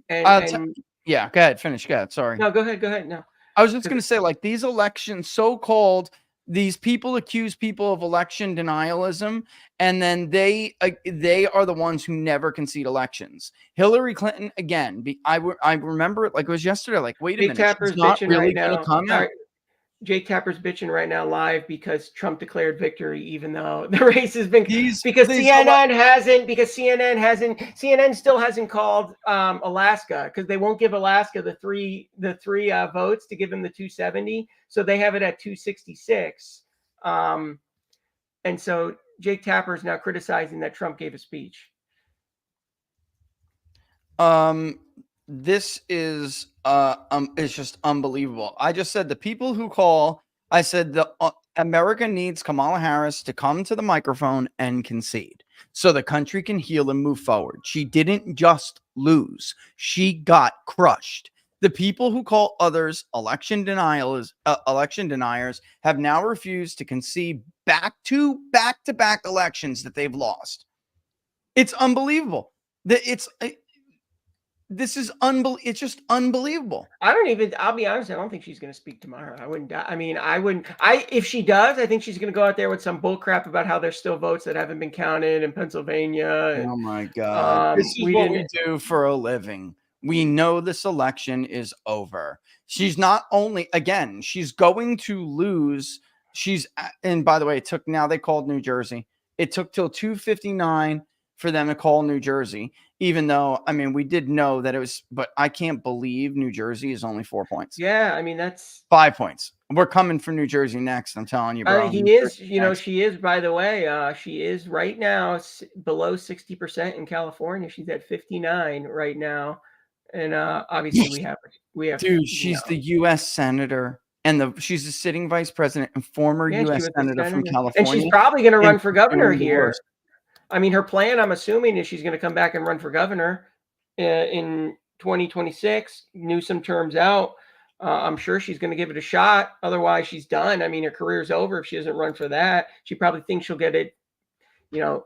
Yeah, go ahead. Finish. Go ahead. Sorry. No, go ahead. No. I was just going to say, like, these elections, so-called, these people accuse people of election denialism, and then they are the ones who never concede elections. Hillary Clinton, again, I remember it like it was yesterday. Like, wait a minute, Tapper's she's not bitching really right going now. to come out. Jake Tapper's bitching right now live because Trump declared victory, even though the race has been CNN still hasn't called Alaska because they won't give Alaska the three votes to give him the 270, so they have it at 266. And so Jake Tapper is now criticizing that Trump gave a speech. This is it's just unbelievable. I just said the people who call, I said America needs Kamala Harris to come to the microphone and concede so the country can heal and move forward. She didn't just lose. She got crushed. The people who call others election deniers have now refused to concede back-to-back elections that they've lost. It's unbelievable. This is it's just unbelievable. I'll be honest, I don't think she's going to speak tomorrow. If she does, I think she's going to go out there with some bull crap about how there's still votes that haven't been counted in Pennsylvania. Oh my God. This is what we do for a living. We know this election is over. She's not only, again, she's going to lose. And by the way, they called New Jersey. It took till 2:59 for them to call New Jersey, even though, I mean, we did know that it was, but I can't believe New Jersey is only 4 points. Yeah, I mean, that's 5 points. We're coming for New Jersey next. I'm telling you, bro. he is, you know, she is, by the way, she is right now below 60% in California. She's at 59 right now. And obviously we have dude, she's the U.S. senator and she's a sitting vice president and former U.S. senator from California. And she's probably going to run for governor here. I mean, her plan, I'm assuming, is she's going to come back and run for governor in 2026. Newsom terms out. I'm sure she's going to give it a shot. Otherwise, she's done. I mean, her career's over if she doesn't run for that. She probably thinks she'll get it, you know,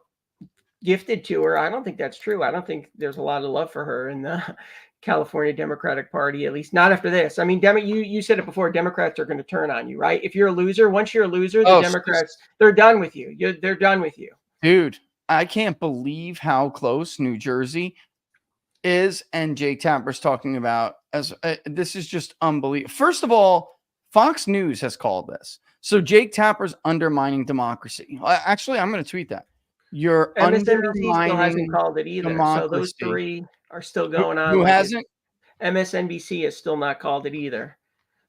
gifted to her. I don't think that's true. I don't think there's a lot of love for her in the California Democratic Party, at least not after this. I mean, you said it before, Democrats are going to turn on you, right? If you're a loser, once you're a loser, the Democrats, they're done with you. They're done with you. Dude, I can't believe how close New Jersey is, and Jake Tapper's talking about as this is just unbelievable. First of all, Fox News has called this. So Jake Tapper's undermining democracy. Actually, I'm going to tweet that. You're MSNBC still undermining hasn't called it either. democracy. So those three are still going on. Who hasn't? MSNBC has still not called it either.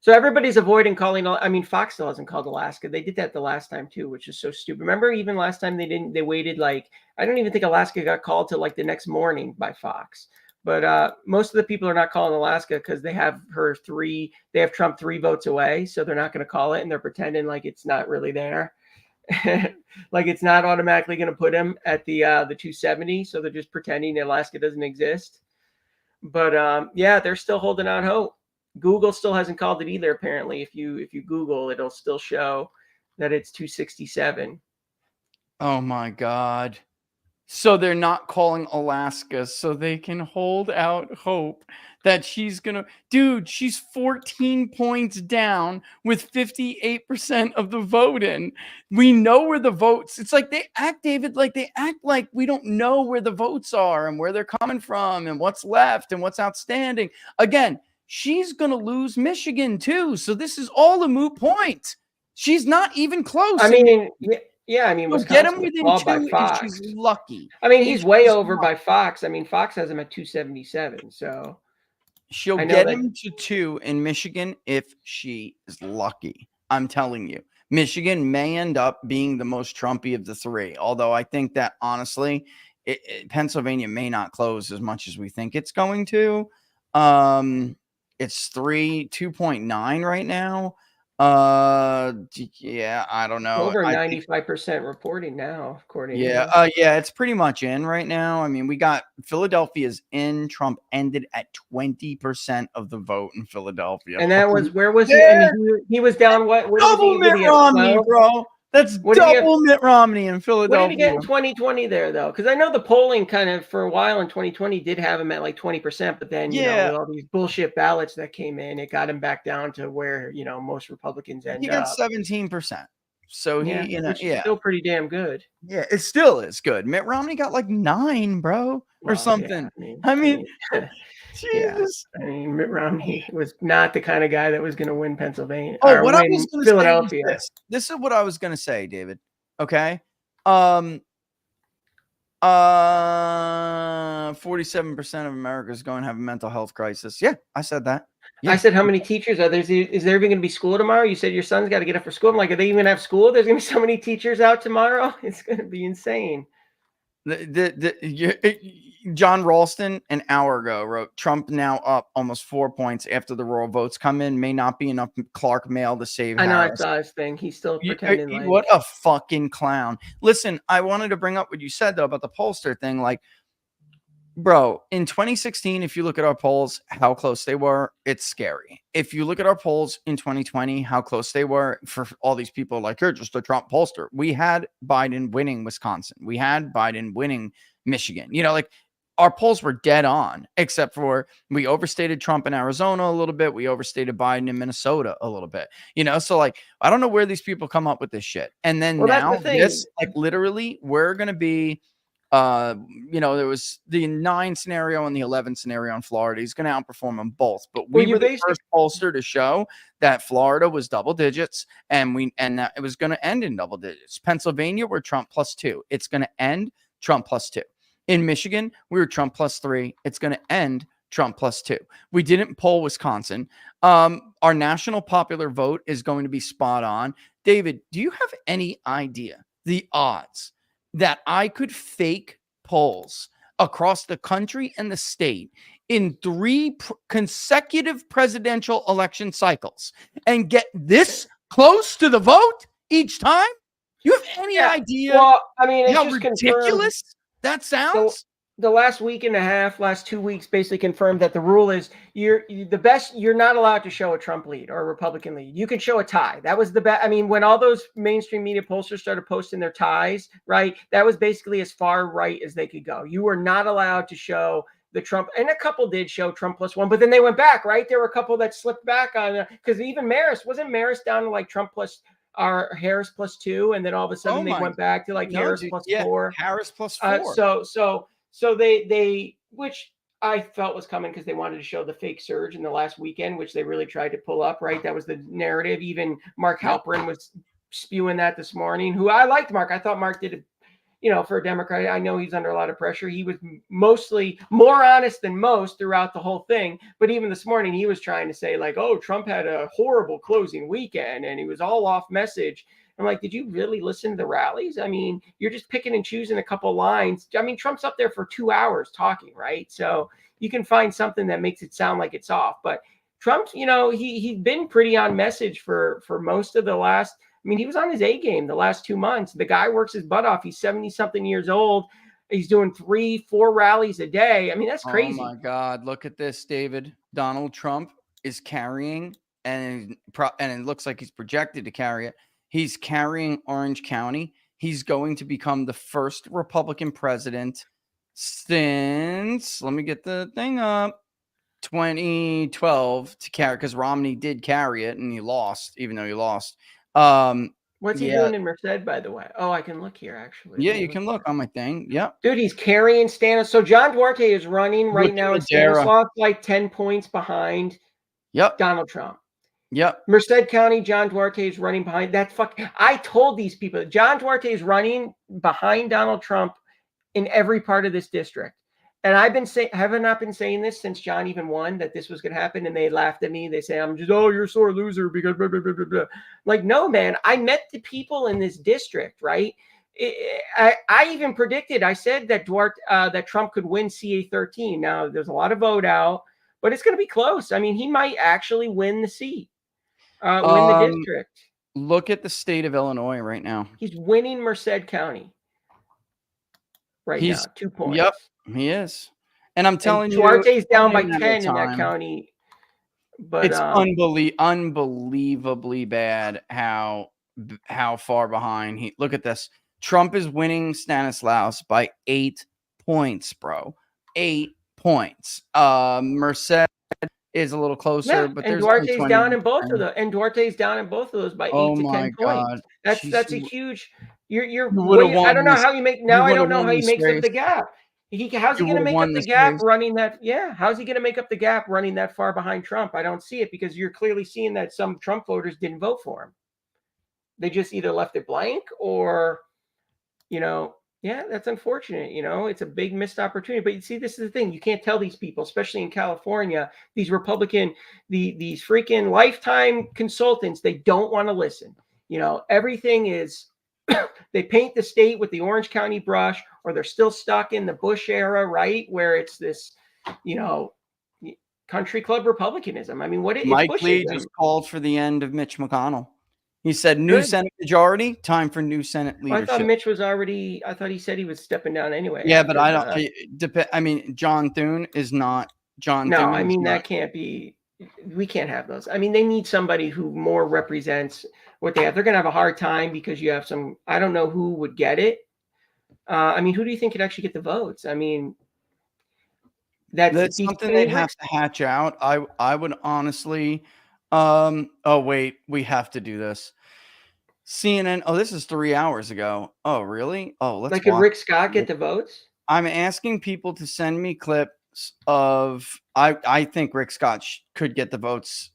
So everybody's avoiding calling. I mean, Fox still hasn't called Alaska. They did that the last time too, which is so stupid. Remember, even last time they waited like, I don't even think Alaska got called till like the next morning by Fox. But most of the people are not calling Alaska because they have Trump 3 votes away. So they're not going to call it. And they're pretending like it's not really there. Like it's not automatically going to put him at the 270. So they're just pretending Alaska doesn't exist. But yeah, they're still holding out hope. Google still hasn't called it either. Apparently, if you Google, it'll still show that it's 267. Oh my God. So they're not calling Alaska so they can hold out hope that she's going to, dude, she's 14 points down with 58% of the vote in. We know where the votes, it's like they act, David, like they act like we don't know where the votes are and where they're coming from and what's left and what's outstanding. Again, she's going to lose Michigan too. So this is all a moot point. She's not even close. I mean, yeah, I mean, we'll get him within 2 if she's lucky. I mean, he's way over by Fox. I mean, Fox has him at 277. So she'll get him to 2 in Michigan if she is lucky. I'm telling you, Michigan may end up being the most Trumpy of the 3. Although I think that honestly, Pennsylvania may not close as much as we think it's going to. It's 2.9 right now. Yeah, I don't know. Over 95% reporting now, according to yeah, it's pretty much in right now. I mean, we got Philadelphia's in. Trump ended at 20% of the vote in Philadelphia. And that was, where was he? I mean, he was down what double Mitt Romney, bro. That's double Mitt Romney in Philadelphia. What did he get in 2020 there, though? Because I know the polling kind of for a while in 2020 did have him at like 20%, but then, you know, with all these bullshit ballots that came in, it got him back down to where, you know, most Republicans end up. He got 17%. So he, still pretty damn good. Yeah, it still is good. Mitt Romney got like 9, bro, or something. Yeah, I mean Jesus. I mean, Mitt Romney was not the kind of guy that was going to win Pennsylvania. Oh, what I was going to Philadelphia. say is this is what I was going to say, David. Okay. 47% of America is going to have a mental health crisis. Yeah, I said that. Yeah. I said, how many teachers are there? Is there even going to be school tomorrow? You said your son's got to get up for school. I'm like, are they even have school? There's going to be so many teachers out tomorrow. It's going to be insane. John Ralston an hour ago wrote Trump now up almost 4 points after the rural votes come in. May not be enough Clark mail to save I know Harris. I saw his thing. He's still pretending like what a fucking clown. Listen, I wanted to bring up what you said though about the pollster thing. Like, bro, in 2016, if you look at our polls, how close they were, it's scary. If you look at our polls in 2020, how close they were for all these people like, you're just a Trump pollster. We had Biden winning Wisconsin. We had Biden winning Michigan. You know, like our polls were dead on, except for we overstated Trump in Arizona a little bit. We overstated Biden in Minnesota a little bit, you know? So like, I don't know where these people come up with this shit. And then now this, like literally we're going to be, you know, there was the 9 scenario and the 11 scenario in Florida. He's going to outperform them both. But we were the first pollster to show that Florida was double digits and that it was going to end in double digits. Pennsylvania, we're Trump +2. It's going to end Trump +2. In Michigan, we were Trump +3. It's going to end Trump +2. We didn't poll Wisconsin. Our national popular vote is going to be spot on. David, do you have any idea the odds that I could fake polls across the country and the state in 3 consecutive presidential election cycles and get this close to the vote each time? You have any idea Well, I mean, it's how just ridiculous that sounds? The last week and a half, last 2 weeks, basically confirmed that the rule is you're not allowed to show a Trump lead or a Republican lead. You can show a tie. That was the best. I mean, when all those mainstream media pollsters started posting their ties, right? That was basically as far right as they could go. You were not allowed to show the Trump, and a couple did show Trump +1, but then they went back, right? There were a couple that slipped back on, because even wasn't Maris down to like Trump Harris +2, and then all of a sudden they went back to like Harris +4. Harris +4. So they which I felt was coming because they wanted to show the fake surge in the last weekend, which they really tried to pull up, right? That was the narrative. Even Mark Halperin was spewing that this morning, who I liked Mark. I thought Mark did, for a Democrat, I know he's under a lot of pressure. He was mostly more honest than most throughout the whole thing. But even this morning, he was trying to say like, oh, Trump had a horrible closing weekend and he was all off message. I'm like, did you really listen to the rallies? I mean, you're just picking and choosing a couple lines. I mean, Trump's up there for 2 hours talking, right? So you can find something that makes it sound like it's off. But Trump, he's been pretty on message for most of the last. I mean, he was on his A game the last 2 months. The guy works his butt off. He's 70-something years old. He's doing 3-4 rallies a day. I mean, that's crazy. Oh my God! Look at this, David. Donald Trump is carrying, and it looks like he's projected to carry it. He's carrying Orange County. He's going to become the first Republican president since, let me get the thing up, 2012 to carry, because Romney did carry it and he lost, even though he lost. What's he doing in Merced, by the way? Oh, I can look here, actually. Yeah, you can look on my thing. Yep. Dude, he's carrying Stanislaus. So John Duarte is running right now. And Stanislaus like 10 points behind Donald Trump. Yep. Merced County, John Duarte is running behind. I told these people, John Duarte is running behind Donald Trump in every part of this district. And I've been saying, have I not been saying this since John even won, that this was going to happen? And they laughed at me. They say, you're a sore loser because blah, blah, blah, blah, blah. Like, no, man, I met the people in this district, right? I even predicted, I said that that Trump could win CA 13. Now, there's a lot of vote out, but it's going to be close. I mean, he might actually win the seat. Win the district. Look at the state of Illinois right now. He's winning Merced County now, 2 points. Yep, he is. And I'm telling you, Duarte's down by 10 in that county. But it's unbelievably bad how far behind he. Look at this. Trump is winning Stanislaus by 8 points, bro. 8 points. Merced is a little closer, but and there's Duarte's down in both of those. And Duarte's down in both of those by 8 to 10 points. That's a huge. I don't know how you make. Now I don't know how he makes up the gap. How's he going to make up the gap running that? Yeah, how's he going to make up the gap running that far behind Trump? I don't see it, because you're clearly seeing that some Trump voters didn't vote for him. They just either left it blank or, yeah, that's unfortunate. It's a big missed opportunity. But you see, this is the thing. You can't tell these people, especially in California, these Republican, these freaking lifetime consultants, they don't want to listen. Everything is, they paint the state with the Orange County brush, or they're still stuck in the Bush era, right? Where it's this, country club Republicanism. I mean, Mike Lee just called for the end of Mitch McConnell. He said, new Senate majority, time for new Senate leadership. I thought Mitch was already, I thought he said he was stepping down anyway. Yeah, but I don't, I mean, John Thune is not John Thune. No, I mean, that can't be, we can't have those. I mean, they need somebody who more represents what they have. They're going to have a hard time because you have some, I don't know who would get it. I mean, who do you think could actually get the votes? I mean, that's something they'd have to hatch out. I would honestly, oh wait, we have to do this. CNN. Oh, this is 3 hours ago. Oh, really? Oh, let's. Like, could Rick Scott get the votes? I'm asking people to send me clips of. I think Rick Scott could get the votes.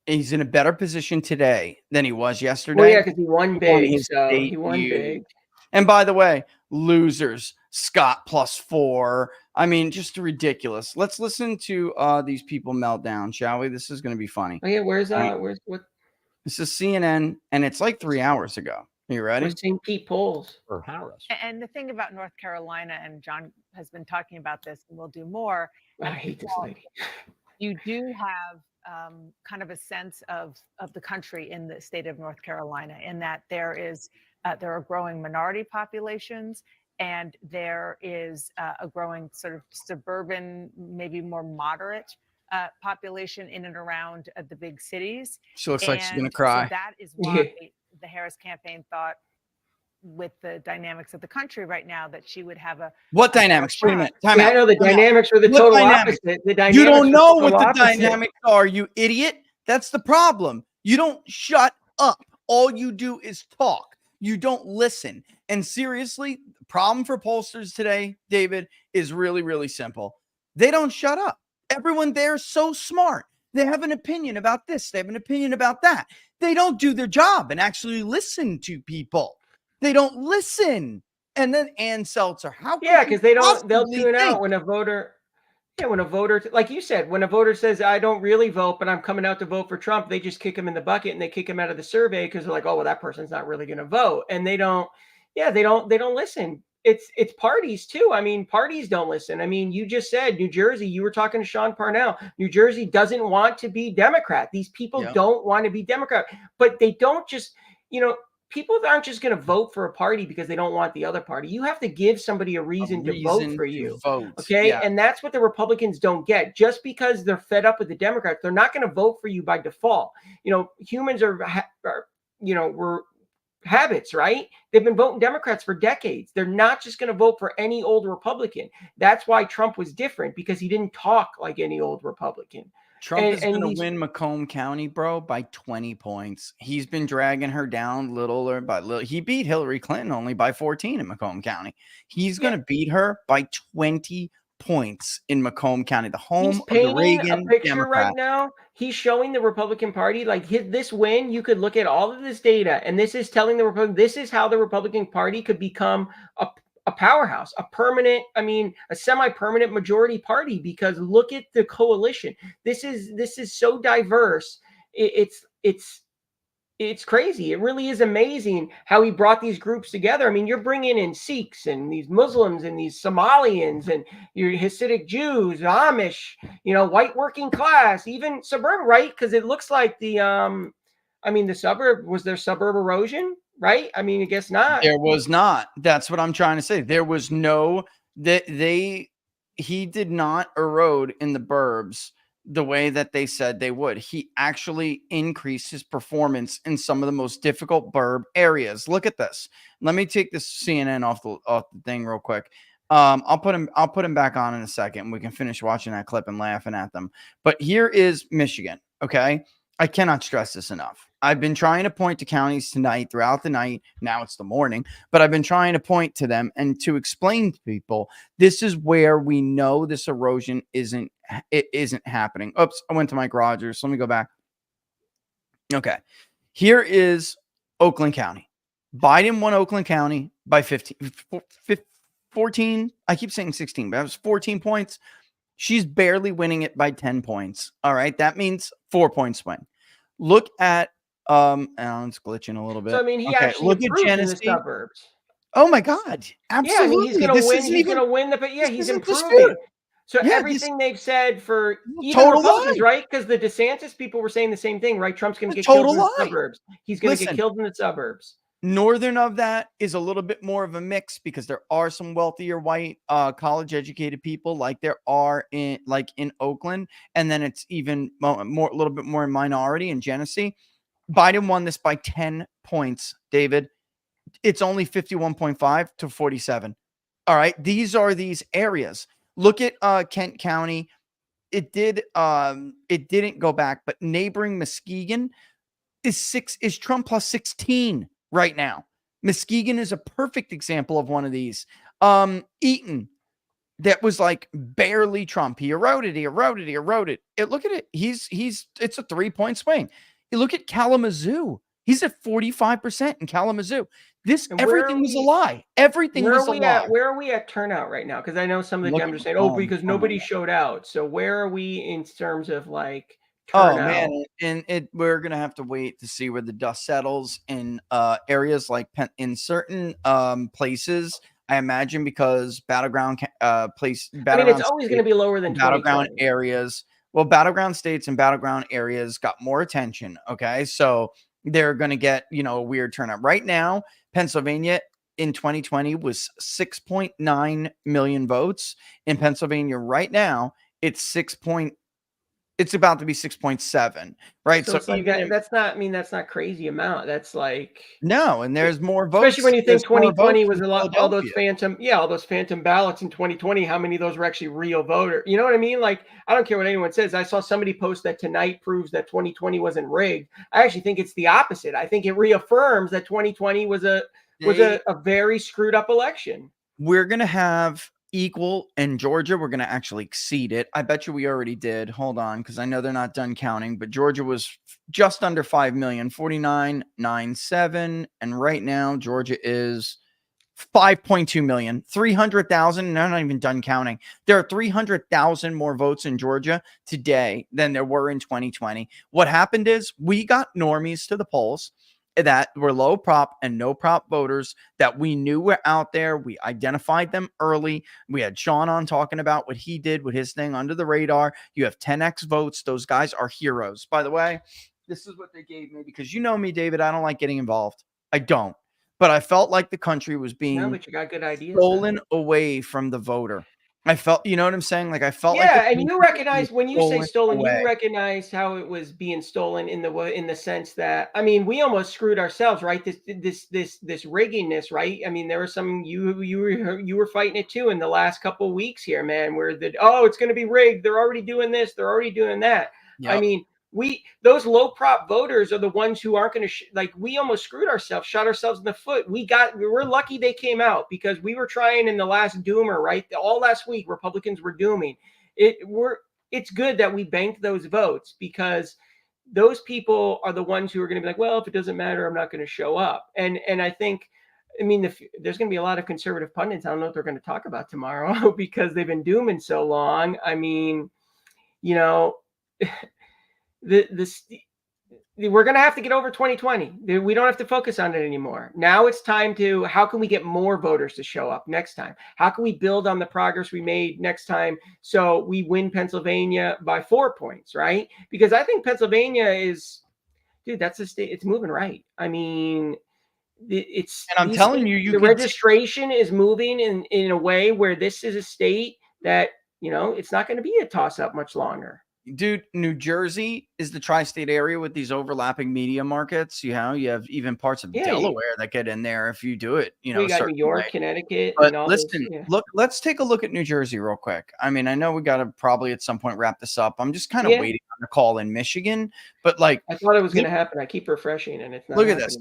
He's in a better position today than he was yesterday. Well, yeah, because he won big. So he won big. And by the way, losers. Scott +4. I mean, just ridiculous. Let's listen to these people melt down, shall we? This is going to be funny. Oh yeah, where's Right. what? This is CNN, and it's like 3 hours ago. Are you ready? Where's St. Pete polls? For Harris. And the thing about North Carolina, and John has been talking about this, and we'll do more. I hate this lady. You do have kind of a sense of the country in the state of North Carolina, in that there are growing minority populations, and there is a growing sort of suburban, maybe more moderate population in and around the big cities. She looks like she's gonna And cry. So that is why the Harris campaign thought, with the dynamics of the country right now, that she would have a What dynamics? Wait a minute. Time Yeah, out. I know the Time out. dynamics are the What total dynamics? opposite. The dynamics You don't are know the what total the opposite. dynamics are, you idiot. That's the problem. You don't shut up. All you do is talk. You don't listen. And seriously, the problem for pollsters today, David, is really, really simple. They don't shut up. Everyone there is so smart. They have an opinion about this. They have an opinion about that. They don't do their job and actually listen to people. They don't listen. And then Ann Seltzer, how? Yeah, because they'll possibly tune out think? when a voter. Yeah, when a voter, like you said, when a voter says, "I don't really vote, but I'm coming out to vote for Trump," they just kick him in the bucket and they kick him out of the survey because they're like, "Oh, well, that person's not really going to vote," and they don't. Yeah, they don't listen. It's parties too. I mean, parties don't listen. I mean, you just said New Jersey. You were talking to Sean Parnell. New Jersey doesn't want to be Democrat. These people don't want to be Democrat, but they don't just, people aren't just going to vote for a party because they don't want the other party. You have to give somebody a reason to vote for you. Okay. Yeah. And that's what the Republicans don't get. Just because they're fed up with the Democrats, they're not going to vote for you by default. Humans are we're habits, right? They've been voting Democrats for decades. They're not just going to vote for any old Republican. That's why Trump was different, because he didn't talk like any old Republican. Trump is going to win Macomb County, bro, by 20 points. He's been dragging her down little by little. He beat Hillary Clinton only by 14 in Macomb County. He's going to beat her by 20 points in Macomb County, the home of the Reagan a picture Democrat. right now. He's showing the Republican Party, like this win. You could look at all of this data, and this is telling the Republican, this is how the Republican Party could become a powerhouse, a semi-permanent majority party, because look at the coalition. This is so diverse. It's crazy. It really is amazing how he brought these groups together. I mean, you're bringing in Sikhs and these Muslims and these Somalians and your Hasidic Jews, Amish, white working class, even suburban, right? Because it looks like the suburb, was there suburb erosion? Right? I mean, I guess not. There was not. That's what I'm trying to say. There was no he did not erode in the burbs the way that they said they would. He actually increased his performance in some of the most difficult burb areas. Look at this. Let me take this CNN off the thing real quick. I'll put him back on in a second. We can finish watching that clip and laughing at them. But here is Michigan. Okay. I cannot stress this enough. I've been trying to point to counties tonight, throughout the night. Now it's the morning, but I've been trying to point to them and to explain to people, this is where we know this erosion isn't happening. Oops, I went to Mike Rogers. Let me go back. Okay. Here is Oakland County. Biden won Oakland County by 14. I keep saying 16, but it was 14 points. She's barely winning it by 10 points. All right. That means 4-point swing. Look at, it's glitching a little bit. So, I mean, he actually improved in the suburbs. Oh my God. Absolutely. Yeah, I mean, he's going to win. He's going to win he's improving. So everything they've said for even Republicans, right? Because the DeSantis people were saying the same thing, right? Trump's going to get killed in the suburbs. He's going to get killed in the suburbs. Northern of that is a little bit more of a mix, because there are some wealthier white college educated people like there are in Oakland, and then it's even a little bit more minority in Genesee. Biden won this by 10 points, David. It's only 51.5 to 47. All right, these are these areas. Look at Kent County. It didn't go back, but neighboring Muskegon is Trump plus 16 right now. Muskegon is a perfect example of one of these. Eaton, that was like barely Trump. He eroded. Look at it. It's a 3-point swing. You look at Kalamazoo. He's at 45% in Kalamazoo. Everything was a lie. Everything was a lie. Where are we at turnout right now? Because I know some of the Look Dems are at saying, the "Oh, phone. because nobody showed out." So where are we in terms of like Oh turnout? man, and we're gonna have to wait to see where the dust settles in areas like in certain places. I imagine because battleground It's always going to be lower than battleground 2020. areas. Well, battleground states and battleground areas got more attention. Okay, so they're gonna get a weird turnout. Right now, Pennsylvania in 2020 was 6.9 million votes. In Pennsylvania right now, it's about to be 6.7, right? So it's like even that's not crazy amount. That's like no, and there's more votes. Especially when you think There's more 2020 votes was in a lot, all those Philadelphia. phantom ballots in 2020. How many of those were actually real voter? You know what I mean? Like, I don't care what anyone says. I saw somebody post that tonight proves that 2020 wasn't rigged. I actually think it's the opposite. I think it reaffirms that 2020 was a very screwed up election. We're gonna have equal in Georgia. We're gonna actually exceed it. I bet you we already did. Hold on, because I know they're not done counting, but Georgia was just under 5 million, 49.97, and right now Georgia is 5.2 million, 300,000. And they're not even done counting. There are 300,000 more votes in Georgia today than there were in 2020. What happened is we got normies to the polls that were low prop and no prop voters that we knew were out there. We identified them early. We had Sean on talking about what he did with his thing under the radar. You have 10x votes. Those guys are heroes. By the way, this is what they gave me because you know me, David. I don't like getting involved. I don't. But I felt like the country was being but you got good ideas. Stolen away from the voter. I felt, you know what I'm saying? Like I felt and you recognize when you say stolen, away. you recognize how it was being stolen in the sense that we almost screwed ourselves, right? This riggingness, right? There was some you were fighting it too in the last couple of weeks here, man. Where it's going to be rigged. They're already doing this. They're already doing that. Yep. Those low prop voters are the ones who aren't going to we almost screwed ourselves, shot ourselves in the foot. We're lucky they came out because we were trying in the last doomer, right? All last week, Republicans were dooming it. It's good that we banked those votes because those people are the ones who are going to be like, well, if it doesn't matter, I'm not going to show up. And I think, there's going to be a lot of conservative pundits. I don't know what they're going to talk about tomorrow because they've been dooming so long. We're going to have to get over 2020. We don't have to focus on it anymore. Now it's time to, how can we get more voters to show up next time? How can we build on the progress we made next time so we win Pennsylvania by 4 points, right? Because I think Pennsylvania is, that's a state, it's moving right. And I'm telling you, the registration is moving in a way where this is a state that, it's not going to be a toss up much longer. Dude, New Jersey is the tri-state area with these overlapping media markets. You have even parts of Delaware that get in there if you do it. We got New York, Connecticut. But listen, look, let's take a look at New Jersey real quick. I know we got to probably at some point wrap this up. I'm just kind of waiting on the call in Michigan, but I thought it was going to happen. I keep refreshing, and it's not. Look at this.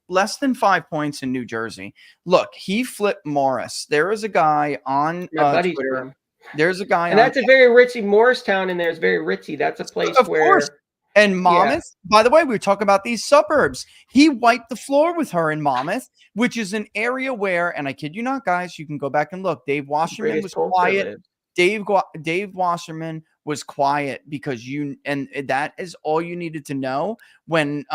Less than 5 points in New Jersey. Look, he flipped Morris. There is a guy on Twitter. There's a guy, and that's a very ritzy Morristown in there. Is very ritzy. That's a place where. Course. And Monmouth, by the way, we were talking about these suburbs. He wiped the floor with her in Monmouth, which is an area where, and I kid you not, guys, you can go back and look. Dave Wasserman was quiet. Dave Wasserman was quiet because and that is all you needed to know when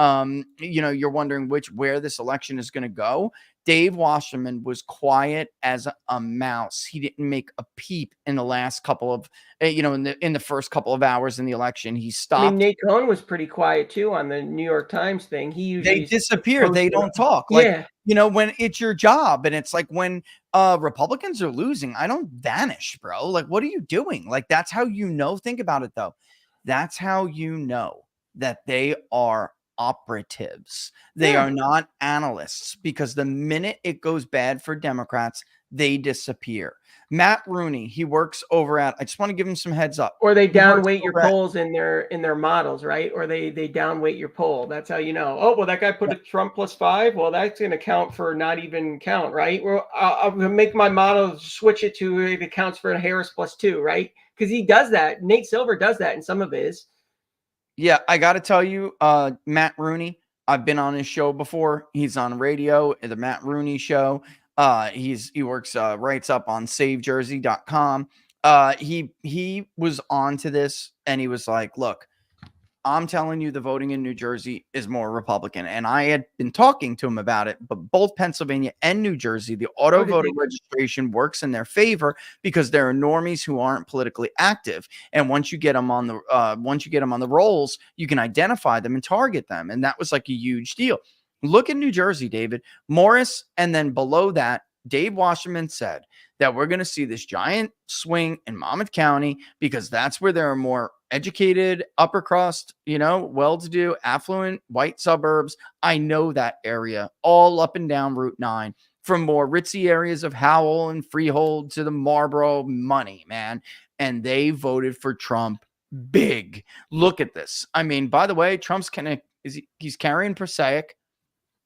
you're wondering where this election is going to go. Dave Wasserman was quiet as a mouse. He didn't make a peep in the last couple of, in the first couple of hours in the election. He stopped. Nate Cohn was pretty quiet too on the New York Times thing. They disappear. They don't talk. When it's your job, and it's like when Republicans are losing, I don't vanish, bro. Like, what are you doing? Like, that's how think about it though. That's how you know that they are operatives. They are not analysts, because the minute it goes bad for Democrats, they disappear. Matt Rooney, he works over at, I just want to give him some heads up. Or they downweight your polls in their models, right? Or they downweight your poll. That's how you know. Oh, well, that guy put a Trump +5. Well, that's going to count for not even count, right? Well, I'll make my model switch it to it accounts for a Harris +2, right? Because he does that. Nate Silver does that in some of his. Yeah, I got to tell you, Matt Rooney, I've been on his show before. He's on radio, the Matt Rooney show. He works, writes up on SaveJersey.com. He was on to this, and he was like, look, I'm telling you, the voting in New Jersey is more Republican. And I had been talking to him about it, but both Pennsylvania and New Jersey, the auto voter registration works in their favor because there are normies who aren't politically active. And once you get them on the rolls, you can identify them and target them. And that was like a huge deal. Look at New Jersey, David Morris. And then below that, Dave Wasserman said that we're going to see this giant swing in Monmouth County because that's where there are more educated, upper crust, well-to-do, affluent, white suburbs. I know that area all up and down Route 9, from more ritzy areas of Howell and Freehold to the Marlboro money, man. And they voted for Trump big. Look at this. I mean, by the way, Trump's he's carrying Passaic.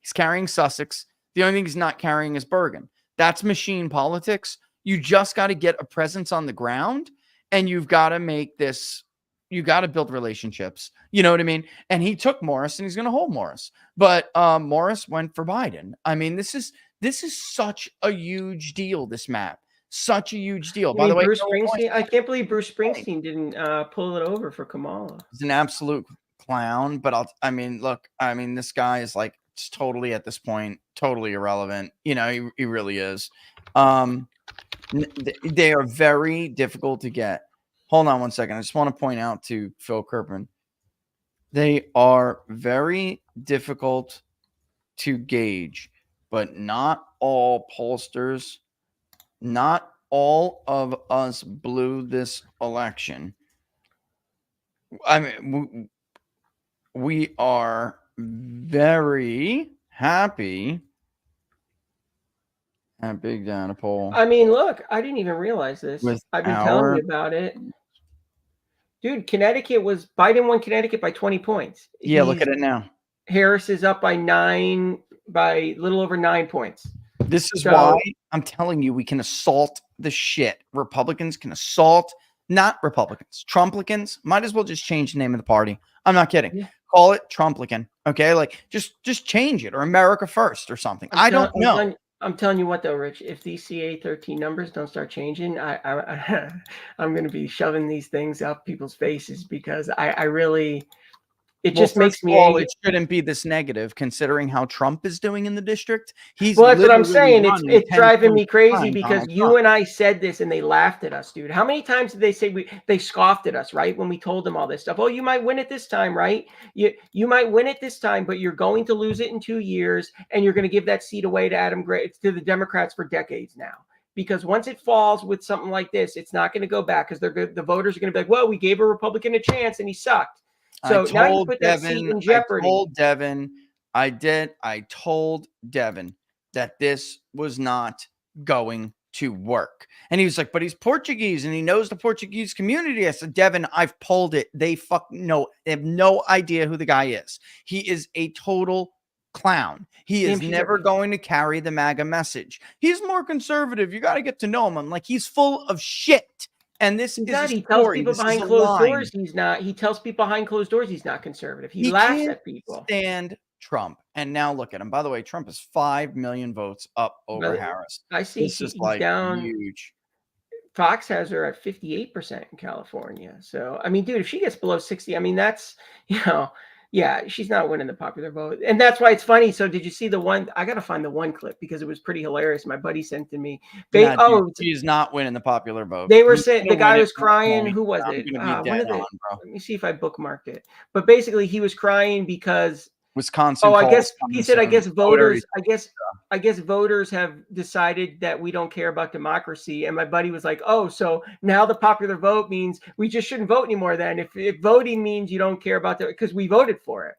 He's carrying Sussex. The only thing he's not carrying is Bergen. That's machine politics. You just got to get a presence on the ground, and you've got to make this, you got to build relationships. You know what I mean? And he took Morris, and he's going to hold Morris. But Morris went for Biden. I mean, this is such a huge deal, this map. Such a huge deal. By the way, Bruce Springsteen, I can't believe Bruce Springsteen didn't pull it over for Kamala. He's an absolute clown. But this guy is like, it's totally at this point, totally irrelevant. He really is. They are very difficult to get. Hold on one second. I just want to point out to Phil Kerpen. They are very difficult to gauge, but not all pollsters, not all of us blew this election. I mean, we are very happy at Big Data Poll. I mean, look, I didn't even realize this. I've been telling you about it. Dude, Biden won Connecticut by 20 points. Yeah, look at it now. Harris is up by a little over 9 points. This is why I'm telling you, we can assault the shit. Republicans can assault, not Republicans. Trumplicans, might as well just change the name of the party. I'm not kidding. Yeah. Call it Trumplican. Okay. Like just change it, or America First or something. I don't know. I'm telling you what though, Rich, if these CA13 numbers don't start changing, I'm going to be shoving these things up people's faces because I really, it just makes me angry. It shouldn't be this negative considering how Trump is doing in the district. That's what I'm saying. It's driving me crazy because you and I said this and they laughed at us, dude. How many times did they say they scoffed at us, right? When we told them all this stuff. Oh, you might win it this time, right? You might win it this time, but you're going to lose it in 2 years and you're going to give that seat away to Adam Gray, to the Democrats for decades now. Because once it falls with something like this, it's not going to go back because the voters are going to be like, well, we gave a Republican a chance and he sucked. So now you put that seat in jeopardy. I told Devin that this was not going to work. And he was like, but he's Portuguese and he knows the Portuguese community. I said, Devin, I've pulled it. They have no idea who the guy is. He is a total clown. He is never going to carry the MAGA message. He's more conservative. You got to get to know him. I'm like, he's full of shit. And this is he tells people behind closed doors he's not. He tells people behind closed doors he's not conservative. He laughs at people. Stand Trump. And now look at him. By the way, Trump is 5 million votes up over Harris. I see this is like down huge. Fox has her at 58% in California. So I mean, dude, if she gets below 60, I mean, that's yeah, she's not winning the popular vote. And that's why it's funny. So did you see the one? I got to find the one clip because it was pretty hilarious. My buddy sent to me. She's not winning the popular vote. They were saying the guy was crying. Who was it? Let me see if I bookmarked it. But basically he was crying because Wisconsin. Oh, I guess he said, I guess voters have decided that we don't care about democracy. And my buddy was like, oh, so now the popular vote means we just shouldn't vote anymore then. If voting means you don't care about it because we voted for it.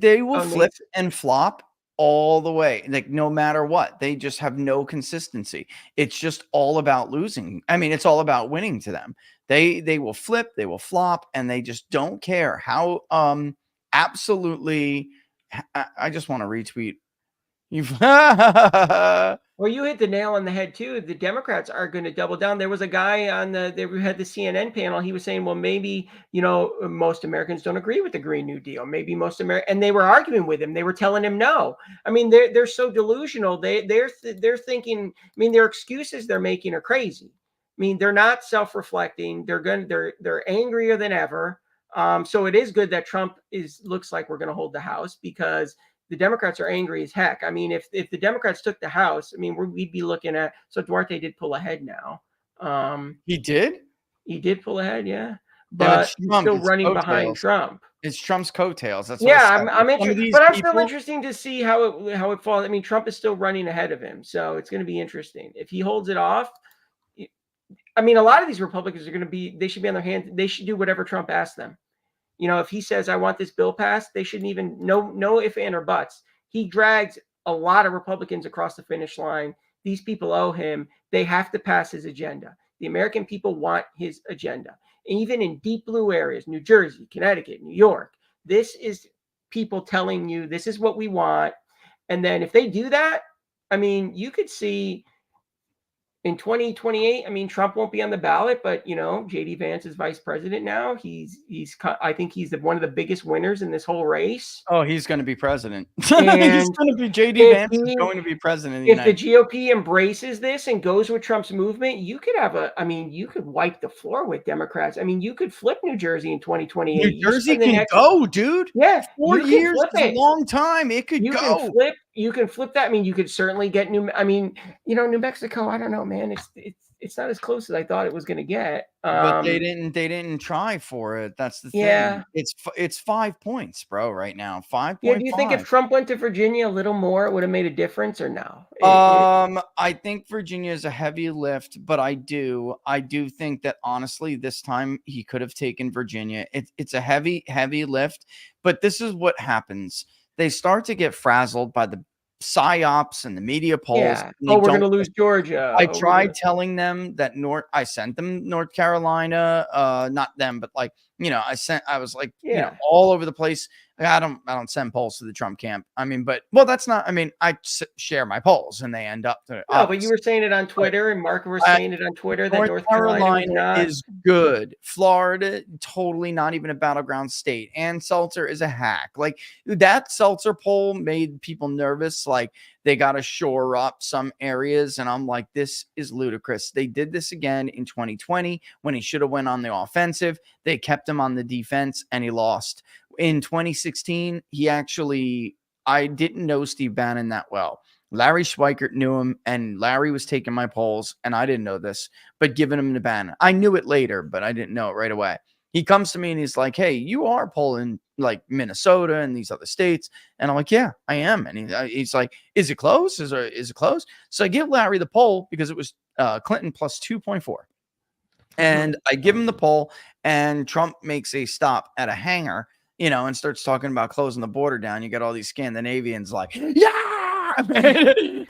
They will flip and flop all the way. Like no matter what, they just have no consistency. It's just all about losing. I mean, it's all about winning to them. They will flip, they will flop, and they just don't care how, absolutely. I just want to retweet. Well, you hit the nail on the head too. The Democrats are going to double down. There was a guy on they had the CNN panel. He was saying, well, maybe, most Americans don't agree with the Green New Deal. Maybe most and they were arguing with him. They were telling him no. I mean, they're so delusional. They're thinking, I mean, their excuses they're making are crazy. I mean, they're not self-reflecting. They're angrier than ever. So it is good that Trump looks like we're going to hold the House, because the Democrats are angry as heck. I mean, if the Democrats took the House, I mean, we'd be looking at. So Duarte did pull ahead now. He did. He did pull ahead, yeah. But But he's still running behind Trump. It's Trump's coattails. That's yeah. what I'm interested, but I'm still interesting to see how it falls. I mean, Trump is still running ahead of him, so it's going to be interesting if he holds it off. I mean, a lot of these Republicans are going to be. They should be on their hands. They should do whatever Trump asks them. If he says, I want this bill passed, they shouldn't even no if, and, or buts. He drags a lot of Republicans across the finish line. These people owe him. They have to pass his agenda. The American people want his agenda. Even in deep blue areas, New Jersey, Connecticut, New York, this is people telling you this is what we want. And then if they do that, I mean, you could see in 2028, I mean, Trump won't be on the ballot, but JD Vance is vice president now. I think he's one of the biggest winners in this whole race. Oh, he's going to be president. He's going to be JD Vance is going to be president. If the GOP embraces this and goes with Trump's movement, you could you could wipe the floor with Democrats. I mean, you could flip New Jersey in 2028. New Jersey can go, dude. Yeah, 4 years is a long time. It could go. You can flip that. I mean, you could certainly get New Mexico. I don't know, man. It's not as close as I thought it was going to get. But they didn't try for it. That's the thing. Yeah. It's 5 points, bro. Right now, 5. Yeah. Do you think if Trump went to Virginia a little more, it would have made a difference, or no? I think Virginia is a heavy lift, but I do think that honestly, this time he could have taken Virginia. It's a heavy lift, but this is what happens. They start to get frazzled by the psyops and the media polls. Yeah. Oh, we're going to lose Georgia. I tried telling them that I sent them North Carolina, not them, but I was like, all over the place. I don't send polls to the Trump camp. I mean, that's not, I mean, I share my polls and they end up to. Oh, but you were saying it on Twitter, and Mark was saying it on Twitter that North Carolina is good. Florida, totally not even a battleground state. And Seltzer is a hack. Like that Seltzer poll made people nervous. Like they got to shore up some areas. And I'm like, this is ludicrous. They did this again in 2020 when he should have went on the offensive. They kept him on the defense and he lost. In 2016, I didn't know Steve Bannon that well. Larry Schweikert knew him, and Larry was taking my polls, and I didn't know this, but giving him to Bannon. I knew it later, but I didn't know it right away. He comes to me and he's like, hey, you are polling like Minnesota and these other states. And I'm like, yeah, I am. And he's like, is it close? Is it close? So I give Larry the poll because it was Clinton plus 2.4. And I give him the poll, and Trump makes a stop at a hangar, and starts talking about closing the border down. You got all these Scandinavians like, yeah, and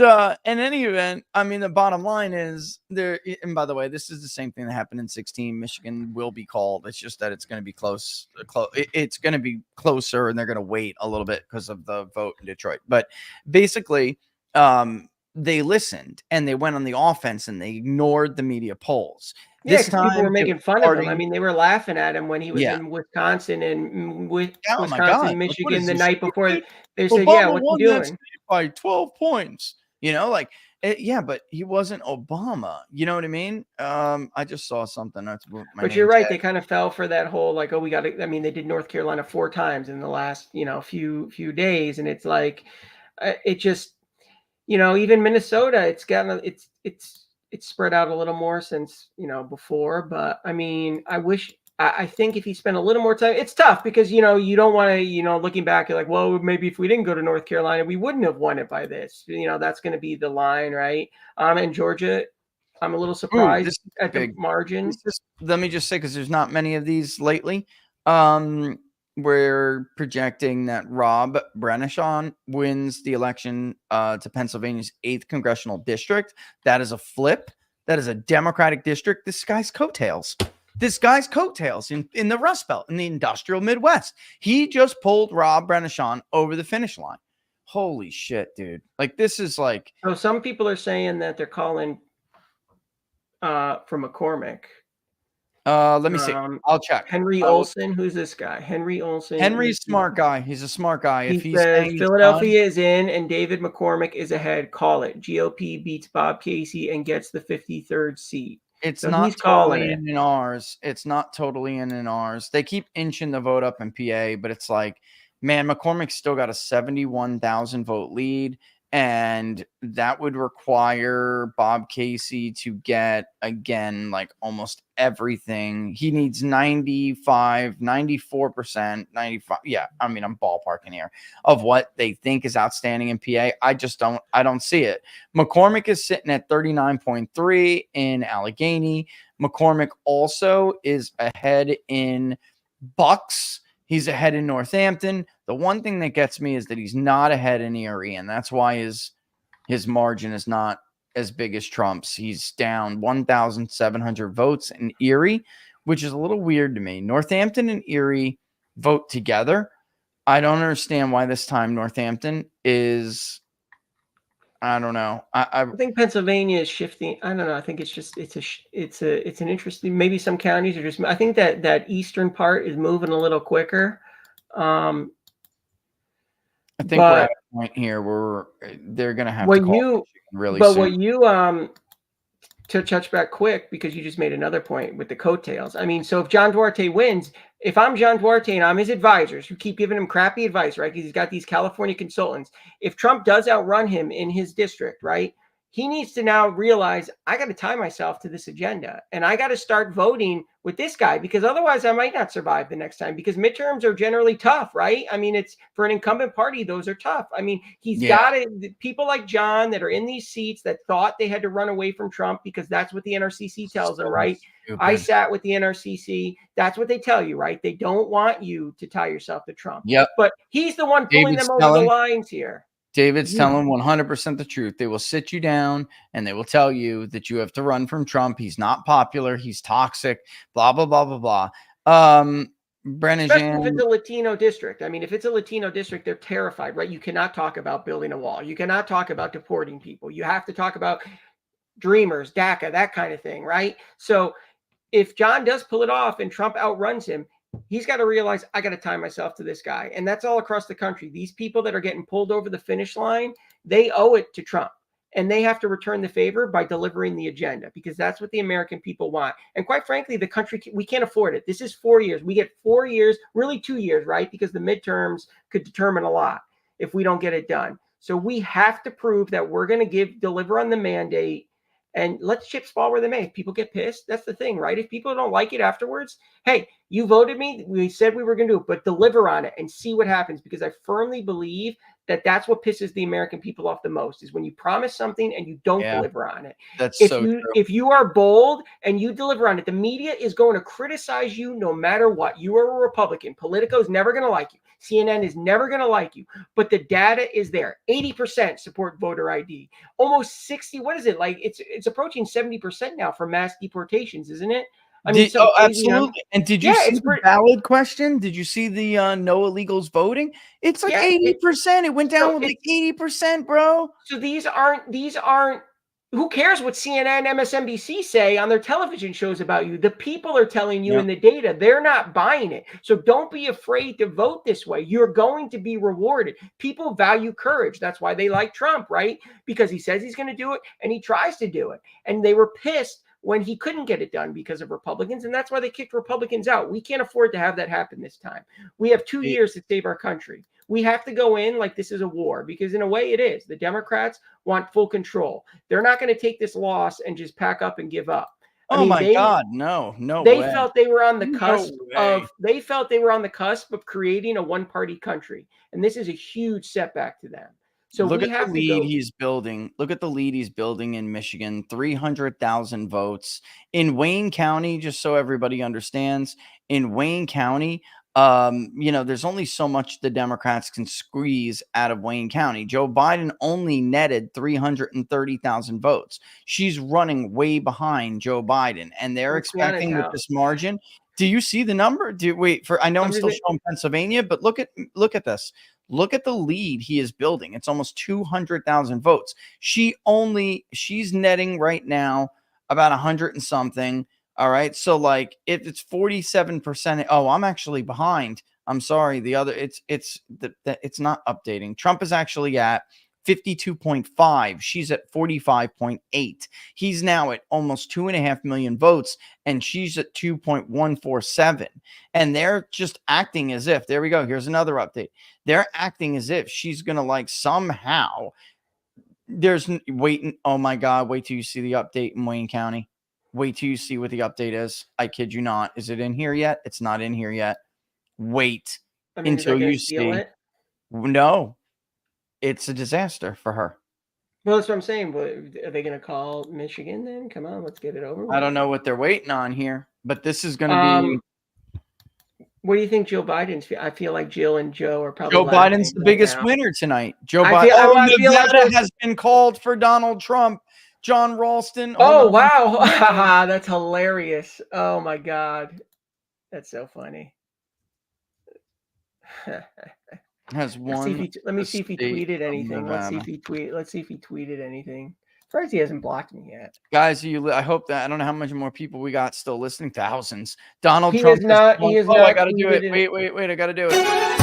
in any event, I mean, the bottom line is there. And by the way, this is the same thing that happened in 2016. Michigan will be called. It's just that it's going to be close. It's going to be closer, and they're going to wait a little bit because of the vote in Detroit. But basically, they listened and they went on the offense and they ignored the media polls. This time people were making fun of him. I mean, they were laughing at him when he was in Wisconsin and Wisconsin, Michigan the night before. They said, "Yeah, what's he doing?" By 12 points, but he wasn't Obama. You know what I mean? I just saw something. But you're right. They kind of fell for that whole like, oh, we got to. I mean, they did North Carolina 4 times in the last few days, and it's like, it just, even Minnesota, it's spread out a little more since, before, but I mean, I think if he spent a little more time, it's tough because, you don't want to, looking back, you're like, well, maybe if we didn't go to North Carolina, we wouldn't have won it by this, that's going to be the line. Right. And Georgia, I'm a little surprised at the margin. Let me just say, cause there's not many of these lately. We're projecting that Rob Brenishon wins the election to Pennsylvania's 8th congressional district. That is a flip. That is a Democratic district. This guy's coattails. In the Rust Belt, in the industrial Midwest. He just pulled Rob Brenishon over the finish line. Holy shit, dude. Like, this is like. So some people are saying that they're calling for McCormick. Let me see. I'll check. Henry Olsen. Who's this guy? Henry Olsen. Henry's smart guy. He's a smart guy. If He he's says saying he's Philadelphia done, is in and David McCormick is ahead. Call it. GOP beats Bob Casey and gets the 53rd seat. it's So not he's calling totally it. in ours. It's not totally in ours. They keep inching the vote up in PA, but it's like, man, McCormick's still got a 71,000 vote lead. And that would require Bob Casey to get, again, like almost everything. He needs 95, 94%, 95. Yeah, I mean, I'm ballparking here of what they think is outstanding in PA. I don't see it. McCormick is sitting at 39.3 in Allegheny. McCormick also is ahead in Bucks. He's ahead in Northampton. The one thing that gets me is that he's not ahead in Erie, and that's why his margin is not as big as Trump's. He's down 1,700 votes in Erie, which is a little weird to me. Northampton and Erie vote together. I don't understand why this time Northampton is. I don't know. I think Pennsylvania is shifting. I don't know. I think it's just it's an interesting. Maybe some counties are just. I think that eastern part is moving a little quicker. I think we're at a point here where they're going to have to call really soon. But what you to touch back quick, because you just made another point with the coattails. I mean, so if John Duarte wins, if I'm John Duarte and I'm his advisors who keep giving him crappy advice, right? Because he's got these California consultants. If Trump does outrun him in his district, right? He needs to now realize I got to tie myself to this agenda and I got to start voting with this guy, because otherwise I might not survive the next time, because midterms are generally tough, right? I mean, it's for an incumbent party, those are tough. I mean, he's got it. People like John that are in these seats that thought they had to run away from Trump because that's what the NRCC tells them, right? Stupid. I sat with the NRCC. That's what they tell you, right? They don't want you to tie yourself to Trump. Yep. But he's the one pulling them over the lines here. David's telling 100% the truth. They will sit you down and they will tell you that you have to run from Trump. He's not popular. He's toxic, blah, blah, blah, blah, blah. Brennan, especially if it's a Latino district. I mean, if it's a Latino district, they're terrified, right? You cannot talk about building a wall. You cannot talk about deporting people. You have to talk about dreamers, DACA, that kind of thing, right? So if John does pull it off and Trump outruns him, he's got to realize I got to tie myself to this guy. And that's all across the country. These people that are getting pulled over the finish line, they owe it to Trump. And they have to return the favor by delivering the agenda, because that's what the American people want. And quite frankly, the country, we can't afford it. This is 4 years. We get 4 years, really 2 years, right? Because the midterms could determine a lot if we don't get it done. So we have to prove that we're going to deliver on the mandate. And let the chips fall where they may. If people get pissed, that's the thing, right? If people don't like it afterwards, hey, you voted me. We said we were going to do it, but deliver on it and see what happens. Because I firmly believe that that's what pisses the American people off the most, is when you promise something and you don't deliver on it. That's true. If you are bold and you deliver on it, the media is going to criticize you no matter what. You are a Republican. Politico is never going to like you. CNN is never going to like you, but the data is there. 80% support voter ID. Almost 60. What is it? Like it's approaching 70% now for mass deportations, isn't it? I mean, absolutely. And did you see the ballot question? Did you see the no illegals voting? It's like 80%. It went down with like 80%, bro. So these aren't. Who cares what CNN, MSNBC say on their television shows about you? The people are telling you in the data. They're not buying it. So don't be afraid to vote this way. You're going to be rewarded. People value courage. That's why they like Trump, right? Because he says he's going to do it and he tries to do it. And they were pissed when he couldn't get it done because of Republicans. And that's why they kicked Republicans out. We can't afford to have that happen this time. We have 2 years to save our country. We have to go in like this is a war, because in a way it is. The Democrats want full control. They're not going to take this loss and just pack up and give up. God, no They way. felt they were on the cusp of creating a one-party country. And this is a huge setback to them. So look at the lead he's building. Look at the lead he's building in Michigan. 300,000 votes in Wayne County. Just so everybody understands, in Wayne County, there's only so much the Democrats can squeeze out of Wayne County. Joe Biden only netted 330,000 votes. She's running way behind Joe Biden, and they're expecting with this margin. Do you see the number? I know I'm still showing Pennsylvania, but look at this. Look at the lead he is building. It's almost 200,000 votes. She's netting right now about 100 and something. All right. So like if it's 47%, oh, I'm actually behind. I'm sorry. The other it's not updating. Trump is actually at 52.5. She's at 45.8. He's now at almost 2.5 million votes, and she's at 2.147. And they're just acting as if, there we go. Here's another update. They're acting as if she's going to like somehow oh my God, wait till you see the update in Wayne County. Wait till you see what the update is. I kid you not. Is it in here yet? It's not in here yet. Wait until you see. It? No, it's a disaster for her. Well, that's what I'm saying. But are they going to call Michigan then? Come on, let's get it over with. I don't know what they're waiting on here, but this is going to be. What do you think Joe Biden's? I feel like Jill and Joe are probably. Joe Biden's the biggest winner tonight. Joe Biden. Nevada has been called for Donald Trump. John Ralston. Oh, wow. That's hilarious. Oh, my God. That's so funny. Has one. Let me see if he tweeted anything. Let's see if he tweeted anything. Surprised he hasn't blocked me yet. Guys, I hope that I don't know how much more people we got still listening. Thousands. Donald he Trump is not. He is not. I got to do it. Wait. I got to do it.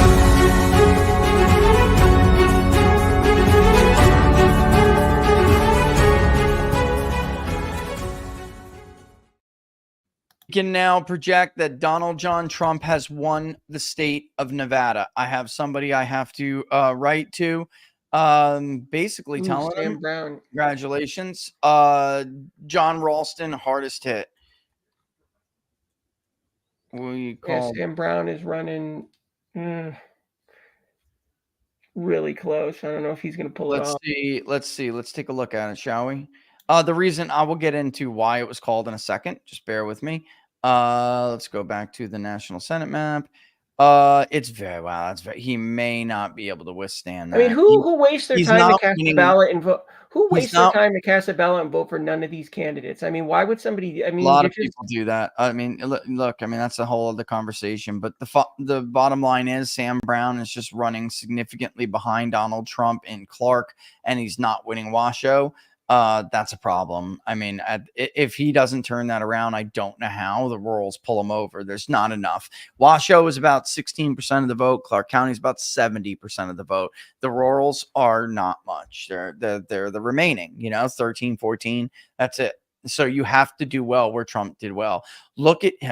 Can now project that Donald John Trump has won the state of Nevada. I have somebody I have to write to, basically telling him, Brown. Congratulations. John Ralston, hardest hit. Sam Brown is running really close. I don't know if he's going to pull it off. Let's see. Let's take a look at it, shall we? The reason I will get into why it was called in a second. Just bear with me. Let's go back to the National Senate map. It's he may not be able to withstand that. I mean, who wastes their time to cast a ballot and vote? Who wastes their time to cast a ballot and vote for none of these candidates? I mean, why would somebody? I mean, a lot of people do that. I mean, look. I mean, that's a whole other conversation. But the bottom line is, Sam Brown is just running significantly behind Donald Trump in Clark, and he's not winning Washoe. That's a problem. I mean, if he doesn't turn that around, I don't know how the rurals pull him over. There's not enough. Washoe is about 16% of the vote. Clark County is about 70% of the vote. The rurals are not much. They're the remaining, 13, 14. That's it. So you have to do well where Trump did well.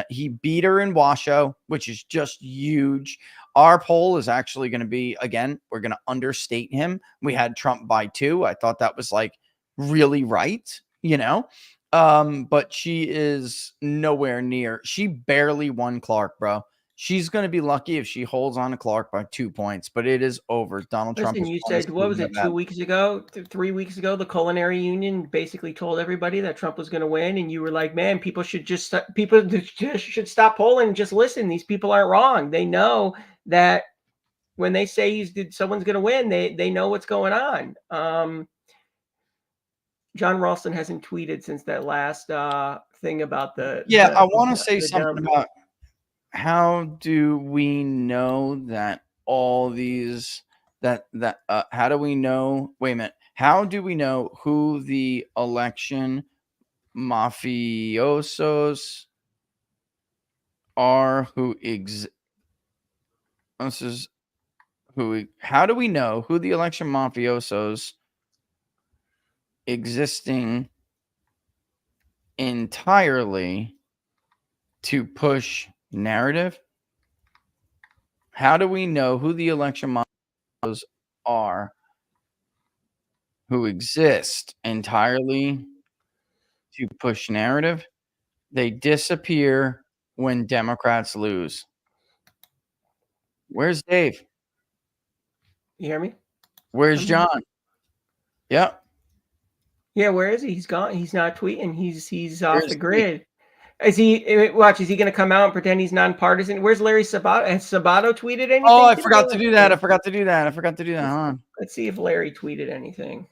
He beat her in Washoe, which is just huge. Our poll is actually going to be, again, we're going to understate him. We had Trump by 2. I thought that was like really right, but she is nowhere near. She barely won Clark, bro. She's going to be lucky if she holds on to Clark by 2 points, but it is over. Donald Trump. You said, what was it, 2 weeks ago, 3 weeks ago, the culinary union basically told everybody that Trump was going to win. And you were like, man, people should should stop polling and just listen. These people aren't wrong. They know that when they say someone's going to win, they know what's going on. John Ralston hasn't tweeted since that last thing about the. Yeah, I want to say something about how do we know that all these how do we know? Wait a minute. How do we know who the election mafiosos are? How do we know who the election mafiosos existing entirely to push narrative? How do we know who the election mafiosos are who exist entirely to push narrative? They disappear when Democrats lose. Where's Dave? You hear me? Where's John? Yep. Yeah, where is he? He's gone. He's not tweeting. He's off the grid. Is he going to come out and pretend he's nonpartisan? Where's Larry Sabato? Has Sabato tweeted anything? Oh, I forgot to do that. Hold on. Let's see if Larry tweeted anything.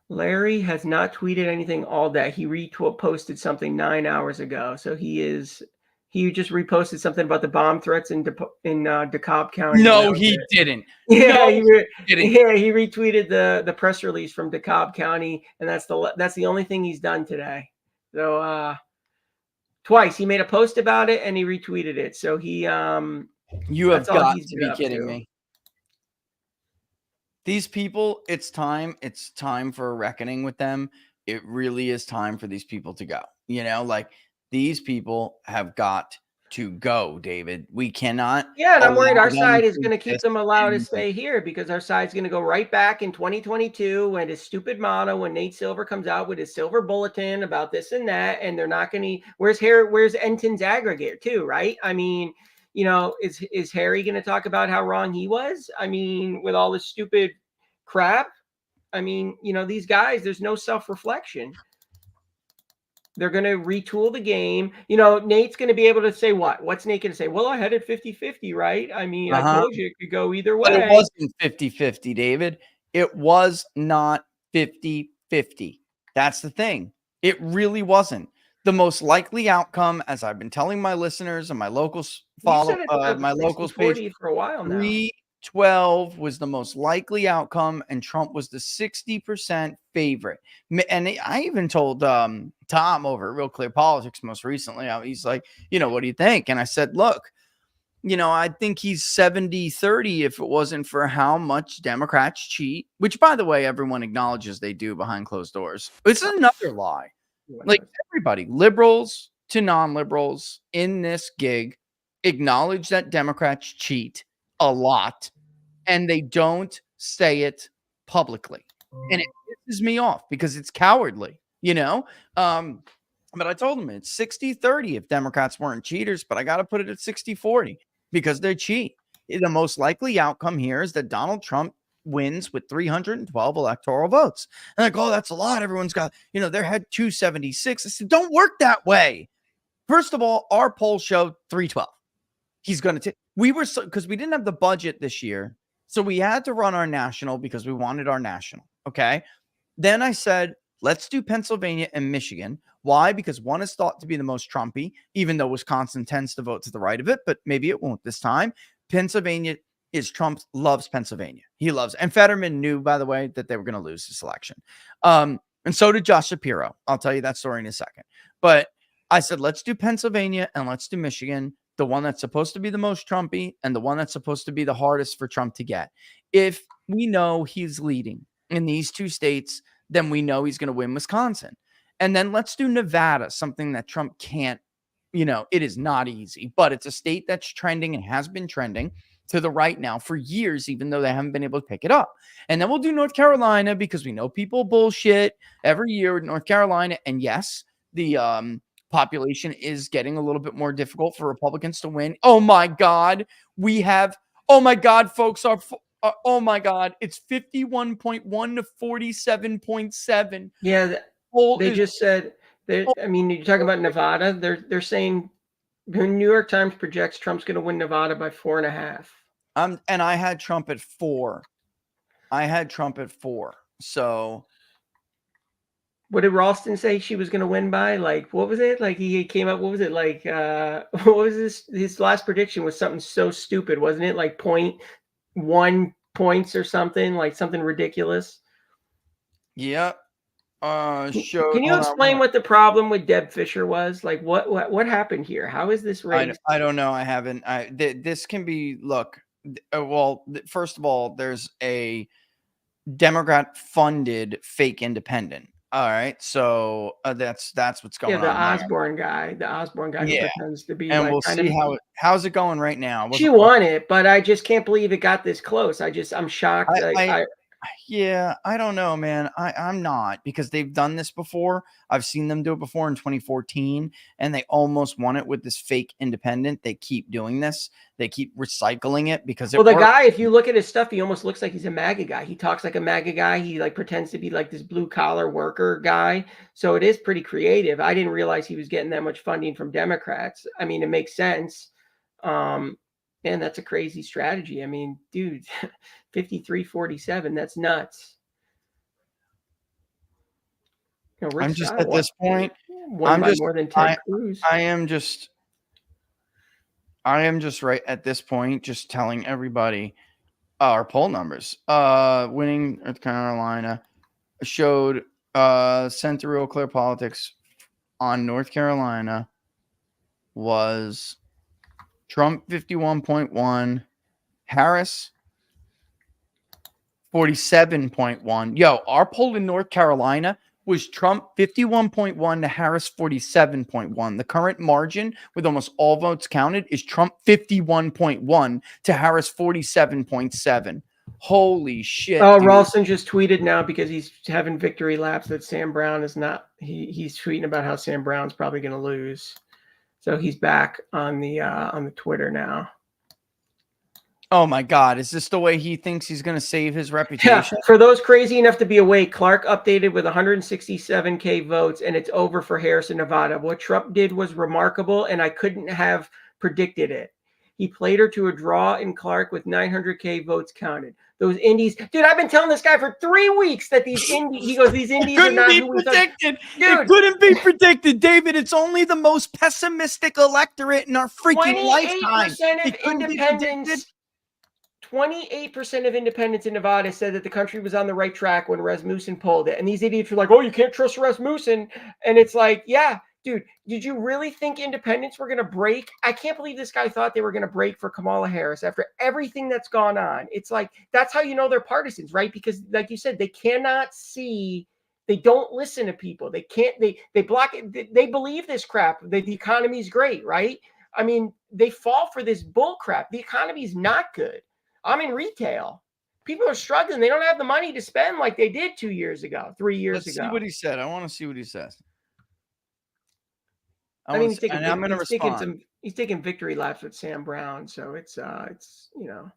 Larry has not tweeted anything all day. He posted something 9 hours ago. So he is He just reposted something about the bomb threats in DeKalb County. No, he didn't. Yeah, No, he didn't. he retweeted the press release from DeKalb County, and that's the only thing he's done today. So twice he made a post about it and he retweeted it. So he You have that's all got he's to been be up kidding to. me. These people, it's time for a reckoning with them. It really is time for these people to go. Like these people have got to go, David. We cannot. Yeah, and I'm worried allow our them side is to going to keep exist them allowed to anymore. stay here because our side's going to go right back in 2022 when his stupid motto, when Nate Silver comes out with his silver bulletin about this and that, and they're not going to. Where's Enton's aggregate too, right? I mean, is Harry going to talk about how wrong he was? I mean, with all this stupid crap. I mean, these guys, there's no self-reflection. They're going to retool the game. Nate's going to be able to say what? What's Nate going to say? Well, I had it 50-50, right? I mean, I told you it could go either way. But it wasn't 50-50, David. It was not 50-50. That's the thing. It really wasn't. The most likely outcome, as I've been telling my listeners and my locals my locals page for a while now. 312 was the most likely outcome, and Trump was the 60% favorite. And I even told Tom over at Real Clear Politics most recently, he's like, what do you think? And I said, look, I think he's 70-30 if it wasn't for how much Democrats cheat, which, by the way, everyone acknowledges they do behind closed doors. It's another lie. Like everybody, liberals to non-liberals in this gig, acknowledge that Democrats cheat a lot, and they don't say it publicly. And it pisses me off because it's cowardly, But I told them it's 60-30 if Democrats weren't cheaters, but I got to put it at 60-40 because they cheat. The most likely outcome here is that Donald Trump wins with 312 electoral votes. And like, oh, that's a lot. Everyone's got, they had 276. I said, don't work that way. First of all, our poll showed 312. He's going to take, because we didn't have the budget this year. So we had to run our national because we wanted our national. Okay. Then I said, let's do Pennsylvania and Michigan. Why? Because one is thought to be the most Trumpy, even though Wisconsin tends to vote to the right of it, but maybe it won't this time. Pennsylvania is Trump loves Pennsylvania. He loves, and Fetterman knew, by the way, that they were going to lose this election. And so did Josh Shapiro. I'll tell you that story in a second. But I said, let's do Pennsylvania and let's do Michigan, the one that's supposed to be the most Trumpy and the one that's supposed to be the hardest for Trump to get. If we know he's leading in these two states, then we know he's going to win Wisconsin. And then let's do Nevada, something that Trump can't, it is not easy, but it's a state that's trending and has been trending to the right now for years, even though they haven't been able to pick it up. And then we'll do North Carolina because we know people bullshit every year with North Carolina. And yes, the population is getting a little bit more difficult for Republicans to win. Oh my God. Oh my God, folks, oh my God, it's 51.1 to 47.7. Yeah, they just said I mean, you're talking about Nevada. They're saying the New York Times projects Trump's going to win Nevada by 4.5. And I had Trump at 4. So what did Ralston say she was going to win by? Like, what was it? Like he came up, what was it? Like, what was this? His last prediction was something so stupid, wasn't it? Like 0.1 points or something, like something ridiculous. Yeah. Can you explain what the problem with Deb Fisher was? Like what happened here? How is this race? I don't know. I haven't. This can be, look, well, first of all, there's a Democrat funded fake independent. All right. So that's what's going on. The Osborne guy who pretends to be, and like, we'll see how's it going right now. She won it, but I just can't believe it got this close. I'm shocked. Yeah, I don't know, man. I'm not, because they've done this before. I've seen them do it before in 2014, and they almost won it with this fake independent. They keep doing this. They keep recycling it because the guy, if you look at his stuff, he almost looks like he's a MAGA guy. He talks like a MAGA guy. He like pretends to be like this blue collar worker guy. So it is pretty creative. I didn't realize he was getting that much funding from Democrats. I mean, it makes sense. Man, that's a crazy strategy. I mean, dude, 53-47, that's nuts. I'm just at this point, I'm just more than Ted Cruz. I am just, I am just right at this point, just telling everybody our poll numbers. Winning North Carolina showed Center Real Clear Politics on North Carolina was Trump 51.1, Harris 47.1. Yo, our poll in North Carolina was Trump 51.1 to Harris 47.1. The current margin with almost all votes counted is Trump 51.1 to Harris 47.7. Holy shit. Oh, dude. Ralston just tweeted now because he's having victory laps that Sam Brown is not. He's tweeting about how Sam Brown's probably going to lose. So he's back on the Twitter now. Oh my God. Is this the way he thinks he's going to save his Yeah, reputation? for those crazy enough to be awake, Clark updated with 167K votes, and it's over for Harris in Nevada. What Trump did was remarkable, and I couldn't have predicted it. He played her to a draw in Clark with 900K votes counted. Those indies, dude, I've been telling this guy for 3 weeks that these indies, he goes, these indies are not who we thought. Predicted. It couldn't be predicted, David. It's only the most pessimistic electorate in our freaking lifetime. 28% of independents. 28% of independents in Nevada said that the country was on the right track when Rasmussen polled it. And these idiots were like, oh, you can't trust Rasmussen. And it's like, yeah, dude, did you really think independents were going to break? I can't believe this guy thought they were going to break for Kamala Harris after everything that's gone on. It's like, that's how you know they're partisans, right? Because like you said, they cannot see, they don't listen to people. They can't, they block it. They believe this crap, that the economy is great, right? I mean, they fall for this bull crap. The economy is not good. I'm in retail. People are struggling. They don't have the money to spend like they did 2 years ago, 3 years ago. Let's see what he said. I want to see what he says. I mean, I'm going to respond. He's taking victory laps with Sam Brown, so it's you know.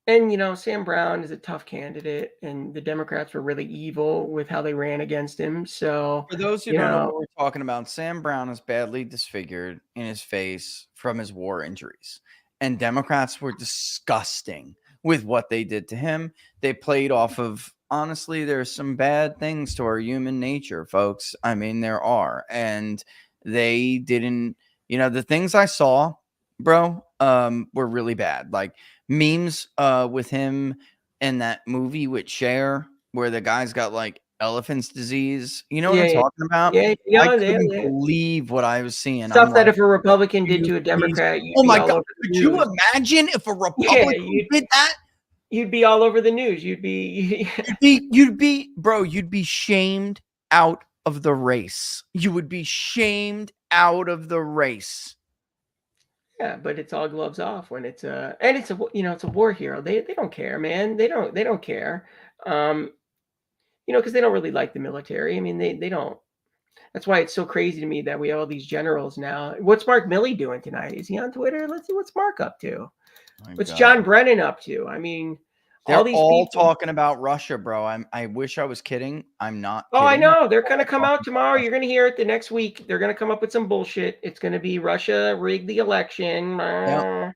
And you know, Sam Brown is a tough candidate, and the Democrats were really evil with how they ran against him. So for those who don't know what we're talking about, Sam Brown is badly disfigured in his face from his war injuries, and Democrats were disgusting with what they did to him. They played off of, honestly, there's some bad things to our human nature, folks. I mean, there are, and they didn't, you know, the things I saw, bro, were really bad. Like memes with him in that movie with Cher where the guy's got like elephant's disease. You know what I'm talking about? I couldn't believe what I was seeing. Stuff that if a Republican did to a Democrat, oh my God, could you imagine if a Republican did that? You'd be all over the news. You'd be bro, you'd be shamed out of the race. You would be shamed out of the race. Yeah, but it's all gloves off when it's and it's a, you know, it's a war hero. They don't care, man. They don't care. You know, because they don't really like the military. I mean, they don't. That's why it's so crazy to me that we have all these generals now. What's Mark Milley doing tonight? Is he on Twitter? Let's see what's Mark up to. What's John Brennan up to? I mean, they're all talking about Russia, bro. I wish I was kidding. I'm not. Oh, I know. They're going to come out tomorrow. You're going to hear it the next week. They're going to come up with some bullshit. It's going to be Russia rigged the election. Yep.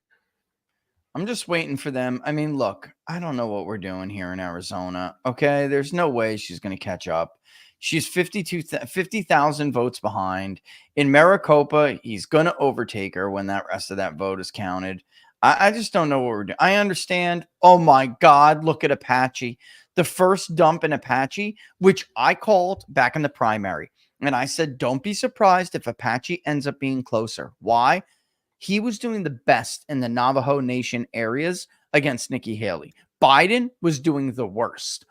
I'm just waiting for them. I mean, look, I don't know what we're doing here in Arizona. Okay. There's no way she's going to catch up. She's 50,000 votes behind. In Maricopa, he's going to overtake her when that rest of that vote is counted. I just don't know what we're doing. I understand. Oh my God, look at Apache. The first dump in Apache, which I called back in the primary. And I said, don't be surprised if Apache ends up being closer. Why? He was doing the best in the Navajo Nation areas against Nikki Haley. Biden was doing the worst.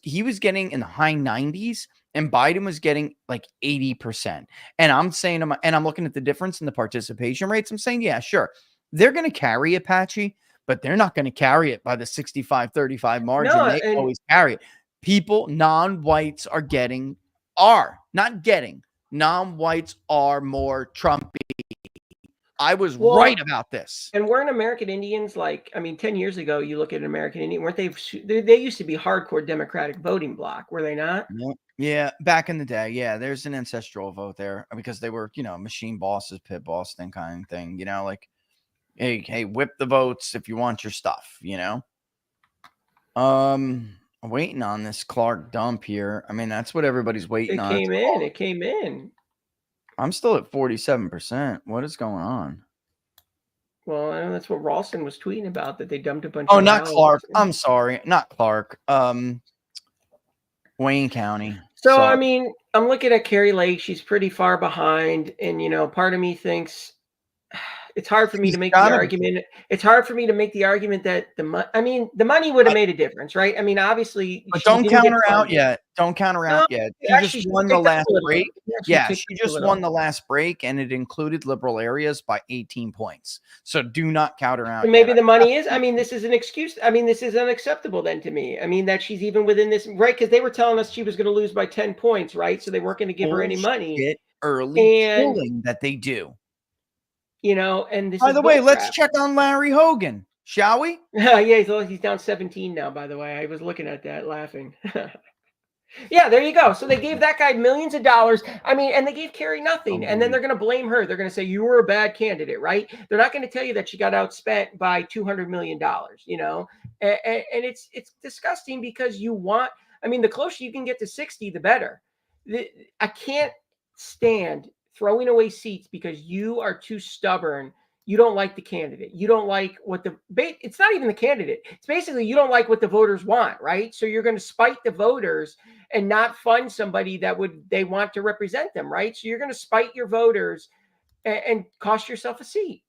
He was getting in the high 90s and Biden was getting like 80%. And I'm saying, and I'm looking at the difference in the participation rates. I'm saying, yeah, sure. They're going to carry Apache, but they're not going to carry it by the 65-35 margin. No, they always carry it. People, non-whites non-whites are more Trumpy. I was right about this. And weren't American Indians like, I mean, 10 years ago, you look at an American Indian, weren't they used to be hardcore Democratic voting bloc, were they not? Yeah, back in the day. Yeah, there's an ancestral vote there because they were, you know, machine bosses, pit boss thing kind of thing, you know, like, hey, whip the votes if you want your stuff, you know? I'm waiting on this Clark dump here. I mean, that's what everybody's waiting on. It came in. I'm still at 47%. What is going on? Well, I know that's what Ralston was tweeting about, that they dumped a bunch Oh, of not ballots. Clark. I'm sorry. Not Clark. Wayne County. So, I Sorry. mean, I'm looking at Carrie Lake. She's pretty far behind. And, you know, part of me thinks it's hard for me to make the argument. It's hard for me to make the argument that the money would have made a difference, right? I mean, obviously, But she don't didn't count get her out funded. yet. Don't count her No, out yet. She actually, just she won the picked up last a little. break. Yeah, Yeah, she just won the last break, and it included liberal areas by 18 points. So do not count her out. So maybe the money is, I mean, this is an excuse. I mean, this is unacceptable then to me. I mean, that she's even within this, right? Because they were telling us she was going to lose by 10 points, right? So they weren't going to give her any money. Bullshit early And, polling that they do. you know, and this By is the way, let's bullcrap. check on Larry Hogan, shall we? Yeah, he's down 17 now, by the way. I was looking at that laughing. Yeah, there you go. So they gave that guy millions of dollars. I mean, and they gave Kerry nothing. And then they're going to blame her. They're going to say, you were a bad candidate, right? They're not going to tell you that she got outspent by $200 million, you know? And it's disgusting because you want, I mean, the closer you can get to 60, the better. I can't stand throwing away seats because you are too stubborn. You don't like the candidate. You don't like what it's not even the candidate. It's basically you don't like what the voters want, right? So you're going to spite the voters and not fund somebody that they want to represent them, right? So you're going to spite your voters and cost yourself a seat.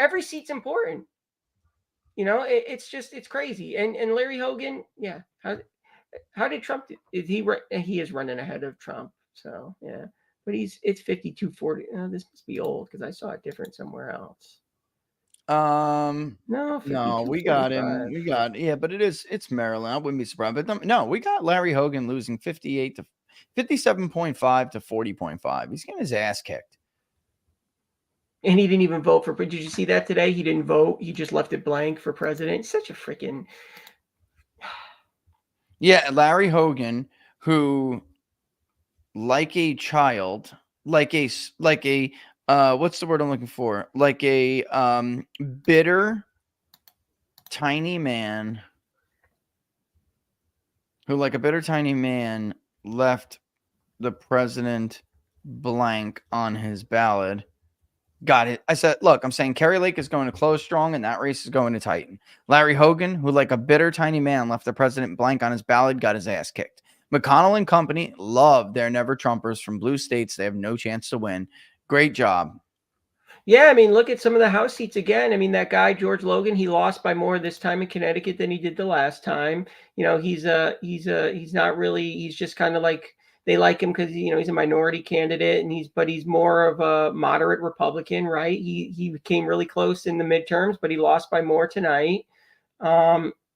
Every seat's important. You know, it's crazy. And Larry Hogan, yeah. How did Trump, he is running ahead of Trump. So, yeah. But it's 52-40. Oh, this must be old because I saw it different somewhere else. No, we got him. But it's Maryland. I wouldn't be surprised. But no, we got Larry Hogan losing 57.5 to 40.5. He's getting his ass kicked. And he didn't even vote for. Did you see that today? He didn't vote. He just left it blank for president. Such a freaking. Yeah, Larry Hogan, who, like a child, like a what's the word I'm looking for? Like a bitter, tiny man who, like a bitter, tiny man, left the president blank on his ballot. Got it. I said, look, I'm saying Kerry Lake is going to close strong, and that race is going to tighten. Larry Hogan, who, like a bitter, tiny man, left the president blank on his ballot, got his ass kicked. McConnell and company love their never Trumpers from blue states. They have no chance to win. Great job. Yeah, I mean, look at some of the House seats again. I mean, that guy, George Logan, he lost by more this time in Connecticut than he did the last time. You know, he's not really, he's just kind of like, they like him because, you know, he's a minority candidate and he's more of a moderate Republican, right? He came really close in the midterms, but he lost by more tonight.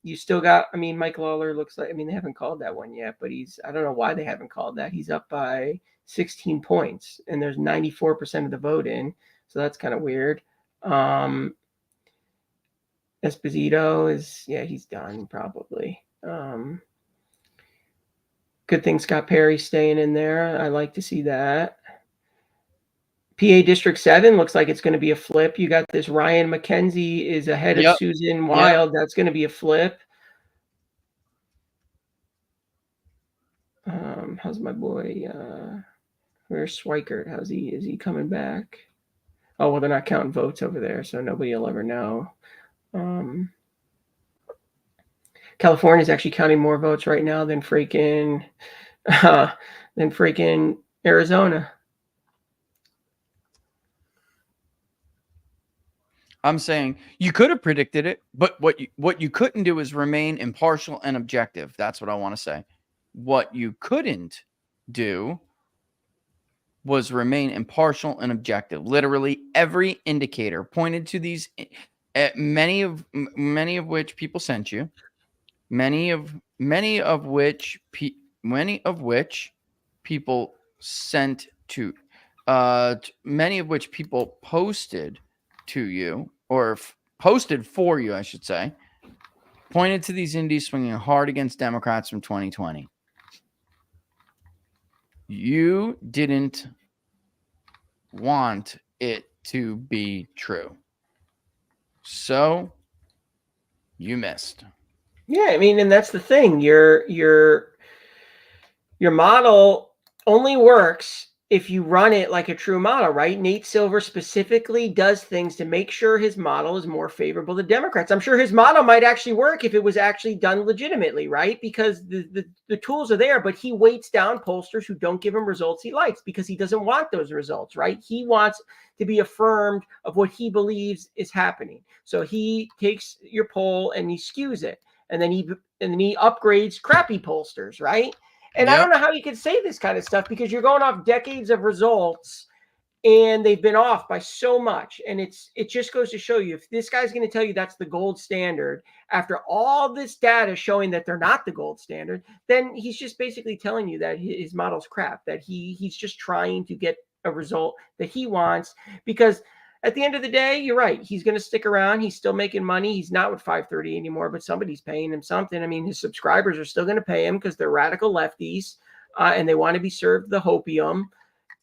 You still got, I mean, Mike Lawler looks like, I mean, they haven't called that one yet, but I don't know why they haven't called that. He's up by 16 points and there's 94% of the vote in. So that's kind of weird. Esposito he's done probably. Good thing Scott Perry's staying in there. I like to see that. PA District 7 looks like it's going to be a flip. You got this Ryan McKenzie is ahead of Susan Wild. That's going to be a flip. How's my boy? Where's Schweikert? Is he coming back? Oh, well, they're not counting votes over there, so nobody will ever know. California is actually counting more votes right now than freaking Arizona. I'm saying you could have predicted it, but what you couldn't do is remain impartial and objective. That's what I want to say. What you couldn't do was remain impartial and objective. Literally every indicator pointed to these, many of which people sent you, many of which people sent to, many of which people posted to you or posted for you, I should say, pointed to these indies swinging hard against Democrats from 2020. You didn't want it to be true. So you missed. Yeah, I mean, and that's the thing. Your model only works if you run it like a true model, right? Nate Silver specifically does things to make sure his model is more favorable to Democrats. I'm sure his model might actually work if it was actually done legitimately, right? Because the tools are there, but he weights down pollsters who don't give him results he likes because he doesn't want those results, right? He wants to be affirmed of what he believes is happening. So he takes your poll and he skews it, and then he upgrades crappy pollsters, right? And I don't know how you can say this kind of stuff because you're going off decades of results and they've been off by so much. And it just goes to show you, if this guy's going to tell you that's the gold standard after all this data showing that they're not the gold standard, then he's just basically telling you that his model's crap, that he's just trying to get a result that he wants. Because at the end of the day, you're right. He's going to stick around. He's still making money. He's not with 530 anymore, but somebody's paying him something. I mean, his subscribers are still going to pay him because they're radical lefties and they want to be served the hopium.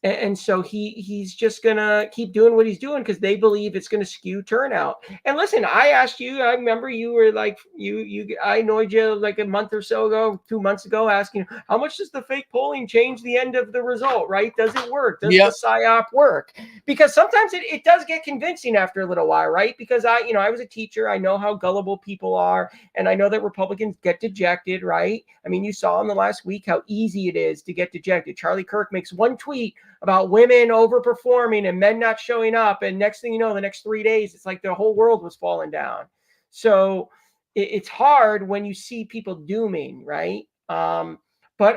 And so he's just going to keep doing what he's doing because they believe it's going to skew turnout. And listen, I asked you, I remember you were like, I annoyed you like a month or so ago, 2 months ago, asking how much does the fake polling change the end of the result, right? Does it work? Does the PSYOP work? Because sometimes it does get convincing after a little while, right? Because I was a teacher. I know how gullible people are. And I know that Republicans get dejected, right? I mean, you saw in the last week how easy it is to get dejected. Charlie Kirk makes one tweet about women overperforming and men not showing up. And next thing you know, the next 3 days, it's like the whole world was falling down. So it's hard when you see people dooming, right? But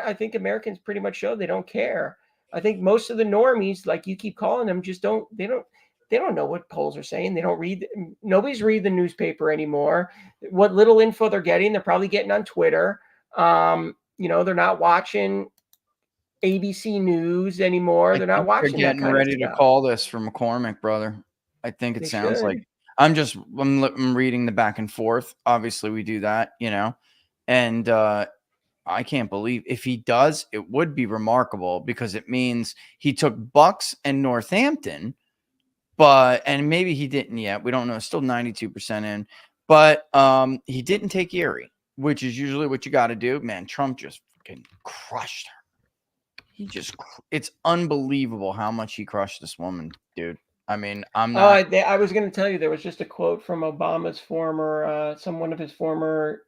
I think Americans pretty much show they don't care. I think most of the normies, like you keep calling them, just they don't know what polls are saying. They don't read. Nobody's read the newspaper anymore. What little info they're getting, they're probably getting on Twitter. They're not watching ABC News anymore. They're not watching. They're getting ready to call this for McCormick, brother. I think it sounds like I'm reading the back and forth. Obviously, we do that, and I can't believe if he does, it would be remarkable because it means he took Bucks and Northampton, and maybe he didn't yet. We don't know. It's still 92% in, but he didn't take Erie, which is usually what you got to do. Man, Trump just fucking crushed her. It's unbelievable how much he crushed this woman, dude. I mean, I'm not. I was going to tell you, there was just a quote from Obama's one of his former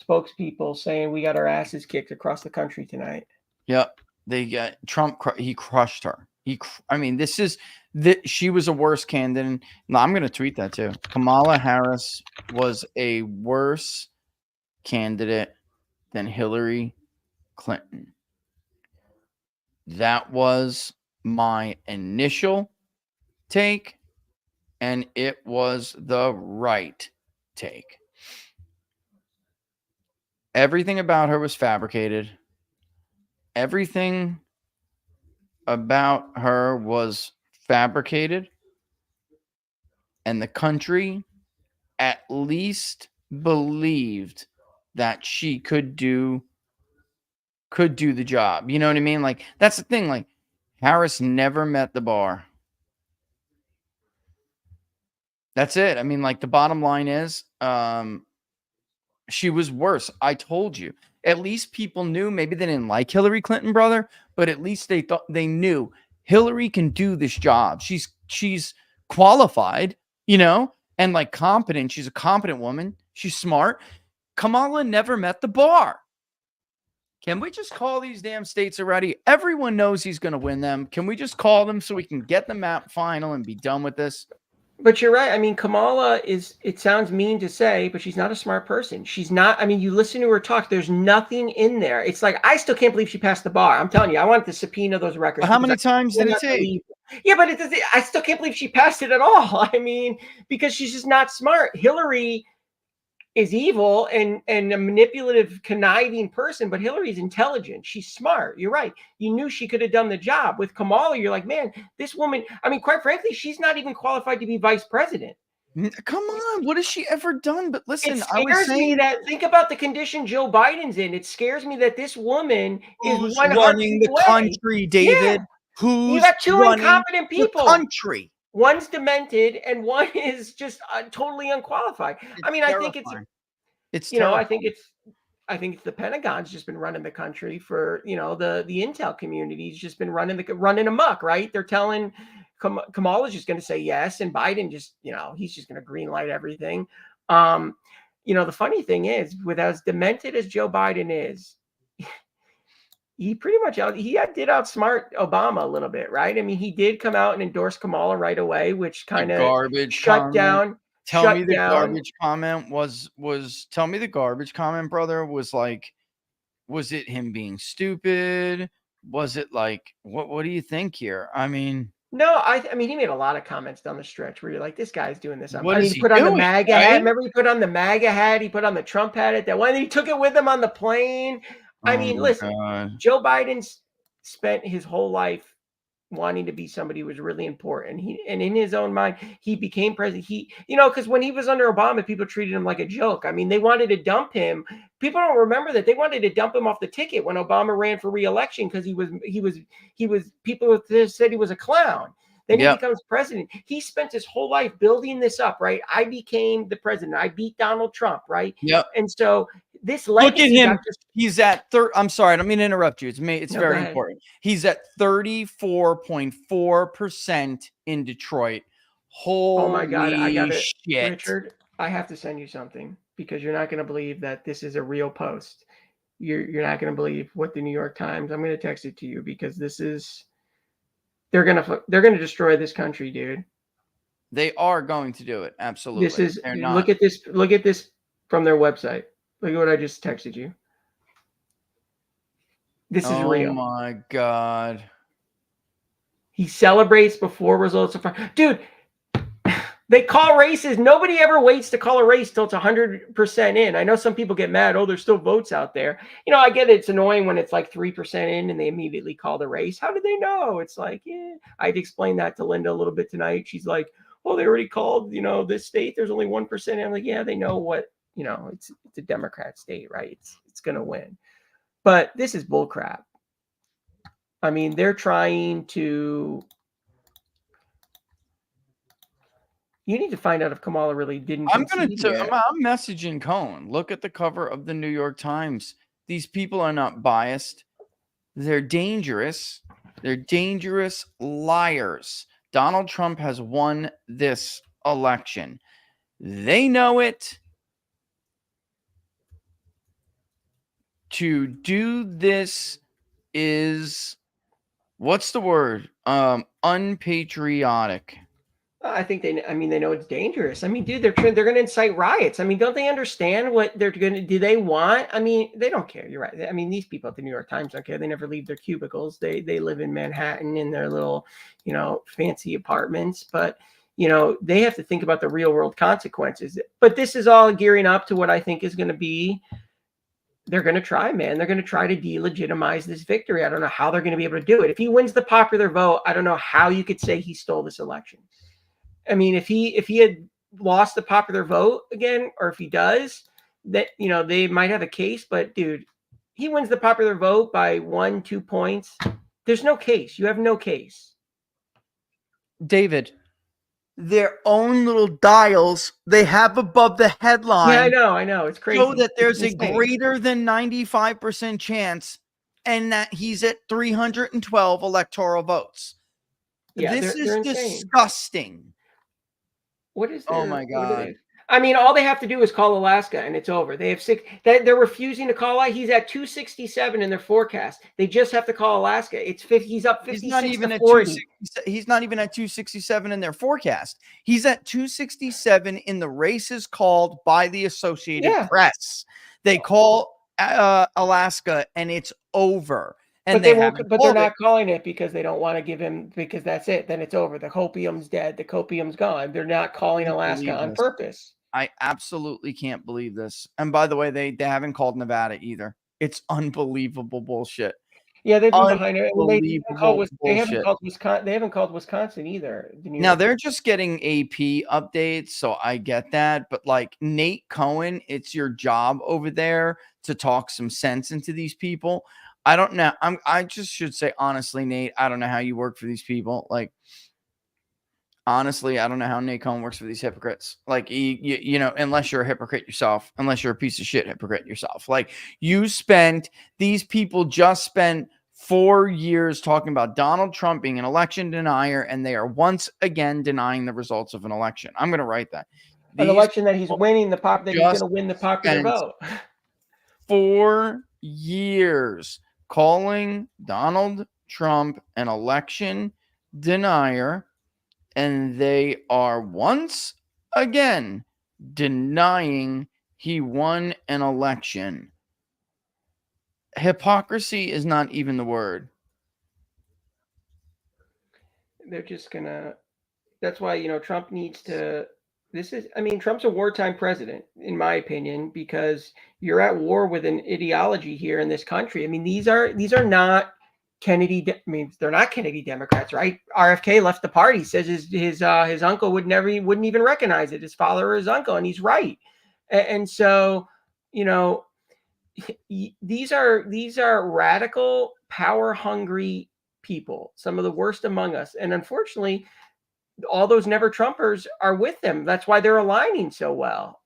spokespeople saying, "We got our asses kicked across the country tonight." Yep. They got Trump. He crushed her. She was a worse candidate. No, I'm going to tweet that too. Kamala Harris was a worse candidate than Hillary Clinton. That was my initial take, and it was the right take. Everything about her was fabricated. Everything about her was fabricated, and the country at least believed that she could do the job. You know what I mean? Like, that's the thing. Like, Harris never met the bar. That's it. I mean, like, the bottom line is, she was worse. I told you. At least people knew. Maybe they didn't like Hillary Clinton, brother, but at least they knew Hillary can do this job. She's qualified, and like competent. She's a competent woman. She's smart. Kamala never met the bar. Can we just call these damn states already? Everyone knows he's going to win them. Can we just call them so we can get the map final and be done with this? But you're right. I mean, Kamala it sounds mean to say, but she's not a smart person. She's not. I mean, you listen to her talk, there's nothing in there. It's like, I still can't believe she passed the bar. I'm telling you, I want to subpoena those records. Well, how many times did it take? Yeah, but I still can't believe she passed it at all. I mean, because she's just not smart. Hillary is evil and a manipulative, conniving person, but Hillary's intelligent. She's smart. You're right. You knew she could have done the job. With Kamala, you're like, man, this woman, I mean, quite frankly, she's not even qualified to be vice president. Come on. What has she ever done? But listen, I was saying that, think about the condition Joe Biden's in. It scares me that this woman is running the country, David. Yeah. You got two incompetent people. The country. One's demented and one is just totally unqualified. I mean, terrifying. I think it's, terrifying. I think I think the Pentagon's just been running the country for, the intel community's just been running amok, right? They're telling Kamala's just going to say yes, and Biden just, he's just going to green light everything. The funny thing is, with as demented as Joe Biden is, he pretty much did outsmart Obama a little bit, right? I mean, he did come out and endorse Kamala right away, which kind of shut down. Tell me the garbage comment was tell me the garbage comment, brother, was like, was it him being stupid? Was it like, what do you think here? I mean, no, I mean, he made a lot of comments down the stretch where you're like, this guy's doing this. What I mean, is he he put on the doing, MAGA right? hat. Remember, he put on the MAGA hat. He put on the Trump hat at that one. He took it with him on the plane. I mean, listen, Joe Biden's spent his whole life wanting to be somebody who was really important. And in his own mind, he became president. Because when he was under Obama, people treated him like a joke. I mean, they wanted to dump him. People don't remember that they wanted to dump him off the ticket when Obama ran for re-election because people said he was a clown. Then he becomes president. He spent his whole life building this up, right? I became the president. I beat Donald Trump, right? Yep. And so this look at him. Just, he's at I'm sorry, I don't mean to interrupt you. It's No, very important. He's at 34.4% in Detroit. Holy oh my God, I got it, shit. Richard. I have to send you something because you're not going to believe that this is a real post. You're not going to believe what the New York Times. I'm going to text it to you because this is. They're gonna destroy this country, dude. They are going to do it. Absolutely. This is. They're not. Look at this. Look at this from their website. Look at what I just texted you. This is real. Oh my God. He celebrates before results are dude. They call races. Nobody ever waits to call a race till it's 100% in. I know some people get mad. Oh, there's still votes out there. I get it. It's annoying when it's like 3% in and they immediately call the race. How did they know? It's like, I'd explain that to Linda a little bit tonight. She's like, oh, they already called, this state. There's only 1%. And I'm like, yeah, they know what, it's a Democrat state, right? It's going to win. But this is bullcrap. I mean, they're trying to. You need to find out if Kamala really didn't. I'm messaging Cohen. Look at the cover of the New York Times. These people are not biased. They're dangerous. They're dangerous liars. Donald Trump has won this election. They know it. To do this is, what's the word? Unpatriotic. I think they know it's dangerous. I mean, dude, they're going to incite riots. I mean, don't they understand what they're going to do? They want, I mean, they don't care. You're right. I mean, these people at the New York Times don't care. They never leave their cubicles. They live in Manhattan in their little, fancy apartments, but they have to think about the real world consequences. But this is all gearing up to what I think is going to be. They're going to try, man. They're going to try to delegitimize this victory. I don't know how they're going to be able to do it. If he wins the popular vote, I don't know how you could say he stole this election. I mean, if he had lost the popular vote again, or if he does, that they might have a case. But dude, he wins the popular vote by 1-2 points. There's no case. You have no case. David, their own little dials they have above the headline. Yeah, I know. It's crazy. Show that there's a greater than 95% chance, and that he's at 312 electoral votes. Yeah, this is disgusting. What is oh my God. I mean, all they have to do is call Alaska and it's over. They have 6 they're refusing to call. He's at 267 in their forecast. They just have to call Alaska. It's 50. He's up 56 he's not even to 40. He's not even at 267 in their forecast. He's at 267 in the races called by the Associated Press. They call Alaska and it's over. And but they're not calling it because they don't want to give him, because that's it. Then it's over. The copium's dead. The copium's gone. They're not calling Alaska on purpose. I absolutely can't believe this. And by the way, they haven't called Nevada either. It's unbelievable bullshit. Yeah, they've been behind it. They haven't called Wisconsin either. Now they're just getting AP updates, so I get that. But like Nate Cohen, it's your job over there to talk some sense into these people. I don't know. I just should say honestly, Nate, I don't know how you work for these people. Like, honestly, I don't know how Nick Cohn works for these hypocrites. Like, you know, unless you're a hypocrite yourself, unless you're a piece of shit hypocrite yourself. Like, these people just spent 4 years talking about Donald Trump being an election denier, and they are once again denying the results of an election. I'm going to write that. An election that he's winning that he's going to win the popular vote. 4 years calling Donald Trump an election denier, and they are once again denying he won an election. Hypocrisy is not even the word. They're just gonna, that's why, you know, Trump needs to, Trump's a wartime president, in my opinion, because you're at war with an ideology here in this country. I mean, these are not Kennedy. They're not Kennedy Democrats, right? RFK left the party, says his uncle wouldn't even recognize it, his father or his uncle, and he's right. And so, you know, these are radical, power hungry people, some of the worst among us, and unfortunately, all those never Trumpers are with them. That's why they're aligning so well.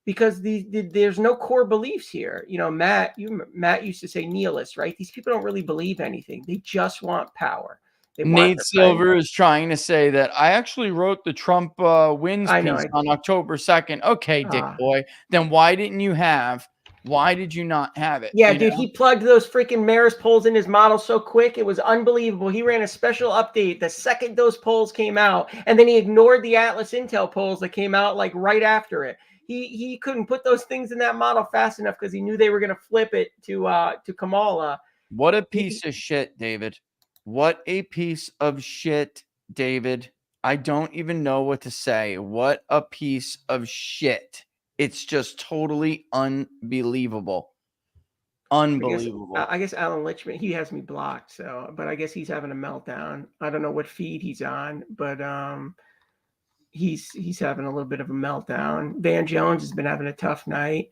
Because there's no core beliefs here. You know, Matt used to say nihilists, right? These people don't really believe anything. They just want power. Nate Silver is trying to say that I actually wrote the Trump wins piece on October 2nd. Okay, Dick boy. Then why did you not have it? Yeah, dude, he plugged those freaking Marist polls in his model so quick. It was unbelievable. He ran a special update the second those polls came out, and then he ignored the Atlas Intel polls that came out like right after it. He couldn't put those things in that model fast enough because he knew they were going to flip it to Kamala. What a piece of shit, David. What a piece of shit, David. I don't even know what to say. What a piece of shit. It's just totally unbelievable. Unbelievable. I guess Alan Lichman, he has me blocked, but I guess he's having a meltdown. I don't know what feed he's on, but he's having a little bit of a meltdown. Van Jones has been having a tough night.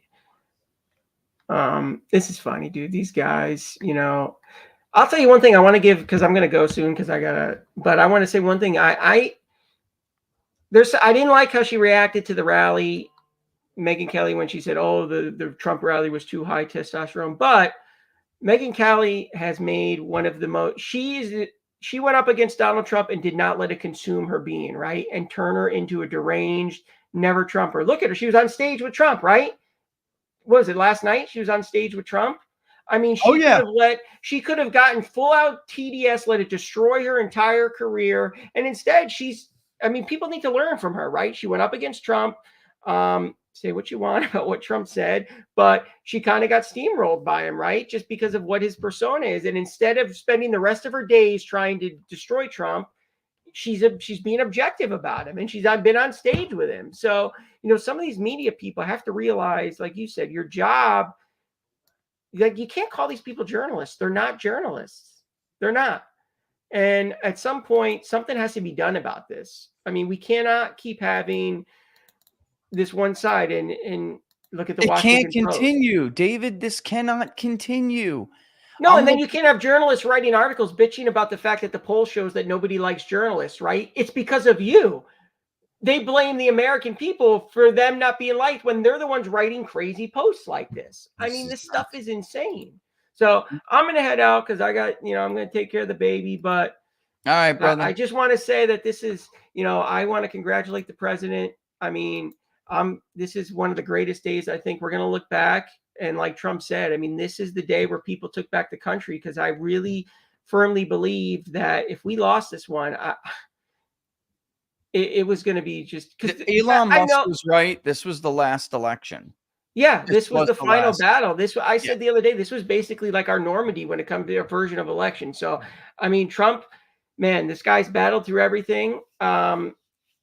This is funny, dude. These guys, you know, I'll tell you one thing I want to give, because I'm going to go soon but I want to say one thing. I didn't like how she reacted to the rally, Megyn Kelly, when she said, oh, the Trump rally was too high testosterone. But Megyn Kelly has made one of the most, she went up against Donald Trump and did not let it consume her being, right? And turn her into a deranged, never Trumper. Look at her. She was on stage with Trump, right? What was it, last night? She was on stage with Trump. I mean, she could have gotten full out TDS, let it destroy her entire career. And instead people need to learn from her, right? She went up against Trump. Say what you want about what Trump said, but she kind of got steamrolled by him, right? Just because of what his persona is. And instead of spending the rest of her days trying to destroy Trump, she's being objective about him, and she's been on stage with him. So, you know, some of these media people have to realize, like you said, your job, like, you can't call these people journalists. They're not journalists. They're not. And at some point, something has to be done about this. I mean, we cannot keep having this one side and look at the Washington Post. It can't continue, David. This cannot continue. No, and then you can't have journalists writing articles bitching about the fact that the poll shows that nobody likes journalists, right? It's because of you. They blame the American people for them not being liked when they're the ones writing crazy posts like this. I mean, this stuff is insane. So I'm going to head out because I'm going to take care of the baby. But all right, brother. I just want to say that this is, I want to congratulate the president. I mean, this is one of the greatest days. I think we're going to look back. And like Trump said, I mean, this is the day where people took back the country, because I really firmly believe that if we lost this one, it was going to be just because Elon Musk was right. This was the last election. Yeah, this was the final battle. I said the other day, this was basically like our Normandy when it comes to a version of election. So, I mean, Trump, man, this guy's battled through everything.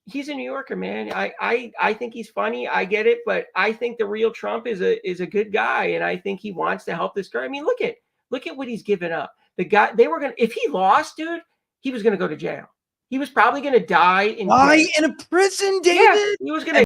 He's a New Yorker, man. I think he's funny. I get it, but I think the real Trump is a good guy, and I think he wants to help this guy. I mean, look at what he's given up. The guy, if he lost, dude, he was gonna go to jail. He was probably gonna die in a prison, David. Yeah, he was gonna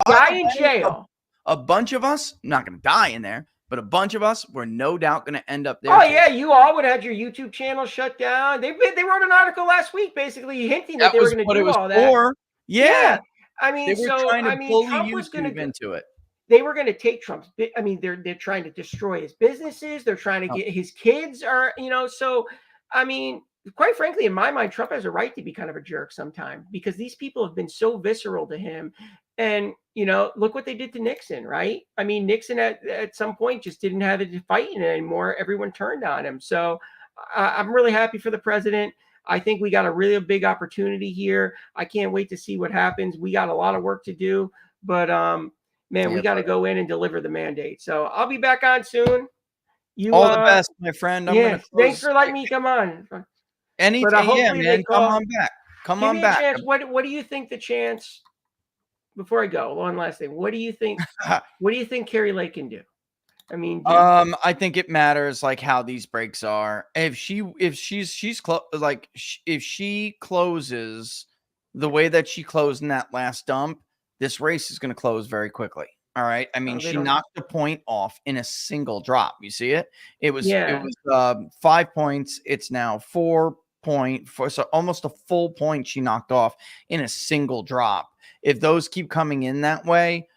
die in jail. A bunch of us not gonna die in there, but a bunch of us were no doubt going to end up there. Oh yeah, you all would have had your YouTube channel shut down. They wrote an article last week basically hinting that they were going to do all that. Yeah. I mean, They were trying to bully Trump was going YouTube into it. They were going to take Trump's. I mean, they're trying to destroy his businesses. They're trying to get his kids are, so I mean, quite frankly, in my mind, Trump has a right to be kind of a jerk sometime because these people have been so visceral to him. And, look what they did to Nixon, right? I mean, Nixon at some point just didn't have it to fight in anymore. Everyone turned on him. So I'm really happy for the president. I think we got a really big opportunity here. I can't wait to see what happens. We got a lot of work to do, but man, we got to go in and deliver the mandate. So I'll be back on soon. All the best, my friend. Thanks for letting me come on. Anything, yeah, man. Come on back. Come on back. Chance. What do you think the chance? Before I go, one last thing. What do you think? What do you think Carrie Lake can do? I mean, I think it matters like how these breaks are. If she closes the way that she closed in that last dump, this race is going to close very quickly. All right. I mean, she knocked the point off in a single drop. You see it? It was 5 points. It's now 4.4. So almost a full point she knocked off in a single drop. If those keep coming in that way,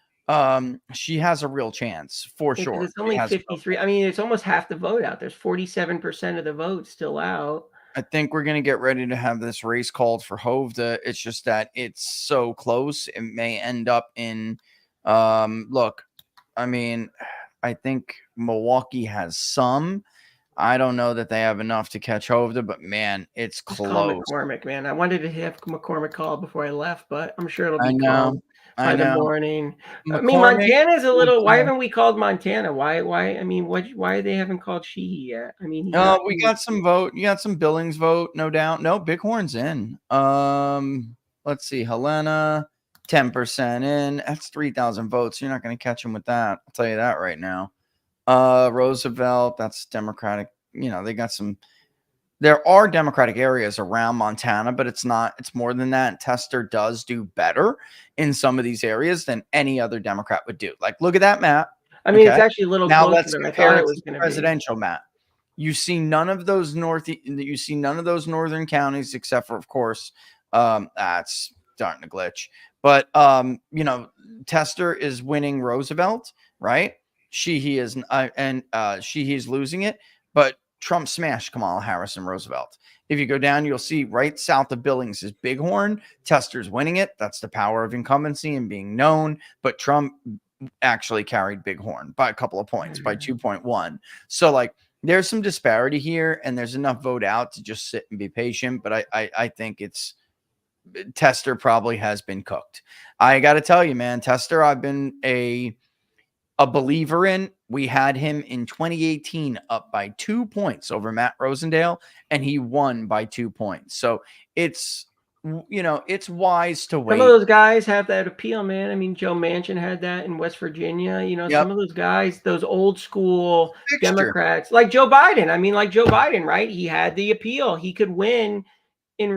she has a real chance for sure. It's only 53. I mean, it's almost half the vote out. There's 47% of the vote still out. I think we're going to get ready to have this race called for Hovda. It's just that it's so close. It may end up in, look, I mean, I think Milwaukee has some. I don't know that they have enough to catch Hovda, but man, it's close. Call McCormick, man. I wanted to have McCormick call before I left, but I'm sure it'll be called by the morning. I mean, Montana's a little. Why haven't we called Montana? Why? I mean, why they haven't called Sheehy yet? I mean, we got some vote. You got some Billings vote, no doubt. No, Bighorn's in. Let's see, Helena, 10% in. That's 3,000 votes. You're not going to catch him with that. I'll tell you that right now. Roosevelt, that's Democratic. They got some. There are Democratic areas around Montana, but it's more than that. Tester does do better in some of these areas than any other Democrat would do. Like, look at that map. I mean, it's actually a little now closer let's than compare I thought it it was to the going to be. presidential map. You see none of those northern counties except for, of course, that's starting to glitch. But Tester is winning Roosevelt, right? Sheehy is Sheehy's losing it, but Trump smashed Kamala Harris and Roosevelt. If you go down, you'll see right south of Billings is Bighorn. Tester's winning it. That's the power of incumbency and being known. But Trump actually carried Bighorn by a couple of points, by 2.1. So like there's some disparity here, and there's enough vote out to just sit and be patient. But I think it's Tester probably has been cooked. I got to tell you, man, Tester, I've been a believer in. We had him in 2018 up by 2 points over Matt Rosendale, and he won by 2 points. So it's wise to wait. Some of those guys have that appeal, man. I mean, Joe Manchin had that in West Virginia. Some of those guys, those old school Democrats, like Joe Biden. I mean, like Joe Biden, right? He had the appeal. He could win. He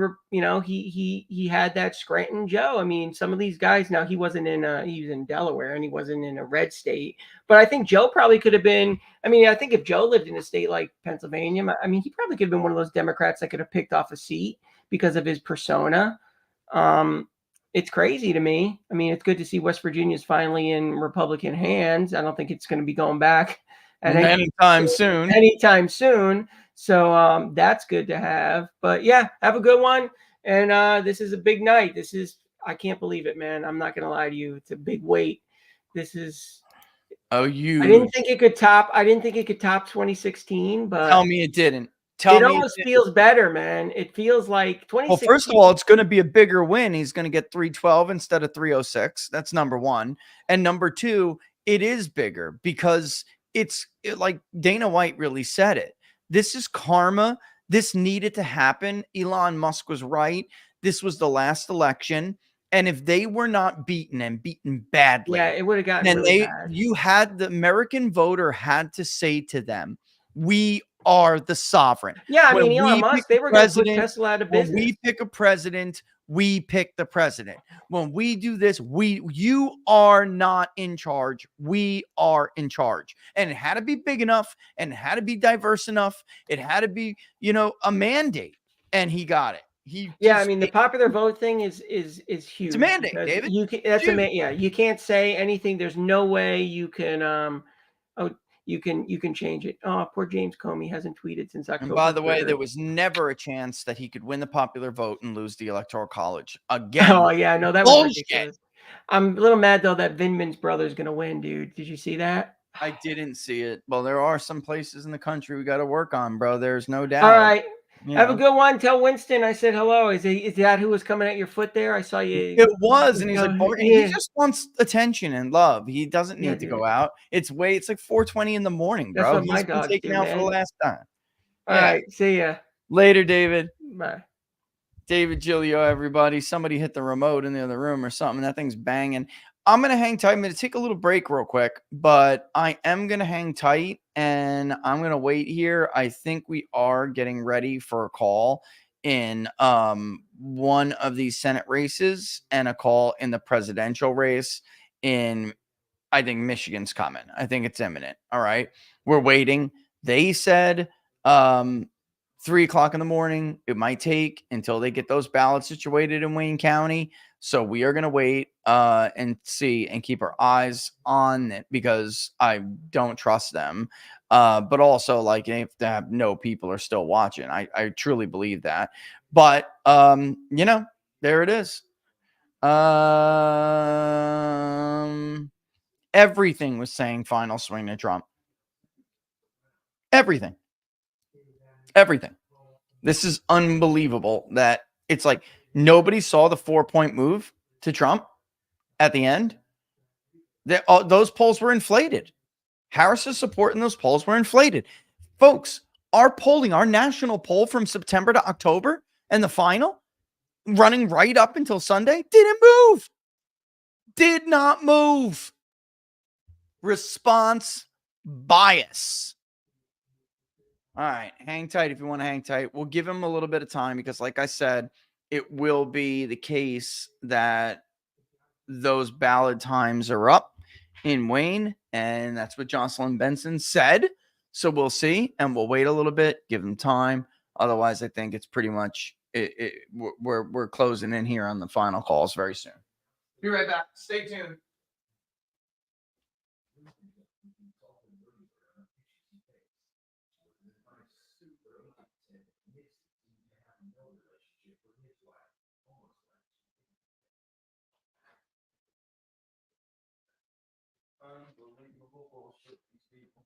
had that Scranton Joe. I mean, some of these guys now he was in Delaware and he wasn't in a red state, but I think Joe probably could have been. I mean, I think if Joe lived in a state like Pennsylvania, I mean, he probably could have been one of those Democrats that could have picked off a seat because of his persona. It's crazy to me. I mean, it's good to see West Virginia's finally in Republican hands. I don't think it's going to be going back anytime soon. So that's good to have. But yeah, have a good one. And this is a big night. I can't believe it, man. I'm not gonna lie to you. It's a big weight. This is I didn't think it could top 2016, but tell me it didn't. It almost feels better, man. It feels like 2016. Well, first of all, it's going to be a bigger win. He's going to get 312 instead of 306. That's number one. And number two, it is bigger because it's like Dana White really said it. This is karma. This needed to happen. Elon Musk was right. This was the last election. And if they were not beaten and beaten badly, yeah, it would have gotten really bad. The American voter had to say to them, we are the sovereign. Yeah, I mean, Elon Musk, they were going to put Tesla out of business. When we pick a president, we pick the president. When we do this, you are not in charge. We are in charge. And it had to be big enough, and it had to be diverse enough. It had to be, a mandate. And he got it. I mean, the popular vote thing is huge. It's a mandate, David. You can't say anything. There's no way you can you can change it. Oh, poor James Comey hasn't tweeted since October. And by the way, 3rd. there was never a chance that he could win the popular vote and lose the electoral college again. Oh yeah, no, that was ridiculous. I'm a little mad though that Vindman's brother is gonna win, dude. Did you see that? I didn't see it. Well, there are some places in the country we got to work on, bro. There's no doubt. All right. Have a good one. Tell Winston I said hello. Is that who was coming at your foot there? I saw you. It was, and he's like, he just wants attention and love. He doesn't need to go out. It's like 4:20 in the morning, bro. That's what He's my been dog's taken do, out for the man. last time. All right. See ya. Later, David. Bye. David Giglio, everybody. Somebody hit the remote in the other room or something. That thing's banging. I'm going to hang tight. I'm going to take a little break real quick, but I am going to hang tight and I'm going to wait here. I think we are getting ready for a call in one of these Senate races and a call in the presidential race I think Michigan's coming. I think it's imminent. All right. We're waiting. They said 3:00 in the morning. It might take until they get those ballots situated in Wayne County. So we are going to wait and see and keep our eyes on it because I don't trust them. But also, like, if they have no people are still watching, I truly believe that. But, there it is. Everything was saying final swing to Trump. Everything. This is unbelievable that it's like nobody saw the 4-point move to Trump at the end. Those polls were inflated. Harris's support in those polls were inflated. Folks, our national poll from September to October and the final running right up until Sunday didn't move. Did not move. Response bias. All right, hang tight if you want to hang tight. We'll give him a little bit of time because, like I said, it will be the case that those ballot times are up in Wayne, and that's what Jocelyn Benson said. So we'll see, and we'll wait a little bit, give him time. Otherwise, I think it's pretty much we're closing in here on the final calls very soon. Be right back. Stay tuned. Unbelievable bullshit, these people.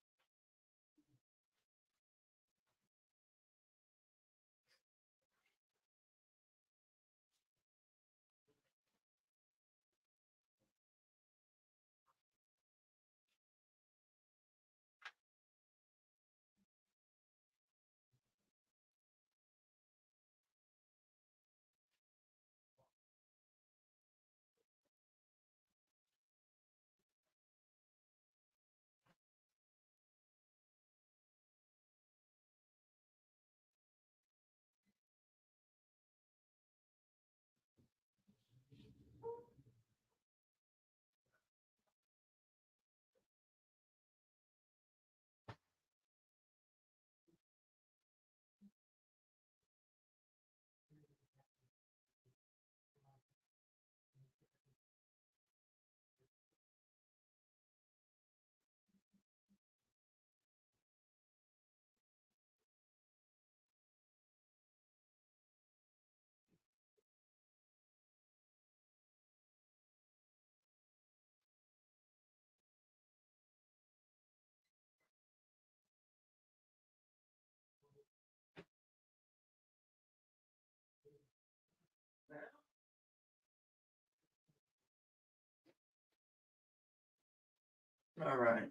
All right.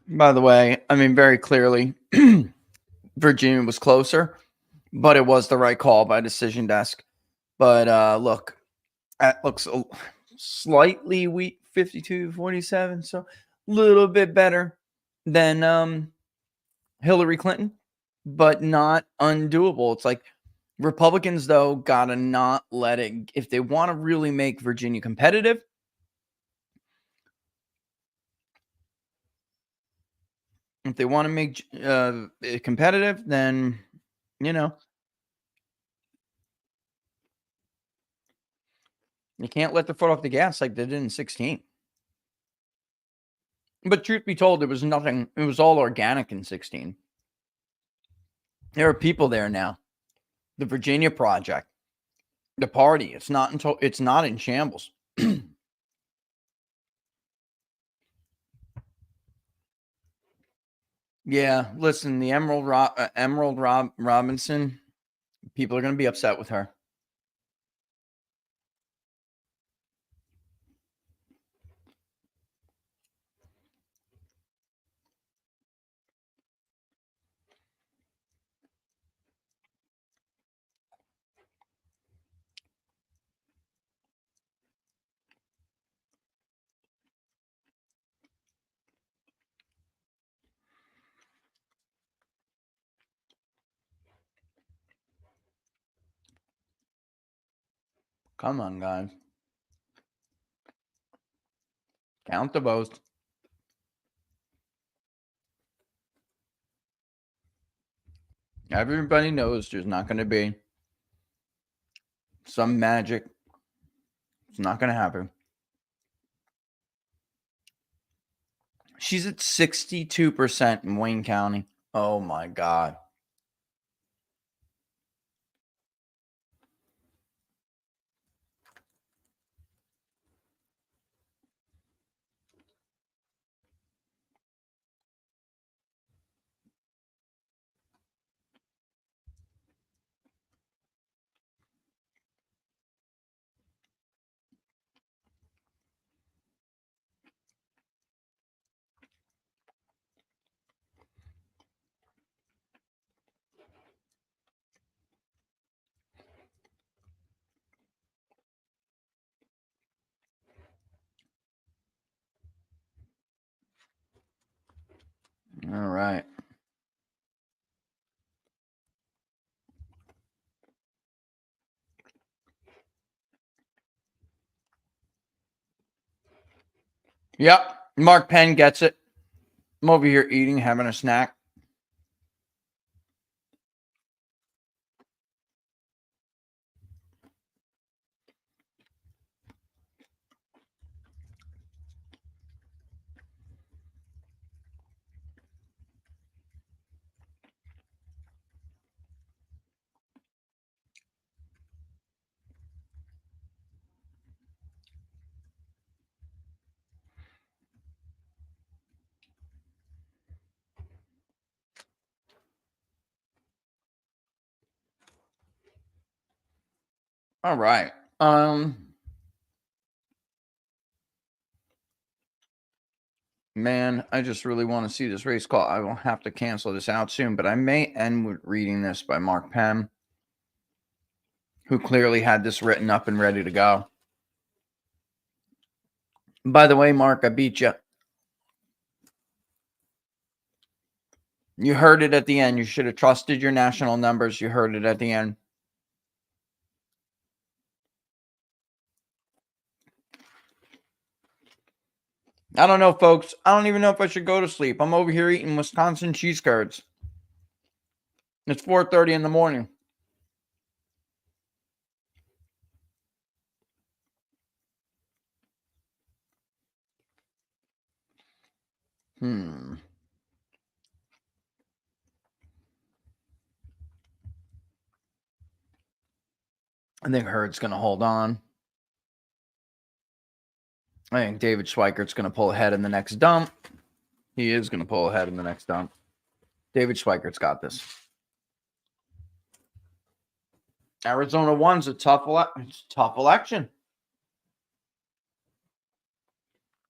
By the way, I mean, very clearly, Virginia was closer, but it was the right call by decision desk. But look, that looks slightly weak, 52-47, so a little bit better than Hillary Clinton, but not undoable. It's like Republicans, though, gotta not let it, if they want to really make Virginia competitive, if they want to make it competitive, then, you know, you can't let their foot off the gas like they did in 16. But truth be told, it was nothing. It was all organic in 16. There are people there now. The Virginia Project, the party. It's not in shambles. Yeah, listen, the Emerald Robinson, people are going to be upset with her. Come on, guys. Count the votes. Everybody knows there's not going to be some magic. It's not going to happen. She's at 62% in Wayne County. Oh, my God. All right. Yep. Mark Penn gets it. I'm over here eating, having a snack. All right. Man, I just really want to see this race call. I will have to cancel this out soon, but I may end with reading this by Mark Penn, who clearly had this written up and ready to go. By the way, Mark, I beat you. You heard it at the end. You should have trusted your national numbers. You heard it at the end. I don't know, folks. I don't even know if I should go to sleep. I'm over here eating Wisconsin cheese curds. It's 4:30 in the morning. I think Hurd's going to hold on. I think David Schweikert's going to pull ahead in the next dump. He is going to pull ahead in the next dump. David Schweikert's got this. Arizona 1's a tough election.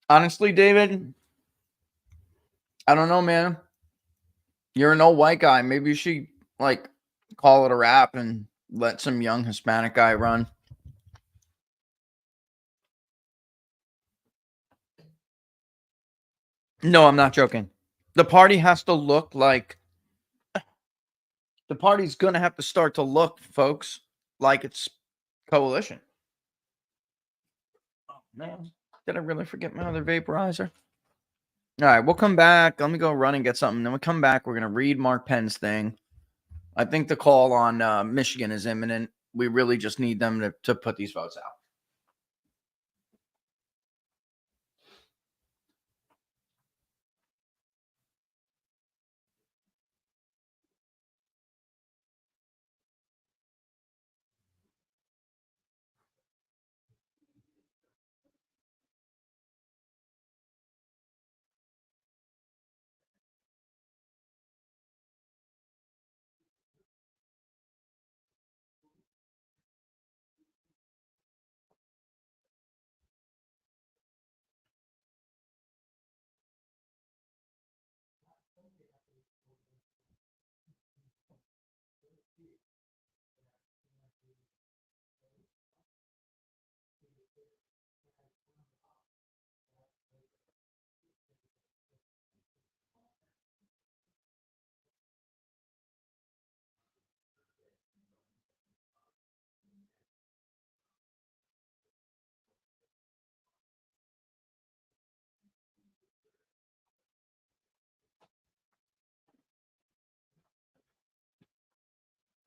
Honestly, David, I don't know, man. You're an old white guy. Maybe you should, like, call it a wrap and let some young Hispanic guy run. No, I'm not joking. The party has to look like The party's going to have to start to look, folks, like it's coalition. Oh, man. Did I really forget my other vaporizer? All right, we'll come back. Let me go run and get something. Then we'll come back. We're going to read Mark Penn's thing. I think the call on Michigan is imminent. We really just need them to put these votes out.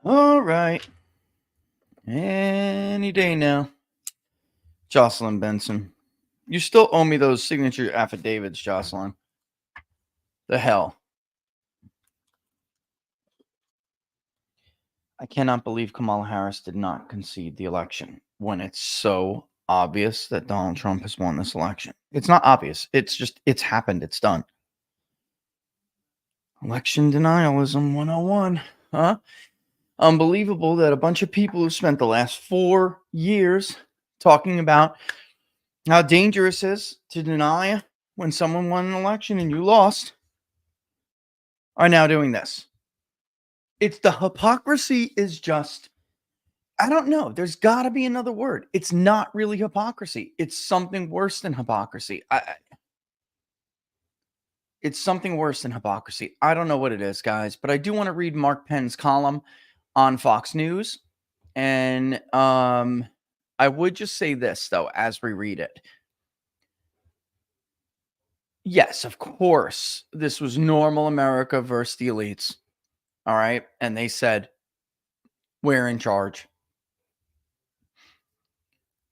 All right. Any day now. Jocelyn Benson. You still owe me those signature affidavits, Jocelyn. The hell. I cannot believe Kamala Harris did not concede the election when it's so obvious that Donald Trump has won this election. It's not obvious. It's just, it's happened. It's done. Election denialism 101. Huh? Unbelievable that a bunch of people who spent the last 4 years talking about how dangerous it is to deny when someone won an election and you lost are now doing this. It's the hypocrisy is just, I don't know. There's got to be another word. It's not really hypocrisy. It's something worse than hypocrisy. It's something worse than hypocrisy. I don't know what it is, guys, but I do want to read Mark Penn's column on Fox News. And I would just say this, though, as we read it. Yes, of course, this was normal America versus the elites. All right. And they said, we're in charge.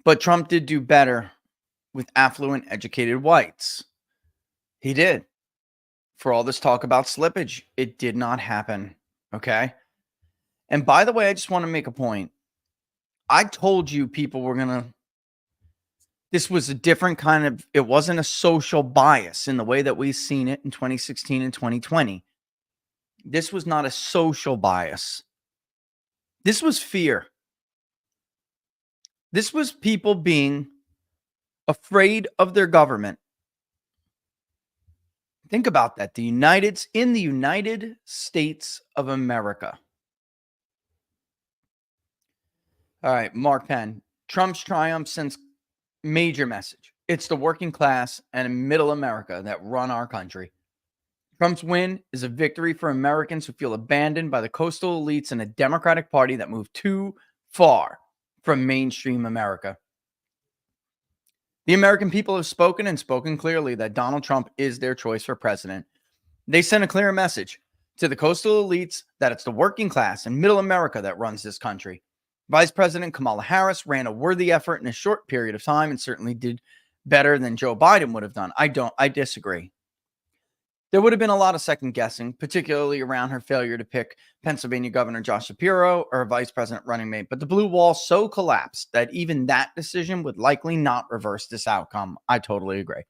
But Trump did do better with affluent, educated whites. He did. For all this talk about slippage, it did not happen. Okay. And by the way, I just want to make a point. I told you people were going to, this was a different kind of, it wasn't a social bias in the way that we've seen it in 2016 and 2020. This was not a social bias. This was fear. This was people being afraid of their government. Think about that. In the United States of America. All right, Mark Penn. Trump's triumph sends major message. It's the working class and middle America that run our country. Trump's win is a victory for Americans who feel abandoned by the coastal elites and a Democratic Party that moved too far from mainstream America. The American people have spoken and spoken clearly that Donald Trump is their choice for president. They sent a clear message to the coastal elites that it's the working class and middle America that runs this country. Vice President Kamala Harris ran a worthy effort in a short period of time and certainly did better than Joe Biden would have done. I disagree. There would have been a lot of second guessing, particularly around her failure to pick Pennsylvania Governor Josh Shapiro or Vice President running mate. But the blue wall so collapsed that even that decision would likely not reverse this outcome. I totally agree.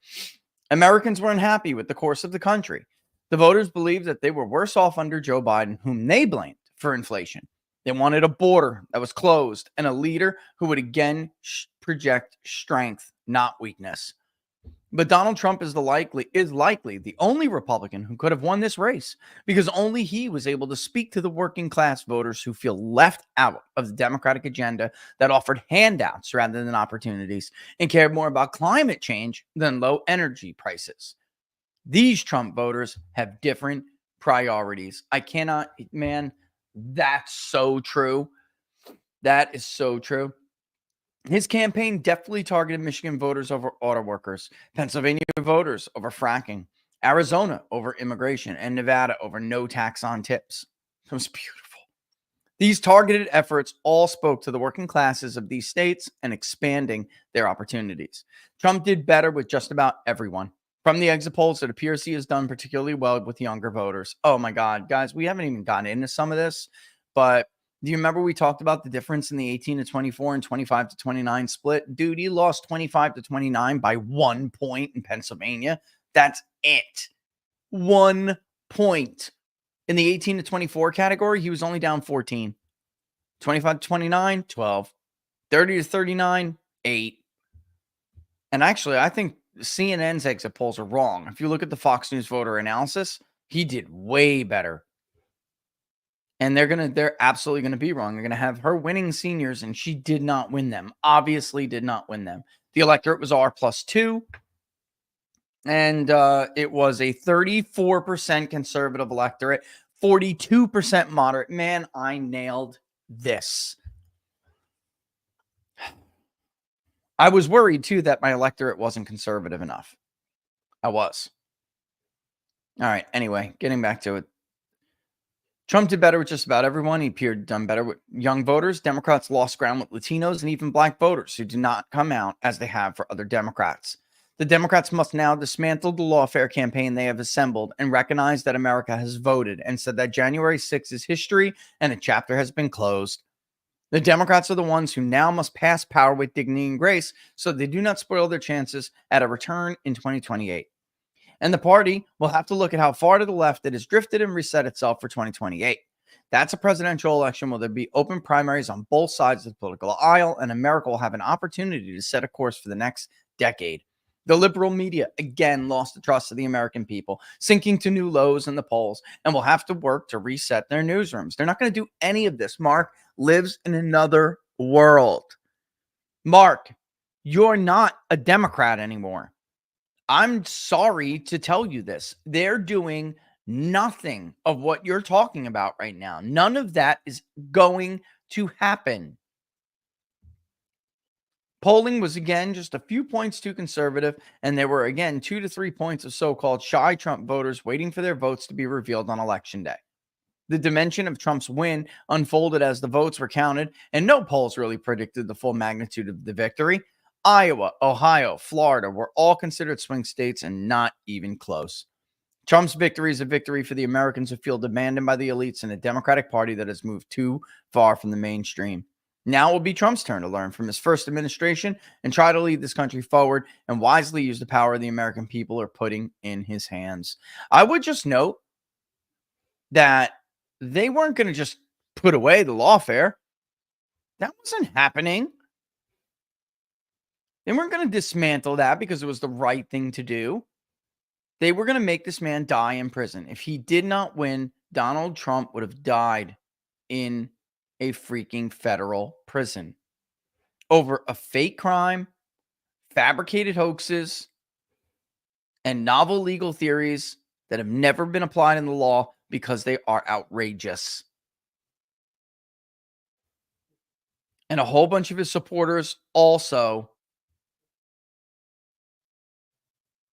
Americans were unhappy with the course of the country. The voters believed that they were worse off under Joe Biden, whom they blamed for inflation. They wanted a border that was closed and a leader who would again project strength, not weakness. But Donald Trump is likely the only Republican who could have won this race because only he was able to speak to the working class voters who feel left out of the Democratic agenda that offered handouts rather than opportunities and cared more about climate change than low energy prices. These Trump voters have different priorities. I cannot, man, That's so true. That is so true. His campaign definitely targeted Michigan voters over auto workers, Pennsylvania voters over fracking, Arizona over immigration, and Nevada over no tax on tips. It was beautiful. These targeted efforts all spoke to the working classes of these states and expanding their opportunities. Trump did better with just about everyone. From the exit polls, it appears he has done particularly well with younger voters. Oh my God, guys, we haven't even gotten into some of this, but do you remember we talked about the difference in the 18 to 24 and 25 to 29 split? Dude, he lost 25 to 29 by 1 point in Pennsylvania. That's it. 1 point. In the 18 to 24 category, he was only down 14. 25 to 29, 12. 30 to 39, 8. And actually, I think CNN's exit polls are wrong. If you look at the Fox News voter analysis, he did way better. And they're absolutely going to be wrong. They're going to have her winning seniors, and she did not win them. Obviously did not win them. The electorate was R+2. And it was a 34% conservative electorate, 42% moderate. Man, I nailed this. I was worried, too, that my electorate wasn't conservative enough. I was. All right. Anyway, getting back to it. Trump did better with just about everyone. He appeared to done better with young voters. Democrats lost ground with Latinos and even black voters who did not come out as they have for other Democrats. The Democrats must now dismantle the lawfare campaign they have assembled and recognize that America has voted and said that January 6th is history and a chapter has been closed. The Democrats are the ones who now must pass power with dignity and grace so they do not spoil their chances at a return in 2028. And the party will have to look at how far to the left it has drifted and reset itself for 2028. That's a presidential election where there'll be open primaries on both sides of the political aisle, and America will have an opportunity to set a course for the next decade. The liberal media, again, lost the trust of the American people, sinking to new lows in the polls, and will have to work to reset their newsrooms. They're not going to do any of this. Mark lives in another world. Mark, you're not a Democrat anymore. I'm sorry to tell you this. They're doing nothing of what you're talking about right now. None of that is going to happen. Polling was, again, just a few points too conservative, and there were, again, 2 to 3 points of so-called shy Trump voters waiting for their votes to be revealed on Election Day. The dimension of Trump's win unfolded as the votes were counted, and no polls really predicted the full magnitude of the victory. Iowa, Ohio, Florida were all considered swing states and not even close. Trump's victory is a victory for the Americans who feel abandoned by the elites in a Democratic Party that has moved too far from the mainstream. Now it will be Trump's turn to learn from his first administration and try to lead this country forward and wisely use the power the American people are putting in his hands. I would just note that they weren't going to just put away the lawfare. That wasn't happening. They weren't going to dismantle that because it was the right thing to do. They were going to make this man die in prison. If he did not win, Donald Trump would have died in a freaking federal prison over a fake crime, fabricated hoaxes, and novel legal theories that have never been applied in the law because they are outrageous. And a whole bunch of his supporters also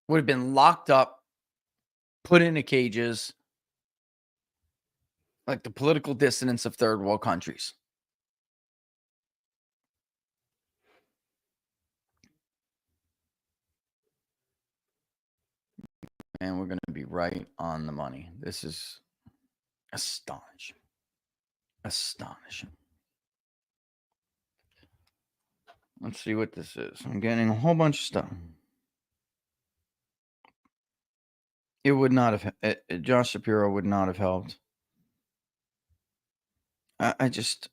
would have been locked up, put into cages, like the political dissidents of third world countries. And we're going to be right on the money. This is astonishing. Astonishing. Let's see what this is. I'm getting a whole bunch of stuff. It would not have, Josh Shapiro would not have helped. I just,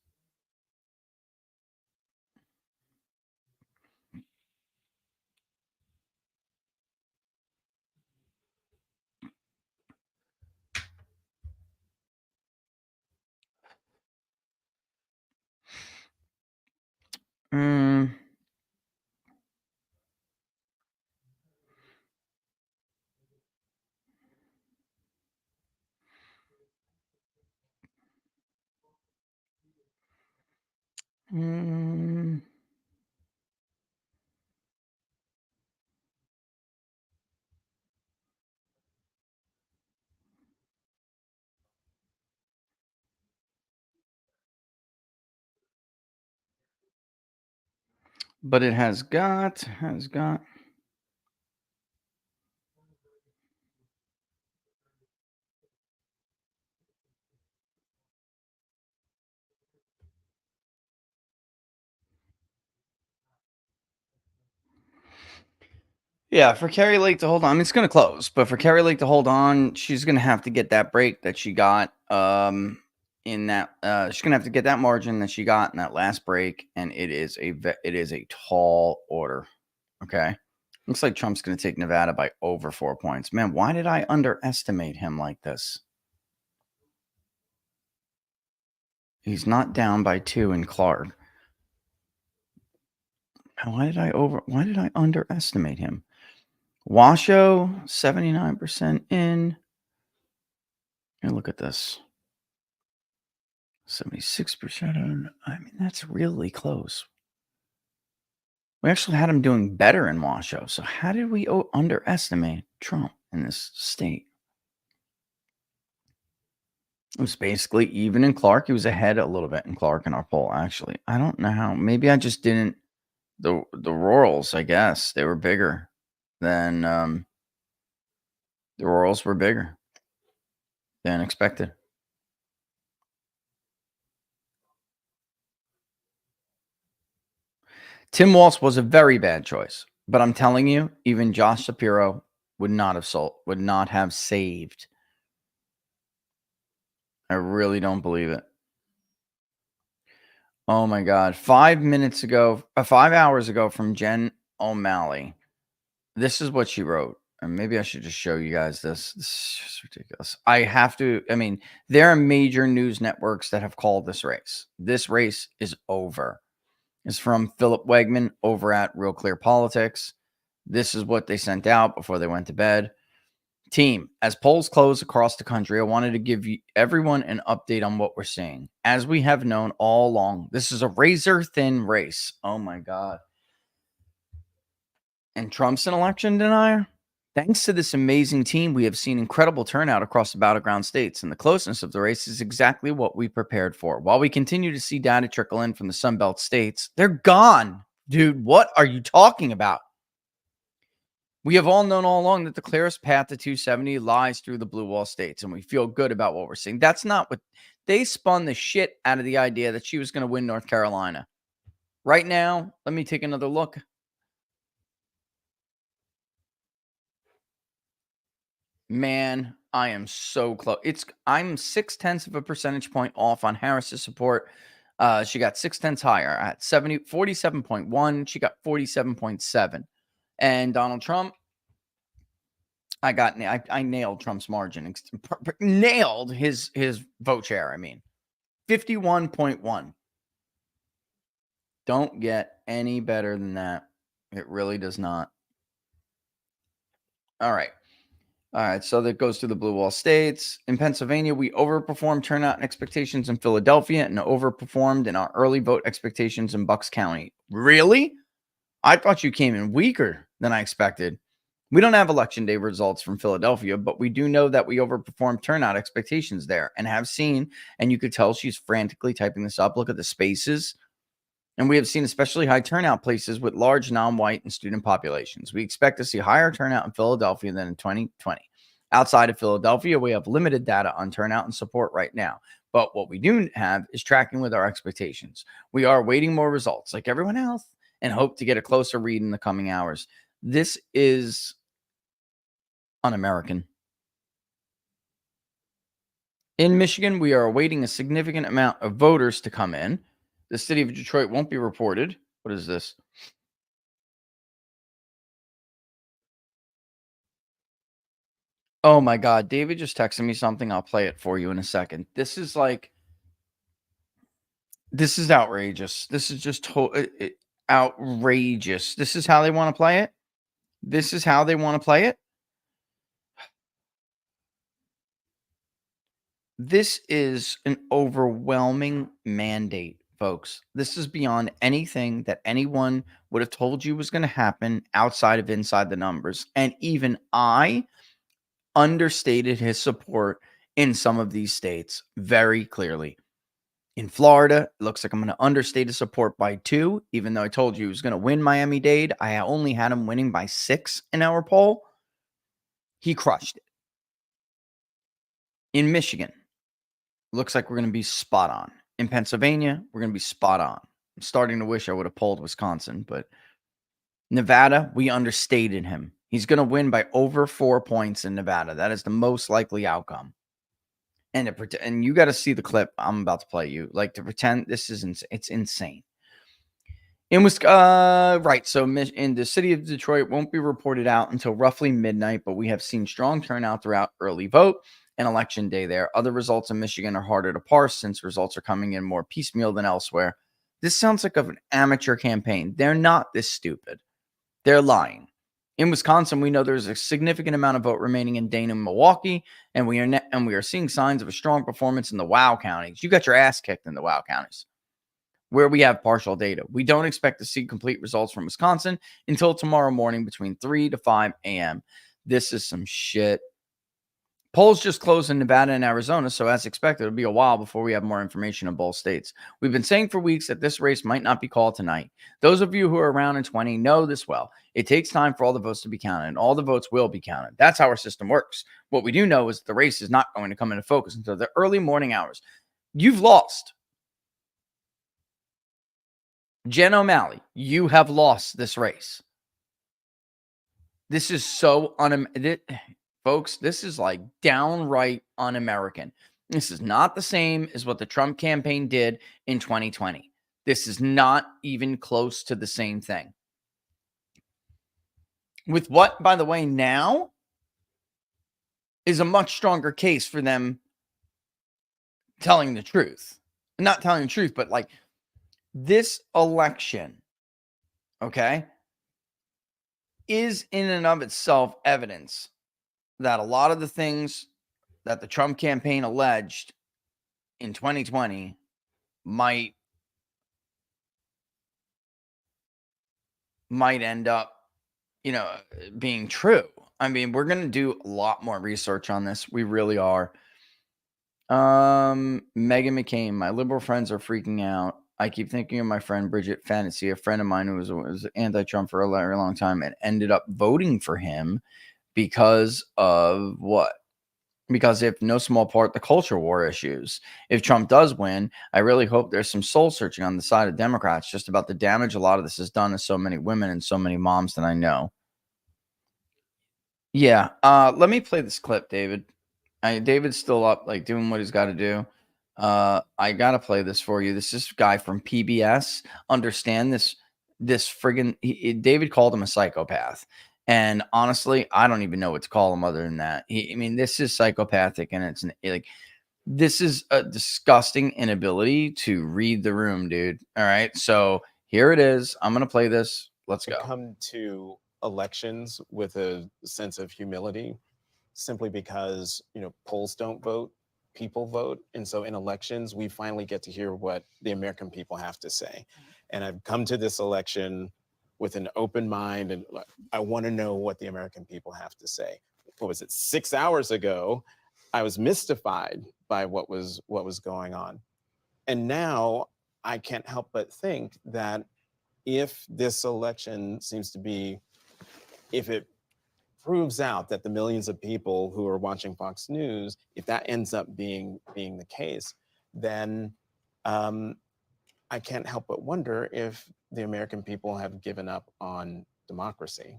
But it has got. Yeah, for Carrie Lake to hold on, I mean, it's going to close, but for Carrie Lake to hold on, she's going to have to get that break that she got in that. She's going to have to get that margin that she got in that last break, and it is a tall order. Okay, looks like Trump's going to take Nevada by over 4 points. Man, why did I underestimate him like this? He's not down by 2 in Clark. Why did I underestimate him? Washoe, 79% in. And look at this. 76% in. I mean, that's really close. We actually had him doing better in Washoe. So how did we underestimate Trump in this state? It was basically even in Clark. He was ahead a little bit in Clark in our poll, actually. I don't know how. Maybe I just didn't. The rurals, I guess, they were bigger than the rurals were bigger than expected. Tim Walz was a very bad choice, but I'm telling you, even Josh Shapiro would not have saved. I really don't believe it. Oh my God. 5 hours ago from Jen O'Malley. This is what she wrote. And maybe I should just show you guys this. This is just ridiculous. I mean, there are major news networks that have called this race. This race is over. It's from Philip Wegman over at Real Clear Politics. This is what they sent out before they went to bed. Team, as polls close across the country, I wanted to give everyone an update on what we're seeing. As we have known all along, this is a razor-thin race. Oh, my God. And Trump's an election denier? Thanks to this amazing team, we have seen incredible turnout across the battleground states, and the closeness of the race is exactly what we prepared for. While we continue to see data trickle in from the Sunbelt states, they're gone. Dude, what are you talking about? We have all known all along that the clearest path to 270 lies through the blue wall states, and we feel good about what we're seeing. That's not what they spun the shit out of the idea that she was going to win North Carolina. Right now, let me take another look. Man, I am so close. I'm 0.6 of a percentage point off on Harris's support. She got 0.6 higher at 47.1. She got 47.7. And Donald Trump, I nailed Trump's margin. Nailed his vote share. I mean, 51.1. Don't get any better than that. It really does not. All right. So that goes to the blue wall states. In Pennsylvania, we overperformed turnout and expectations in Philadelphia and overperformed in our early vote expectations in Bucks County. Really? I thought you came in weaker than I expected. We don't have election day results from Philadelphia, but we do know that we overperformed turnout expectations there and have seen, and you could tell she's frantically typing this up. Look at the spaces. And we have seen especially high turnout places with large non-white and student populations. We expect to see higher turnout in Philadelphia than in 2020. Outside of Philadelphia, we have limited data on turnout and support right now. But what we do have is tracking with our expectations. We are waiting more results like everyone else and hope to get a closer read in the coming hours. This is un-American. In Michigan, we are awaiting a significant amount of voters to come in. The city of Detroit won't be reported. What is this? Oh my God. David just texted me something. I'll play it for you in a second. This is outrageous. This is just outrageous. This is how they want to play it. This is how they want to play it. This is an overwhelming mandate folks. This is beyond anything that anyone would have told you was going to happen outside of inside the numbers. And even I understated his support in some of these states very clearly. In Florida, it looks like I'm going to understate his support by 2, even though I told you he was going to win Miami-Dade. I only had him winning by 6 in our poll. He crushed it. In Michigan, looks like we're going to be spot on. In Pennsylvania, we're going to be spot on. I'm starting to wish I would have polled Wisconsin, but Nevada, we understated him. He's going to win by over 4 points in Nevada. That is the most likely outcome. And you got to see the clip I'm about to play you. Like, to pretend this is it's insane. In Wisconsin, right? So in the city of Detroit, won't be reported out until roughly midnight, but we have seen strong turnout throughout early vote and election day there. Other results in Michigan are harder to parse since results are coming in more piecemeal than elsewhere. This sounds like an amateur campaign. They're not this stupid. They're lying. In Wisconsin, we know there's a significant amount of vote remaining in Dane and Milwaukee, and we are seeing signs of a strong performance in the WOW counties. You got your ass kicked in the WOW counties, where we have partial data. We don't expect to see complete results from Wisconsin until tomorrow morning between 3 to 5 a.m. This is some shit. Polls just closed in Nevada and Arizona, so as expected, it'll be a while before we have more information in both states. We've been saying for weeks that this race might not be called tonight. Those of you who are around in 20 know this well. It takes time for all the votes to be counted, and all the votes will be counted. That's how our system works. What we do know is that the race is not going to come into focus until the early morning hours. You've lost. Jen O'Malley, you have lost this race. This is so folks, this is like downright un-American. This is not the same as what the Trump campaign did in 2020. This is not even close to the same thing. With what, by the way, now is a much stronger case for them telling the truth. Not telling the truth, but like this election, okay, is in and of itself evidence that a lot of the things that the Trump campaign alleged in 2020 might end up, being true. I mean, we're going to do a lot more research on this. We really are. Megan McCain, my liberal friends are freaking out. I keep thinking of my friend Bridget Fantasy, a friend of mine who was anti-Trump for a very long time and ended up voting for him because of what? Because if no small part, the culture war issues. If Trump does win, I really hope there's some soul searching on the side of Democrats just about the damage a lot of this has done to so many women and so many moms that I know. Yeah. Let me play this clip, David. David's still up, like doing what he's got to do. I got to play this for you. This is a guy from PBS. Understand this friggin' David called him a psychopath. And honestly, I don't even know what to call him other than that. This is psychopathic, and it's this is a disgusting inability to read the room, dude. All right. So here it is. I'm going to play this. Let's go. Come to elections with a sense of humility simply because, polls don't vote, people vote. And so in elections, we finally get to hear what the American people have to say. And I've come to this election with an open mind, and I want to know what the American people have to say. What was it? 6 hours ago, I was mystified by what was going on. And now I can't help but think that if this election if it proves out that the millions of people who are watching Fox News, if that ends up being the case, then I can't help but wonder if the American people have given up on democracy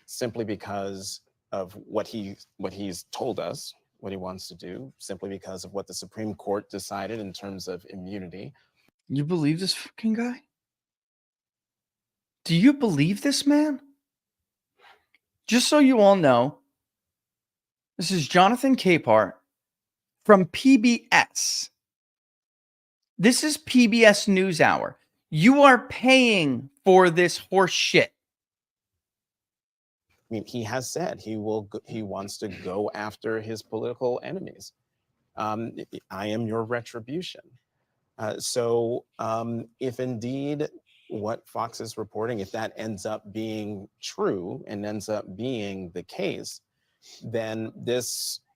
simply because of what he's told us, what he wants to do, simply because of what the Supreme Court decided in terms of immunity. You believe this fucking guy? Do you believe this man? Just so you all know, this is Jonathan Capehart from PBS. This is PBS NewsHour. You are paying for this horse shit. I mean, he has said he wants to go after his political enemies. I am your retribution. So if indeed what Fox is reporting, if that ends up being true and ends up being the case, then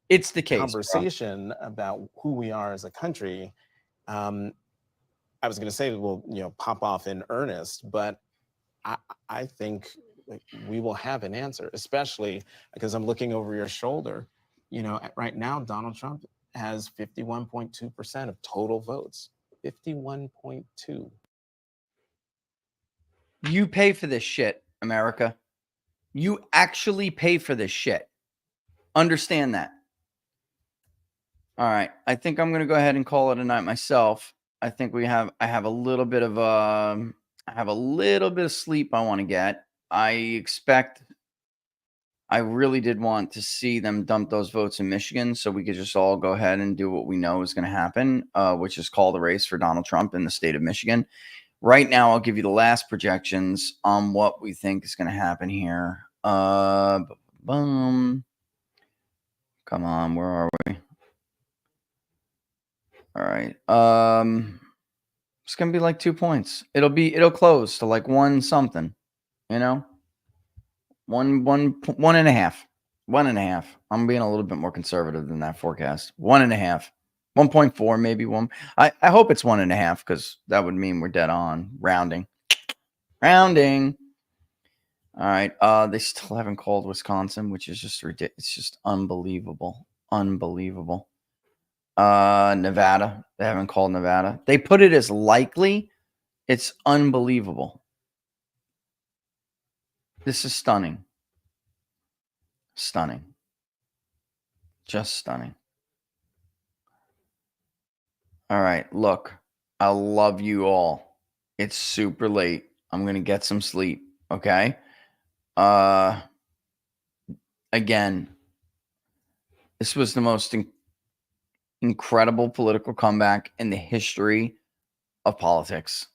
it's the case, conversation about who we are as a country, I was going to say will pop off in earnest, but I think we will have an answer, especially because I'm looking over your shoulder. Right now, Donald Trump has 51.2% of total votes. 51.2. You pay for this shit, America. You actually pay for this shit. Understand that. All right. I think I'm going to go ahead and call it a night myself. I think I have a little bit of sleep I want to get. I really did want to see them dump those votes in Michigan so we could just all go ahead and do what we know is going to happen, which is call the race for Donald Trump in the state of Michigan. Right now, I'll give you the last projections on what we think is going to happen here. Boom. Come on, where are we? All right. It's going to be like 2 points. It'll close to like 1 something, one and a half. 1.5. I'm being a little bit more conservative than that forecast. 1.5. 1.4, maybe 1. I hope it's 1.5 because that would mean we're dead on. Rounding. All right. They still haven't called Wisconsin, which is just ridiculous. It's just unbelievable. Unbelievable. Nevada. They haven't called Nevada. They put it as likely. It's unbelievable. This is stunning. Stunning. Just stunning. All right. Look, I love you all. It's super late. I'm going to get some sleep. Okay. Again, this was the most incredible political comeback in the history of politics.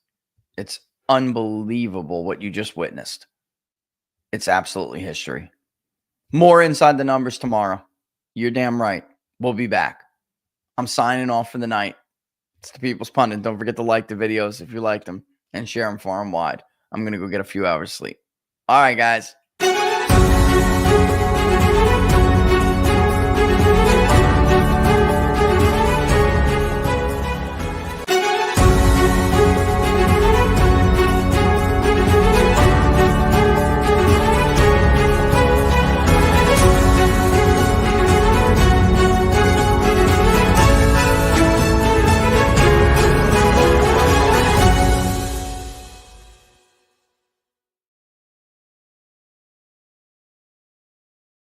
It's unbelievable what you just witnessed. It's absolutely history. More Inside the Numbers tomorrow. You're damn right. We'll be back. I'm signing off for the night. It's the People's Pundit. Don't forget to like the videos if you liked them and share them far and wide. I'm going to go get a few hours sleep. All right, guys.